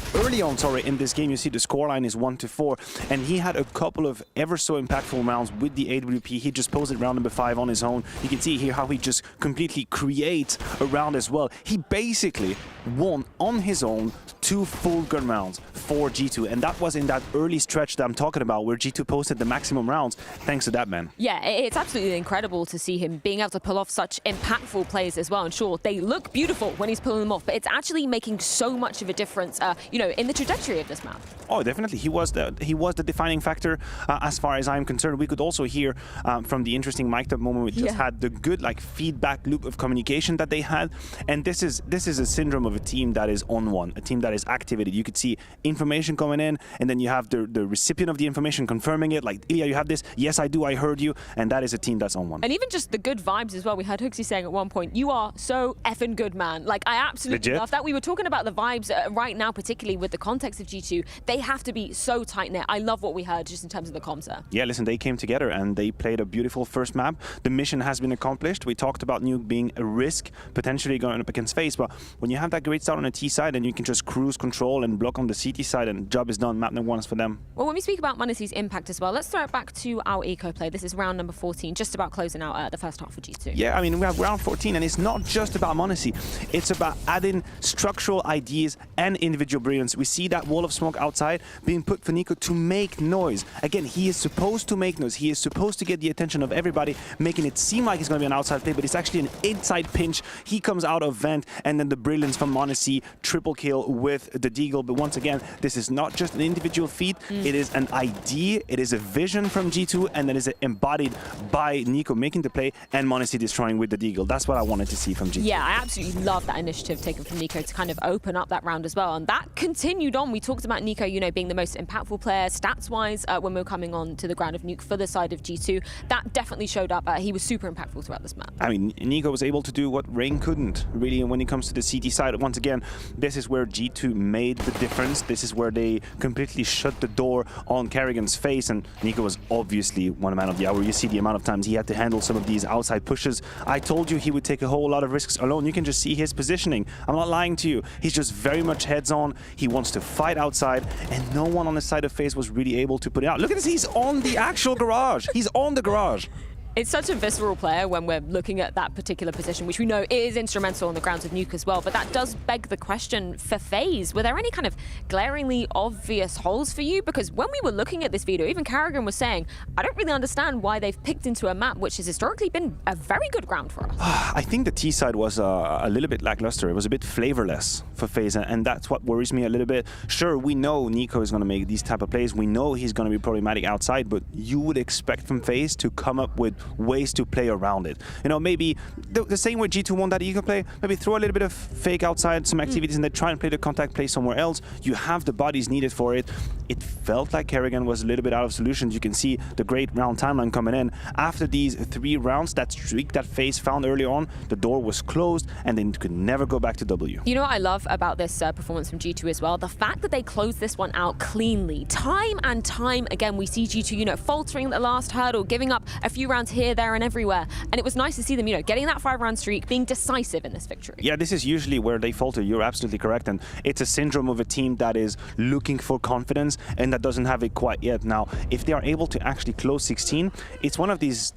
in this game, you see the scoreline is 1-4, and he had a couple of ever so impactful rounds with the AWP. He just posted round number 5 on his own. You can see here how he just completely creates a round as well. He basically won on his own 2 full gun rounds for G2, and that was in that early stretch that I'm talking about where G2 posted the maximum rounds thanks to that, man. Yeah, it's absolutely incredible to see him being able to pull off such impactful plays as well. And sure, they look beautiful when he's pulling them off, but it's actually making so much of a difference, in the trajectory of this map. Oh, definitely. He was the defining factor as far as I'm concerned. We could also hear from the interesting mic'd up moment we just had the good feedback loop of communication that they had. And this is a syndrome of a team that is on one, a team that is activated. You could see information coming in, and then you have the recipient of the information confirming it. Like, Ilya, you have this? Yes, I do. I heard you. And that is a team that's on one. And even just the good vibes as well. We heard Hooksy saying at one point, "You are so effing good, man." Like, I absolutely love that. We were talking about the vibes right now, particularly with the context of G2. They have to be so tight-knit. I love what we heard just in terms of the comms there. Yeah, listen, they came together and they played a beautiful first map. The mission has been accomplished. We talked about Nuke being a risk, potentially going up against FaZe, but when you have that great start on the T side and you can just cruise control and block on the CT side and job is done, map number 1 is for them. Well, when we speak about Maniac's impact as well, let's throw it back to our eco play. This is round number 14, just about closing out the first half for G2. Yeah, I mean, we have round 14 and it's not just about Maniac. It's about adding structural ideas and individual brilliance. We see that wall of smoke outside being put for Nico to make noise. Again, he is supposed to make noise. He is supposed to get the attention of everybody, making it seem like it's going to be an outside play, but it's actually an inside pinch. He comes out of vent, and then the brilliance from Maniac, triple kill with the deagle. But once again, this is not just an individual feat. It is an idea. It is a vision from G2, and that is embodied by Nico making the play and Maniac destroying with the deagle. That's what I wanted to see from G2. Yeah, I absolutely love that initiative taken from Nico to kind of open up that round as well. And that continued on. We talked about Nico, being the most impactful player stats-wise when we were coming on to the ground of Nuke for the side of G2. That definitely showed up. He was super impactful throughout this map. I mean, Nico was able to do what Rain couldn't, really, when it comes to the CT side. Once again, this is where G2 made the difference. This is where they completely shut the door on Kerrigan's face, and Nico was obviously one man of the hour. You see the amount of times he had to handle some of these outside pushes. I told you he would take a whole lot of risks alone. You can just see his positioning. I'm not lying to you. He's just very much heads on. He wants to fight outside, and no one on the side of FaZe was really able to put it out. Look at this, he's on the actual garage. He's on the garage. It's such a visceral player when we're looking at that particular position, which we know is instrumental on the grounds of Nuke as well. But that does beg the question for FaZe. Were there any kind of glaringly obvious holes for you? Because when we were looking at this video, even Kerrigan was saying, I don't really understand why they've picked into a map which has historically been a very good ground for us. I think the T side was a little bit lackluster. It was a bit flavorless for FaZe, and that's what worries me a little bit. Sure, we know Nico is going to make these type of plays. We know he's going to be problematic outside, but you would expect from FaZe to come up with ways to play around it. Maybe the same way G2 won that eco play, maybe throw a little bit of fake outside, some activities, and then try and play the contact play somewhere else. You have the bodies needed for it. It felt like Kerrigan was a little bit out of solutions. You can see the great round timeline coming in. After these 3 rounds, that streak that FaZe found early on, the door was closed, and then could never go back to W. You know what I love about this performance from G2 as well? The fact that they closed this one out cleanly. Time and time again, we see G2, faltering at the last hurdle, giving up a few rounds here here, there, and everywhere. And it was nice to see them, getting that 5-round streak, being decisive in this victory. Yeah, this is usually where they falter. You're absolutely correct. And it's a syndrome of a team that is looking for confidence and that doesn't have it quite yet. Now, if they are able to actually close 16, it's one of these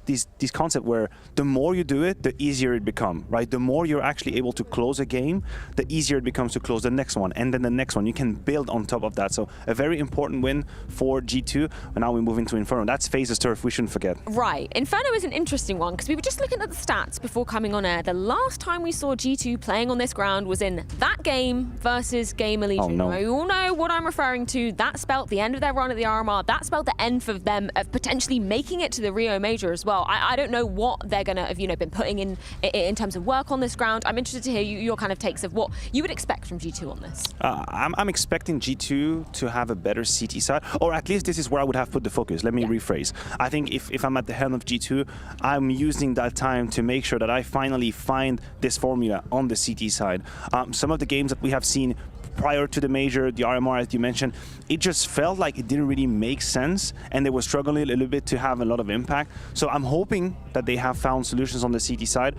concepts where the more you do it, the easier it becomes, right? The more you're actually able to close a game, the easier it becomes to close the next one, and then the next one. You can build on top of that. So a very important win for G2. And now we move into Inferno. That's FaZe's turf, we shouldn't forget. Right. Inferno is an interesting one because we were just looking at the stats before coming on air. The last time we saw G2 playing on this ground was in that game versus Gamer Legion. Oh, no. You all know what I'm referring to. That spelled the end of their run at the RMR. That spelled the end for them of potentially making it to the Rio Major as well. I don't know what they're going to have, been putting in terms of work on this ground. I'm interested to hear your kind of takes of what you would expect from G2 on this. I'm expecting G2 to have a better CT side, or at least this is where I would have put the focus. Let me rephrase. I think if I'm at the helm of G2, I'm using that time to make sure that I finally find this formula on the CT side. Some of the games that we have seen prior to the major, the RMR, as you mentioned, it just felt like it didn't really make sense, and they were struggling a little bit to have a lot of impact. So I'm hoping that they have found solutions on the CT side,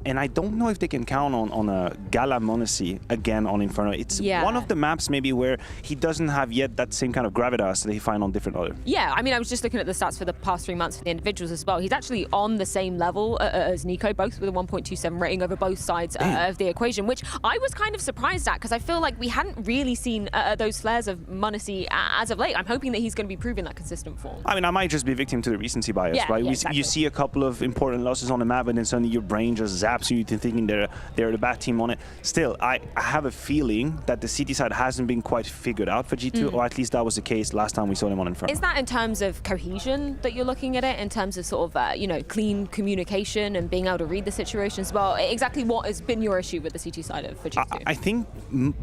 and I don't know if they can count on a Gala Monacy again on Inferno. It's one of the maps maybe where he doesn't have yet that same kind of gravitas that he find on different other. Yeah, I mean, I was just looking at the stats for the past 3 months for the individuals as well. He's actually on the same level as Nico, both with a 1.27 rating over both sides of the equation, which I was kind of surprised at because I feel like we hadn't really seen those flares of Monacy as of late. I'm hoping that he's going to be proving that consistent form. I mean, I might just be victim to the recency bias, right? Exactly. You see a couple of important losses on the map and then suddenly your brain just zaps you into thinking they're the bad team on it. Still, I have a feeling that the CT side hasn't been quite figured out for G2, or at least that was the case last time we saw them on Inferno. Is that in terms of cohesion that you're looking at it, in terms of sort of, clean communication and being able to read the situation as well? Exactly what has been your issue with the CT side of for G2? I think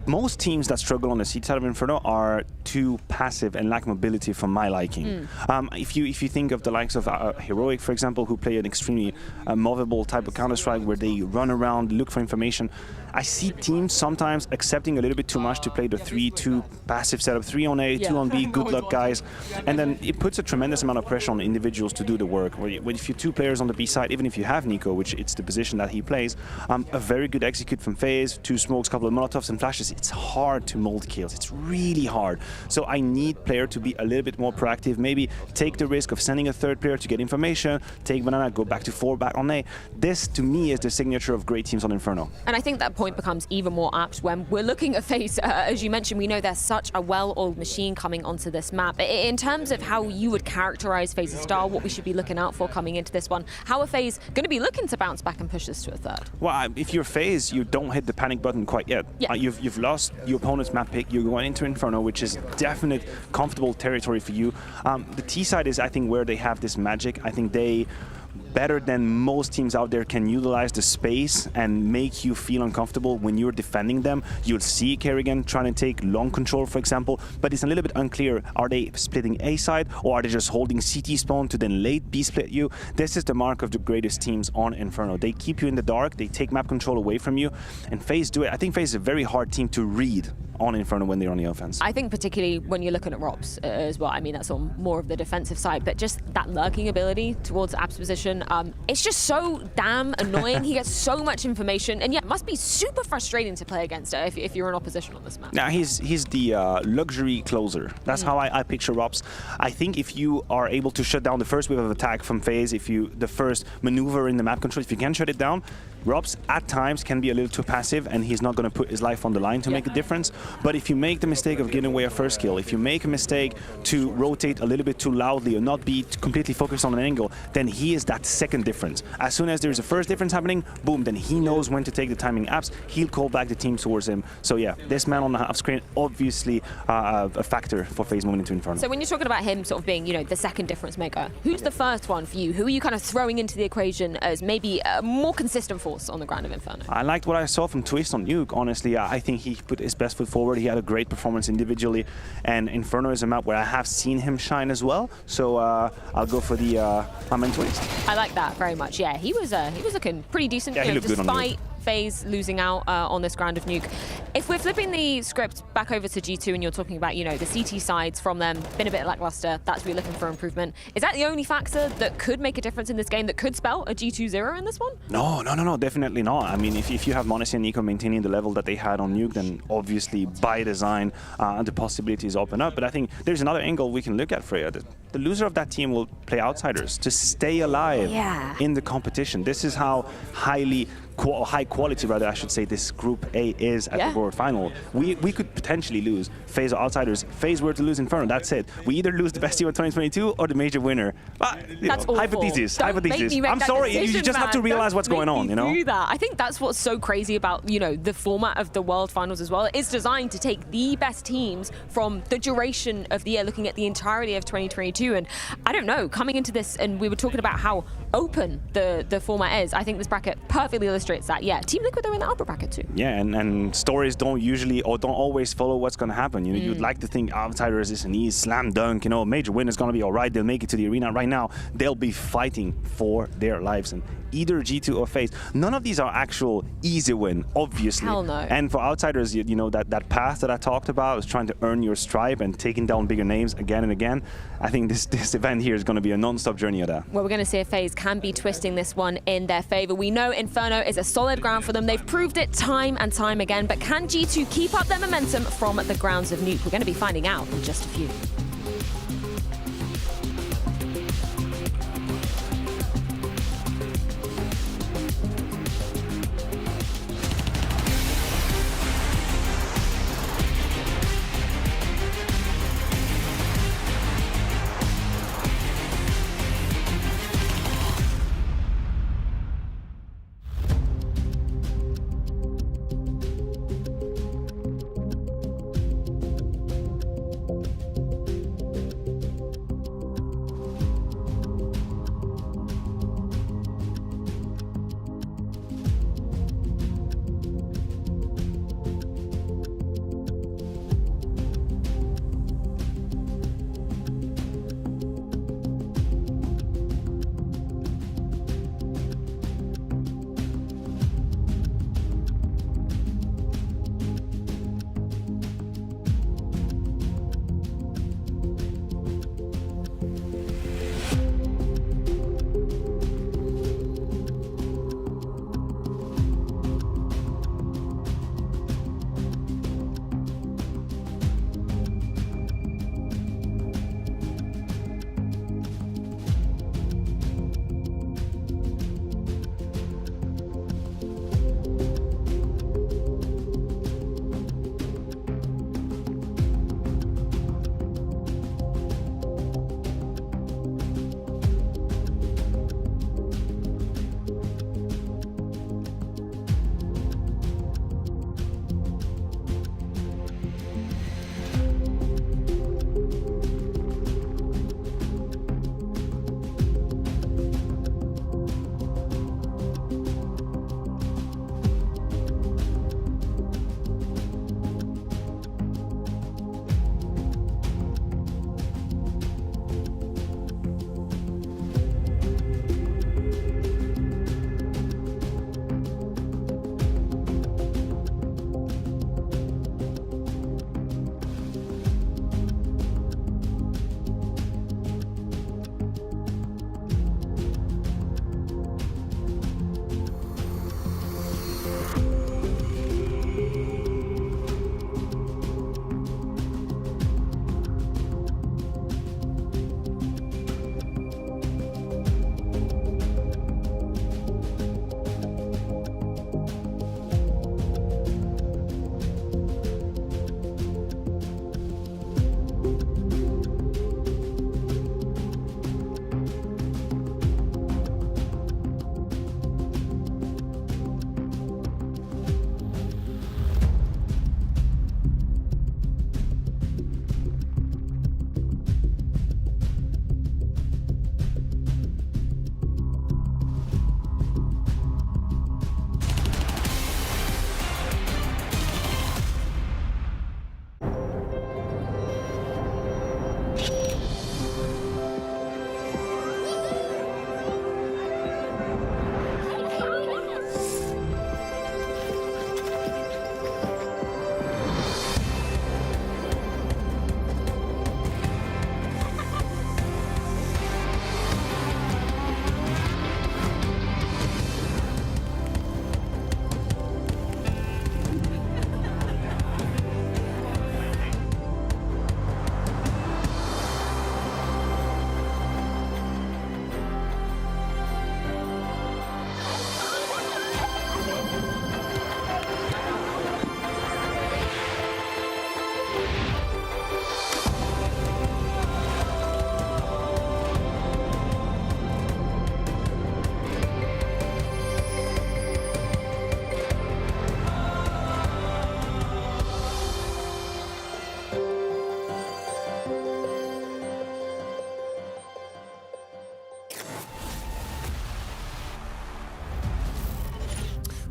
most teams that struggle on the CT side of Inferno are too passive and lack mobility for my liking. If you think of the likes of Heroic, for example, who play an extremely movable type of Counter-Strike where they run around, look for information, I see teams sometimes accepting a little bit too much to play the 3-2 passive setup, 3 on A, 2 on B, good luck guys, and then it puts a tremendous amount of pressure on individuals to do the work. If you're 2 players on the B side, even if you have Nico, which it's the position that he plays, a very good execute from FaZe, 2 smokes, couple of Molotovs and flashes, it's hard to mold kills. It's really hard. So I need player to be a little bit more proactive, maybe take the risk of sending a 3rd player to get information, take banana, go back to 4, back on A. This, to me, is the signature of great teams on Inferno. And I think that point becomes even more apt when we're looking at FaZe. As you mentioned, we know there's such a well-oiled machine coming onto this map. In terms of how you would characterize FaZe's style, what we should be looking out for coming into this one, how are FaZe going to be looking to bounce back and push this to a 3rd? Well, if you're FaZe, you don't hit the panic button quite yet. You've lost your opponent's map pick. You're going into Inferno, which is definite comfortable territory for you. The T side is, I think, where they have this magic. I think they, better than most teams out there, can utilize the space and make you feel uncomfortable when you're defending them. You'll see Kerrigan trying to take long control, for example, but it's a little bit unclear. Are they splitting A side, or are they just holding CT spawn to then late B split you? This is the mark of the greatest teams on Inferno. They keep you in the dark, they take map control away from you, and FaZe do it. I think FaZe is a very hard team to read on Inferno when they're on the offense. I think particularly when you're looking at Robs as well. I mean, that's on more of the defensive side, but just that lurking ability towards Ab's position, it's just so damn annoying. He gets so much information, and it must be super frustrating to play against it if you're in opposition on this map. Now, he's the luxury closer. That's how I picture Robs. I think if you are able to shut down the first wave of attack from FaZe, the first maneuver in the map control, if you can shut it down, Robs at times can be a little too passive, and he's not going to put his life on the line to make a difference. But if you make the mistake of giving away a first kill, if you make a mistake to rotate a little bit too loudly or not be completely focused on an angle, then he is that second difference. As soon as there's a first difference happening, boom, then he knows when to take the timing apps. He'll call back the team towards him. So yeah, this man on the half screen, obviously a factor for FaZe moving into Inferno. So when you're talking about him sort of being, the second difference maker, who's the first one for you? Who are you kind of throwing into the equation as maybe a more consistent force on the ground of Inferno? I liked what I saw from Twist on Nuke, honestly. I think he put his best foot forward. He had a great performance individually, and Inferno is a map where I have seen him shine as well. So I'll go for my main Twist. I like that very much. Yeah, he was looking pretty decent. Yeah, he looked good on Nuke. Despite FaZe losing out on this round of Nuke. If we're flipping the script back over to G2 and you're talking about, you know, the CT sides from them, been a bit lackluster, that's where you're looking for improvement. Is that the only factor that could make a difference in this game, that could spell a G2-0 in this one? No, definitely not. I mean, if you have m0NESY and Nico maintaining the level that they had on Nuke, then obviously by design the possibilities open up. But I think there's another angle we can look at, Freya. The loser of that team will play Outsiders to stay alive in the competition. This is how high quality, rather, I should say, this Group A is at the World Final. We could potentially lose FaZe or Outsiders. FaZe were to lose Inferno, that's it. We either lose the best team of 2022 or the major winner. That's awful. Hypothesis. I'm sorry, you just have to realize what's going on, you know? Do that. I think that's what's so crazy about, you know, the format of the World Finals as well. It's designed to take the best teams from the duration of the year, looking at the entirety of 2022. And I don't know, coming into this, and we were talking about how open the format is, I think this bracket perfectly illustrates that. Yeah, Team Liquid are in the upper bracket too. Yeah, and stories don't usually or don't always follow what's going to happen. You know, you'd like to think Outsiders is an easy slam dunk. You know, major winner's going to be all right. They'll make it to the arena. Right now, they'll be fighting for their lives. And either G2 or FaZe, none of these are actual easy win, obviously. Hell no. And for Outsiders, you know, that path that I talked about is trying to earn your stripe and taking down bigger names again and again. I think this event here is going to be a non-stop journey of that. Well, we're going to see if FaZe can be twisting this one in their favor. We know Inferno is a solid ground for them. They've proved it time and time again. But can G2 keep up their momentum from the grounds of Nuke? We're going to be finding out in just a few.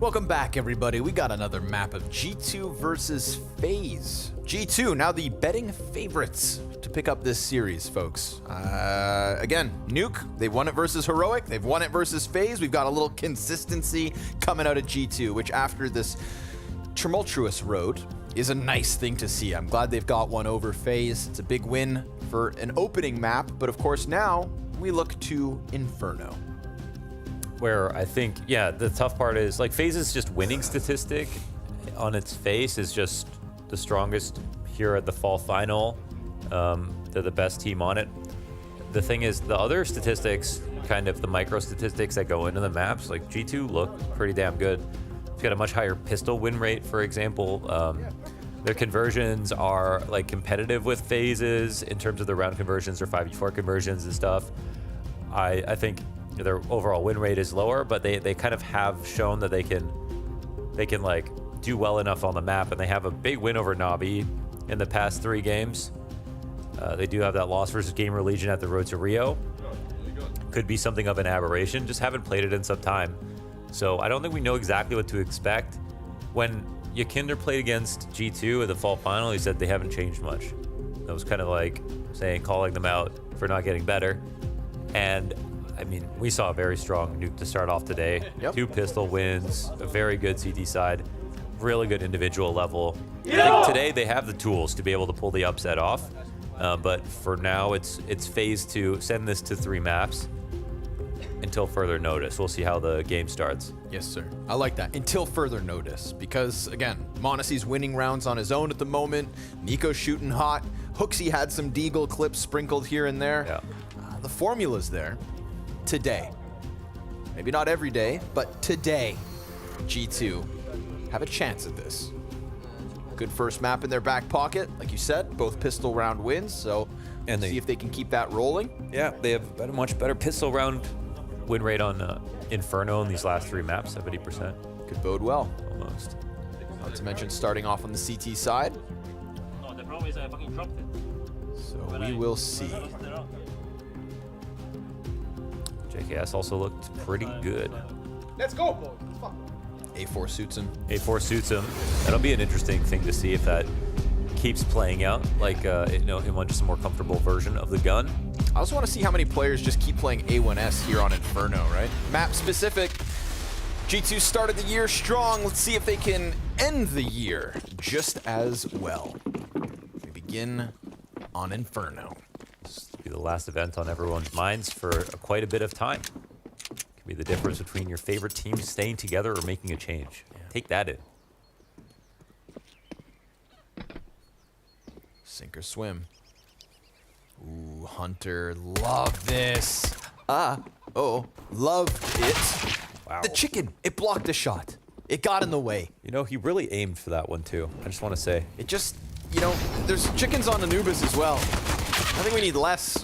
Welcome back, everybody. We got another map of G2 versus FaZe. G2, now the betting favorites to pick up this series, folks. Again, Nuke, they won it versus Heroic. They've won it versus FaZe. We've got a little consistency coming out of G2, which after this tumultuous road is a nice thing to see. I'm glad they've got one over FaZe. It's a big win for an opening map, but of course now we look to Inferno. Where I think, yeah, the tough part is, like, FaZe's just winning statistic on its face is just the strongest here at the fall final. They're the best team on it. The thing is, the other statistics, kind of the micro statistics that go into the maps, like G2 look pretty damn good. It's got a much higher pistol win rate, for example. Their conversions are like competitive with FaZe's in terms of the round conversions or 5v4 conversions and stuff. I think their overall win rate is lower, but they kind of have shown that they can like do well enough on the map, and they have a big win over NAVI in the past 3 games. They do have that loss versus Gamer Legion at the road to Rio. Could be something of an aberration, just haven't played it in some time. So I don't think we know exactly what to expect. When Yakinder played against G2 at the fall final, he said they haven't changed much. That was kind of like calling them out for not getting better. And I mean, we saw a very strong Nuke to start off today. Yep. 2 pistol wins, a very good CT side, really good individual level. Yeah! I think today they have the tools to be able to pull the upset off. But for now, it's FaZe to send this to 3 maps until further notice. We'll see how the game starts. Yes, sir. I like that. Until further notice. Because, again, m0NESY's winning rounds on his own at the moment. Nico's shooting hot. Hooksy had some Deagle clips sprinkled here and there. Yeah. The formula's there. Today. Maybe not every day, but today, G2 have a chance at this. Good first map in their back pocket. Like you said, both pistol round wins, so and see if they can keep that rolling. Yeah, they have a much better pistol round win rate on Inferno in these last 3 maps, 70%. Could bode well. Almost. Not to mention starting off on the CT side. No, the problem is I fucking dropped it. So we will see. JKS also looked pretty good. Let's go! A4 suits him. A4 suits him. That'll be an interesting thing to see if that keeps playing out, like him on just a more comfortable version of the gun. I also want to see how many players just keep playing A1S here on Inferno, right? Map specific. G2 started the year strong. Let's see if they can end the year just as well. We begin on Inferno. This will be the last event on everyone's minds for quite a bit of time. Could be the difference between your favorite team staying together or making a change. Yeah. Take that in. Sink or swim. Ooh, Hunter, love this. Love it. Wow. The chicken, it blocked the shot. It got in the way. You know, he really aimed for that one too. I just want to say. It just, there's chickens on Anubis as well. I think we need less.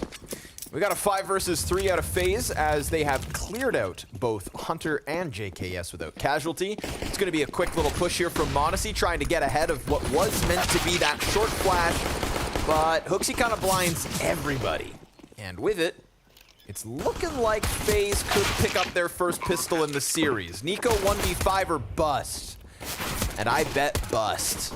We got a 5 versus 3 out of FaZe as they have cleared out both Hunter and JKS without casualty. It's going to be a quick little push here from m0NESY, trying to get ahead of what was meant to be that short flash. But Hooksy kind of blinds everybody. And with it, it's looking like FaZe could pick up their first pistol in the series. Nico 1v5 or bust. And I bet bust.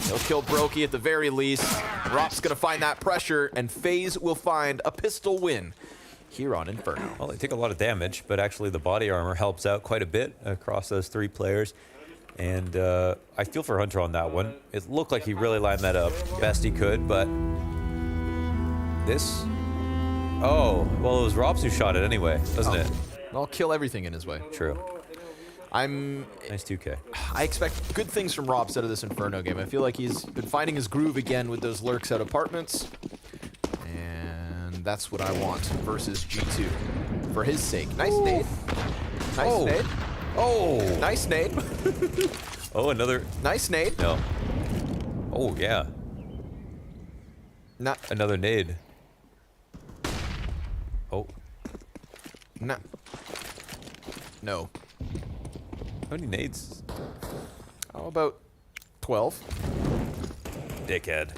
He'll kill Brokey at the very least. Rop's gonna find that pressure, and FaZe will find a pistol win here on Inferno. Well, they take a lot of damage, but actually the body armor helps out quite a bit across those 3 players. And I feel for Hunter on that one. It looked like he really lined that up best he could, but this... Oh, well, it was Robs who shot it anyway, wasn't it? I'll kill everything in his way. True. Nice 2K. I expect good things from Robs out of this Inferno game. I feel like he's been finding his groove again with those lurks out apartments. And that's what I want versus G2. For his sake. Nice nade. Nice nade. Oh! Nice nade. Oh, another... Nice nade. No. Oh, yeah. Not another nade. Oh. No. No. How many nades? How about 12? Dickhead.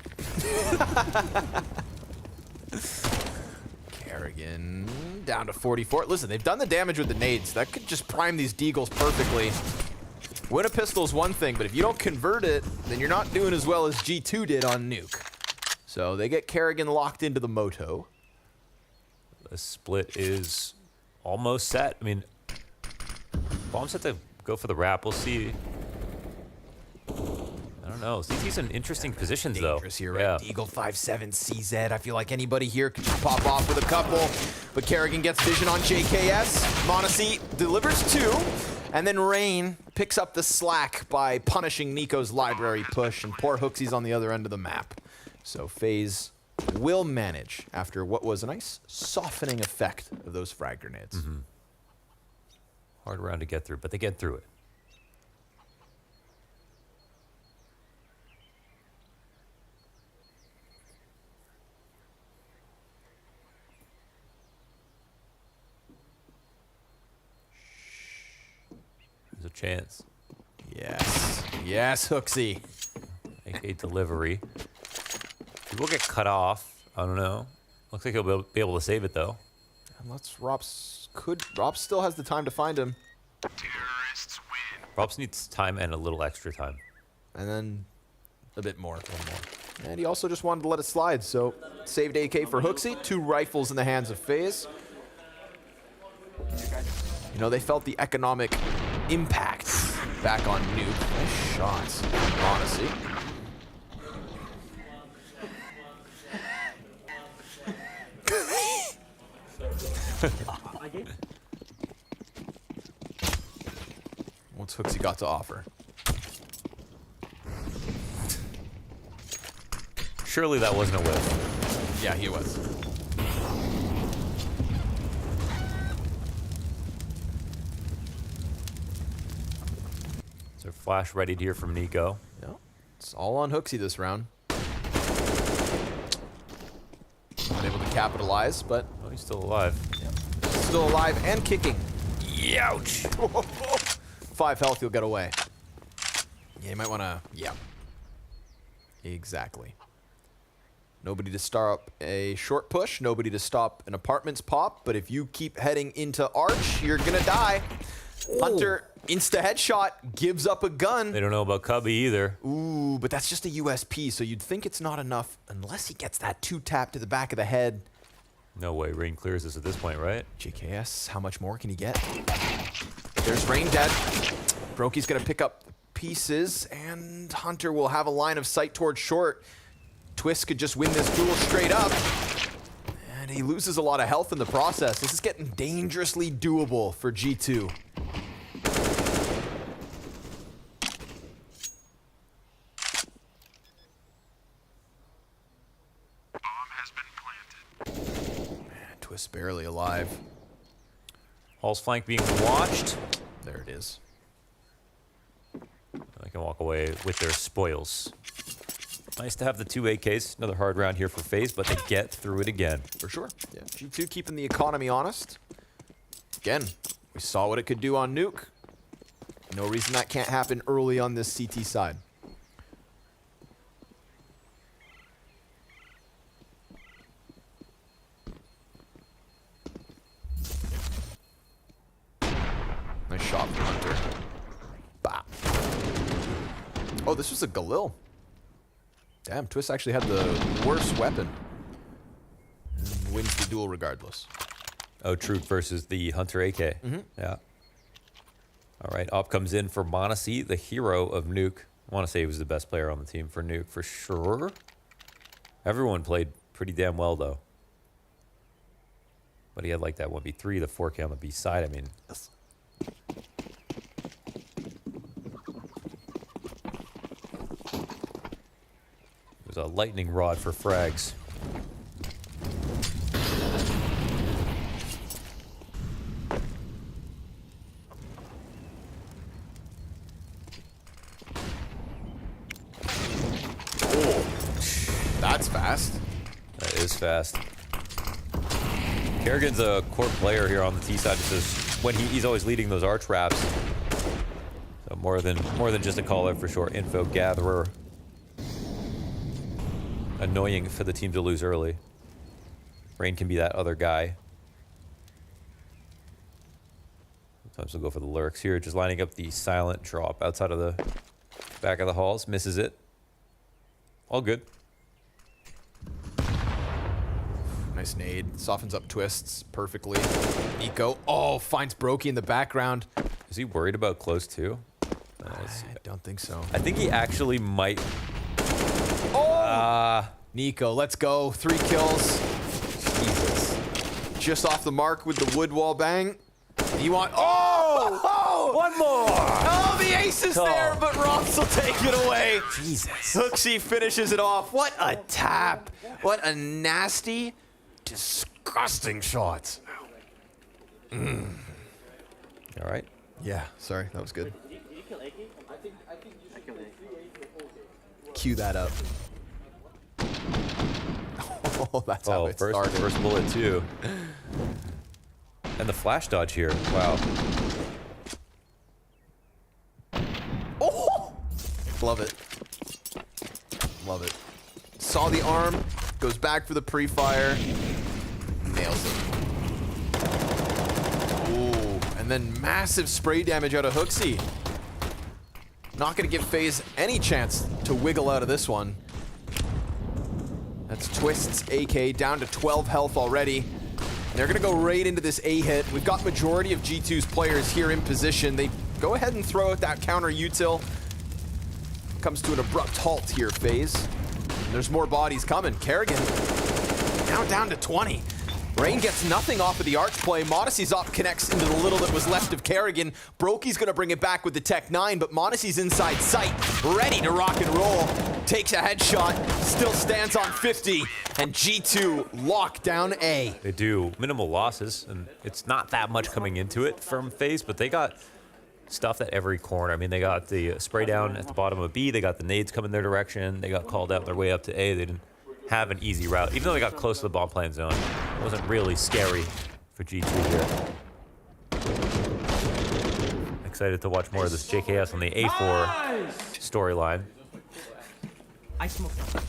Kerrigan down to 44. Listen, they've done the damage with the nades. That could just prime these deagles perfectly. Win a pistol is one thing, but if you don't convert it, then you're not doing as well as G2 did on Nuke. So they get Kerrigan locked into the moto. The split is almost set. I mean, Bombs have to go for the wrap. We'll see. I don't know. CT's in interesting positions, though. Dangerous here, right? Eagle 5-7, CZ. I feel like anybody here could just pop off with a couple. But Kerrigan gets vision on JKS. Monacy delivers 2. And then Rain picks up the slack by punishing Nico's library push. And poor Hooksy's on the other end of the map. So FaZe will manage after what was a nice softening effect of those frag grenades. Mm-hmm. Hard round to get through, but they get through it. There's a chance. Yes. Yes, Hooksy. A delivery. He will get cut off. I don't know. Looks like he'll be able to save it, though. Unless Rops still has the time to find him. Rops needs time and a little extra time. And then a bit more. One more. And he also just wanted to let it slide, so saved AK for Hooksy. 2 rifles in the hands of FaZe. You know, they felt the economic impact back on Nuke. Nice shots, honestly. What's Hooksy got to offer? Surely that wasn't a whiff. Yeah, he was. So flash readied here from Nico. Yeah, it's all on Hooksy this round. Not able to capitalize, but he's still alive. Yeah. Still alive and kicking. Youch! 5 health, you'll get away. Yeah, you might want to. Yeah. Exactly. Nobody to stop a short push. Nobody to stop an apartments pop. But if you keep heading into Arch, you're gonna die. Ooh. Hunter insta headshot, gives up a gun. They don't know about Cubby either. Ooh, but that's just a USP, so you'd think it's not enough unless he gets that 2-tap to the back of the head. No way, Rain clears this at this point, right? JKS, how much more can he get? There's Rain dead. Brokey's gonna pick up pieces, and Hunter will have a line of sight towards short. Twist could just win this duel straight up. And he loses a lot of health in the process. This is getting dangerously doable for G2. Twist barely alive. Hall's flank being watched. There it is. They can walk away with their spoils. Nice to have the 2 AKs. Another hard round here for FaZe, but they get through it again. For sure. Yeah. G2 keeping the economy honest. Again, we saw what it could do on Nuke. No reason that can't happen early on this CT side. Nice shot from Hunter. Bah. Oh, this was a Galil. Damn, Twist actually had the worst weapon. And wins the duel regardless. Oh, Truth versus the Hunter AK. Mm-hmm. Yeah. All right, Op comes in for Monacy, the hero of Nuke. I want to say he was the best player on the team for Nuke, for sure. Everyone played pretty damn well, though. But he had like that 1v3, the 4K on the B side. I mean, yes. It was a lightning rod for frags. That's fast. That is fast. Kerrigan's a core player here on the T side. Just when he's always leading those arch wraps. So more than just a caller for sure. Info gatherer. Annoying for the team to lose early. Rain can be that other guy. Sometimes we'll go for the lurks here, just lining up the silent drop outside of the back of the halls. Misses it. All good. Nice nade. Softens up twists perfectly. Nico. Oh, finds Brokey in the background. Is he worried about close too? I don't think so. I think he actually might. Oh! Nico, let's go. 3 kills. Jesus. Just off the mark with the wood wall bang. You want... Oh! Oh! One more! Oh, the ace is there, but Rops will take it away. Jesus. Hooksy finishes it off. What a tap. What a nasty, disgusting shot. All right. Yeah, sorry. That was good. Cue that up. Oh, that's how it started. First bullet too. And the flash dodge here. Wow. Oh! Love it. Love it. Saw the arm. Goes back for the pre-fire. Nails it. Ooh. And then massive spray damage out of Hooksy. Not going to give FaZe any chance to wiggle out of this one. That's Twist's AK down to 12 health already. They're going to go right into this A hit. We've got majority of G2's players here in position. They go ahead and throw out that counter util. Comes to an abrupt halt here, FaZe. And there's more bodies coming. Kerrigan now down to 20. Rain gets nothing off of the arch play. Monacy's up connects into the little that was left of Kerrigan. Brokey's going to bring it back with the Tech 9, but Monacy's inside sight, ready to rock and roll. Takes a headshot, still stands on 50, and G2 lock down A. They do minimal losses, and it's not that much coming into it from FaZe, but they got stuff at every corner. I mean, they got the spray down at the bottom of B, they got the nades coming their direction, they got called out their way up to A. They didn't have an easy route, even though they got close to the bomb plant zone. It wasn't really scary for G2 here. Excited to watch more of this JKS on the A4 storyline. I smoked that.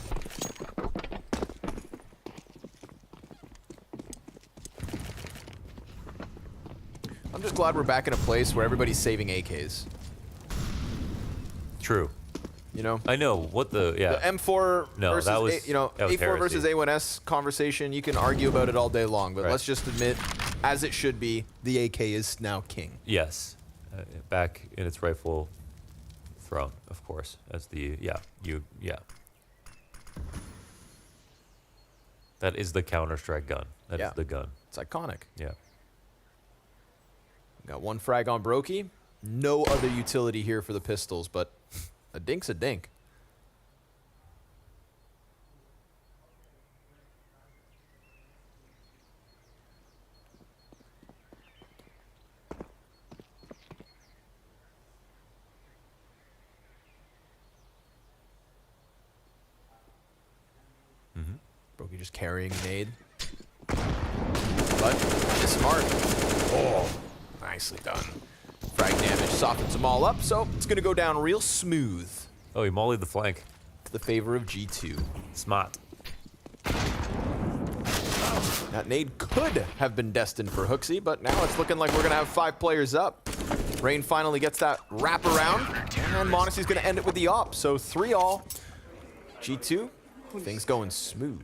I'm just glad we're back in a place where everybody's saving AKs. True. You know? I know what the M4 no, versus that was, A4 versus A1S conversation. You can argue about it all day long, but let's just admit, as it should be, the AK is now king. Yes, back in its rightful throne, of course, as the That is the Counter-Strike gun. That is the gun. It's iconic. Yeah. Got one frag on Brokey. No other utility here for the pistols, but a dink's a dink. Brokey just carrying nade. But smart. Oh, nicely done. Frag damage softens them all up, so it's going to go down real smooth. Oh, he mollied the flank. To the favor of G2. Smart. That nade could have been destined for Hooksy, but now it's looking like we're going to have 5 players up. Rain finally gets that wrap around, and Monacy's going to end it with the op. So 3-all. G2, things going smooth.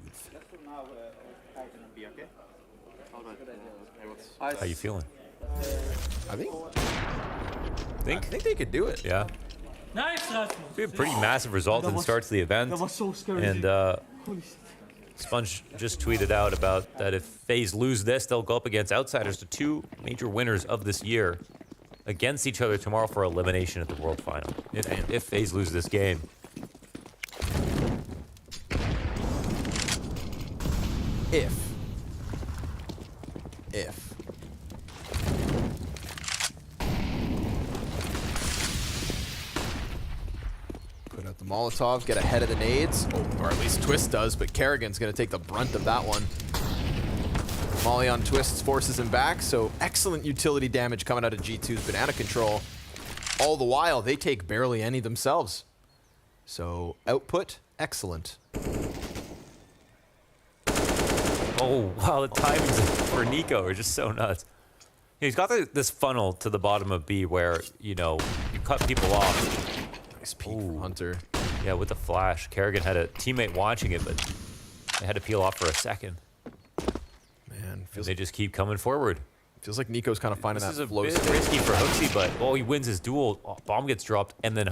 How you feeling? I think they could do it. Yeah. Nice, Rasmus. We had a pretty massive result in the start to the event. That was so scary. And Sponge just tweeted out about that if FaZe lose this, they'll go up against Outsiders, the 2 major winners of this year, against each other tomorrow for elimination at the World Final. If FaZe lose this game. If. Put out the Molotovs, get ahead of the nades. Oh, or at least Twist does, but Kerrigan's going to take the brunt of that one. Molly on Twist forces him back, so excellent utility damage coming out of G2's Banana Control. All the while, they take barely any themselves. So output, excellent. Oh, wow, the timings for Nico are just so nuts. He's got this funnel to the bottom of B where, you know, you cut people off. Nice peek from Hunter. Yeah, with the flash. Kerrigan had a teammate watching it, but they had to peel off for a second. Man, they just keep coming forward. Feels like Nico's kind of finding that flow This is a bit risky for Hooksy, but he wins his duel. Oh, bomb gets dropped, and then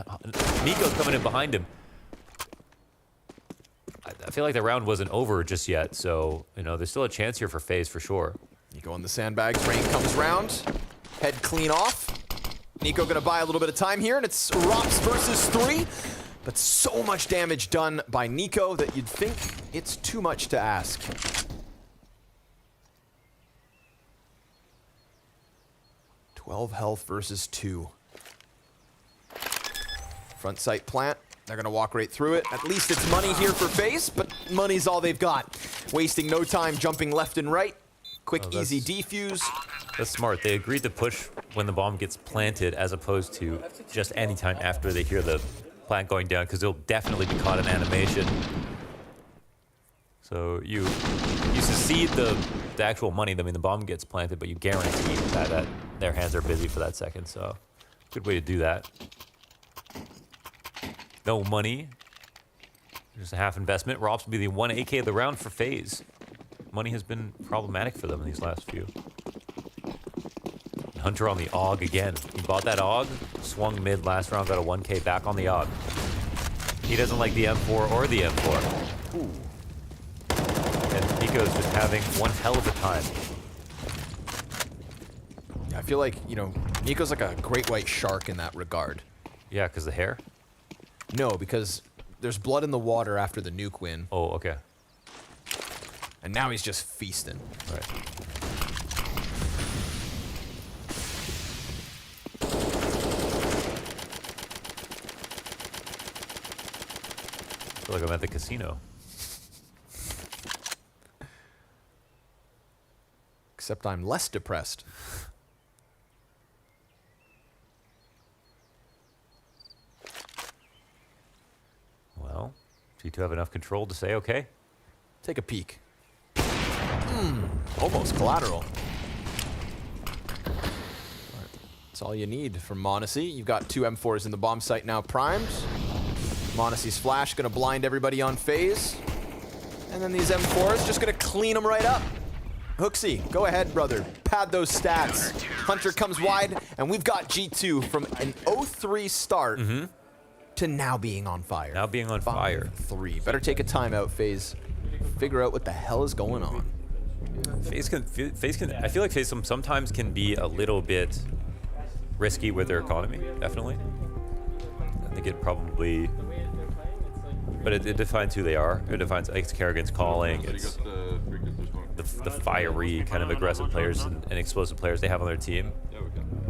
Nico's coming in behind him. I feel like the round wasn't over just yet, so, you know, there's still a chance here for FaZe for sure. Nico on the sandbags. Rain comes round. Head clean off. Nico gonna buy a little bit of time here, and it's Rops versus 3. But so much damage done by Nico that you'd think it's too much to ask. "12 health versus 2. Front sight plant. They're gonna walk right through it. At least it's money here for FaZe, but money's all they've got. Wasting no time jumping left and right. Quick, easy defuse. That's smart. They agreed to push when the bomb gets planted as opposed to just any time after they hear the plant going down, because they'll definitely be caught in animation. So you succeed the actual money. I mean, the bomb gets planted, but you guarantee that their hands are busy for that second. So good way to do that. No money. Just a half investment. Rops will be the 1 AK of the round for FaZe. Money has been problematic for them in these last few. Hunter on the AUG again. He bought that AUG, swung mid last round, got a 1K back on the AUG. He doesn't like the M4 or the M4. Ooh. And Nico's just having one hell of a time. Yeah, I feel like, you know, Nico's like a great white shark in that regard. Yeah, because the hair? No, because there's blood in the water after the nuke win. Oh, okay. And now he's just feasting. All right. I feel like I'm at the casino. Except I'm less depressed. Well, G2 have enough control to say, okay. Take a peek. Almost collateral. That's all you need from Monacy. You've got 2 M4s in the bomb site now primed. Monacy's flash gonna blind everybody on FaZe. And then these M4s just gonna clean them right up. Hooksy, go ahead, brother. Pad those stats. Hunter comes wide, and we've got G2 from an 0-3 start to now being on fire. Now being on fire. 5-3. Better take a timeout, FaZe. Figure out what the hell is going on. FaZe can, I feel like FaZe sometimes can be a little bit risky with their economy, definitely. I think it probably, but it defines who they are. It defines, like, it's Kerrigan's calling, it's the fiery, kind of aggressive players and explosive players they have on their team.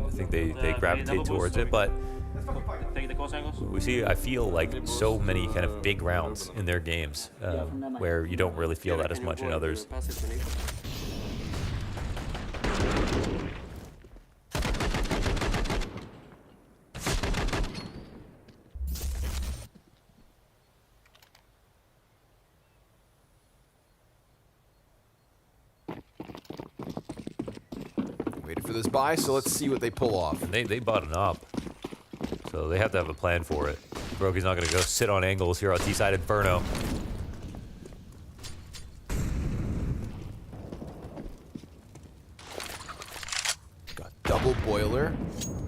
I think they gravitate towards it, but we see, I feel like so many kind of big rounds in their games where you don't really feel that as much in others. Waited for this buy, so let's see what they pull off. They bought an op, so they have to have a plan for it. Brokey's not going to go sit on angles here on T-side Inferno. Got double boiler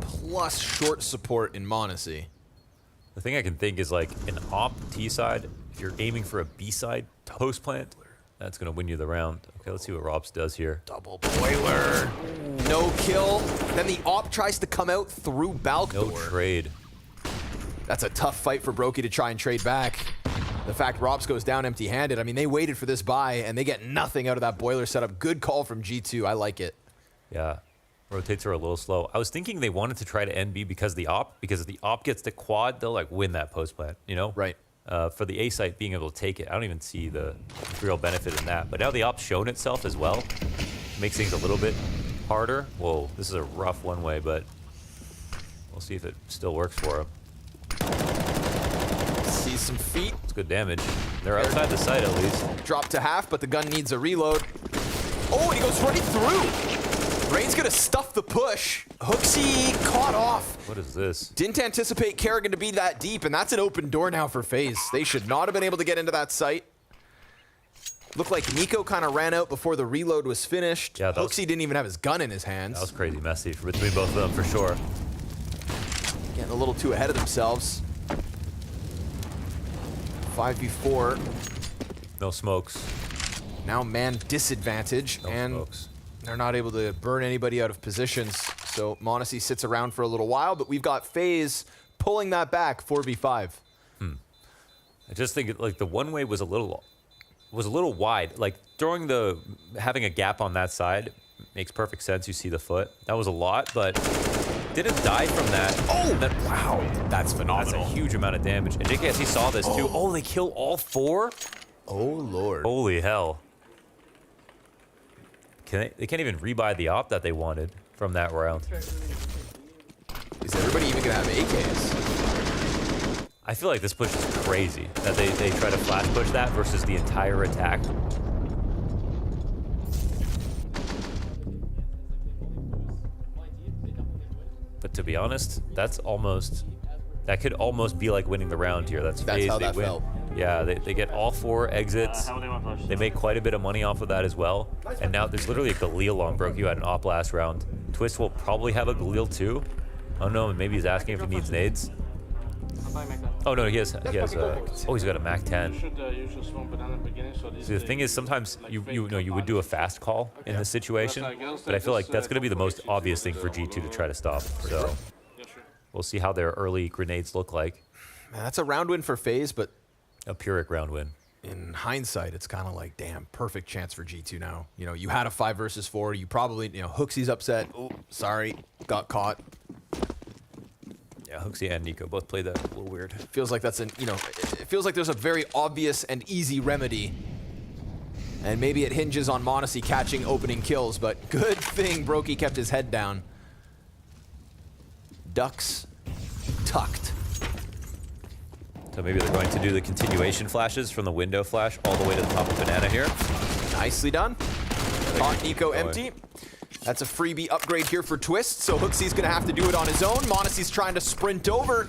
plus short support in Monacy. The thing I can think is, like, an op T-side, if you're aiming for a B-side post plant, that's going to win you the round. Okay, let's see what Rops does here. Double boiler. No kill. Then the op tries to come out through Balk door. No trade. That's a tough fight for Brokey to try and trade back. The fact Rops goes down empty-handed, I mean, they waited for this buy, and they get nothing out of that boiler setup. Good call from G2. I like it. Yeah. Rotates are a little slow. I was thinking they wanted to try to end B because of the op, because if the op gets the quad, they'll, like, win that post plant, you know? Right. For the A site being able to take it, I don't even see the real benefit in that. But now the op's shown itself as well. Makes things a little bit harder. Whoa, this is a rough one-way, but we'll see if it still works for him. See some feet. It's good damage. They're outside the site at least. Drop to half, but the gun needs a reload. Oh, and he goes right through. Rain's gonna stuff the push. Hooksy caught off. What is this? Didn't anticipate Kerrigan to be that deep, and that's an open door now for FaZe. They should not have been able to get into that site. Looked like Nico kind of ran out before the reload was finished. Yeah, Hooksy didn't even have his gun in his hands. That was crazy messy between both of them for sure. Getting a little too ahead of themselves. 5v4. No smokes. Now man disadvantage, and smokes. They're not able to burn anybody out of positions. So m0NESY sits around for a little while, but we've got FaZe pulling that back 4v5. I just think like the one way was a little wide. Like having a gap on that side makes perfect sense. You see the foot. That was a lot, but didn't die from that. Oh, wow, that's phenomenal. That's a huge amount of damage. And JKSC saw this too. Oh, they kill all 4? Oh lord. Holy hell. They can't even rebuy the op that they wanted from that round. Is everybody even gonna have AKs? I feel like this push is crazy that they try to flash push that versus the entire attack. But to be honest, that could almost be like winning the round here. That's FaZe, how they that win. felt. Yeah, they get all 4 exits. They make quite a bit of money off of that as well. And now there's literally a Galil on Broke at an op last round. Twist will probably have a Galil too. I don't know, maybe he's asking if he needs nades. Oh no, he has oh, he's got a Mac 10. See, the thing is, sometimes you would do a fast call in this situation, but I feel like that's going to be the most obvious thing for G2 to try to stop. So we'll see how their early grenades look like. Man, that's a round win for FaZe, but a Pyrrhic round win. In hindsight, it's kind of like, damn, perfect chance for G2 now. You know, you had a 5 versus 4. You probably, Hooksy's upset. Oh, sorry, got caught. Yeah, Hooksy and Nico both played that a little weird. Feels like that's it feels like there's a very obvious and easy remedy. And maybe it hinges on m0NESY catching opening kills, but good thing Brokey kept his head down. Ducks tucked. So maybe they're going to do the continuation flashes from the window flash all the way to the top of Banana here. Nicely done. Caught Nico empty. That's a freebie upgrade here for Twist, so Hooksy's gonna have to do it on his own. m0NESY's trying to sprint over,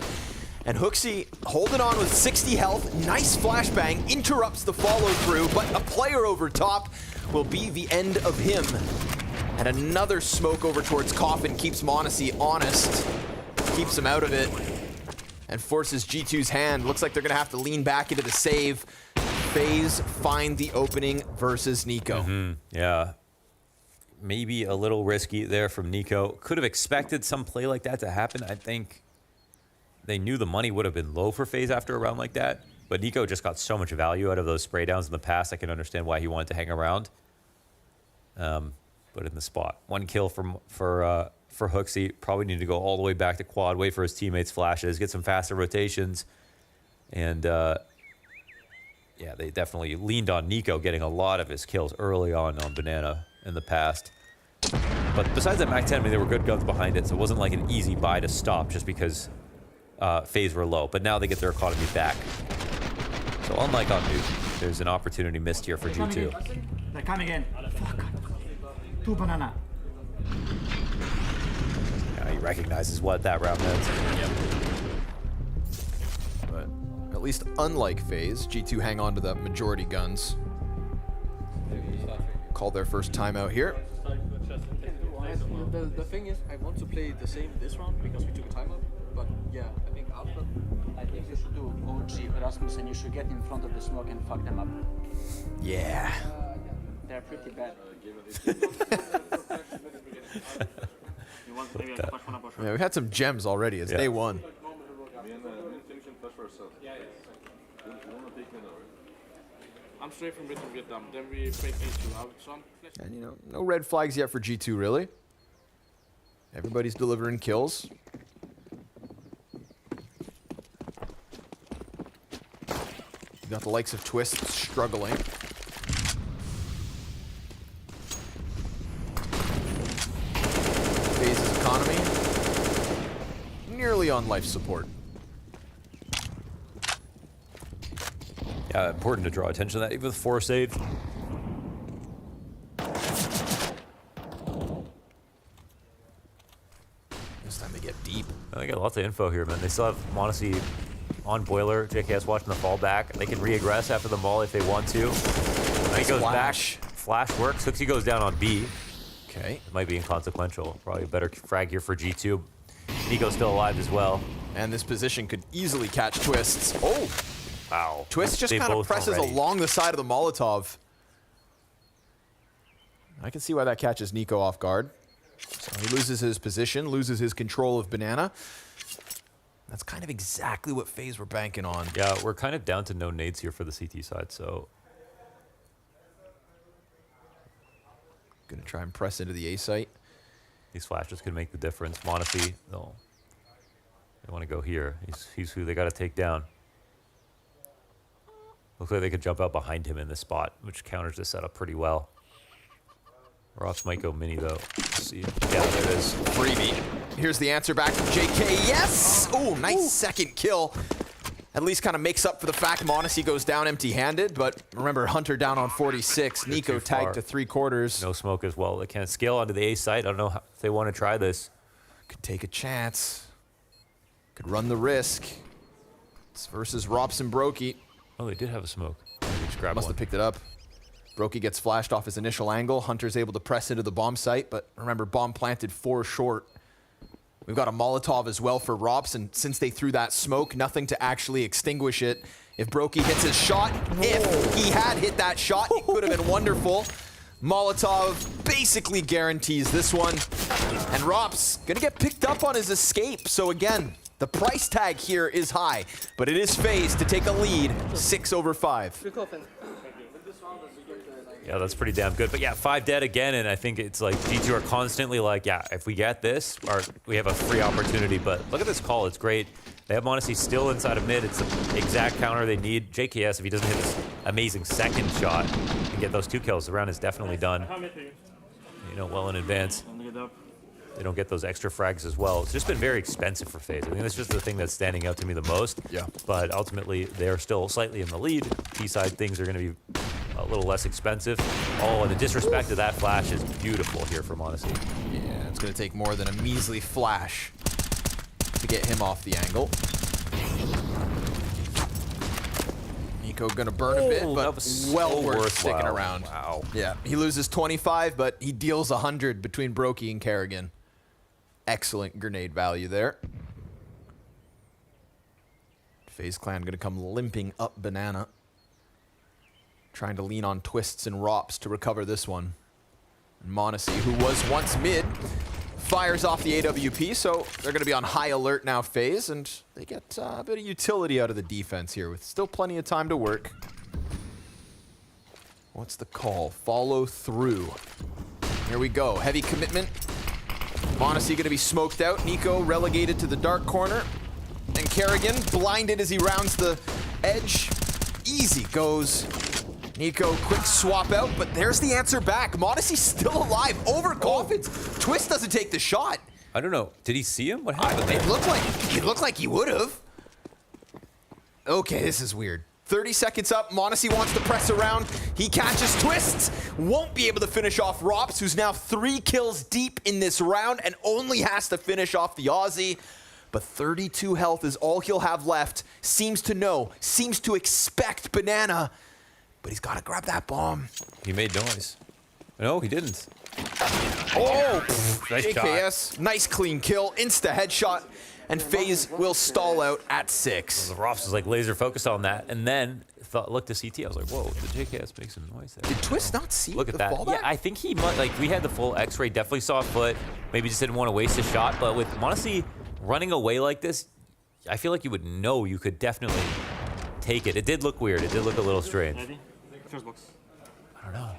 and Hooksy holding on with 60 health. Nice flashbang, interrupts the follow through, but a player over top will be the end of him. And another smoke over towards Coffin keeps m0NESY honest, keeps him out of it, and forces G2's hand. Looks like they're gonna have to lean back into the save. FaZe find the opening versus Nico. Yeah. Maybe a little risky there from Nico. Could have expected some play like that to happen. I think they knew the money would have been low for FaZe after a round like that, but Nico just got so much value out of those spray downs in the past. I can understand why he wanted to hang around. But in the spot, 1 kill for Hooksy. Probably need to go all the way back to quad, wait for his teammates' flashes, get some faster rotations, and yeah, they definitely leaned on Nico getting a lot of his kills early on Banana in the past. But besides that Mac 10, I mean, there were good guns behind it, so it wasn't like an easy buy to stop just because FaZe were low. But now they get their economy back. So unlike on Nuke, there's an opportunity missed here for G2. They're coming in. Fuck. 2 banana. Yeah, he recognizes what that round meant. Yep. But at least unlike FaZe, G2 hang on to the majority guns. Called their first timeout here. The thing is, I want to play the same this round because we took a timeout. But yeah, I think after, I think you should do OG Erasmus and you should get in front of the smoke and fuck them up. Yeah. They're pretty bad. Yeah, we had some gems already. It's day 1. I'm straight from Vietnam, then we fake A2 out some. And no red flags yet for G2 really. Everybody's delivering kills. You got the likes of Twist struggling. FaZe's economy nearly on life support. Important to draw attention to that, even with 4 saved. This time they get deep. They got lots of info here, man. They still have Monacy on Boiler. JKS watching the fall back. They can re-aggress after the mall if they want to. He goes back. Flash works. Hooksy goes down on B. Okay. It might be inconsequential. Probably a better frag here for G2. Nico's still alive as well. And this position could easily catch Twists. Oh! Wow. Twist just kind of presses along the side of the Molotov. I can see why that catches Nico off guard. So he loses his position, loses his control of Banana. That's kind of exactly what FaZe were banking on. Yeah, we're kind of down to no nades here for the CT side, so. Gonna try and press into the A site. These flashes could make the difference. Monacy, they want to go here. He's who they got to take down. Looks like they could jump out behind him in this spot, which counters this setup pretty well. Ross might go mini though. Let's see. Yeah, there it is. Freebie. Here's the answer back from JK. Yes! Oh, nice second kill. At least kind of makes up for the fact Monacy goes down empty-handed, but remember, Hunter down on 46. Nico tagged to 3/4. No smoke as well. They can't scale onto the A site. I don't know if they want to try this. Could take a chance. Could run the risk. It's versus Rops and Brokey. Oh, they did have a smoke. Must have picked it up. Brokey gets flashed off his initial angle. Hunter's able to press into the bomb site, but remember, bomb planted 4 short. We've got a Molotov as well for Rops, and since they threw that smoke, nothing to actually extinguish it. If Brokey hits his shot, if he had hit that shot, it could have been wonderful. Molotov basically guarantees this one. And Rops gonna get picked up on his escape. So again, the price tag here is high, but it is FaZe to take a lead, 6/5. Yeah, that's pretty damn good. But yeah, 5 dead again, and I think it's like G2 are constantly like, yeah, if we get this, we have a free opportunity. But look at this call, it's great. They have Monacy still inside of mid. It's the exact counter they need. JKS, if he doesn't hit this amazing second shot and get those 2 kills, the round is definitely done. You know, well in advance. They don't get those extra frags as well. It's just been very expensive for FaZe. I think that's just the thing that's standing out to me the most. Yeah. But ultimately, they're still slightly in the lead. T-side things are going to be a little less expensive. Oh, and the disrespect to that flash is beautiful here for Monacy. Yeah, it's going to take more than a measly flash to get him off the angle. Nico going to burn a bit, but well worth sticking around. Wow. Yeah, he loses 25, but he deals 100 between Brokey and Kerrigan. Excellent grenade value there. FaZe Clan going to come limping up Banana. Trying to lean on Twists and Rops to recover this one. And Monacy, who was once mid, fires off the AWP, so they're going to be on high alert now, FaZe, and they get a bit of utility out of the defense here with still plenty of time to work. What's the call? Follow through. Here we go. Heavy commitment. Monacy going to be smoked out. Nico relegated to the dark corner. And Kerrigan blinded as he rounds the edge. Easy goes. Nico, quick swap out, but there's the answer back. Monacy's still alive. Overconfidence. Twist doesn't take the shot. I don't know. Did he see him? What happened? It looked like he would have. Okay, this is weird. 30 seconds up. Monacy wants to press around. He catches Twists. Won't be able to finish off Rops, who's now 3 kills deep in this round and only has to finish off the Aussie. But 32 health is all he'll have left. Seems to know, seems to expect Banana. But he's got to grab that bomb. He made noise. No, he didn't. Oh, nice JKS, shot. Nice clean kill, insta headshot, and FaZe will stall out at 6. Well, the Rops was like laser focused on that, and then looked to CT. I was like, whoa, did JKS make some noise there? Did Twist not see Look at the that. fallback? Yeah, I think he might, like, we had the full X-ray, definitely saw a foot, maybe just didn't want to waste a shot, but with Monacy running away like this, I feel like you would know you could definitely take it. It did look weird. It did look a little strange. First box. I don't know.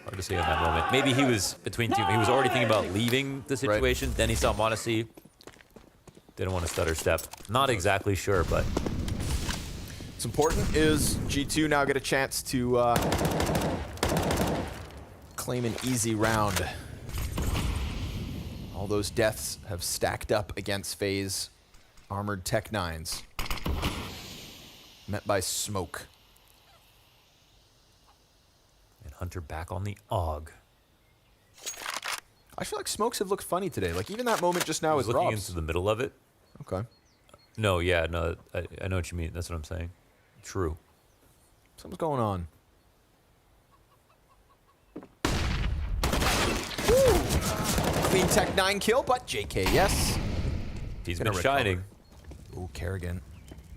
Hard to say in that moment. Maybe he was between two. He was already thinking about leaving the situation. Then he saw Monacy. Didn't want to stutter step. Not exactly sure, but what's important is G2 now get a chance to claim an easy round. All those deaths have stacked up against FaZe Armored Tech 9s. Met by smoke. Hunter back on the AUG. I feel like smokes have looked funny today. Like even that moment just now was with looking Robs. into the middle of it. Okay. No, yeah, no, I know what you mean. That's what I'm saying. True. Something's going on. Clean Tech 9 kill, but JK, yes. He's been shining. Ooh, Kerrigan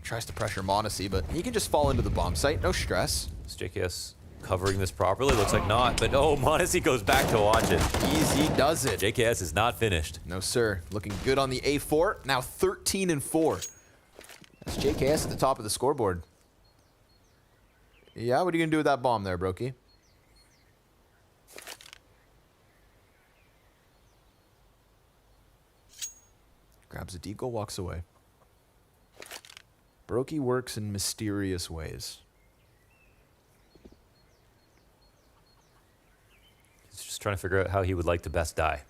tries to pressure Monacy, but he can just fall into the bomb site. No stress. Is JKS covering this properly? Looks like not, but oh, Monacy goes back to watch it. Easy does it. JKS is not finished. No, sir. Looking good on the A4. Now 13-4. That's JKS at the top of the scoreboard. Yeah, what are you going to do with that bomb there, Brokey? Grabs a deagle, walks away. Brokey works in mysterious ways. He's just trying to figure out how he would like to best die.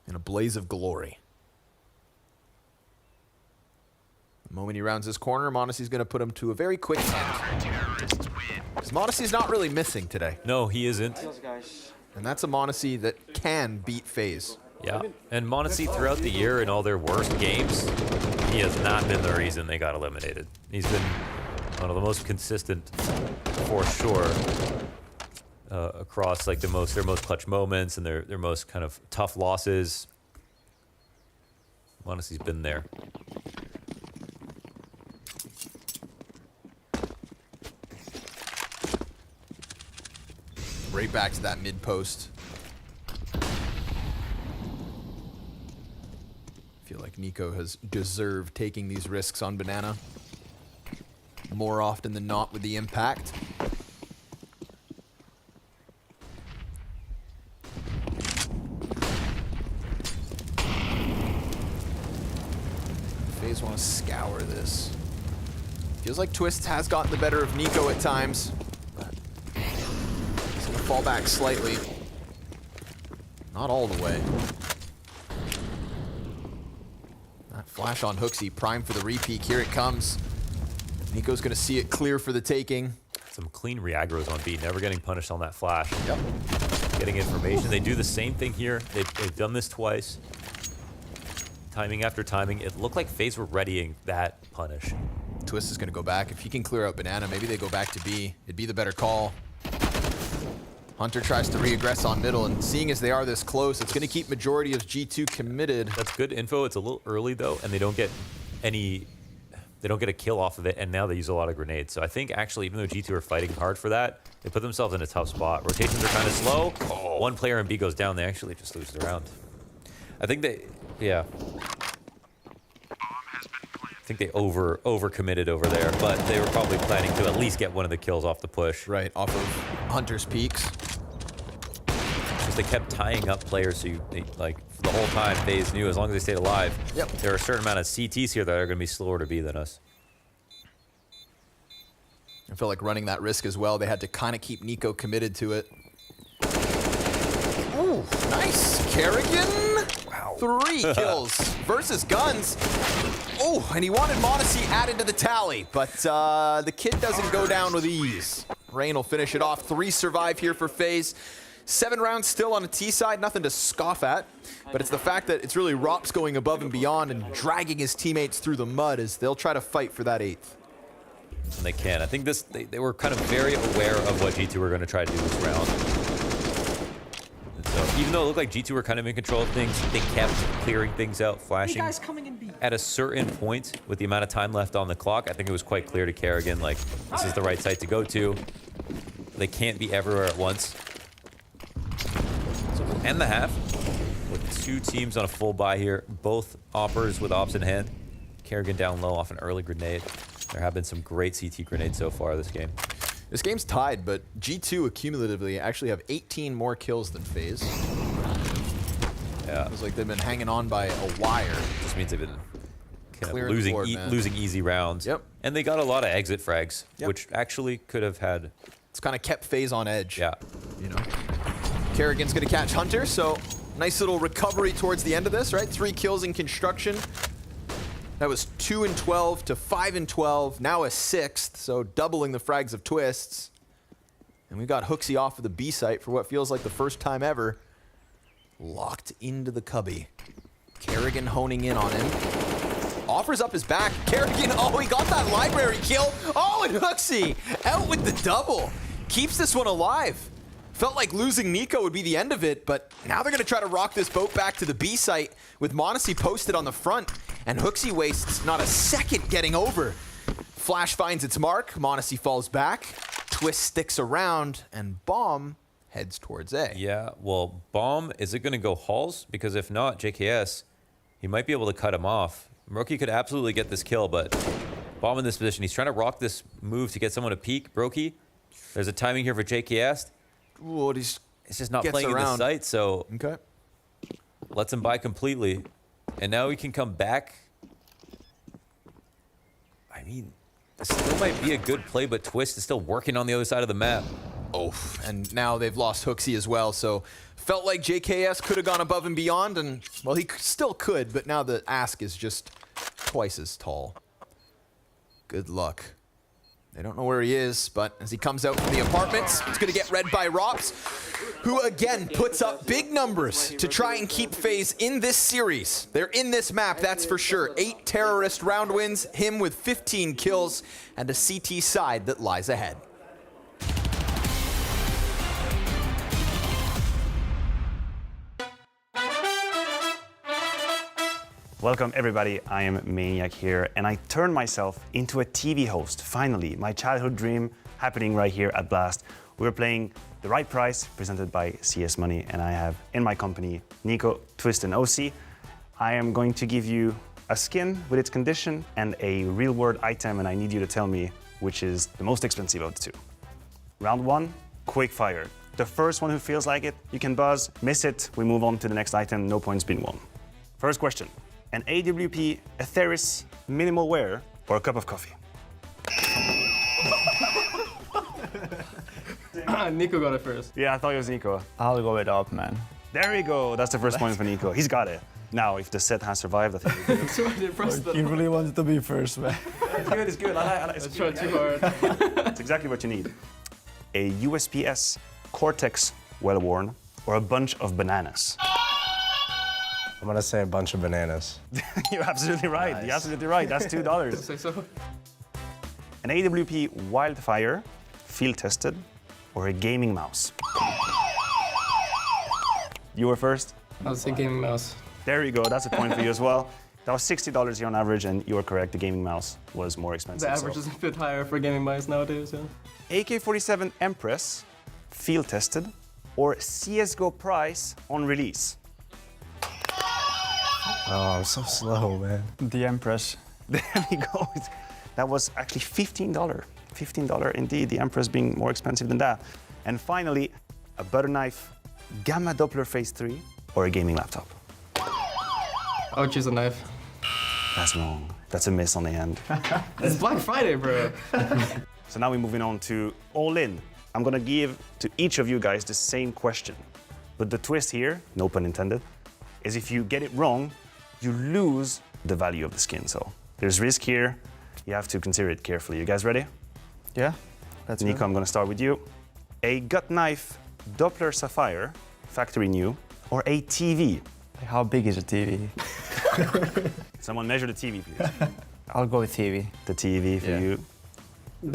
In a blaze of glory. The moment he rounds his corner, Monacy's going to put him to a very quick end. Because Monacy's not really missing today. No, he isn't. And that's a Monacy that can beat FaZe. Yeah, and Monacy throughout the year in all their worst games, he has not been the reason they got eliminated. He's been one of the most consistent, for sure, across like their most clutch moments and their most kind of tough losses. Monacy's been there. Right back to that mid post. Feel like Nico has deserved taking these risks on Banana. More often than not with the impact. FaZe want to scour this. Feels like Twist has gotten the better of Nico at times. He's going to fall back slightly. Not all the way. That flash on Hooksy, prime for the repeat. Here it comes. Nico's going to see it clear for the taking. Some clean reaggros on B, never getting punished on that flash. Yep. Getting information. They do the same thing here. They've done this twice. Timing after timing. It looked like FaZe were readying that punish. Twist is going to go back. If he can clear out Banana, maybe they go back to B. It'd be the better call. Hunter tries to re-aggress on middle, and seeing as they are this close, it's going to keep majority of G2 committed. That's good info. It's a little early, though, and they don't get a kill off of it, and now they use a lot of grenades. So I think, actually, even though G2 are fighting hard for that, they put themselves in a tough spot. Rotations are kind of slow. Oh. One player in B goes down. They actually just lose the round. I think they, yeah. I think they over-committed over there, but they were probably planning to at least get one of the kills off the push. Right, off of Hunter's peaks. Because they kept tying up players, so like the whole time FaZe knew as long as they stayed alive, yep, there are a certain amount of CTs here that are going to be slower to B than us. I feel like running that risk as well. They had to kind of keep Nico committed to it. Ooh, nice. Kerrigan. Wow. 3 kills versus Guns. Oh, and he wanted Monacy added to the tally, but the kid doesn't go down with ease. Rain will finish it off. 3 survive here for FaZe. 7 rounds still on a T side, nothing to scoff at, but it's the fact that it's really Rops going above and beyond and dragging his teammates through the mud as they'll try to fight for that 8th. And they can. I think they were kind of very aware of what G2 were going to try to do this round. And so even though it looked like G2 were kind of in control of things, they kept clearing things out, flashing. Hey guys, coming in B. At a certain point, with the amount of time left on the clock, I think it was quite clear to Kerrigan, like, this is the right site to go to. They can't be everywhere at once. So we'll end the half with 2 teams on a full buy here, both oppers with ops in hand. Kerrigan down low off an early grenade. There have been some great CT grenades so far this game. This game's tied, but G2 accumulatively actually have 18 more kills than FaZe. Yeah. It was like they've been hanging on by a wire. Just means they've been kind of losing easy rounds. Yep. And they got a lot of exit frags, which actually could have had... It's kind of kept FaZe on edge. Yeah. You know? Kerrigan's going to catch Hunter, so nice little recovery towards the end of this, right? 3 kills in construction. That was 2 and 12 to 5 and 12. Now a 6th, so doubling the frags of Twists. And we got Hooksy off of the B site for what feels like the first time ever. Locked into the cubby. Kerrigan honing in on him. Offers up his back. Kerrigan, oh, he got that library kill. Oh, and Hooksy out with the double. Keeps this one alive. Felt like losing Nico would be the end of it, but now they're going to try to rock this boat back to the B site with Monacy posted on the front, and Hooksy wastes not a second getting over. Flash finds its mark. Monacy falls back. Twist sticks around, and Bomb heads towards A. Yeah, well, Bomb, is it going to go halls? Because if not, JKS, he might be able to cut him off. Brokey could absolutely get this kill, but Bomb in this position. He's trying to rock this move to get someone to peek. Brokey, there's a timing here for JKS. Ooh, it's just not playing in the site, so okay. Lets him buy completely. And now he can come back. I mean, this still might be a good play, but Twist is still working on the other side of the map. Oh, and now they've lost Hooksy as well, so felt like JKS could have gone above and beyond, and, well, he still could, but now the ask is just twice as tall. Good luck. They don't know where he is, but as he comes out from the apartments, he's going to get read by Rops, who again puts up big numbers to try and keep FaZe in this series. They're in this map, that's for sure. 8 terrorist round wins, him with 15 kills, and a CT side that lies ahead. Welcome everybody, I am Maniac here, and I turned myself into a TV host, finally. My childhood dream happening right here at Blast. We're playing The Right Price, presented by CS Money, and I have in my company Nico, Twist, and OC. I am going to give you a skin with its condition and a real-world item, and I need you to tell me which is the most expensive of the two. Round 1, quick fire. The first one who feels like it, you can buzz, miss it, we move on to the next item, no points being won. First question. An AWP, Atheris, minimal wear, or a cup of coffee? Nico got it first. Yeah, I thought it was Nico. I'll go with up, man. There we go. That's the first point for Nico. He's got it. Now, if the set has survived, I think we're good. He really wanted to be first, man. It's good, it's good. I like Let's try too hard. That's exactly what you need. A USPS Cortex well-worn, or a bunch of bananas? I'm gonna say a bunch of bananas. You're absolutely right. Nice. You're absolutely right. That's $2. Say so. An AWP Wildfire, field tested, or a gaming mouse? You were first. I was thinking gaming mouse. There you go. That's a point for you as well. That was $60 here on average, and you were correct. The gaming mouse was more expensive. The average is a bit higher for gaming mouse nowadays, yeah. AK-47 Empress, field tested, or CSGO price on release? Oh, I'm so slow, man. The Empress. There we go. That was actually $15. $15 indeed, the Empress being more expensive than that. And finally, a butter knife, Gamma Doppler Phase 3, or a gaming laptop? I would choose a knife. That's wrong. That's a miss on the end. It's Black Friday, bro. So now we're moving on to All In. I'm gonna give to each of you guys the same question. But the twist here, no pun intended, is if you get it wrong, you lose the value of the skin. So there's risk here. You have to consider it carefully. You guys ready? Yeah, that's Nico, good. I'm gonna start with you. A gut knife, Doppler Sapphire, factory new, or a TV? How big is a TV? Someone measure the TV, please. I'll go with TV. The TV for you.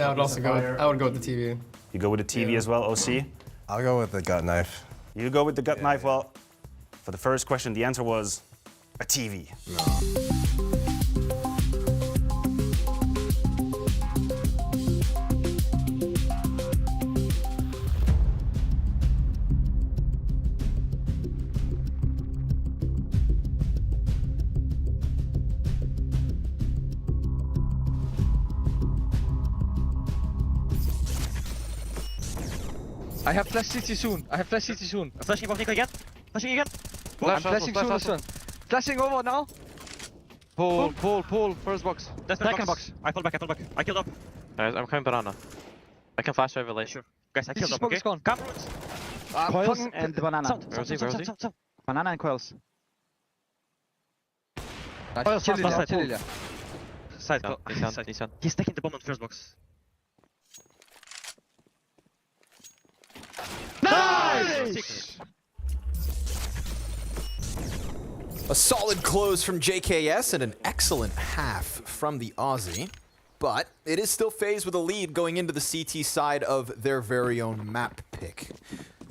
I would also go with the TV. You go with the TV as well, OC? I'll go with the gut knife. You go with the gut knife. Well, for the first question, the answer was a TV. I have flash CT soon. I have flash CT soon. Flashing above Nico again. Flashing again. I'm flashing soon. Flashing over now. Pull. First box. That's the second box. I pull back. I killed up. Guys, I'm coming banana. I can flash over late. Sure. Guys, I This killed up, smoke okay? is gone. Come roots. Coils and banana. Sound. Banana and coils. Chill Lilia. Side, go. He's on. He's taking the bomb on first box. Nice! A solid close from JKS and an excellent half from the Aussie. But it is still FaZe with a lead going into the CT side of their very own map pick.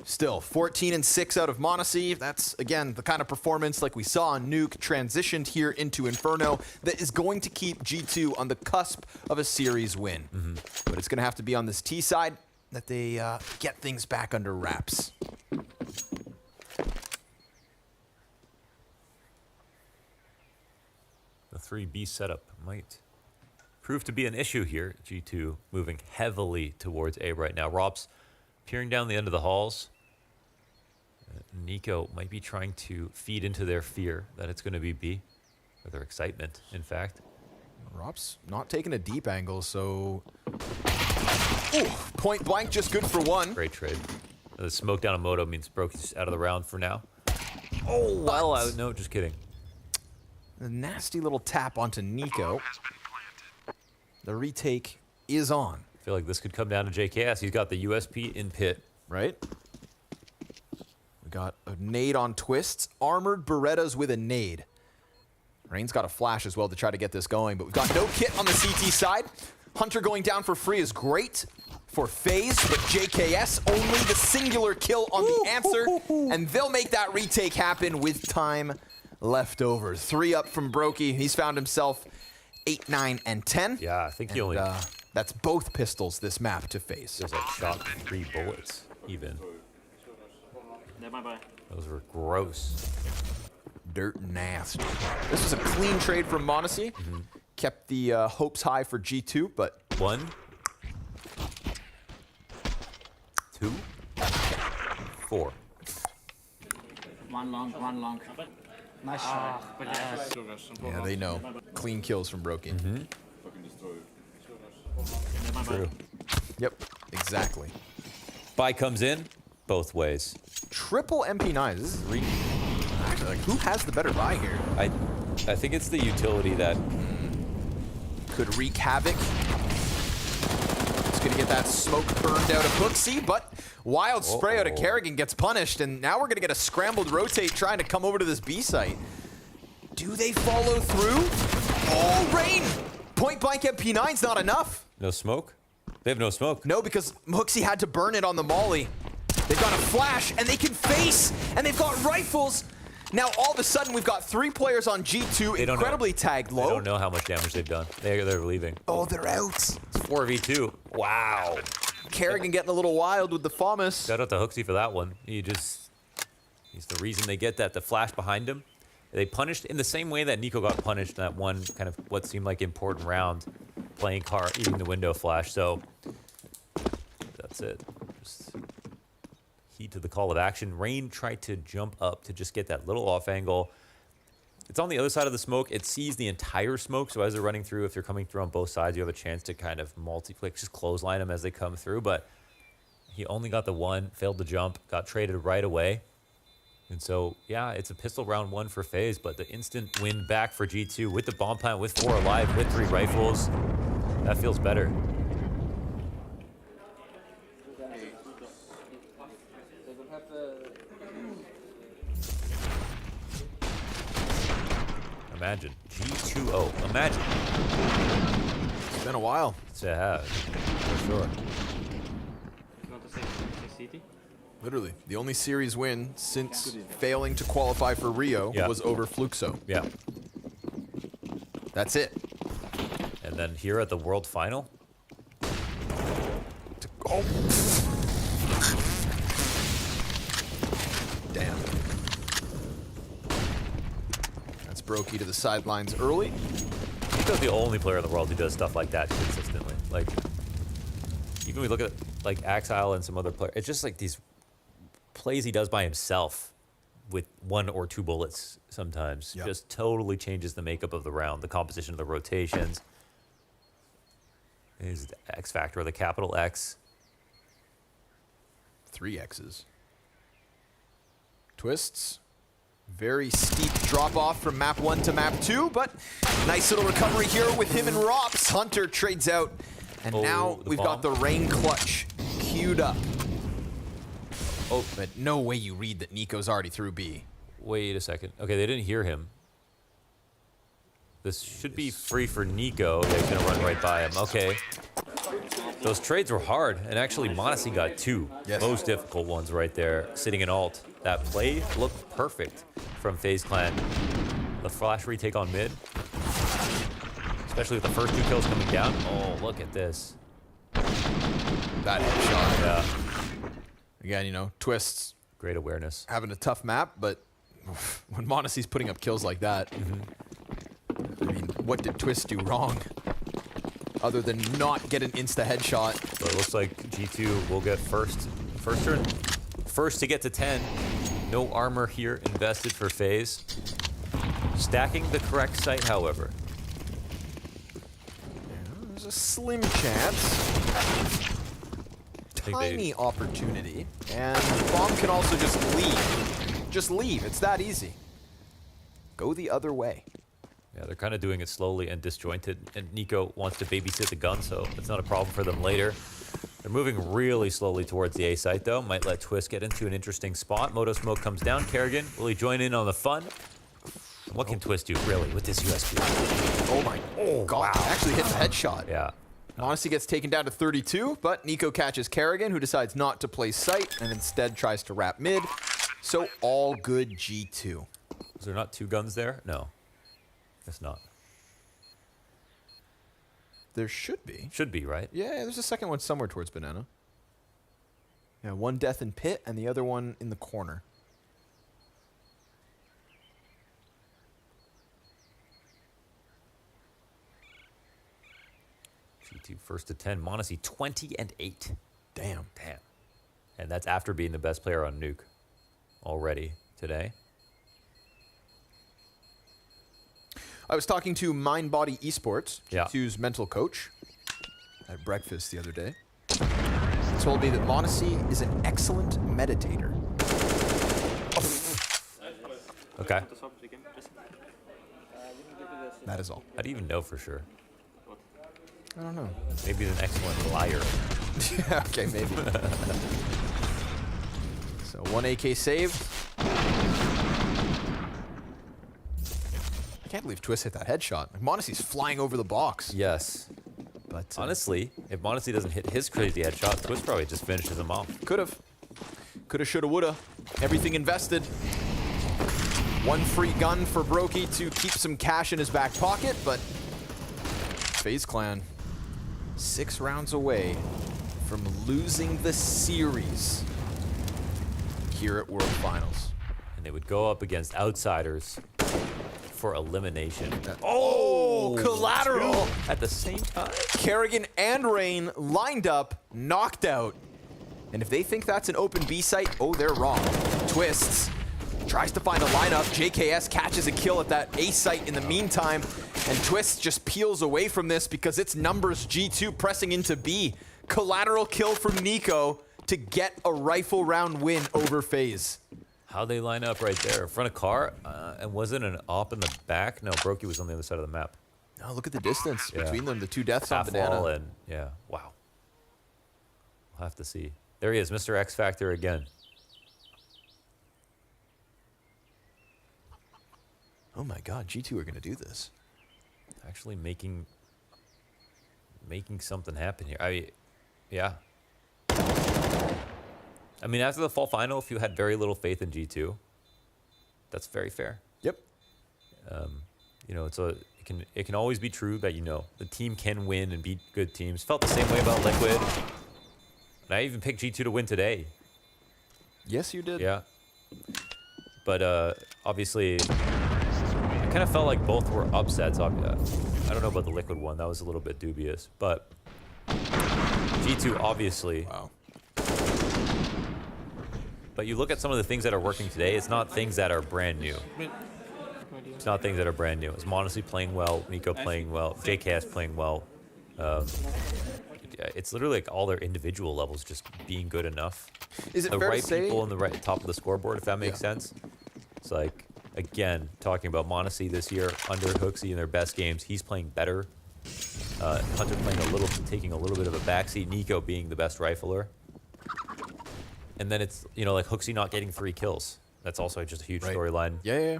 Still, 14-6 out of Monacy. That's, again, the kind of performance like we saw on Nuke transitioned here into Inferno that is going to keep G2 on the cusp of a series win. But it's going to have to be on this T side that they get things back under wraps. The 3B setup might prove to be an issue here. G2 moving heavily towards A right now. Rops peering down the end of the halls. Nico might be trying to feed into their fear that it's going to be B, or their excitement, in fact. Rops not taking a deep angle, so... Ooh, point blank, just good for one. Great trade. The smoke down on Moto means Broky's out of the round for now. Oh, well out. No, just kidding. A nasty little tap onto Nico. The retake is on. I feel like this could come down to JKS. He's got the USP in pit. Right? We got a nade on Twists. Armored Berettas with a nade. Rain's got a flash as well to try to get this going, but we've got no kit on the CT side. Hunter going down for free is great for FaZe, but JKS only the singular kill on the answer, and they'll make that retake happen with time left over. 3 up from Brokey. He's found himself 8, 9, and 10. Yeah, I think he only... that's both pistols this map to FaZe. Feels like shot 3 bullets, even. Those were gross. Dirt nasty. This was a clean trade from Monacy. Kept the hopes high for G2, but... 1, 2, 4. One long. Nice shot. Yeah, they know. Clean kills from Brokey. True. Yep, exactly. Buy comes in both ways. Triple MP9s. This is really... Actually, like, who has the better buy here? I think it's the utility that could wreak havoc. It's gonna get that smoke burned out of Hooksy, but wild spray out of Kerrigan gets punished, and now we're gonna get a scrambled rotate trying to come over to this B site. Do they follow through? Oh, Rain! Point blank MP9's not enough. No smoke? They have no smoke. No, because Hooksy had to burn it on the molly. They've got a flash, and they can face, and they've got rifles. Now, all of a sudden, we've got 3 players on G2, incredibly tagged low. They don't know how much damage they've done. They're leaving. Oh, they're out. It's 4v2. Wow. Kerrigan getting a little wild with the FAMAS. Shout out to Hooksy for that one. He's the reason they get that, the flash behind him. They punished in the same way that Nico got punished in that one kind of what seemed like important round, playing car, eating the window flash. So that's it. Just heed to the call of action. Rain tried to jump up to just get that little off angle. It's on the other side of the smoke. It sees the entire smoke. So as they're running through, if they're coming through on both sides, you have a chance to kind of multi-click, just clothesline them as they come through. But he only got the one, failed to jump, got traded right away. And so, yeah, it's a pistol round 1 for FaZe, but the instant win back for G2 with the bomb plant, with 4 alive, with 3 rifles, that feels better. Imagine. G2-0. Imagine. It's been a while. It has, for sure. Literally, the only series win since failing to qualify for Rio was over Fluxo. Yeah. That's it. And then here at the World Final. Oh. Damn. That's Brokey to the sidelines early. Nico's the only player in the world who does stuff like that consistently. Like, even when we look at like Axile and some other players, it's just like these plays he does by himself with 1 or 2 bullets sometimes. Yep. Just totally changes the makeup of the round, the composition of the rotations. Is the X factor, or the capital X. 3 X's. Twists. Very steep drop off from map 1 to map 2, but nice little recovery here with him and Rops. Hunter trades out, and now we've got the rain clutch queued up. Oh, but no way you read that Nico's already through B. Wait a second. Okay, they didn't hear him. This should be free for Nico. Yeah, he's gonna run right by him. Okay. Those trades were hard, and actually Modesty got 2 most difficult ones right there, sitting in alt. That play looked perfect from FaZe Clan. The flash retake on mid, especially with the first 2 kills coming down. Oh, look at this. That headshot. Yeah. Again, you know, Twists. Great awareness. Having a tough map, but when Monacy's putting up kills like that, I mean, what did Twist do wrong? Other than not get an insta headshot. So it looks like G2 will get first turn. First to get to 10. No armor here invested for FaZe. Stacking the correct site, however. There's a slim chance. Tiny opportunity. And Bomb can also just leave. Just leave. It's that easy. Go the other way. Yeah, they're kind of doing it slowly and disjointed, and Nico wants to babysit the gun, so it's not a problem for them later. They're moving really slowly towards the A site, though. Might let Twist get into an interesting spot. Moto Smoke comes down. Kerrigan, will he join in on the fun? What can Twist do, really, with this USP? Oh my God, wow. Actually hit the headshot. Yeah. Honesty gets taken down to 32, but Nico catches Kerrigan, who decides not to play site and instead tries to wrap mid. So all good G2. Is there not 2 guns there? No. Guess not. There should be. Should be, right? Yeah, there's a second one somewhere towards Banana. Yeah, one death in pit and the other one in the corner. G2 first to 10. Monacy 20-8. Damn. Damn. And that's after being the best player on Nuke already today. I was talking to Mind Body Esports, Yeah. G2's mental coach, at breakfast the other day. He told me that Monacy is an excellent meditator. Okay. That is all. How do you even know for sure? I don't know. Maybe he's an excellent liar. Yeah, okay, maybe. So 1 AK saved. I can't believe Twist hit that headshot. Like, Monacy's flying over the box. Yes. But honestly, if Monacy doesn't hit his crazy headshot, Twist probably just finishes him off. Could've. Coulda, shoulda, woulda. Everything invested. One free gun for Brokey to keep some cash in his back pocket, but FaZe Clan 6 rounds away from losing the series here at World Finals. And they would go up against outsiders for elimination. Oh, collateral! At the same time? Kerrigan and Rain lined up, knocked out. And if they think that's an open B site, oh, they're wrong. Twists tries to find a lineup. JKS catches a kill at that A site in the meantime. And Twists just peels away from this because it's numbers G2 pressing into B. Collateral kill from Nico to get a rifle round win over FaZe. How they line up right there in front of car, and wasn't an op in the back? No, Brokey was on the other side of the map. Oh, look at the distance Yeah. between them. The 2 deaths on Half Banana. wall and yeah, wow. We'll have to see. There he is, Mr. X Factor again. Oh my God, G2 are gonna do this. Actually making something happen here. Yeah. I mean, after the fall final, if you had very little faith in G2, that's very fair. Yep. You know, it can always be true that, you know, the team can win and beat good teams. Felt the same way about Liquid. And I even picked G2 to win today. Yes, you did. Yeah. But obviously, I kind of felt like both were upsets. I don't know about the Liquid one. That was a little bit dubious. But G2 obviously. Wow. But you look at some of the things that are working today, it's not things that are brand new. It's not things that are brand new. It's Monacy playing well, Nico playing well, JKS playing well. It's literally like all their individual levels just being good enough. Is it the fair right to say people in the right top of the scoreboard, if that makes sense? It's like again, talking about Monacy this year under Hooksy in their best games, he's playing better. Hunter playing taking a little bit of a backseat. Nico being the best rifler. And then it's, you know, like Hooksy not getting 3 kills. That's also just a huge storyline. Yeah.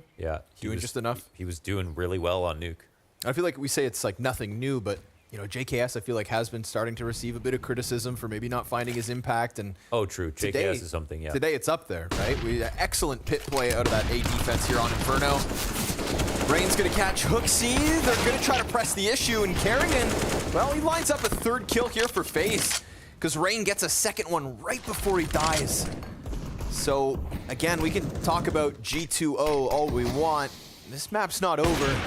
Doing just enough. He was doing really well on Nuke. I feel like we say it's like nothing new, but you know, JKS I feel like has been starting to receive a bit of criticism for maybe not finding his impact. And true. JKS is something. Yeah. Today it's up there, right? We excellent pit play out of that A defense here on Inferno. Rain's gonna catch Hooksy. They're gonna try to press the issue, and Kerrigan, well, he lines up a 3rd kill here for FaZe, because Rain gets a 2nd one right before he dies. So again, we can talk about G2O all we want. This map's not over.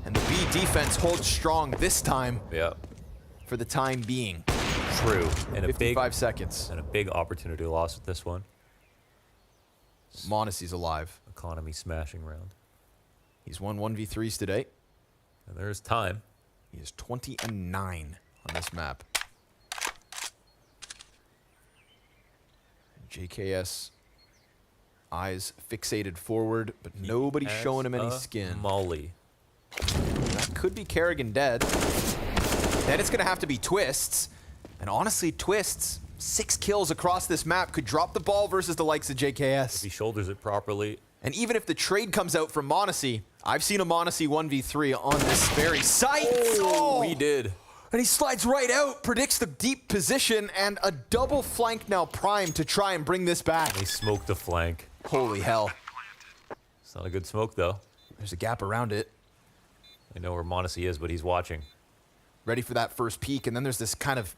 And the B defense holds strong this time. Yeah. For the time being. True. And 55 seconds. And a big opportunity loss with this one. Monacy's alive. Economy smashing round. He's won 1v3s today. And there's time. He is 20-9 on this map. JKS, eyes fixated forward, but nobody's showing him any skin. Molly. That could be Kerrigan dead. Then it's going to have to be Twists. And honestly, Twists, 6 kills across this map, could drop the ball versus the likes of JKS. If he shoulders it properly. And even if the trade comes out from Monacy, I've seen a Monacy 1v3 on this very site. Oh, he did. And he slides right out, predicts the deep position, and a double flank now primed to try and bring this back. And he smoked the flank. Holy hell. It's not a good smoke, though. There's a gap around it. I know where Monacy is, but he's watching. Ready for that first peek, and then there's this kind of,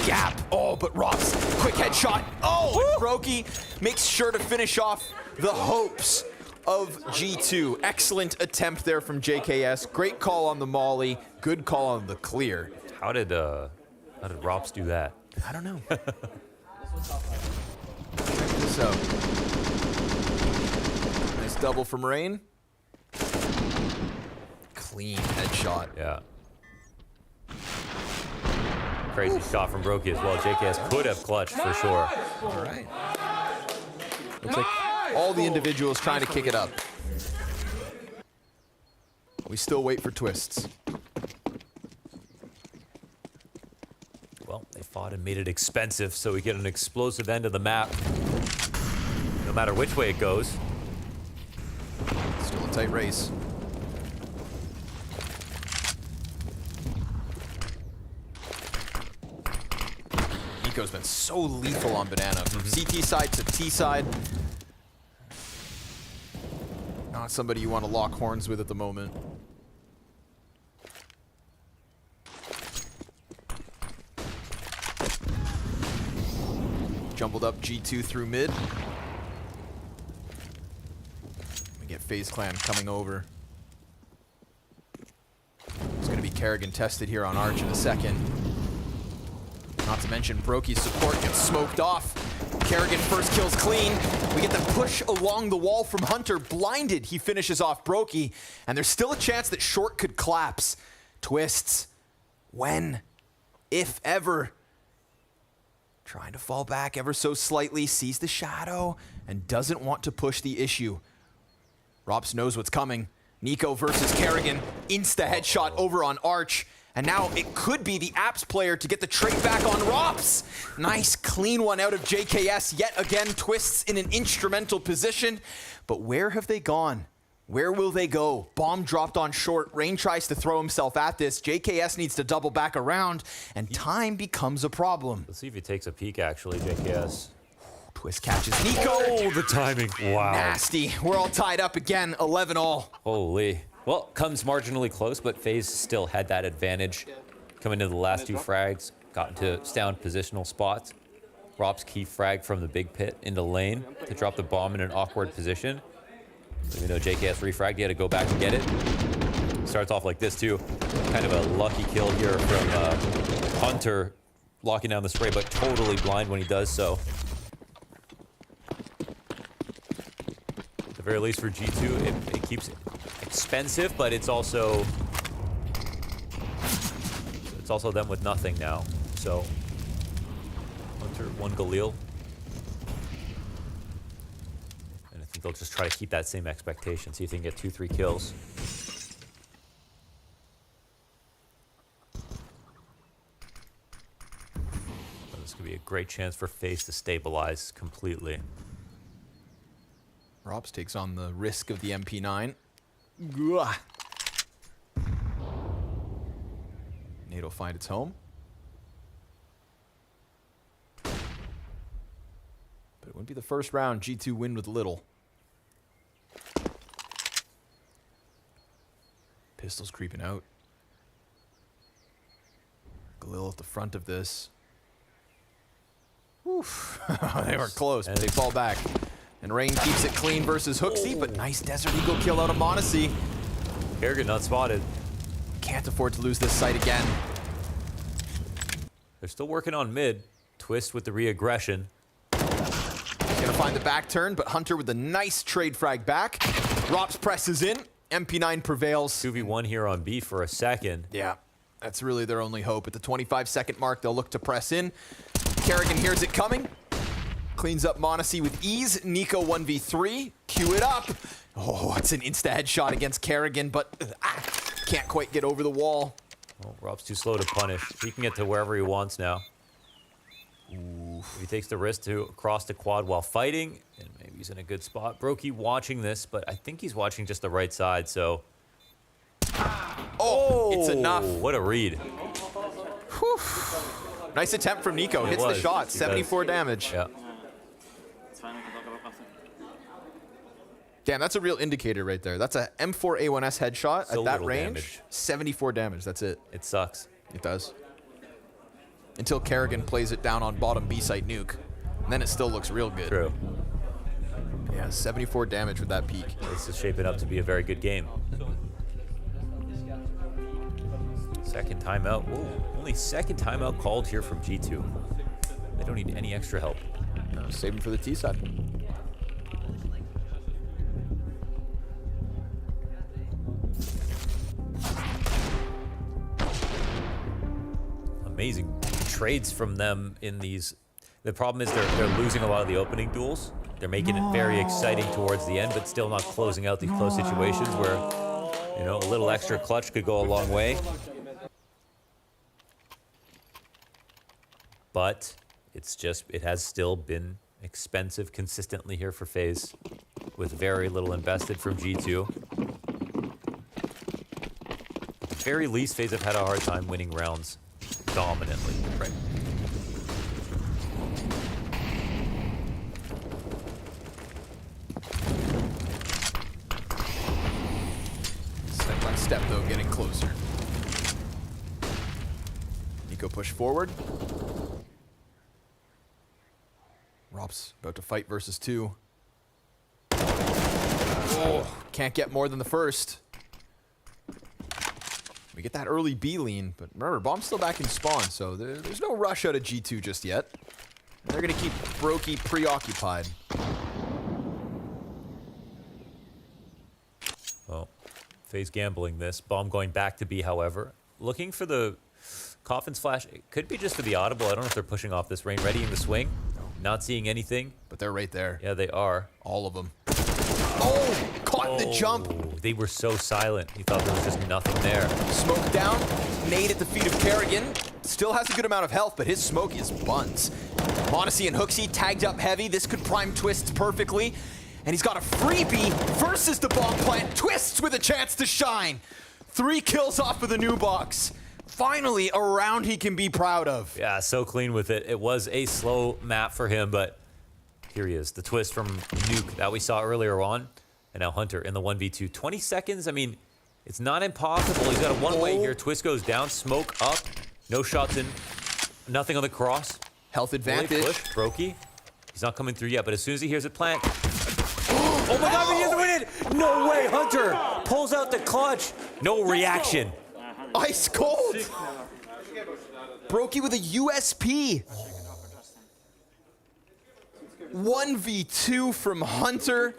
gap. Oh, but Rops, quick headshot. Oh, Brokey makes sure to finish off the hopes of G2. Excellent attempt there from JKS. Great call on the molly. Good call on the clear. How did Rops do that? I don't know. Check this out. Nice double from Rain. Clean headshot. Yeah. Crazy shot from Brokey as well. JKS could have clutched for sure. All right. Looks like all the individuals trying to kick it up. We still wait for Twists. Well, they fought and made it expensive, so we get an explosive end of the map. No matter which way it goes. Still a tight race. Nico's been so lethal on Banana. From CT side to T side. Not somebody you want to lock horns with at the moment. Jumbled up G2 through mid. We get FaZe Clan coming over. It's going to be Kerrigan tested here on Arch in a second. Not to mention Brokey's support gets smoked off. Kerrigan first kills clean. We get the push along the wall from Hunter. Blinded, he finishes off Brokey. And there's still a chance that Short could collapse. Twists. When? If ever. Trying to fall back ever so slightly. Sees the shadow and doesn't want to push the issue. Rops knows what's coming. Nico versus Kerrigan. Insta headshot over on Arch. And now it could be the Apps player to get the trade back on Rops. Nice clean one out of JKS. Yet again, Twists in an instrumental position. But where have they gone? Where will they go? Bomb dropped on Short. Rain tries to throw himself at this. JKS needs to double back around, and time becomes a problem. Let's see if he takes a peek, actually, JKS. Twist catches Nico. Oh, the timing. Wow. Nasty. We're all tied up again, 11-all. Holy. Well, comes marginally close, but FaZe still had that advantage. Coming into the last 2 frags, got into sound positional spots. Rops key frag from the big pit into lane to drop the bomb in an awkward position. Even though JKS refragged, he had to go back and get it. Starts off like this too. Kind of a lucky kill here from Hunter, locking down the spray, but totally blind when he does so. At the very least for G2, it keeps it expensive, but it's also them with nothing now. So Hunter, 1 Galil. think they'll just try to keep that same expectation, see if they can get 2-3 kills. This could be a great chance for FaZe to stabilize completely. Robs takes on the risk of the MP9. Nate will find its home. But it wouldn't be the first round G2 win with little. Pistols creeping out. Galil at the front of this. Oof. They were close, but they fall back. And Rain keeps it clean versus Hooksy, but nice Desert Eagle kill out of Monacy. Kerrigan not spotted. Can't afford to lose this site again. They're still working on mid. Twist with the re-aggression. Gonna find the back turn, but Hunter with a nice trade frag back. Rops presses in. MP9 prevails. 2v1 here on B for a second. Yeah, that's really their only hope. At the 25-second mark, they'll look to press in. Kerrigan hears it coming. Cleans up Monacy with ease. Nico 1v3. Cue it up. Oh, it's an insta-headshot against Kerrigan, but can't quite get over the wall. Well, Rob's too slow to punish. He can get to wherever he wants now. If he takes the risk to cross the quad while fighting, and maybe he's in a good spot. Brokey watching this, but I think he's watching just the right side, so... Oh, it's enough. What a read. Whew. Nice attempt from Nico. Hits the shot. 74 damage. Yeah. Damn, that's a real indicator right there. That's a M4A1S headshot So at that little range. damage. 74 damage. That's it. It sucks. It does. Until Kerrigan plays it down on bottom B site nuke. And then it still looks real good. True. Yeah, 74 damage with that peak. This is shaping up to be a very good game. Second timeout. Whoa, only second timeout called here from G2. They don't need any extra help. No, save him for the T side. Amazing trades from them in these. The problem is they're losing a lot of the opening duels. They're making it very exciting towards the end, but still not closing out these close situations where, you know, a little extra clutch could go a long way. But it has still been expensive consistently here for FaZe, with very little invested from G2. At the very least, FaZe have had a hard time winning rounds dominantly. Right. Step by step, though, getting closer. Nico push forward. Rob's about to fight versus 2. Oh, can't get more than the first. We get that early B lean, but remember, Bomb's still back in spawn, so there's no rush out of G2 just yet. They're going to keep Brokey preoccupied. Well, FaZe gambling this. Bomb going back to B, however. Looking for the Coffin's flash. It could be just for the audible. I don't know if they're pushing off this rain. Readying the swing. Not seeing anything. But they're right there. Yeah, they are. All of them. Oh, caught the jump. They were so silent. He thought there was just nothing there. Smoke down. Nade at the feet of Kerrigan. Still has a good amount of health, but his smoke is buns. Monacy and Hooksy tagged up heavy. This could prime Twists perfectly. And he's got a freebie versus the bomb plant. Twists with a chance to shine. 3 kills off of the new box. Finally, a round he can be proud of. Yeah, so clean with it. It was a slow map for him, but here he is. The twist from Nuke that we saw earlier on. And now Hunter in the 1v2. 20 seconds, I mean, it's not impossible. He's got a one-way here. Twist goes down, smoke up. No shots in. Nothing on the cross. Health advantage. Push, Brokey. He's not coming through yet, but as soon as he hears it plant. Oh my God, he doesn't win it! No way, Hunter pulls out the clutch. No reaction. Ice cold. Brokey with a USP. 1v2 from Hunter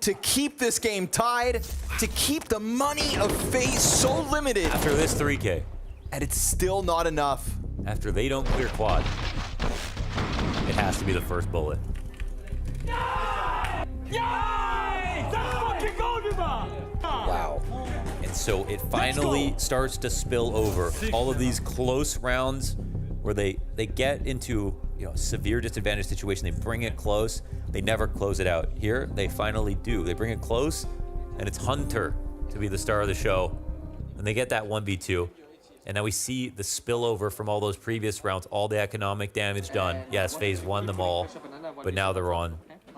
to keep this game tied, to keep the money of FaZe so limited. After this 3K. And it's still not enough. After they don't clear quad, it has to be the first bullet. Yeah! so it finally starts to spill over. All of these close rounds where they get into severe disadvantage situation, they bring it close, they never close it out. Here, they finally do. They bring it close, and it's Hunter to be the star of the show. And they get that 1v2. And now we see the spillover from all those previous rounds, all the economic damage done. Yes, FaZe won them all, but now they're on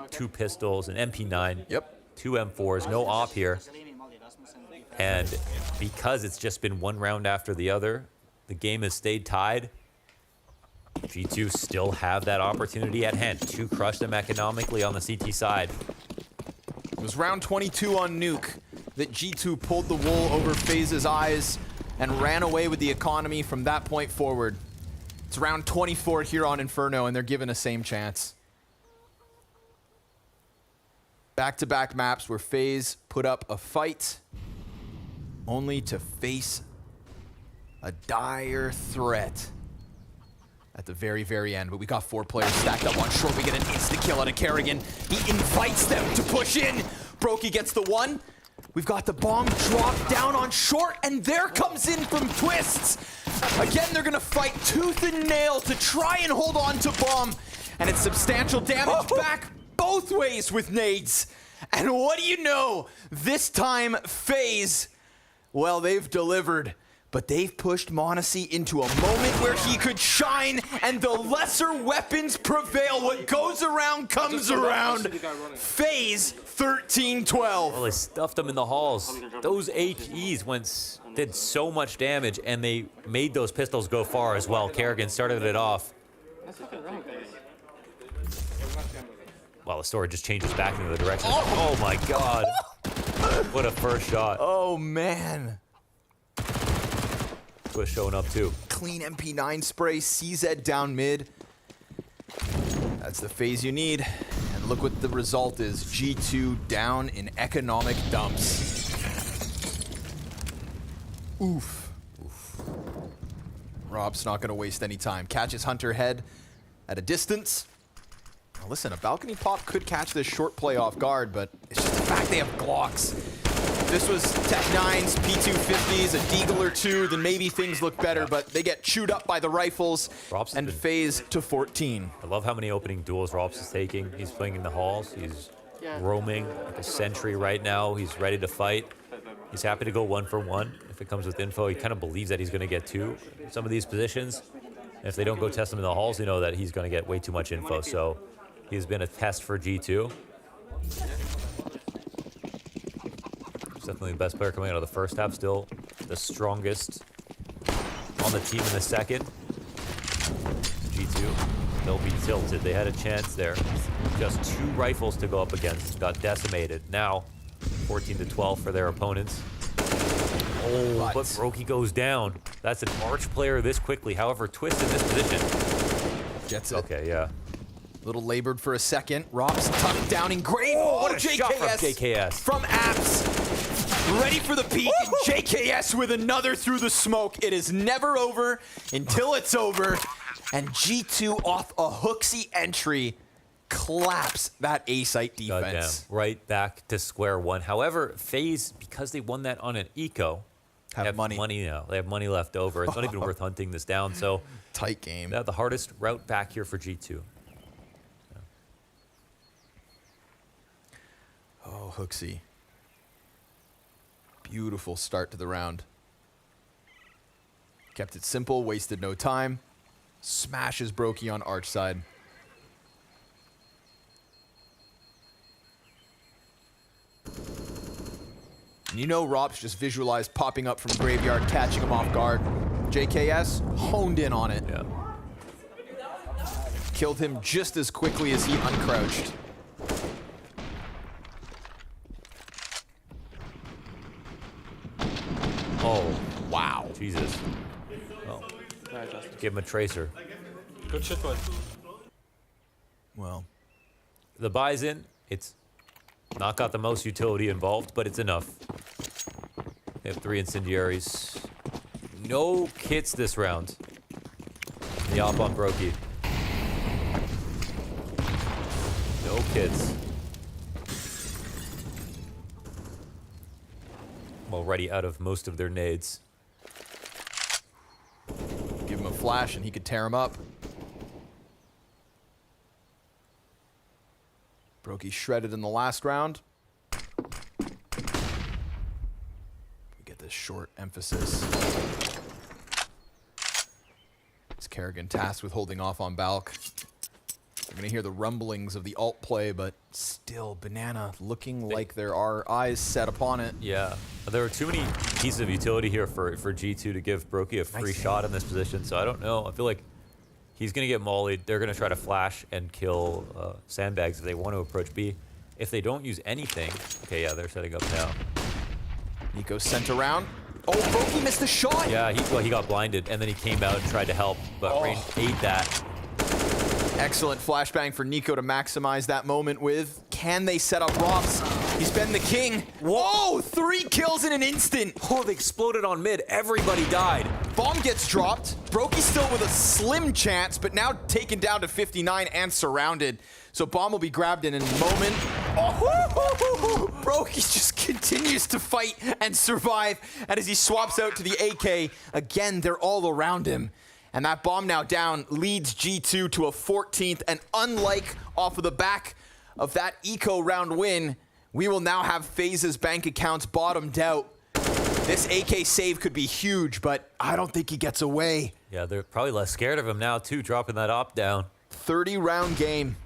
2 pistols, an MP9, 2 M4s, no op here. And because it's just been one round after the other, the game has stayed tied. G2 still have that opportunity at hand to crush them economically on the CT side. It was round 22 on Nuke that G2 pulled the wool over FaZe's eyes and ran away with the economy from that point forward. It's round 24 here on Inferno, and they're given a same chance. Back-to-back maps where FaZe put up a fight, only to face a dire threat at the very, very end. But we got 4 players stacked up on short. We get an insta-kill out of Kerrigan. He invites them to push in. Brokey gets the 1. We've got the bomb dropped down on short, and there comes in from Twists. Again, they're gonna fight tooth and nail to try and hold on to bomb. And it's substantial damage back both ways with nades. And what do you know? This time, FaZe, well, they've delivered. But they've pushed m0NESY into a moment where he could shine, and the lesser weapons prevail. What goes around comes around. FaZe 13-12. Well, they stuffed them in the halls. Those HEs did so much damage, and they made those pistols go far as well. Kerrigan started it off. Well, the story just changes back into the direction. Oh my God. What a first shot. Oh, man. Was showing up too. Clean MP9 spray, CZ down mid. That's the FaZe you need. And look what the result is. G2 down in economic dumps. Oof. Rob's not gonna waste any time. Catches Hunter head at a distance. Now listen, a balcony pop could catch this short play off guard, but it's just the fact they have Glocks. If this was Tech 9s, P250s, a Deagle or 2, then maybe things look better, but they get chewed up by the rifles and FaZe to 14. I love how many opening duels Robs is taking. He's playing in the halls. He's roaming like a sentry right now. He's ready to fight. He's happy to go 1 for 1 if it comes with info. He kind of believes that he's going to get 2 in some of these positions. And if they don't go test him in the halls, you know that he's going to get way too much info. So he's been a test for G2. Definitely the best player coming out of the first half. Still the strongest on the team in the second. G2, they'll be tilted. They had a chance there. Just 2 rifles to go up against. Got decimated. Now, 14-12 for their opponents. Oh, but Brokey goes down. That's an Arch player this quickly. However, Twist in this position. Gets it. Okay, yeah. Little labored for a second. Rob's tucked down in great. Oh, what a shot from JKS. From Apps. Ready for the peak, and JKS with another through the smoke. It is never over until it's over. And G2 off a Hooksy entry claps that A-site defense. Right back to square one. However, FaZe, because they won that on an eco, have money now. They have money left over. It's not even worth hunting this down. So tight game. They have the hardest route back here for G2. Oh, Hooksy. Beautiful start to the round. Kept it simple, wasted no time. Smashes Brokey on Arch side. And you know Rob's just visualized popping up from Graveyard, catching him off guard. JKS honed in on it. Yeah. Killed him just as quickly as he uncrouched. Oh, wow. Jesus. Oh. Give him a tracer. Good shit, bud. Well. The buys in, it's not got the most utility involved, but it's enough. They have 3 incendiaries. No kits this round. The op on Brokey. No kits. Well, already out of most of their nades. Give him a flash and he could tear him up. Brokey shredded in the last round. We get this short emphasis. It's Kerrigan tasked with holding off on Balk. We're going to hear the rumblings of the alt play, but still, Banana looking like there are eyes set upon it. Yeah, there are too many pieces of utility here for G2 to give Brokey a free shot in this position, so I don't know. I feel like he's going to get mollied. They're going to try to flash and kill Sandbags if they want to approach B. If they don't use anything... Okay, yeah, they're setting up now. Nico sent around. Oh, Brokey missed the shot! Yeah, he got blinded, and then he came out and tried to help, but Rain ate that. Excellent flashbang for Nico to maximize that moment with. Can they set up Rops? He's been the king. Whoa, 3 kills in an instant. Oh, they exploded on mid. Everybody died. Bomb gets dropped. Brokey still with a slim chance, but now taken down to 59 and surrounded. So Bomb will be grabbed in a moment. Oh, Brokey just continues to fight and survive. And as he swaps out to the AK, again, they're all around him. And that bomb now down leads G2 to a 14th. And unlike off of the back of that eco round win, we will now have FaZe's bank accounts bottomed out. This AK save could be huge, but I don't think he gets away. Yeah, they're probably less scared of him now, too, dropping that op down. 30-round game.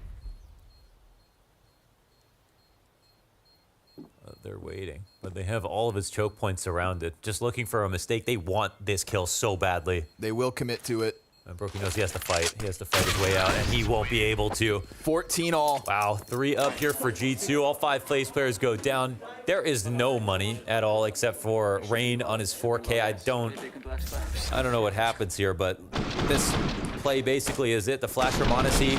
They're waiting, but they have all of his choke points surrounded. Just looking for a mistake. They want this kill so badly. They will commit to it. And Brokey knows he has to fight. He has to fight his way out, and he won't be able to. 14 all. Wow, 3 up here for G2. All 5 FaZe players go down. There is no money at all except for Rain on his 4K. I don't know what happens here, but this play basically is it. The flasher Monacy,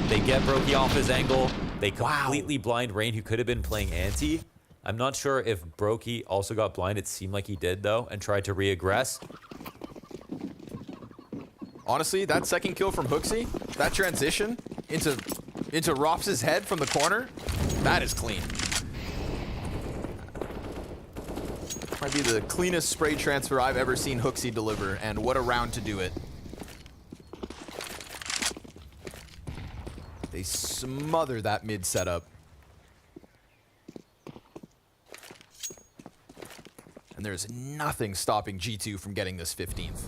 they get Brokey off his angle. They completely blind Rain, who could have been playing anti. I'm not sure if Brokey also got blind. It seemed like he did, though, and tried to re-aggress. Honestly, that second kill from Hooksy, that transition into Rops' head from the corner, that is clean. Might be the cleanest spray transfer I've ever seen Hooksy deliver, and what a round to do it. They smother that mid setup. And there's nothing stopping G2 from getting this 15th.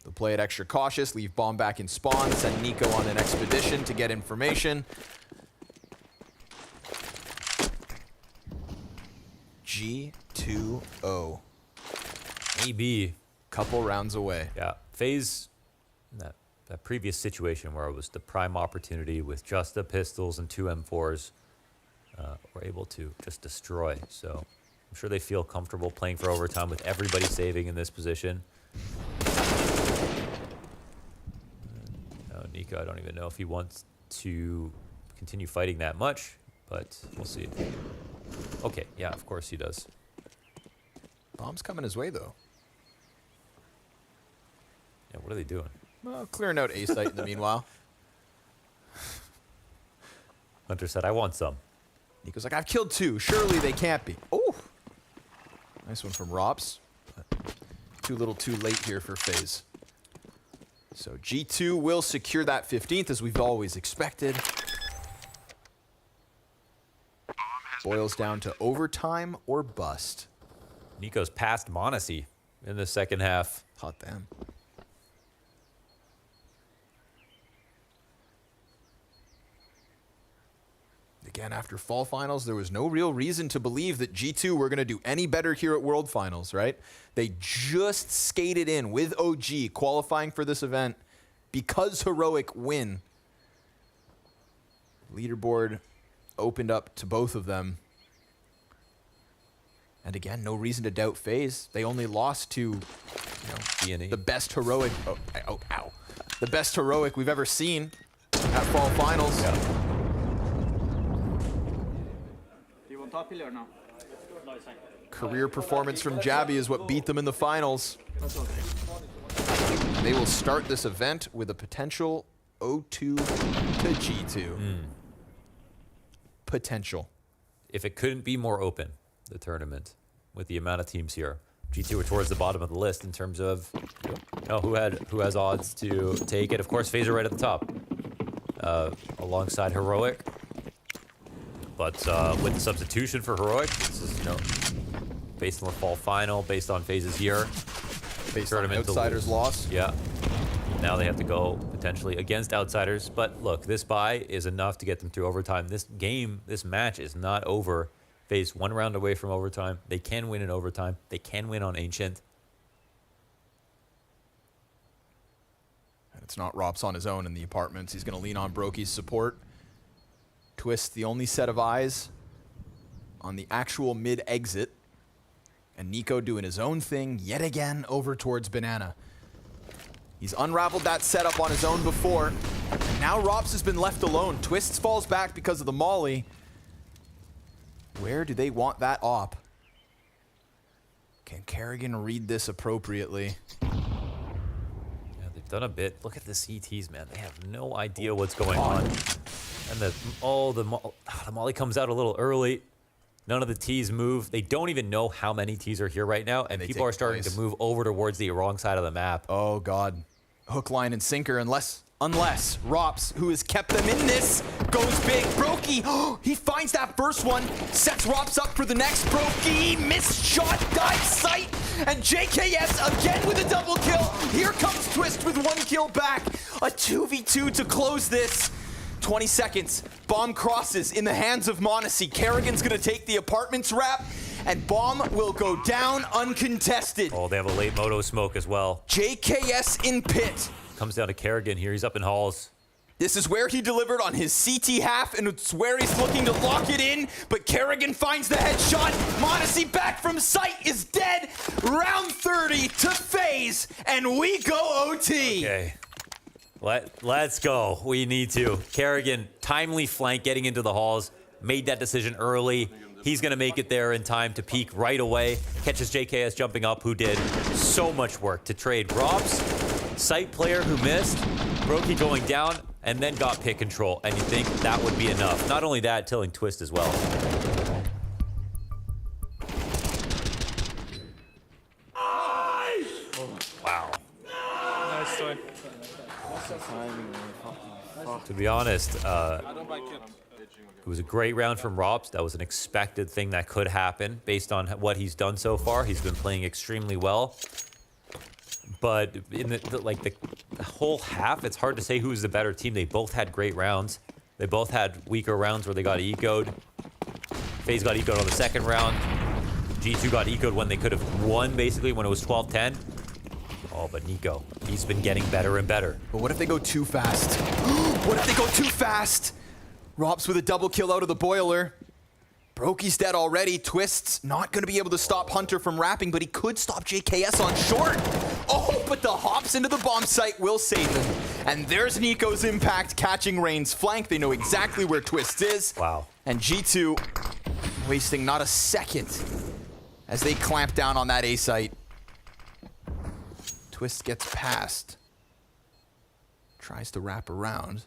They'll play it extra cautious, leave bomb back in spawn, send Nico on an expedition to get information. G2-0. AB. Couple rounds away. Yeah, FaZe, that previous situation where it was the prime opportunity with just the pistols and 2 M4s, were able to just destroy. So I'm sure they feel comfortable playing for overtime with everybody saving in this position. Nico, I don't even know if he wants to continue fighting that much, but we'll see. Okay, yeah, of course he does. Bomb's coming his way, though. Yeah, what are they doing? Well, clearing out A site in the meanwhile. Hunter said, I want some. Nico's like, I've killed 2. Surely they can't be. Oh! Nice one from Rops. Too little too late here for FaZe. So G2 will secure that 15th, as we've always expected. Boils down to overtime or bust. Nico's passed Monacy in the second half. Hot damn. Again, after Fall Finals, there was no real reason to believe that G2 were going to do any better here at World Finals, right? They just skated in with OG, qualifying for this event because Heroic win. Leaderboard opened up to both of them. And again, no reason to doubt FaZe. They only lost to the best Heroic. Oh, ow. The best Heroic we've ever seen at Fall Finals. Do you want top or no? Career performance from Jabby is what beat them in the finals. They will start this event with a potential 0-2 to G2. Potential. If it couldn't be more open. the tournament with the amount of teams here. G2 are towards the bottom of the list in terms of who has odds to take it. Of course, FaZe are right at the top, alongside Heroic. But with the substitution for Heroic, this is based on the fall final, based on FaZe's year, based on Outsiders' loss. Yeah. Now they have to go potentially against Outsiders. But look, this bye is enough to get them through overtime. This match is not over. FaZe one round away from overtime. They can win in overtime. They can win on Ancient. And it's not Rops on his own in the apartments. He's going to lean on Brokey's support. Twist, the only set of eyes on the actual mid-exit. And Nico doing his own thing yet again over towards Banana. He's unraveled that setup on his own before. And now Rops has been left alone. Twist falls back because of the molly. Where do they want that op? Can Kerrigan read this appropriately? Yeah, they've done a bit. Look at the CTs, man. They have no idea what's going on. And the molly comes out a little early. None of the T's move. They don't even know how many T's are here right now, and people are starting to move over towards the wrong side of the map. Oh, God. Hook, line, and sinker, unless Rops, who has kept them in this, goes big. Brokey, he finds that first one, sets Rops up for the next. Brokey, missed shot, dive sight, and JKS again with a double kill. Here comes Twist with 1 kill back. A 2v2 to close this. 20 seconds, bomb crosses in the hands of Monacy. Kerrigan's gonna take the apartments wrap, and bomb will go down uncontested. Oh, they have a late moto smoke as well. JKS in pit. Comes down to Kerrigan here. He's up in halls. This is where he delivered on his CT half, and it's where he's looking to lock it in, but Kerrigan finds the headshot. Monacy back from sight is dead. Round 30 to FaZe, and we go OT. Okay. Let's go. We need to. Kerrigan, timely flank getting into the halls. Made that decision early. He's going to make it there in time to peek right away. Catches JKS jumping up, who did so much work to trade Robs. Site player who missed. Brokey going down, and then got pick control. And you think that would be enough. Not only that, tilling Twist as well. Wow. Nice try. To be honest, it was a great round from Rops. That was an expected thing that could happen based on what he's done so far. He's been playing extremely well. But in the whole half, it's hard to say who's the better team. They both had great rounds. They both had weaker rounds where they got eco'd. FaZe got eco'd on the second round. G2 got eco'd when they could have won, basically, when it was 12-10. Oh, but Nico, he's been getting better and better. But what if they go too fast? What if they go too fast? Rops with a double kill out of the boiler. Brokey's dead already. Twist's not going to be able to stop Hunter from rapping, but he could stop JKS on short. Oh, but the hops into the bomb site will save them. And there's Nico's impact catching Rain's flank. They know exactly where Twist is. Wow. And G2 wasting not a second as they clamp down on that A site. Twist gets past. Tries to wrap around.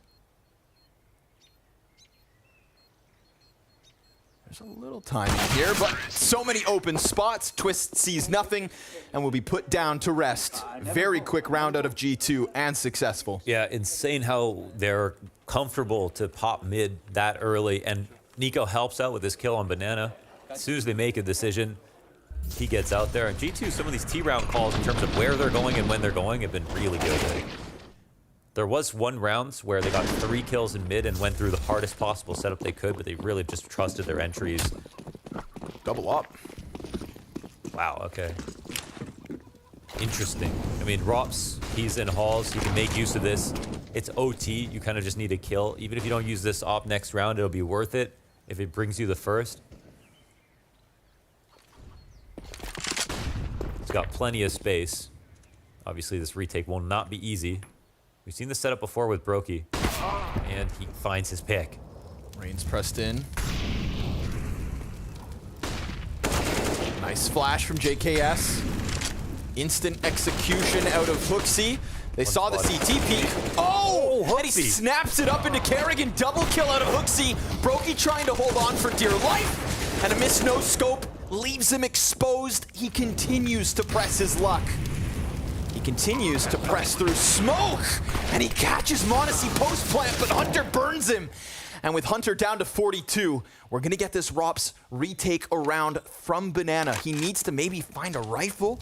There's a little time here, but so many open spots. Twist sees nothing and will be put down to rest. Very quick round out of G2 and successful. Yeah, insane how they're comfortable to pop mid that early. And Nico helps out with his kill on Banana. As soon as they make a decision, he gets out there. And G2, some of these T-round calls in terms of where they're going and when they're going have been really good. There was one rounds where they got 3 kills in mid and went through the hardest possible setup they could, but they really just trusted their entries. Double up. Wow, okay. Interesting. I mean, Rops, he's in halls. He can make use of this. It's OT. You kind of just need a kill. Even if you don't use this op next round, it'll be worth it if it brings you the first. He's got plenty of space. Obviously, this retake will not be easy. We've seen this setup before with Brokey, and he finds his pick. Rain's pressed in. Nice flash from JKS. Instant execution out of Hooksy. They saw the CT peek. Oh, and he snaps it up into Kerrigan. Double kill out of Hooksy. Brokey trying to hold on for dear life. And a miss no scope leaves him exposed. He continues to press his luck. He continues to press through smoke, and he catches Monacy post plant, but Hunter burns him. And with Hunter down to 42, we're gonna get this Rops retake around from Banana. He needs to maybe find a rifle.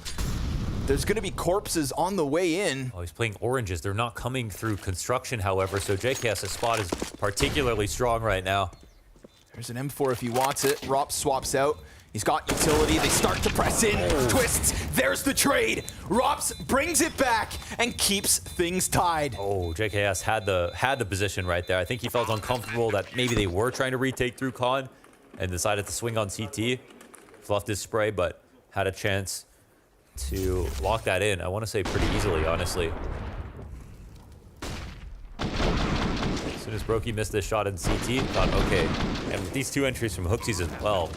There's gonna be corpses on the way in. Oh, he's playing oranges. They're not coming through construction, however, so JKS's spot is particularly strong right now. There's an M4 if he wants it. Rops swaps out. He's got utility. They start to press in. Twists. There's the trade. Rops brings it back and keeps things tied. Oh, JKS had the position right there. I think he felt uncomfortable that maybe they were trying to retake through con and decided to swing on CT. Fluffed his spray, but had a chance to lock that in. I want to say pretty easily, honestly. As soon as Brokey missed this shot in CT, thought, okay. And with these two entries from Hooksies as well,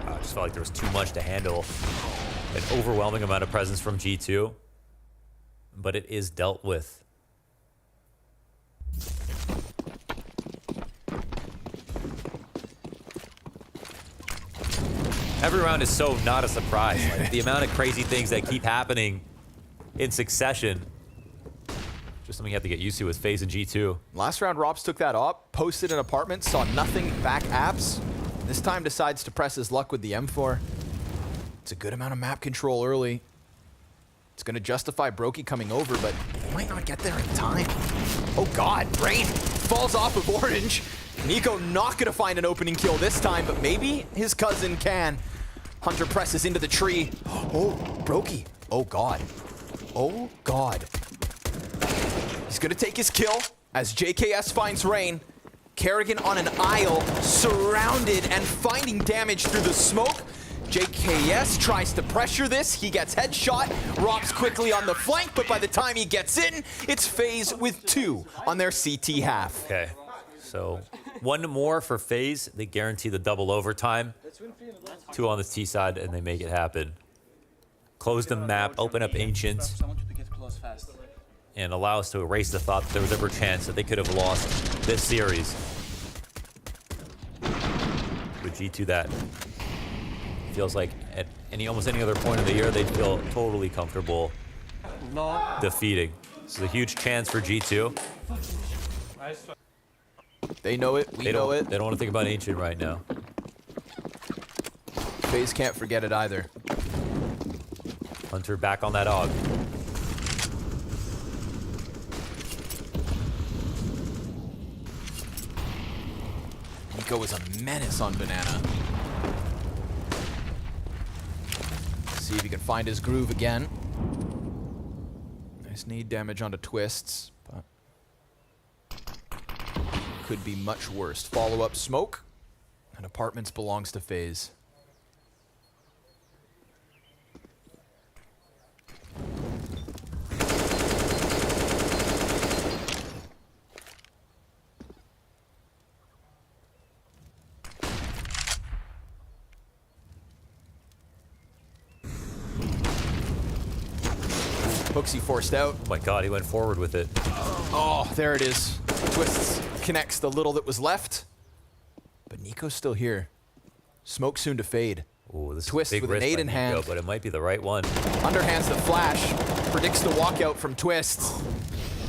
I just felt like there was too much to handle. An overwhelming amount of presence from G2, but it is dealt with. Every round is so not a surprise. Like, the amount of crazy things that keep happening in succession. Just something you have to get used to with FaZe and G2. Last round, Rops took that up, posted an apartment, saw nothing, back apps. This time decides to press his luck with the M4. It's a good amount of map control early. It's gonna justify Brokey coming over, but he might not get there in time. Oh God, Rain falls off of Orange. Nico not gonna find an opening kill this time, but maybe his cousin can. Hunter presses into the tree. Oh, Brokey. Oh God. Oh God. He's gonna take his kill as JKS finds Rain. Kerrigan on an aisle, surrounded and finding damage through the smoke. JKS tries to pressure this. He gets headshot. Rops quickly on the flank, but by the time he gets in, it's FaZe with 2 on their CT half. Okay, so 1 more for FaZe. They guarantee the double overtime. 2 on the T side, and they make it happen. Close the map, open up Ancients, and allow us to erase the thought that there was ever a chance that they could have lost this series. With G2, that feels like at almost any other point of the year, they'd feel totally comfortable defeating. This is a huge chance for G2. They know it, we know it. They don't want to think about Ancient right now. FaZe can't forget it either. Hunter back on that AUG. Nico is a menace on Banana. See if he can find his groove again. Nice nade damage onto Twists, but could be much worse. Follow-up smoke, and Apartments belongs to FaZe. Hooksy forced out. Oh my God, he went forward with it. Oh, there it is. Twists connects the little that was left. But Nico's still here. Smoke soon to fade. Ooh, this Twist is a big with an risk 8 by in Nico, hand. but it might be the right one. Underhands the flash. Predicts the walkout from Twists.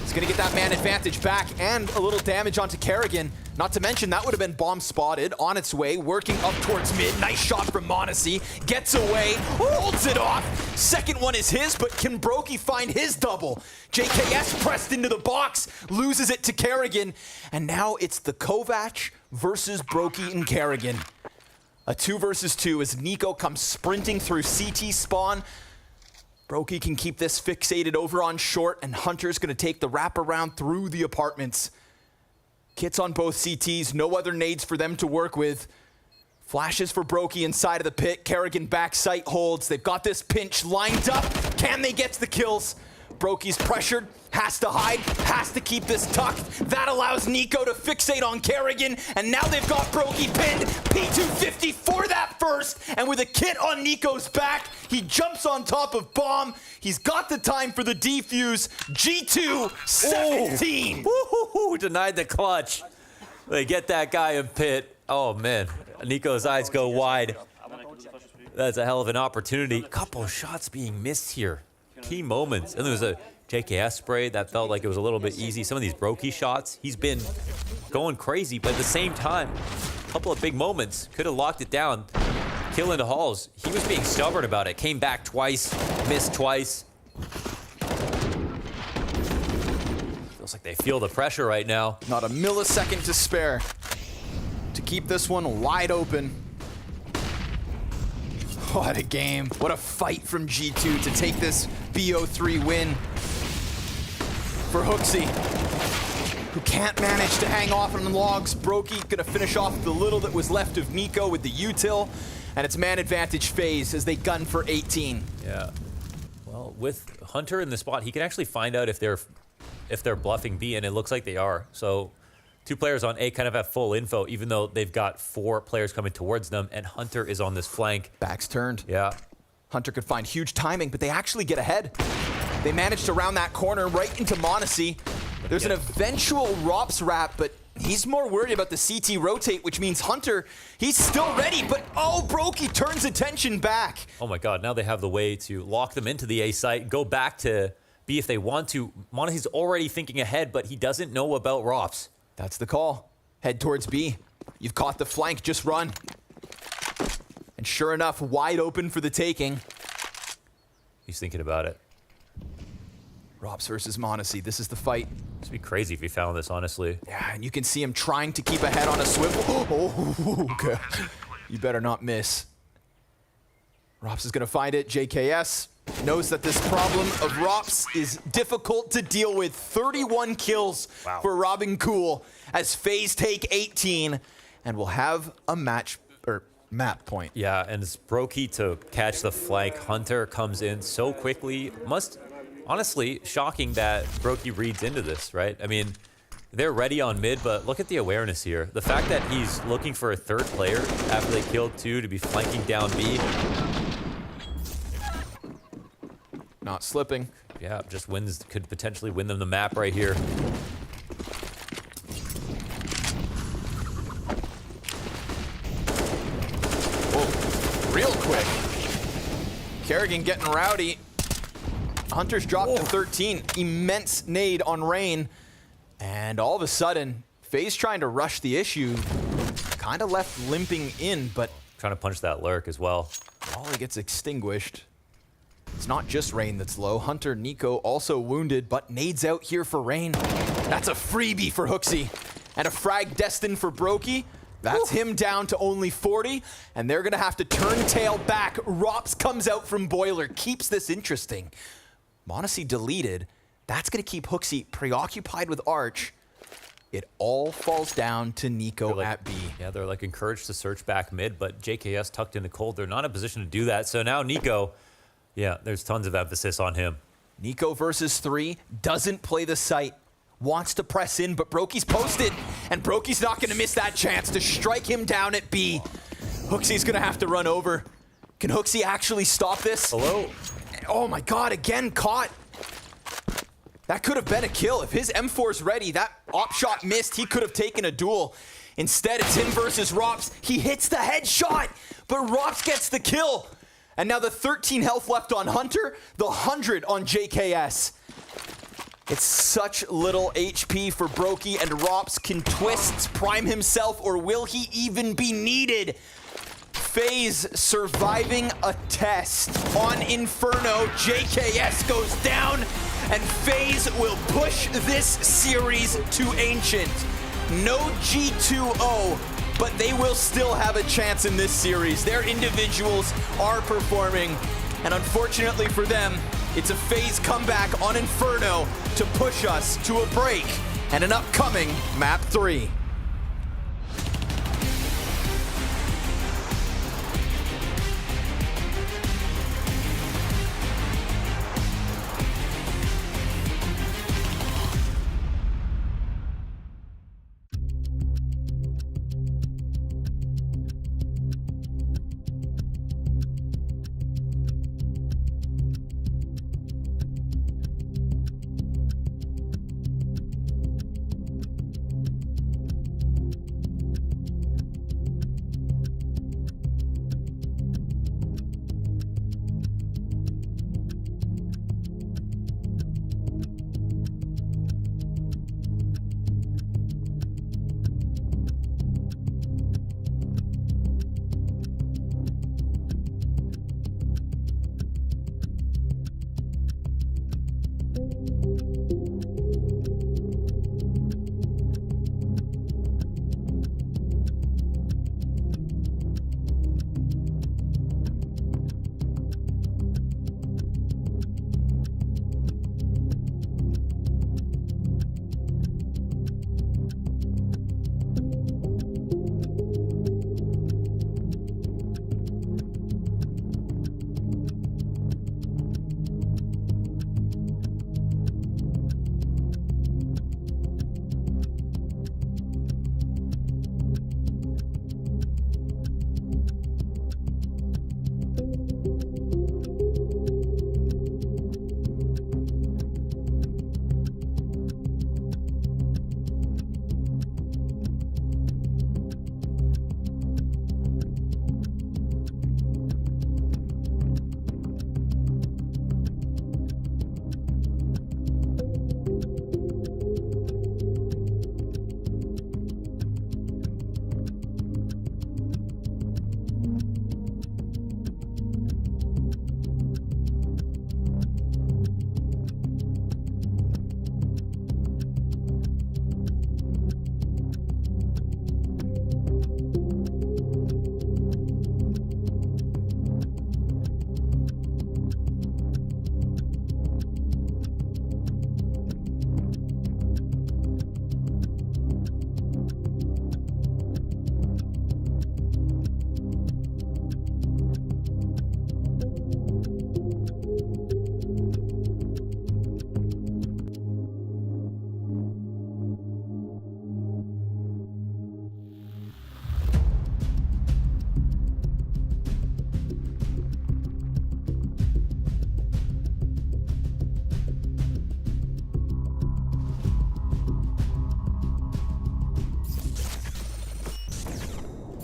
He's gonna get that man advantage back and a little damage onto Kerrigan. Not to mention, that would have been bomb spotted on its way, working up towards mid. Nice shot from Monacy. Gets away, holds it off. Second one is his, but can Brokey find his double? JKS pressed into the box, loses it to Kerrigan. And now it's the Kovac versus Brokey and Kerrigan. A 2 versus 2 as Nico comes sprinting through CT spawn. Brokey can keep this fixated over on short, and Hunter's gonna take the wraparound through the apartments. Kits on both CTs, no other nades for them to work with. Flashes for Brokey inside of the pit. Kerrigan back sight holds. They've got this pinch lined up. Can they get to the kills? Brokey's pressured, has to hide, has to keep this tucked. That allows Nico to fixate on Kerrigan, and now they've got Brokey pinned. P250 for that first, and with a kit on Nico's back, he jumps on top of Bomb. He's got the time for the defuse. G2, 17. Woo-hoo-hoo, denied the clutch. They get that guy in pit. Oh man, Nico's eyes go wide. That's a hell of an opportunity. Couple of shots being missed here. Key moments. And there was a JKS spray that felt like it was a little bit easy. Some of these Brokey shots, he's been going crazy, but at the same time, a couple of big moments. Could have locked it down. Kill into Halls. He was being stubborn about it. Came back twice, missed twice. Feels like they feel the pressure right now. Not a millisecond to spare to keep this one wide open. What a game. What a fight from G2 to take this BO3 win for Hooksy, who can't manage to hang off on the logs. Brokey gonna finish off the little that was left of Nico with the util, and it's man advantage FaZe as they gun for 18. Yeah. Well, with Hunter in the spot, he can actually find out if they're bluffing B, and it looks like they are. So 2 players on A kind of have full info, even though they've got 4 players coming towards them, and Hunter is on this flank. Back's turned. Yeah. Hunter could find huge timing, but they actually get ahead. They managed to round that corner right into Monacy. There's an eventual Rops wrap, but he's more worried about the CT rotate, which means Hunter, he's still ready, but oh, Brokey turns attention back. Oh my God, now they have the way to lock them into the A site, go back to B if they want to. Monacy's already thinking ahead, but he doesn't know about Rops. That's the call. Head towards B. You've caught the flank, just run. And sure enough, wide open for the taking. He's thinking about it. Rops versus Monacy, this is the fight. It'd be crazy if he found this, honestly. Yeah, and you can see him trying to keep a head on a swivel. Oh, okay. You better not miss. Rops is gonna find it. JKS knows that this problem of Rops is difficult to deal with. 31 kills for Robin Cool as FaZe take 18 and will have a map point. Yeah, and it's Brokey to catch the flank. Hunter comes in so quickly. Honestly, shocking that Brokey reads into this, right? I mean, they're ready on mid, but look at the awareness here. The fact that he's looking for a 3rd player after they killed 2 to be flanking down B. Not slipping. Yeah, just could potentially win them the map right here. Whoa, real quick. Kerrigan getting rowdy. Hunter's dropped to 13. Immense nade on Rain. And all of a sudden, FaZe trying to rush the issue. Kind of left limping in, but... Trying to punch that lurk as well. Volley gets extinguished. It's not just Rain that's low. Hunter, Nico also wounded, but nades out here for Rain. That's a freebie for Hooksy. And a frag destined for Brokey. That's him down to only 40, and they're gonna have to turn tail back. Rops comes out from Boiler, keeps this interesting. Monacy deleted. That's gonna keep Hooksy preoccupied with Arch. It all falls down to Nico at B. Yeah, they're like encouraged to search back mid, but JKS tucked into cold. They're not in a position to do that. So now Nico, yeah, there's tons of emphasis on him. Nico versus 3, doesn't play the site. Wants to press in, but Brokey's posted, and Brokey's not gonna miss that chance to strike him down at B. Hooksy's gonna have to run over. Can Hooksy actually stop this? Hello? Oh my God, again caught. That could have been a kill. If his M4's ready, that op shot missed, he could have taken a duel. Instead, it's him versus Rops. He hits the headshot, but Rops gets the kill. And now the 13 health left on Hunter, the 100 on JKS. It's such little HP for Brokey, and Rops can twist, prime himself, or will he even be needed? FaZe surviving a test on Inferno. JKS goes down, and FaZe will push this series to Ancient. No G2-0, but they will still have a chance in this series. Their individuals are performing, and unfortunately for them, it's a FaZe comeback on Inferno to push us to a break and an upcoming Map 3.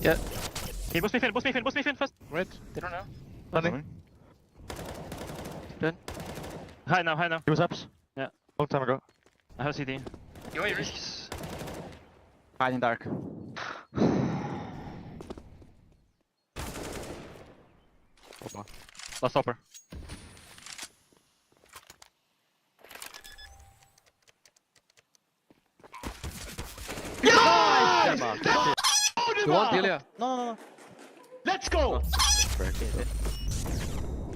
Yeah. Hey, boost me fin first. Red. They don't know. Running. Dead. High now. He was ups. Yeah. Long time ago. I have CT. Yo, you risks. Hide in dark. Last hopper. Yeah! You want Delia? No. Let's go!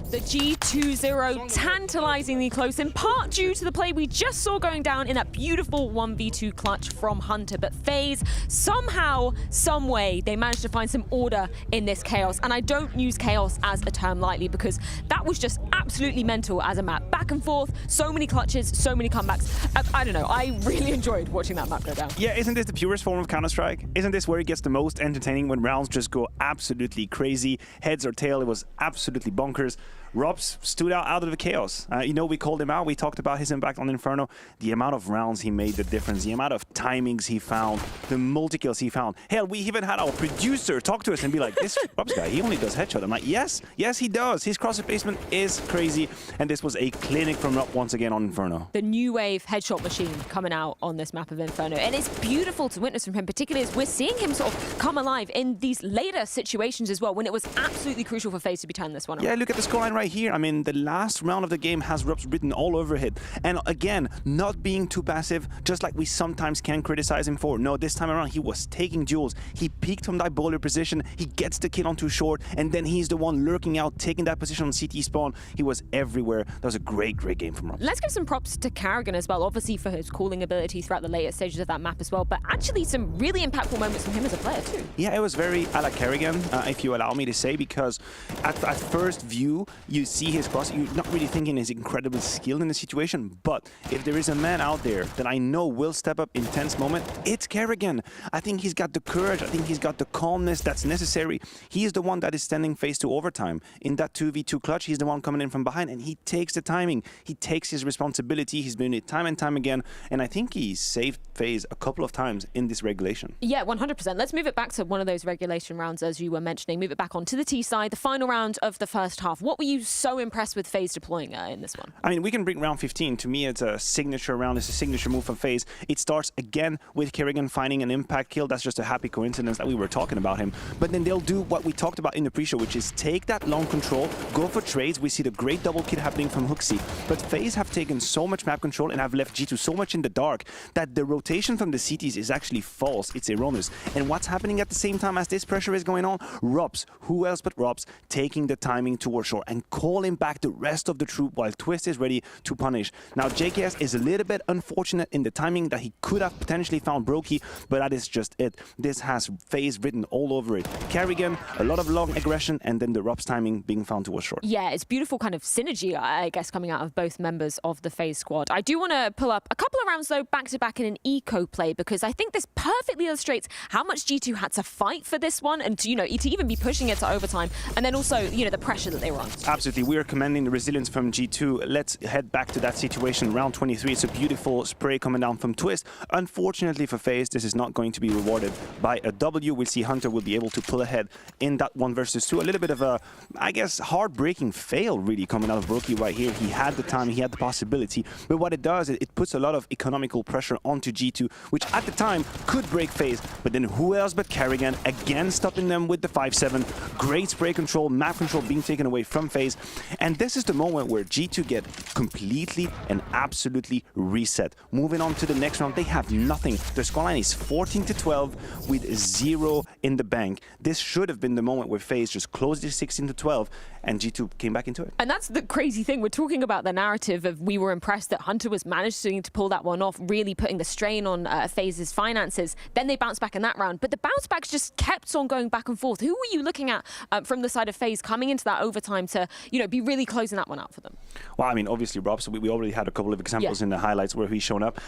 The G20 tantalizingly close, in part due to the play we just saw going down in that beautiful 1v2 clutch from Hunter. But FaZe, somehow, some way, they managed to find some order in this chaos. And I don't use chaos as a term lightly, because that was just absolutely mental as a map. Back and forth, so many clutches, so many comebacks. I don't know, I really enjoyed watching that map go down. Yeah, isn't this the purest form of Counter-Strike? Isn't this where it gets the most entertaining, when rounds just go absolutely crazy? Heads or tail, it was absolutely bonkers. Robs stood out of the chaos. You know, we called him out. We talked about his impact on Inferno. The amount of rounds he made the difference. The amount of timings he found. The multi-kills he found. Hell, we even had our producer talk to us and be like, this Robs guy, he only does headshot. I'm like, yes, he does. His cross replacement is crazy. And this was a clinic from Rob once again on Inferno. The new wave headshot machine coming out on this map of Inferno. And it's beautiful to witness from him, particularly as we're seeing him sort of come alive in these later situations as well, when it was absolutely crucial for FaZe to be turning this one around. Yeah, look at the scoreline right here. I mean, the last round of the game has Robs written all over it. And again, not being too passive, just like we sometimes can criticize him for. No, this time around, he was taking duels. He peeked from that bowler position. He gets the kill on too short, and then he's the one lurking out, taking that position on CT spawn. He was everywhere. That was a great game from Robs. Let's give some props to Karrigan as well, obviously for his calling ability throughout the later stages of that map as well, but actually some really impactful moments from him as a player too. Yeah, it was very a la Karrigan, if you allow me to say, because at first view, you see his cross, you're not really thinking his incredible skill in the situation, but if there is a man out there that I know will step up in tense moment, it's Karrigan. I think he's got the courage, I think he's got the calmness that's necessary. He's the one that is standing face to overtime. In that 2v2 clutch, he's the one coming in from behind, and he takes the timing. He takes his responsibility. He's doing it time and time again, and I think he saved FaZe a couple of times in this regulation. Yeah, 100%. Let's move it back to one of those regulation rounds, as you were mentioning. Move it back onto the T side, the final round of the first half. What were you so impressed with FaZe deploying in this one? I mean, we can bring round 15. To me, it's a signature round. It's a signature move from FaZe. It starts again with Karrigan finding an impact kill. That's just a happy coincidence that we were talking about him. But then they'll do what we talked about in the pre-show, which is take that long control, go for trades. We see the great double kill happening from Hooksy. But FaZe have taken so much map control and have left G2 so much in the dark that the rotation from the CTs is actually false. It's erroneous. And what's happening at the same time as this pressure is going on? Robs, who else but Robs, taking the timing towards shore and calling back the rest of the troop while Twist is ready to punish. Now, JKS is a little bit unfortunate in the timing that he could have potentially found Brokey, but that is just it. This has FaZe written all over it. Karrigan, a lot of long aggression, and then the Robs timing being found towards short. Yeah, it's beautiful kind of synergy, I guess, coming out of both members of the FaZe squad. I do want to pull up a couple of rounds, though, back-to-back in an eco play, because I think this perfectly illustrates how much G2 had to fight for this one, and to, to even be pushing it to overtime, and then also, the pressure that they were on. Absolutely. We are commending the resilience from G2. Let's head back to that situation. Round 23, it's a beautiful spray coming down from Twist. Unfortunately for FaZe, this is not going to be rewarded by a W. We'll see Hunter will be able to pull ahead in that 1 versus 2. A little bit of a, I guess, heartbreaking fail really coming out of Brokey right here. He had the time, he had the possibility, but what it does is it puts a lot of economical pressure onto G2, which at the time could break FaZe, but then who else but Karrigan, again stopping them with the 5-7. Great spray control, map control being taken away from FaZe, and this is the moment where G2 get completely and absolutely reset. Moving on to the next round, they have nothing. Their scoreline is 14-12 with 0 in the bank. This should have been the moment where FaZe just closed it 16-12 and G2 came back into it. And that's the crazy thing. We're talking about the narrative of we were impressed that Hunter was managing to pull that one off, really putting the strain on FaZe's finances. Then they bounced back in that round, but the bounce backs just kept on going back and forth. Who were you looking at from the side of FaZe coming into that overtime to you know, be really closing that one out for them? Well, I mean, obviously, Rob, so we already had a couple of examples in the highlights where he's shown up.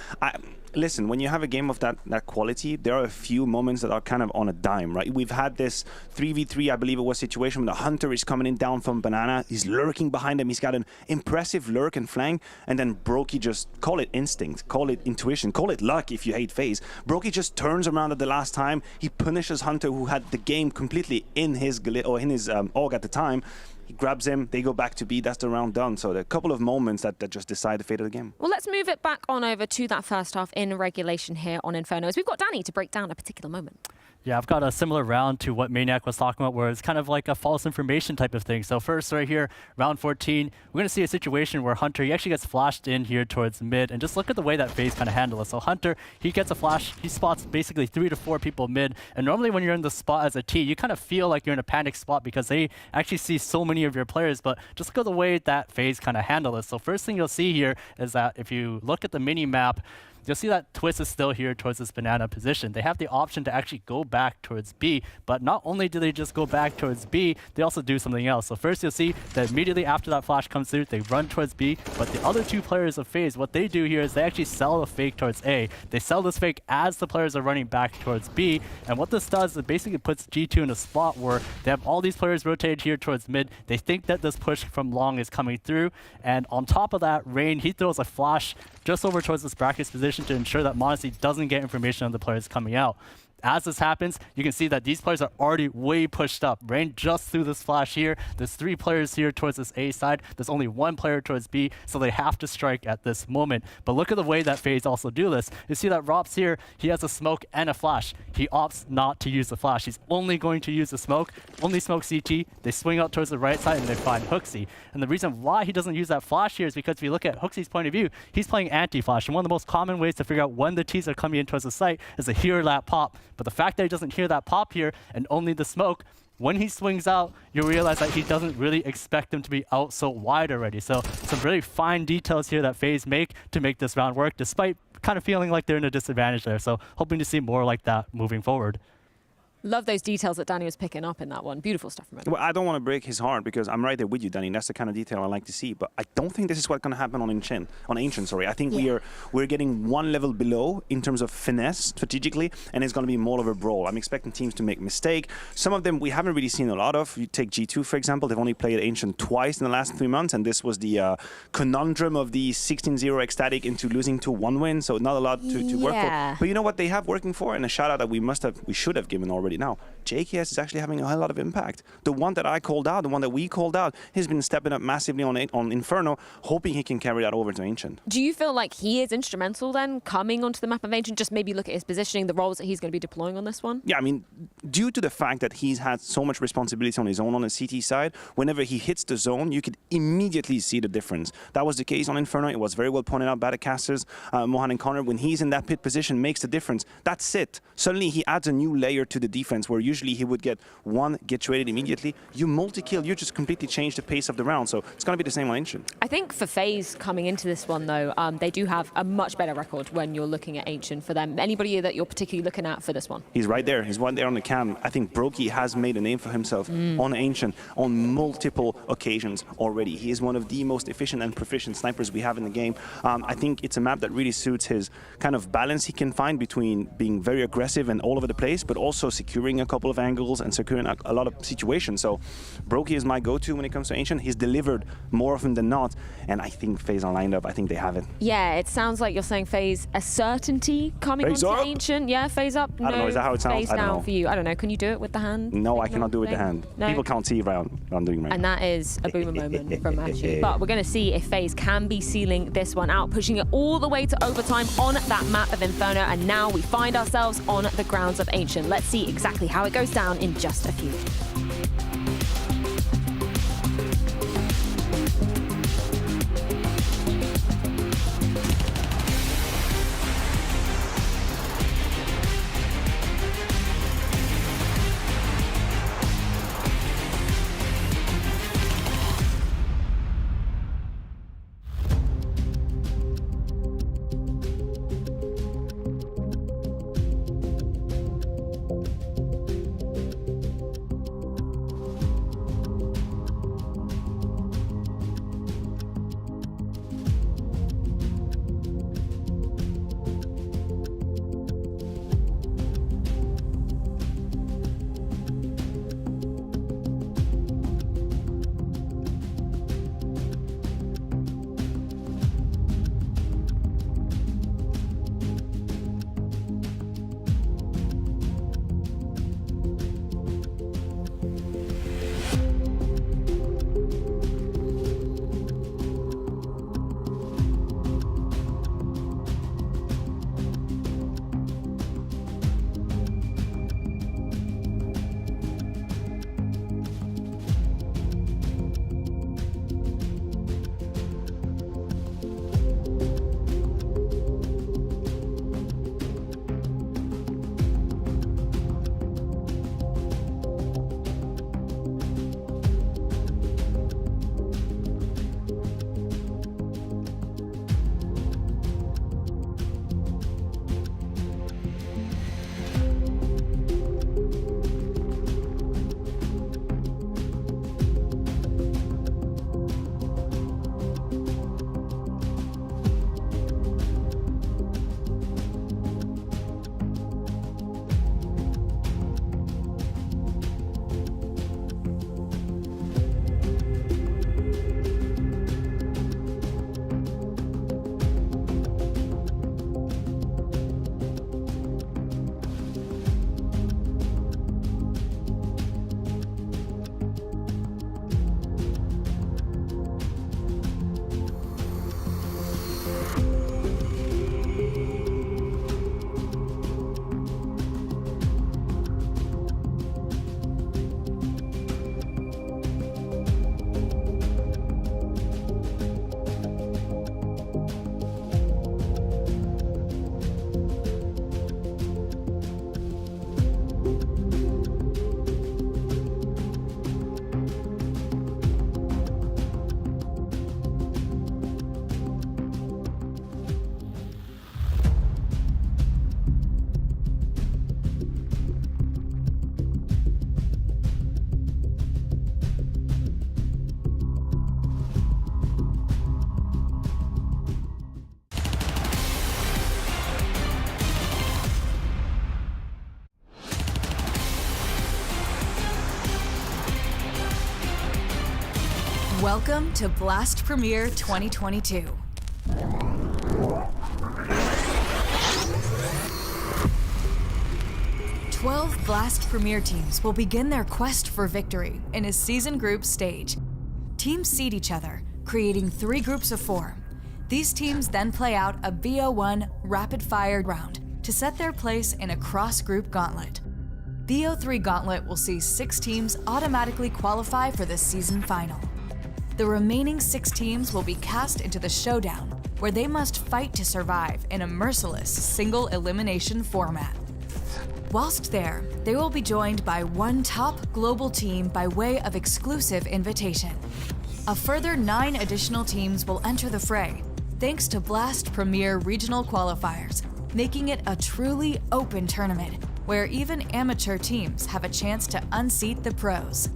Listen, when you have a game of that quality, there are a few moments that are kind of on a dime, right? We've had this 3v3, I believe it was, situation where the Hunter is coming in down from Banana. He's lurking behind him. He's got an impressive lurk and flank. And then Brokey just, call it instinct, call it intuition, call it luck if you hate FaZe. Brokey just turns around at the last time. He punishes Hunter, who had the game completely in his AUG at the time. He grabs him, they go back to B, that's the round done. So there are a couple of moments that just decide the fate of the game. Well, let's move it back on over to that first half in regulation here on Inferno, as we've got Danny to break down a particular moment. Yeah, I've got a similar round to what Maniac was talking about, where it's kind of like a false information type of thing. So first, right here, round 14, we're going to see a situation where Hunter, he actually gets flashed in here towards mid, and just look at the way that FaZe kind of handle it. So Hunter, he gets a flash, he spots basically 3 to 4 people mid, and normally when you're in the spot as a T, you kind of feel like you're in a panic spot because they actually see so many of your players, but just look at the way that FaZe kind of handle it. So first thing you'll see here is that if you look at the mini map, you'll see that Twist is still here towards this banana position. They have the option to actually go back towards B, but not only do they just go back towards B, they also do something else. So first you'll see that immediately after that flash comes through, they run towards B, but the other two players of FaZe, what they do here is they actually sell a fake towards A. They sell this fake as the players are running back towards B, and what this does is it basically puts G2 in a spot where they have all these players rotated here towards mid. They think that this push from long is coming through, and on top of that, Rain, he throws a flash just over towards this brackets position to ensure that Modesty doesn't get information on the players coming out. As this happens, you can see that these players are already way pushed up. Rain just threw this flash here. There's 3 players here towards this A side. There's only 1 player towards B, so they have to strike at this moment. But look at the way that FaZe also do this. You see that Rops here, he has a smoke and a flash. He opts not to use the flash. He's only going to use the smoke, only smoke CT. They swing out towards the right side and they find Hooksy. And the reason why he doesn't use that flash here is because if you look at Hooksy's point of view, he's playing anti-flash. And one of the most common ways to figure out when the T's are coming in towards the site is to hear that pop. But the fact that he doesn't hear that pop here and only the smoke, when he swings out, you realize that he doesn't really expect them to be out so wide already. So some really fine details here that FaZe make to make this round work, despite kind of feeling like they're in a disadvantage there. So hoping to see more like that moving forward. Love those details that Danny was picking up in that one. Beautiful stuff from him. Well, I don't want to break his heart because I'm right there with you, Danny. That's the kind of detail I like to see. But I don't think this is what's going to happen on Ancient. Sorry, I think we're getting one level below in terms of finesse strategically, and it's going to be more of a brawl. I'm expecting teams to make mistake. Some of them we haven't really seen a lot of. You take G2 for example. They've only played Ancient twice in the last 3 months, and this was the conundrum of the 16-0 ecstatic into losing to 1 win. So not a lot to work for. But you know what they have working for, and a shout out that we should have given already. Now, JKS is actually having a lot of impact. The one that I called out, the one that we called out, he's been stepping up massively on Inferno, hoping he can carry that over to Ancient. Do you feel like he is instrumental then, coming onto the map of Ancient? Just maybe look at his positioning, the roles that he's going to be deploying on this one? Yeah, I mean, due to the fact that he's had so much responsibility on his own on the CT side, whenever he hits the zone, you could immediately see the difference. That was the case on Inferno. It was very well pointed out by the casters. Mahone and Connor, when he's in that pit position, makes the difference. That's it. Suddenly he adds a new layer to the defense where usually he would get 1, get traded immediately. You multi-kill, you just completely change the pace of the round. So it's going to be the same on Ancient. I think for FaZe coming into this one though, they do have a much better record when you're looking at Ancient for them. Anybody that you're particularly looking at for this one? He's right there. He's right there on the cam. I think Brokey has made a name for himself on Ancient on multiple occasions already. He is one of the most efficient and proficient snipers we have in the game. I think it's a map that really suits his kind of balance he can find between being very aggressive and all over the place, but also securing a couple of angles and securing a lot of situations. So Brokey is my go-to when it comes to Ancient. He's delivered more often than not, and I think FaZe are lined up. I think they have it. Yeah, it sounds like you're saying FaZe a certainty coming FaZe onto up. Ancient. Yeah, FaZe up. I don't know, is that how it sounds? FaZe I don't down know. for you. I don't know. Can you do it with the hand? No, I cannot do it with the hand. No? People can't see what I'm doing right And now. that is a boomer moment from Matthew. But we're going to see if FaZe can be sealing this one out, pushing it all the way to overtime on that map of Inferno. And now we find ourselves on the grounds of Ancient. Let's see exactly how it goes down in just a few. Welcome to Blast Premier 2022. Twelve Blast Premier teams will begin their quest for victory in a season group stage. Teams seed each other, creating 3 groups of 4. These teams then play out a BO1 rapid-fire round to set their place in a cross-group gauntlet. BO3 Gauntlet will see 6 teams automatically qualify for the season final. The remaining 6 teams will be cast into the showdown, where they must fight to survive in a merciless single elimination format. Whilst there, they will be joined by one top global team by way of exclusive invitation. A further 9 additional teams will enter the fray, thanks to Blast Premier Regional Qualifiers, making it a truly open tournament, where even amateur teams have a chance to unseat the pros.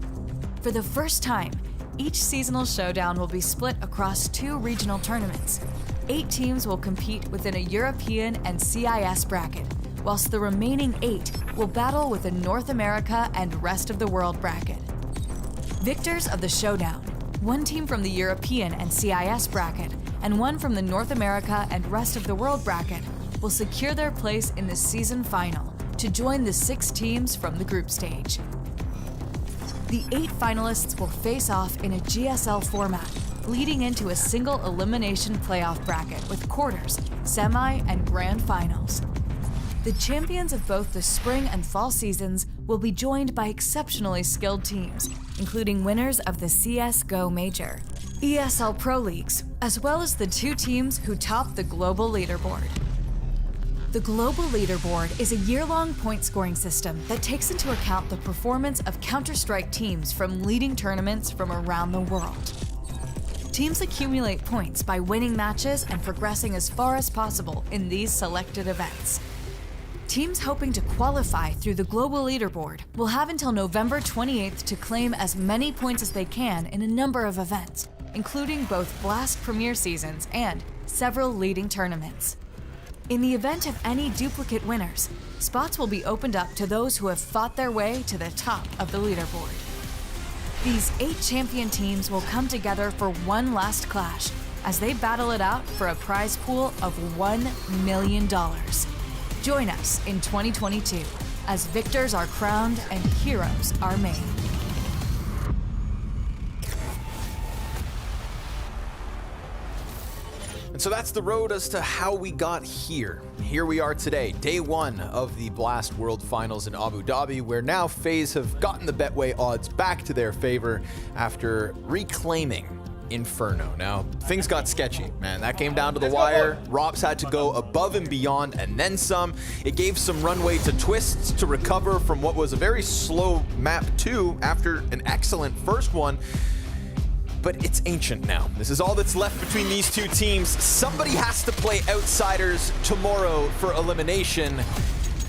For the first time, each seasonal showdown will be split across 2 regional tournaments. 8 teams will compete within a European and CIS bracket, whilst the remaining 8 will battle with a North America and rest of the world bracket. Victors of the showdown, 1 team from the European and CIS bracket, and 1 from the North America and rest of the world bracket, will secure their place in the season final to join the 6 teams from the group stage. The 8 finalists will face off in a GSL format, leading into a single elimination playoff bracket with quarters, semi, and grand finals. The champions of both the spring and fall seasons will be joined by exceptionally skilled teams, including winners of the CSGO Major, ESL Pro Leagues, as well as the 2 teams who top the global leaderboard. The Global Leaderboard is a year-long point-scoring system that takes into account the performance of Counter-Strike teams from leading tournaments from around the world. Teams accumulate points by winning matches and progressing as far as possible in these selected events. Teams hoping to qualify through the Global Leaderboard will have until November 28th to claim as many points as they can in a number of events, including both Blast Premier seasons and several leading tournaments. In the event of any duplicate winners, spots will be opened up to those who have fought their way to the top of the leaderboard. These 8 champion teams will come together for one last clash as they battle it out for a prize pool of $1 million. Join us in 2022 as victors are crowned and heroes are made. And so that's the road as to how we got here. Here we are today, day 1 of the Blast World Finals in Abu Dhabi, where now FaZe have gotten the Betway odds back to their favor after reclaiming Inferno. Now, things got sketchy, man. That came down to the wire. Robs had to go above and beyond and then some. It gave some runway to Twists to recover from what was a very slow map 2 after an excellent first one. But it's Ancient now. This is all that's left between these 2 teams. Somebody has to play Outsiders tomorrow for elimination.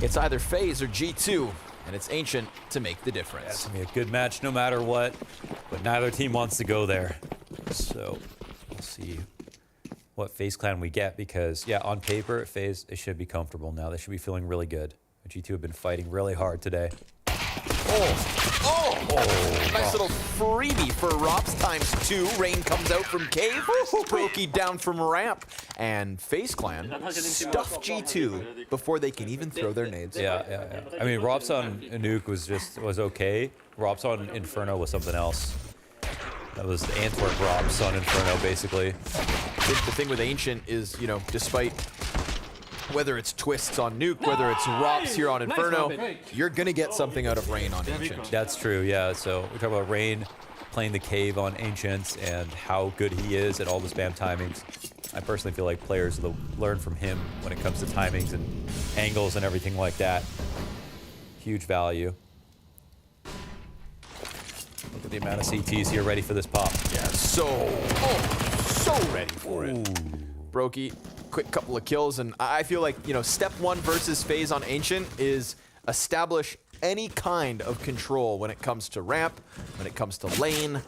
It's either FaZe or G2, and it's Ancient to make the difference. It's gonna be a good match no matter what, but neither team wants to go there. So we'll see what FaZe clan we get, because yeah, on paper, FaZe, they should be comfortable now. They should be feeling really good. But G2 have been fighting really hard today. Nice little freebie for Robs ×2. Rain comes out from cave. Brokey down from ramp. And FaZe Clan stuff G2 before they can even throw their nades. Yeah. I mean, Robs on Nuke was okay. Robs on Inferno was something else. That was the Antwerp Robs on Inferno, basically. The thing with Ancient is, you know, despite whether it's Twists on Nuke, whether it's Robs here on Inferno, you're going to get something out of Rain on Ancient. That's true, yeah. So we talk about Rain playing the cave on Ancients and how good he is at all the spam timings. I personally feel like players will learn from him when it comes to timings and angles and everything like that. Huge value. Look at the amount of CTs here ready for this pop. Yeah, so ready for it. Brokey, quick couple of kills, and I feel like, you know, step 1 versus FaZe on Ancient is establish any kind of control when it comes to ramp, when it comes to lane,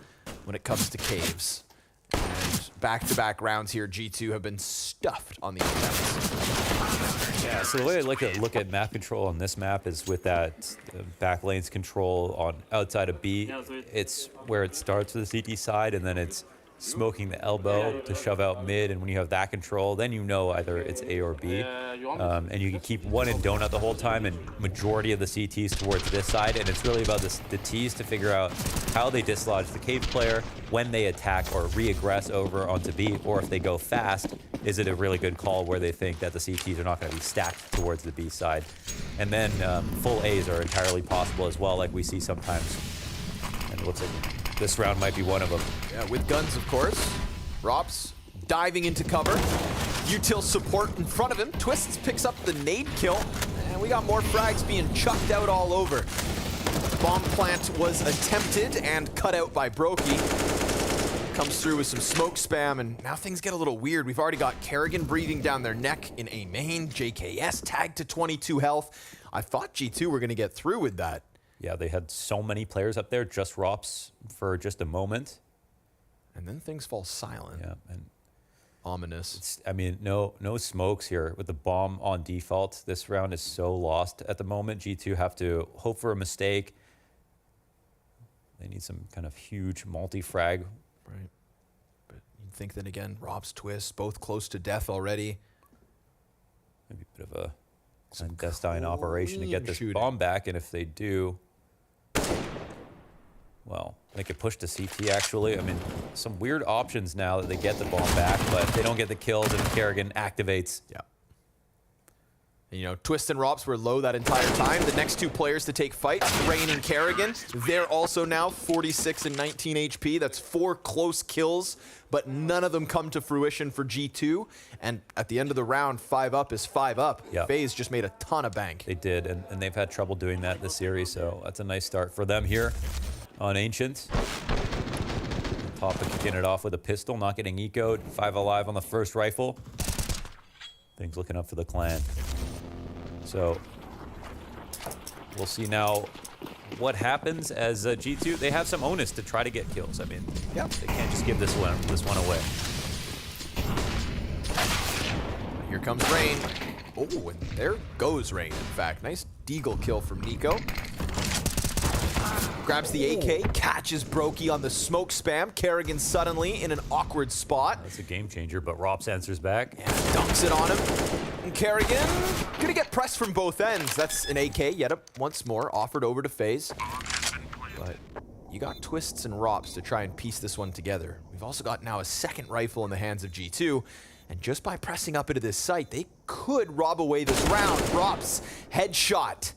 when it comes to caves. And back-to-back rounds here, G2 have been stuffed on the offense. Yeah, so the way I like to look at map control on this map is with that back lanes control on outside of B. It's where it starts with the CT side, and then it's smoking the elbow to shove out mid, and when you have that control, then you know either it's A or B. And you can keep one in donut the whole time, and majority of the CTs towards this side, and it's really about the Ts to figure out how they dislodge the cave player, when they attack or re-aggress over onto B, or if they go fast, is it a really good call where they think that the CTs are not going to be stacked towards the B side. And then full As are entirely possible as well, like we see sometimes. And it looks like this round might be one of them. Yeah, with guns, of course. Rops diving into cover. Util support in front of him. Twists picks up the nade kill. And we got more frags being chucked out all over. Bomb plant was attempted and cut out by Brokey. Comes through with some smoke spam, and now things get a little weird. We've already got Kerrigan breathing down their neck in A main. JKS tagged to 22 health. I thought G2 were going to get through with that. Yeah, they had so many players up there, just Rops for just a moment. And then things fall silent. Yeah, and ominous. I mean, no smokes here with the bomb on default. This round is so lost at the moment. G2 have to hope for a mistake. They need some kind of huge multi-frag. Right. But you'd think then again, Rob's twist, both close to death already. Maybe a bit of a clandestine operation to get this bomb back, and if they do, well, they could push to CT actually. I mean, some weird options now that they get the bomb back, but they don't get the kills, and Kerrigan activates. Yeah. And, you know, Twist and Rops were low that entire time. The next two players to take fight, Rain and Kerrigan, they're also now 46 and 19 HP. That's 4 close kills, but none of them come to fruition for G2. And at the end of the round, 5 up is 5 up. Yep. FaZe just made a ton of bank. They did, and they've had trouble doing that this series, so that's a nice start for them here on Ancient. Papa kicking it off with a pistol, not getting ecoed. 5 alive on the first rifle. Things looking up for the clan. So we'll see now what happens as G2. They have some onus to try to get kills. I mean, yep. They can't just give this one away. Here comes Rain. Oh, and there goes Rain, in fact. Nice deagle kill from Nico. Grabs the AK, catches Brokey on the smoke spam. Kerrigan suddenly in an awkward spot. That's a game changer, but Rops answers back. And dunks it on him. And Kerrigan gonna get pressed from both ends. That's an AK, yet once more offered over to FaZe. But you got Twists and Rops to try and piece this one together. We've also got now a second rifle in the hands of G2. And just by pressing up into this site, they could rob away this round. Rops, headshot.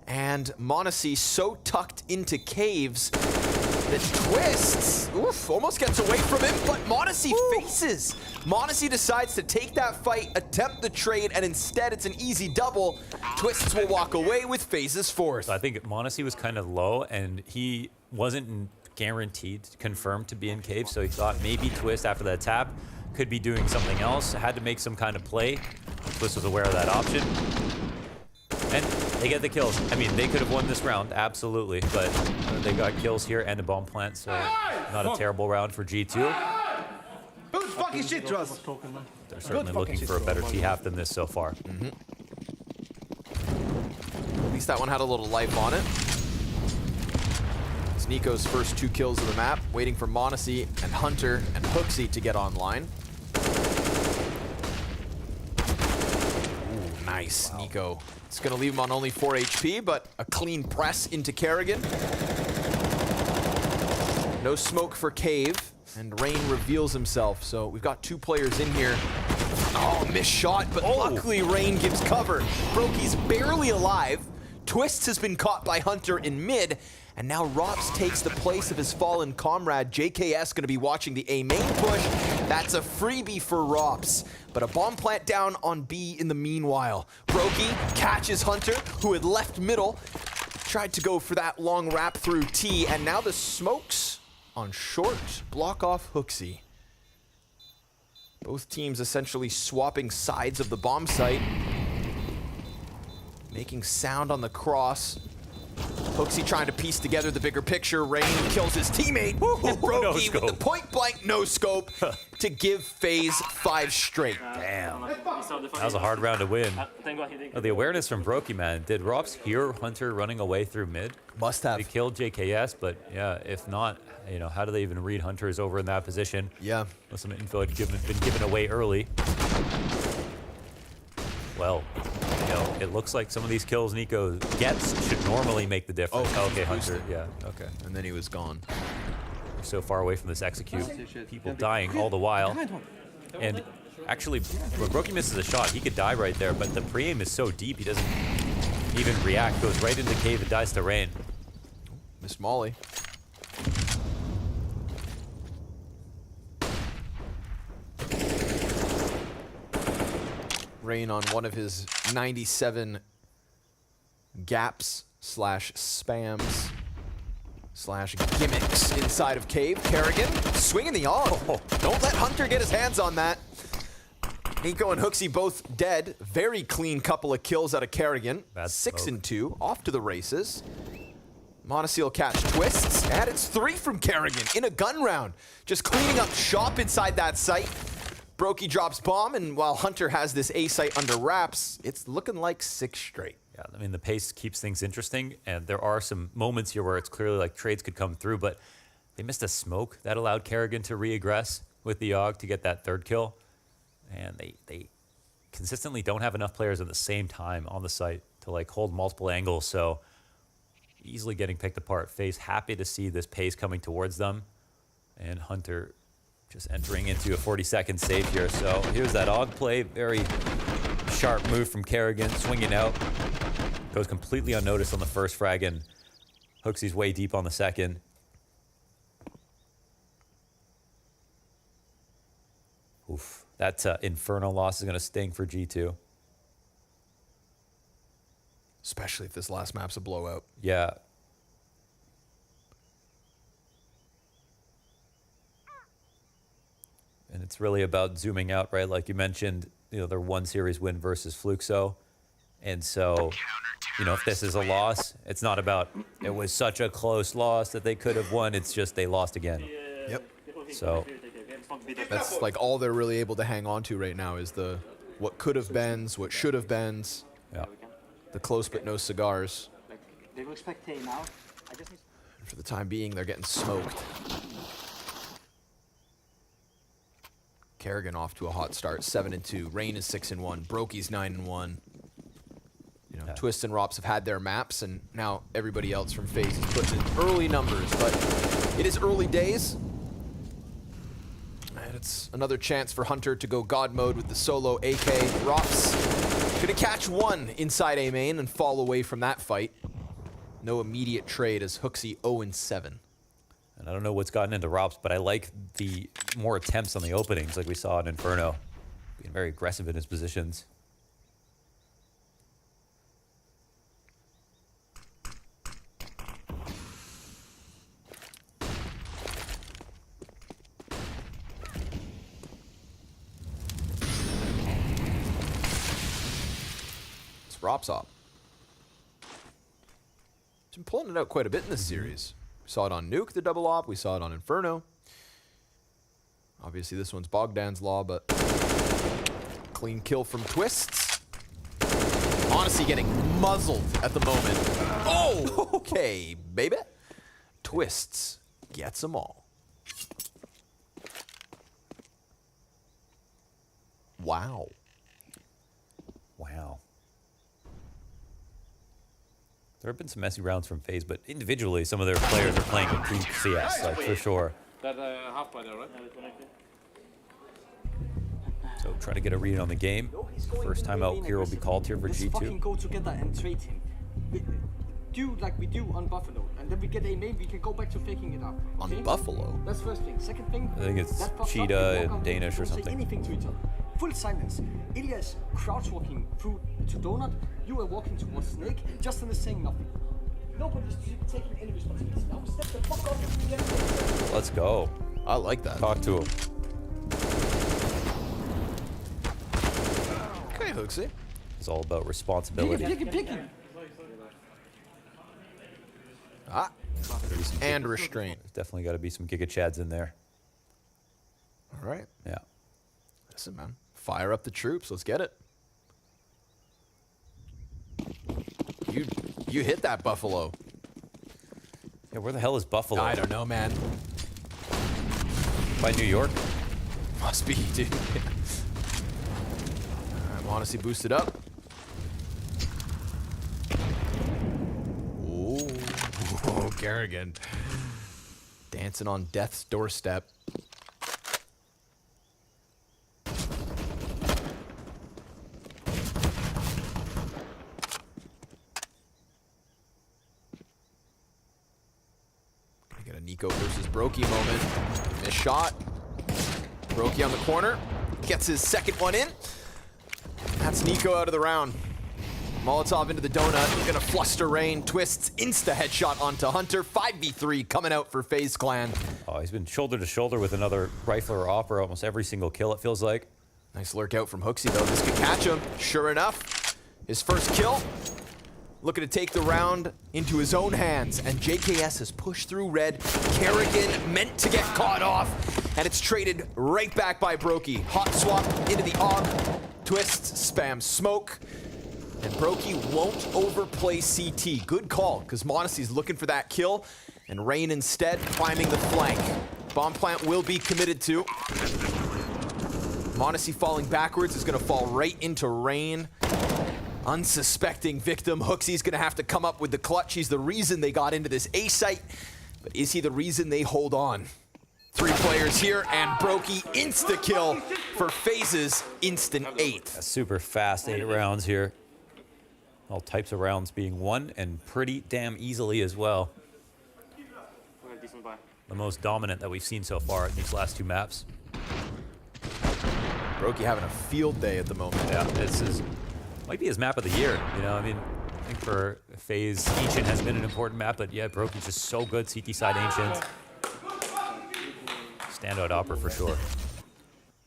And Monacy so tucked into caves that Twists, almost gets away from him, but Monacy faces. Monacy decides to take that fight, attempt the trade, and instead it's an easy double. Twists will walk away with FaZe's fourth. So I think Monacy was kind of low, and he wasn't guaranteed, confirmed to be in cave, so he thought maybe Twist, after that tap, could be doing something else, had to make some kind of play. Twist was aware of that option. And they get the kills. I mean, they could have won this round, absolutely, but they got kills here and a bomb plant, so not a terrible round for G2. Good fucking shit, Trust. They're certainly looking for a better T-half than this so far. At least that one had a little life on it. It's Nico's first 2 kills of the map, waiting for Monacy and Hunter and Hooksy to get online. Ooh, nice, wow. Nico. It's gonna leave him on only 4 HP, but a clean press into Kerrigan. No smoke for Cave, and Rain reveals himself, so we've got 2 players in here. Oh, missed shot, but luckily Rain gives cover. Brokey's barely alive. Twists has been caught by Hunter in mid, and now Rops takes the place of his fallen comrade. JKS gonna be watching the A main push. That's a freebie for Rops, but a bomb plant down on B in the meanwhile. Brokey catches Hunter, who had left middle, tried to go for that long wrap through T, and now the smokes on short block off Hooksy. Both teams essentially swapping sides of the bomb site. Making sound on the cross. Hooksy trying to piece together the bigger picture. Rain kills his teammate. And Brokey with the point blank no scope to give FaZe 5 straight. Damn. That was a hard round to win. Oh, the awareness from Brokey, man. Did Rops hear Hunter running away through mid? Must have. He killed JKS, but yeah, if not, you know, how do they even read Hunter's over in that position? Yeah. With some info had been given away early. Well, you know, it looks like some of these kills Nico gets should normally make the difference. Oh, okay, Hunter. Yeah, okay. And then he was gone. We're so far away from this execute. People dying all the while. And actually, when Brokey misses a shot, he could die right there, but the pre-aim is so deep, he doesn't even react. Goes right into cave and dies to Rain. Missed Molly. Rain on one of his 97 gaps slash spams slash gimmicks inside of cave. Kerrigan swinging the arm. Oh, don't let Hunter get his hands on that. Nico and Hooksy both dead. Very clean couple of kills out of Kerrigan. 6 and 2, off to the races. Monoceal catch twists, and it's 3 from Kerrigan in a gun round. Just cleaning up shop inside that site. Brokey drops bomb, and while Hunter has this A site under wraps, it's looking like 6 straight. Yeah, I mean, the pace keeps things interesting, and there are some moments here where it's clearly like trades could come through, but they missed a smoke that allowed Kerrigan to re-aggress with the AUG to get that 3rd kill. And they consistently don't have enough players at the same time on the site to like hold multiple angles, so easily getting picked apart. FaZe happy to see this pace coming towards them, and Hunter just entering into a 40-second save here. So here's that AUG play, very sharp move from Kerrigan, swinging out. Goes completely unnoticed on the first frag, and Hooksy's way deep on the second. Oof. That Inferno loss is going to sting for G2. Especially if this last map's a blowout. Yeah. And it's really about zooming out, right? Like you mentioned, you know, their 1 series win versus Fluxo. And so, you know, if this is a loss, it's not about it was such a close loss that they could have won. It's just they lost again. Yep. So that's like all they're really able to hang on to right now is the what could have beens, what should have beens. Yeah. The close but no cigars. They will expect Tay now. For the time being, they're getting smoked. Kerrigan off to a hot start, 7 and 2. Rain is 6 and 1. Brokey's 9 and 1. You know, Twist and Rops have had their maps, and now everybody else from FaZe is putting in early numbers, but it is early days. And it's another chance for Hunter to go God mode with the solo AK. Rops gonna catch one inside A main and fall away from that fight. No immediate trade as Hooksy 0 and 7. And I don't know what's gotten into Rops, but I like the more attempts on the openings like we saw in Inferno. Being very aggressive in his positions. It's Rops up. He's been pulling it out quite a bit in this series. We saw it on Nuke, the double op. We saw it on Inferno. Obviously, this one's Bogdan's Law, but clean kill from Twists. Honestly, getting muzzled at the moment. Oh, okay, baby. Twists gets them all. Wow. Wow. There have been some messy rounds from FaZe, but individually, some of their players are playing with peak CS, like for sure. That half by there, right? So trying to get a read on the game. First time out here will be called here for Let's G2. fucking go together and trade him. Do like we do on Buffalo, and then we get a main, we can go back to faking it up. Okay? On Buffalo? That's first thing. Second thing, I think it's that fucks up, Cheetah we walk and out, Danish or don't say something. anything to each other. Full silence. Elias crouch walking through to Donut. You are walking towards Snake, just in the saying nothing. Nobody's taking any responsibility. Now step the fuck up and get it. Let's go. I like that. Talk to him. Okay, Hooksy. It's all about responsibility. Pick him. Ah. And restraint. There's definitely got to be some Giga Chads in there. All right. Yeah. Listen, man. Fire up the troops. Let's get it. You hit that Buffalo. Yeah, where the hell is Buffalo? I don't know, man. By New York? Must be, dude. I'm honestly boosted up. Ooh. Oh, Kerrigan. Dancing on death's doorstep. Get a Nico versus Brokey moment. Missed shot. Brokey on the corner. Gets his second one in. That's Nico out of the round. Molotov into the donut. Gonna fluster Rain. Twists insta headshot onto Hunter. 5v3 coming out for FaZe Clan. Oh, he's been shoulder to shoulder with another rifler or opera almost every single kill, it feels like. Nice lurk out from Hooksy, though. This could catch him. Sure enough, his first kill. Looking to take the round into his own hands. And JKS has pushed through red. Kerrigan meant to get caught off. And it's traded right back by Brokey. Hot swap into the AUG. Twists, spam smoke. And Brokey won't overplay CT. Good call, because Monacy's looking for that kill. And Rain instead climbing the flank. Bomb plant will be committed to. Monacy falling backwards is going to fall right into Rain. Unsuspecting victim. Hooksy's going to have to come up with the clutch. He's the reason they got into this A site. But is he the reason they hold on? 3 players here, and Brokey insta-kill for FaZe's instant 8. A super fast 8 rounds here. All types of rounds being won, and pretty damn easily as well. The most dominant that we've seen so far in these last 2 maps. Brokey having a field day at the moment. Yeah, this is might be his map of the year. You know, I mean, I think for FaZe, Ancient has been an important map, but yeah, Brokey's just so good. CT side Ancient. Standout opera for sure. And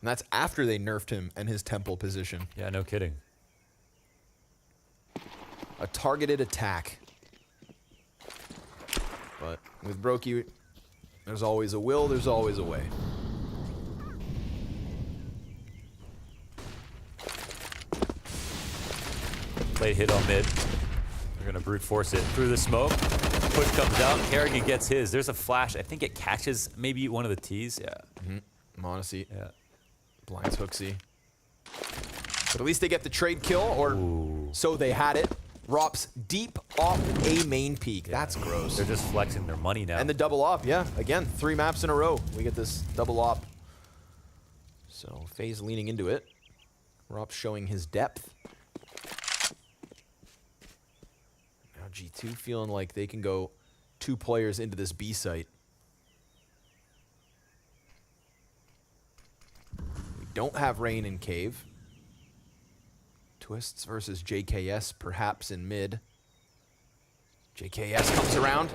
that's after they nerfed him and his temple position. Yeah, no kidding. A targeted attack. But with Brokey, there's always a will, there's always a way. Play hit on mid. They're gonna brute force it through the smoke. Push comes out. Kerrigan gets his. There's a flash. I think it catches maybe one of the T's. Yeah. Monacy. Yeah. Blinds Hooksy. But at least they get the trade kill, or so they had it. Rops deep off A main peak. Yeah. That's gross. They're just flexing their money now. And the double op, yeah. Again, 3 maps in a row. We get this double op. So FaZe leaning into it. Rops showing his depth. Now G2 feeling like they can go 2 players into this B site. We don't have Rain in cave. Twists versus JKS, perhaps in mid. JKS comes around.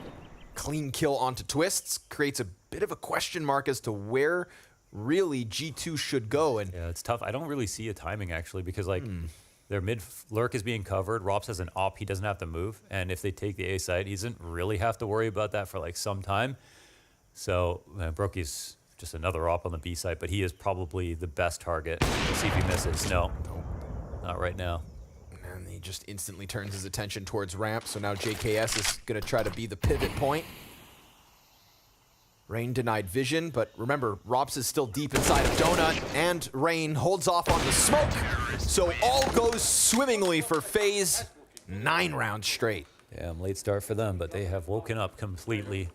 Clean kill onto Twists. Creates a bit of a question mark as to where really G2 should go. And yeah, it's tough. I don't really see a timing, actually, because like their mid lurk is being covered. Rops has an op. He doesn't have to move. And if they take the A site, he doesn't really have to worry about that for like some time. So Brokey's just another op on the B site, but he is probably the best target. We'll see if he misses. No. Not right now. And he just instantly turns his attention towards ramp, so now JKS is going to try to be the pivot point. Rain denied vision, but remember, Rops is still deep inside of Donut, and Rain holds off on the smoke. So all goes swimmingly for FaZe, 9 rounds straight. Yeah, late start for them, but they have woken up completely.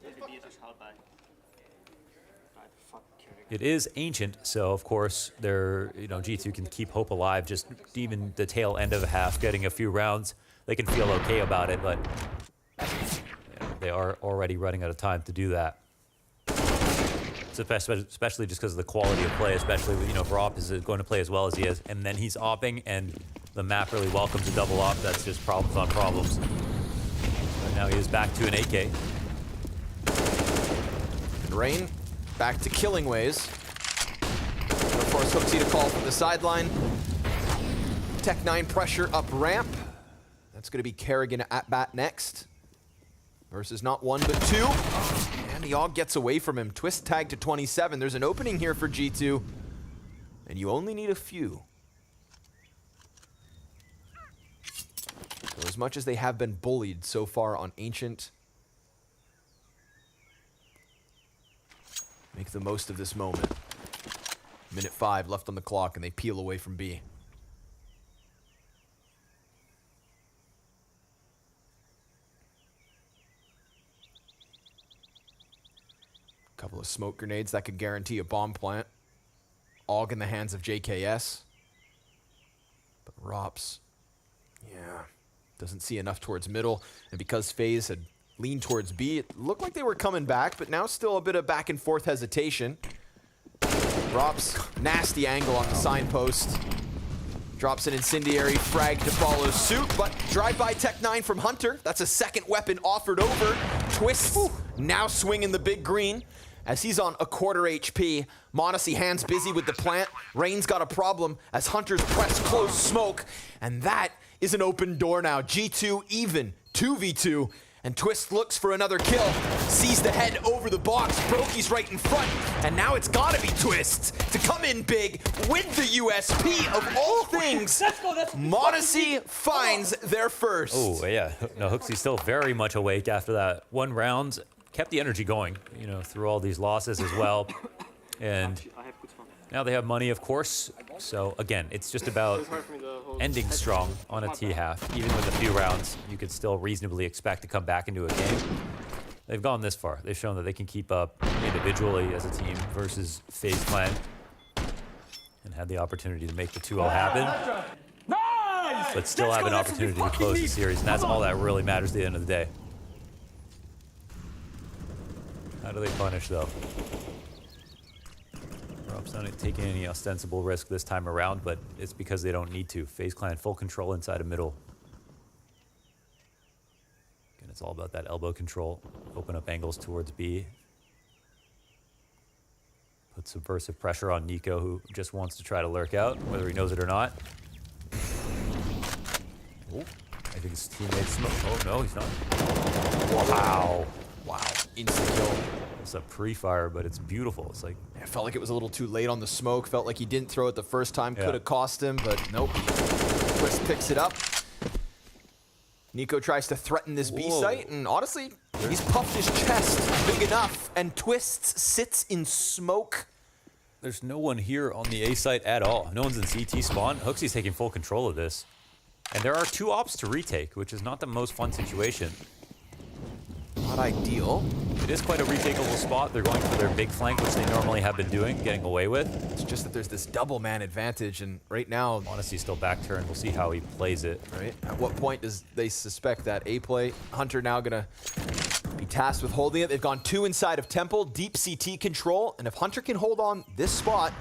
It is Ancient, so of course they're, G2 can keep hope alive. Just even the tail end of the half, getting a few rounds, they can feel okay about it. But they are already running out of time to do that. Especially just because of the quality of play. Especially if Rop is going to play as well as he is, and then he's opping, and the map really welcomes a double op. That's just problems on problems. But now he is back to an AK. And Rain. Back to killing ways. Of course, Hooksy to call from the sideline. Tech 9 pressure up ramp. That's going to be Kerrigan at bat next. Versus not 1, but 2. And the AUG gets away from him. Twist tag to 27. There's an opening here for G2. And you only need a few as much as they have been bullied so far on Ancient, make the most of this moment. Minute 5 left on the clock, and they peel away from B. Couple of smoke grenades that could guarantee a bomb plant. AUG in the hands of JKS. But Rops, yeah, doesn't see enough towards middle. And because FaZe had leaned towards B, it looked like they were coming back, but now still a bit of back and forth hesitation. Rops, nasty angle on the signpost. Drops an incendiary frag to follow suit, but drive-by Tech9 from Hunter. That's a second weapon offered over. Twist now swinging the big green as he's on a quarter HP. Modesty hands busy with the plant. Rain's got a problem as Hunter's press close smoke, and that is an open door now. G2 even, 2v2, and Twist looks for another kill. Sees the head over the box. Brokey's right in front, and now it's gotta be Twist to come in big with the USP of all things. Modesty finds their first. Oh, yeah. No, Hooksy's still very much awake after that one round. Kept the energy going, you know, through all these losses as well. And now they have money, of course. So again, it's just about ending strong on a T-half. Even with a few rounds, you could still reasonably expect to come back into a game. They've gone this far. They've shown that they can keep up individually as a team versus FaZe Clan. And had the opportunity to make the 2-0 happen. But still have an opportunity to close the series. And that's all that really matters at the end of the day. How do they punish, though? Rob's not taking any ostensible risk this time around, but it's because they don't need to. FaZe Clan full control inside of middle. Again, it's all about that elbow control. Open up angles towards B. Put subversive pressure on Nico, who just wants to try to lurk out, whether he knows it or not. Oh, I think his teammates... Oh, no, he's not. Wow. Wow, instant kill. It's a pre-fire, but it's beautiful. It's like, I felt like it was a little too late on the smoke. Felt like he didn't throw it the first time. Could have cost him, but nope. Twist picks it up. Nico tries to threaten this B site, and honestly, he's puffed his chest big enough, and Twist sits in smoke. there's no one here on the A site at all. No one's in CT spawn. Hooksy's taking full control of this. And there are 2 ops to retake, which is not the most fun situation. Not ideal. It is quite a retakeable spot. They're going for their big flank, which they normally have been doing, getting away with. It's just that there's this double man advantage, and right now, Honesty's still back turn. We'll see how he plays it. Right. At what point does they suspect that A play? Hunter now gonna be tasked with holding it. They've gone 2 inside of Temple, deep CT control, and if Hunter can hold on this spot,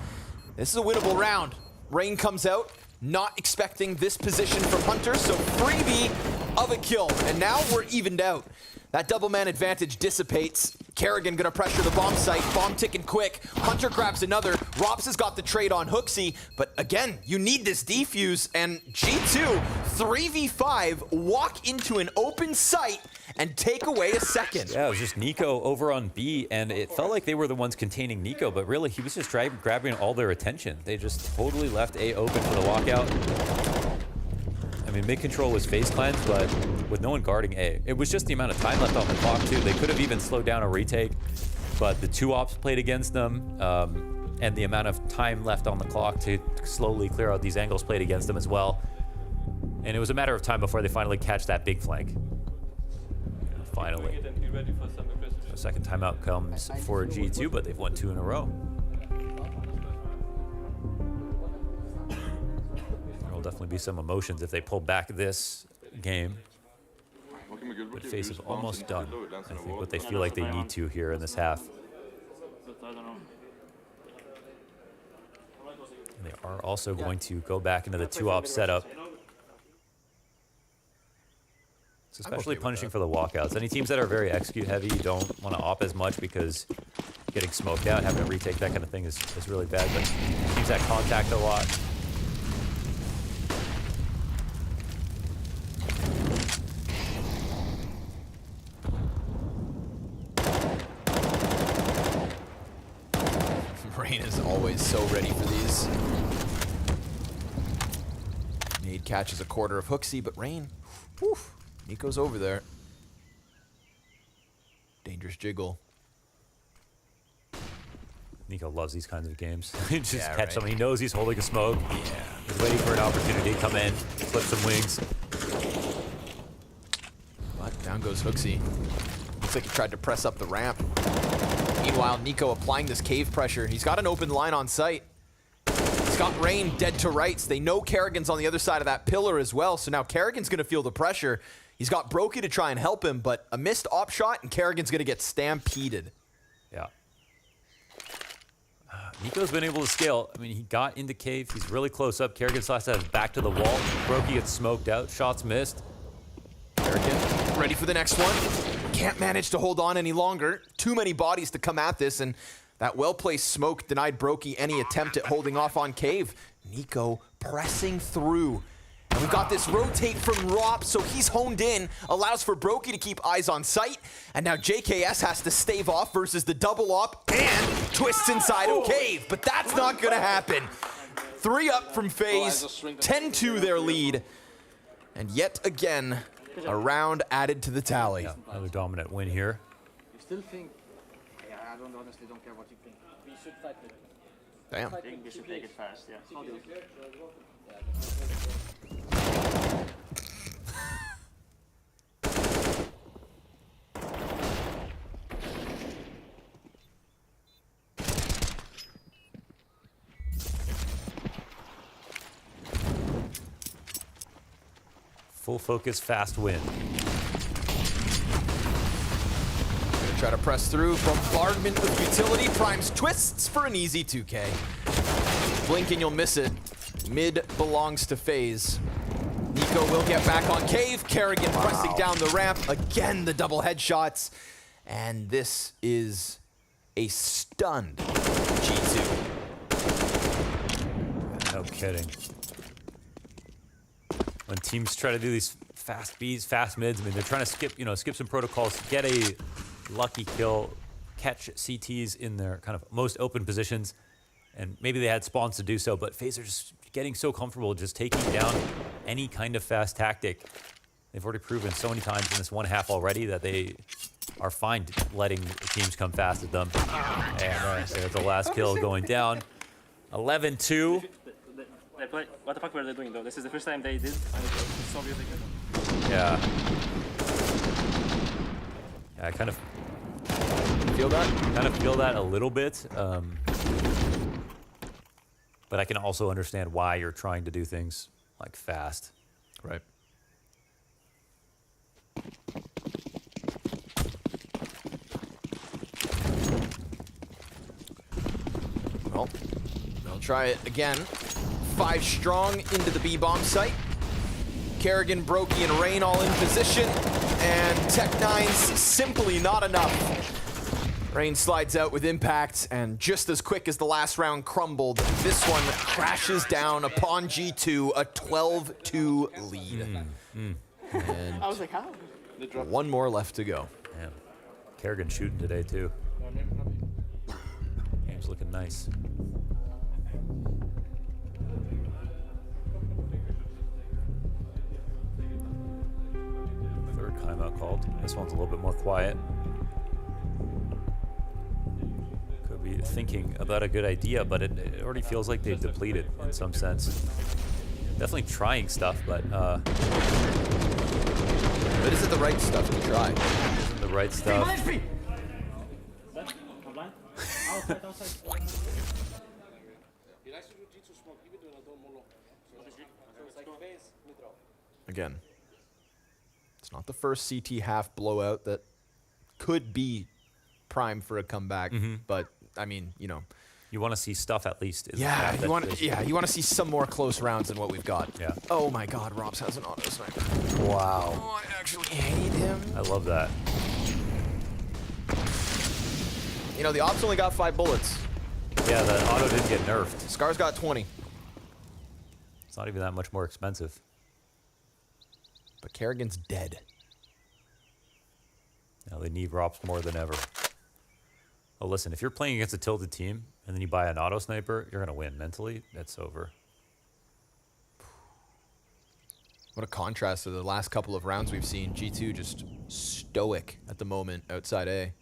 this is a winnable round. Rain comes out, not expecting this position from Hunter, so freebie of a kill, and now we're evened out. That double man advantage dissipates. Kerrigan gonna pressure the bomb site, bomb ticking quick. Hunter grabs another. Rops has got the trade on Hooksy, but again, you need this defuse, and G2, 3v5, walk into an open site and take away a second. Yeah, it was just Nico over on B, and it felt like they were the ones containing Nico, but really he was just grabbing all their attention. They just totally left A open for the walkout. I mean, mid-control was FaZe Clan, but with no one guarding A. It was just the amount of time left on the clock, too. They could have even slowed down a retake, but the 2 ops played against them, and the amount of time left on the clock to slowly clear out these angles played against them as well. And it was a matter of time before they finally catch that big flank. Finally. A second timeout comes for G2, but they've won 2 in a row. There'll definitely be some emotions if they pull back this game. But FaZe is almost done. I think what they feel like they need to here in this half. And they are also going to go back into the 2-op setup. It's especially punishing for the walkouts. Any teams that are very execute heavy don't want to op as much because getting smoked out, having a retake, that kind of thing is really bad. But teams that contact a lot. Rain is always so ready for these. Nade catches a quarter of Hooksy, but Rain Whew. Nico's over there. Dangerous jiggle. Nico loves these kinds of games. He just Yeah, catch something. He knows he's holding a smoke. Yeah. He's waiting for an opportunity to come in, flip some wings. But down goes Hooksy. Looks like he tried to press up the ramp. Meanwhile, Nico applying this cave pressure. He's got an open line on sight. He's got Rain dead to rights. They know Kerrigan's on the other side of that pillar as well, so now Kerrigan's going to feel the pressure. He's got Brokey to try and help him, but a missed op shot, and Kerrigan's going to get stampeded. Yeah. Nico's been able to scale. I mean, he got into cave. He's really close up. Kerrigan slides his back to the wall. Brokey gets smoked out. Shots missed. Kerrigan ready for the next one. Can't manage to hold on any longer. Too many bodies to come at this, and that well-placed smoke denied Brokey any attempt at holding off on cave. Nico pressing through. And we've got this rotate from Rop, so he's honed in, allows for Brokey to keep eyes on sight, and now JKS has to stave off versus the double op and twists inside of cave, but that's not gonna happen. 3 up from FaZe, 10-2 their lead, and yet again, a round added to the tally. Yeah, another dominant win here. You still think? Yeah, I honestly don't care what you think. We should fight it. Damn. I think we should take it fast, yeah. Full focus, fast win. Gonna try to press through. Bombardment of utility. Primes twists for an easy 2K. Blink and you'll miss it. Mid belongs to FaZe. Nico will get back on cave. Kerrigan pressing down the ramp. Again, the double headshots. And this is a stunned G2. No kidding. When teams try to do these fast Bs, fast mids, I mean, they're trying to skip some protocols, get a lucky kill, catch CTs in their kind of most open positions, and maybe they had spawns to do so, but FaZe are just getting so comfortable just taking down any kind of fast tactic. They've already proven so many times in this one half already that they are fine letting teams come fast at them. And there's the last kill going down. 11-2. They play. What the fuck were they doing though? This is the first time they did. So really good. Yeah. Yeah, I kind of feel that. Kind of feel that a little bit. But I can also understand why you're trying to do things like fast. Right. Well, they'll try it again. 5 strong into the B-bomb site. Kerrigan, Brokey, and Rain all in position. And Tech9's simply not enough. Rain slides out with impact, and just as quick as the last round crumbled, this one crashes down upon G2, a 12-2 lead. And I was like, how? one more left to go. Yeah. Kerrigan shooting today too. Game's looking nice. Third timeout called. This one's a little bit more quiet. Could be thinking about a good idea, but it already feels like they've depleted in some sense. Definitely trying stuff, but is it the right stuff to try? Isn't the right stuff. Again, it's not the first CT half blowout that could be prime for a comeback, but I mean, you know, you want to see stuff at least. Yeah, you want to see some more close rounds than what we've got. Yeah. Oh my God, Robs has an auto sniper. Wow. Oh, I actually hate him. I love that. You know, the Ops only got 5 bullets. Yeah, the auto didn't get nerfed. Scar's got 20. It's not even that much more expensive. But Kerrigan's dead. Now they need Rops more than ever. Oh, listen, if you're playing against a tilted team and then you buy an auto sniper, you're going to win. Mentally, that's over. What a contrast to the last couple of rounds we've seen. G2 just stoic at the moment outside A.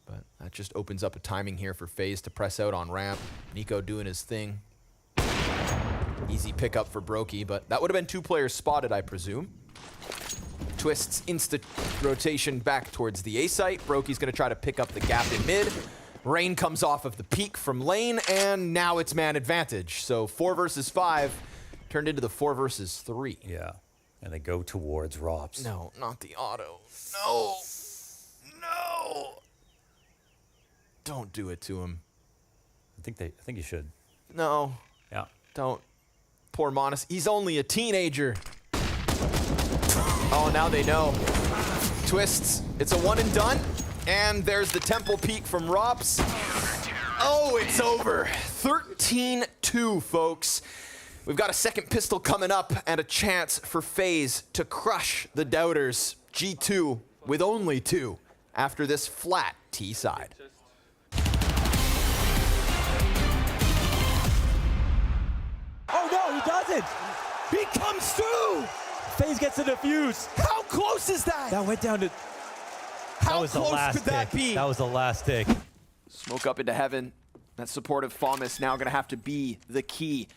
But that just opens up a timing here for FaZe to press out on ramp. Nico doing his thing. Easy pickup for Brokey, but that would have been 2 players spotted, I presume. Twists insta rotation back towards the A site. Brokey's gonna try to pick up the gap in mid. Rain comes off of the peak from lane, and now it's man advantage. So 4 versus 5 turned into the 4 versus 3. Yeah, and they go towards Robs. No, not the auto. No, no. Don't do it to him. I think you should. No. Yeah. Don't. Poor Monis. He's only a teenager. Oh, now they know. Twists. It's a 1 and done. And there's the temple peak from Robs. Oh, it's over. 13-2, folks. We've got a second pistol coming up and a chance for FaZe to crush the doubters. G2 with only 2 after this flat T side. Oh no, he doesn't! He comes through! FaZe gets a defuse. How close is that? That went down to... How close could that be? That was the last tick. Smoke up into heaven. That supportive FAMAS now gonna have to be the key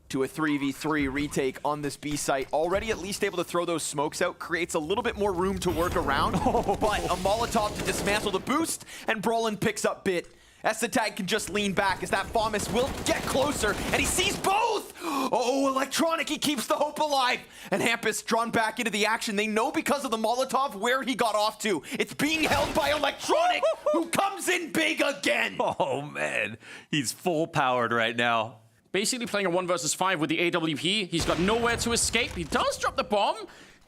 to a 3v3 retake on this B site. Already at least able to throw those smokes out, creates a little bit more room to work around, but a Molotov to dismantle the boost, and Brolin picks up Bit. Essetag can just lean back as that FAMAS will get closer, and he sees both! Oh, Electronic, he keeps the hope alive! And Hampus drawn back into the action. They know because of the Molotov where he got off to. It's being held by Electronic, who comes in big again! Oh man, he's full powered right now. Basically playing a 1 versus 5 with the AWP. He's got nowhere to escape. He does drop the bomb.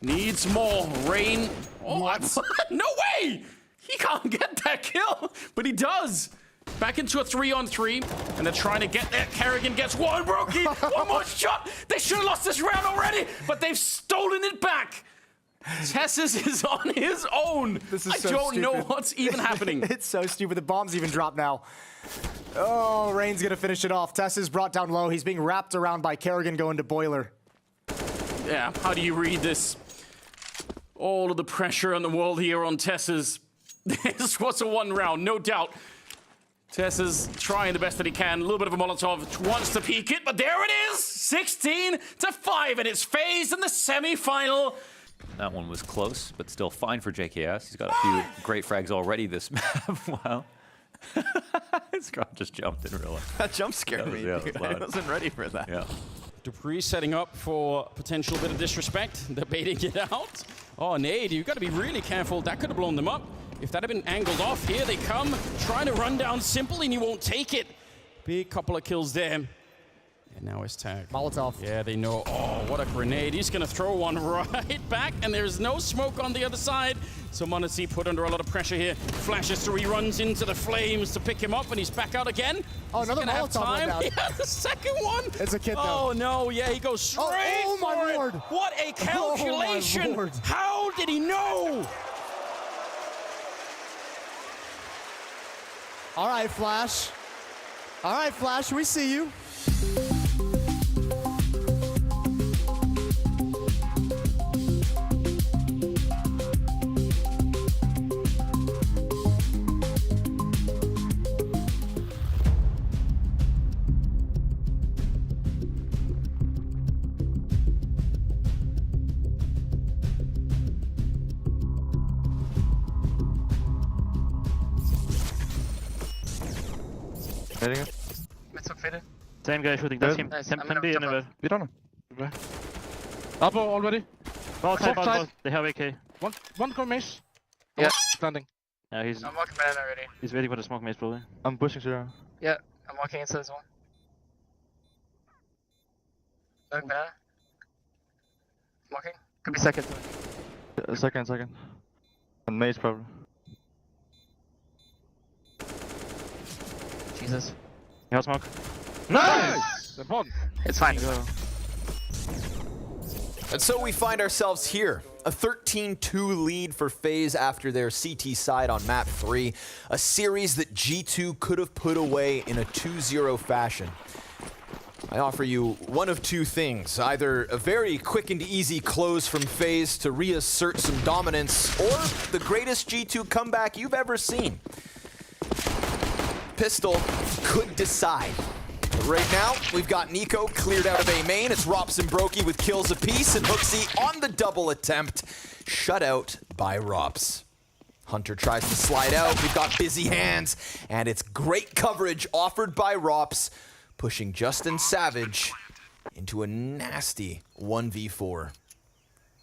Needs more. Rain. Oh, what? No way! He can't get that kill, but he does. Back into a 3-on-3, and they're trying to get there. Kerrigan gets one, Brokey, one more shot. They should have lost this round already, but they've stolen it back. Tessus is on his own. This is I so don't know stupid. what's even happening. It's so stupid. The bomb's even dropped now. Oh, Rain's gonna finish it off. Tess is brought down low. He's being wrapped around by Kerrigan going to Boiler. Yeah, how do you read this? All of the pressure on the world here on Tessus. This was a 1 round, no doubt. Tess trying the best that he can. A little bit of a Molotov, wants to peek it, but there it is! 16-5, and it's FaZe in the semi-final. That one was close, but still fine for JKS. He's got a few great frags already this map. Wow. Scrum just jumped in real life. That jump scared me. Yeah, I wasn't ready for that. Yeah. Dupree setting up for potential bit of disrespect. They're baiting it out. Oh, Nade, you've got to be really careful. That could have blown them up. If that had been angled off, here they come. Trying to run down Simple, and he won't take it. Big couple of kills there. And now it's tagged. Molotov. Yeah, they know. Oh, what a grenade. He's going to throw one right back, and there's no smoke on the other side. So m0NESY put under a lot of pressure here. Flashes through, he runs into the flames to pick him up, and he's back out again. Oh, another Molotov went down. Yeah, the second one. It's a kid, though. Oh, no. Yeah, he goes straight oh my for it. Lord. What a calculation. Oh, my Lord. How did he know? All right, Flash. All right, Flash, we see you. Hitting it. Same guy shooting, that's him. Nice. Can I'm gonna be jump anywhere. We don't know. Upper already. Both Top side, side. they have AK. One core mace. Yeah. Landing. Yeah, he's I'm walking banana already. he's waiting for the smoke maze probably. I'm pushing zero. Yeah, I'm walking inside as well. Banana. Walking. Could be second. Second. And maze probably. Jesus. You have smoke? Nice! It's fine. And so we find ourselves here. A 13-2 lead for FaZe after their CT side on map 3. A series that G2 could have put away in a 2-0 fashion. I offer you one of two things. Either a very quick and easy close from FaZe to reassert some dominance, or the greatest G2 comeback you've ever seen. Pistol could decide. But right now, we've got Nico cleared out of A main. It's Rops and Brokey with kills apiece, and Hooksy on the double attempt. Shut out by Rops. Hunter tries to slide out. We've got busy hands, and it's great coverage offered by Rops, pushing Justin Savage into a nasty 1v4.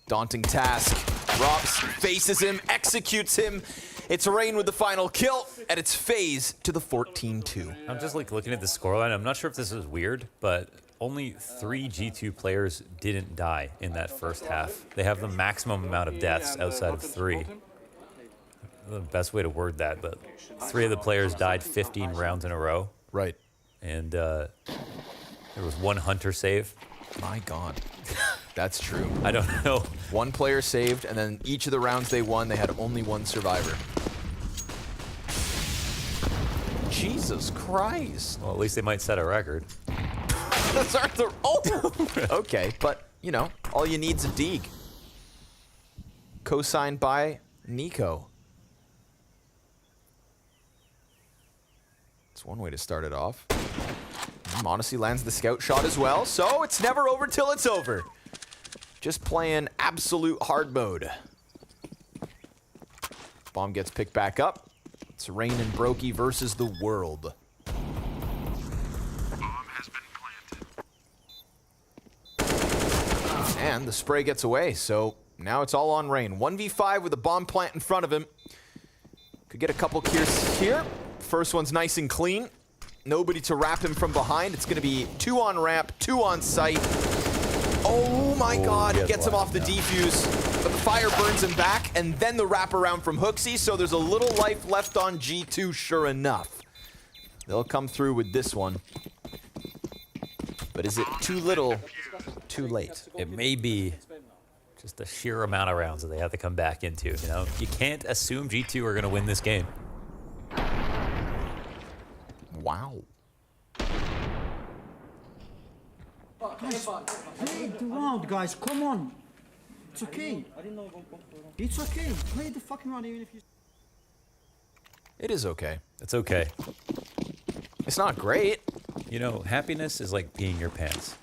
Daunting task. Rops faces him, executes him. It's Rain with the final kill, and it's FaZe to the 14-2. I'm just like looking at the scoreline. I'm not sure if this is weird, but only 3 G2 players didn't die in that first half. They have the maximum amount of deaths outside of 3. The best way to word that, but 3 of the players died 15 rounds in a row. Right. And there was 1 Hunter save. My God. That's true. I don't know. 1 player saved, and then each of the rounds they won, they had only 1 survivor. Jesus Christ. Well, at least they might set a record. Those aren't the... Oh! Okay, but, you know, all you need's a Deeg. Co-signed by Nico. It's one way to start it off. Monacy lands the scout shot as well, so it's never over till it's over. Just playing absolute hard mode. Bomb gets picked back up. It's Rain and Brokey versus the world. And the spray gets away, so now it's all on Rain. 1v5 with a bomb plant in front of him. Could get a couple kills here. First one's nice and clean. Nobody to wrap him from behind. It's going to be 2 on ramp, 2 on site. Oh my God, he gets him off the defuse, but the fire burns him back, and then the wraparound from Hooksy, so there's a little life left on G2, sure enough. They'll come through with this one. But is it too little, too late? It may be just the sheer amount of rounds that they have to come back into, you know? You can't assume G2 are going to win this game. Wow. Guys, play the round, guys. Come on. It's okay. It's okay. Play the fucking round even if you... It is okay. It's okay. It's not great. You know, happiness is like peeing your pants.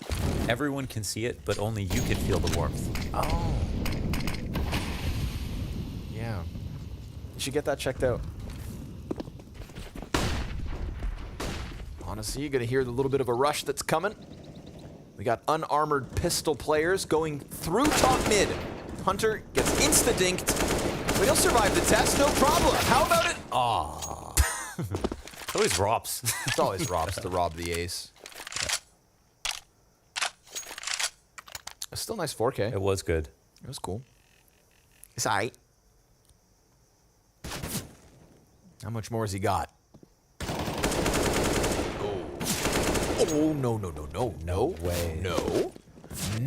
Everyone can see it, but only you can feel the warmth. Oh. Yeah. You should get that checked out. Honestly, you're going to hear the little bit of a rush that's coming. We got unarmored pistol players going through top mid. Hunter gets insta-dinked, but he'll survive the test, no problem. How about it? Aw. It's always Rops. It's always Rops to rob the ace. It's still nice 4K. It was good. It was cool. It's aight. How much more has he got? Oh, no, no, no, no, no. Way. No.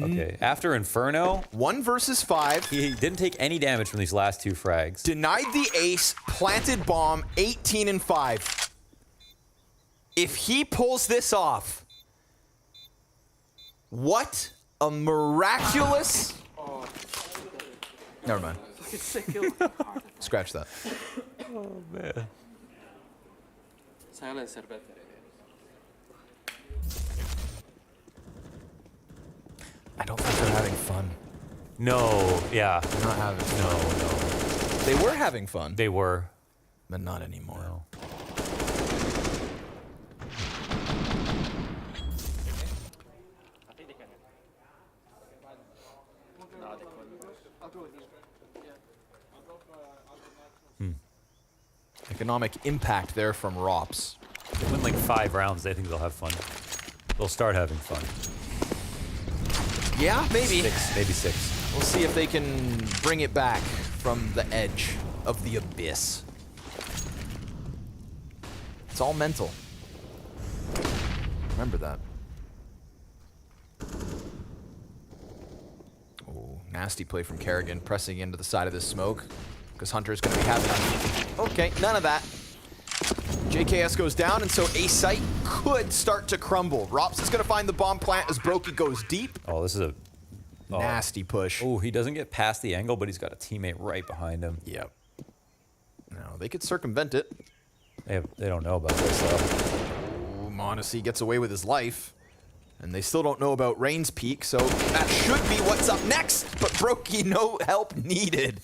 Okay, after Inferno, 1 versus 5. He didn't take any damage from these last 2 frags. Denied the ace, planted bomb, 18 and 5. If he pulls this off, what a miraculous... Never mind. Scratch that. Oh, man. I don't think they're having fun. No, yeah. They're not having fun. No. They were having fun. They were. But not anymore. No. Economic impact there from Rops. They win like 5 rounds. They think they'll have fun. They'll start having fun. Yeah, maybe. 6, maybe 6. We'll see if they can bring it back from the edge of the abyss. It's all mental. Remember that. Oh, nasty play from Kerrigan, pressing into the side of this smoke. Because Hunter's going to be having... Okay, none of that. JKS goes down, and so A site could start to crumble. Rops is going to find the bomb plant as Brokey goes deep. Oh, this is a nasty push. Oh, he doesn't get past the angle, but he's got a teammate right behind him. Yep. Now, they could circumvent it. They don't know about this, though. Ooh, Monacy gets away with his life. And they still don't know about Rain's peak, so that should be what's up next. But Brokey, no help needed.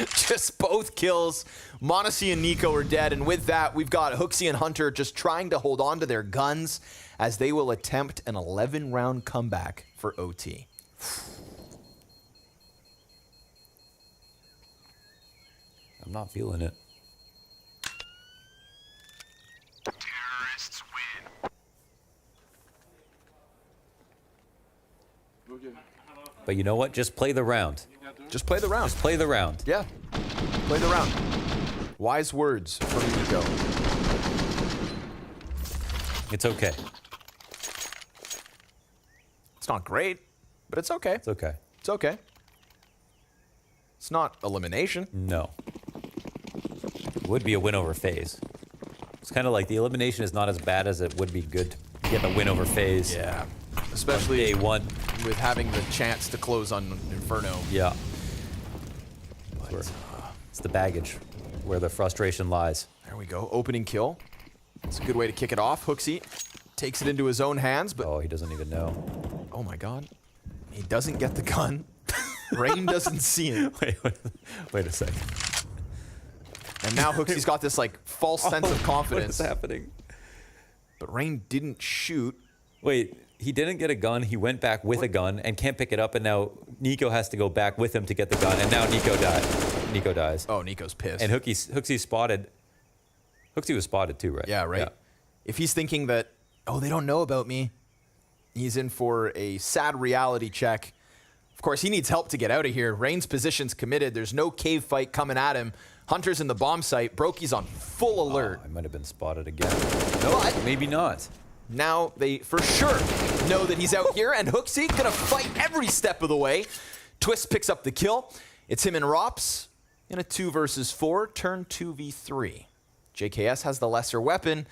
Just both kills. Monacy and Nico are dead, and with that, we've got Hooksy and Hunter just trying to hold on to their guns as they will attempt an 11-round comeback for OT. I'm not feeling it. Terrorists win. But you know what? Just play the round. Just play the round. Just play the round. Yeah. Play the round. Wise words from Nico. It's okay. It's not great, but it's okay. It's okay. It's okay. It's not elimination. No. It would be a win over FaZe. It's kind of like the elimination is not as bad as it would be good to get the win over FaZe. Yeah. Especially day one. With having the chance to close on Inferno. Yeah. It's the baggage where the frustration lies. There we go. Opening kill. It's a good way to kick it off. Hooksy takes it into his own hands, but... Oh, he doesn't even know. Oh my god. He doesn't get the gun. Rain doesn't see it. Wait a second. And now Hooksy's got this like false sense of confidence. What is happening? But Rain didn't shoot. Wait, he didn't get a gun. He went back with a gun and can't pick it up, and now Nico has to go back with him to get the gun, and now Nico died. Nico dies. Oh, Nico's pissed. And Hooksy's spotted. Hooksy was spotted too, right? Yeah, right. Yeah. If he's thinking that, oh, they don't know about me, he's in for a sad reality check. Of course, he needs help to get out of here. Rain's position's committed. There's no cave fight coming at him. Hunter's in the bomb site. Brokey's on full alert. I might have been spotted again. No, maybe not. Now they for sure know that he's out here, and Hooksy gonna fight every step of the way. Twist picks up the kill. It's him and Rops in a 2 versus 4, turn 2v3. JKS has the lesser weapon,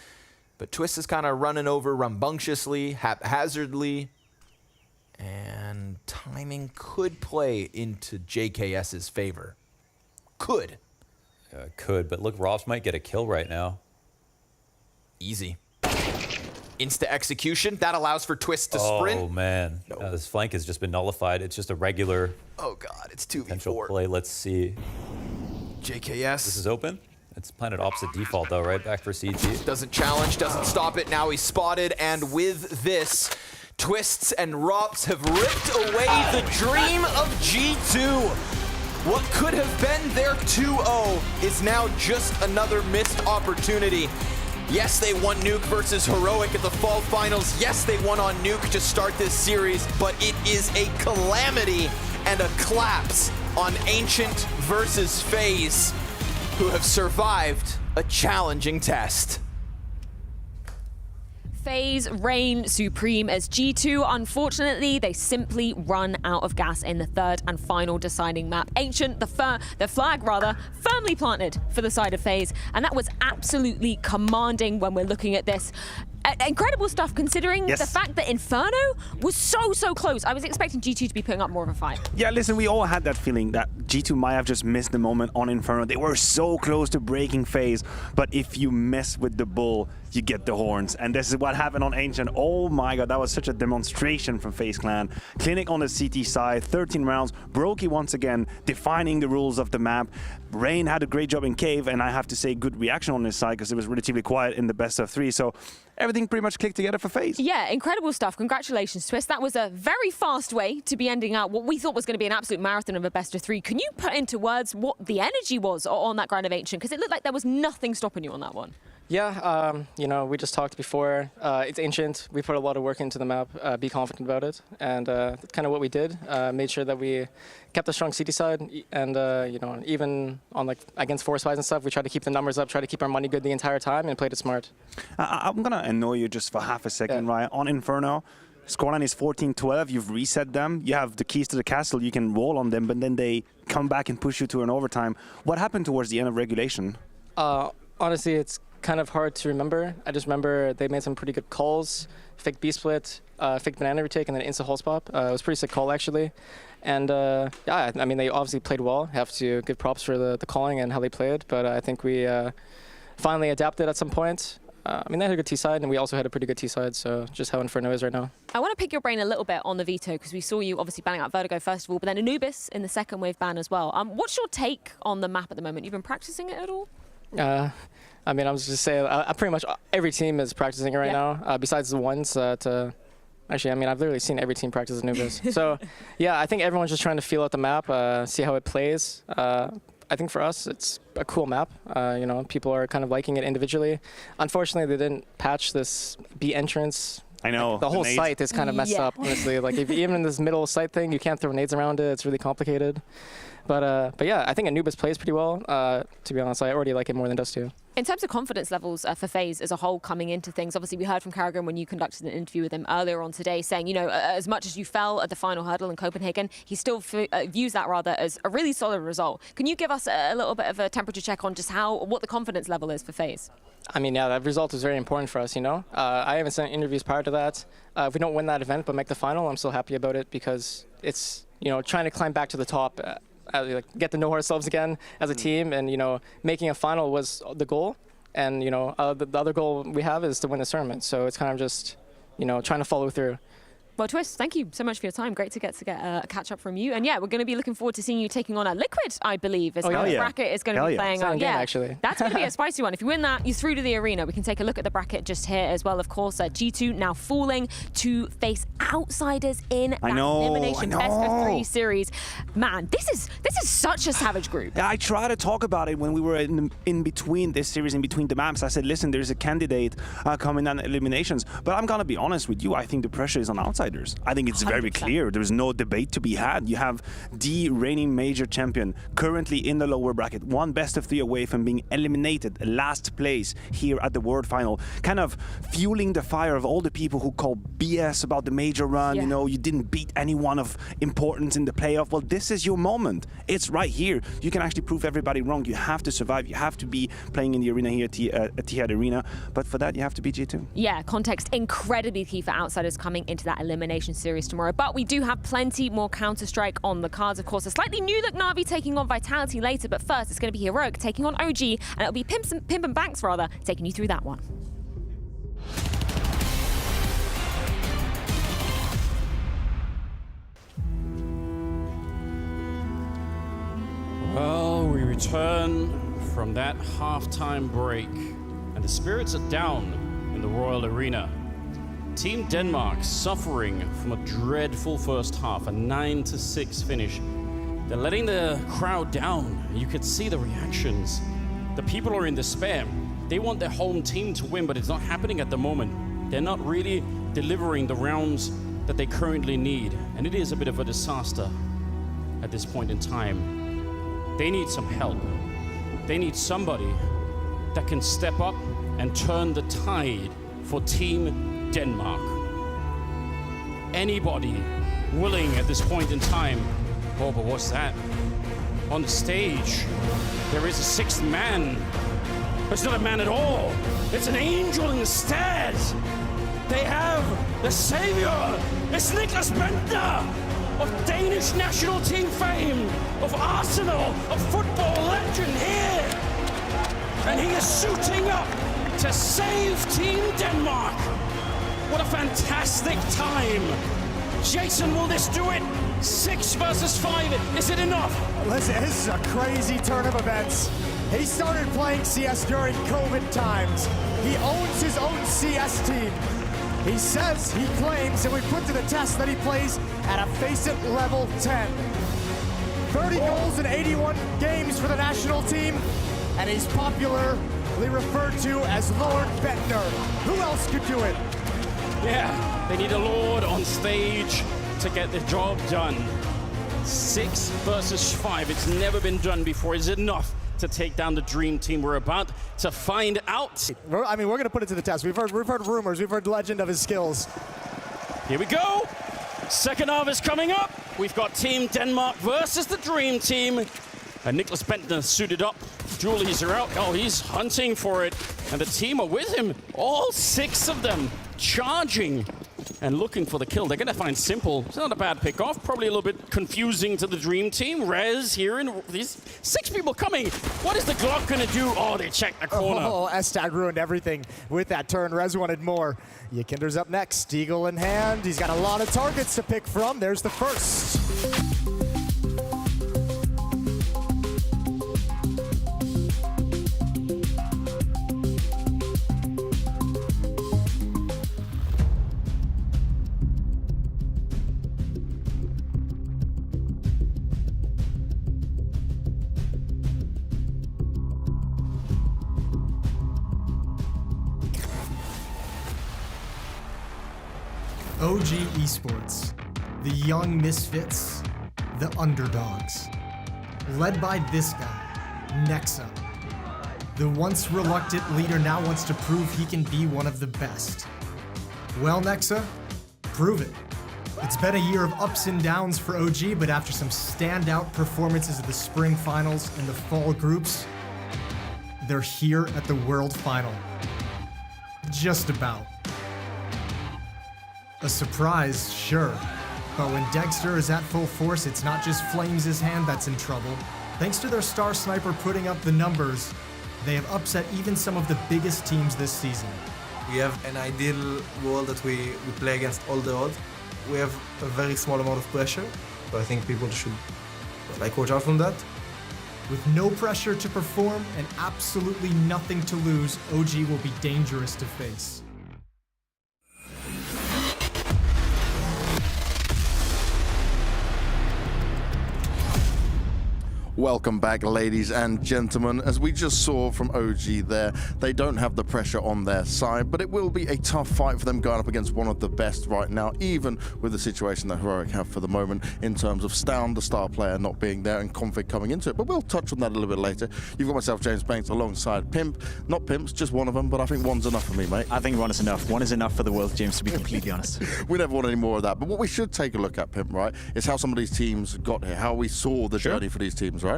but Twist is kind of running over rambunctiously, haphazardly, and timing could play into JKS's favor. Could. Could, but look, Rops might get a kill right now. Easy. Insta execution. That allows for Twist to sprint. Oh, man. No. This flank has just been nullified. It's just a regular Oh, God. It's 2v4. potential play. Let's see. JKS. This is open. It's planted opposite default, though, right? Back for CG. Doesn't challenge, doesn't stop it. Now he's spotted, and with this, Twists and Rops have ripped away the dream of G2. What could have been their 2-0 is now just another missed opportunity. Yes, they won Nuke versus Heroic at the Fall Finals. Yes, they won on Nuke to start this series, but it is a calamity and a collapse on Ancient versus FaZe, who have survived a challenging test. FaZe reign supreme as G2. Unfortunately, they simply run out of gas in the third and final deciding map. Ancient, the flag firmly planted for the side of FaZe, and that was absolutely commanding when we're looking at this. Incredible stuff considering the fact that Inferno was so close. I was expecting G2 to be putting up more of a fight. Yeah, listen, we all had that feeling that G2 might have just missed the moment on Inferno. They were so close to breaking FaZe, but if you mess with the bull, you get the horns. And this is what happened on Ancient. Oh my god, that was such a demonstration from FaZe Clan. Clinic on the CT side, 13 rounds. Brokey once again defining the rules of the map. Rain had a great job in Cave, and I have to say good reaction on his side because it was relatively quiet in the best of 3. So everything pretty much clicked together for FaZe. Yeah, incredible stuff. Congratulations, Twist. That was a very fast way to be ending out what we thought was going to be an absolute marathon of a best of 3. Can you put into words what the energy was on that grind of Ancient? Because it looked like there was nothing stopping you on that one. Yeah, you know, we just talked before. It's Ancient. We put a lot of work into the map. Be confident about it, and that's kind of what we did. Made sure that we kept a strong CT side, and you know, even on like against force fights and stuff, we tried to keep the numbers up, try to keep our money good the entire time, and played it smart. I'm gonna annoy you just for half a second, right? On Inferno, scoreline is 14-12. You've reset them. You have the keys to the castle. You can roll on them, but then they come back and push you to an overtime. What happened towards the end of regulation? Honestly, it's kind of hard to remember. I just remember they made some pretty good calls, fake B split, fake banana retake, and then instant hole spot. It was a pretty sick call, actually. And yeah, I mean, they obviously played well. Have to give props for the calling and how they played. But I think we finally adapted at some point. I mean, they had a good T side, and we also had a pretty good T side, so just how Inferno is right now. I want to pick your brain a little bit on the veto, because we saw you obviously banning out Vertigo first of all, but then Anubis in the second wave ban as well. What's your take on the map at the moment? You've been practicing it at all? I mean, I was just saying, pretty much every team is practicing it right now, besides the ones that... Actually, I mean, I've literally seen every team practice Anubis. So, yeah, I think everyone's just trying to feel out the map, see how it plays. I think for us, it's a cool map. You know, people are kind of liking it individually. Unfortunately, they didn't patch this B entrance. I know. Like, the whole site is kind of messed up, honestly. Like, even in this middle site thing, you can't throw nades around it. It's really complicated. But yeah, I think Anubis plays pretty well. To be honest, I already like it more than Dust 2. In terms of confidence levels for FaZe as a whole coming into things, obviously we heard from Karrigan when you conducted an interview with him earlier on today saying, you know, as much as you fell at the final hurdle in Copenhagen, he still views that rather as a really solid result. Can you give us a little bit of a temperature check on just what the confidence level is for FaZe? I mean, yeah, that result is very important for us, you know. I haven't seen interviews prior to that. If we don't win that event but make the final, I'm still happy about it because it's, you know, trying to climb back to the top, like, get to know ourselves again as a team, and, you know, making a final was the goal. And, you know, the other goal we have is to win this tournament. So it's kind of just, you know, trying to follow through. Well, Twist, thank you so much for your time. Great to get a catch up from you. And yeah, we're going to be looking forward to seeing you taking on a Liquid, I believe, as how the bracket is going to be playing out. Yeah, actually. That's going to be a spicy one. If you win that, you're through to the arena. We can take a look at the bracket just here as well. Of course, G2 now falling to face outsiders in that elimination best of 3 series. Man, this is such a savage group. Yeah, I tried to talk about it when we were in between this series, in between the maps. I said, listen, there's a candidate coming on eliminations. But I'm going to be honest with you. I think the pressure is on outsiders. I think it's very clear. There's no debate to be had. You have the reigning major champion currently in the lower bracket, one best of 3 away from being eliminated, last place here at the World Final, kind of fueling the fire of all the people who call BS about the major run. You know, you didn't beat anyone of importance in the playoff. Well, this is your moment. It's right here. You can actually prove everybody wrong. You have to survive. You have to be playing in the arena here at Etihad Arena. But for that, you have to be G2. Yeah, context incredibly key for outsiders coming into that elimination series tomorrow. But we do have plenty more Counter-Strike on the cards. Of course, a slightly new look NAVI taking on Vitality later. But first, it's going to be Heroic taking on OG. And it'll be Pimp and Banks, rather, taking you through that one. Well, we return from that halftime break, and the spirits are down in the Royal Arena. Team Denmark suffering from a dreadful first half, a 9-6 finish. They're letting the crowd down. You could see the reactions. The people are in despair. They want their home team to win, but it's not happening at the moment. They're not really delivering the rounds that they currently need, and it is a bit of a disaster at this point in time. They need some help. They need somebody that can step up and turn the tide for Team Denmark. Anybody willing at this point in time? Oh, but what's that? On the stage, there is a 6th man. It's not a man at all. It's an angel instead. They have the savior. It's Niklas Bentner of Danish national team fame, of Arsenal, of football legend here. And he is suiting up to save Team Denmark. What a fantastic time. Jason, will this do it? 6 versus 5, is it enough? Listen, this is a crazy turn of events. He started playing CS during COVID times. He owns his own CS team. He says, he claims, and we put to the test that he plays at a FaceIt level 10. 30 goals in 81 games for the national team, and he's popularly referred to as Lord Bentner. Who else could do it? Yeah, they need a Lord on stage to get the job done. 6 versus 5, it's never been done before. Is it enough to take down the dream team? We're about to find out. I mean, we're going to put it to the test. We've heard rumors, we've heard legend of his skills. Here we go. Second half is coming up. We've got Team Denmark versus the dream team. Nicholas Bentner suited up. Julies are out. Oh, he's hunting for it. And the team are with him. All 6 of them charging and looking for the kill. They're going to find Simple. It's not a bad pick off. Probably a little bit confusing to the Dream Team. Rez here, and these 6 people coming. What is the Glock going to do? Oh, they checked the corner. Oh, S-Tag ruined everything with that turn. Rez wanted more. Yakinder's up next. Deagle in hand. He's got a lot of targets to pick from. There's the first. OG Esports, the young misfits, the underdogs. Led by this guy, Nexa. The once reluctant leader now wants to prove he can be one of the best. Well, Nexa, prove it. It's been a year of ups and downs for OG, but after some standout performances at the spring finals and the fall groups, they're here at the World Final. Just about. A surprise, sure, but when Dexter is at full force, it's not just Flames' hand that's in trouble. Thanks to their star sniper putting up the numbers, they have upset even some of the biggest teams this season. We have an ideal world that we play against all the odds. We have a very small amount of pressure, so I think people should watch out from that. With no pressure to perform and absolutely nothing to lose, OG will be dangerous to face. Welcome back, ladies and gentlemen. As we just saw from OG there, they don't have the pressure on their side, but it will be a tough fight for them going up against one of the best right now, even with the situation that Heroic have for the moment in terms of Stown, the star player, not being there and Config coming into it. But we'll touch on that a little bit later. You've got myself, James Banks, alongside Pimp. Not Pimp's, just one of them, but I think one's enough for me, mate. I think one is enough. One is enough for the world, James, to be completely honest. We never want any more of that. But what we should take a look at, Pimp, right, is how some of these teams got here, how we saw the journey for these teams, right?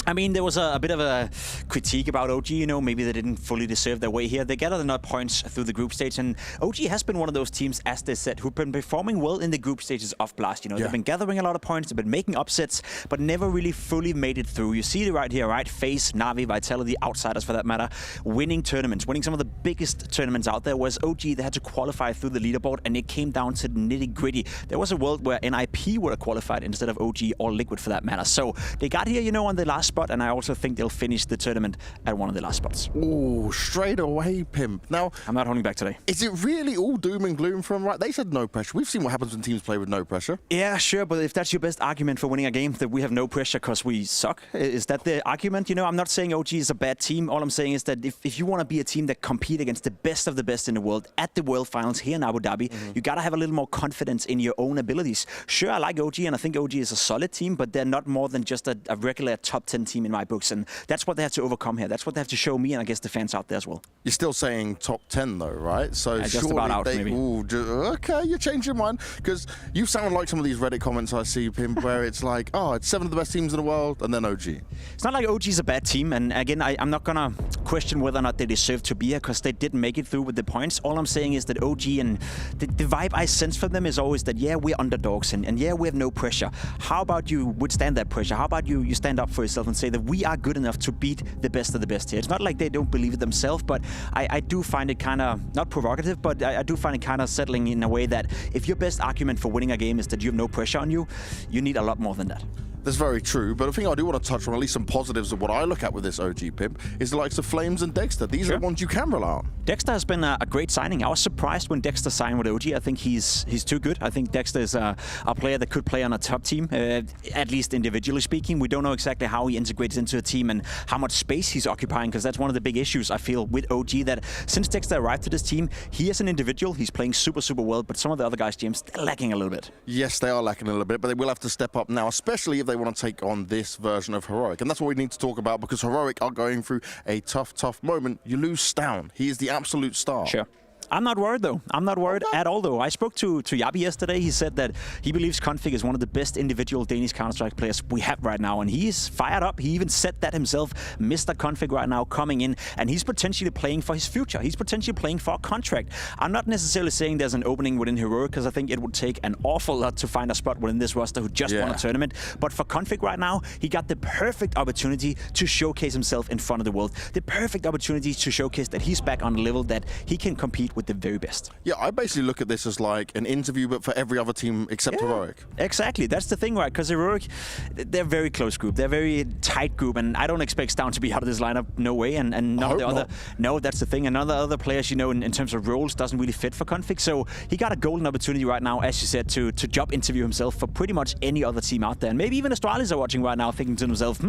I mean, there was a bit of a critique about OG, you know, maybe they didn't fully deserve their way here. They gathered enough points through the group stage, and OG has been one of those teams, as they said, who've been performing well in the group stages of Blast. You know, they've been gathering a lot of points, they've been making upsets, but never really fully made it through. You see it right here, right? FaZe, NAVI, Vitality, Outsiders for that matter, winning tournaments, winning some of the biggest tournaments out there, whereas OG, they had to qualify through the leaderboard, and it came down to the nitty-gritty. There was a world where NIP would have qualified instead of OG or Liquid for that matter. So they got here, you know, on the last spot, and I also think they'll finish the tournament at one of the last spots. Oh, straight away, Pimp. Now, I'm not holding back today. Is it really all doom and gloom from, right? They said no pressure. We've seen what happens when teams play with no pressure. Yeah, sure, but if that's your best argument for winning a game, that we have no pressure because we suck, is that the argument? You know, I'm not saying OG is a bad team. All I'm saying is that if you want to be a team that compete against the best of the best in the world at the World Finals here in Abu Dhabi, you got to have a little more confidence in your own abilities. Sure, I like OG, and I think OG is a solid team, but they're not more than just a regular top 10 team in my books, and that's what they have to overcome here. That's what they have to show me, and I guess the fans out there as well. You're still saying top 10 though, right? So just about out, maybe. Okay, you're changing your mind, because you sound like some of these Reddit comments I see, Pimp, where it's like, oh, it's 7 of the best teams in the world, and then OG. It's not like OG is a bad team, and again, I'm not gonna question whether or not they deserve to be here, because they didn't make it through with the points. All I'm saying is that OG, and the vibe I sense from them is always that, yeah, we're underdogs, and yeah, we have no pressure. How about you withstand that pressure? How about you stand up for yourself and say that we are good enough to beat the best of the best here? It's not like they don't believe it themselves, but I do find it kind of, not provocative, but I do find it kind of settling in a way that if your best argument for winning a game is that you have no pressure on you, you need a lot more than that. That's very true, but I think I do want to touch on at least some positives of what I look at with this OG, Pimp, is the likes of Flames and Dexter. These are the ones you can rely on. Dexter has been a great signing. I was surprised when Dexter signed with OG. I think he's too good. I think Dexter is a player that could play on a top team, at least individually speaking. We don't know exactly how he integrates into a team and how much space he's occupying, because that's one of the big issues I feel with OG, that since Dexter arrived to this team, he as an individual, he's playing super, super well, but some of the other guys, James, they're lacking a little bit. Yes, they are lacking a little bit, but they will have to step up now, especially if they want to take on this version of Heroic. And that's what we need to talk about, because Heroic are going through a tough, tough moment. You lose Stown. He is the absolute star. Sure. I'm not worried, though. I'm not worried at all, though. I spoke to Yabi yesterday. He said that he believes Config is one of the best individual Danish Counter-Strike players we have right now, and he's fired up. He even said that himself, Mr. Config right now coming in, and he's potentially playing for his future. He's potentially playing for a contract. I'm not necessarily saying there's an opening within Heroic, because I think it would take an awful lot to find a spot within this roster who just won a tournament. But for Config right now, he got the perfect opportunity to showcase himself in front of the world. The perfect opportunity to showcase that he's back on a level that he can compete with the very best. Yeah, I basically look at this as like an interview, but for every other team except Heroic. Exactly, that's the thing, right? Because Heroic, they're a very close group. They're a very tight group, and I don't expect Stown to be out of this lineup, no way. And none of the other, no, that's the thing. And none of the other players, you know, in terms of roles, doesn't really fit for Config. So he got a golden opportunity right now, as you said, to job interview himself for pretty much any other team out there. And maybe even Astralis are watching right now, thinking to themselves,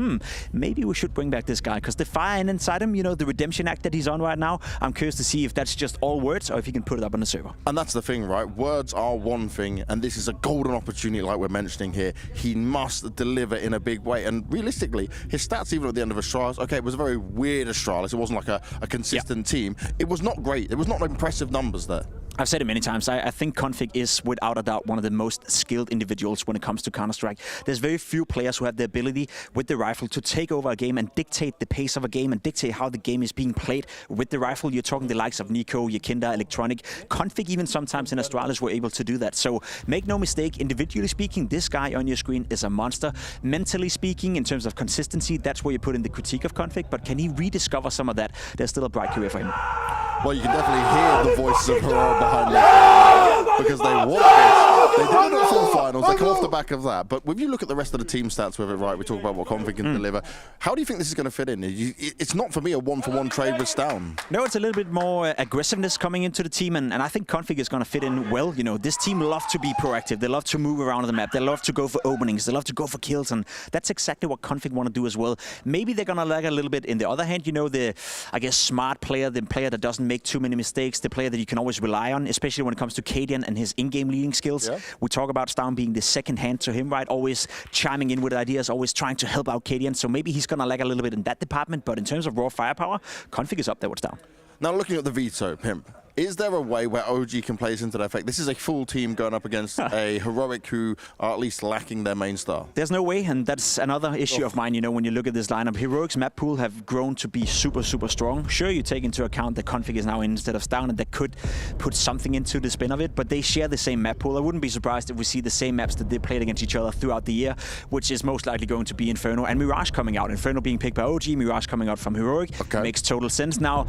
maybe we should bring back this guy, because the fire inside him, you know, the redemption act that he's on right now, I'm curious to see if that's just all words or if he can put it up on the server. And that's the thing, right? Words are one thing, and this is a golden opportunity like we're mentioning here. He must deliver in a big way. And realistically, his stats even at the end of Astralis, okay, it was a very weird Astralis. It wasn't like a consistent team. It was not great. There was not impressive numbers there. I've said it many times. I think Config is, without a doubt, one of the most skilled individuals when it comes to Counter-Strike. There's very few players who have the ability with the rifle to take over a game and dictate the pace of a game and dictate how the game is being played with the rifle. You're talking the likes of Nico, Yakinda, Electronic. Config even sometimes in Astralis were able to do that. So make no mistake, individually speaking, this guy on your screen is a monster. Mentally speaking, in terms of consistency, that's where you put in the critique of Config. But can he rediscover some of that? There's still a bright career for him. Well, you can definitely hear the voices of Heroic behind them because they want this. They did it at full finals. They come off the back of that. But when you look at the rest of the team stats with it, right, we talk about what Config can deliver. How do you think this is going to fit in? It's not, for me, a one-for-one trade with Stown. No, it's a little bit more aggressiveness coming into the team, and I think Config is going to fit in well. You know, this team love to be proactive. They love to move around the map. They love to go for openings. They love to go for kills, and that's exactly what Config want to do as well. Maybe they're going to lag a little bit. In the other hand, you know, the, I guess, smart player, the player that doesn't make too many mistakes, the player that you can always rely on, especially when it comes to Cadian and his in-game leading skills. Yeah. We talk about Stown being the second hand to him, right? Always chiming in with ideas, always trying to help out Cadian. So maybe he's going to lag a little bit in that department, but in terms of raw firepower, Config is up there with Stown. Now looking at the veto, Pimp, is there a way where OG can play this into their effect? This is a full team going up against a Heroic who are at least lacking their main star. There's no way, and that's another issue of mine, you know, when you look at this lineup. Heroic's map pool have grown to be super, super strong. Sure, you take into account that Config is now in instead of Stown, and that could put something into the spin of it, but they share the same map pool. I wouldn't be surprised if we see the same maps that they played against each other throughout the year, which is most likely going to be Inferno and Mirage coming out. Inferno being picked by OG, Mirage coming out from Heroic. Makes total sense. Now,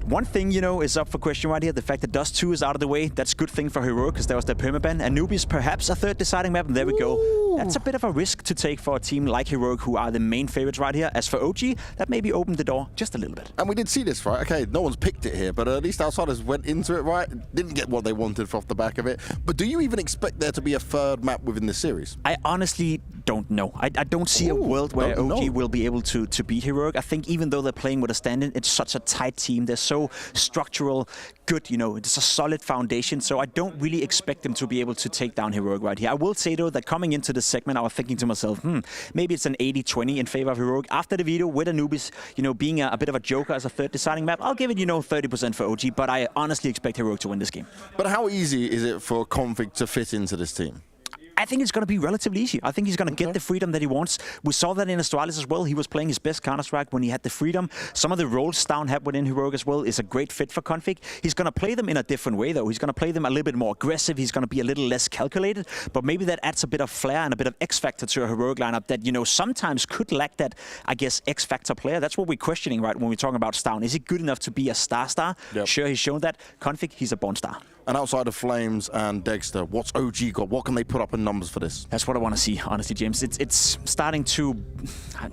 one thing, you know, is up for question right here. The fact that Dust 2 is out of the way, that's a good thing for Heroic because there was their permaban. Anubis, perhaps a third deciding map, and there we go. That's a bit of a risk to take for a team like Heroic, who are the main favorites right here. As for OG, that maybe opened the door just a little bit. And we did see this, right? Okay, no one's picked it here, but at least Outsiders went into it, right? Didn't get what they wanted off the back of it. But do you even expect there to be a third map within this series? I honestly don't know. I don't see a world where OG will be able to beat Heroic. I think even though they're playing with a stand-in, it's such a tight team. They're so structural, good, you know, it's a solid foundation. So I don't really expect them to be able to take down Heroic right here. I will say, though, that coming into this segment, I was thinking to myself, maybe it's an 80-20 in favor of Heroic. After the video, with Anubis, you know, being a bit of a joker as a third deciding map, I'll give it, you know, 30% for OG, but I honestly expect Heroic to win this game. But how easy is it for Config to fit into this team? I think it's going to be relatively easy. I think he's going to get the freedom that he wants. We saw that in Astralis as well. He was playing his best Counter-Strike when he had the freedom. Some of the roles Stown had within Heroic as well is a great fit for Config. He's going to play them in a different way, though. He's going to play them a little bit more aggressive. He's going to be a little less calculated. But maybe that adds a bit of flair and a bit of X-Factor to a Heroic lineup that, you know, sometimes could lack that, I guess, X-Factor player. That's what we're questioning, right, when we're talking about Stown. Is he good enough to be a star? Yep. Sure, he's shown that. Config, he's a born star. And outside of Flames and Dexter, what's OG got? What can they put up in numbers for this? That's what I want to see, honestly, James. It's starting to...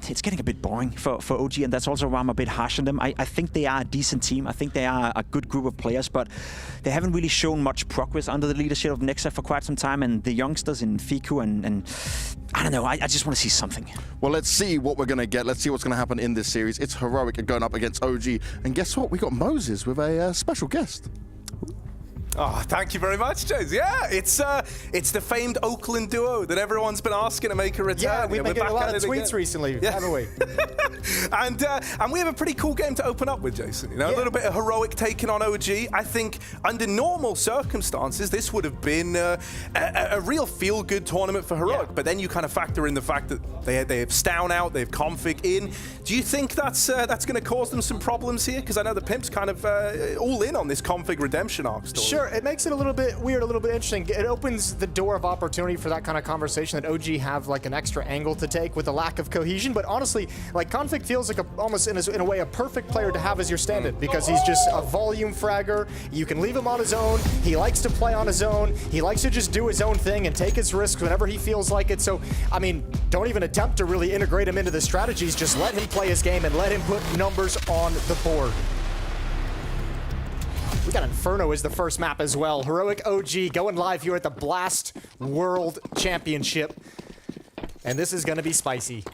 It's getting a bit boring for OG, and that's also why I'm a bit harsh on them. I think they are a decent team. I think they are a good group of players, but they haven't really shown much progress under the leadership of Nexa for quite some time, and the youngsters in Fiku and I don't know, I just want to see something. Well, let's see what we're going to get. Let's see what's going to happen in this series. It's Heroic going up against OG, and guess what? We got Moses with a special guest. Oh, thank you very much, James. Yeah, it's the famed Oakland duo that everyone's been asking to make a return. Yeah, we've been getting a lot of tweets again. recently, haven't we? And we have a pretty cool game to open up with, Jason. You know, a little bit of heroic taking on OG. I think under normal circumstances, this would have been a real feel-good tournament for heroic. But then you kind of factor in the fact that they have Stown out, they have Config in. Do you think that's going to cause them some problems here? Because I know the Pimp's kind of all in on this Config redemption arc story. Sure, it makes it a little bit weird, a little bit interesting. It opens the door of opportunity for that kind of conversation that OG have like an extra angle to take with a lack of cohesion. But honestly, like Config feels like almost in a way a perfect player to have as your stand-in because he's just a volume fragger. You can leave him on his own. He likes to play on his own. He likes to just do his own thing and take his risks whenever he feels like it. So, I mean, don't even attempt to really integrate him into the strategies. Just let him play his game and let him put numbers on the board. We got Inferno as the first map as well. Heroic OG going live here at the Blast World Championship. And this is going to be spicy.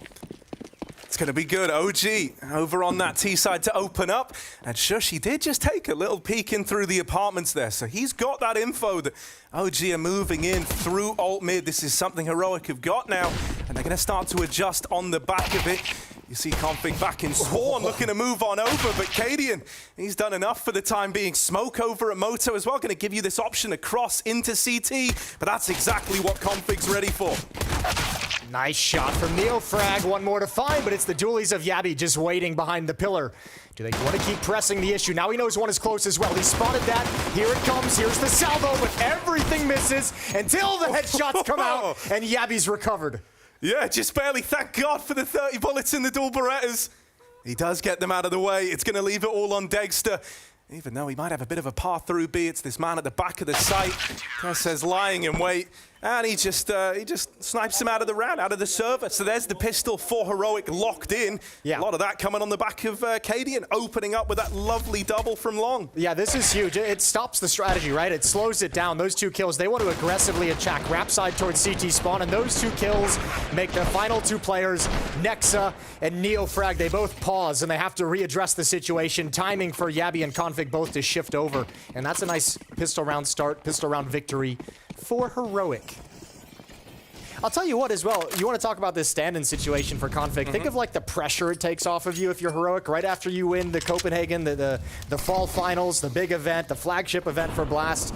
It's going to be good. OG over on that T side to open up. And Shush, he did just take a little peek in through the apartments there. So he's got that info that OG are moving in through alt mid. This is something Heroic have got now. And they're going to start to adjust on the back of it. You see Config back in spawn, looking to move on over, but Cadian, he's done enough for the time being. Smoke over at Moto as well, going to give you this option across into CT, but that's exactly what Config's ready for. Nice shot from Neofrag, one more to find, but it's the dualies of Yabi just waiting behind the pillar. Do they want to keep pressing the issue? Now he knows one is close as well. He spotted that. Here it comes. Here's the salvo, but everything misses until the headshots come out and Yabi's recovered. Yeah, just barely. Thank God for the 30 bullets in the dual Berettas. He does get them out of the way. It's going to leave it all on Dexter. Even though he might have a bit of a path through B, it's this man at the back of the site. Tess says lying in wait. And he just snipes him out of the round, out of the server. So there's the pistol for Heroic locked in. Yeah. A lot of that coming on the back of Cadian, opening up with that lovely double from Long. Yeah, this is huge. It stops the strategy, right? It slows it down. Those two kills, they want to aggressively attack Rap side towards CT spawn, and those two kills make the final two players, Nexa and Neofrag, they both pause, and they have to readdress the situation. Timing for Yabi and Config both to shift over, and that's a nice pistol round start, pistol round victory for Heroic. I'll tell you what as well, you want to talk about this stand-in situation for Config. Think of like the pressure it takes off of you if you're Heroic right after you win the Copenhagen, the fall finals, the big event, the flagship event for Blast.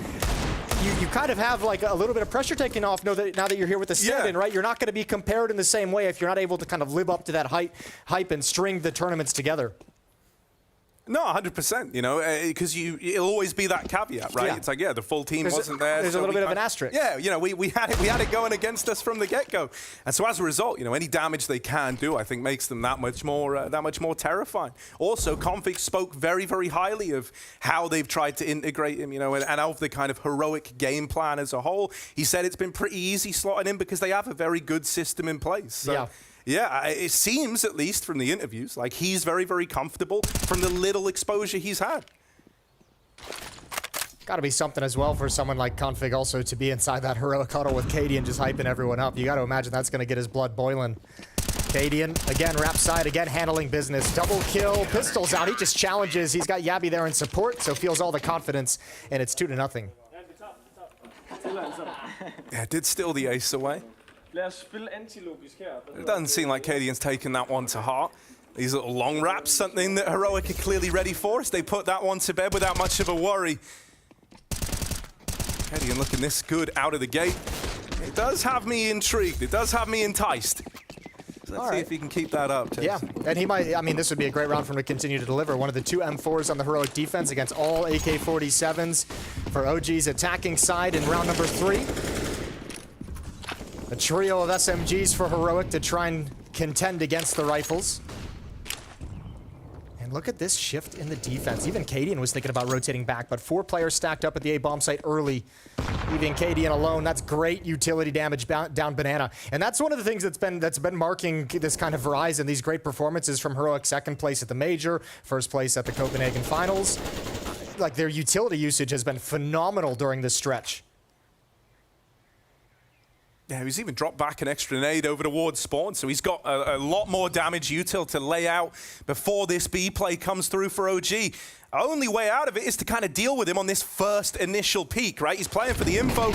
You kind of have like a little bit of pressure taken off now that you're here with the stand-in, right? You're not going to be compared in the same way if you're not able to kind of live up to that hype and string the tournaments together. No, 100%, you know, because it'll always be that caveat, right? Yeah. It's like, yeah, the full team wasn't there. There's so a little bit of an asterisk. Yeah, you know, we had it going against us from the get-go. And so as a result, you know, any damage they can do, I think, makes them that much more terrifying. Also, Config spoke very, very highly of how they've tried to integrate him, you know, and of the kind of Heroic game plan as a whole. He said it's been pretty easy slotting in because they have a very good system in place. So, yeah. Yeah, it seems, at least from the interviews, like he's very, very comfortable from the little exposure he's had. Got to be something as well for someone like Config also to be inside that Heroic huddle with Cadian just hyping everyone up. You got to imagine that's going to get his blood boiling. Cadian, again, Rap side, again, handling business. Double kill, pistols out. He just challenges. He's got Yabi there in support, so feels all the confidence, and it's 2-0. Yeah, did steal the ace away. It doesn't seem like Cadian's taken that one to heart. These little long raps, something that Heroic are clearly ready for, as they put that one to bed without much of a worry. Cadian looking this good out of the gate. It does have me intrigued. It does have me enticed. So let's see if he can keep that up, Chase. Yeah, and he might, I mean, this would be a great round for him to continue to deliver. One of the 2 M4s on the Heroic defense against all AK-47s for OG's attacking side in round number 3. A trio of SMGs for Heroic to try and contend against the rifles. And look at this shift in the defense. Even Cadian was thinking about rotating back, but 4 players stacked up at the A-bomb site early. Leaving Cadian alone, that's great utility damage down Banana. And that's one of the things that's been marking this kind of rise in these great performances from Heroic. 2nd place at the Major, 1st place at the Copenhagen Finals. Like, their utility usage has been phenomenal during this stretch. Yeah, he's even dropped back an extra nade over towards spawn, so he's got a lot more damage util to lay out before this B play comes through for OG. Only way out of it is to kind of deal with him on this first initial peak, right? He's playing for the info,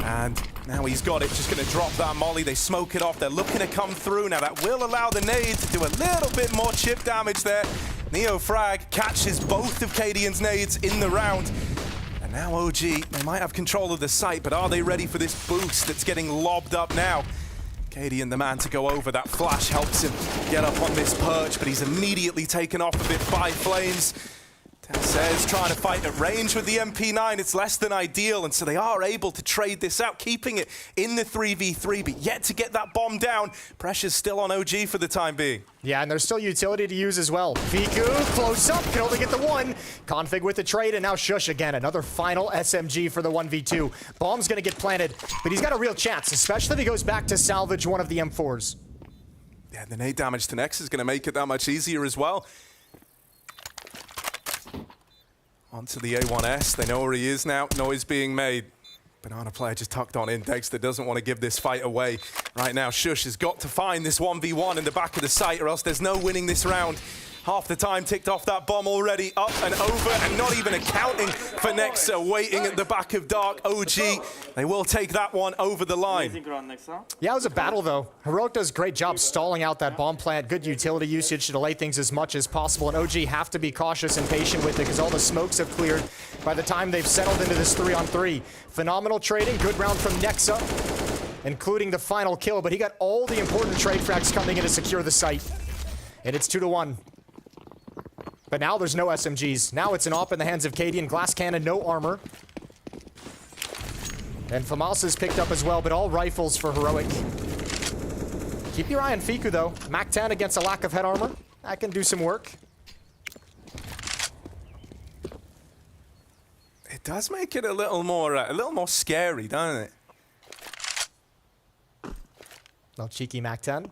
and now he's got it. Just going to drop that molly. They smoke it off. They're looking to come through. Now that will allow the nade to do a little bit more chip damage there. Neo Frag catches both of Cadian's nades in the round. And now OG, they might have control of the site, but are they ready for this boost that's getting lobbed up now? Cadian, the man to go over. That flash helps him get up on this perch, but he's immediately taken off a bit by Flames. Says trying to fight at range with the MP9. It's less than ideal, and so they are able to trade this out, keeping it in the 3v3, but yet to get that bomb down. Pressure's still on OG for the time being. Yeah, and there's still utility to use as well. Viku, close up, can only get the one. Config with the trade, and now Shush again. Another final SMG for the 1v2. Bomb's gonna get planted, but he's got a real chance, especially if he goes back to salvage one of the M4s. Yeah, the nade damage to Nex is gonna make it that much easier as well. Onto the A1S, they know where he is now, noise being made. Banana player just tucked on in, Dexter doesn't want to give this fight away. Right now, Shush has got to find this 1v1 in the back of the site, or else there's no winning this round. Half the time ticked off that bomb already, up and over, and not even accounting for Nexa, waiting at the back of Dark. OG, they will take that one over the line. Yeah, it was a battle though. Heroic does a great job stalling out that bomb plant. Good utility usage to delay things as much as possible, and OG have to be cautious and patient with it because all the smokes have cleared by the time they've settled into this 3-on-3. Phenomenal trading, good round from Nexa, including the final kill, but he got all the important trade frags coming in to secure the site. And it's 2-1. But now there's no SMGs. Now it's an op in the hands of Cadian. Glass cannon, no armor. And FAMAS is picked up as well, but all rifles for Heroic. Keep your eye on Fiku, though. Mac 10 against a lack of head armor. That can do some work. It does make it a little more scary, doesn't it? Little cheeky Mac 10.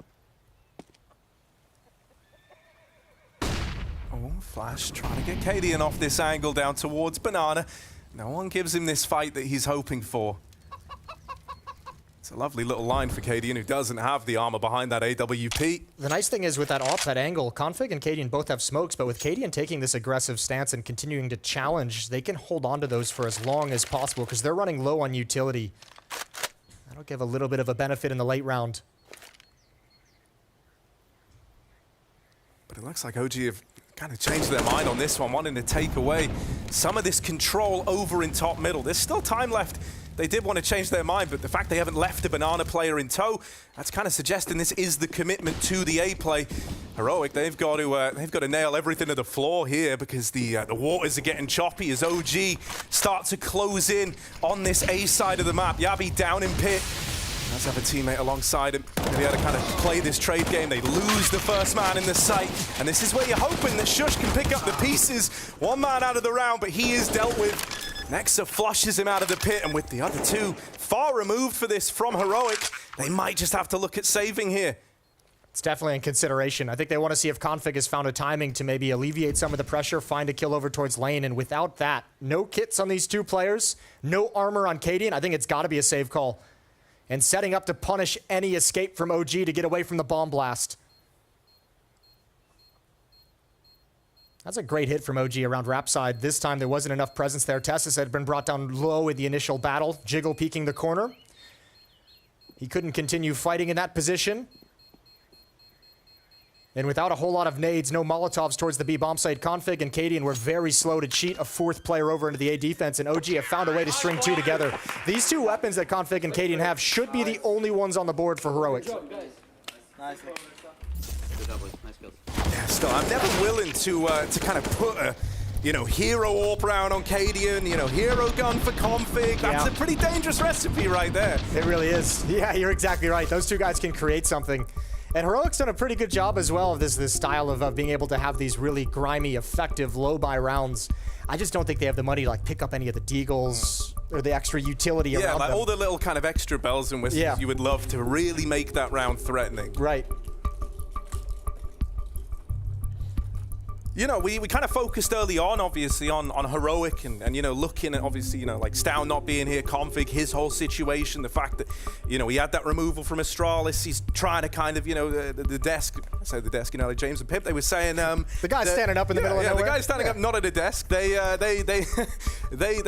Oh, Flash trying to get Cadian off this angle down towards Banana. No one gives him this fight that he's hoping for. It's a lovely little line for Cadian, who doesn't have the armor behind that AWP. The nice thing is with that op, that angle, Config and Cadian both have smokes, but with Cadian taking this aggressive stance and continuing to challenge, they can hold on to those for as long as possible because they're running low on utility. That'll give a little bit of a benefit in the late round. But it looks like OG have kind of changed their mind on this one, wanting to take away some of this control over in top middle. There's still time left. They did want to change their mind, but the fact they haven't left a Banana player in tow, that's kind of suggesting this is the commitment to the A play. Heroic, they've got to nail everything to the floor here because the waters are getting choppy as OG start to close in on this A side of the map. Yabi down in pit. Does have a teammate alongside him. They had to kind of play this trade game. They lose the first man in the site. And this is where you're hoping that Shush can pick up the pieces. One man out of the round, but he is dealt with. Nexa flushes him out of the pit, and with the other two far removed for this from Heroic, they might just have to look at saving here. It's definitely in consideration. I think they want to see if Config has found a timing to maybe alleviate some of the pressure, find a kill over towards lane, and without that, no kits on these two players, no armor on Cadian. I think it's got to be a save call. And setting up to punish any escape from OG to get away from the bomb blast. That's a great hit from OG around rap side. This time there wasn't enough presence there. Tessus had been brought down low in the initial battle. Jiggle peeking the corner. He couldn't continue fighting in that position. And without a whole lot of nades, no Molotovs towards the B bomb site, Config and Cadian were very slow to cheat a fourth player over into the A defense, and OG have found a way to string two together. These two weapons that Config and Cadian have should be the only ones on the board for Heroic. Yeah, still, I'm never willing to kind of put a, hero AWP round on Cadian, hero gun for Config. That's a pretty dangerous recipe right there. It really is. Yeah, you're exactly right. Those two guys can create something. And Heroic's done a pretty good job as well of this style of being able to have these really grimy, effective, low-buy rounds. I just don't think they have the money to pick up any of the deagles or the extra utility around them. Yeah, all the little kind of extra bells and whistles you would love to really make that round threatening. Right. You know, we kind of focused early on, obviously, on Heroic and, you know, looking at, obviously, you know, like Stow not being here, Config, his whole situation, the fact that, you know, he had that removal from Astralis. He's trying to kind of, you know, the desk, I say the desk, you know, like James and Pimp, they were saying... the guy's standing up in the middle of nowhere. The guy's standing up, not at a desk. They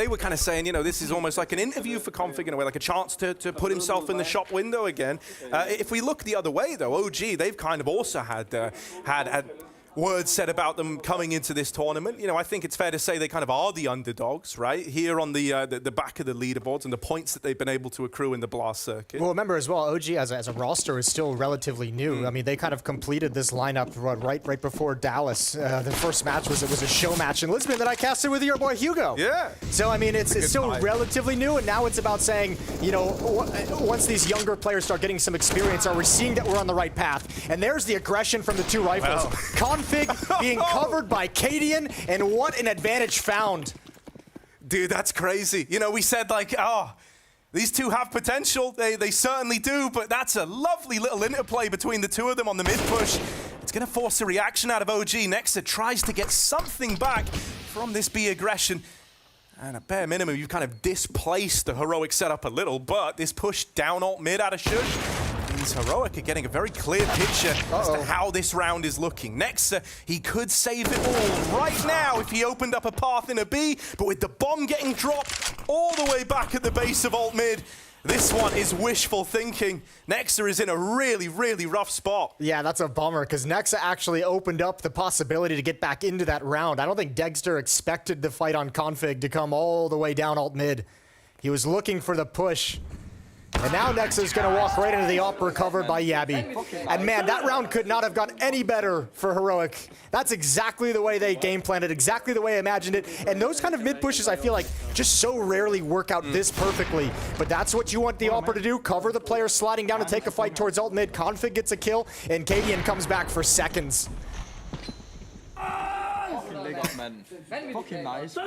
were kind of saying, you know, this is almost like an interview for Config in a way, like a chance to put himself in the shop window again. If we look the other way, though, OG, they've kind of also had words said about them coming into this tournament. You know, I think it's fair to say they kind of are the underdogs, right? Here on the back of the leaderboards and the points that they've been able to accrue in the Blast circuit. Well, remember as well, OG as a roster is still relatively new. I mean, they kind of completed this lineup right before Dallas. The first match was a show match in Lisbon that I casted with your boy Hugo. Yeah. So I mean, it's still relatively new, and now it's about saying, you know, once these younger players start getting some experience, are we seeing that we're on the right path? And there's the aggression from the two rifles. Wow. Config being covered by Cadian, and what an advantage found. Dude, that's crazy. You know, we said like, oh, these two have potential. They certainly do, but that's a lovely little interplay between the two of them on the mid push. It's going to force a reaction out of OG. Nexa tries to get something back from this B aggression. And at bare minimum, you've kind of displaced the Heroic setup a little, but this push down alt mid out of Shush means Heroic are getting a very clear picture as to how this round is looking. Nexa, he could save it all right now if he opened up a path in a B, but with the bomb getting dropped all the way back at the base of alt mid, this one is wishful thinking. Nexa is in a really, really rough spot. Yeah, that's a bummer, because Nexa actually opened up the possibility to get back into that round. I don't think Dexter expected the fight on Config to come all the way down alt mid. He was looking for the push. And now Nexa's going to walk right into the op, recovered by Yabi. And man, that round could not have gone any better for Heroic. That's exactly the way they game planned it, exactly the way I imagined it. And those kind of mid pushes, I feel like, just so rarely work out this perfectly. But that's what you want the opper to do, cover the player sliding down to take a fight towards alt mid. Config gets a kill, and Cadian comes back for seconds. Fucking nice.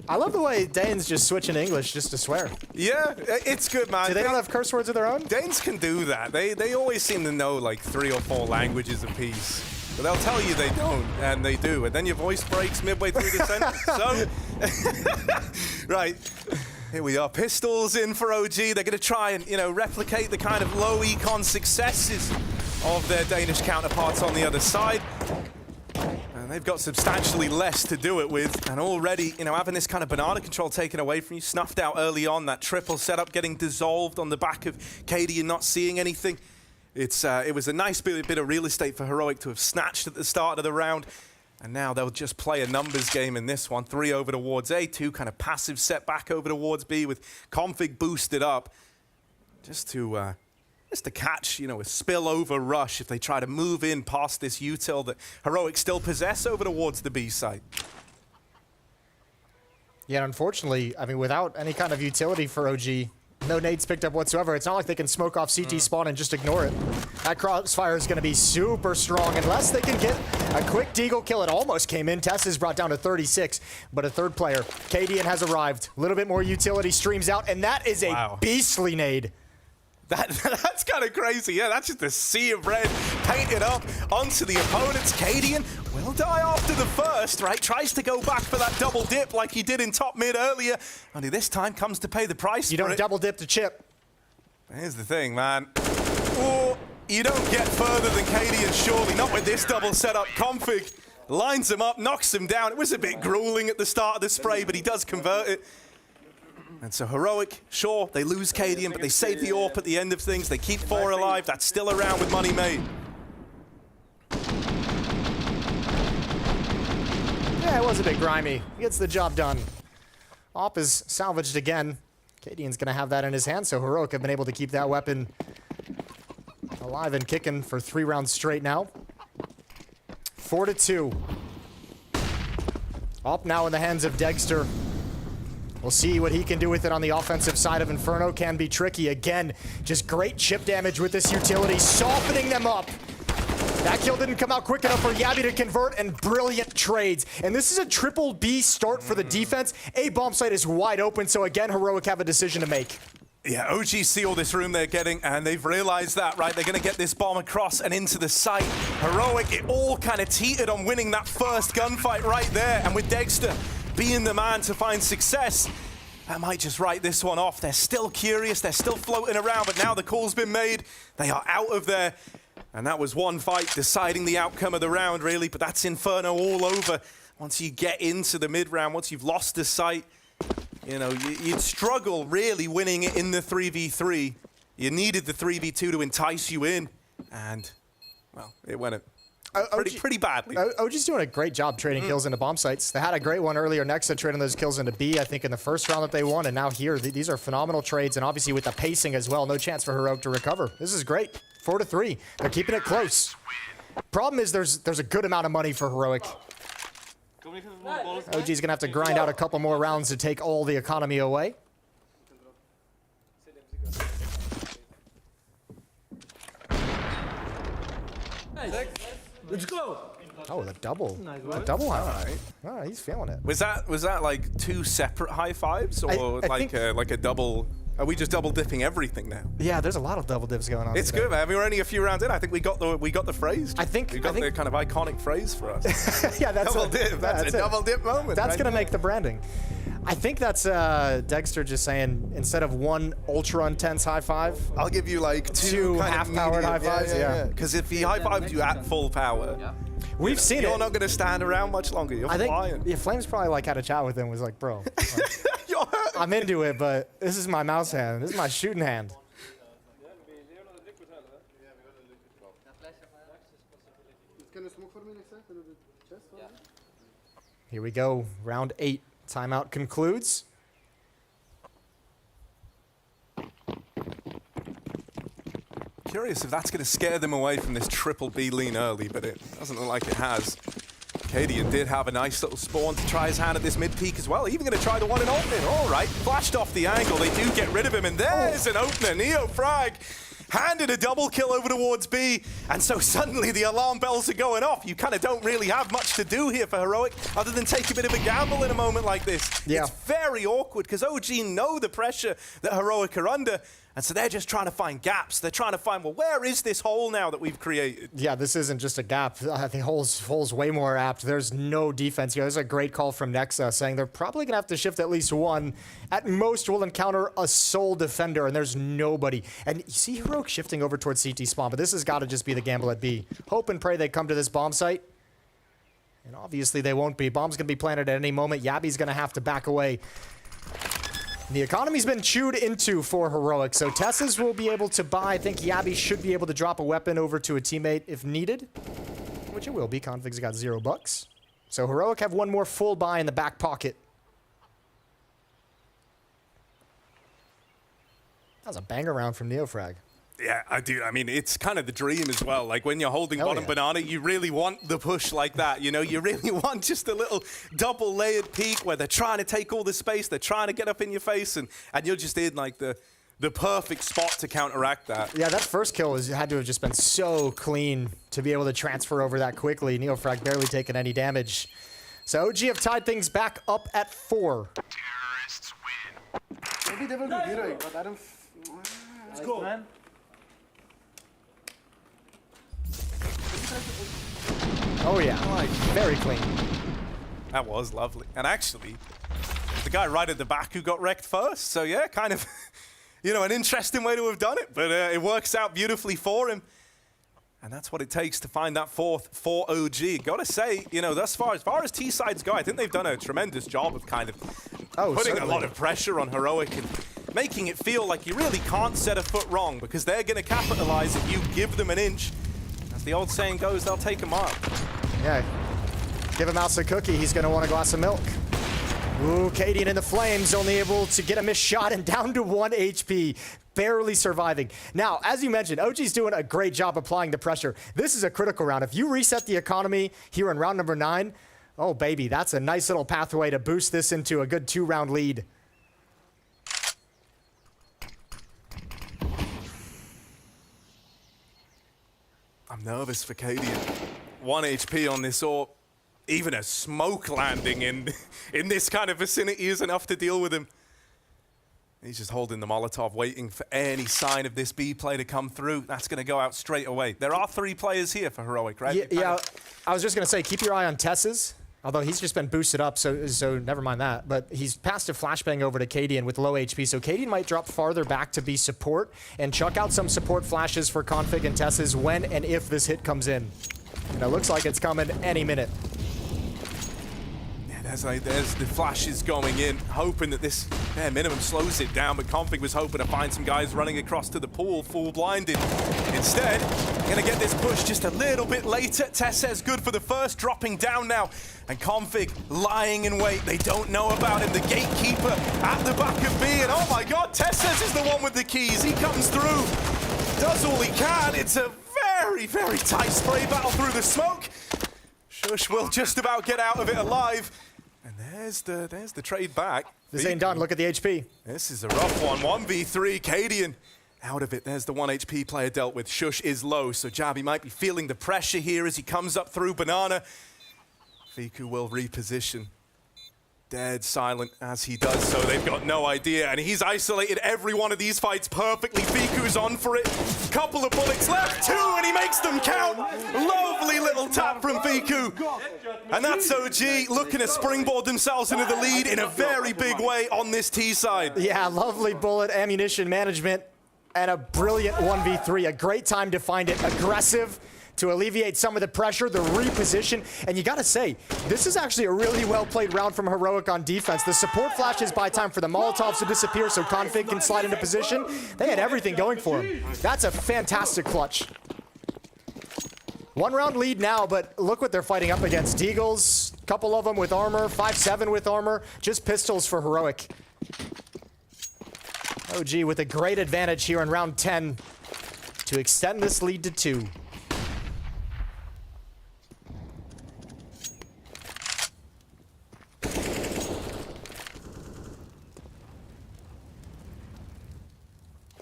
I love the way Danes just switch in English just to swear. Yeah, it's good, man. Do they not have curse words of their own? Danes can do that. They always seem to know like 3 or 4 languages apiece. But they'll tell you they don't, and they do. And then your voice breaks midway through the sentence. So, right. Here we are. Pistols in for OG. They're going to try and, you know, replicate the kind of low econ successes of their Danish counterparts on the other side. And they've got substantially less to do it with, and already, you know, having this kind of banana control taken away from you, snuffed out early on, that triple setup getting dissolved on the back of Katie and not seeing anything. It was a nice bit of real estate for Heroic to have snatched at the start of the round, and now they'll just play a numbers game in this one. 3 over towards A, 2 kind of passive set back over towards B with Config boosted up, just to catch, you know, a spillover rush if they try to move in past this util that Heroic still possess over towards the B site. Yeah, unfortunately, I mean, without any kind of utility for OG, no nades picked up whatsoever. It's not like they can smoke off CT spawn and just ignore it. That crossfire is going to be super strong unless they can get a quick deagle kill. It almost came in. Tess is brought down to 36, but a third player, Cadian, has arrived. A little bit more utility streams out, and that is a beastly nade. That's kind of crazy. Yeah, that's just a sea of red painted up onto the opponent's. Cadian will die after the first, right? Tries to go back for that double dip like he did in top mid earlier. Only this time comes to pay the price. You don't double dip to chip. Here's the thing, man. Oh, you don't get further than Cadian, surely. Not with this double setup. Config lines him up, knocks him down. It was a bit grueling at the start of the spray, but he does convert it. And so Heroic, sure, they lose Cadian, but they save the AWP at the end of things. They keep 4 alive. That's still around with money made. Yeah, it was a bit grimy. He gets the job done. AWP is salvaged again. Cadian's going to have that in his hand, so Heroic have been able to keep that weapon alive and kicking for 3 rounds straight now. 4-2. AWP now in the hands of Dexter. We'll see what he can do with it on the offensive side of Inferno. Can be tricky. Again, just great chip damage with this utility, softening them up. That kill didn't come out quick enough for Yabi to convert, and brilliant trades. And this is a triple B start for the defense. A bomb site is wide open, so again, Heroic have a decision to make. Yeah, OG see all this room they're getting, and they've realized that, right? They're going to get this bomb across and into the site. Heroic, it all kind of teetered on winning that first gunfight right there. And with Dexter being the man to find success, that might just write this one off. They're still curious, they're still floating around, but now the call's been made. They are out of there. And that was one fight deciding the outcome of the round, really. But that's Inferno all over. Once you get into the mid-round, once you've lost the site, you know, you'd struggle really winning it in the 3v3. You needed the 3v2 to entice you in. And, well, it went pretty badly. OG's doing a great job trading kills into bomb sites. They had a great one earlier next to trading those kills into B, I think, in the first round that they won. And now here, these are phenomenal trades. And obviously with the pacing as well, no chance for Heroic to recover. This is great. 4-3. They're keeping it close. Problem is there's a good amount of money for Heroic. OG's gonna have to grind out a couple more rounds to take all the economy away. Let's go. Oh, the double. A double high five. All right, he's feeling it. Was that like two separate high fives, or like a double? Are we just double dipping everything now? Yeah, there's a lot of double dips going on. It's good, man. I mean, we're only a few rounds in. I think we got the phrase. I think we got the kind of iconic phrase for us. Yeah, that's double dip. That's a double dip moment. That's right? gonna make the branding. I think that's Dexter just saying instead of one ultra intense high five, I'll give you like two half-powered high fives. Yeah. Because if he high fives you at full power, we've seen you're it. not gonna stand around much longer. You're flying. Yeah, Flames probably like had a chat with him. Was like, bro, I'm into it, but this is my mouse hand. This is my shooting hand. Here we go. Round 8. Timeout concludes. Curious if that's going to scare them away from this triple B lean early, but it doesn't look like it has. Cadian did have a nice little spawn to try his hand at this mid peak as well. Even going to try the one in opening. All right, flashed off the angle. They do get rid of him, and there's an opener. Neo Frag handed a double kill over towards B, and so suddenly the alarm bells are going off. You kind of don't really have much to do here for Heroic other than take a bit of a gamble in a moment like this. Yeah. It's very awkward because OG know the pressure that Heroic are under, and so they're just trying to find gaps. They're trying to find, well, where is this hole now that we've created? Yeah, this isn't just a gap. The hole's way more apt. There's no defense here. There's a great call from Nexa saying they're probably going to have to shift at least one. At most, we'll encounter a sole defender, and there's nobody. And you see Heroic shifting over towards CT spawn, but this has got to just be the gamble at B. Hope and pray they come to this bomb site. And obviously they won't be. Bomb's going to be planted at any moment. Yabi's going to have to back away. The economy's been chewed into for Heroic, so Tessas will be able to buy. I think Yabi should be able to drop a weapon over to a teammate if needed, which it will be. Config's got $0. So Heroic have one more full buy in the back pocket. That was a banger round from Neofrag. Yeah, I do. I mean, it's kind of the dream as well. Like when you're holding bottom banana, you really want the push like that. You know, you really want just a little double layered peak where they're trying to take all the space, they're trying to get up in your face, and you're just in like the perfect spot to counteract that. Yeah, that first kill had to have just been so clean to be able to transfer over that quickly. Neofrag barely taking any damage. So OG have tied things back up at 4. Terrorists win. Maybe they will be heroic, but I don't. Let's go, man. Oh yeah, very clean. That was lovely. And actually, the guy right at the back who got wrecked first. So yeah, kind of, you know, an interesting way to have done it, but it works out beautifully for him. And that's what it takes to find that fourth for OG. Gotta say, you know, thus far, as far as T-sides go, I think they've done a tremendous job of kind of putting a lot of pressure on Heroic and making it feel like you really can't set a foot wrong because they're gonna capitalize if you give them an inch. The old saying goes, they'll take a mile. Yeah, give a mouse a cookie, he's gonna want a glass of milk. Ooh, Cadian in the flames, only able to get a missed shot and down to 1 HP, barely surviving. Now, as you mentioned, OG's doing a great job applying the pressure. This is a critical round. If you reset the economy here in round number 9, oh baby, that's a nice little pathway to boost this into a good 2-round lead. I'm nervous for Cadian. 1 HP on this AWP. Even a smoke landing in this kind of vicinity is enough to deal with him. He's just holding the Molotov, waiting for any sign of this B play to come through. That's going to go out straight away. There are 3 players here for Heroic, right? Yeah, I was just going to say, keep your eye on Tess's, although he's just been boosted up, so never mind that. But he's passed a flashbang over to Cadian with low HP, so Cadian might drop farther back to be support and chuck out some support flashes for Config and Tess's when and if this hit comes in. And it looks like it's coming any minute. There's the flashes going in, hoping that this bare minimum slows it down, but Config was hoping to find some guys running across to the pool, full blinded. Instead, gonna get this push just a little bit later. Tess's good for the first, dropping down now. And Config lying in wait. They don't know about him. The gatekeeper at the back of B, and oh my god, Tess's is the one with the keys. He comes through, does all he can. It's a very, very tight spray battle through the smoke. Shush will just about get out of it alive. And there's the trade back. This ain't done. Look at the HP. This is a rough one. 1v3. Cadian out of it. There's the 1 HP player dealt with. Shush is low, so Jabby might be feeling the pressure here as he comes up through Banana. Fiku will reposition. Dead silent as he does so. They've got no idea, and he's isolated every one of these fights perfectly. Fiku's on for it. Couple of bullets left, 2, and he makes them count. Lovely little tap from Fiku. And that's OG looking to springboard themselves into the lead in a very big way on this T side. Yeah, lovely bullet ammunition management and a brilliant 1v3. A great time to find it aggressive, to alleviate some of the pressure, the reposition. And you gotta say, this is actually a really well-played round from Heroic on defense. The support flashes buy time for the Molotovs to disappear so Config can slide into position. They had everything going for him. That's a fantastic clutch. 1 round lead now, but look what they're fighting up against. Deagles, couple of them with armor, 5-7 with armor, just pistols for Heroic. OG with a great advantage here in round 10 to extend this lead to 2.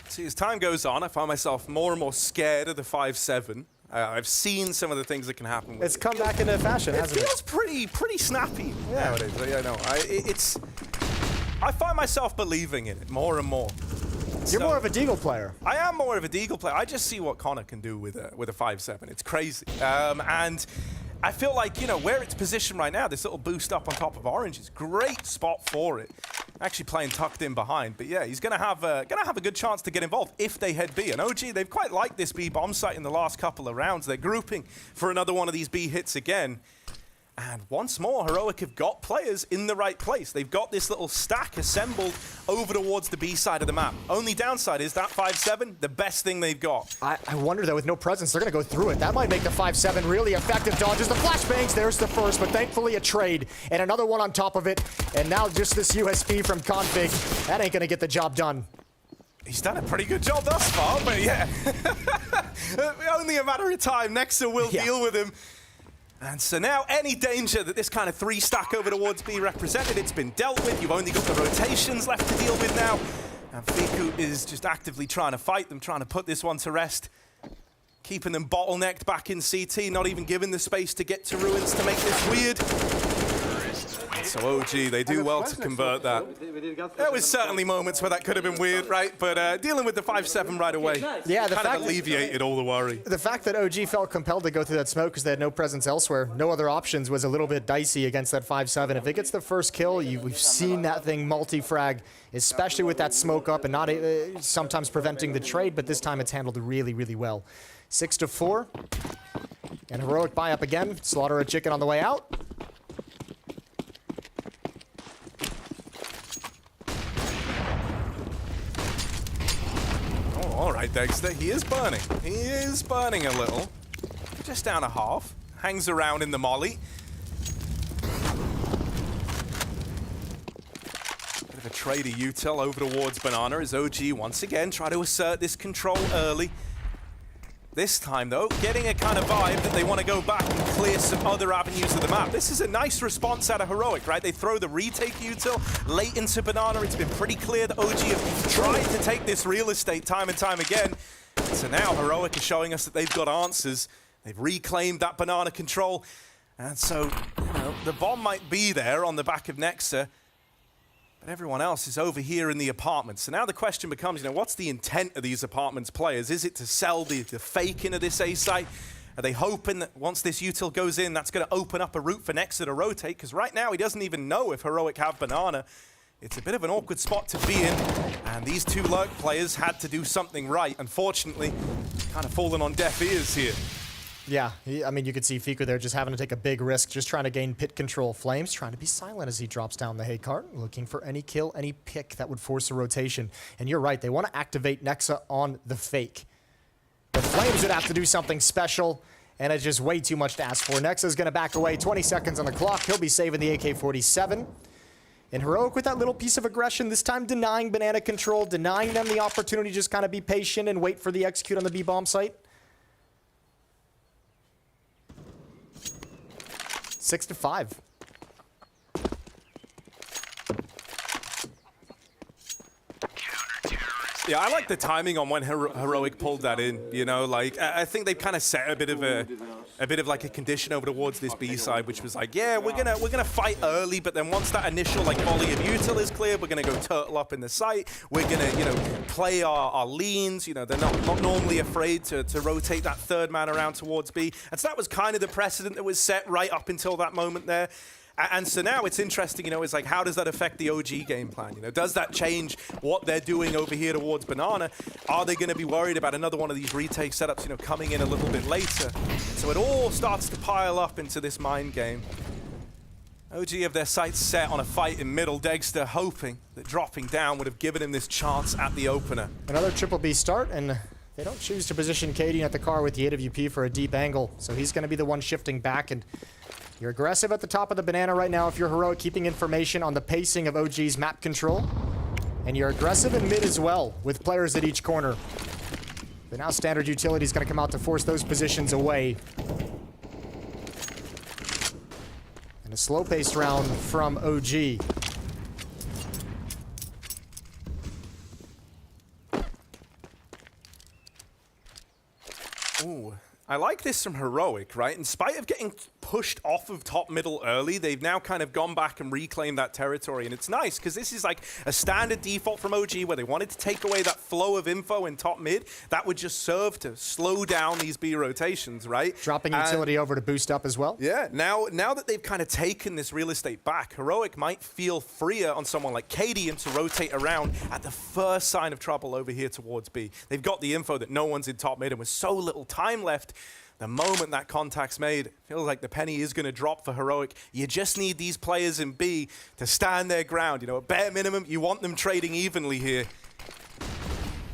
See, as time goes on, I find myself more and more scared of the 5-7. I've seen some of the things that can happen with It's come back into fashion, hasn't it? It feels pretty snappy nowadays. Yeah, no, I find myself believing in it more and more. You're more of a Deagle player. I am more of a Deagle player. I just see what Connor can do with a 5-7. It's crazy. And I feel like, you know, where it's positioned right now, this little boost up on top of Orange is great spot for it. Actually playing tucked in behind, but yeah, he's gonna have a good chance to get involved if they head B. And OG, they've quite liked this B bomb site in the last couple of rounds. They're grouping for another one of these B hits again. And once more, Heroic have got players in the right place. They've got this little stack assembled over towards the B side of the map. Only downside is that 5-7, the best thing they've got. I wonder, though, with no presence, they're going to go through it. That might make the 5-7 really effective. Dodges the flashbangs. There's the first, but thankfully a trade. And another one on top of it. And now just this USP from Config. That ain't going to get the job done. He's done a pretty good job thus far, but yeah. Only a matter of time. Nexa will deal with him. And so now any danger that this kind of 3-stack over towards B represented, it's been dealt with. You've only got the rotations left to deal with now. And Fiku is just actively trying to fight them, trying to put this one to rest. Keeping them bottlenecked back in CT, not even given the space to get to Ruins to make this weird. So OG, they do well to convert that. There was certainly moments where that could have been weird, right? But dealing with the 5-7 right away, yeah, the kind fact of alleviated all the worry. The fact that OG felt compelled to go through that smoke because they had no presence elsewhere, no other options, was a little bit dicey against that 5-7. If it gets the first kill, we've seen that thing multi-frag, especially with that smoke up and not sometimes preventing the trade, but this time it's handled really, really well. 6-4, and Heroic buy up again. Slaughter a chicken on the way out. All right, Dexter, he is burning. He is burning a little. Just down a half. Hangs around in the molly. Bit of a trader util over towards Banana as OG once again try to assert this control early. This time, though, getting a kind of vibe that they want to go back and clear some other avenues of the map. This is a nice response out of Heroic, right? They throw the retake util late into Banana. It's been pretty clear that OG have tried to take this real estate time and time again. So now Heroic is showing us that they've got answers. They've reclaimed that Banana control. And so, you know, the bomb might be there on the back of Nexa. But everyone else is over here in the apartments. So now the question becomes, you know, what's the intent of these apartments players? Is it to sell the fake into this A site? Are they hoping that once this util goes in, that's going to open up a route for Nexa to rotate? Because right now he doesn't even know if Heroic have Banana. It's a bit of an awkward spot to be in, and these two Lurk players had to do something right. Unfortunately, kind of fallen on deaf ears here. Yeah, I mean, you could see Fiku there just having to take a big risk, just trying to gain pit control. Flames trying to be silent as he drops down the hay cart, looking for any kill, any pick that would force a rotation. And you're right, they want to activate Nexa on the fake. The Flames would have to do something special, and it's just way too much to ask for. Nexa's going to back away, 20 seconds on the clock. He'll be saving the AK-47. And Heroic with that little piece of aggression, this time denying Banana control, denying them the opportunity to just kind of be patient and wait for the execute on the B bomb site. 6-5. Yeah, I like the timing on when Heroic pulled that in. You know, like I think they've kind of set a bit of like a condition over towards this B side, which was like, yeah, we're gonna fight early, but then once that initial like volley of util is clear, we're gonna go turtle up in the site. We're gonna play our leans. You know, they're not normally afraid to rotate that third man around towards B, and so that was kind of the precedent that was set right up until that moment there. And so now it's interesting, it's like, how does that affect the OG game plan? Does that change what they're doing over here towards Banana? Are they going to be worried about another one of these retake setups, coming in a little bit later? So it all starts to pile up into this mind game. OG have their sights set on a fight in middle. Dexter hoping that dropping down would have given him this chance at the opener. Another triple B start, and they don't choose to position Katie at the car with the AWP for a deep angle. So he's going to be the one shifting back, and you're aggressive at the top of the Banana right now if you're Heroic, keeping information on the pacing of OG's map control. And you're aggressive in mid as well, with players at each corner. The now standard utility is going to come out to force those positions away. And a slow-paced round from OG. Ooh, I like this from Heroic, right? In spite of getting pushed off of top middle early, they've now kind of gone back and reclaimed that territory. And it's nice because this is like a standard default from OG where they wanted to take away that flow of info in top mid. That would just serve to slow down these B rotations, right? Dropping utility over to boost up as well. Yeah, now that they've kind of taken this real estate back, Heroic might feel freer on someone like Katie and to rotate around at the first sign of trouble over here towards B. They've got the info that no one's in top mid, and with so little time left, the moment that contact's made, it feels like the penny is going to drop for Heroic. You just need these players in B to stand their ground. At bare minimum, you want them trading evenly here.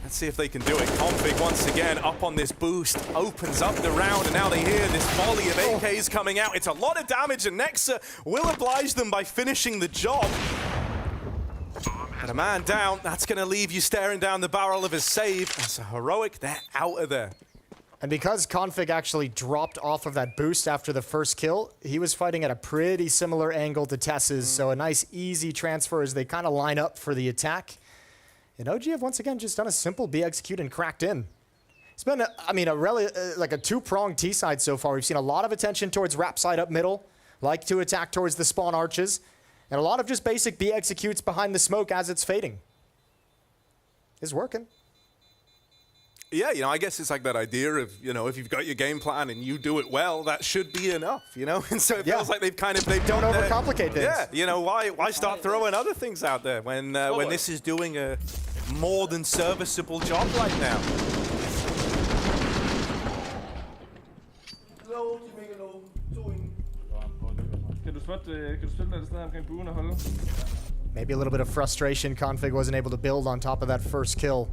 Let's see if they can do it. Config once again up on this boost, opens up the round, and now they hear this volley of AKs coming out. It's a lot of damage, and Nexa will oblige them by finishing the job. And a man down, that's going to leave you staring down the barrel of a save. And so Heroic, they're out of there. And because Config actually dropped off of that boost after the first kill, he was fighting at a pretty similar angle to Tess's, so a nice easy transfer as they kind of line up for the attack. And OG have once again just done a simple B execute and cracked in. It's been, like a two-pronged T side so far. We've seen a lot of attention towards rap side up middle, like to attack towards the spawn arches, and a lot of just basic B executes behind the smoke as it's fading. It's working. Yeah, I guess it's like that idea of, if you've got your game plan and you do it well, that should be enough, And so it feels like they've don't overcomplicate things. Yeah, why start throwing other things out there when this is doing a more than serviceable job right now? Maybe a little bit of frustration. Config wasn't able to build on top of that first kill.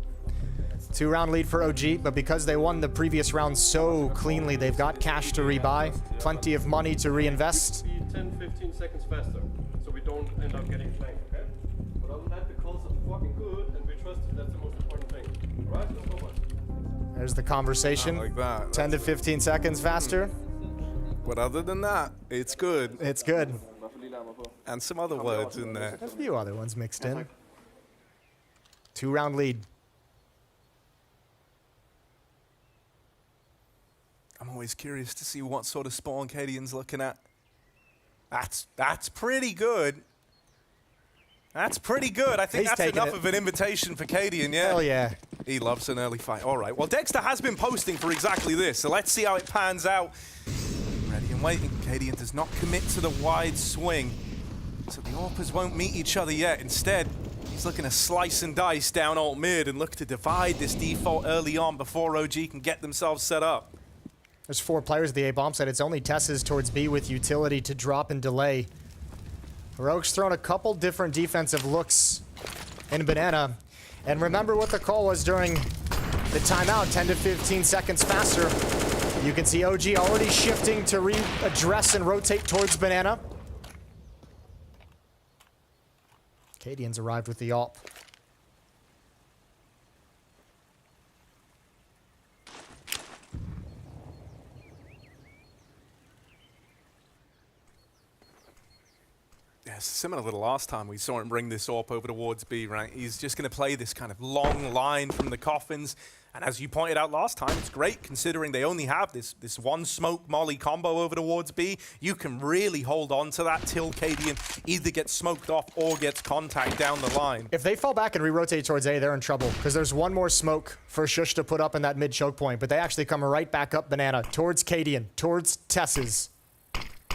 2-round lead for OG, but because they won the previous round so cleanly, they've got cash to rebuy, plenty of money to reinvest. 10-15 seconds faster, so we don't end up getting flanked, okay? But other than that, the calls are fucking good, and we trust that's the most important thing. Alright, let's go on. There's the conversation. Like that. 10 to 15 seconds faster. But other than that, it's good. It's good. And some other words in there. A few other ones mixed in. 2-round lead. I'm always curious to see what sort of spawn Cadian's looking at. That's pretty good. That's pretty good. I think He's that's enough it. of an invitation for Cadian, yeah. Hell yeah. He loves an early fight. All right, well, Dexter has been posting for exactly this, so let's see how it pans out. Ready and waiting. Cadian does not commit to the wide swing, so the AWPers won't meet each other yet. Instead, he's looking to slice and dice down alt mid and look to divide this default early on before OG can get themselves set up. There's 4 players at the A bomb site. It's only Tess's towards B with utility to drop and delay. Heroic's thrown a couple different defensive looks in Banana. And remember what the call was during the timeout, 10 to 15 seconds faster. You can see OG already shifting to readdress and rotate towards Banana. Cadian's arrived with the AWP. Yeah, similar to the last time we saw him bring this AWP over towards B, right? He's just going to play this kind of long line from the coffins. And as you pointed out last time, it's great considering they only have this one smoke molly combo over towards B. You can really hold on to that till Cadian either gets smoked off or gets contact down the line. If they fall back and re-rotate towards A, they're in trouble because there's one more smoke for Shush to put up in that mid choke point, but they actually come right back up Banana towards Cadian, towards Tess's,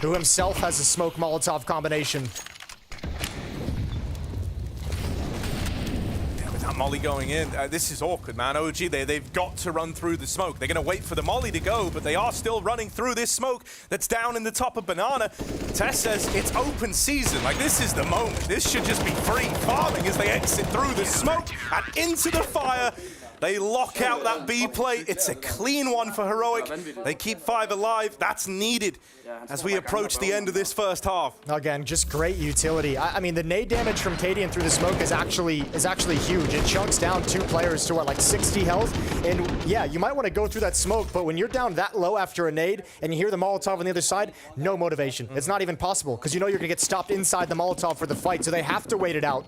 who himself has a smoke Molotov combination. Molly going in. This is awkward, man. OG, they've got to run through the smoke. They're going to wait for the Molly to go, but they are still running through this smoke that's down in the top of Banana. Tess says it's open season. Like, this is the moment. This should just be free farming as they exit through the smoke and into the fire. They lock out that B play. It's a clean one for Heroic. They keep 5 alive. That's needed as we approach the end of this first half. Again, just great utility. I mean, the nade damage from Cadian through the smoke is actually huge. It chunks down 2 players to what, like 60 health? And yeah, you might want to go through that smoke, but when you're down that low after a nade and you hear the Molotov on the other side, no motivation. It's not even possible because you know you're going to get stopped inside the Molotov for the fight, so they have to wait it out.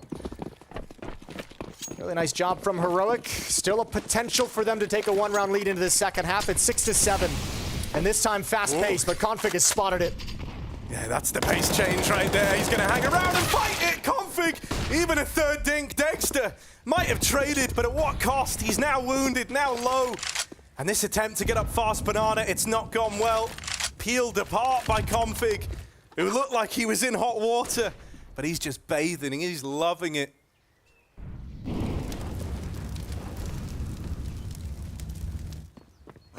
Really nice job from Heroic. Still a potential for them to take a 1-round lead into the second half. It's 6-7. And this time fast-paced, but Config has spotted it. Yeah, that's the pace change right there. He's going to hang around and fight it. Config, even a third dink. Dexter might have traded, but at what cost? He's now wounded, now low. And this attempt to get up fast Banana, it's not gone well. Peeled apart by Config, who looked like he was in hot water. But he's just bathing, he's loving it.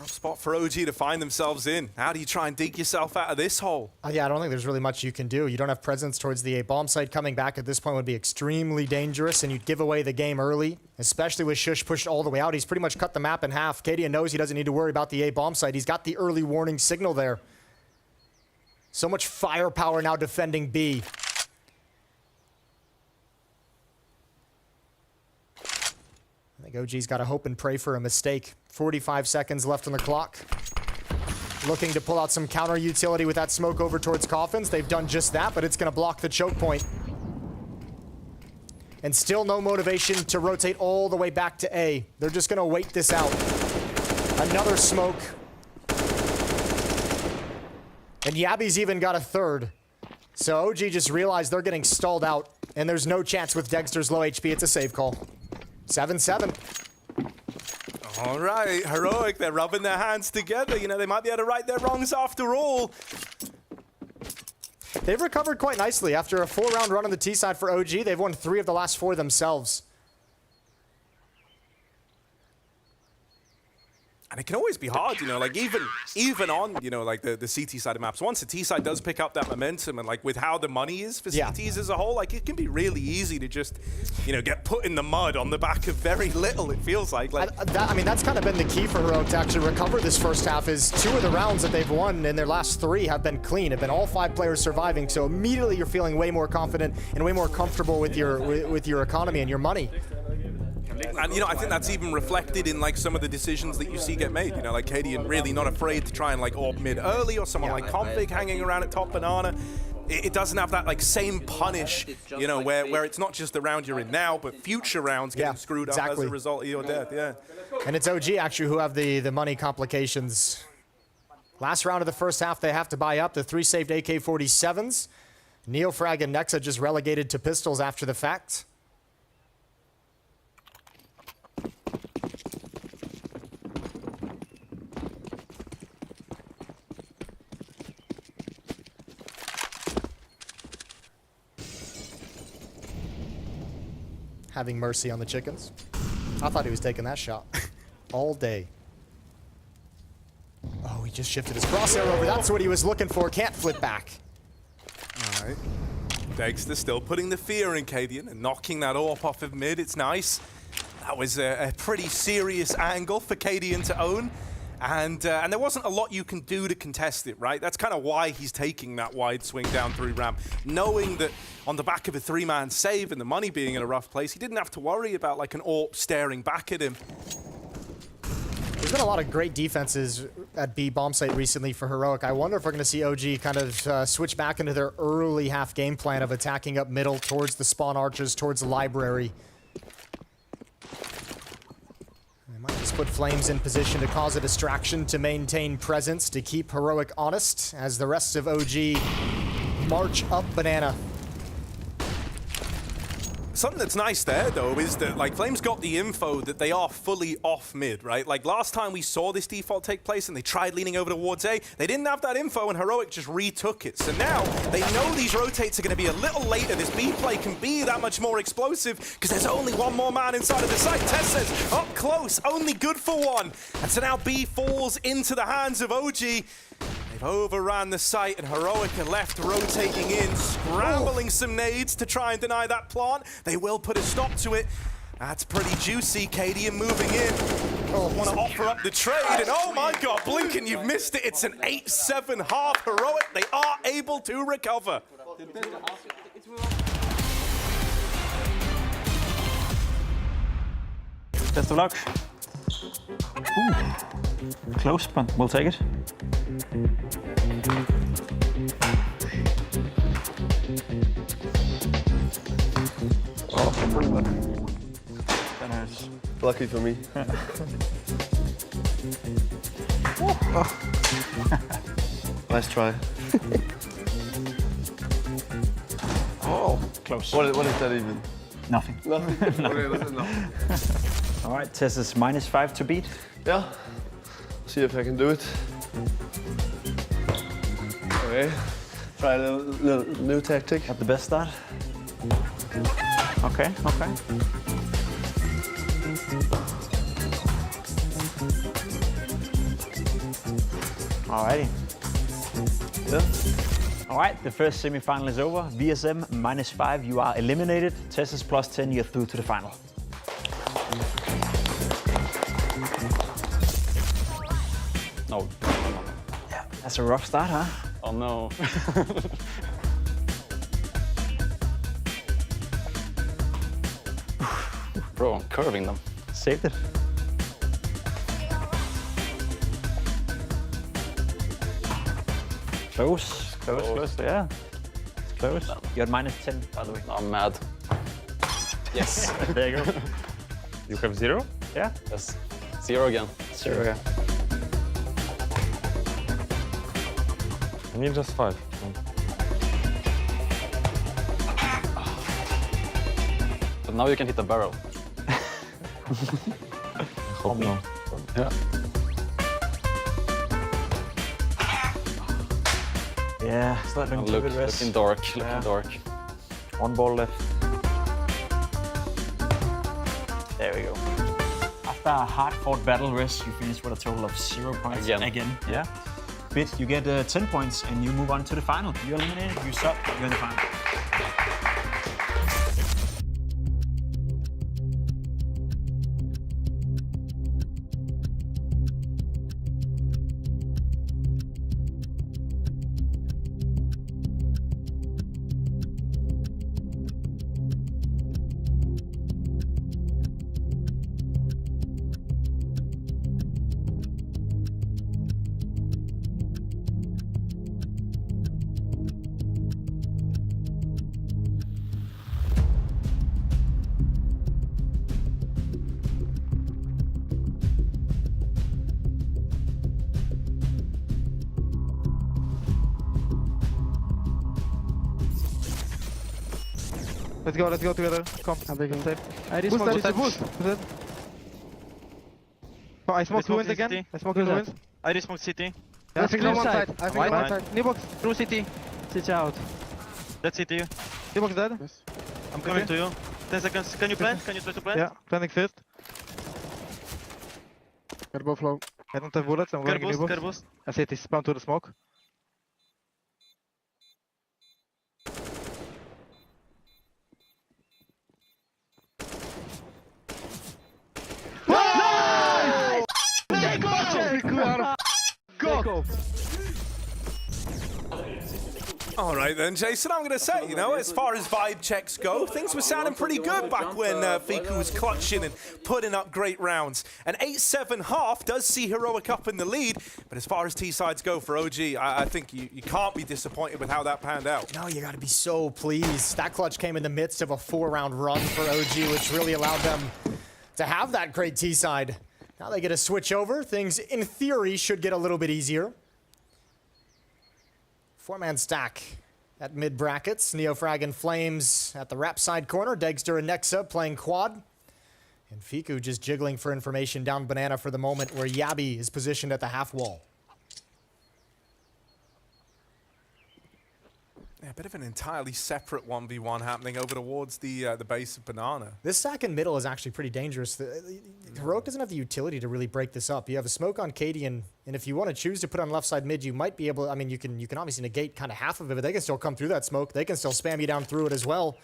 Spot for OG to find themselves in. How do you try and dig yourself out of this hole? Yeah, I don't think there's really much you can do. You don't have presence towards the A bomb site. Coming back at this point would be extremely dangerous, and you'd give away the game early, especially with Shush pushed all the way out. He's pretty much cut the map in half. Cadian knows he doesn't need to worry about the A bomb site. He's got the early warning signal there. So much firepower now defending B. I think OG's got to hope and pray for a mistake. 45 seconds left on the clock. Looking to pull out some counter utility with that smoke over towards Coffins. They've done just that, but it's going to block the choke point. And still no motivation to rotate all the way back to A. They're just going to wait this out. Another smoke. And Yabby's even got a third. So OG just realized they're getting stalled out, and there's no chance with Dexter's low HP. It's a save call. 7-7. All right, Heroic, they're rubbing their hands together. You know, they might be able to right their wrongs after all. They've recovered quite nicely. After a 4-round run on the T side for OG, they've won 3 of the last 4 themselves. And it can always be hard, you know, like even on, you know, like the CT side of maps. Once the T side does pick up that momentum and like with how the money is for CTs as a whole, like it can be really easy to just, you know, get put in the mud on the back of very little, it feels like. I mean, that's kind of been the key for Heroic to actually recover this first half is 2 of the rounds that they've won in their last 3 have been clean, have been all 5 players surviving. So immediately you're feeling way more confident and way more comfortable with your economy and your money. And, you know, I think that's even reflected in, like, some of the decisions that you see get made. You know, like, Cadian really not afraid to try and, like, AWP mid early, or someone like Config hanging around at top Banana. It doesn't have that, like, same punish, you know, where it's not just the round you're in now, but future rounds getting screwed up as a result of your death, And it's OG, actually, who have the money complications. Last round of the first half, they have to buy up the 3 saved AK-47s. Neofrag and Nexa just relegated to pistols after the fact. Having mercy on the chickens. I thought he was taking that shot all day. Oh, he just shifted his crosshair over. That's what he was looking for. Can't flip back. All right. Dexter still putting the fear in Cadian and knocking that AWP off of mid. It's nice. That was a pretty serious angle for Cadian to own. And there wasn't a lot you can do to contest it, right? That's kind of why he's taking that wide swing down through ramp, knowing that on the back of a 3-man save and the money being in a rough place, he didn't have to worry about like an AWP staring back at him. There's been a lot of great defenses at B bomb site recently for Heroic. I wonder if we're going to see OG kind of switch back into their early half game plan of attacking up middle towards the spawn archers, towards the library. They might just put Flames in position to cause a distraction, to maintain presence, to keep Heroic honest as the rest of OG march up banana. Something that's nice there, though, is that, like, Flames got the info that they are fully off mid, right? Like, last time we saw this default take place and they tried leaning over towards A, they didn't have that info and Heroic just retook it. So now they know these rotates are going to be a little later. This B play can be that much more explosive because there's only one more man inside of the site. Tess says, up close, only good for one. And so now B falls into the hands of OG. They've overran the site and Heroic are left rotating in, scrambling some nades to try and deny that plant. They will put a stop to it. That's pretty juicy. Cadian moving in. Oh, want to offer up the trade, and oh my god, Blinken, you've missed it. It's an 8-7 half Heroic. They are able to recover. Best of luck. Ooh. Close, but we'll take it. Oh, lucky for me. Nice try. Oh, close. What is that even? Nothing. Nothing? Okay, that's enough. All right, Tess is -5 to beat. Yeah. See if I can do it. Okay. Try a little new tactic. Have the best start. Okay, okay. Alrighty. Yeah. All right, the first semi-final is over. VSM -5, you are eliminated. Tess is +10, you're through to the final. No. Yeah, that's a rough start, huh? Oh no. Bro, I'm curving them. Saved it. Close, close, yeah. It's close. You're at -10, by the way. I'm mad. Yes. There you go. You have 0? Yeah. Yes. 0 again. 0 again. I need just 5. But now you can hit the barrel. Hope no. Yeah. Yeah, it's not looking dark. Looking dark. One ball left. There we go. After a hard-fought battle, Res, you finish with a total of 0 points. Again. Yeah. Bit, you get 10 points and you move on to the final. You're eliminated, you sub, you're in the final. Let's go together. Come. I boost. Oh, I smoke ruins again. I smoke ruins. I just smoke city. I think one side. I think one side. New box. Through city. City out. That's city. New box dead. Yes. I'm coming to you. 10 seconds. Can you plant? Can you try to plant? Yeah, planting first. Turbo flow. I don't have bullets. I'm going to new box. I see it is spawned to the smoke. Go! All right then, Jason, I'm going to say, you know, as far as vibe checks go, things were sounding pretty good back when Fiku was clutching and putting up great rounds. An 8-7 half does see Heroic up in the lead, but as far as T-sides go for OG, I think you can't be disappointed with how that panned out. No, you got to be so pleased. That clutch came in the midst of a 4-round run for OG, which really allowed them to have that great T-side. Now they get a switch over. Things, in theory, should get a little bit easier. 4-man stack at mid brackets. Neofrag and Flames at the rap side corner. Degster and Nexa playing quad. And Fiku just jiggling for information down banana for the moment, where Yabi is positioned at the half wall. Yeah, a bit of an entirely separate 1v1 happening over towards the base of banana. This stack in middle is actually pretty dangerous. Heroic doesn't have the utility to really break this up. You have a smoke on Katie, and if you want to choose to put on left side mid, you might be able. I mean, you can obviously negate kind of half of it, but they can still come through that smoke. They can still spam you down through it as well.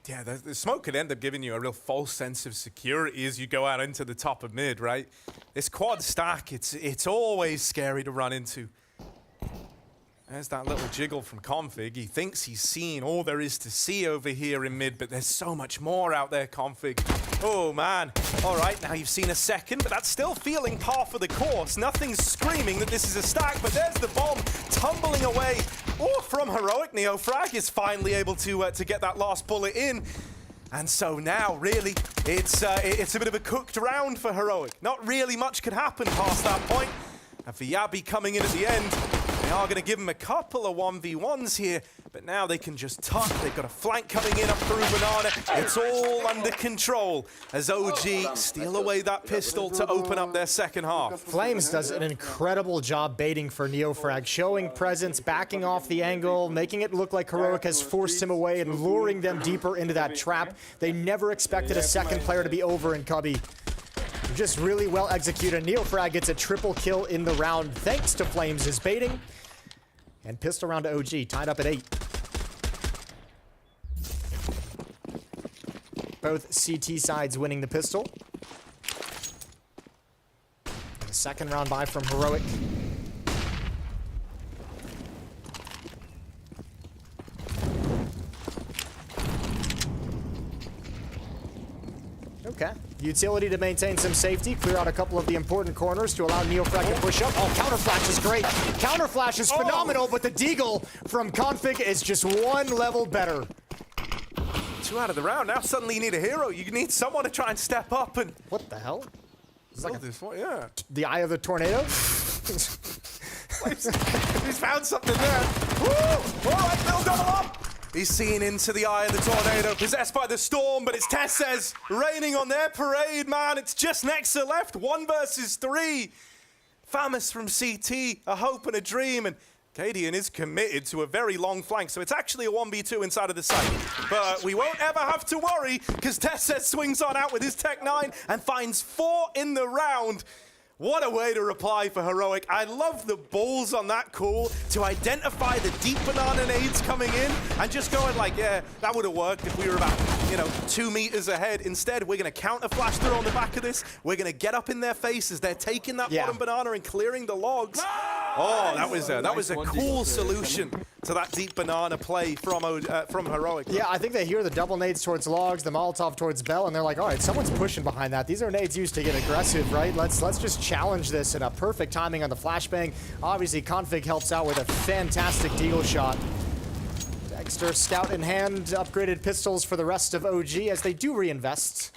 Yeah, the smoke could end up giving you a real false sense of security as you go out into the top of mid, right? This quad stack, it's always scary to run into. There's that little jiggle from Config. He thinks he's seen all there is to see over here in mid, but there's so much more out there, Config. Oh, man. All right, now you've seen a second, but that's still feeling par for the course. Nothing's screaming that this is a stack, but there's the bomb tumbling away. Oh, from Heroic, Neofrag is finally able to get that last bullet in. And so now, really, it's a bit of a cooked round for Heroic. Not really much could happen past that point. And for Yabi coming in at the end, they are going to give him a couple of 1v1s here, but now they can just tuck. They've got a flank coming in up through banana. It's all under control as OG steal away that pistol to open up their second half. Flames does an incredible job baiting for Neofrag, showing presence, backing off the angle, making it look like Heroic has forced him away and luring them deeper into that trap. They never expected a second player to be over in Cubby. Just really well executed. Neofrag gets a triple kill in the round thanks to Flames' baiting. And pistol round to OG, tied up at 8. Both CT sides winning the pistol. The second round by from Heroic. Okay. Utility to maintain some safety, clear out a couple of the important corners to allow Neofrag to push up. Oh, counter flash is great. Counter flash is phenomenal, but the deagle from Config is just one level better. 2 out of the round. Now suddenly you need a hero. You need someone to try and step up and... What the hell? It's like this one, yeah. The eye of the tornado? He's found something there. Woo! All right, they'll double up. He's seen into the eye of the tornado, possessed by the storm, but it's Tessez raining on their parade, man. It's just Nexa left, 1 versus 3. Famous from CT, a hope and a dream, and Cadian is committed to a very long flank, so it's actually a 1v2 inside of the site. But we won't ever have to worry, because Tessez swings on out with his Tech 9 and finds 4 in the round. What a way to reply for Heroic. I love the balls on that call to identify the deep banana nades coming in and just going like, yeah, that would have worked if we were about, 2 meters ahead. Instead, we're going to counter flash through on the back of this. We're going to get up in their faces. They're taking that bottom banana and clearing the logs. Oh, that was a cool solution to that deep banana play from Heroic. Yeah, I think they hear the double nades towards logs, the Molotov towards Bell, and they're like, all right, someone's pushing behind that. These are nades used to get aggressive, right? Let's just challenge this, and a perfect timing on the flashbang. Obviously, Config helps out with a fantastic deagle shot. Dexter, scout in hand, upgraded pistols for the rest of OG as they do reinvest.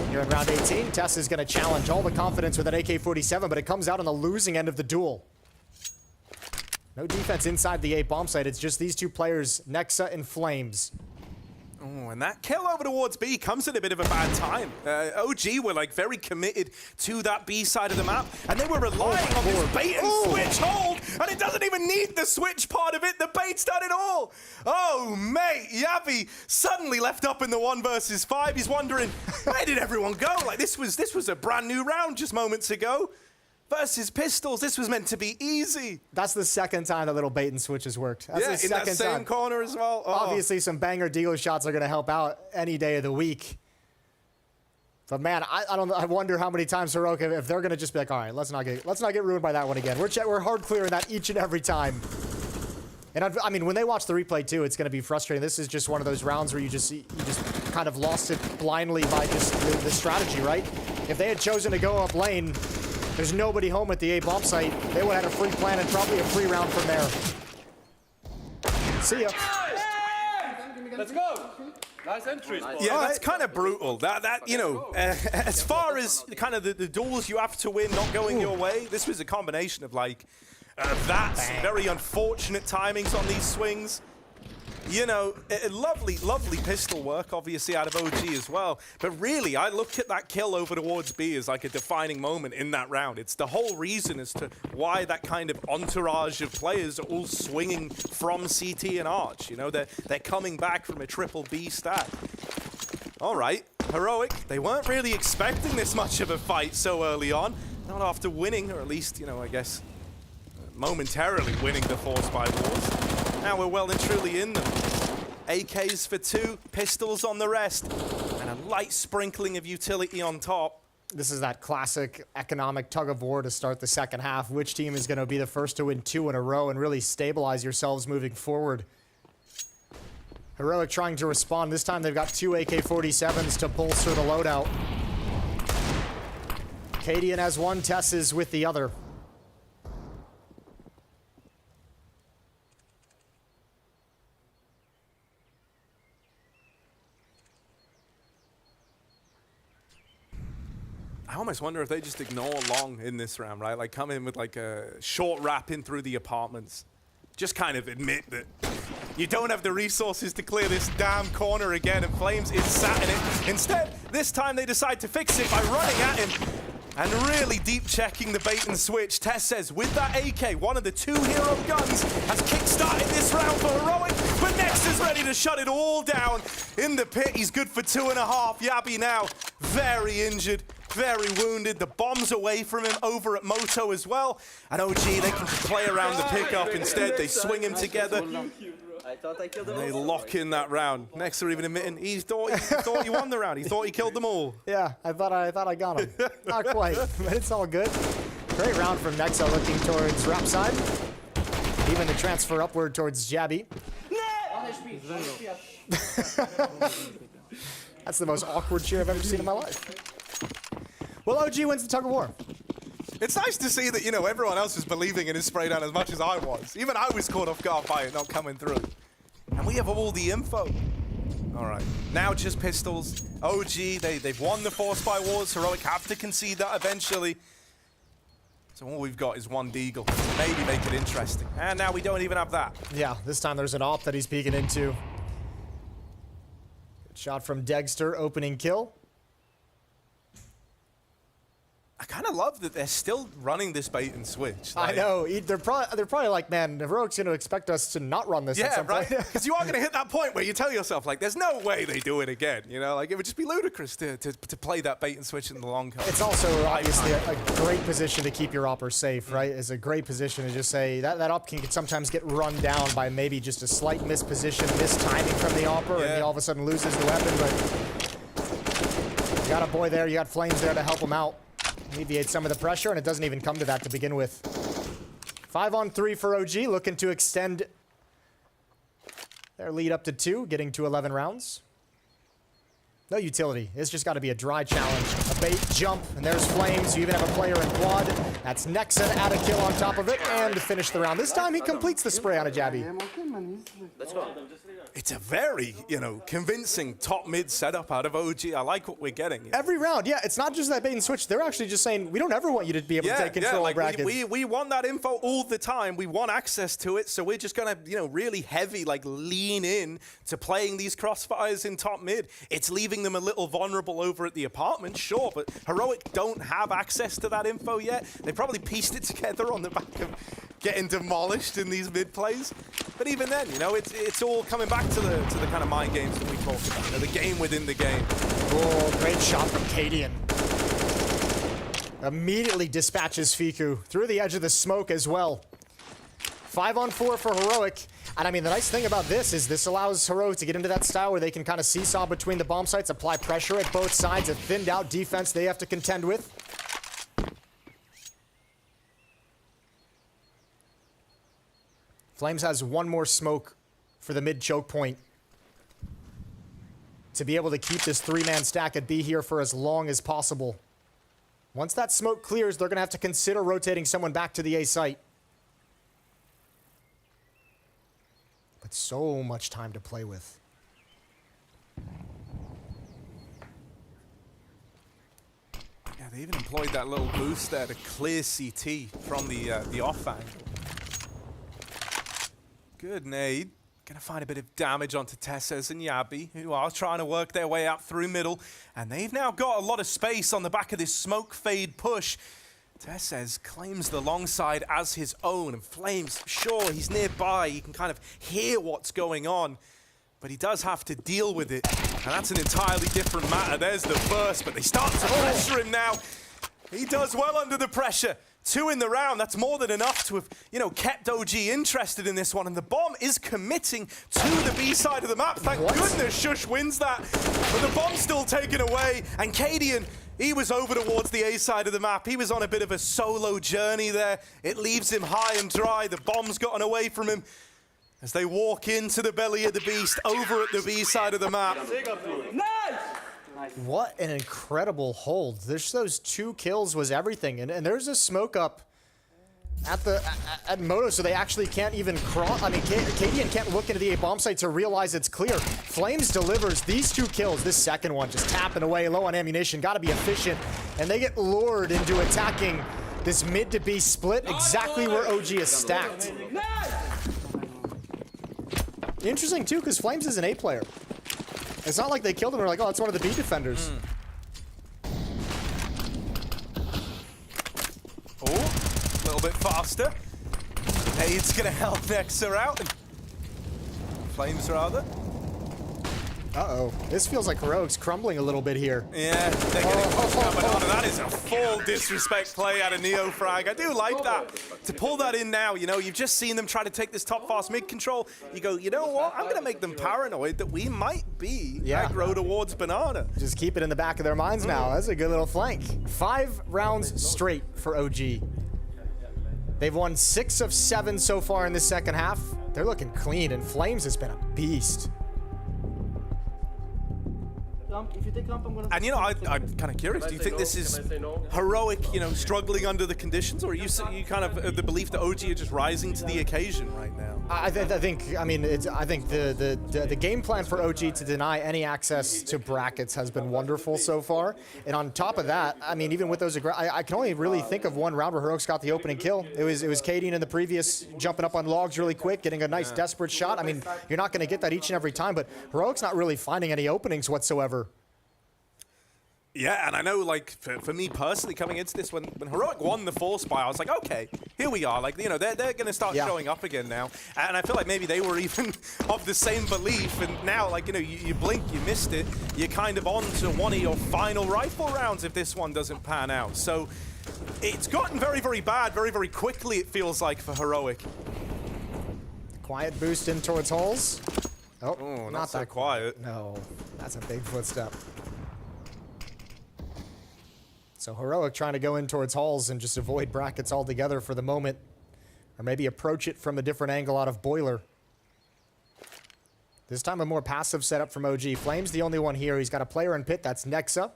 Here in round 18, Tess is going to challenge all the confidence with an AK-47, but it comes out on the losing end of the duel. No defense inside the A bomb site. It's just these two players, Nexa and Flames. Oh, and that kill over towards B comes at a bit of a bad time. OG were like very committed to that B side of the map, and they were relying on this bait and switch hold, and it doesn't even need the switch part of it. The bait's done it all. Oh, mate, Yavi suddenly left up in the 1 versus 5. He's wondering, where did everyone go? Like this was a brand new round just moments ago. Versus Pistols, this was meant to be easy. That's the second time the little bait and switch has worked. That's the second in that same time. corner as well. Oh. Obviously, some banger dealer shots are going to help out any day of the week. But man, I wonder how many times Heroic, if they're going to just be like, all right, let's not get ruined by that one again. We're hard clearing that each and every time. And I mean, when they watch the replay too, it's going to be frustrating. This is just one of those rounds where you just kind of lost it blindly by just the strategy, right? If they had chosen to go up lane, there's nobody home at the A bomb site. They would have had a free plan and probably a free round from there. See ya. Let's go. Nice entries. Yeah, that's kind of brutal. That you know, as far as kind of the duels you have to win not going your way, this was a combination of like that's very unfortunate timings on these swings. You know, lovely pistol work, obviously, out of OG as well. But really, I look at that kill over towards B as like a defining moment in that round. It's the whole reason as to why that kind of entourage of players are all swinging from CT and Arch. You know, they're coming back from a triple B stack. All right, Heroic, they weren't really expecting this much of a fight so early on. Not after winning, or at least, you know, I guess, momentarily winning the Force by Wars. Now we're well and truly in them. AKs for 2, pistols on the rest, and a light sprinkling of utility on top. This is that classic economic tug of war to start the second half. Which team is going to be the first to win 2 in a row and really stabilize yourselves moving forward? Heroic trying to respond. This time they've got 2 AK-47s to bolster the loadout. Cadian has 1, Tess is with the other. I almost wonder if they just ignore long in this round, right? Like come in with like a short wrap in through the apartments. Just kind of admit that you don't have the resources to clear this damn corner again, and Flames is sat in it. Instead, this time they decide to fix it by running at him and really deep checking the bait and switch. Tess says with that AK, one of the 2 hero guns has kick-started this round for Heroic, but Next is ready to shut it all down in the pit. He's good for 2.5. Yabi now very injured. Very wounded. The bomb's away from him over at Moto as well. And OG, they can play around the pickup. Instead, they swing him together. And they lock in that round. Next, they're even admitting he thought he won the round. He thought he killed them all. Yeah, I thought I got him. Not quite, but it's all good. Great round from Nexa looking towards Rap side. Even the transfer upward towards Jabby. That's the most awkward cheer I've ever seen in my life. Well, OG wins the tug of war. It's nice to see that, you know, everyone else was believing in his spray down as much as I was. Even I was caught off guard by it not coming through. And we have all the info. All right, now just pistols. OG, they've won the Force by Wars. Heroic have to concede that eventually. So all we've got is 1 deagle. Maybe make it interesting. And now we don't even have that. Yeah, this time there's an AWP that he's peeking into. Good shot from Degster, opening kill. I kind of love that they're still running this bait and switch. Like, I know. They're probably like, man, Heroic's going to expect us to not run this at some point. Yeah, right? Because you are going to hit that point where you tell yourself, like, there's no way they do it again. You know, like, it would just be ludicrous to play that bait and switch in the long term. It's also obviously a great position to keep your opper safe, right? It's a great position to just say that op can sometimes get run down by maybe just a slight misposition, mistiming from the opper, and he all of a sudden loses the weapon. But you got a boy there, you got Flames there to help him out. Alleviate some of the pressure, and it doesn't even come to that to begin with. 5-on-3 for OG, looking to extend their lead up to 2, getting to 11 rounds. No utility. It's just got to be a dry challenge. A bait, jump, and there's Flames. You even have a player in quad. That's Nexa to add a kill on top of it, and to finish the round. This time he completes the spray on a Jabby. Let's go. It's a very, convincing top mid setup out of OG. I like what we're getting. Every round, yeah. It's not just that bait and switch. They're actually just saying, we don't ever want you to be able to take control of brackets. We want that info all the time. We want access to it. So we're just going to, really heavy, lean in to playing these crossfires in top mid. It's leaving them a little vulnerable over at the apartment, sure, but Heroic don't have access to that info yet. They probably pieced it together on the back of getting demolished in these mid plays. But even then, it's all coming back to the kind of mind games that we talk about. The game within the game. Oh, great shot from Cadian. Immediately dispatches Fiku through the edge of the smoke as well. 5-on-4 for Heroic. And I mean, the nice thing about this is this allows Heroic to get into that style where they can kind of seesaw between the bomb sites, apply pressure at both sides, a thinned out defense they have to contend with. Flames has one more smoke for the mid choke point to be able to keep this three-man stack at B here for as long as possible. Once that smoke clears, they're going to have to consider rotating someone back to the A site. But so much time to play with. Yeah, they even employed that little boost there to clear CT from the off angle. Good nade. Gonna find a bit of damage onto Tesses and Yabi, who are trying to work their way out through middle. And they've now got a lot of space on the back of this smoke fade push. Tesses claims the long side as his own, and Flames, sure, he's nearby. He can kind of hear what's going on, but he does have to deal with it. And that's an entirely different matter. There's the burst, but they start to pressure him now. He does well under the pressure. 2 in the round, that's more than enough to have, kept OG interested in this one. And the bomb is committing to the B side of the map. Thank goodness Shush wins that. But the bomb's still taken away. And Cadian, he was over towards the A side of the map. He was on a bit of a solo journey there. It leaves him high and dry. The bomb's gotten away from him as they walk into the belly of the beast over at the B side of the map. What an incredible hold. Those 2 kills was everything. And there's a smoke up at Moto, so they actually can't even cross. I mean, Cadian can't look into the A bomb site to realize it's clear. Flames delivers these 2 kills. This second one just tapping away, low on ammunition, gotta be efficient. And they get lured into attacking this mid to B split exactly where OG is stacked. Interesting too, because Flames is an A player. It's not like they killed him and they're like, oh, it's one of the B defenders. Oh, a little bit faster. Nade's gonna help Nexa out. Flames, rather. Uh-oh. This feels like Heroic's crumbling a little bit here. Yeah, they're getting pushed up and on. That is a full disrespect play out of Neofrag. I do like that. To pull that in now, you've just seen them try to take this top fast mid control. You go, you know what? I'm going to make them paranoid that we might be aggro towards Banana. Just keep it in the back of their minds now. That's a good little flank. 5 rounds straight for OG. They've won 6 of 7 so far in the second half. They're looking clean, and Flames has been a beast. If you take up, I'm gonna... And I'm kind of curious. Do you think this is Heroic, struggling under the conditions, or are you kind of the belief that OG are just rising to the occasion right now? I think the game plan for OG to deny any access to brackets has been wonderful so far. And on top of that, I mean, even with those, I can only really think of one round where Heroic's got the opening kill. It was Cadian in the previous, jumping up on logs really quick, getting a nice desperate shot. I mean, you're not going to get that each and every time, but Heroic's not really finding any openings whatsoever. Yeah, and I know, for me personally, coming into this, when Heroic won the Force Buy, I was like, okay, here we are. They're going to start showing up again now. And I feel like maybe they were even of the same belief. And now, you blink, you missed it. You're kind of on to one of your final rifle rounds if this one doesn't pan out. So it's gotten very, very bad very, very quickly, it feels like, for Heroic. Quiet boost in towards holes. Oh, not so quiet. No, that's a big footstep. So Heroic trying to go in towards halls and just avoid brackets altogether for the moment. Or maybe approach it from a different angle out of Boiler. This time a more passive setup from OG. Flame's the only one here. He's got a player in pit, that's Nexa.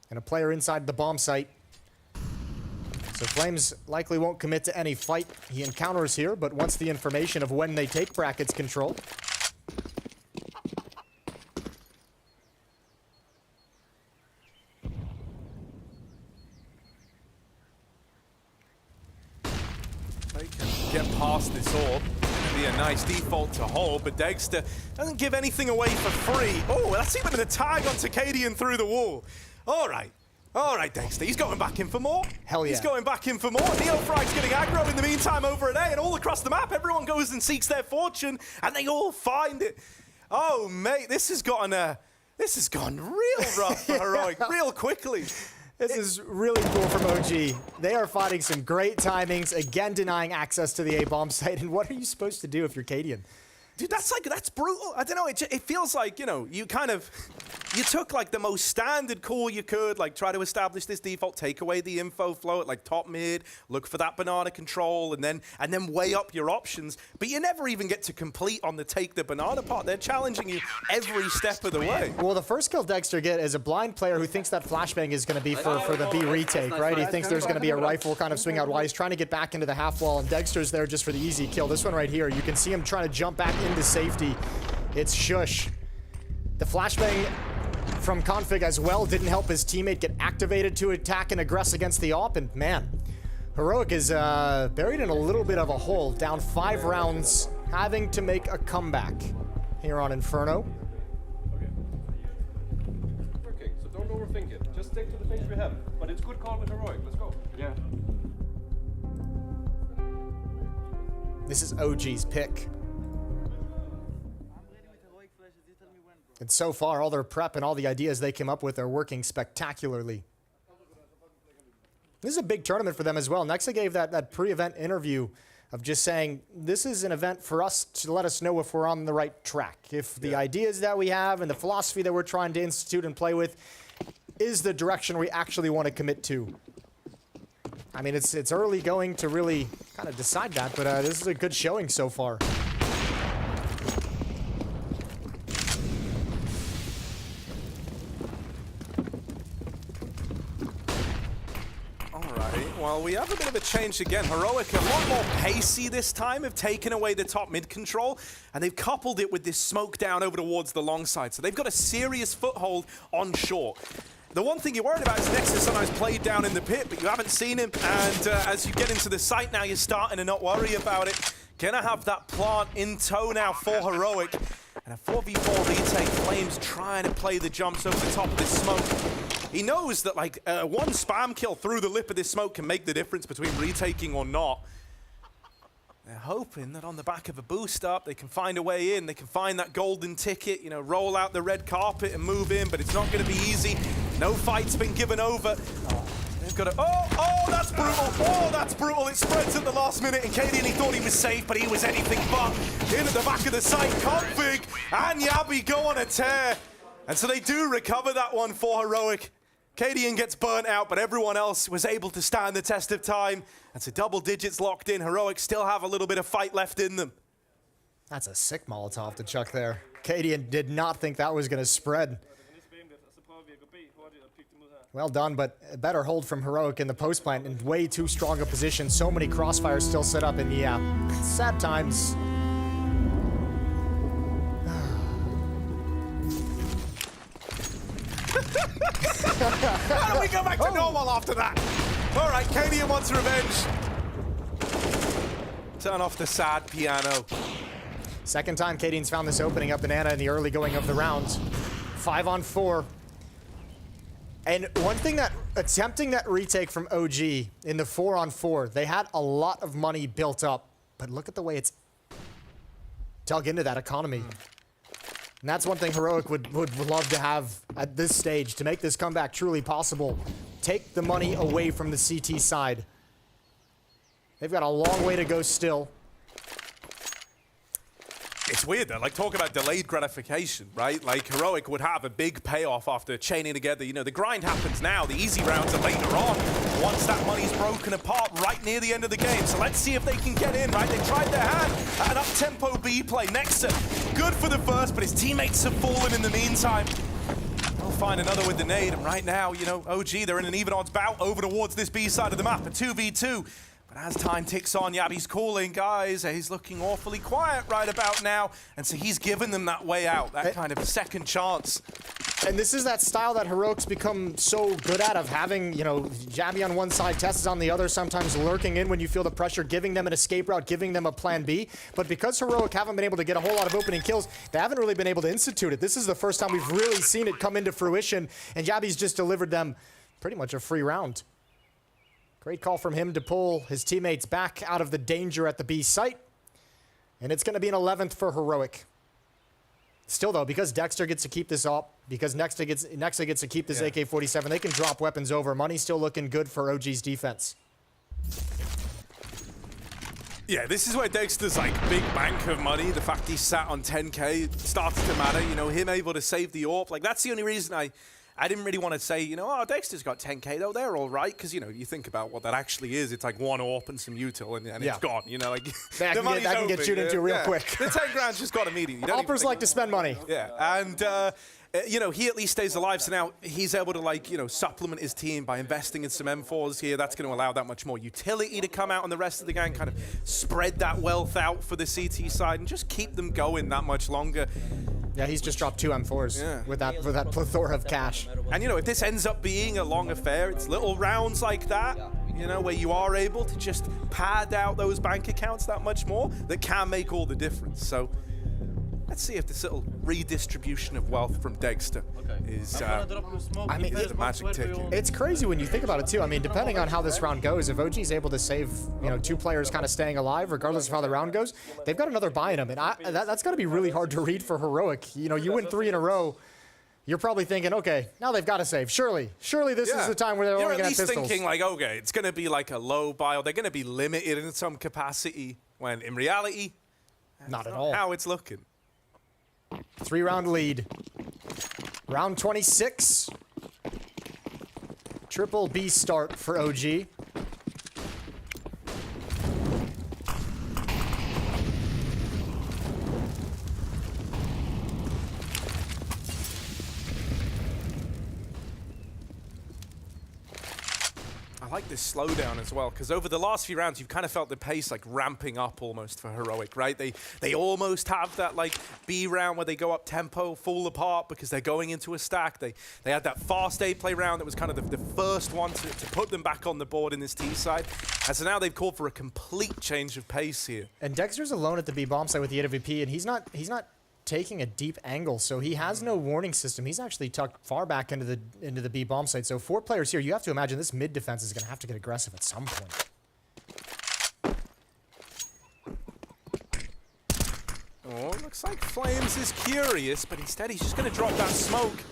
And a player inside the bomb site. So Flames likely won't commit to any fight he encounters here, but wants the information of when they take brackets control. get past this orb. Be a nice default to hold, but Dexter doesn't give anything away for free. Oh, that's even a tag onto Cadian through the wall. All right, Dexter, he's going back in for more. Hell yeah. He's going back in for more. Neofrag's getting aggro in the meantime over at A, and all across the map, everyone goes and seeks their fortune, and they all find it. Oh, mate, this has gone real rough for Heroic, real quickly. This is really cool from OG. They are finding some great timings, again denying access to the A-bomb site. And what are you supposed to do if you're Cadian? Dude, that's brutal. I don't know, it feels like, you know, you took like the most standard call you could, like try to establish this default, take away the info flow at like top mid, look for that banana control, and then weigh up your options. But you never even get to complete on the take the banana part. They're challenging you every step of the way. Well, the first kill Dexter get is a blind player who thinks that flashbang is going to be for the B retake, right? He thinks there's going to be a rifle kind of swing out wide. He's trying to get back into the half wall, and Dexter's there just for the easy kill. This one right here, you can see him trying to jump back into safety. It's Shush. The flashbang from Config as well didn't help his teammate get activated to attack and aggress against the op, and man, Heroic is buried in a little bit of a hole, down 5 rounds, having to make a comeback here on Inferno. Okay, so don't overthink it. Just stick to the things we have. But it's good call with Heroic. Let's go. Yeah. This is OG's pick. And so far, all their prep and all the ideas they came up with are working spectacularly. This is a big tournament for them as well. Nexa gave that pre-event interview of just saying, this is an event for us to let us know if we're on the right track. If the ideas that we have and the philosophy that we're trying to institute and play with is the direction we actually want to commit to. I mean, it's early going to really kind of decide that, but this is a good showing so far. Well, we have a bit of a change again. Heroic a lot more pacey this time, have taken away the top mid control, and they've coupled it with this smoke down over towards the long side. So they've got a serious foothold on short. The one thing you're worried about is Nexus sometimes played down in the pit, but you haven't seen him. And as you get into the site now, you're starting to not worry about it. Gonna have that plant in tow now for Heroic. And a 4v4 retake. Flames trying to play the jumps over the top of this smoke. He knows that like one spam kill through the lip of this smoke can make the difference between retaking or not. They're hoping that on the back of a boost up, they can find a way in. They can find that golden ticket, you know, roll out the red carpet and move in, but it's not going to be easy. No fight's been given over. They've got to, oh, that's brutal. Oh, that's brutal. It spreads at the last minute, and Cadian, he thought he was safe, but he was anything but. In at the back of the site, Config and Yabi go on a tear. And so they do recover that one for Heroic. Cadian gets burnt out, but everyone else was able to stand the test of time. And so double digits locked in. Heroic still have a little bit of fight left in them. That's a sick Molotov to chuck there. Cadian did not think that was going to spread. Well done, but a better hold from Heroic in the post plant in way too strong a position. So many crossfires still set up, and yeah, sad times. How do we go back to normal after that? All right, Cadian wants revenge. Turn off the sad piano. Second time Cadian's found this opening up banana in the early going of the rounds. 5 on 4. And one thing that, attempting that retake from OG in the 4 on 4, they had a lot of money built up, but look at the way it's dug into that economy. And that's one thing Heroic would love to have at this stage to make this comeback truly possible. Take the money away from the CT side. They've got a long way to go still. It's weird though, like talk about delayed gratification, right? Like Heroic would have a big payoff after chaining together. You know, the grind happens now, the easy rounds are later on. Once that money's broken apart right near the end of the game. So let's see if they can get in, right? They tried their hand at an up-tempo B play. Nexa, good for the first, but his teammates have fallen in the meantime. They'll find another with the nade, and right now, you know, OG, they're in an even odds bout over towards this B side of the map, a 2v2. But But as time ticks on, Yabi's calling, guys. He's looking awfully quiet right about now. And so he's given them that way out, that kind of second chance. And this is that style that Heroic's become so good at, of having, you know, Jabby on one side, Tess on the other, sometimes lurking in when you feel the pressure, giving them an escape route, giving them a plan B. But because Heroic haven't been able to get a whole lot of opening kills, they haven't really been able to institute it. This is the first time we've really seen it come into fruition, and Jabby's just delivered them pretty much a free round. Great call from him to pull his teammates back out of the danger at the B site. And it's going to be an 11th for Heroic. Still, though, because Dexter gets to keep this up, because Nexa gets to keep this AK-47, they can drop weapons over. Money's still looking good for OG's defense. Yeah, this is where Dexter's like big bank of money, the fact he sat on 10K starts to matter. You know, him able to save the AWP. Like, that's the only reason I didn't really want to say, you know, oh, Dexter's got 10K, though, they're all right. Because, you know, you think about what that actually is. It's like one AWP and some util, and it's gone. You know, like, that can get chewed into real quick. The 10 grand's just gone immediately. AWPers like to spend money. Yeah, and, you know, he at least stays alive. So now he's able to, like, you know, supplement his team by investing in some M4s here. That's going to allow that much more utility to come out, and the rest of the gang kind of spread that wealth out for the CT side and just keep them going that much longer. Yeah, he's just dropped 2 M4s with that plethora of cash. And, you know, if this ends up being a long affair, it's little rounds like that, you know, where you are able to just pad out those bank accounts that much more, that can make all the difference. So let's see if this little redistribution of wealth from Dexter is, I mean, the magic ticket. It's crazy when you think about it, too. I mean, depending on how this round goes, if OG's able to save, you know, 2 players kind of staying alive, regardless of how the round goes, they've got another buy in them. And that's got to be really hard to read for Heroic. You know, you win 3 in a row, you're probably thinking, okay, now they've got to save. Surely this is the time where they're only going to have pistols. You're at least thinking, like, okay, it's going to be like a low buy, or they're going to be limited in some capacity, when in reality, not at all how it's looking. 3-round lead. Round 26. Triple B start for OG. I like this slowdown as well, because over the last few rounds, you've kind of felt the pace like ramping up almost for Heroic, right? They almost have that like B round where they go up tempo, fall apart because they're going into a stack. They had that fast A play round that was kind of the first one to put them back on the board in this T side. And so now they've called for a complete change of pace here. And Dexter's alone at the B bomb site with the AWP, and he's not taking a deep angle, so he has no warning system. He's actually tucked far back into the B bomb site. So 4 players here. You have to imagine this mid defense is going to have to get aggressive at some point. Oh, looks like Flames is curious, but instead he's just going to drop that smoke.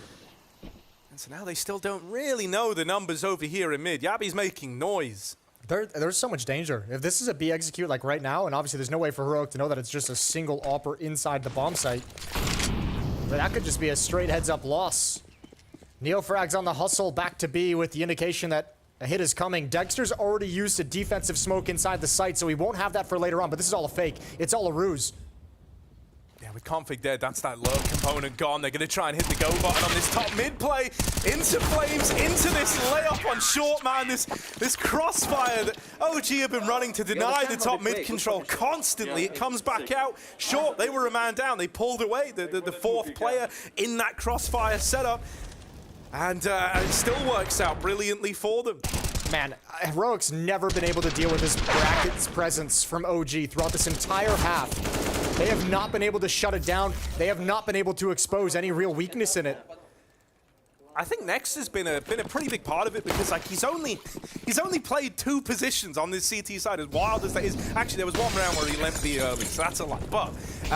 And so now they still don't really know the numbers over here in mid. Yabi's making noise. There's so much danger. If this is a B execute like right now, and obviously there's no way for Heroic to know that it's just a single AWPer inside the bomb site, but that could just be a straight heads-up loss. Neofrag's on the hustle back to B with the indication that a hit is coming. Dexter's already used a defensive smoke inside the site, so he won't have that for later on, but this is all a fake. It's all a ruse. Yeah, with Config dead, that's that low component gone. They're going to try and hit the go button on this top mid play. Into Flames, into this layup on short, man. This crossfire that OG have been running to deny the top mid control constantly. It comes back out. Short, they were a man down. They pulled away the 4th player in that crossfire setup. And it still works out brilliantly for them. Man, Heroic's never been able to deal with this bracket's presence from OG throughout this entire half. They have not been able to shut it down. They have not been able to expose any real weakness in it. I think Nex has been a pretty big part of it, because like he's only played 2 positions on this CT side, as wild as that is. Actually, there was one round where he left B early, so that's a lot. But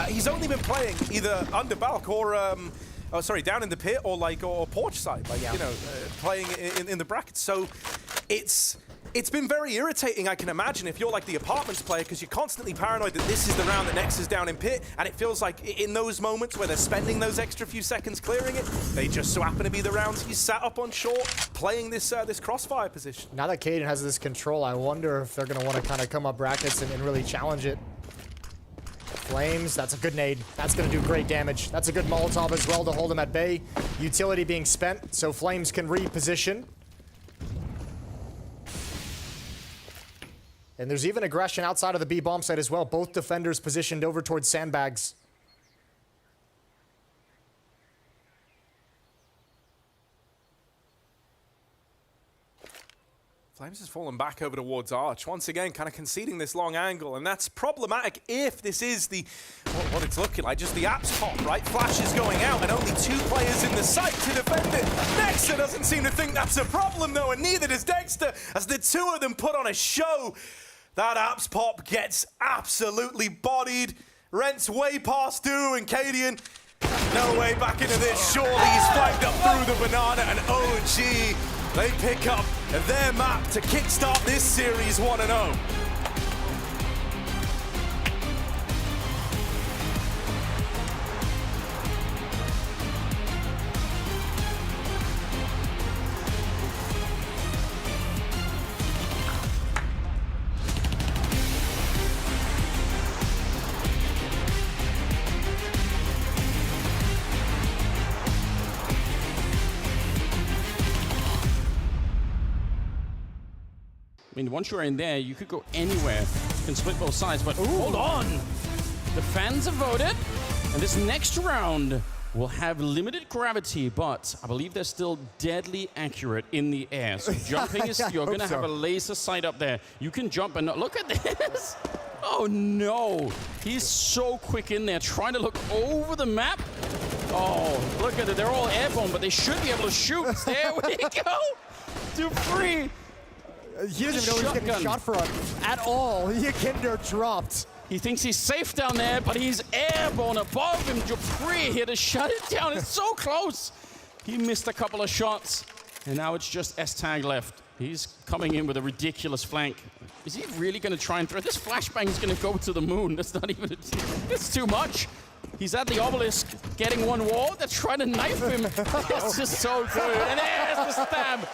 he's only been playing either under balk or down in the pit or porch side, like you know, playing in the brackets. So it's been very irritating, I can imagine, if you're like the apartments player, because you're constantly paranoid that this is the round that Nex is down in pit, and it feels like in those moments where they're spending those extra few seconds clearing it, they just so happen to be the rounds he's sat up on short, playing this crossfire position. Now that Caden has this control, I wonder if they're going to want to kind of come up brackets and really challenge it. Flames, that's a good nade. That's going to do great damage. That's a good Molotov as well to hold him at bay. Utility being spent, so Flames can reposition. And there's even aggression outside of the B bomb site as well. Both defenders positioned over towards sandbags. Flames has fallen back over towards Arch. Once again, kind of conceding this long angle, and that's problematic if this is the what it's looking like, just the apps pop, right? Flash is going out, and only 2 players in the site to defend it. Nexa doesn't seem to think that's a problem, though, and neither does Dexter, as the 2 of them put on a show. That apps pop gets absolutely bodied. Rent's way past due, and Cadian, no way back into this. Surely he's flagged up through the banana, and OG, they pick up their map to kickstart this series 1-0. I mean, once you're in there, you could go anywhere. You can split both sides, but hold on! The fans have voted, and this next round will have limited gravity, but I believe they're still deadly accurate in the air. So jumping is, you're gonna have a laser sight up there. You can jump and look at this! Oh no! He's so quick in there, trying to look over the map. Oh, look at it, they're all airborne, but they should be able to shoot. There we go! Dupree! He doesn't even know he's getting shot from at all. Yikinder dropped. He thinks he's safe down there, but he's airborne above him. Dupree here to shut it down. It's so close. He missed a couple of shots, and now it's just S-Tag left. He's coming in with a ridiculous flank. Is he really going to try and throw? This flashbang is going to go to the moon. That's not even, it's too much. He's at the obelisk, getting one wall. They're trying to knife him. It's just so good. And there's the stab.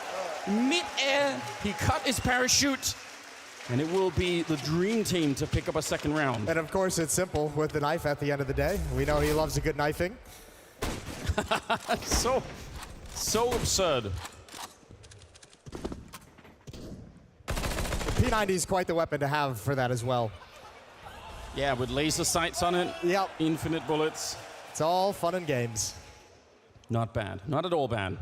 Mid-air, he cut his parachute, and it will be the dream team to pick up a second round. And of course, it's simple with the knife at the end of the day. We know he loves a good knifing. so absurd. The P90 is quite the weapon to have for that as well. Yeah, with laser sights on it. Yep. Infinite bullets. It's all fun and games. Not bad. Not at all bad.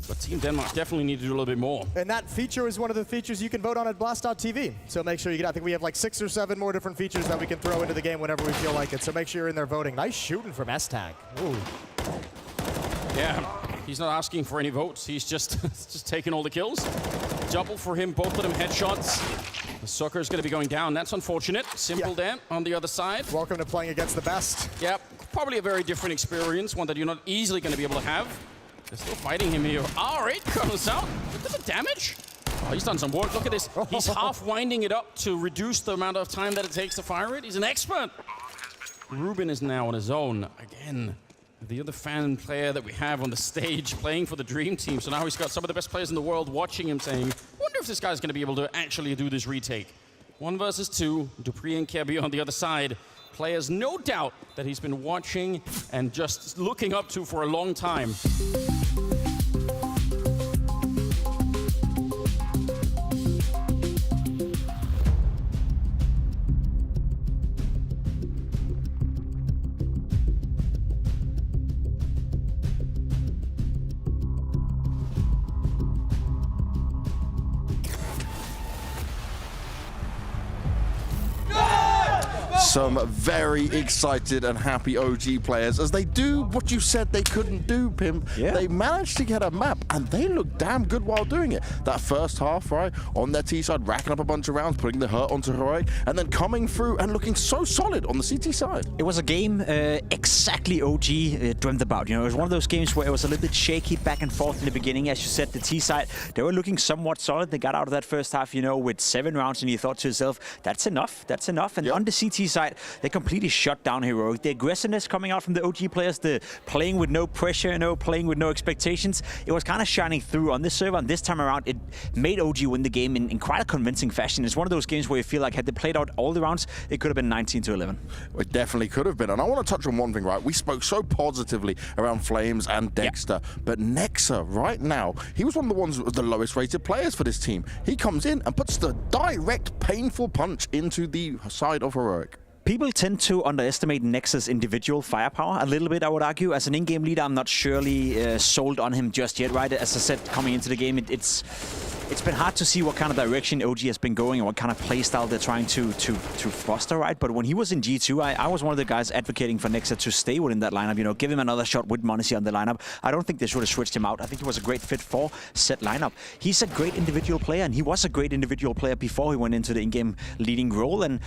But Team Denmark definitely need to do a little bit more. And that feature is one of the features you can vote on at Blast.tv. So make sure you get, I think we have like 6 or 7 more different features that we can throw into the game whenever we feel like it. So make sure you're in there voting. Nice shooting from S-Tag. Ooh. Yeah, he's not asking for any votes. He's just taking all the kills. Double for him, both of them headshots. The Sucker's going to be going down. That's unfortunate. Simple there on the other side. Welcome to playing against the best. Yep, probably a very different experience, one that you're not easily going to be able to have. They're still fighting him here. R8 comes out. Look at the damage. Oh, he's done some work. Look at this. He's half winding it up to reduce the amount of time that it takes to fire it. He's an expert. Ruben is now on his own. Again, the other fan player that we have on the stage playing for the Dream Team. So now he's got some of the best players in the world watching him saying, wonder if this guy's going to be able to actually do this retake. 1 versus 2. Dupree and Kirby on the other side. Players, no doubt, that he's been watching and just looking up to for a long time. Some very excited and happy OG players as they do what you said they couldn't do, Pimp. Yeah. They managed to get a map and they look damn good while doing it. That first half, right, on their T side, racking up a bunch of rounds, putting the hurt onto Heroic, and then coming through and looking so solid on the CT side. It was a game exactly OG dreamt about. You know, it was one of those games where it was a little bit shaky back and forth in the beginning. As you said, the T side, they were looking somewhat solid. They got out of that first half, you know, with 7 rounds, and you thought to yourself, that's enough, that's enough. And on the CT side, side, they completely shut down Heroic. The aggressiveness coming out from the OG players, the playing with no pressure, playing with no expectations, it was kind of shining through on this server. And this time around, it made OG win the game in quite a convincing fashion. It's one of those games where you feel like had they played out all the rounds, it could have been 19-11. It definitely could have been. And I want to touch on one thing, right? We spoke so positively around Flames and Dexter, but Nexa right now, he was one of the ones with the lowest rated players for this team. He comes in and puts the direct painful punch into the side of Heroic. People tend to underestimate Nexa's individual firepower a little bit, I would argue. As an in-game leader, I'm not surely sold on him just yet, right? As I said, coming into the game, it's been hard to see what kind of direction OG has been going and what kind of playstyle they're trying to foster, right? But when he was in G2, I was one of the guys advocating for Nexa to stay within that lineup, give him another shot with Monacy on the lineup. I don't think they should have switched him out. I think he was a great fit for set lineup. He's a great individual player, and he was a great individual player before he went into the in-game leading role. And,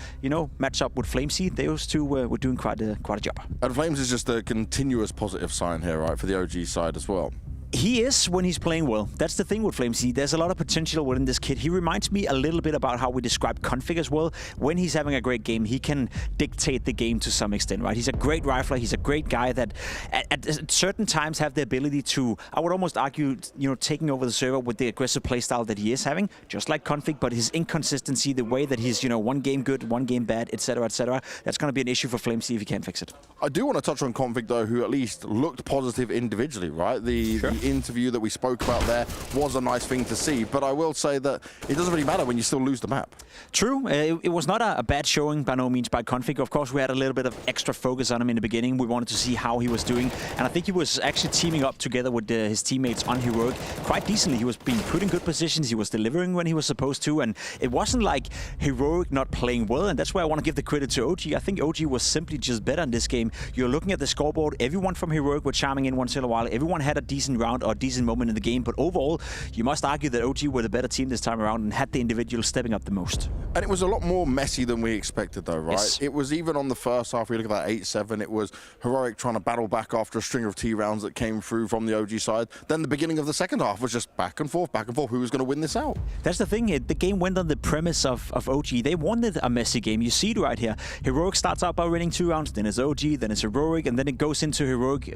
match up with Flamesy, those two were doing quite a job. And Flames is just a continuous positive sign here, right, for the OG side as well. He is when he's playing well. That's the thing with Flamesy. There's a lot of potential within this kid. He reminds me a little bit about how we describe Config as well. When he's having a great game, he can dictate the game to some extent, right? He's a great rifler. He's a great guy that at certain times have the ability to, I would almost argue, taking over the server with the aggressive playstyle that he is having, just like Config, but his inconsistency, the way that he's, one game good, one game bad, etc., that's going to be an issue for Flamesy if he can't fix it. I do want to touch on Config, though, who at least looked positive individually, right? The interview that we spoke about there was a nice thing to see, but I will say that it doesn't really matter when you still lose the map. True. It was not a bad showing by no means by Config. Of course, we had a little bit of extra focus on him in the beginning. We wanted to see how he was doing, and I think he was actually teaming up together with his teammates on Heroic quite decently. He was being put in good positions. He was delivering when he was supposed to, and it wasn't like Heroic not playing well, and that's why I want to give the credit to OG. I think OG was simply just better in this game. You're looking at the scoreboard. Everyone from Heroic were charming in once in a while. Everyone had a decent round or a decent moment in the game, but overall, you must argue that OG were the better team this time around and had the individuals stepping up the most. And it was a lot more messy than we expected, though, right? Yes. It was even on the first half, we look at that 8-7, it was Heroic trying to battle back after a string of T rounds that came through from the OG side. Then the beginning of the second half was just back and forth, who was going to win this out. That's the thing, the game went on the premise of OG. They wanted a messy game. You see it right here. Heroic starts out by winning 2 rounds, then it's OG, then it's Heroic, and then it goes into Heroic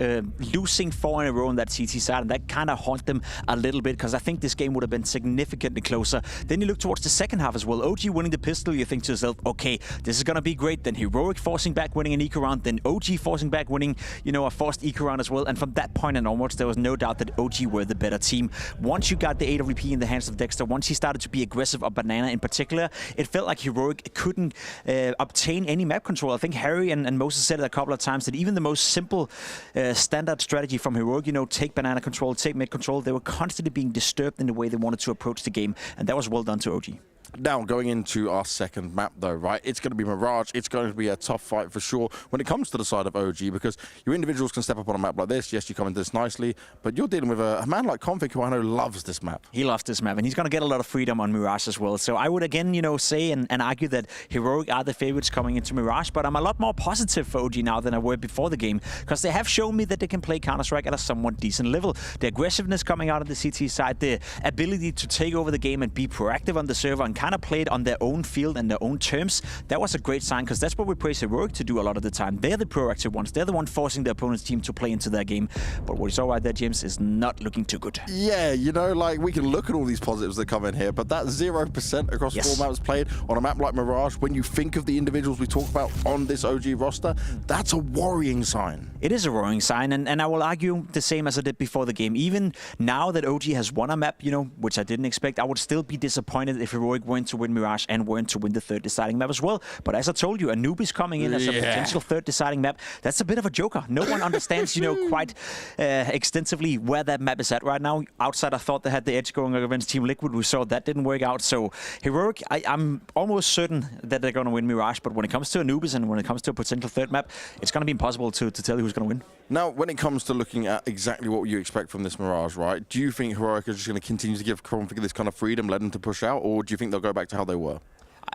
losing 4 in a row on that CT side, and that kind of haunted them a little bit, because I think this game would have been significantly closer. Then you look towards the second half as well. OG winning the pistol, you think to yourself, okay, this is going to be great. Then Heroic forcing back, winning an eco round. Then OG forcing back, winning, a forced eco round as well. And from that point and onwards, there was no doubt that OG were the better team. Once you got the AWP in the hands of Dexter, once he started to be aggressive on Banana in particular, it felt like Heroic couldn't obtain any map control. I think Harry and Moses said it a couple of times that even the most simple standard strategy from Heroic, take Banana control, take mid control, they were constantly being disturbed in the way they wanted to approach the game, and that was well done to OG. Now, going into our second map, though, right? It's going to be Mirage. It's going to be a tough fight for sure when it comes to the side of OG, because your individuals can step up on a map like this. Yes, you come into this nicely, but you're dealing with a man like Config, who I know loves this map. He loves this map, and he's going to get a lot of freedom on Mirage as well. So I would, again, say and argue that Heroic are the favorites coming into Mirage, but I'm a lot more positive for OG now than I were before the game, because they have shown me that they can play Counter-Strike at a somewhat decent level. The aggressiveness coming out of the CT side, the ability to take over the game and be proactive on the server and kind of play it on their own field and their own terms, that was a great sign, because that's what we praise Heroic to do a lot of the time. They're the proactive ones. They're the one forcing the opponent's team to play into their game. But what you saw right there, James, is not looking too good. Yeah, we can look at all these positives that come in here, but that 0% across 4 maps played on a map like Mirage, when you think of the individuals we talk about on this OG roster, that's a worrying sign. It is a worrying sign, and I will argue the same as I did before the game. Even now that OG has won a map, which I didn't expect, I would still be disappointed if Heroic weren't to win Mirage and weren't to win the third deciding map as well. But as I told you, Anubis coming in as a potential third deciding map, that's a bit of a joker. No one understands, quite extensively where that map is at right now. Outside, I thought they had the edge going against Team Liquid. We saw that didn't work out. So Heroic, I'm almost certain that they're going to win Mirage, but when it comes to Anubis and when it comes to a potential third map, it's going to be impossible to tell you who's going to win. Now, when it comes to looking at exactly what you expect from this Mirage, right, do you think Heroic is just going to continue to give Config this kind of freedom, let them to push out, or do you think they'll go back to how they were?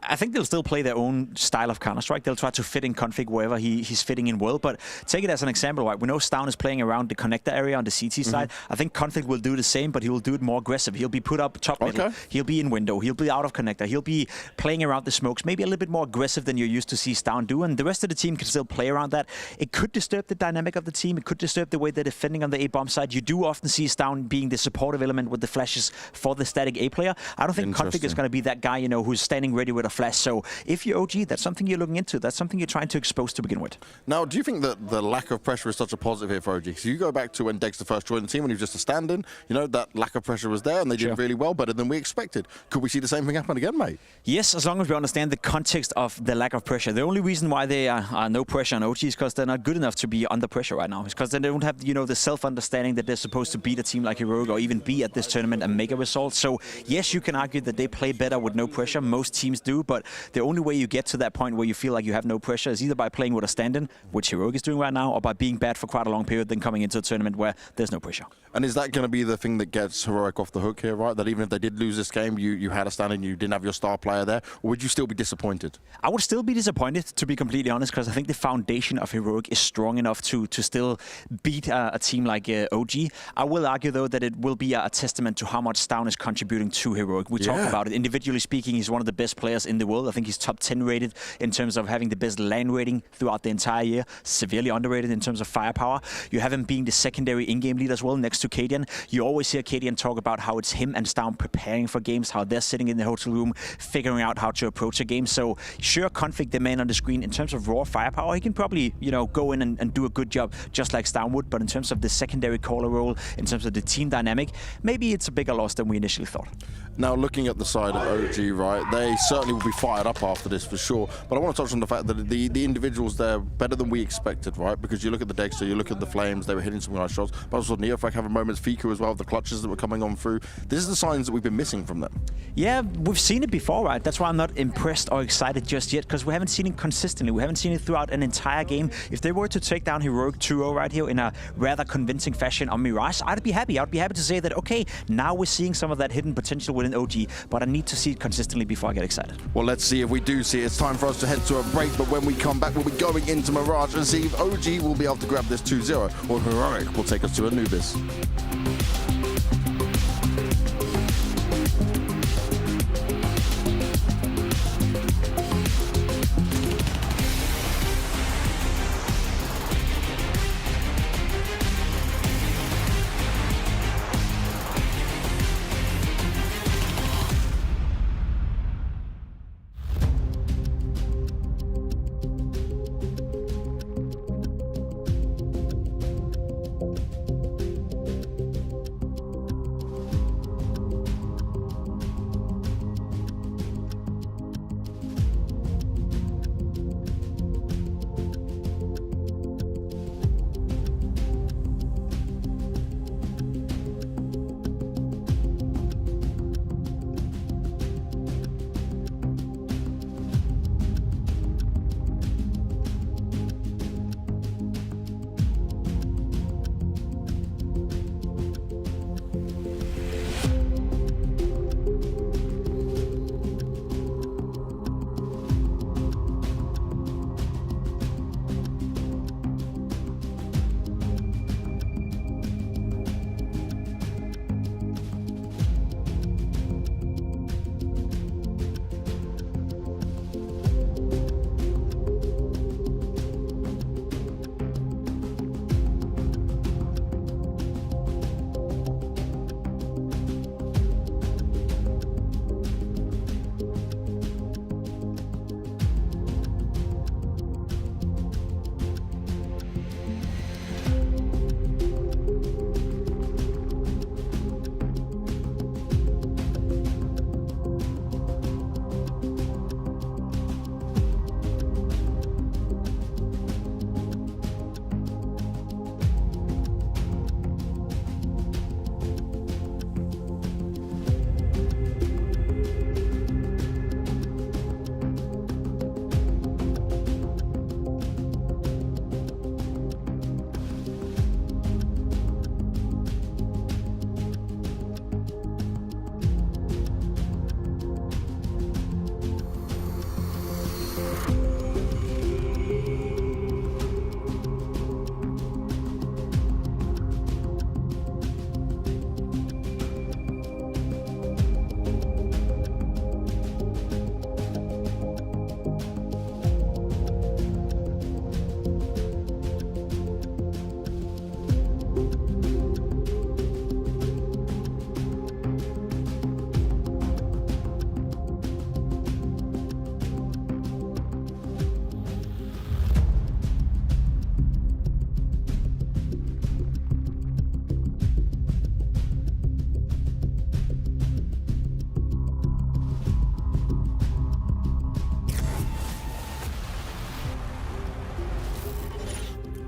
I think they'll still play their own style of Counter-Strike. They'll try to fit in config wherever he's fitting in well. But take it as an example, right? We know Stown is playing around the connector area on the CT side. I think config will do the same, but he will do it more aggressive. He'll be put up top middle. He'll be in window. He'll be out of connector. He'll be playing around the smokes, maybe a little bit more aggressive than you're used to see Stown do. And the rest of the team can still play around that. It could disturb the dynamic of the team. It could disturb the way they're defending on the A-bomb side. You do often see Stown being the supportive element with the flashes for the static A player. I don't think config is going to be that guy, you know, who's standing ready with a flash. So if you're OG, that's something you're looking into. That's something you're trying to expose to begin with. Now, do you think that the lack of pressure is such a positive here for OG? Because you go back to when Dexter first joined the team, when he was just a stand-in, you know, that lack of pressure was there and they did really well, better than we expected. Could we see the same thing happen again, mate? Yes, as long as we understand the context of the lack of pressure. The only reason why they are no pressure on OG is because they're not good enough to be under pressure right now. It's because they don't have, you know, the self-understanding that they're supposed to beat a team like Heroic or even be at this tournament and make a result. So yes, you can argue that they play better with no pressure. Most teams do, but the only way you get to that point where you feel like you have no pressure is either by playing with a stand-in, which Heroic is doing right now, or by being bad for quite a long period, then coming into a tournament where there's no pressure. And is that going to be the thing that gets Heroic off the hook here, right? That even if they did lose this game, you had a stand-in, you didn't have your star player there, or would you still be disappointed? I would still be disappointed, to be completely honest, because I think the foundation of Heroic is strong enough to still beat a team like OG. I will argue, though, that it will be a testament to how much Stown is contributing to Heroic. We talked about it. Individually speaking, he's one of the best players in the world. I think he's top 10 rated in terms of having the best LAN rating throughout the entire year. Severely underrated in terms of firepower. You have him being the secondary in-game lead as well, next to Cadian. You always hear Cadian talk about how it's him and Stown preparing for games, how they're sitting in the hotel room, figuring out how to approach a game. So sure, config the man on the screen in terms of raw firepower, he can probably, you know, go in and do a good job just like Stown would. But in terms of the secondary caller role, in terms of the team dynamic, maybe it's a bigger loss than we initially thought. Now, looking at the side of OG, right, they certainly will be fired up after this for sure. But I want to touch on the fact that the individuals there better than we expected, right? Because you look at the Dexter, you look at the Flames, they were hitting some nice shots. But also Neofak having moments, Fiku as well, the clutches that were coming on through. This is the signs that we've been missing from them. Yeah, we've seen it before, right? That's why I'm not impressed or excited just yet, because we haven't seen it consistently. We haven't seen it throughout an entire game. If they were to take down Heroic 2-0 right here in a rather convincing fashion on Mirage, I'd be happy. I'd be happy to say that, okay, now we're seeing some of that hidden potential within OG, but I need to see it consistently before I get excited. Well, let's see if we do see it. It's time for us to head to a break, but when we come back, we'll be going into Mirage and see if OG will be able to grab this 2-0, or Heroic will take us to Anubis.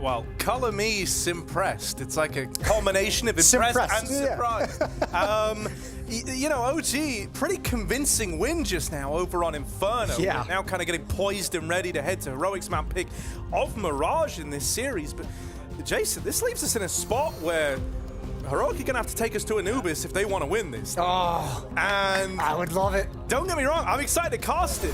Well, color me impressed. It's like a combination of impressed and surprised. You know, OG, pretty convincing win just now over on Inferno. Yeah. Now kind of getting poised and ready to head to Heroic's map pick of Mirage in this series. But Jason, this leaves us in a spot where Heroic are going to have to take us to Anubis if they want to win this. Oh, and I would love it. Don't get me wrong, I'm excited to cast it.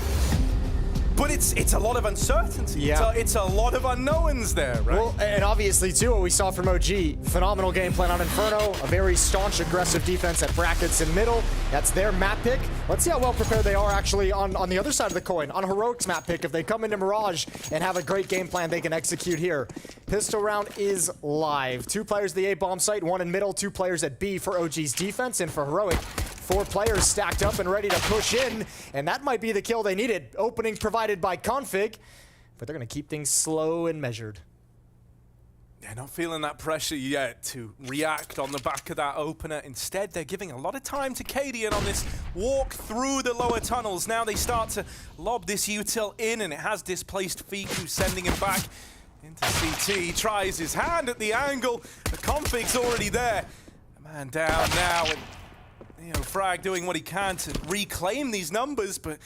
But it's a lot of uncertainty. Yeah. It's a lot of unknowns there, right? Well, and obviously, too, what we saw from OG, phenomenal game plan on Inferno, a very staunch, aggressive defense at brackets and middle. That's their map pick. Let's see how well prepared they are actually on the other side of the coin, on Heroic's map pick. If they come into Mirage and have a great game plan they can execute here. Pistol round is live. 2 players at the A bomb site, 1 in middle, 2 players at B for OG's defense, and for Heroic, 4 players stacked up and ready to push in, and that might be the kill they needed. Opening provided by Config, but they're going to keep things slow and measured. They're not feeling that pressure yet to react on the back of that opener. Instead, they're giving a lot of time to Cadian on this walk through the lower tunnels. Now they start to lob this util in, and it has displaced Fiku, sending him back into CT. He tries his hand at the angle. The Config's already there. A man down now, and you know, Frag doing what he can to reclaim these numbers, but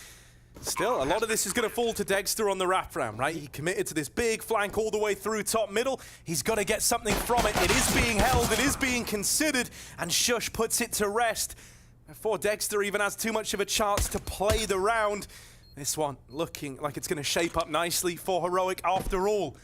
still, a lot of this is going to fall to Dexter on the wraparound, right? He committed to this big flank all the way through top middle. He's got to get something from it. It is being held, it is being considered, and Shush puts it to rest before Dexter even has too much of a chance to play the round. This one looking like it's going to shape up nicely for Heroic after all.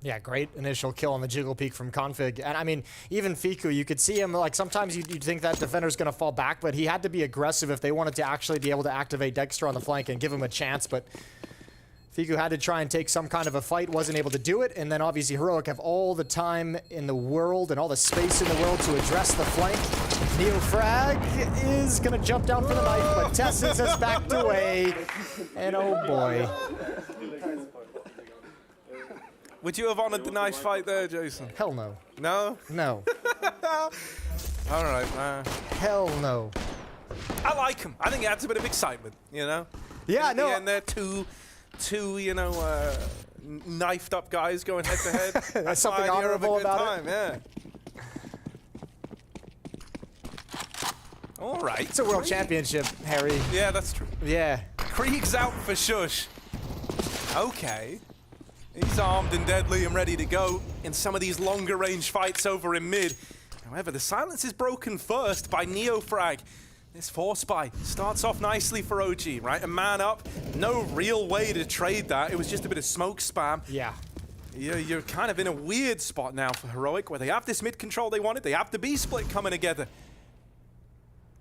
Yeah, great initial kill on the jiggle peek from Config. And I mean, even Fiku, you could see him, like sometimes you'd think that defender's going to fall back, but he had to be aggressive if they wanted to actually be able to activate Dexter on the flank and give him a chance. But Fiku had to try and take some kind of a fight, wasn't able to do it. And then obviously Heroic have all the time in the world and all the space in the world to address the flank. Neo Frag is going to jump down for the knife, but Tessis has backed away. And oh boy. Would you have honored the nice fight there, Jason? Hell no. No? No. All right, man. Hell no. I like him. I think it adds a bit of excitement, you know? Yeah, no. And they're two, you know, knifed up guys going head to head. That's something honorable about time, yeah. All right. It's a world championship, Harry. Yeah, that's true. Yeah. Krieg's out for Shush. Okay. He's armed and deadly and ready to go in some of these longer range fights over in mid. However, the silence is broken first by Neofrag. This force buy starts off nicely for OG, right? A man up, no real way to trade that. It was just a bit of smoke spam. Yeah. You're kind of in a weird spot now for Heroic, where they have this mid control they wanted. They have the B split coming together.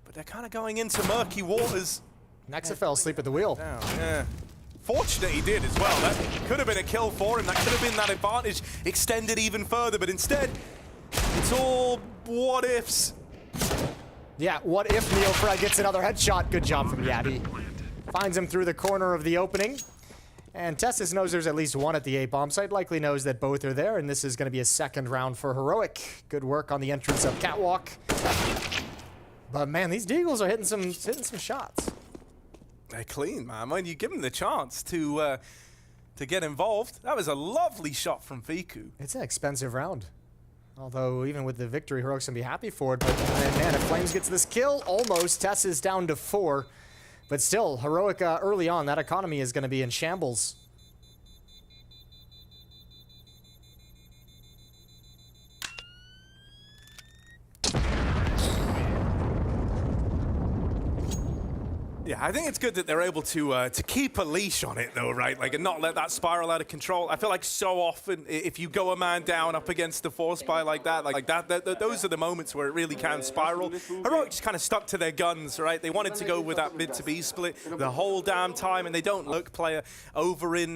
But they're kind of going into murky waters. Nexa fell asleep at the wheel. Yeah. Fortunate he did as well. That could have been a kill for him. That could have been that advantage extended even further. But instead, it's all what ifs. Yeah, what if Neofrag gets another headshot? Good job from Yabby. Finds him through the corner of the opening. And Testis knows there's at least one at the A bomb site. Likely knows that both are there. And this is going to be a second round for Heroic. Good work on the entrance of Catwalk. But man, these Deagles are hitting some shots. They're clean, man. When you give them the chance to get involved, that was a lovely shot from Fiku. It's an expensive round. Although, even with the victory, Heroic's going to be happy for it. But man, if Flames gets this kill, almost. Tess is down to 4. But still, Heroic early on, that economy is going to be in shambles. Yeah, I think it's good that they're able to keep a leash on it, though, right? Like, and not let that spiral out of control. I feel like so often, if you go a man down up against the force buy like that, those are the moments where it really can spiral. Heroic just kind of stuck to their guns, right? They wanted to go with that mid to B split the whole damn time, and they don't look player over in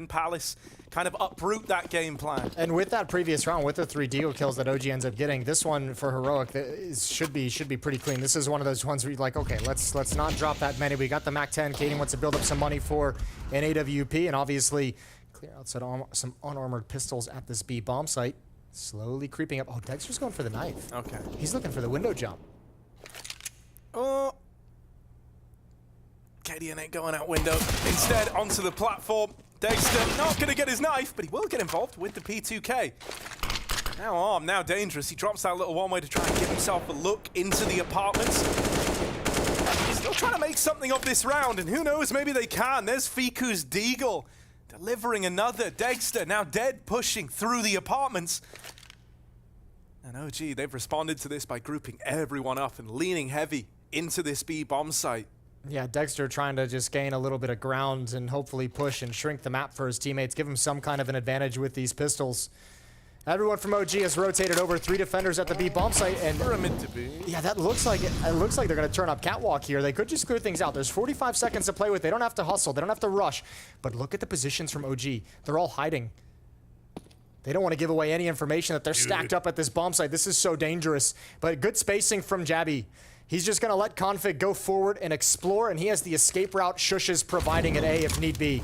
Palace kind of uproot that game plan. And with that previous round, with the 3 Deagle kills that OG ends up getting, this one for Heroic should be pretty clean. This is one of those ones where you're like, okay, let's not drop that many. We got the Mac 10. Katie wants to build up some money for an AWP, and obviously clear out some unarmored pistols at this B bomb site. Slowly creeping up. Oh, Dexter's going for the knife. Okay. He's looking for the window jump. Oh. Katie ain't going out window. Instead, onto the platform. Dexter not going to get his knife, but he will get involved with the P2K. Now armed, now dangerous. He drops that little one-way to try and give himself a look into the apartments. Still trying to make something of this round, and who knows, maybe they can. There's Fiku's Deagle delivering another. Dexter now dead, pushing through the apartments. And OG, they've responded to this by grouping everyone up and leaning heavy into this B bomb site. Yeah, Dexter trying to just gain a little bit of ground and hopefully push and shrink the map for his teammates, give him some kind of an advantage with these pistols. Everyone from OG has rotated over 3 defenders at the B bomb site, and yeah, that looks like it looks like they're going to turn up Catwalk here. They could just clear things out. There's 45 seconds to play with. They don't have to hustle. They don't have to rush. But look at the positions from OG. They're all hiding. They don't want to give away any information that they're stacked up at this bomb site. This is so dangerous. But good spacing from Jabby. He's just going to let Config go forward and explore, and he has the escape route Shush is providing at A if need be.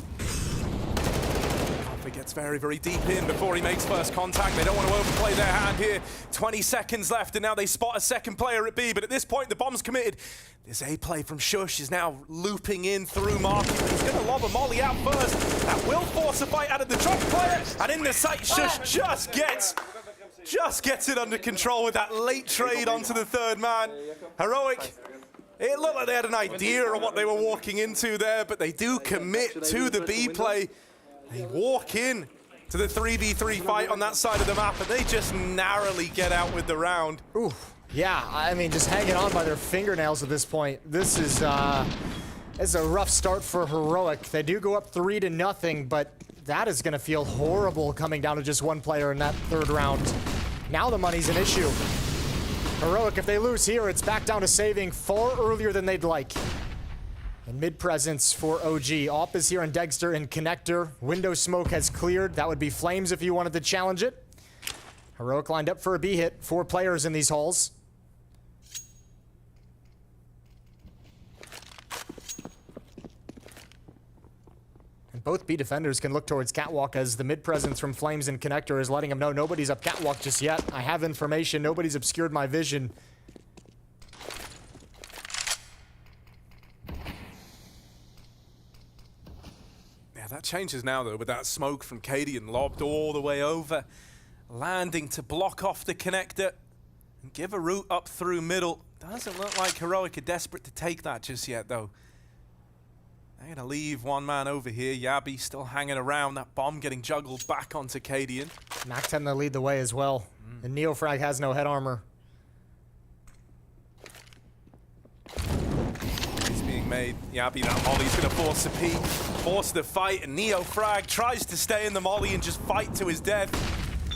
Config gets very, very deep in before he makes first contact. They don't want to overplay their hand here. 20 seconds left, and now they spot a second player at B, but at this point, the bomb's committed. This A play from Shush is now looping in through Marky, but he's going to lob a molly out first. That will force a fight out of the drop player, and in the sight, Shush just gets it under control with that late trade onto the third man. Heroic, it looked like they had an idea of what they were walking into there, but they do commit to the B play. They walk in to the 3v3 fight on that side of the map, and they just narrowly get out with the round. Ooh, yeah, I mean, just hanging on by their fingernails at this point. This is a rough start for Heroic. They do go up 3-0, but that is going to feel horrible coming down to just one player in that third round. Now the money's an issue. Heroic, if they lose here, it's back down to saving far earlier than they'd like. And mid-presence for OG. Op is here on Dexter and Connector. Window smoke has cleared. That would be Flames if you wanted to challenge it. Heroic lined up for a B hit. 4 players in these halls. Both B defenders can look towards Catwalk as the mid-presence from Flames and Connector is letting them know nobody's up Catwalk just yet. I have information. Nobody's obscured my vision. Yeah, that changes now, though, with that smoke from Cadian lobbed all the way over. Landing to block off the Connector and give a route up through middle. Doesn't look like Heroic are desperate to take that just yet, though. They're going to leave one man over here. Yabi still hanging around. That bomb getting juggled back onto Cadian. Mac-10 to lead the way as well. And Neofrag has no head armor. He's being made. Yabi, that molly's going to force a peek, force the fight, and Neofrag tries to stay in the molly and just fight to his death.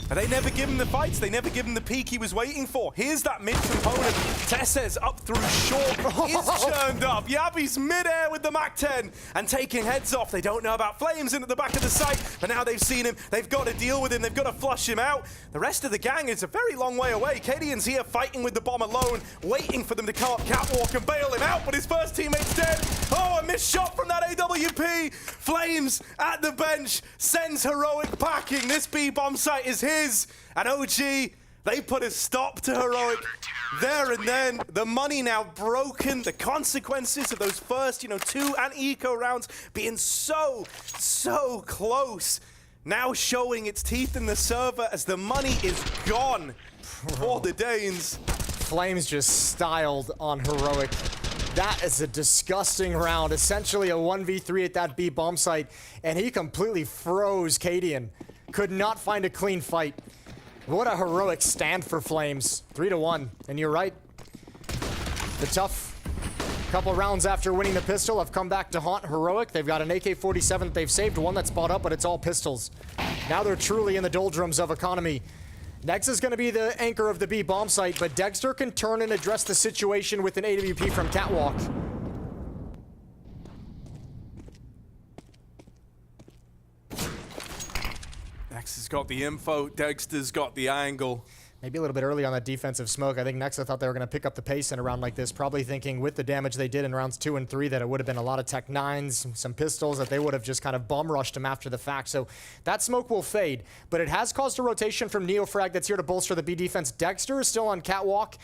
But they never give him the fights. They never give him the peak he was waiting for. Here's that mid component. Tesses up through short. Is churned up. Yabi's mid-air with the Mac-10 and taking heads off. They don't know about Flames in at the back of the site, but now they've seen him. They've got to deal with him. They've got to flush him out. The rest of the gang is a very long way away. Cadian's here fighting with the bomb alone, waiting for them to come up Catwalk and bail him out, but his first teammate's dead. Oh, a missed shot from that AWP. Flames at the bench sends Heroic packing. This B bomb site is his. And OG, they put a stop to Heroic there and then. The money now broken. The consequences of those first, 2 and eco rounds being so close. Now showing its teeth in the server as the money is gone for the Danes. Flames just styled on Heroic. That is a disgusting round. Essentially a 1v3 at that B bomb site, and he completely froze Cadian. Could not find a clean fight. What a heroic stand for Flames. 3-1, and you're right. The tough couple rounds after winning the pistol have come back to haunt Heroic. They've got an AK-47 that they've saved, one that's bought up, but it's all pistols. Now they're truly in the doldrums of economy. Next is going to be the anchor of the B bomb site, but Dexter can turn and address the situation with an AWP from Catwalk. Nexa's got the info, Dexter's got the angle. Maybe a little bit early on that defensive smoke. I think Nexa thought they were going to pick up the pace in a round like this, probably thinking with the damage they did in rounds 2 and 3 that it would have been a lot of Tech 9s, some pistols, that they would have just kind of bomb rushed him after the fact. So that smoke will fade, but it has caused a rotation from Neofrag that's here to bolster the B defense. Dexter is still on Catwalk,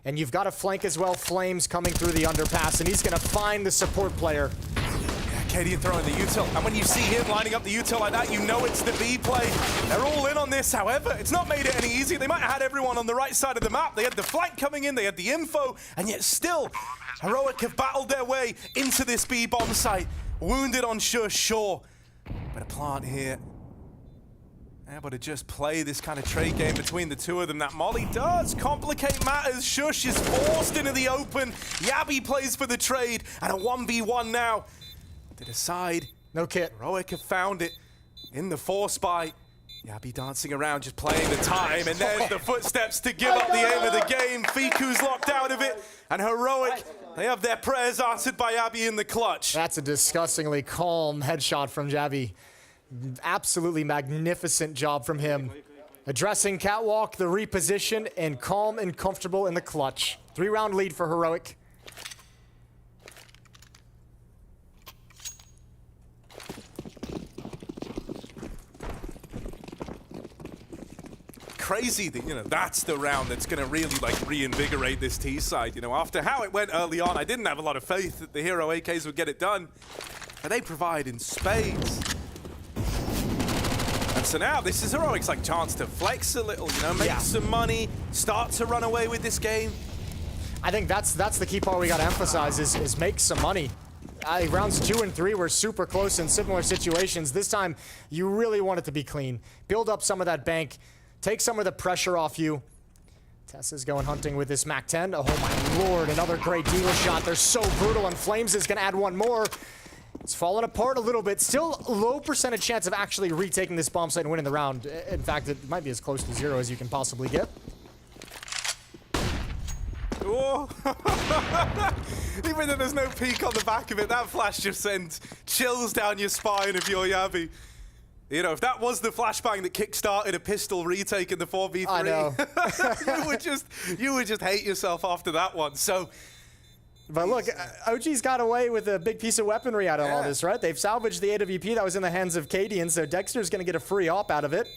and you've got a flank as well. Flames coming through the underpass, and he's going to find the support player. Cadian throwing the util, and when you see him lining up the util like that, you know it's the B play. They're all in on this, however, it's not made it any easier. They might have had everyone on the right side of the map. They had the flank coming in, they had the info, and yet still, Heroic have battled their way into this B bomb site. Wounded on Shush, sure, but a plant here. Able to just play this kind of trade game between the two of them. That molly does complicate matters. Shush is forced into the open. Yabi plays for the trade, and a 1v1 now to decide. No kit. Heroic have found it in the force buy. Yabi dancing around, just playing the time, and there's the footsteps to give up the aim of the game. Fiku's locked out of it, and Heroic, they have their prayers answered by Yabi in the clutch. That's a disgustingly calm headshot from Yabi. Absolutely magnificent job from him. Addressing catwalk, the reposition, and calm and comfortable in the clutch. 3-round lead for Heroic. Crazy that, you know, that's the round that's going to really, like, reinvigorate this T side. You know, after how it went early on, I didn't have a lot of faith that the Hero AKs would get it done. But they provide in spades. And so now this is Heroic's like chance to flex a little, you know, make some money, start to run away with this game. I think that's the key part we got to emphasize is make some money. Rounds 2 and 3 were super close in similar situations. This time, you really want it to be clean. Build up some of that bank. Take some of the pressure off you. Tessa's going hunting with this MAC-10. Oh my lord, another great dealer shot. They're so brutal, and Flames is going to add one more. It's fallen apart a little bit. Still low percentage chance of actually retaking this bomb site and winning the round. In fact, it might be as close to 0 as you can possibly get. Oh. Even though there's no peek on the back of it, that flash just sends chills down your spine if you're Yabi. You know, if that was the flashbang that kick-started a pistol retake in the 4v3, I know. you would just hate yourself after that one. So, but look, OG's got away with a big piece of weaponry out of all this, right? They've salvaged the AWP that was in the hands of Cadian, so Dexter's going to get a free op out of it.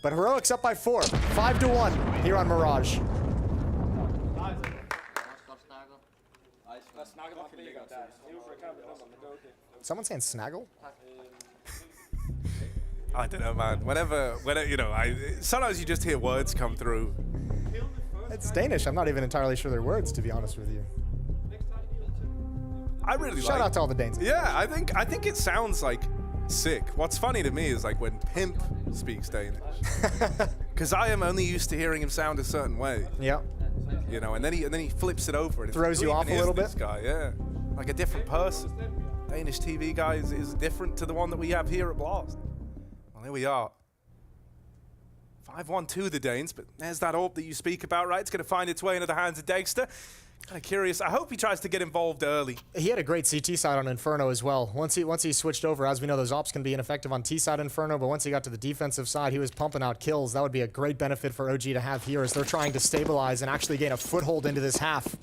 But Heroic's up by 4, 5-1 here on Mirage. Someone saying snaggle? I don't know, man. Whenever you know, sometimes you just hear words come through. It's Danish. I'm not even entirely sure their words, to be honest with you. I really Shout out to all the Danes. Yeah, I think it sounds like sick. What's funny to me is like when Pimp speaks Danish, because I am only used to hearing him sound a certain way. Yeah. You know, and then he flips it over and throws you off a little bit. This guy, yeah, like a different person. Danish TV guy is different to the one that we have here at Blast. Well, here we are. 5-1 to the Danes, but there's that orb that you speak about, right? It's going to find its way into the hands of Dexter. Kind of curious. I hope he tries to get involved early. He had a great CT side on Inferno as well. Once he switched over, as we know, those ops can be ineffective on T side Inferno, but once he got to the defensive side, he was pumping out kills. That would be a great benefit for OG to have here as they're trying to stabilize and actually gain a foothold into this half.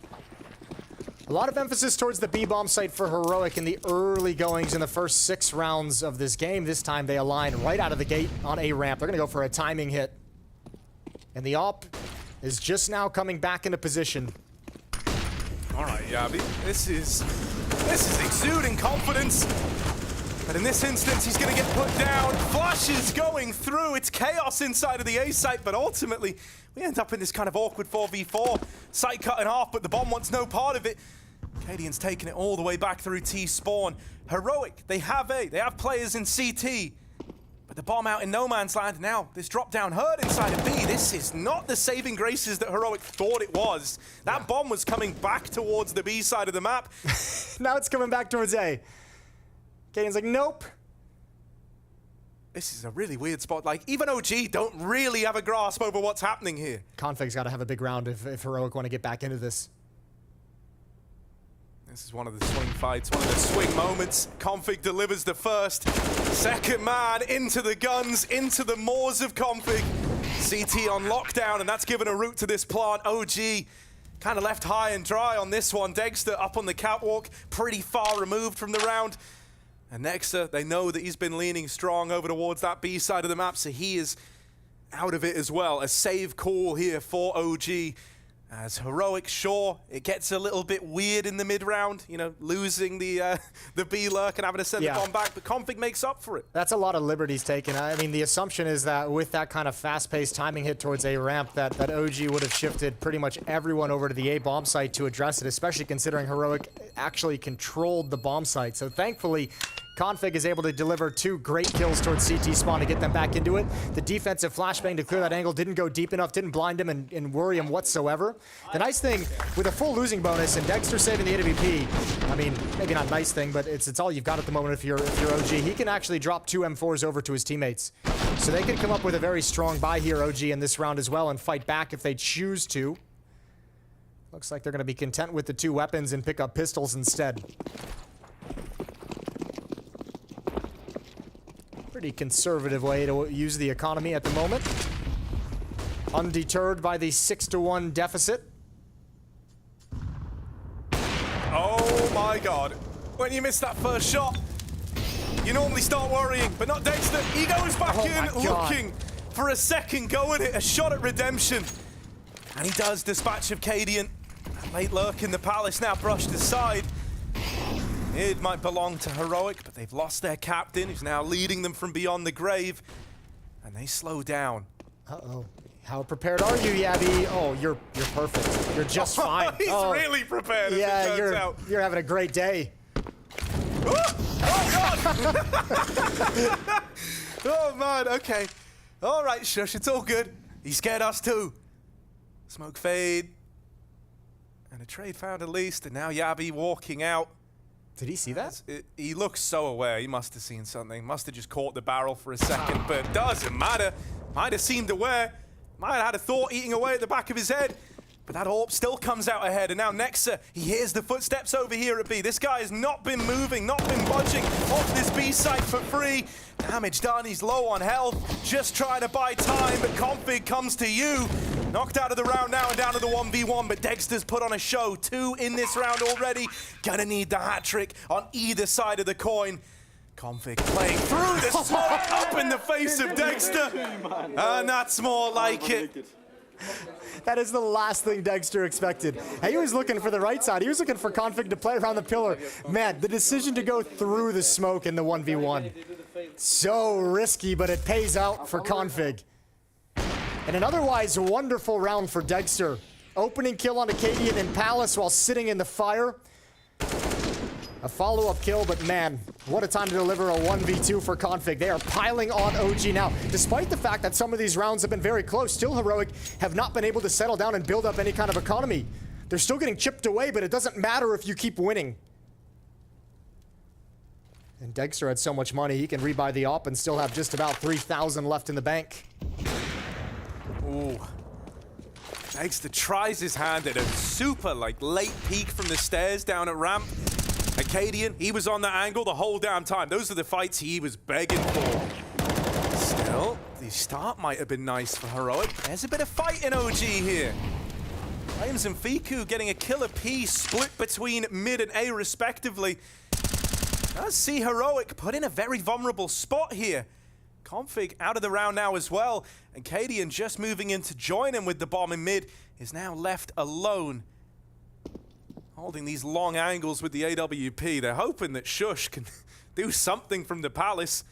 A lot of emphasis towards the B-bomb site for Heroic in the early goings in the first 6 rounds of this game. This time they align right out of the gate on A ramp. They're going to go for a timing hit. And the op is just now coming back into position. All right, Yabi, this is exuding confidence. But in this instance, he's going to get put down. Flush is going through. It's chaos inside of the A site, but ultimately, we end up in this kind of awkward 4v4. Site cut in half, but the bomb wants no part of it. Cadian's taking it all the way back through T-spawn. Heroic, they have A. They have players in CT. But the bomb out in no man's land now. This drop down hurt inside of B. This is not the saving graces that Heroic thought it was. That bomb was coming back towards the B side of the map. Now it's coming back towards A. Cadian's like, nope. This is a really weird spot. Like, even OG don't really have a grasp over what's happening here. Config's got to have a big round if Heroic want to get back into this. This is one of the swing fights, one of the swing moments. Config delivers the first. Second man into the guns, into the maws of Config. CT on lockdown, and that's given a route to this plant. OG kind of left high and dry on this one. Dexter up on the catwalk, pretty far removed from the round. And Nexa, they know that he's been leaning strong over towards that B side of the map, so he is out of it as well. A save call here for OG. As Heroic, sure, it gets a little bit weird in the mid-round, you know, losing the B-lurk and having to send the bomb back, but Config makes up for it. That's a lot of liberties taken. I mean, the assumption is that with that kind of fast-paced timing hit towards A ramp, that OG would have shifted pretty much everyone over to the A bomb site to address it, especially considering Heroic actually controlled the bomb site. So thankfully, Config is able to deliver 2 great kills towards CT spawn to get them back into it. The defensive flashbang to clear that angle didn't go deep enough, didn't blind him and worry him whatsoever. The nice thing, with a full losing bonus and Dexter saving the AWP, I mean, maybe not nice thing, but it's all you've got at the moment if you're OG. He can actually drop 2 M4s over to his teammates. So they can come up with a very strong buy here, OG, in this round as well and fight back if they choose to. Looks like they're going to be content with the 2 weapons and pick up pistols instead. Pretty conservative way to use the economy at the moment. Undeterred by the 6-1 deficit. Oh my God. When you miss that first shot, you normally start worrying, but not Dexter. He goes back in looking for a second go at it, a shot at redemption. And he does dispatch of Cadian. Late lurk in the palace now brushed aside. It might belong to Heroic, but they've lost their captain, who's now leading them from beyond the grave. And they slow down. Uh-oh. How prepared are you, Yabby? Oh, you're perfect. You're just fine. He's really prepared, as it turns out. You're having a great day. Oh, God! Oh, man, okay. All right, Shush, it's all good. He scared us, too. Smoke fade. And a trade found at least, and now Yabby walking out. Did he see that? He looks so aware. He must have seen something. Must have just caught the barrel for a second, but it doesn't matter. Might have seemed aware. Might have had a thought eating away at the back of his head. But that AWP still comes out ahead, and now Nexa, he hears the footsteps over here at B. This guy has not been moving, not been budging off this B site for free. Damage done, he's low on health, just trying to buy time, but Config comes to you. Knocked out of the round now and down to the 1v1, but Dexter's put on a show. 2 in this round already. Gonna need the hat trick on either side of the coin. Config playing through the smoke up in the face of Dexter. And that's more like it. That is the last thing Dexter expected. And he was looking for the right side. He was looking for Config to play around the pillar. Man, the decision to go through the smoke in the 1v1. So risky, but it pays out for Config. And an otherwise wonderful round for Dexter. Opening kill on Acadian and Palace while sitting in the fire. A follow-up kill, but man, what a time to deliver a 1v2 for Config. They are piling on OG now. Despite the fact that some of these rounds have been very close, still Heroic have not been able to settle down and build up any kind of economy. They're still getting chipped away, but it doesn't matter if you keep winning. And Dexter had so much money, he can rebuy the op and still have just about 3,000 left in the bank. Ooh. Dexter tries his hand at a super, late peek from the stairs down at ramp. Acadian, he was on that angle the whole damn time. Those are the fights he was begging for. Still, the start might have been nice for Heroic. There's a bit of fight in OG here. Flames and Fiku getting a kill apiece, split between mid and A respectively. Does see Heroic put in a very vulnerable spot here. Config out of the round now as well. And Cadian just moving in to join him with the bomb in mid is now left alone. Holding these long angles with the AWP. They're hoping that Shush can do something from the Palace.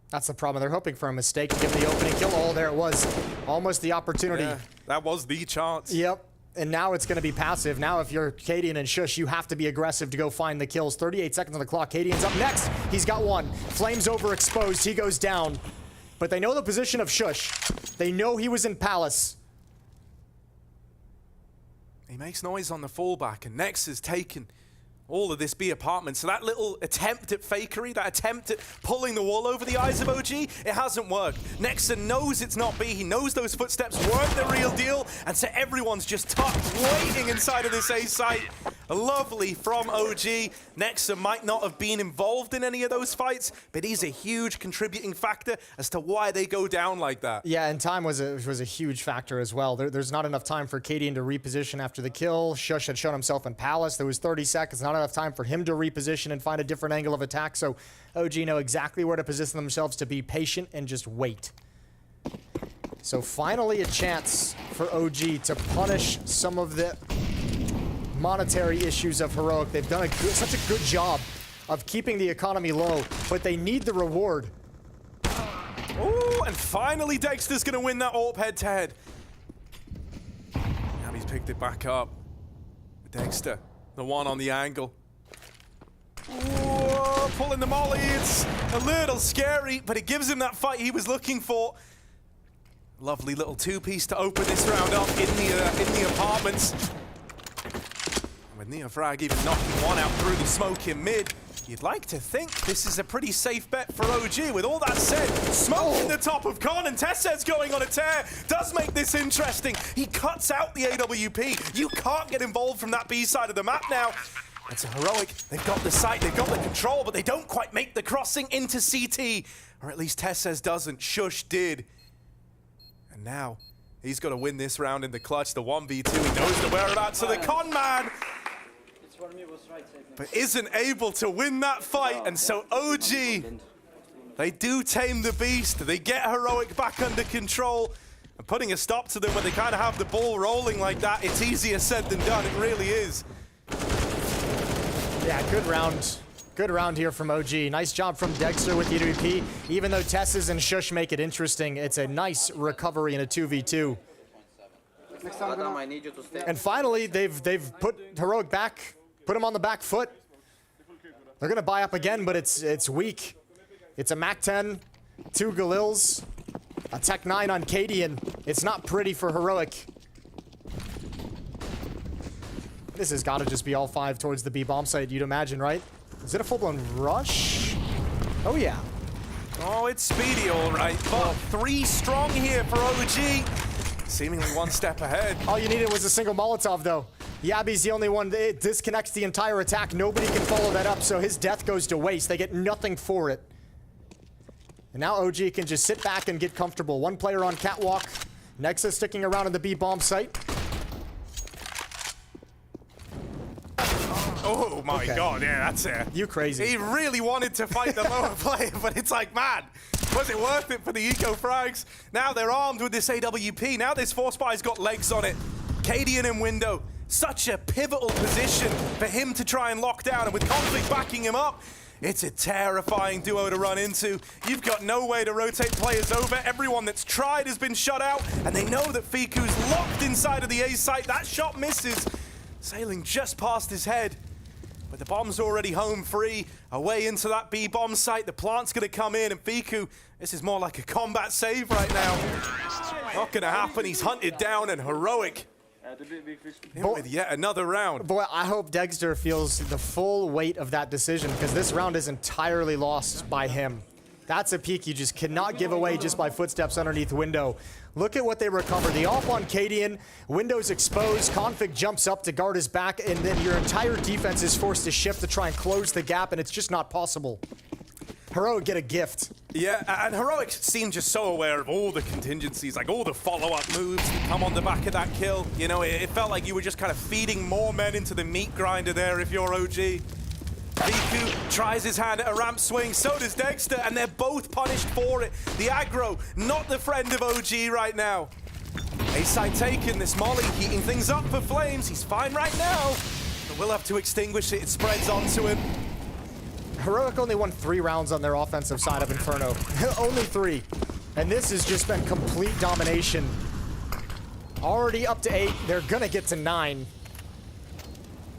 That's the problem. They're hoping for a mistake to give the opening kill. Oh, there it was. Almost the opportunity. Yeah, that was the chance. Yep. And now it's going to be passive. Now if you're Cadian and Shush, you have to be aggressive to go find the kills. 38 seconds on the clock. Cadian's up next. He's got one. Flames overexposed. He goes down. But they know the position of Shush. They know he was in Palace. He makes noise on the fallback, and Nex has taken all of this B apartment. So that little attempt at fakery, that attempt at pulling the wall over the eyes of OG, it hasn't worked. Nexa knows it's not B. He knows those footsteps weren't the real deal, and so everyone's just tucked, waiting inside of this A site. Lovely from OG. Nexa might not have been involved in any of those fights, but he's a huge contributing factor as to why they go down like that. Yeah, and time was a huge factor as well. There's not enough time for Cadian to reposition after the kill. Shush had shown himself in Palace. There was 30 seconds, not enough time for him to reposition and find a different angle of attack. So OG know exactly where to position themselves to be patient and just wait. So finally a chance for OG to punish some of the monetary issues of Heroic. They've done such a good job of keeping the economy low, but they need the reward. Ooh, and finally Dexter's gonna win that AWP head-to-head. And he's picked it back up. Dexter, the one on the angle. Ooh, pulling the molly, it's a little scary, but it gives him that fight he was looking for. Lovely little two-piece to open this round up in the apartments. With NeoFrag even knocking one out through the smoke in mid, you'd like to think this is a pretty safe bet for OG. With all that said, smoke in the top of Con, and Tess's going on a tear does make this interesting. He cuts out the AWP. You can't get involved from that B side of the map now. It's a Heroic. They've got the sight, they've got the control, but they don't quite make the crossing into CT. Or at least Tess's doesn't. Shush did. And now, he's got to win this round in the clutch. The 1v2, he knows the whereabouts of the Con man. But isn't able to win that fight, and so OG, they do tame the beast. They get Heroic back under control, and putting a stop to them when they kind of have the ball rolling like that, it's easier said than done. It really is. Yeah, good round. Good round here from OG. Nice job from Dexter with the AWP. Even though Tesses and Shush make it interesting, it's a nice recovery in a 2v2. And finally, they've put Heroic back, put him on the back foot. They're gonna buy up again, but it's weak. It's a MAC-10, 2 Galils, a Tech 9 on Cadian. It's not pretty for Heroic. This has got to just be all 5 towards the B bomb site, you'd imagine, right? Is it a full-blown rush? Oh, yeah. Oh, it's speedy, all right. But 3 strong here for OG. Seemingly 1 step ahead. All you needed was a single Molotov, though. Yabi's the only one. It disconnects the entire attack. Nobody can follow that up, so his death goes to waste. They get nothing for it. And now OG can just sit back and get comfortable. 1 player on catwalk. Nexus sticking around in the B bomb site. Oh my god, yeah, that's it. You crazy. He really wanted to fight the lower player, but it's like, man, was it worth it for the eco frags? Now they're armed with this AWP. Now this Force Spy's got legs on it. Cadian in window. Such a pivotal position for him to try and lock down, and with Conflict backing him up, it's a terrifying duo to run into. You've got no way to rotate players over. Everyone that's tried has been shut out, and they know that Fiku's locked inside of the A site. That shot misses, sailing just past his head. But the bomb's already home free, away into that B bomb site. The plant's gonna come in, and Fiku, this is more like a combat save right now. Not gonna happen, he's hunted down, and Heroic in with yet another round. Boy, I hope Dexter feels the full weight of that decision, because this round is entirely lost by him. That's a peek you just cannot give away just by footsteps underneath window. Look at what they recover. The off on Cadian, window's exposed, Config jumps up to guard his back, and then your entire defense is forced to shift to try and close the gap, and it's just not possible. Heroic get a gift. Yeah, and Heroic seemed just so aware of all the contingencies, like all the follow-up moves that come on the back of that kill. You know, it felt like you were just kind of feeding more men into the meat grinder there if you're OG. Fiku tries his hand at a ramp swing, so does Dexter, and they're both punished for it. The aggro, not the friend of OG right now. A-side taken, this molly heating things up for Flames. He's fine right now, but we'll have to extinguish it. It spreads onto him. Heroic only won 3 rounds on their offensive side of Inferno. Only 3. And this has just been complete domination. Already up to 8. They're gonna get to 9.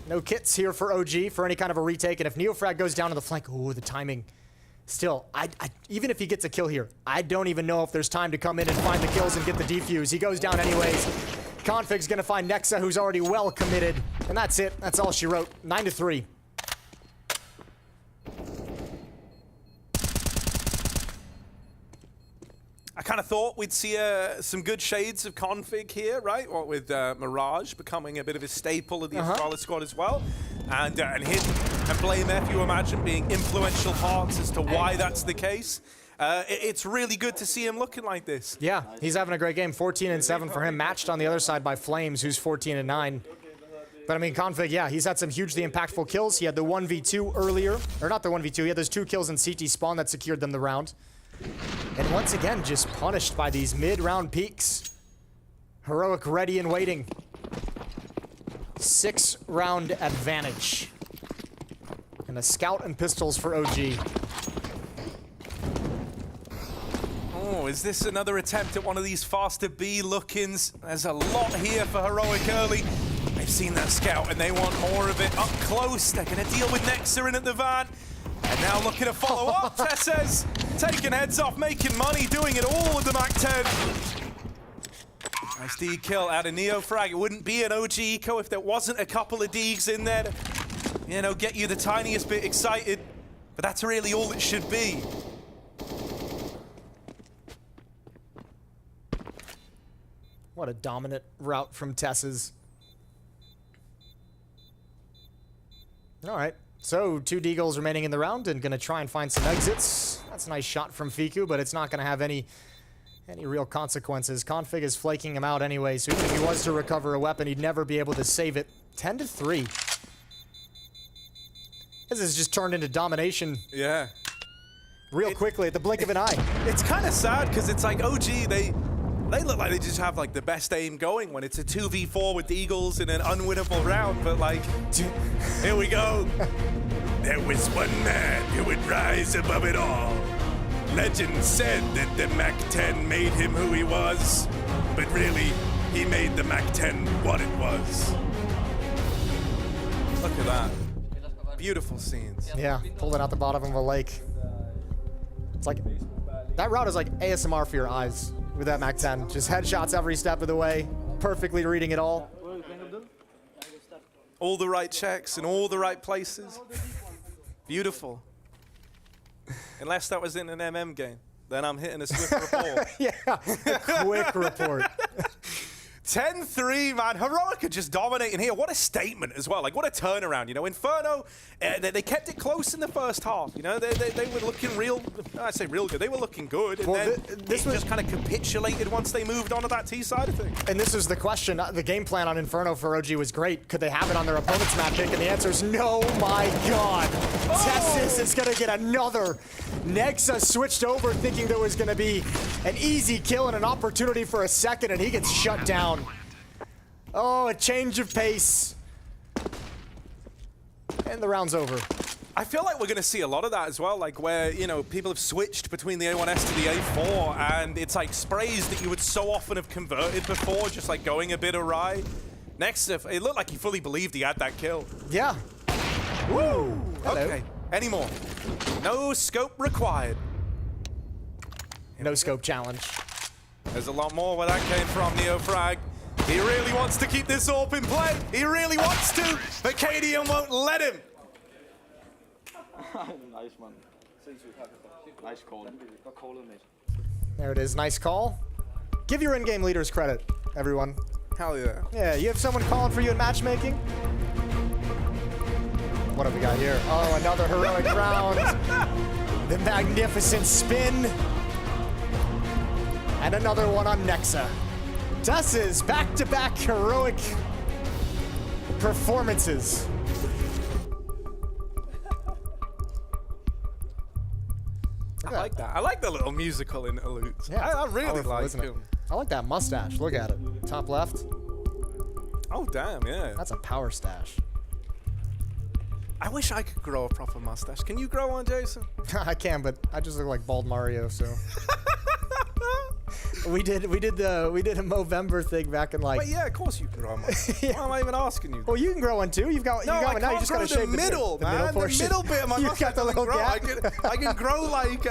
No kits here for OG for any kind of a retake, and if NeoFrag goes down to the flank, ooh, the timing. Still, even if he gets a kill here, I don't even know if there's time to come in and find the kills and get the defuse. He goes down anyways. Config's gonna find Nexa, who's already well committed, and that's it. That's all she wrote. 9-3. I kind of thought we'd see some good shades of Config here, right? What with Mirage becoming a bit of a staple of the Astrala squad as well. And him and Blame F, you imagine, being influential parts as to why that's the case. It's really good to see him looking like this. Yeah, he's having a great game. 14-7 for him, matched on the other side by Flames, who's 14-9. But I mean, Config, yeah, he's had some hugely impactful kills. He had the 1v2 earlier, or not the 1v2, he had those 2 kills in CT spawn that secured them the round. And once again, just punished by these mid-round peaks. Heroic ready and waiting. 6-round advantage. And a scout and pistols for OG. Oh, is this another attempt at one of these faster B look-ins? There's a lot here for Heroic early. They've seen that scout and they want more of it up close. They're going to deal with Nexa in at the van. And now looking to follow up. Tesses taking heads off, making money, doing it all with the MAC-10. Nice D kill out of Neofrag. It wouldn't be an OG eco if there wasn't a couple of Deegs in there to, you know, get you the tiniest bit excited. But that's really all it should be. What a dominant route from Tess's. All right, so 2 Deagles remaining in the round and gonna try and find some exits. That's a nice shot from Fiku, but it's not gonna have any real consequences. Config is flaking him out anyway, so even if he was to recover a weapon, he'd never be able to save it. 10-3. This has just turned into domination. Yeah. Real quickly at the blink of an eye. It's kind of sad because it's like OG, they look like they just have like the best aim going when it's a 2v4 with the Eagles in an unwinnable round, but like, here we go. There was one man who would rise above it all. Legend said that the MAC-10 made him who he was, but really, he made the MAC-10 what it was. Look at that. Beautiful scenes. Yeah, pulled it out the bottom of a lake. It's like, that route is like ASMR for your eyes with that MAC-10. Just headshots every step of the way, perfectly reading it all. All the right checks in all the right places. Beautiful. Unless that was in an MM game, then I'm hitting a swift report. Yeah, a quick report. 10-3, man. Heroic are just dominating here. What a statement as well. Like, what a turnaround. You know, Inferno, they kept it close in the first half. You know, they were looking real, I say real good. They were looking good. And well, then this was just kind of capitulated once they moved on to that T side of things. And this was the question. The game plan on Inferno for OG was great. Could they have it on their opponent's map pick? And the answer is no, my God. Tessis is going to get another. Nexa switched over thinking there was going to be an easy kill and an opportunity for a second, and he gets shut down. Oh, a change of pace. And the round's over. I feel like we're going to see a lot of that as well, like where, you know, people have switched between the A1S to the A4, and it's like sprays that you would so often have converted before, just like going a bit awry. Next, it looked like he fully believed he had that kill. Yeah. Woo! Okay, any more? No scope required. No scope challenge. There's a lot more where that came from, Neofrag. He really wants to keep this AWP in play. He really wants to, but KDM won't let him. Nice, man. Nice call. There it is, nice call. Give your in-game leaders credit, everyone. Hell yeah. Yeah, you have someone calling for you in matchmaking? What have we got here? Oh, another heroic round. The magnificent spin. And another one on Nexa. Dus's back-to-back heroic performances. I like that. I like the little musical interludes. Yeah, I really like him. I like that mustache. Look at it. Top left. Oh, damn, yeah. That's a power stash. I wish I could grow a proper mustache. Can you grow one, Jason? I can, but I just look like bald Mario, so. We did a Movember thing back in like. Wait, yeah, of course you can grow one. Why am I even asking you? Well, you can grow one too. You've got one now. You just gotta shave the middle, man. The middle bit of my You've mustache got the little grow. gap. I can grow like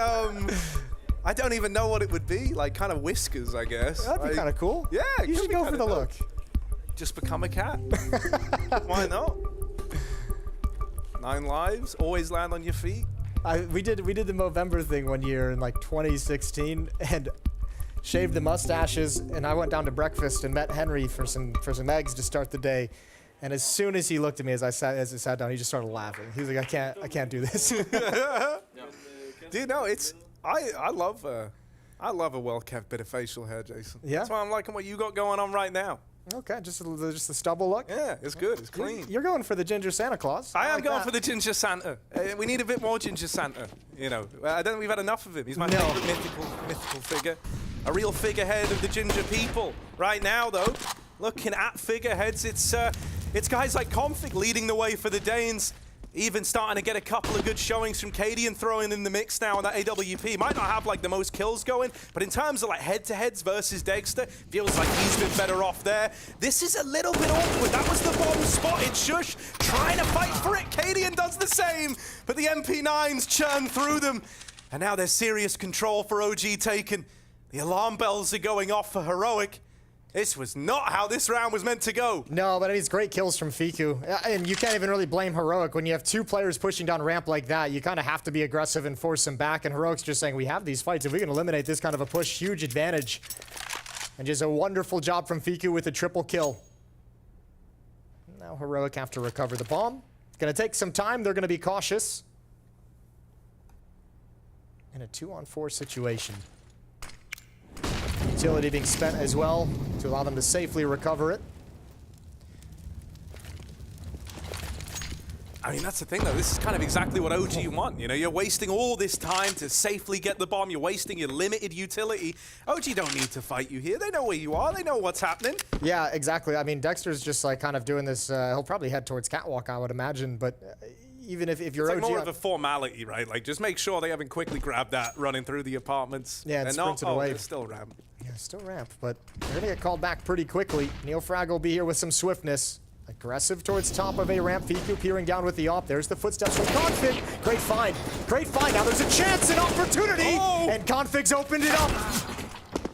I don't even know what it would be. Like kind of whiskers, I guess. That'd be kind of cool. Yeah, you should go for the look. Just become a cat. Why not? 9 lives. Always land on your feet. We did the Movember thing one year in like 2016, and shaved the mustaches, and I went down to breakfast and met Henry for some eggs to start the day. And as soon as he looked at me as I sat down, he just started laughing. He was like, I can't do this. Dude, no, I love a well-kept bit of facial hair, Jason. Yeah? That's why I'm liking what you got going on right now. Okay, just a stubble look. Yeah, it's good. It's clean. You're going for the ginger Santa Claus. I am going for the ginger Santa. We need a bit more ginger Santa. You know, I don't think we've had enough of him. He's my favorite mythical figure. A real figurehead of the ginger people. Right now, though, looking at figureheads, it's guys like Config leading the way for the Danes. Even starting to get a couple of good showings from Cadian throwing in the mix now on that AWP. Might not have like the most kills going, but in terms of like head-to-heads versus Dexter, feels like he's been better off there. This is a little bit awkward. That was the bomb spotted. Shush trying to fight for it. Cadian does the same, but the MP9s churn through them. And now there's serious control for OG taken. The alarm bells are going off for Heroic. This was not how this round was meant to go. No, but it's great kills from Fiku. And you can't even really blame Heroic. When you have two players pushing down ramp like that, you kind of have to be aggressive and force them back. And Heroic's just saying, we have these fights. If we can eliminate this kind of a push, huge advantage. And just a wonderful job from Fiku with a triple kill. Now Heroic have to recover the bomb. It's going to take some time. They're going to be cautious. In a 2-on-4 situation. Utility being spent as well to allow them to safely recover it. I mean, that's the thing, though. This is kind of exactly what OG want. You know, you're wasting all this time to safely get the bomb. You're wasting your limited utility. OG don't need to fight you here. They know where you are. They know what's happening. Yeah, exactly. I mean, Dexter's just like kind of doing this. He'll probably head towards Catwalk, I would imagine. But even if you're it's OG, like more of a formality, right? Like, just make sure they haven't quickly grabbed that running through the apartments. Yeah, and sprinted away. They're still ramp. Yeah, still ramp, but they're going to get called back pretty quickly. Neofrag will be here with some swiftness. Aggressive towards top of a ramp. Fiku peering down with the op. There's the footsteps from Config. Great find. Great find. Now there's a chance, an opportunity. Oh! And Config's opened it up.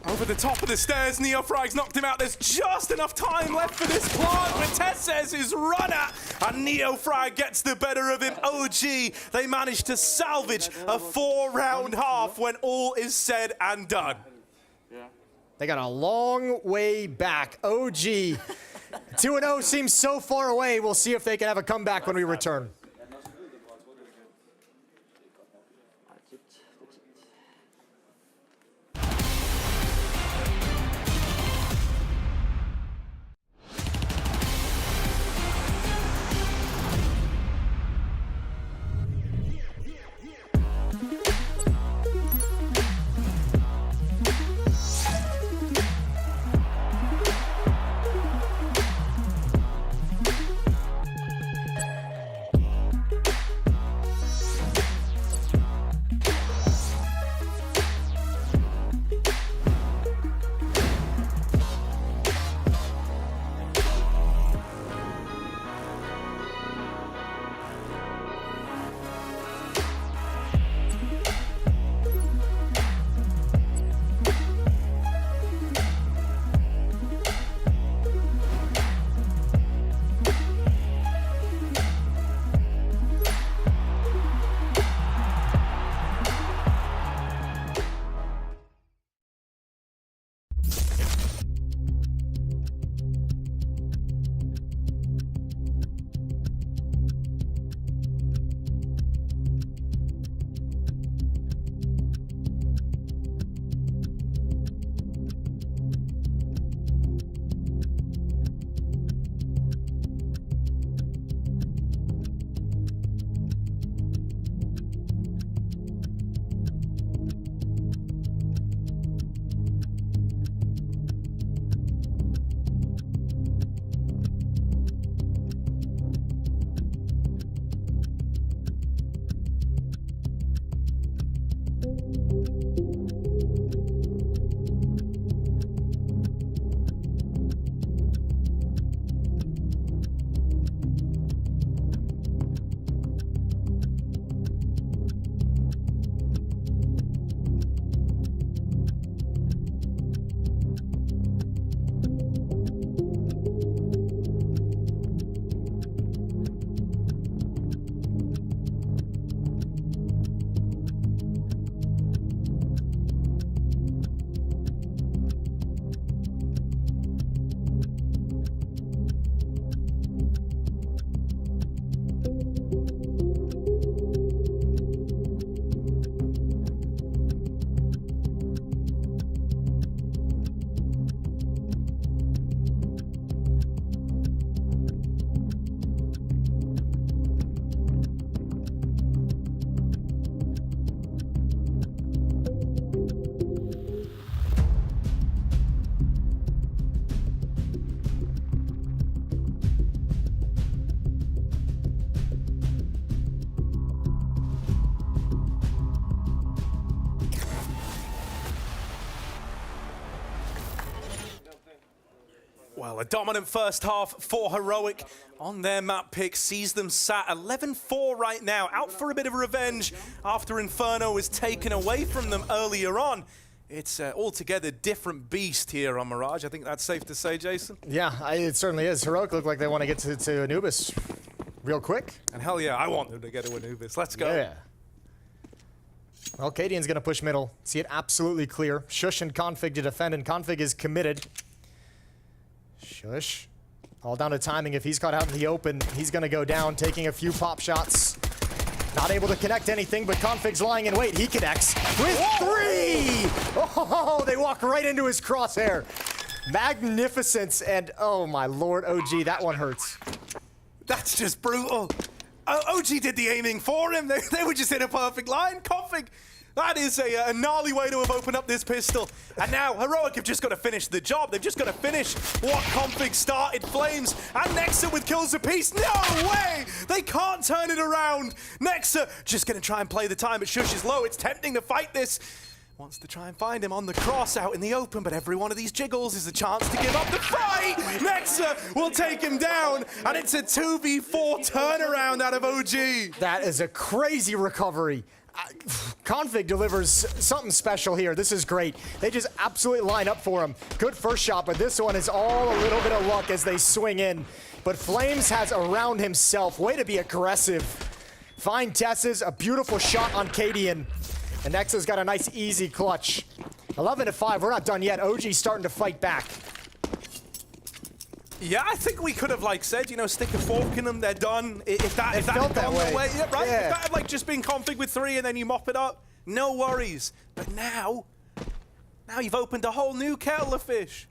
Over the top of the stairs, Neofrag's knocked him out. There's just enough time left for this plant. Vitesse is run at, and Neofrag gets the better of him. OG, they managed to salvage a 4-round half when all is said and done. They got a long way back. OG 2-0 seems so far away. We'll see if they can have a comeback when we return. Well, a dominant first half for Heroic on their map pick sees them sat 11-4 right now, out for a bit of revenge after Inferno was taken away from them earlier on. It's altogether different beast here on Mirage. I think that's safe to say, Jason. Yeah, it certainly is. Heroic look like they want to get to Anubis real quick. And hell yeah, I want them to get to Anubis. Let's go. Yeah. Well, Cadian's going to push middle. See it absolutely clear. Shush and Config to defend, and Config is committed. Shush. All down to timing. If he's caught out in the open, he's going to go down, taking a few pop shots. Not able to connect anything, but Config's lying in wait. He connects with 3! Oh, they walk right into his crosshair. Magnificence, and oh my lord, OG, that one hurts. That's just brutal. OG did the aiming for him. They were just in a perfect line. Config, that is a gnarly way to have opened up this pistol. And now Heroic have just got to finish the job. They've just got to finish what Config started. Flames and Nexa with kills apiece. No way! They can't turn it around. Nexa just going to try and play the time, but Shush is low. It's tempting to fight this. Wants to try and find him on the cross out in the open, but every one of these jiggles is a chance to give up the fight. Nexa will take him down, and it's a 2v4 turnaround out of OG. That is a crazy recovery. Config delivers something special here. This is great. They just absolutely line up for him. Good first shot, but this one is all a little bit of luck as they swing in. But Flames has around himself. Way to be aggressive. Fine Tesses, a beautiful shot on Cadian. And Nexa's got a nice easy clutch. 11-5, we're not done yet. OG's starting to fight back. Yeah, I think we could have said, stick a fork in them, they're done. If that had felt gone that the way, yeah, right? Yeah. If that had just been Config with 3 and then you mop it up, no worries. But now you've opened a whole new kettle of fish.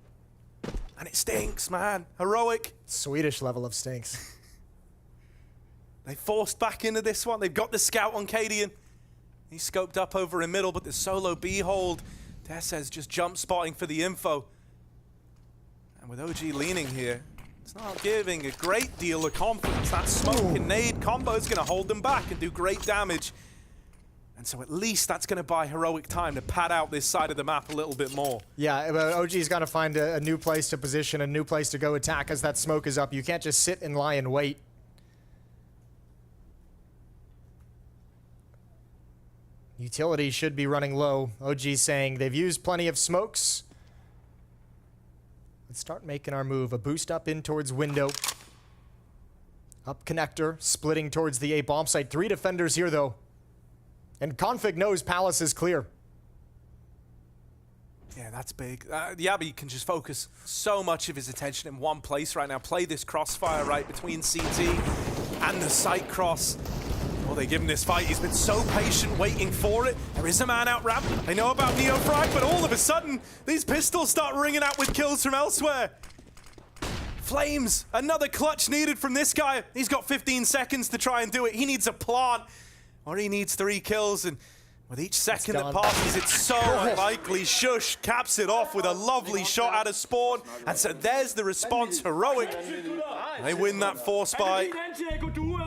And it stinks, man. Heroic. Swedish level of stinks. They forced back into this one. They've got the scout on Cadian. He's scoped up over in middle, but the solo B-hold. Tessez just jump spotting for the info. And with OG leaning here, it's not giving a great deal of confidence. That smoke and nade combo is going to hold them back and do great damage. And so at least that's going to buy Heroic time to pad out this side of the map a little bit more. Yeah, but OG's got to find a new place to position, a new place to go attack as that smoke is up. You can't just sit and lie and wait. Utility should be running low. OG saying they've used plenty of smokes. Let's start making our move. A boost up in towards window. Up connector, splitting towards the A bomb site. 3 defenders here though. And Config knows Palace is clear. Yeah, that's big. Yabi can just focus so much of his attention in one place right now. Play this crossfire right between CT and the site cross. Well, they give him this fight. He's been so patient waiting for it. There is a man out ramp. They know about Neofrag, but all of a sudden, these pistols start ringing out with kills from elsewhere. Flames, another clutch needed from this guy. He's got 15 seconds to try and do it. He needs a plant, or he needs 3 kills. And with each second that passes, it's so unlikely. Shush caps it off with a lovely shot out of spawn. And so there's the response. Heroic. They win that force by.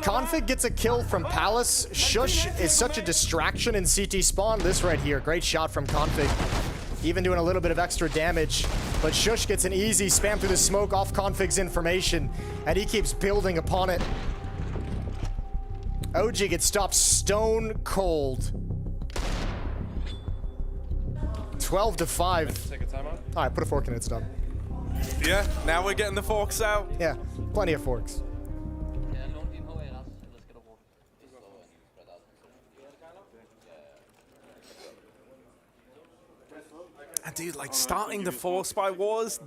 Config gets a kill from Palace. Shush is such a distraction in CT spawn. This right here, great shot from Config. Even doing a little bit of extra damage. But Shush gets an easy spam through the smoke off Config's information. And he keeps building upon it. OG gets stopped stone cold. 12-5. Take a timeout. All right, put a fork in it, it's done. Yeah, now we're getting the forks out. Yeah, plenty of forks. And dude, starting the force by wars,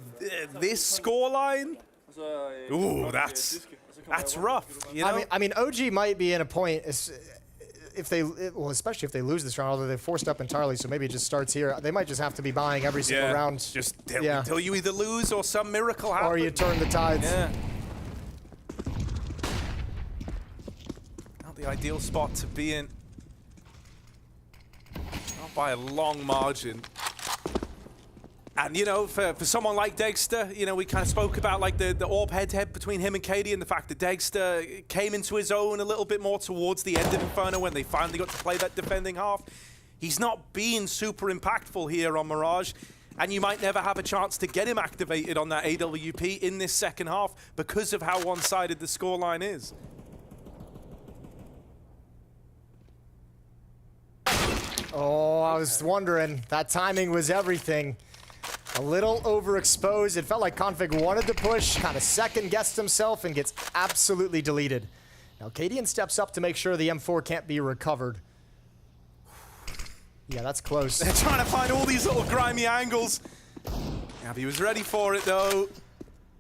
this scoreline, ooh, that's rough. You know? I mean, OG might be in a point if they, well, especially if they lose this round, although they're forced up entirely, so maybe it just starts here. They might just have to be buying every single round. Just until you either lose or some miracle happens. Or you turn the tides. Yeah. Not the ideal spot to be in. Not by a long margin. And, for someone like Dexter, we kind of spoke about, the orb head-to-head between him and Katie and the fact that Dexter came into his own a little bit more towards the end of Inferno when they finally got to play that defending half. He's not been super impactful here on Mirage. and you might never have a chance to get him activated on that AWP in this second half because of how one-sided the scoreline is. Oh, I was wondering. That timing was everything. A little overexposed. It felt like Config wanted to push, kind of second-guessed himself, and gets absolutely deleted. Now, Cadian steps up to make sure the M4 can't be recovered. Yeah, that's close. They're trying to find all these little grimy angles. Navi was ready for it, though.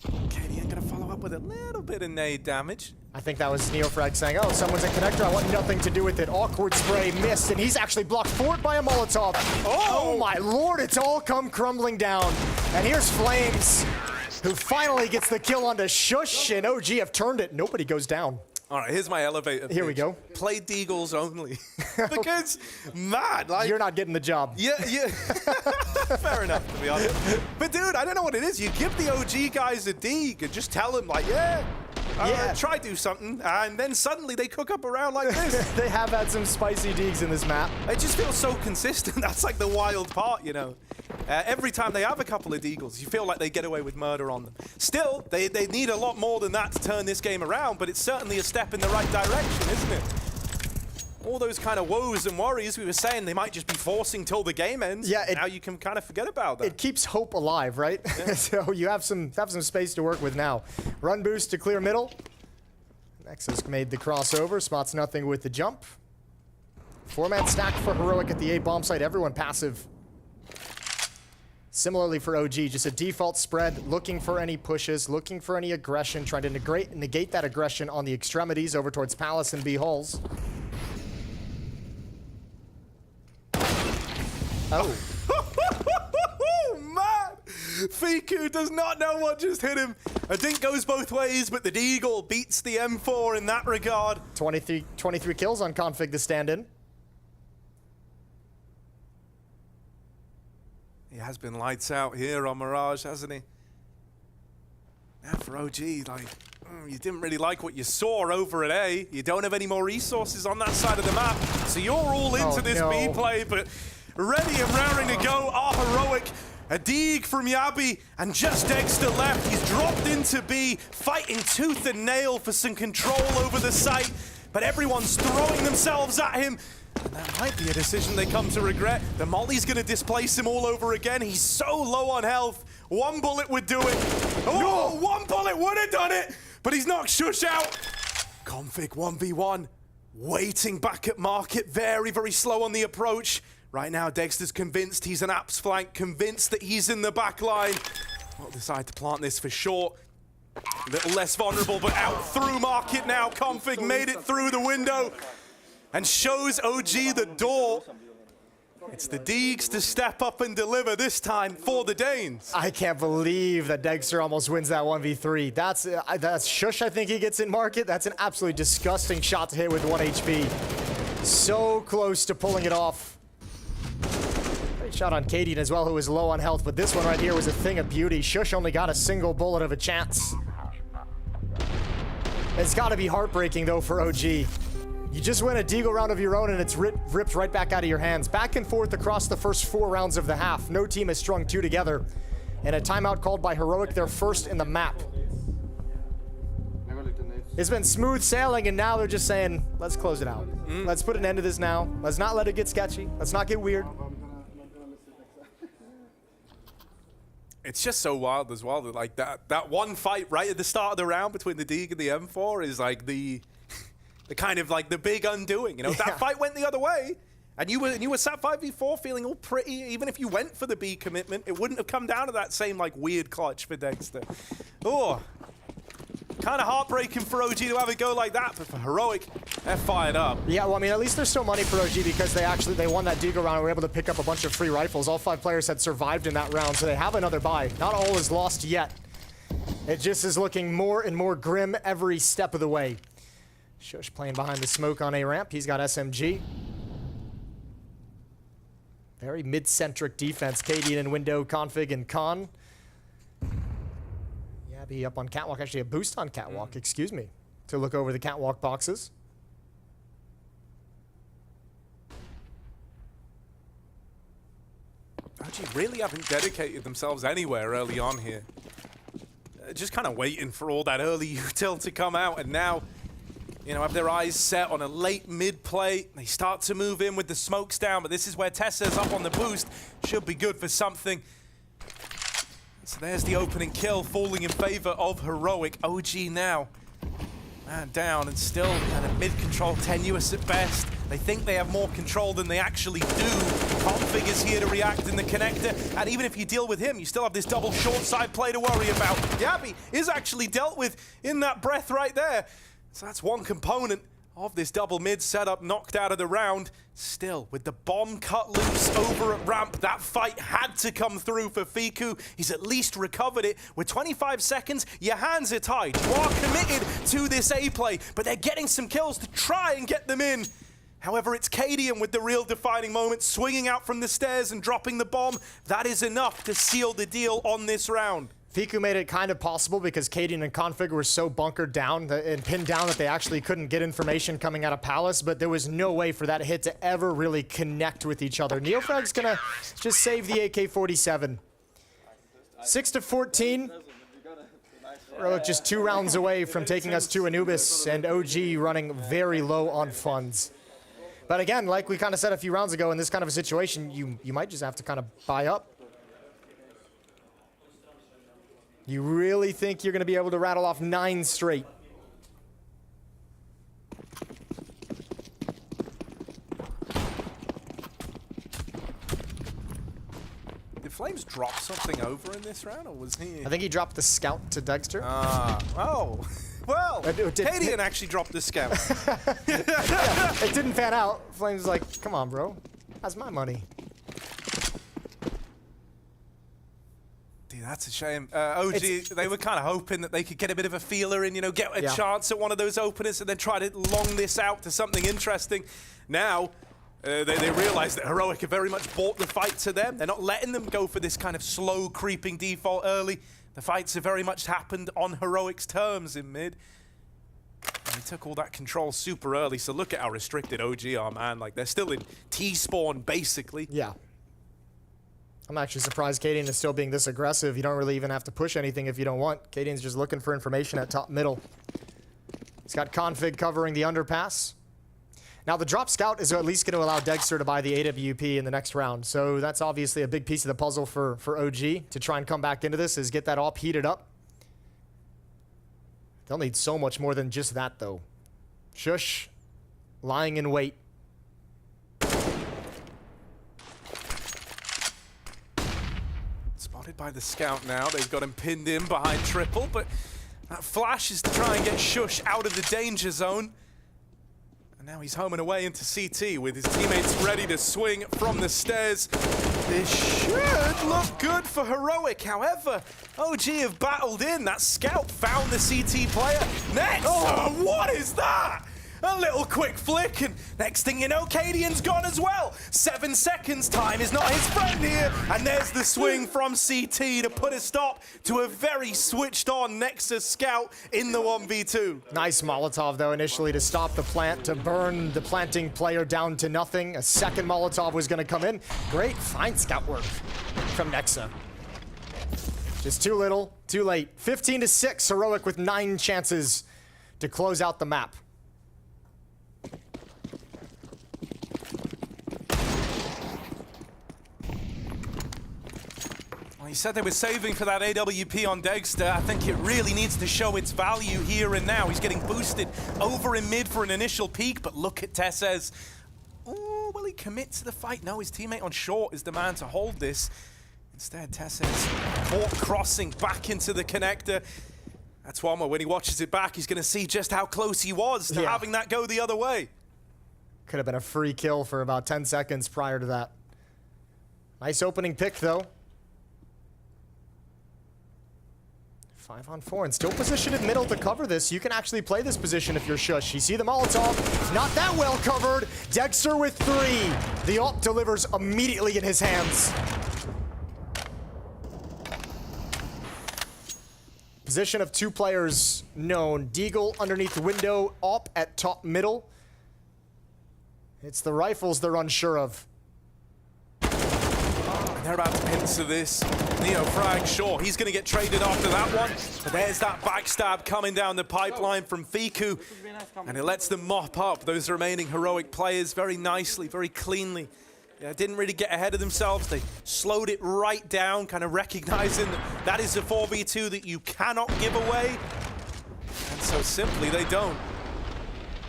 Cadian gonna follow up with a little bit of nade damage. I think that was Neofrag saying, oh, someone's a connector, I want nothing to do with it. Awkward spray, missed, and he's actually blocked forward by a Molotov. Oh my lord, it's all come crumbling down. And here's Flames, who finally gets the kill onto Shush, and OG have turned it. Nobody goes down. All right, here's my elevator. Here we go. Play Deagles only. Because, man, like... You're not getting the job. Yeah. Fair enough, to be honest. But, dude, I don't know what it is. You give the OG guys a Deag and just tell them, like, try do something, and then suddenly they cook up a round like this. They have had some spicy Deags in this map. It just feels so consistent. That's like the wild part, you know. Every time they have a couple of Deagles, you feel like they get away with murder on them. Still, they need a lot more than that to turn this game around, but it's certainly a step in the right direction, isn't it? All those kind of woes and worries we were saying they might just be forcing till the game ends. Yeah, now you can kind of forget about that. It keeps hope alive, right? Yeah. So you have some space to work with now. Run boost to clear middle. Nexus made the crossover, spots nothing with the jump. 4-man stack for Heroic at the A bomb site, everyone passive. Similarly for OG, just a default spread, looking for any pushes, looking for any aggression, trying to negate that aggression on the extremities over towards Palace and B Halls. Oh. Man! Fiku does not know what just hit him. A dink goes both ways, but the Deagle beats the M4 in that regard. 23 kills on Config to stand in. He has been lights out here on Mirage, hasn't he? Now for OG, like, you didn't really like what you saw over at A. You don't have any more resources on that side of the map, so you're all into this B play, but ready and raring to go are Heroic. A Deag from Yabi, and just Dexter left. He's dropped into B, fighting tooth and nail for some control over the site, but everyone's throwing themselves at him. And that might be a decision they come to regret. The Molly's gonna displace him all over again. He's so low on health. One bullet would do it. Oh, no. One bullet would have done it, but he's knocked Shush out. Config 1v1, waiting back at market, very, very slow on the approach. Right now, Dexter's convinced he's an apps flank, convinced that he's in the back line. We'll decide to plant this for short. A little less vulnerable, but out through market now. Config made it through the window and shows OG the door. It's the Deags to step up and deliver this time for the Danes. I can't believe that Dexter almost wins that 1v3. That's Shush, I think he gets in market. That's an absolutely disgusting shot to hit with 1 HP. So close to pulling it off. Great shot on Cadian as well, who was low on health, but this one right here was a thing of beauty. Shush only got a single bullet of a chance. It's got to be heartbreaking, though, for OG. You just win a Deagle round of your own, and it's ripped right back out of your hands. Back and forth across the first 4 rounds of the half. No team has strung 2 together. And a timeout called by Heroic, their first in the map. It's been smooth sailing, and now they're just saying, let's close it out. Let's put an end to this now. Let's not let it get sketchy. Let's not get weird. It's just so wild as well. That, like, that one fight right at the start of the round between the Deag and the M4 is like the kind of like the big undoing. You know, that fight went the other way, and you were sat 5v4 feeling all pretty. Even if you went for the B commitment, it wouldn't have come down to that same like weird clutch for Dexter. Oh. Kind of heartbreaking for OG to have it go like that, but for Heroic, they're fired up. Yeah, well, I mean, at least there's still money for OG because they won that Deagle round and were able to pick up a bunch of free rifles. All 5 players had survived in that round, so they have another buy. Not all is lost yet. It just is looking more and more grim every step of the way. Shush playing behind the smoke on A ramp. He's got SMG. Very mid-centric defense. Cadian and Window, Config, and Con. Be up on catwalk, actually a boost on catwalk, excuse me, to look over the catwalk boxes. OG OG really haven't dedicated themselves anywhere early on here. Just kind of waiting for all that early util to come out, and now, you know, have their eyes set on a late mid play. They start to move in with the smokes down, but this is where Tessa's up on the boost. Should be good for something. So there's the opening kill, falling in favor of Heroic. OG now, man down, and still kind of mid-control, tenuous at best. They think they have more control than they actually do. Config is here to react in the connector, and even if you deal with him, you still have this double short side play to worry about. Yabi is actually dealt with in that breath right there. So that's one component of this double mid setup knocked out of the round. Still, with the bomb cut loose over at ramp, that fight had to come through for Fiku. He's at least recovered it. With 25 seconds, your hands are tied. You are committed to this A play, but they're getting some kills to try and get them in. However, it's Cadian with the real defining moment, swinging out from the stairs and dropping the bomb. That is enough to seal the deal on this round. Fiku made it kind of possible because Cadian and Config were so bunkered down and pinned down that they actually couldn't get information coming out of Palace, but there was no way for that hit to ever really connect with each other. Neofrag's gonna just save the AK-47. 6-14. We're just 2 rounds away from taking us to Anubis, and OG running very low on funds. But again, like we kind of said a few rounds ago, in this kind of a situation, you might just have to kind of buy up. You really think you're going to be able to rattle off 9 straight? Did Flames drop something over in this round, or was he? I think he dropped the scout to Dexter. Oh. Well, Cadian actually dropped the scout. Yeah, it didn't pan out. Flames was like, come on, bro. That's my money. Dude, that's a shame. OG, they were kind of hoping that they could get a bit of a feeler and, you know, get a chance at one of those openers and then try to long this out to something interesting. Now, they realize that Heroic have very much bought the fight to them. They're not letting them go for this kind of slow creeping default early. The fights have very much happened on Heroic's terms in mid. They took all that control super early, so look at how restricted OG are, man. Like, they're still in T-spawn, basically. Yeah. I'm actually surprised Cadian is still being this aggressive. You don't really even have to push anything if you don't want. Cadian's just looking for information at top middle. He's got Config covering the underpass. Now, the drop scout is at least going to allow Dexter to buy the AWP in the next round. So that's obviously a big piece of the puzzle for OG to try and come back into this, is get that AWP heated up. They'll need so much more than just that, though. Shush, lying in wait. Spotted by the scout now. They've got him pinned in behind triple, but that flash is to try and get Shush out of the danger zone. Now he's home and away into CT with his teammates ready to swing from the stairs. This should look good for Heroic. However, OG have battled in. That scout found the CT player. Next! Oh, what is that? A little quick flick, and next thing you know, Cadian's gone as well. 7 seconds, time is not his friend here. And there's the swing from CT to put a stop to a very switched-on Nexus scout in the 1v2. Nice Molotov, though, initially to stop the plant, to burn the planting player down to nothing. A second Molotov was going to come in. Great, fine scout work from Nexa. Just too little, too late. 15-6, Heroic with 9 chances to close out the map. Well, he said they were saving for that AWP on Dexter. I think it really needs to show its value here and now. He's getting boosted over in mid for an initial peek, but look at Tessez. Ooh, will he commit to the fight? No, his teammate on short is the man to hold this. Instead, Tessez caught crossing back into the connector. That's one where when he watches it back, he's going to see just how close he was to having that go the other way. Could have been a free kill for about 10 seconds prior to that. Nice opening pick, though. 5-on-4 and still positioned in middle to cover this. You can actually play this position if you're Shush. You see the Molotov, not that well covered. Dexter with 3. The ult delivers immediately in his hands. Position of 2 players known. Deagle underneath the window, op at top middle. It's the rifles they're unsure of. They're about to pincer this. Neo Frag, sure, he's going to get traded after that one. But there's that backstab coming down the pipeline from Fiku. And it lets them mop up those remaining heroic players very nicely, very cleanly. Yeah, didn't really get ahead of themselves. They slowed it right down, kind of recognizing that that is a 4v2 that you cannot give away. And so simply they don't.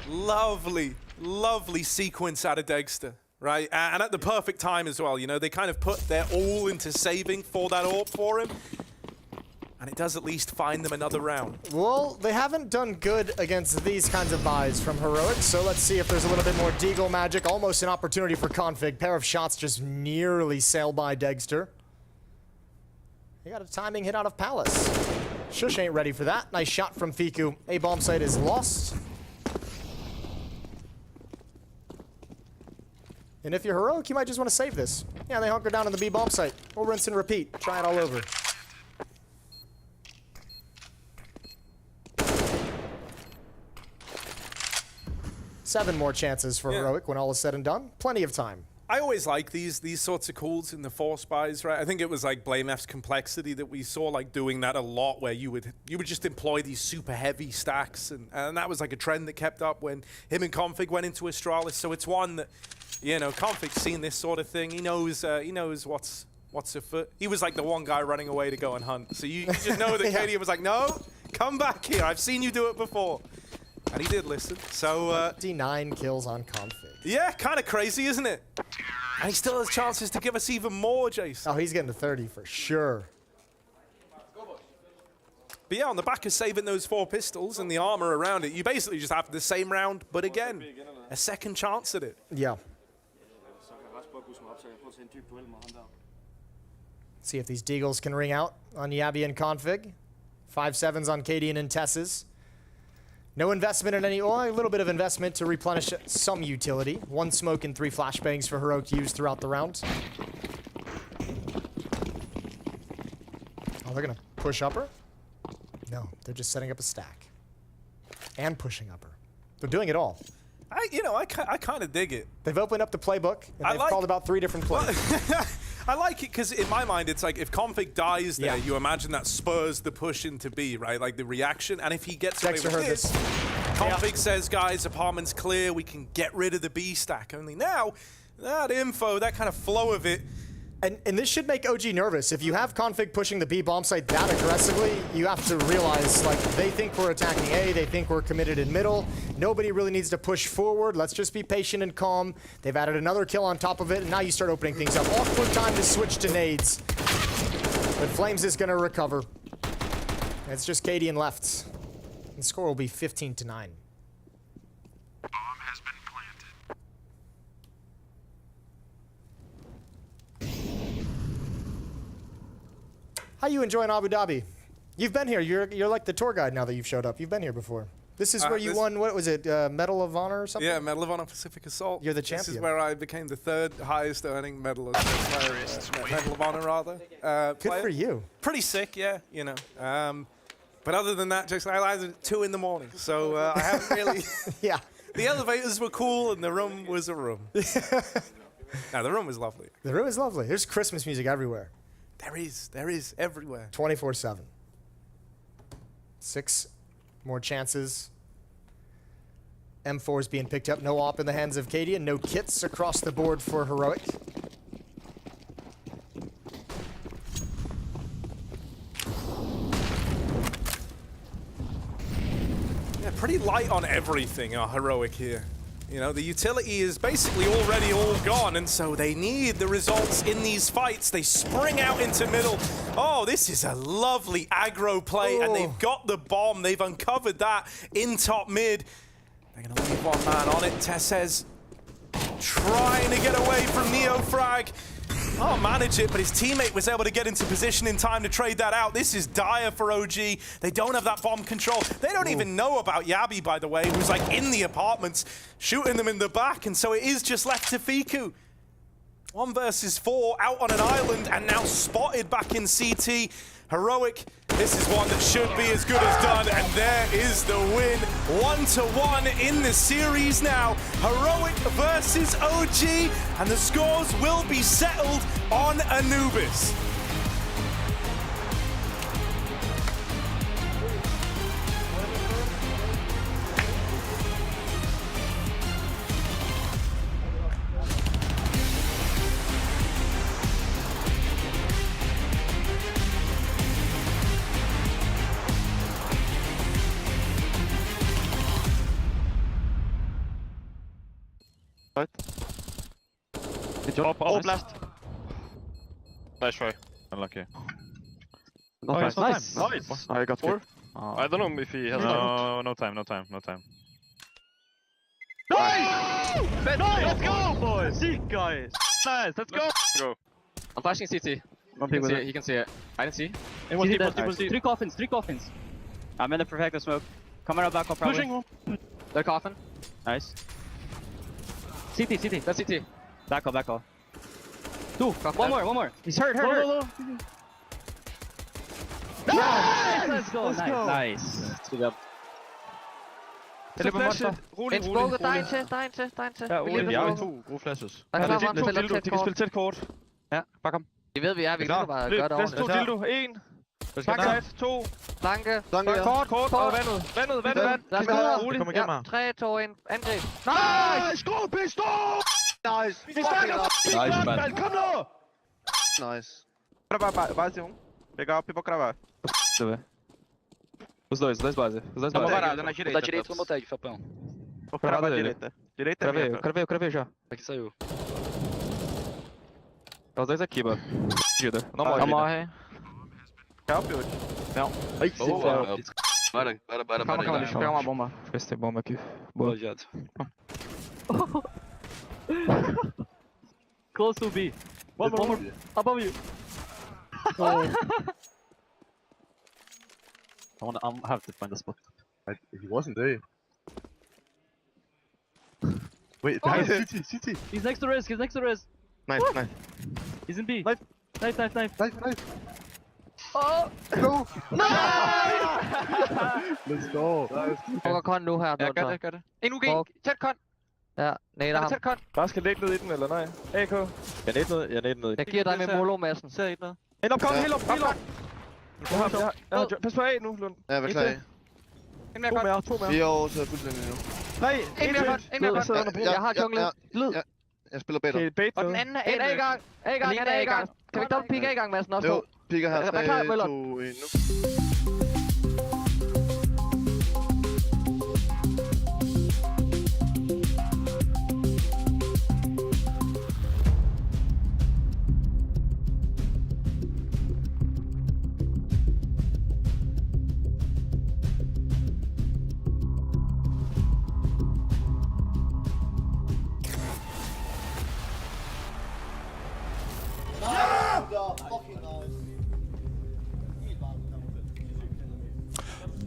Lovely, lovely sequence out of Dexter, right? And at the perfect time as well, you know, they kind of put their all into saving for that AWP for him. And it does at least find them another round. Well, they haven't done good against these kinds of buys from Heroic, so let's see if there's a little bit more Deagle magic. Almost an opportunity for Config. Pair of shots just nearly sail by Dexter. He got a timing hit out of Palace. Shush ain't ready for that. Nice shot from Fiku. A bomb site is lost. And if you're Heroic, you might just want to save this. Yeah, they hunker down on the B bomb site. We'll rinse and repeat. Try it all over. Seven more chances for Heroic when all is said and done. Plenty of time. I always like these sorts of calls in the force buys, right? I think it was like Blame F's Complexity that we saw like doing that a lot, where you would just employ these super heavy stacks, and that was like a trend that kept up when him and Config went into Astralis. So it's one that, you know, Config's seen this sort of thing. He knows what's afoot. He was like the one guy running away to go and hunt. So you just know that Katie was like, no, come back here. I've seen you do it before. And he did listen. So 59 kills on Config. Yeah, kind of crazy, isn't it? And he still has chances to give us even more, Jace. Oh, he's getting to 30 for sure. But yeah, on the back of saving those 4 pistols and the armor around it, you basically just have the same round, but again, a second chance at it. Yeah. See if these Deagles can ring out on Yabi and Config. 5-7s on Cadian and Tess's. No investment in any, well, a little bit of investment to replenish some utility. 1 smoke and 3 flashbangs for Heroic to use throughout the round. Oh, they're gonna push upper? No, they're just setting up a stack. And pushing upper. They're doing it all. I kind of dig it. They've opened up the playbook, and they've called about 3 different plays. I like it because in my mind, it's like if Config dies there, you imagine that spurs the push into B, right? Like the reaction. And if he gets away with this, Config says, guys, apartment's clear. We can get rid of the B stack. Only now, that info, that kind of flow of it. And this should make OG nervous. If you have Config pushing the B bomb site that aggressively, you have to realize, like, they think we're attacking A, they think we're committed in middle. Nobody really needs to push forward. Let's just be patient and calm. They've added another kill on top of it, and now you start opening things up. Awkward time to switch to nades. But Flames is going to recover. It's just Cadian left. The score will be 15-9. How you enjoying Abu Dhabi? You've been here. You're like the tour guide now that you've showed up. You've been here before. This is where you won, what was it, Medal of Honor or something? Yeah, Medal of Honor Pacific Assault. You're the champion. This is where I became the 3rd highest earning Medal of Honor, rather. Good for you. Pretty sick, yeah, you know. But other than that, Jason, I landed at 2 in the morning, so I haven't really... Yeah. The elevators were cool and the room was a room. No, the room was lovely. The room is lovely. There's Christmas music everywhere. There is everywhere. 24/7. 6 more chances. M4 is being picked up. No op in the hands of Cadian. No kits across the board for Heroic. Yeah, pretty light on everything, Heroic here. You know, the utility is basically already all gone, and so they need the results in these fights. They spring out into middle. Oh, this is a lovely aggro play, and they've got the bomb. They've uncovered that in top mid. They're going to leave 1 man on it. Tess says, trying to get away from Neofrag. Oh, manage it, but his teammate was able to get into position in time to trade that out. This is dire for OG. They don't have that bomb control. They don't even know about Yabi, by the way, who's like in the apartments, shooting them in the back, and so it is just left to Fiku. 1 versus 4, out on an island, and now spotted back in CT. Heroic This is one that should be as good as done, and there is the win. 1-1 in the series now. Heroic versus OG, and the scores will be settled on Anubis. Good job. Oh, blast. Nice try. Unlucky. Nice. Nice. I got 4. I don't know if he has no time. Nice! Let's go, boys! Sick, guys! Nice, let's go! I'm flashing CT. He can see it. I didn't see. It was deep. 3 coffins. I'm in the perfecto smoke. Coming out back up probably. Pushing. They're coffin. Nice. CT. That's CT. Back up. 2. One more. He's hurt. Nice! Let's go. Nice. Good job. Rolig. Dig til. Ja, rolig. Vi har 2 gode flashes. De kan spille tæt kort. Ja, bare kom. De ved, vi er. Vi kan bare gøre det ordentligt. 2 dildo. 1. Backside. 2. Planke. Kort. Og vandet. Lad os gå. Kom igennem her. 3, 2, 1. Angreb. Nice! Skru pistol! Nice! Vi snakker man! Kom nu! Nice. Base 1. Pegar, pipoca gravar. Os dois base. Tamo varado na direita. Da direita no tag, Fapão. Vou cravar da direita. Direita é minha. Cravei já. Aqui saiu. É os dois aqui, mano. Não morre. Calma, Pior. Não. Ai, que Boa. Para. Calma, deixa eu pegar uma bomba. Deixa eu ver se tem bomba aqui. Boa, Jato. Close to B. One more. Above you. I have to find a spot. He wasn't there. Wait, CT. He's next to Riz. Nice. He's in B. Knife. Oh! Go! Let's go. Fucker kon nu her. Ja, gør det. En UG. Tæt kon. Ja, nader ham. Tæt kon. Bare skal lægge ned i den, eller nej? AK. Jeg nader ned. Jeg giver dig med molo-massen. Ser ikke noget. Helt op. Pas på A nu, Lund. Ja, vær klar. To mere. Vi er også fuldstændig nu. Nej, en mere godt. Jeg har junglet. Glid. Jeg spiller bedre. Og den anden er A gang. Kan vi dobbelt pick A-gang, Madsen, også? Jo, picker her. 3, 2, 1 nu.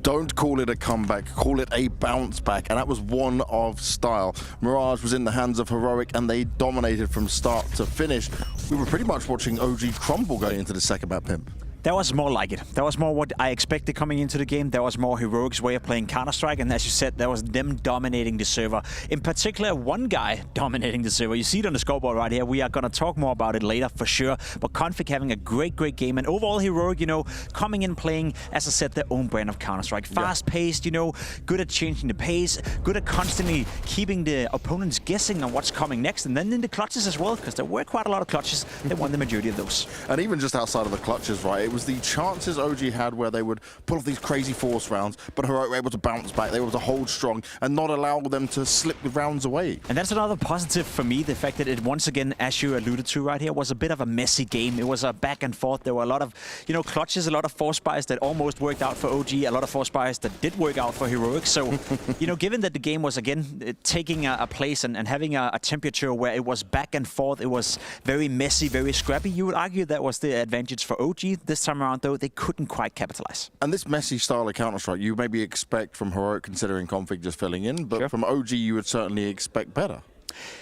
Don't call it a comeback, call it a bounce back, and that was one of style. Mirage was in the hands of Heroic, and they dominated from start to finish. We were pretty much watching OG crumble going into the second map, Pimp. That was more like it. That was more what I expected coming into the game. That was more Heroic's way of playing Counter-Strike, and as you said, that was them dominating the server. In particular, one guy dominating the server. You see it on the scoreboard right here. We are going to talk more about it later for sure. But Config having a great game, and overall Heroic, you know, coming in playing, as I said, their own brand of Counter-Strike. Fast-paced, you know, good at changing the pace, good at constantly keeping the opponents guessing on what's coming next, and then in the clutches as well, because there were quite a lot of clutches. They won the majority of those. And even just outside of the clutches, right, it was the chances OG had where they would pull off these crazy force rounds, but Heroic were able to bounce back. They were able to hold strong and not allow them to slip with rounds away. And that's another positive for me, the fact that it once again, as you alluded to right here, was a bit of a messy game. It was a back and forth. There were a lot of, you know, clutches, a lot of force buys that almost worked out for OG, a lot of force buys that did work out for Heroic. So, you know, given that the game was again taking a place and having a temperature where it was back and forth, it was very messy, very scrappy, you would argue that was the advantage for OG. This time around, though, they couldn't quite capitalize. And this messy style of Counter-Strike, you maybe expect from Heroic, considering Config just filling in, but from OG, you would certainly expect better.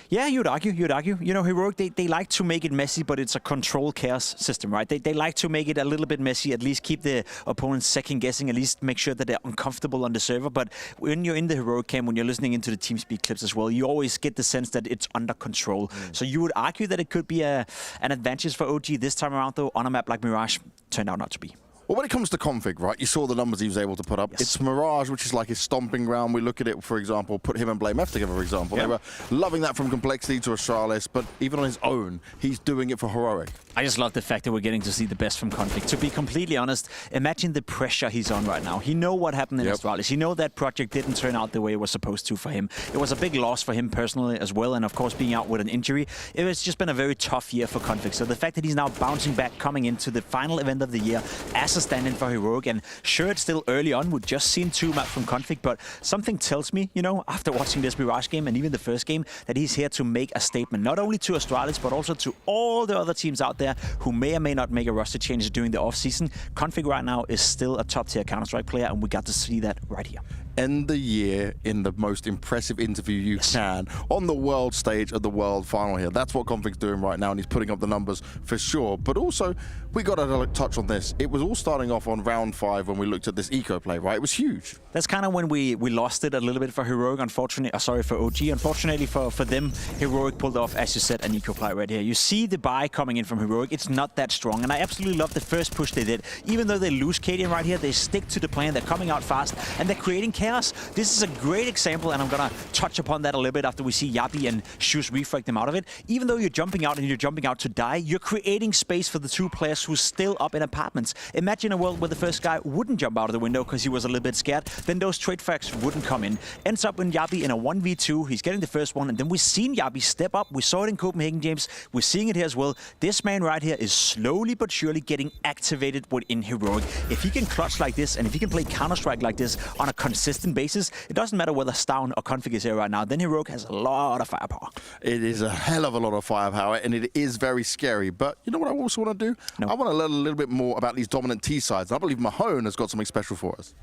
Yeah, you'd argue. You know, Heroic, they like to make it messy, but it's a control chaos system, right? They like to make it a little bit messy, at least keep the opponents second guessing, at least make sure that they're uncomfortable on the server. But when you're in the Heroic camp, when you're listening into the TeamSpeak clips as well, you always get the sense that it's under control. So you would argue that it could be an advantage for OG this time around, though, on a map like Mirage. Turned out not to be. Well, when it comes to config, right, you saw the numbers he was able to put up. Yes. It's Mirage, which is like his stomping ground. We look at it, for example, put him and Blame F together, for example. They were loving that from Complexity to Astralis, but even on his own, he's doing it for Heroic. I just love the fact that we're getting to see the best from Config. To be completely honest, imagine the pressure he's on right now. He know what happened in Astralis. He know that project didn't turn out the way it was supposed to for him. It was a big loss for him personally as well, and of course being out with an injury. It has just been a very tough year for Config. So the fact that he's now bouncing back, coming into the final event of the year as a stand-in for Heroic, and sure, it's still early on. We've just seen 2 maps from Config, but something tells me, you know, after watching this Mirage game and even the first game, that he's here to make a statement, not only to Astralis, but also to all the other teams out there who may or may not make a roster change during the off-season. Config right now is still a top-tier Counter-Strike player, and we got to see that right here. End the year in the most impressive interview you can on the world stage of the world final here. That's what Config's doing right now, and he's putting up the numbers for sure. But also, we got to touch on this. It was all starting off on round 5 when we looked at this eco play, right? It was huge. That's kind of when we lost it a little bit for Heroic, unfortunately. Sorry, for OG. Unfortunately for them, Heroic pulled off, as you said, an eco play right here. You see the buy coming in from Heroic. It's not that strong, and I absolutely love the first push they did. Even though they lose Cadian right here, they stick to the plan. They're coming out fast, and they're creating chaos. This is a great example, and I'm going to touch upon that a little bit after we see Yabi and Shoes refrag them out of it. Even though you're jumping out and you're jumping out to die, you're creating space for the 2 players who's still up in apartments. Imagine a world where the first guy wouldn't jump out of the window because he was a little bit scared. Then those trade frags wouldn't come in. Ends up in Yabi in a 1v2. He's getting the first one, and then we've seen Yabi step up. We saw it in Copenhagen, James. We're seeing it here as well. This man right here is slowly but surely getting activated within Heroic. If he can clutch like this, and if he can play Counter-Strike like this on a consistent basis, it doesn't matter whether Stown or Config is here right now, then Heroic has a lot of firepower. It is a hell of a lot of firepower, and it is very scary. But you know what I also want to do? I want to learn a little bit more about these dominant T-sides. I believe Mahone has got something special for us.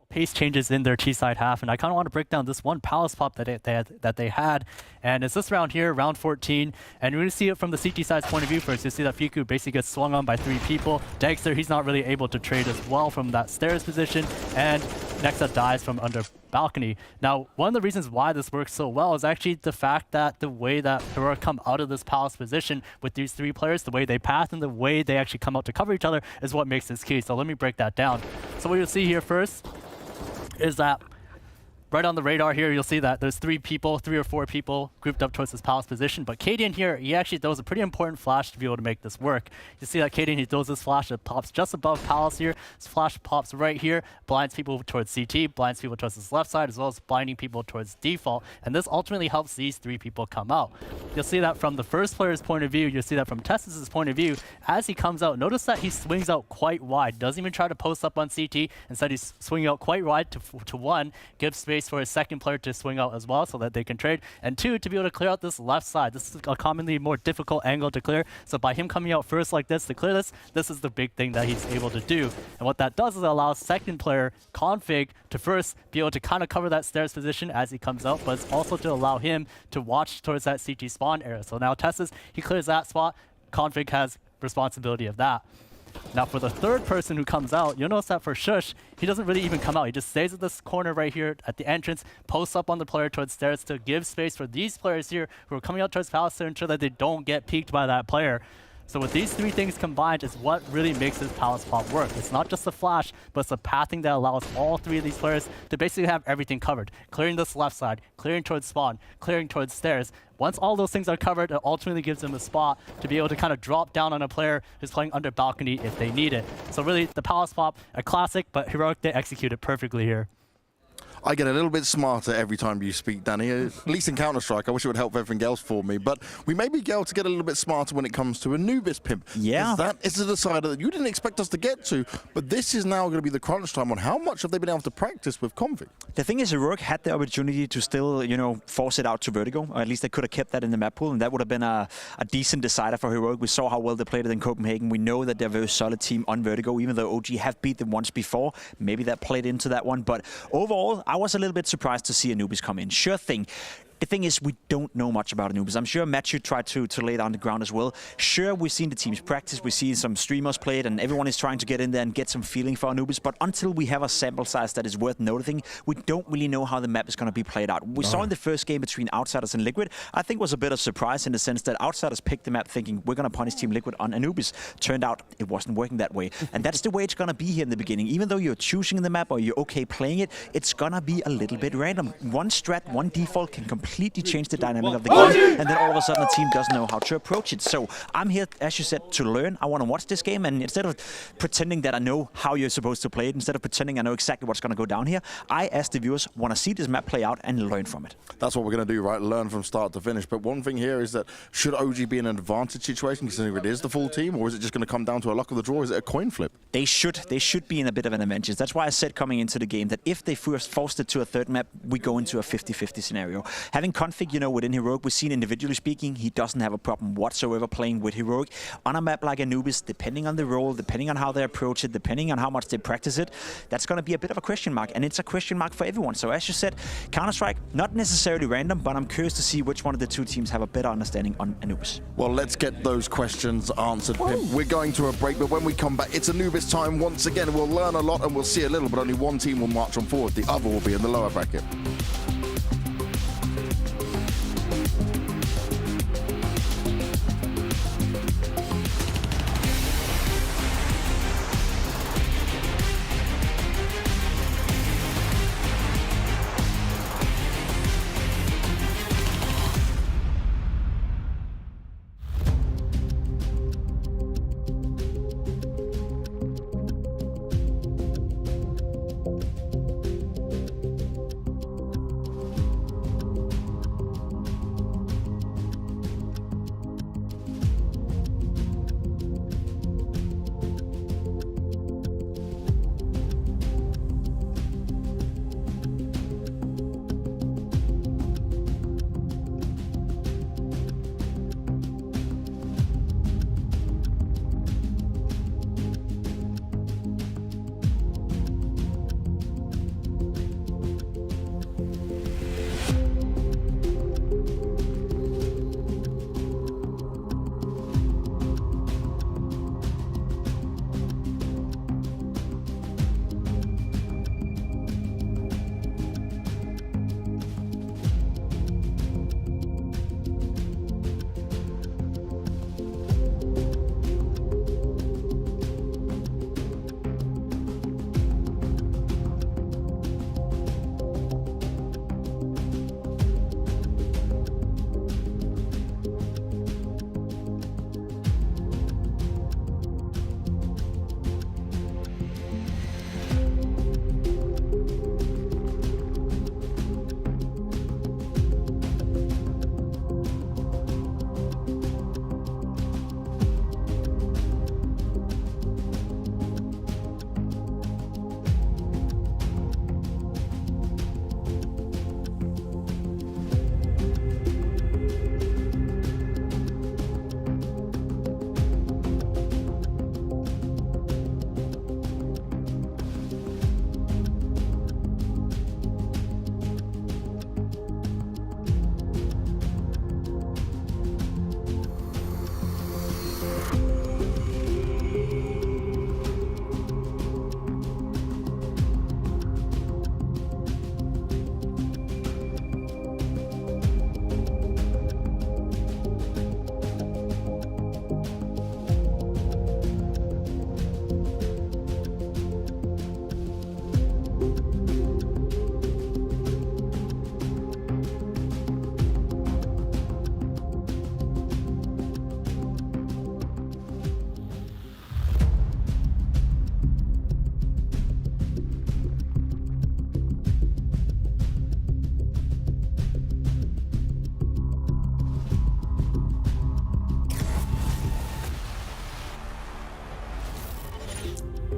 Pace changes in their T-side half, and I kind of want to break down this one palace pop that they had, and it's this round here, round 14, and we're going to see it from the CT side's point of view first. You see that Fiku basically gets swung on by 3 people. Dexter, he's not really able to trade as well from that stairs position, and Nexa dies from under balcony. Now, one of the reasons why this works so well is actually the fact that the way that Heroic come out of this palace position with these 3 players, the way they path and the way they actually come out to cover each other is what makes this key. So let me break that down. So what you'll see here first is that right on the radar here, you'll see that there's 3 or 4 people grouped up towards this palace position. But Cadian here, he actually throws a pretty important flash to be able to make this work. You see that Cadian, he throws this flash that pops just above palace here. This flash pops right here, blinds people towards CT, blinds people towards his left side, as well as blinding people towards default. And this ultimately helps these 3 people come out. You'll see that from the first player's point of view. You'll see that from Testis' point of view. As he comes out, notice that he swings out quite wide. Doesn't even try to post up on CT. Instead, he's swinging out quite wide to 1, gives space for his second player to swing out as well so that they can trade, and 2, to be able to clear out this left side. This is a commonly more difficult angle to clear, so by him coming out first like this to clear this, this is the big thing that he's able to do. And what that does is it allows second player Config to first be able to kind of cover that stairs position as he comes out, but it's also to allow him to watch towards that CT spawn area. So now Testis, he clears that spot, Config has responsibility of that. Now for the third person who comes out, you'll notice that for Shush, he doesn't really even come out. He just stays at this corner right here at the entrance, posts up on the player towards stairs to give space for these players here who are coming out towards Palace to ensure that they don't get peeked by that player. So with these 3 things combined is what really makes this Palace pop work. It's not just the flash, but it's the pathing that allows all 3 of these players to basically have everything covered. Clearing this left side, clearing towards spawn, clearing towards stairs. Once all those things are covered, it ultimately gives them a spot to be able to kind of drop down on a player who's playing under balcony if they need it. So really, the Palace pop, a classic, but Heroic, they execute it perfectly here. I get a little bit smarter every time you speak, Danny. At least in Counter-Strike. I wish it would help everything else for me. But we may be able to get a little bit smarter when it comes to Anubis, Pimp. Yeah. That is a decider that you didn't expect us to get to. But this is now going to be the crunch time on how much have they been able to practice with Config. The thing is, Heroic had the opportunity to still, you know, force it out to Vertigo. Or at least they could have kept that in the map pool, and that would have been a decent decider for Heroic. We saw how well they played it in Copenhagen. We know that they're a very solid team on Vertigo, even though OG have beat them once before. Maybe that played into that one. But overall, I I was a little bit surprised to see Anubis come in. Sure thing. The thing is, we don't know much about Anubis. I'm sure Matthew tried to lay down the ground as well. Sure, we've seen the teams practice, we've seen some streamers play it, and everyone is trying to get in there and get some feeling for Anubis. But until we have a sample size that is worth noticing, we don't really know how the map is going to be played out. We saw in the first game between Outsiders and Liquid, I think was a bit of surprise in the sense that Outsiders picked the map thinking we're going to punish Team Liquid on Anubis. Turned out it wasn't working that way. And that's the way it's going to be here in the beginning. Even though you're choosing the map or you're okay playing it, it's going to be a little bit random. One strat, one default can completely change the dynamic of the game, and then all of a sudden the team doesn't know how to approach it. So I'm here, as you said, to learn. I want to watch this game, and instead of pretending that I know how you're supposed to play it, instead of pretending I know exactly what's going to go down here, I, as the viewers, want to see this map play out and learn from it. That's what we're going to do, right? Learn from start to finish. But one thing here is that should OG be in an advantage situation, considering it is the full team, or is it just going to come down to a luck of the draw? Is it a coin flip? They should be in a bit of an advantage. That's why I said coming into the game that if they first forced it to a third map, we go into a 50-50 scenario. Having Config, you know, within Heroic, we've seen individually speaking, he doesn't have a problem whatsoever playing with Heroic. On a map like Anubis, depending on the role, depending on how they approach it, depending on how much they practice it, that's going to be a bit of a question mark, and it's a question mark for everyone. So as you said, Counter-Strike, not necessarily random, but I'm curious to see which one of the two teams have a better understanding on Anubis. Well, let's get those questions answered, Pimp. We're going to a break, but when we come back, it's Anubis time once again. We'll learn a lot and we'll see a little, but only one team will march on forward. The other will be in the lower bracket.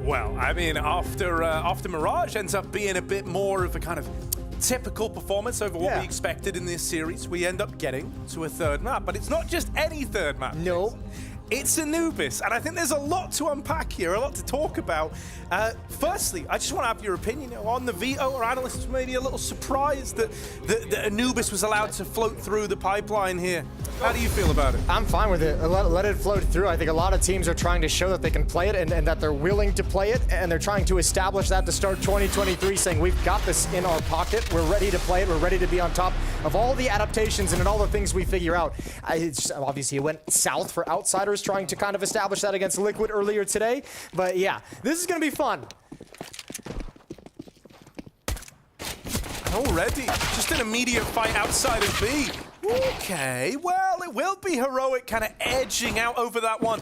Well, I mean, after Mirage ends up being a bit more of a kind of typical performance over what we expected in this series, we end up getting to a third map. But it's not just any third map. No. It's Anubis, and I think there's a lot to unpack here, a lot to talk about. Firstly, I just want to have your opinion on the veto, or analysts maybe a little surprised that Anubis was allowed to float through the pipeline here. How do you feel about it? I'm fine with it. Let it float through. I think a lot of teams are trying to show that they can play it and that they're willing to play it, and they're trying to establish that to start 2023, saying we've got this in our pocket, we're ready to play it, we're ready to be on top of all the adaptations and all the things we figure out. Obviously, it went south for Outsiders, trying to kind of establish that against Liquid earlier today. But yeah, this is going to be fun. Already, just an immediate fight outside of B. Okay, well, it will be Heroic kind of edging out over that one.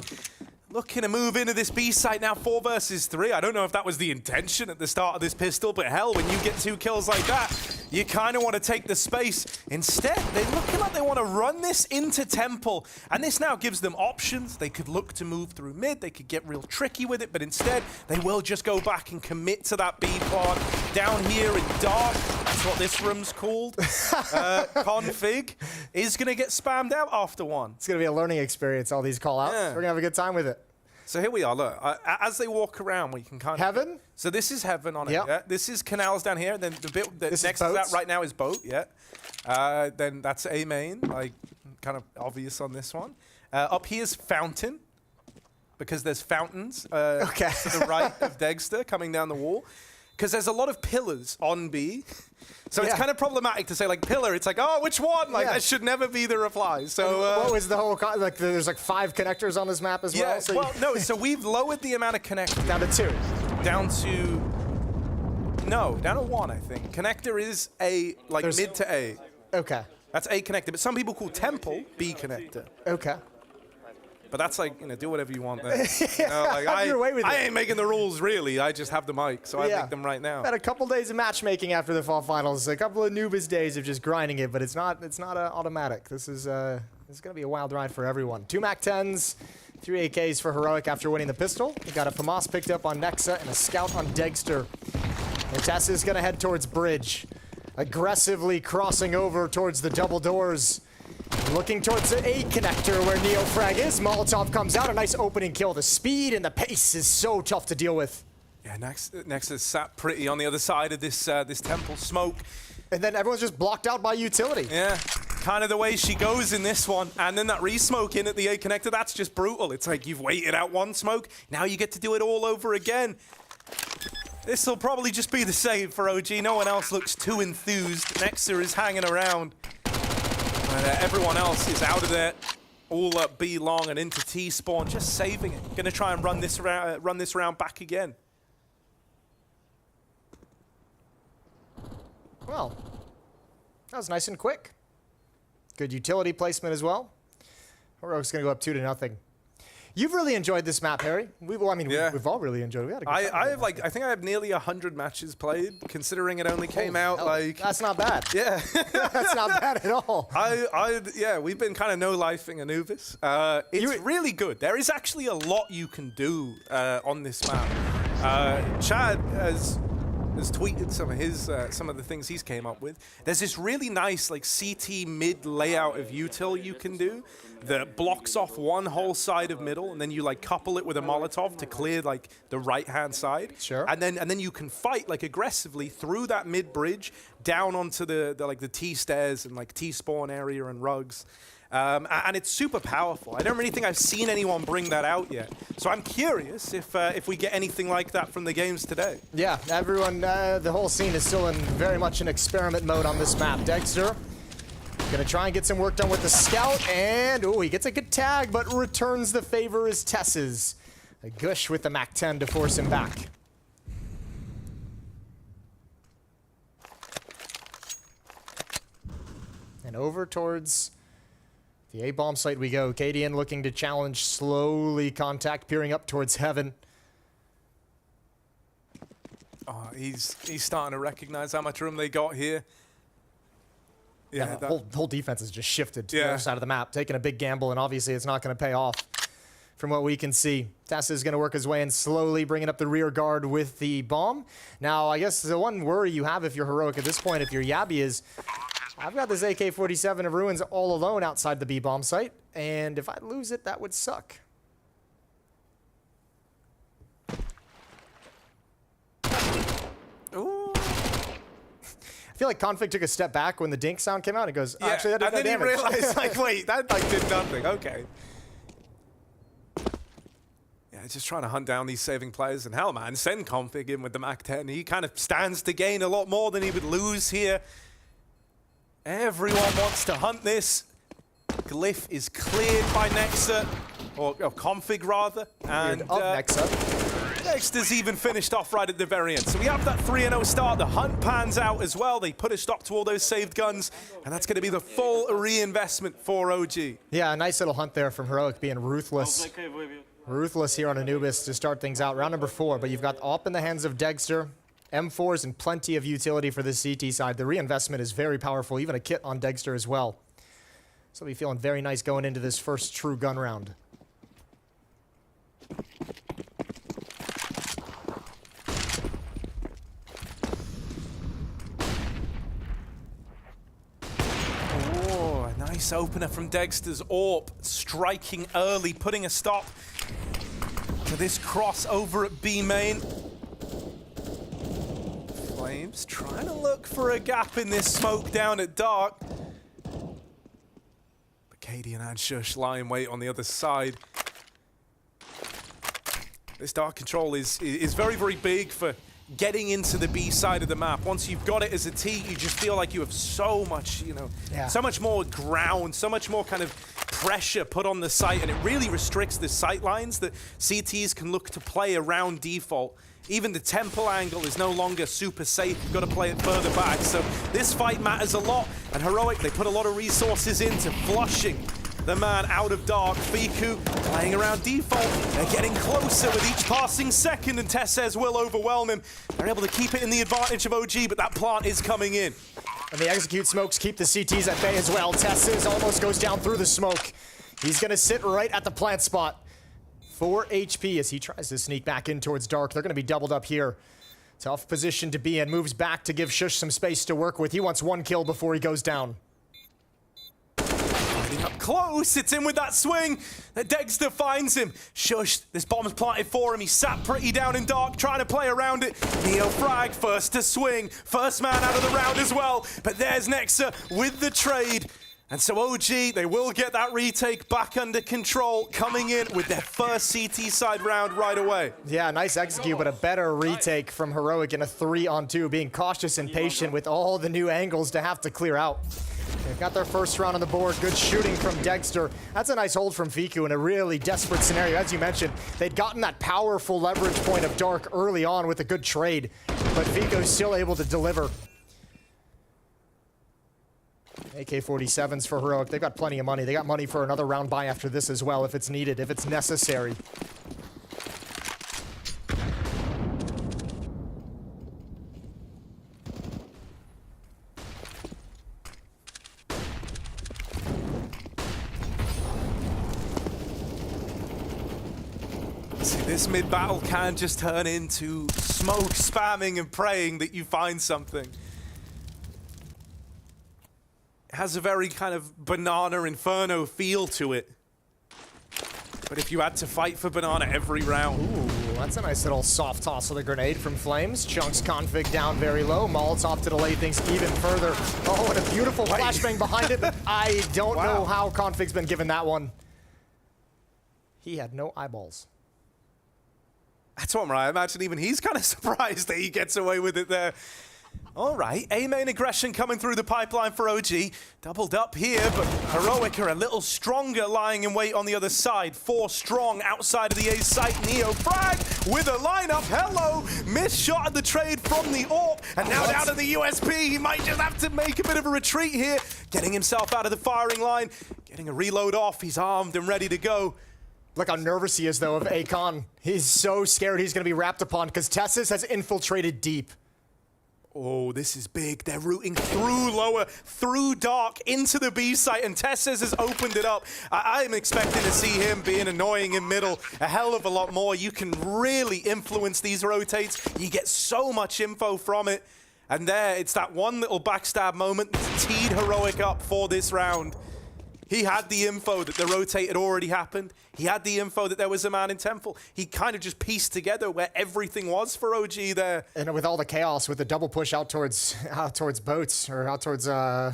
Looking to move into this B site now, 4 versus 3. I don't know if that was the intention at the start of this pistol, but hell, when you get 2 kills like that, you kind of want to take the space. Instead, they're looking like they want to run this into Temple, and this now gives them options. They could look to move through mid, they could get real tricky with it, but instead, they will just go back and commit to that B pod. Down here in dark, that's what this room's called. Config is going to get spammed out after one. It's going to be a learning experience, all these call-outs. Yeah. We're going to have a good time with it. So here we are, look, as they walk around, we can kind of... Heaven? So this is Heaven on Yep. it, yeah? This is Canals down here, then the bit that's next to that right now is Boat, yeah? Then that's A main, like, kind of obvious on this one. Up here's Fountain, because there's fountains to the right of Degster coming down the wall. Because there's a lot of pillars on B. So it's kind of problematic to say, like, pillar. It's like, oh, which one? Like, that should never be the reply. So what was the whole, like, there's like 5 connectors on this map as well? So well, no, so we've lowered the amount of connectors. Down to 2. Down to 1, I think. Connector is A, like, mid to A. Okay. That's A connector. But some people call Temple B connector. Okay. But that's like, you know, do whatever you want there. You know, like, I ain't making the rules, really. I just have the mic, so I make them right now. Had a couple days of matchmaking after the fall finals. A couple of Anubis days of just grinding it, but it's not automatic. This is going to be a wild ride for everyone. 2 MAC-10s, 3 AKs for Heroic after winning the pistol. We got a FAMAS picked up on Nexa and a scout on Degster. And Tessa is going to head towards Bridge, aggressively crossing over towards the double doors. Looking towards the A connector where Neofrag is. Molotov comes out, a nice opening kill. The speed and the pace is so tough to deal with. Yeah, next is sat pretty on the other side of this this Temple smoke. And then everyone's just blocked out by utility. Yeah, kind of the way she goes in this one. And then that re-smoke in at the A connector, that's just brutal. It's like you've waited out 1 smoke, now you get to do it all over again. This will probably just be the save for OG. No one else looks too enthused. Nexa is hanging around. Everyone else is out of there, all up B long and into T spawn, just saving it. Gonna try and run this round back again. Well, that was nice and quick. Good utility placement as well. Heroic's gonna go up 2-0. You've really enjoyed this map, Harry. We've all really enjoyed it. We had a good time. I think I have nearly 100 matches played, considering it only came out like... That's not bad. Yeah. That's not bad at all. Yeah, we've been kind of no-lifing Anubis. It's really good. There is actually a lot you can do on this map. Chad has tweeted some of the things he's came up with. There's this really nice like CT mid layout of util you can do that blocks off one whole side of middle, and then you like couple it with a Molotov to clear like the right hand side. Sure. And then you can fight like aggressively through that mid bridge down onto the like the T stairs and like T spawn area and rugs. And it's super powerful. I don't really think I've seen anyone bring that out yet. So I'm curious if we get anything like that from the games today. Yeah, everyone, the whole scene is still in very much an experiment mode on this map. Dexter gonna try and get some work done with the scout, and he gets a good tag, but returns the favor as Tess's. A gush with the MAC-10 to force him back. And over towards the A-bomb site we go. Cadian looking to challenge slowly. Contact peering up towards Heaven. Oh, he's starting to recognize how much room they got here. Yeah, the whole defense has just shifted to the other side of the map, taking a big gamble, and obviously it's not going to pay off from what we can see. Tessa is going to work his way in slowly, bringing up the rear guard with the bomb. Now, I guess the one worry you have if you're Heroic at this point, if you're Yabi, is I've got this AK-47 of Ruins all alone outside the B-bomb site, and if I lose it, that would suck. feel like Config took a step back when the dink sound came out. He goes, Yeah, actually, that did and then damage. he realized, like, wait, that like did nothing. Okay. Yeah, just trying to hunt down these saving players. And hell, man, send Config in with the Mac-10. He kind of stands to gain a lot more than he would lose here. Everyone wants to hunt this. Glyph is cleared by Nexa, or Config rather. And Nexa's even finished off right at the very end. So we have that 3-0 start. The hunt pans out as well. They put a stop to all those saved guns, and that's going to be the full reinvestment for OG. Yeah, a nice little hunt there from Heroic, being ruthless. Ruthless here on Anubis to start things out. Round number 4, but you've got AWP in the hands of Dexter. M4s and plenty of utility for the CT side. The reinvestment is very powerful, even a kit on Dexter as well. So we'll be feeling very nice going into this first true gun round. Oh, a nice opener from Dexter's AWP, striking early, putting a stop to this cross over at B main. Flames trying to look for a gap in this smoke down at Dark. But Cadian and Shush lie in wait on the other side. This Dark control is very, very big for getting into the B side of the map. Once you've got it as a T, you just feel like you have so much, you know, so much more ground, so much more kind of pressure put on the site, and it really restricts the sight lines that CTs can look to play around default. Even the temple angle is no longer super safe. You've got to play it further back. So this fight matters a lot. And Heroic, they put a lot of resources into flushing the man out of Dark. Fiku playing around default. They're getting closer with each passing second, and Tessez will overwhelm him. They're able to keep it in the advantage of OG, but that plant is coming in. And the execute smokes keep the CTs at bay as well. Tessez almost goes down through the smoke. He's going to sit right at the plant spot. 4 HP as he tries to sneak back in towards Dark. They're going to be doubled up here. Tough position to be in. Moves back to give Shush some space to work with. He wants 1 kill before he goes down. Getting up close. It's in with that swing. Dexter finds him. Shush, this bomb's planted for him. He sat pretty down in Dark, trying to play around it. Neo frag, first to swing. First man out of the round as well. But there's Nexa with the trade. And so OG, they will get that retake back under control, coming in with their first CT side round right away. Yeah, nice execute, but a better retake from Heroic in a 3-on-2, being cautious and patient with all the new angles to have to clear out. They've got their first round on the board. Good shooting from Dexter. That's a nice hold from Fiku in a really desperate scenario. As you mentioned, they'd gotten that powerful leverage point of Dark early on with a good trade, but Fiku's still able to deliver. AK-47s for Heroic. They've got plenty of money. They got money for another round buy after this as well, if it's needed, if it's necessary. See, this mid-battle can just turn into smoke spamming and praying that you find something. Has a very kind of Banana Inferno feel to it. But if you had to fight for Banana every round. Ooh, that's a nice little soft toss of the grenade from Flames. Chunks Config down very low. Molotov to delay things even further. Oh, and a beautiful flashbang behind it. I don't know how Config's been given that one. He had no eyeballs. That's what I imagine even he's kind of surprised that he gets away with it there. All right, A-main aggression coming through the pipeline for OG. Doubled up here, but Heroic are a little stronger lying in wait on the other side. 4 strong outside of the A site. Neo frag with a lineup. Hello, missed shot at the trade from the AWP. And now down to the USP. He might just have to make a bit of a retreat here. Getting himself out of the firing line. Getting a reload off. He's armed and ready to go. Look how nervous he is, though, of Akon. He's so scared he's going to be wrapped upon because Tessis has infiltrated deep. Oh, this is big. They're rooting through lower, through Dark, into the B site, and Tesses has opened it up. I'm expecting to see him being annoying in middle a hell of a lot more. You can really influence these rotates. You get so much info from it. And there, it's that one little backstab moment that's teed Heroic up for this round. He had the info that the rotate had already happened. He had the info that there was a man in Temple. He kind of just pieced together where everything was for OG there. And with all the chaos, with the double push out towards boats, or out towards A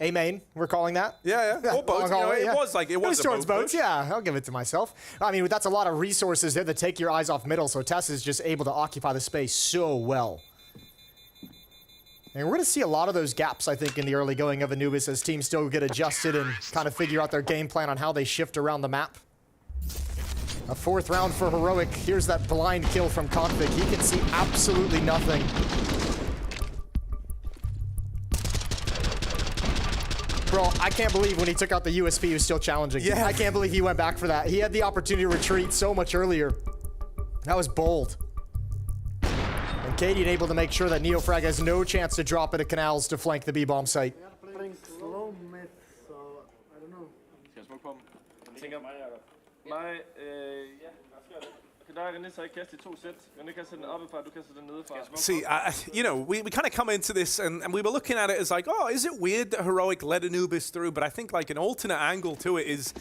main, we're calling that. Yeah. Or boats. You know, it was towards a boat boats. push. Yeah, I'll give it to myself. I mean, that's a lot of resources there that take your eyes off middle. So Tess is just able to occupy the space so well. And we're going to see a lot of those gaps, I think, in the early going of Anubis as teams still get adjusted and kind of figure out their game plan on how they shift around the map. A 4th round for Heroic. Here's that blind kill from Config. He can see absolutely nothing. Bro, I can't believe when he took out the USP, he was still challenging. Yeah. I can't believe he went back for that. He had the opportunity to retreat so much earlier. That was bold. And Cadian able to make sure that Neofrag has no chance to drop into canals to flank the B-bomb site. Playing slow mid, so I don't know. Skal jeg smukke på dem? Jeg tænker mig, ja, der er René så ikke kaste i 2 sæt. René kaster den oppe fra, du kaster den nede fra. See, you know, we kind of come into this and we were looking at it as like, oh, is it weird that Heroic let Anubis through? But I think like an alternate angle to it is,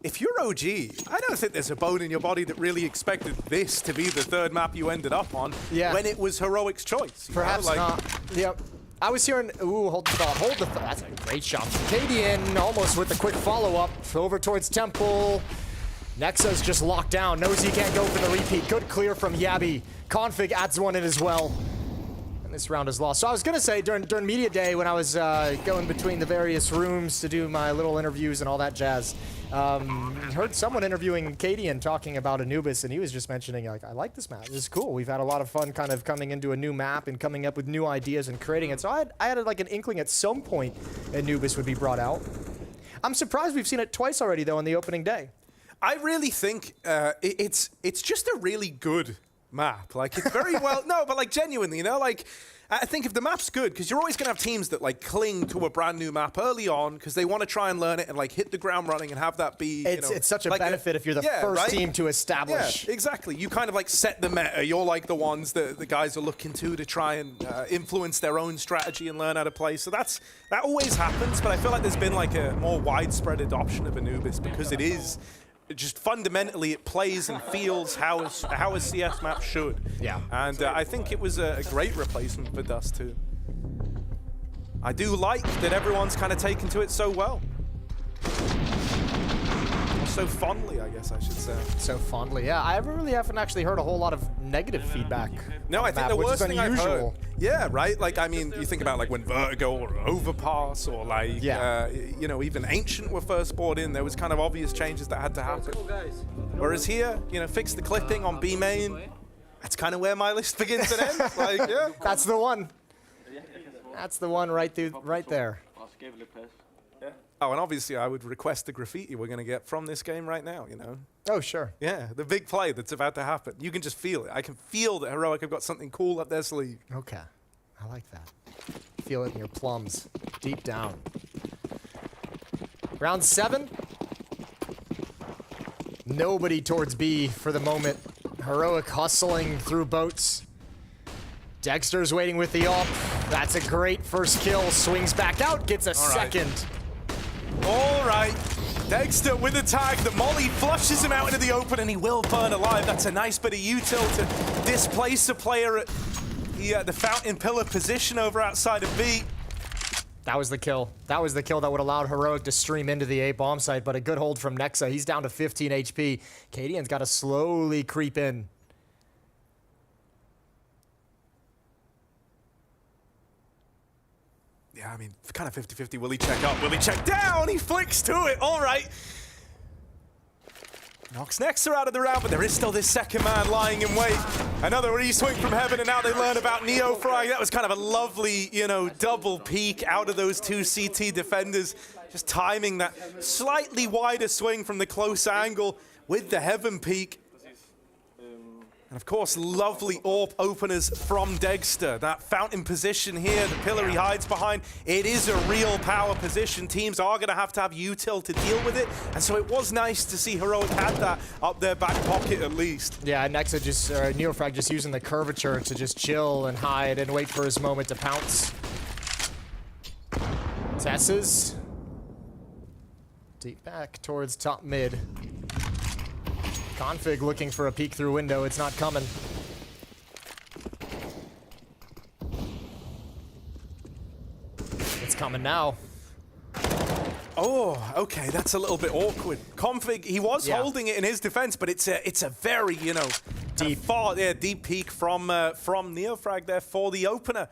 if you're OG, I don't think there's a bone in your body that really expected this to be the 3rd map you ended up on when it was Heroic's choice. Perhaps not. Yep. I was hearing, ooh, hold the thought, hold the thought. That's a great shot. Cadian almost with the quick follow-up over towards Temple. Nexa's just locked down, knows he can't go for the repeat. Good clear from Yabi. Config adds one in as well. And this round is lost. So I was gonna say during media day when I was going between the various rooms to do my little interviews and all that jazz, heard someone interviewing Cadian talking about Anubis, and he was just mentioning, like, I like this map. This is cool. We've had a lot of fun kind of coming into a new map and coming up with new ideas and creating it. So I had like an inkling at some point Anubis would be brought out. I'm surprised we've seen it twice already, though, on the opening day. I really think it's just a really good map. Like, it's very well, no, but like genuinely, you know, like, I think if the map's good, because you're always going to have teams that like cling to a brand new map early on because they want to try and learn it and like hit the ground running and have that be, It's such a like benefit if you're the first team to establish. Yeah, exactly. You kind of like set the meta. You're like the ones that the guys are looking to try and influence their own strategy and learn how to play. So that always happens, but I feel like there's been like a more widespread adoption of Anubis because it is just fundamentally it plays and feels how a CS map should. Yeah. And I think it was a great replacement for Dust too. I do like that everyone's kind of taken to it so well. So fondly, I guess I should say. So fondly, yeah. I really haven't actually heard a whole lot of negative feedback. No, I think the worst thing I've heard. unusual. Yeah, right? Like, I mean, you think about like when Vertigo or Overpass or like, you know, even Ancient were first brought in, there was kind of obvious changes that had to happen. Whereas here, you know, fix the clipping on B main. That's kind of where my list begins and ends. Like, yeah. That's the one. That's the one right there. Oh, and obviously I would request the graffiti we're going to get from this game right now, you know? Oh, sure. Yeah, the big play that's about to happen. You can just feel it. I can feel that Heroic have got something cool up their sleeve. Okay. I like that. Feel it in your plums, deep down. Round 7. Nobody towards B for the moment. Heroic hustling through boats. Dexter's waiting with the ult. That's a great first kill. Swings back out, gets a second. All right. Dexter with a tag. The molly flushes him out into the open and he will burn alive. That's a nice bit of util to displace a player at the fountain pillar position over outside of B. That was the kill. That was the kill that would allow Heroic to stream into the A bomb site, but a good hold from Nexa. He's down to 15 HP. Cadian's got to slowly creep in. Yeah, I mean, kind of 50-50. Will he check up? Will he check down? He flicks to it. All right. Knocks Nexa out of the round, but there is still this second man lying in wait. Another re-swing from heaven, and now they learn about Neofrag. That was kind of a lovely, you know, double peek out of those two CT defenders. Just timing that slightly wider swing from the close angle with the heaven peek. And of course, lovely AWP openers from Dexter. That fountain position here, the pillar he hides behind, it is a real power position. Teams are going to have util to deal with it. And so it was nice to see Heroic had that up their back pocket at least. Yeah, Nexa just, Neofrag just using the curvature to just chill and hide and wait for his moment to pounce. Tess's. Deep back towards top mid. Config looking for a peek through window. It's not coming. It's coming now. Oh, okay, that's a little bit awkward. Config, he was holding it in his defense, but it's a very, you know, deep peek from Neofrag there for the opener.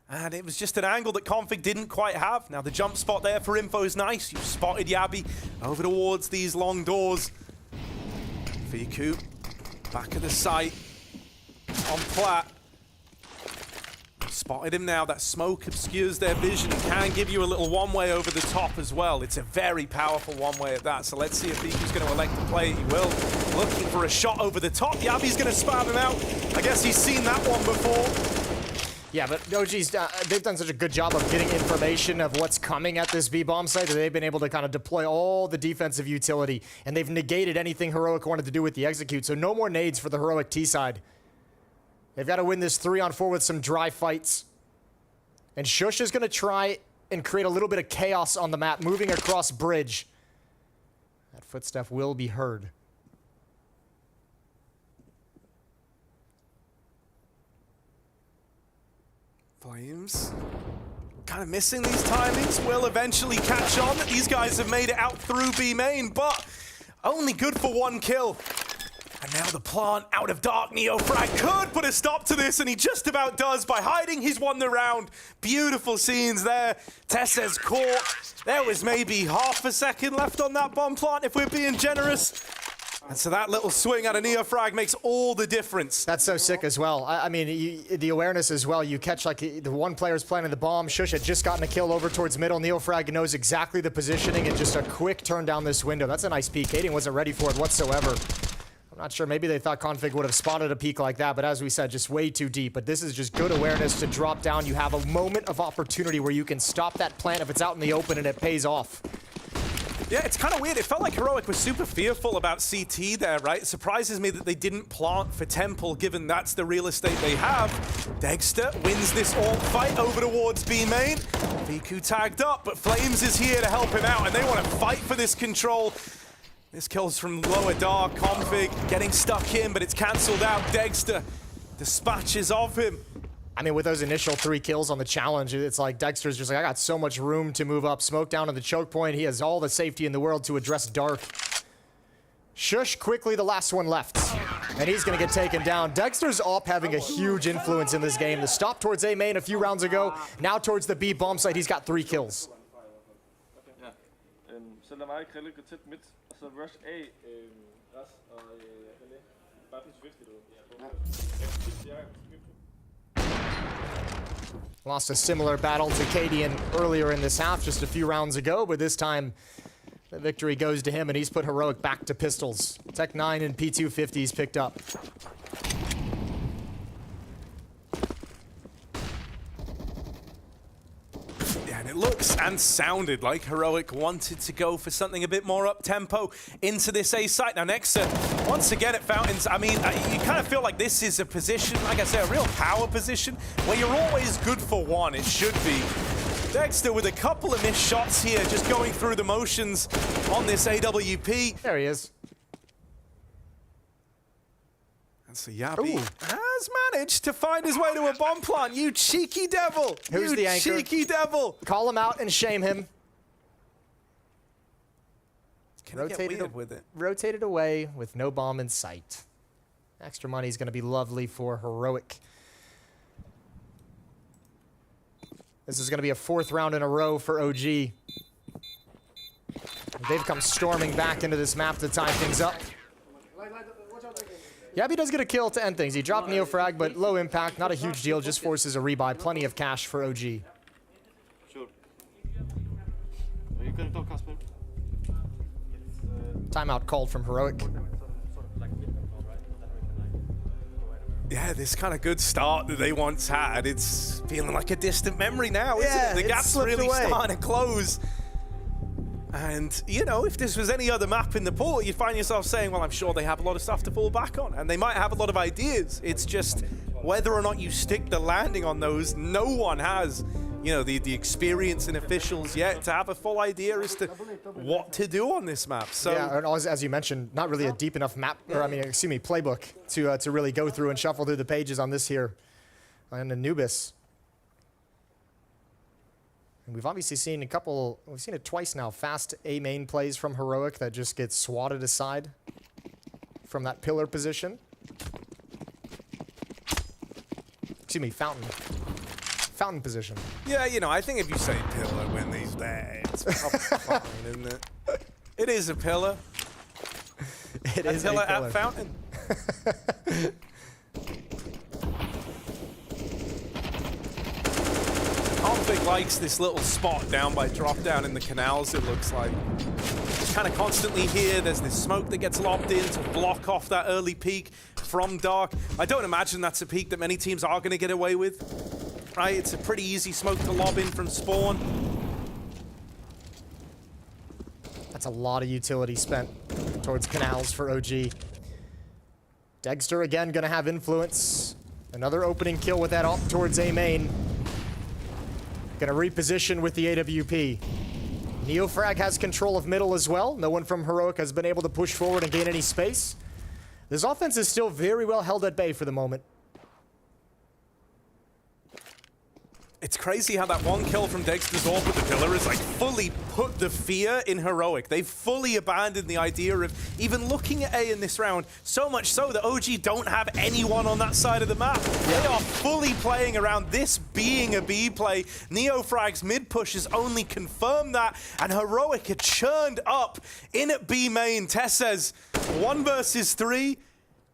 And it was just an angle that Config didn't quite have. Now the jump spot there for info is nice. You spotted Yabi over towards these long doors. Fiku, back of the site, on plat. Spotted him now. That smoke obscures their vision and can give you a little one-way over the top as well. It's a very powerful one-way at that. So let's see if Fiku's going to elect to play it. He will. Looking for a shot over the top. Yabi's going to spam him out. I guess he's seen that one before. Yeah, but OG's, they've done such a good job of getting information of what's coming at this B-bomb site that they've been able to kind of deploy all the defensive utility, and they've negated anything Heroic wanted to do with the execute, so no more nades for the Heroic T side. They've got to win this 3-on-4 with some dry fights. And Shush is going to try and create a little bit of chaos on the map, moving across bridge. That footstep will be heard. Flames kind of missing these timings. Will eventually catch on. These guys have made it out through B main, but only good for 1 kill. And now the plant out of dark. Neofrag could put a stop to this, and he just about does. By hiding, he's won the round. Beautiful scenes there. Tessa's caught. There was maybe half a second left on that bomb plant, if we're being generous. And so that little swing out of Neofrag makes all the difference. That's so sick as well. I mean, the awareness as well. You catch, like, the one player's planting the bomb. Shush had just gotten a kill over towards middle. Neofrag knows exactly the positioning and just a quick turn down this window. That's a nice peek. Kaden wasn't ready for it whatsoever. I'm not sure. Maybe they thought Config would have spotted a peek like that, but as we said, just way too deep. But this is just good awareness to drop down. You have a moment of opportunity where you can stop that plant if it's out in the open and it pays off. Yeah, it's kind of weird. It felt like Heroic was super fearful about CT there, right? It surprises me that they didn't plant for Temple, given that's the real estate they have. Dexter wins this alt fight over towards B main. Fiku tagged up, but Flames is here to help him out, and they want to fight for this control. This kill's from lower dark. Config getting stuck in, but it's cancelled out. Dexter dispatches of him. I mean, with those initial 3 kills on the challenge, it's like Dexter's just like, I got so much room to move up. Smoke down on the choke point. He has all the safety in the world to address dark. Shush quickly, the last one left. And he's going to get taken down. Dexter's up having a huge influence in this game. The stop towards A main a few rounds ago. Now towards the B bomb site, he's got 3 kills. Så lad mig Krille gå tæt midt, og så rush A, Ras og René. Bare den swift, Lost a similar battle to Cadian earlier in this half, just a few rounds ago, but this time the victory goes to him, and he's put Heroic back to pistols. Tech 9 and P250's picked up. And it looks and sounded like Heroic wanted to go for something a bit more up-tempo into this A site. Now, Nexa, once again at Fountains, I mean, you kind of feel like this is a position, like I say, a real power position, where you're always good for 1, it should be. Dexter with a couple of missed shots here, just going through the motions on this AWP. There he is. So Yabi has managed to find his way to a bomb plant. You cheeky devil! Who's the anchor? You cheeky devil! Call him out and shame him. Rotated away with no bomb in sight. Extra money is going to be lovely for Heroic. This is going to be a 4th round in a row for OG. They've come storming back into this map to tie things up. Yabi does get a kill to end things. He dropped Neofrag, but low impact, not a huge deal, just forces a rebuy. Plenty of cash for OG. Sure. You can talk, Casper. Timeout called from Heroic. Yeah, this kind of good start that they once had, it's feeling like a distant memory now, isn't it? The gap's really starting to close. And, you know, if this was any other map in the pool, you'd find yourself saying, well, I'm sure they have a lot of stuff to fall back on. And they might have a lot of ideas. It's just whether or not you stick the landing on those, no one has. you know, the experience and officials yet to have a full idea as to what to do on this map. So yeah, and as you mentioned, not really a deep enough map, or I mean, excuse me, playbook to really go through and shuffle through the pages on this here, on Anubis. And we've obviously seen we've seen it twice now, fast A main plays from Heroic that just get swatted aside from that pillar position. Excuse me, fountain position. yeah, you know, I think if you say pillar when he's there, it's probably fine, isn't it? It is a pillar. It is a pillar pillar at fountain. Config likes this little spot down by drop down in the canals, it looks like. It's kind of constantly here. There's this smoke that gets lobbed in to block off that early peek from Dark. I don't imagine that's a peek that many teams are going to get away with, right? It's a pretty easy smoke to lob in from spawn. That's a lot of utility spent towards canals for OG. Dexter again going to have influence. Another opening kill with that off towards A main. Going to reposition with the AWP. Neofrag has control of middle as well. No one from Heroic has been able to push forward and gain any space. This offense is still very well held at bay for the moment. It's crazy how that one kill from Dexter's AWP with the pillar has like fully put the fear in Heroic. They've fully abandoned the idea of even looking at A in this round, so much so that OG don't have anyone on that side of the map. They are fully playing around this being a B play. Neofrag's mid push has only confirmed that, and Heroic are churned up in at B main. Tess says 1 versus 3,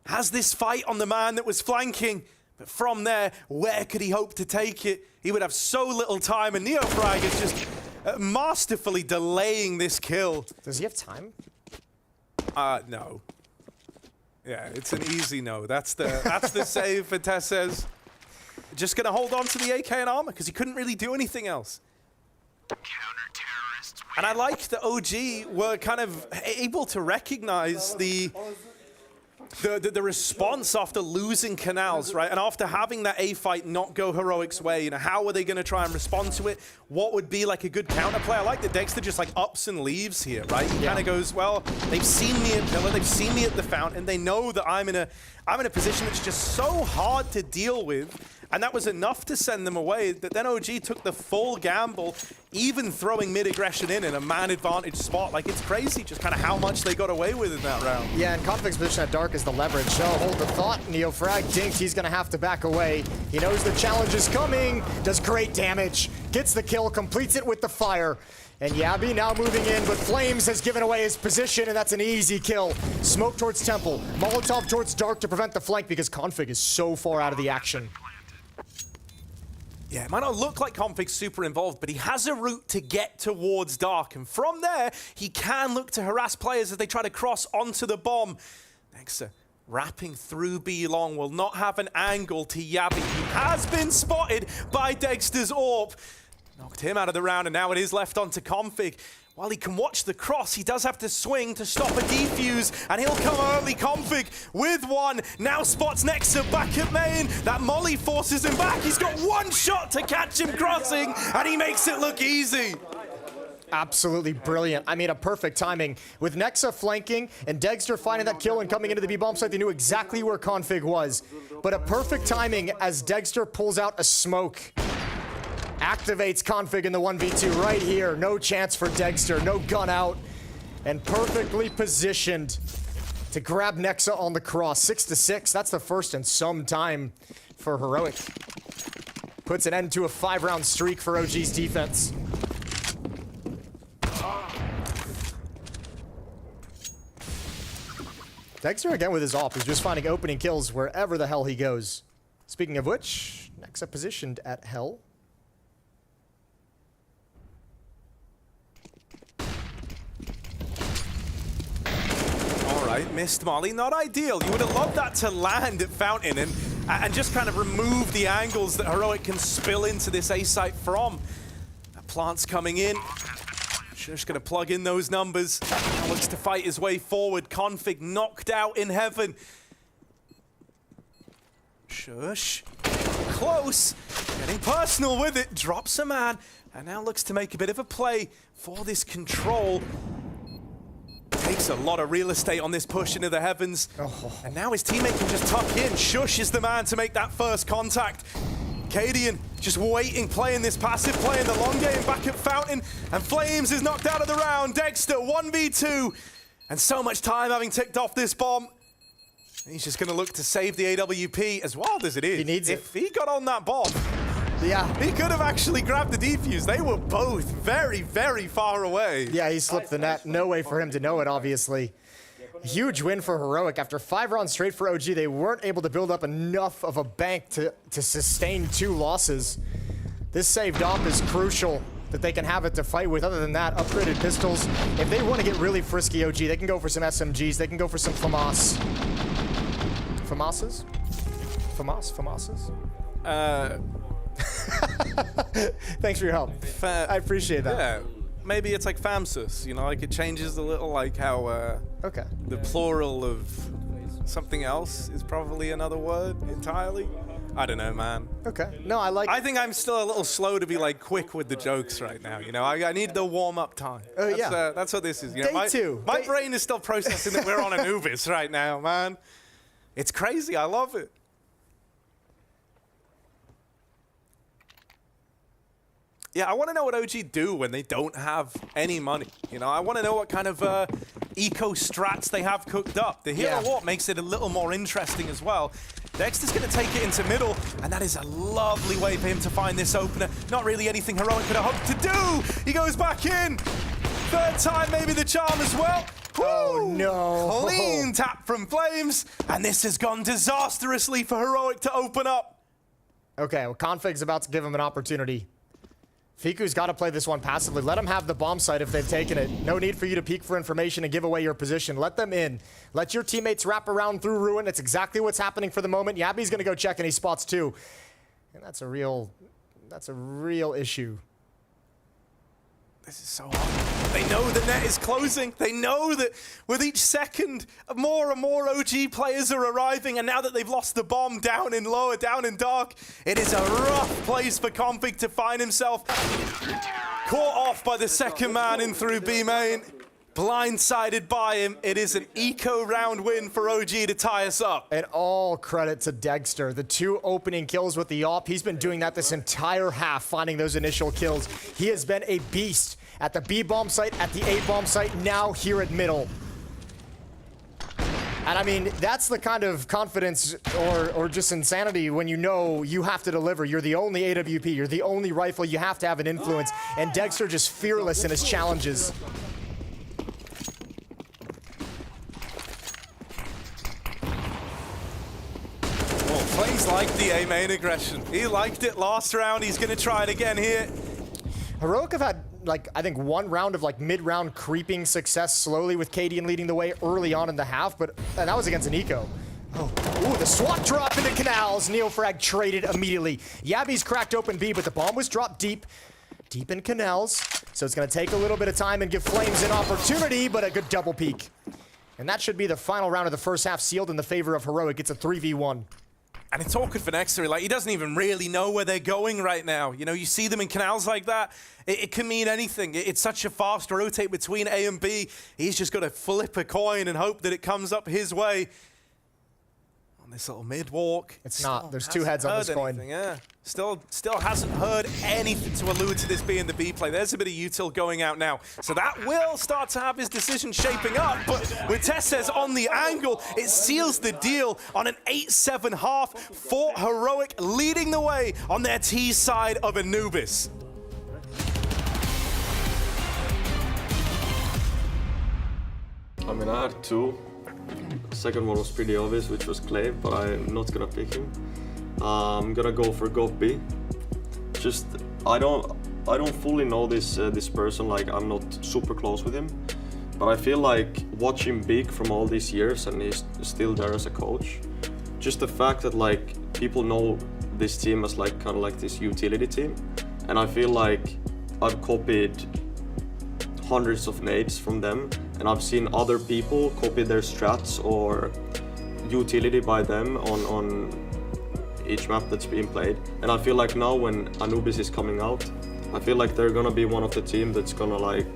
has this fight on the man that was flanking. But from there, where could he hope to take it? He would have so little time, and Neofrag is just masterfully delaying this kill. Does he have time? No. Yeah, it's an easy no. That's the save for Tessez. Just gonna hold on to the AK and armor because he couldn't really do anything else. And I like that OG were kind of able to recognize the response after losing canals, right? And after having that A fight not go Heroic's way, you know, how are they going to try and respond to it? What would be like a good counterplay? I like that Dexter just like ups and leaves here, right? He kind of goes, well, they've seen me at pillar, they've seen me at the fountain, they know that I'm in a position that's just so hard to deal with. And that was enough to send them away. That then OG took the full gamble, even throwing mid-aggression in a man-advantage spot. Like, it's crazy just kind of how much they got away with in that round. Yeah, and Config's position at Dark is the leverage. So hold the thought. Neofrag dinked. He's going to have to back away. He knows the challenge is coming. Does great damage. Gets the kill. Completes it with the fire. And Yabi now moving in, but Flames has given away his position, and that's an easy kill. Smoke towards Temple. Molotov towards Dark to prevent the flank because Config is so far out of the action. Yeah, it might not look like Config's super involved, but he has a route to get towards Dark. And from there, he can look to harass players as they try to cross onto the bomb. Nexa wrapping through B long, will not have an angle to Yabi. He has been spotted by Dexter's AWP. Knocked him out of the round, and now it is left onto Config. While he can watch the cross, he does have to swing to stop a defuse, and he'll come early. Config with one. Now spots Nexa back at main. That molly forces him back. He's got one shot to catch him crossing, and he makes it look easy. Absolutely brilliant. I mean, a perfect timing. With Nexa flanking and Dexter finding that kill and coming into the B-bomb site, they knew exactly where Config was. But a perfect timing as Dexter pulls out a smoke. Activates Config in the 1v2 right here. No chance for Dexter, no gun out. And perfectly positioned to grab Nexa on the cross. 6-6, that's the first in some time for Heroic. Puts an end to a 5-round streak for OG's defense. Dexter again with his AWP is just finding opening kills wherever the hell he goes. Speaking of which, Nexa positioned at Hell. Missed molly, not ideal. You would have loved that to land at Fountain and just kind of remove the angles that Heroic can spill into this A site from. That plant's coming in. Just gonna plug in those numbers. Looks to fight his way forward. Config knocked out in heaven. Shush. close, getting personal with it, drops a man, and now looks to make a bit of a play for this control. Takes a lot of real estate on this push into the heavens. And now his teammate can just tuck in. Shush is the man to make that first contact. Cadian just waiting, playing this passive, playing the long game back at Fountain. And Flames is knocked out of the round. Dexter, 1v2. And so much time having ticked off this bomb. He's just going to look to save the AWP, as wild as it is. He needs it. If he got on that bomb, yeah, he could have actually grabbed the defuse. They were both very, very far away. Yeah, he slipped the net. No way for him to know it, obviously. Huge win for Heroic. After 5 rounds straight for OG, they weren't able to build up enough of a bank to sustain 2 losses. This saved off is crucial that they can have it to fight with. Other than that, upgraded pistols. If they want to get really frisky, OG, they can go for some SMGs. They can go for some FAMAS. FAMASes? FAMASes? Thanks for your help. I appreciate that. Yeah, maybe it's like FAMSUS, you know, like it changes a little, like how okay, the plural of something else is probably another word entirely. I don't know, man. Okay. No, I think I'm still a little slow to be like quick with the jokes right now. You know, I need the warm up time. Yeah. That's what this is. You Day know, two. My brain is still processing that we're on Anubis right now, man. It's crazy. I love it. Yeah, I want to know what OG do when they don't have any money. You know, I want to know what kind of eco strats they have cooked up. The hero warp makes it a little more interesting as well. Dexter's going to take it into middle, and that is a lovely way for him to find this opener. Not really anything Heroic could have hoped to do. He goes back in. Third time, maybe the charm as well. Oh, no. Clean tap from Flames, and this has gone disastrously for Heroic to open up. Okay, well, Config's about to give him an opportunity. Fiku's got to play this one passively. Let them have the bomb site if they've taken it. No need for you to peek for information and give away your position. Let them in. Let your teammates wrap around through Ruin. It's exactly what's happening for the moment. Yabi's going to go check any spots too. And that's a real issue. This is so hard. They know the net is closing. They know that with each second, more and more OG players are arriving, and now that they've lost the bomb down in lower, down in dark, it is a rough place for Config to find himself. Caught off by the second man in through B main. Blindsided by him. It is an eco round win for OG to tie us up. And all credit to Dexter. The 2 opening kills with the AWP. He's been doing that this entire half, finding those initial kills. He has been a beast at the B bomb site, at the A bomb site, now here at middle. And I mean, that's the kind of confidence or just insanity when you know you have to deliver. You're the only AWP. You're the only rifle. You have to have an influence. And Dexter just fearless in his challenges. Flames liked the A main aggression. He liked it last round. He's going to try it again here. Heroic have had, like, I think 1 round of, like, mid-round creeping success slowly with Cadian leading the way early on in the half, but that was against an eco. Oh, ooh, the SWAT drop into Canals. Neofrag traded immediately. Yabi's cracked open B, but the bomb was dropped deep in Canals. So it's going to take a little bit of time and give Flames an opportunity, but a good double peek. And that should be the final round of the first half, sealed in the favor of Heroic. It's a 3v1. And it's awkward for Nexter. Like, he doesn't even really know where they're going right now. You know, you see them in canals like that, it can mean anything. It's such a fast rotate between A and B. He's just got to flip a coin and hope that it comes up his way. On this little mid-walk. It's not. There's 2 heads on this coin. Yeah. Still hasn't heard anything to allude to this being the B play. There's a bit of util going out now. So that will start to have his decision shaping up. But with Tessez on the angle, it seals the deal on an 8-7 half for Heroic, leading the way on their T side of Anubis. I mean, I had 2. The second one was pretty obvious, which was Clay, but I'm not gonna pick him. I'm gonna go for Gov B. Just I don't fully know this person. Like, I'm not super close with him, but I feel like watching Big from all these years, and he's still there as a coach. Just the fact that, like, people know this team as, like, kind of like this utility team, and I feel like I've copied hundreds of nades from them, and I've seen other people copy their strats or utility by them on each map that's being played. And I feel like now when Anubis is coming out, I feel like they're gonna be one of the team that's gonna like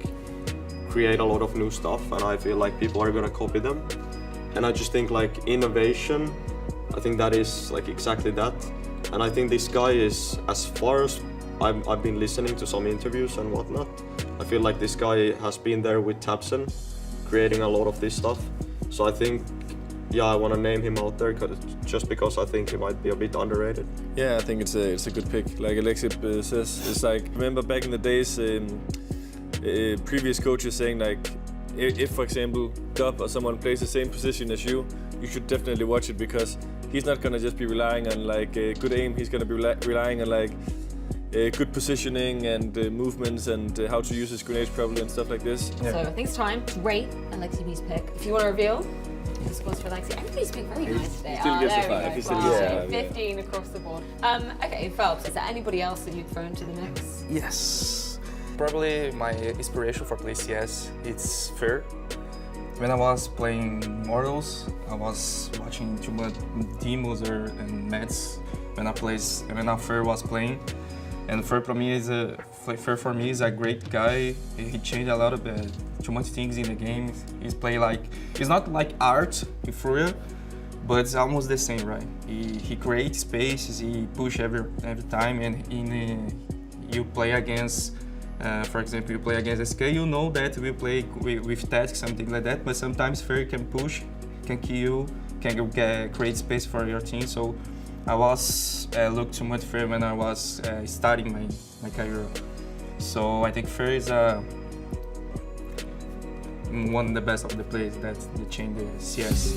create a lot of new stuff, and I feel like people are gonna copy them. And I just think like innovation, I think that is like exactly that. And I think this guy is, as far as I've been listening to some interviews and whatnot, I feel like this guy has been there with Tabson, creating a lot of this stuff. So I think, yeah, I want to name him out there just because I think he might be a bit underrated. Yeah, I think it's a good pick. Like Alexip says, it's like, remember back in the days, previous coaches saying like, if for example, Dub or someone plays the same position as you should definitely watch it, because he's not gonna just be relying on like good aim. He's gonna be relying on like good positioning and movements and how to use his grenades properly and stuff like this. So I think it's time to rate Alexi's pick. If you want to reveal the scores for Alexi, everybody's been very nice today. He still gets a 5. He still gets a 5. 15 across the board. Okay, Phelps, is there anybody else that you'd throw into the mix? Yes. Probably my inspiration for play CS, it's Fer. When I was playing Mortals, I was watching too much Demozer and Mets when Fer was playing. And Fer for me is a great guy. He changed a lot of too much things in the game. He's not like art in Freya, but it's almost the same, right? He creates spaces, he push every time, and you play against. For example, you play against SK, you know that we play with tasks, something like that, but sometimes Fer can push, can kill, can create space for your team. So I was looked too much Fer when I was starting my career. So I think Fer is one of the best of the players that change the CS.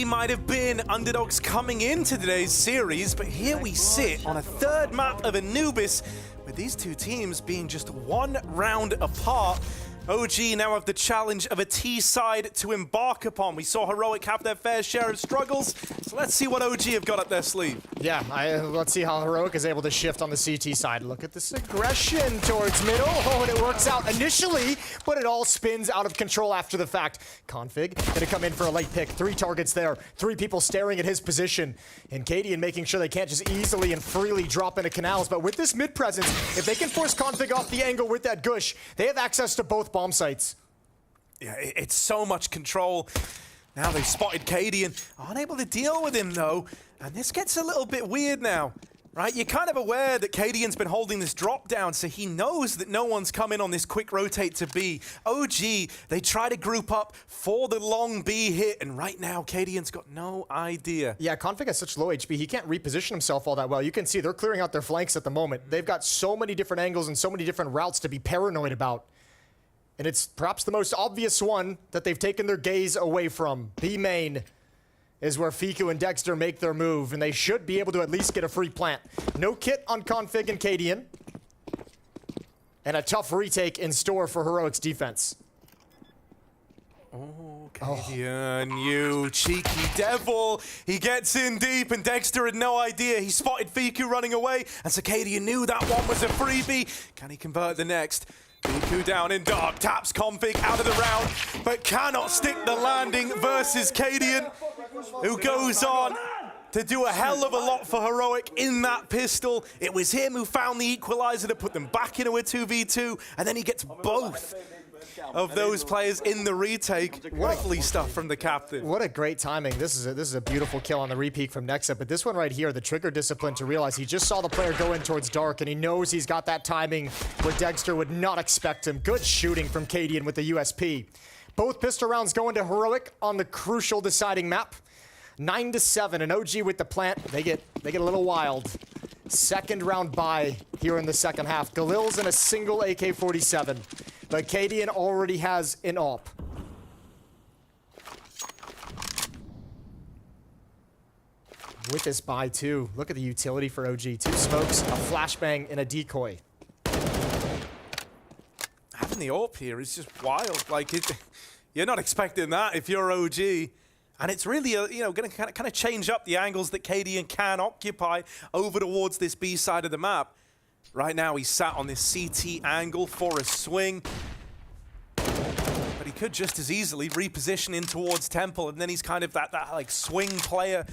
Might have been underdogs coming into today's series, but here we sit on a third map of Anubis, with these two teams being just one round apart. OG now have the challenge of a T side to embark upon. We saw Heroic have their fair share of struggles, so let's see what OG have got up their sleeve. Yeah, let's see how Heroic is able to shift on the CT side. Look at this aggression towards middle. Oh, and it works out initially, but it all spins out of control after the fact. Config gonna come in for a late pick. 3 targets there, 3 people staring at his position. And Cadian making sure they can't just easily and freely drop into canals. But with this mid presence, if they can force Config off the angle with that gush, they have access to both bomb sites. Yeah, it's so much control. Now they've spotted Cadian, unable to deal with him though, and this gets a little bit weird now, right? You're kind of aware that Cadian's been holding this drop down, so he knows that no one's come in on this quick rotate to B. OG, they try to group up for the long B hit, and right now Cadian's got no idea. Yeah, Config has such low HP, he can't reposition himself all that well. You can see they're clearing out their flanks at the moment. They've got so many different angles and so many different routes to be paranoid about. And it's perhaps the most obvious one that they've taken their gaze away from. B main is where Fiku and Dexter make their move, and they should be able to at least get a free plant. No kit on Config and Cadian. And a tough retake in store for Heroic's defense. Oh, Cadian, you cheeky devil. He gets in deep, and Dexter had no idea. He spotted Fiku running away, and so Cadian knew that one was a freebie. Can he convert the next? Fiku down in dark, taps Config out of the round, but cannot stick the landing versus Cadian, who goes on to do a hell of a lot for Heroic in that pistol. It was him who found the equalizer to put them back into a 2v2, and then he gets both of those players in the retake. Lovely stuff from the captain. What a great timing. This is a beautiful kill on the repeat from Nexa, but this one right here, the trigger discipline to realize he just saw the player go in towards dark, and he knows he's got that timing where Dexter would not expect him. Good shooting from Cadian with the USP. Both pistol rounds going to Heroic on the crucial deciding map. 9-7, and OG with the plant. They get a little wild. Second round bye here in the second half. Galil's in a single AK-47, but Cadian already has an AWP. with this buy too. Look at the utility for OG. 2 smokes, a flashbang, and a decoy. Having the AWP here is just wild. Like, you're not expecting that if you're OG. And it's really, going to kind of change up the angles that KD and can occupy over towards this B side of the map. Right now, he's sat on this CT angle for a swing. But he could just as easily reposition in towards Temple, and then he's kind of that like swing player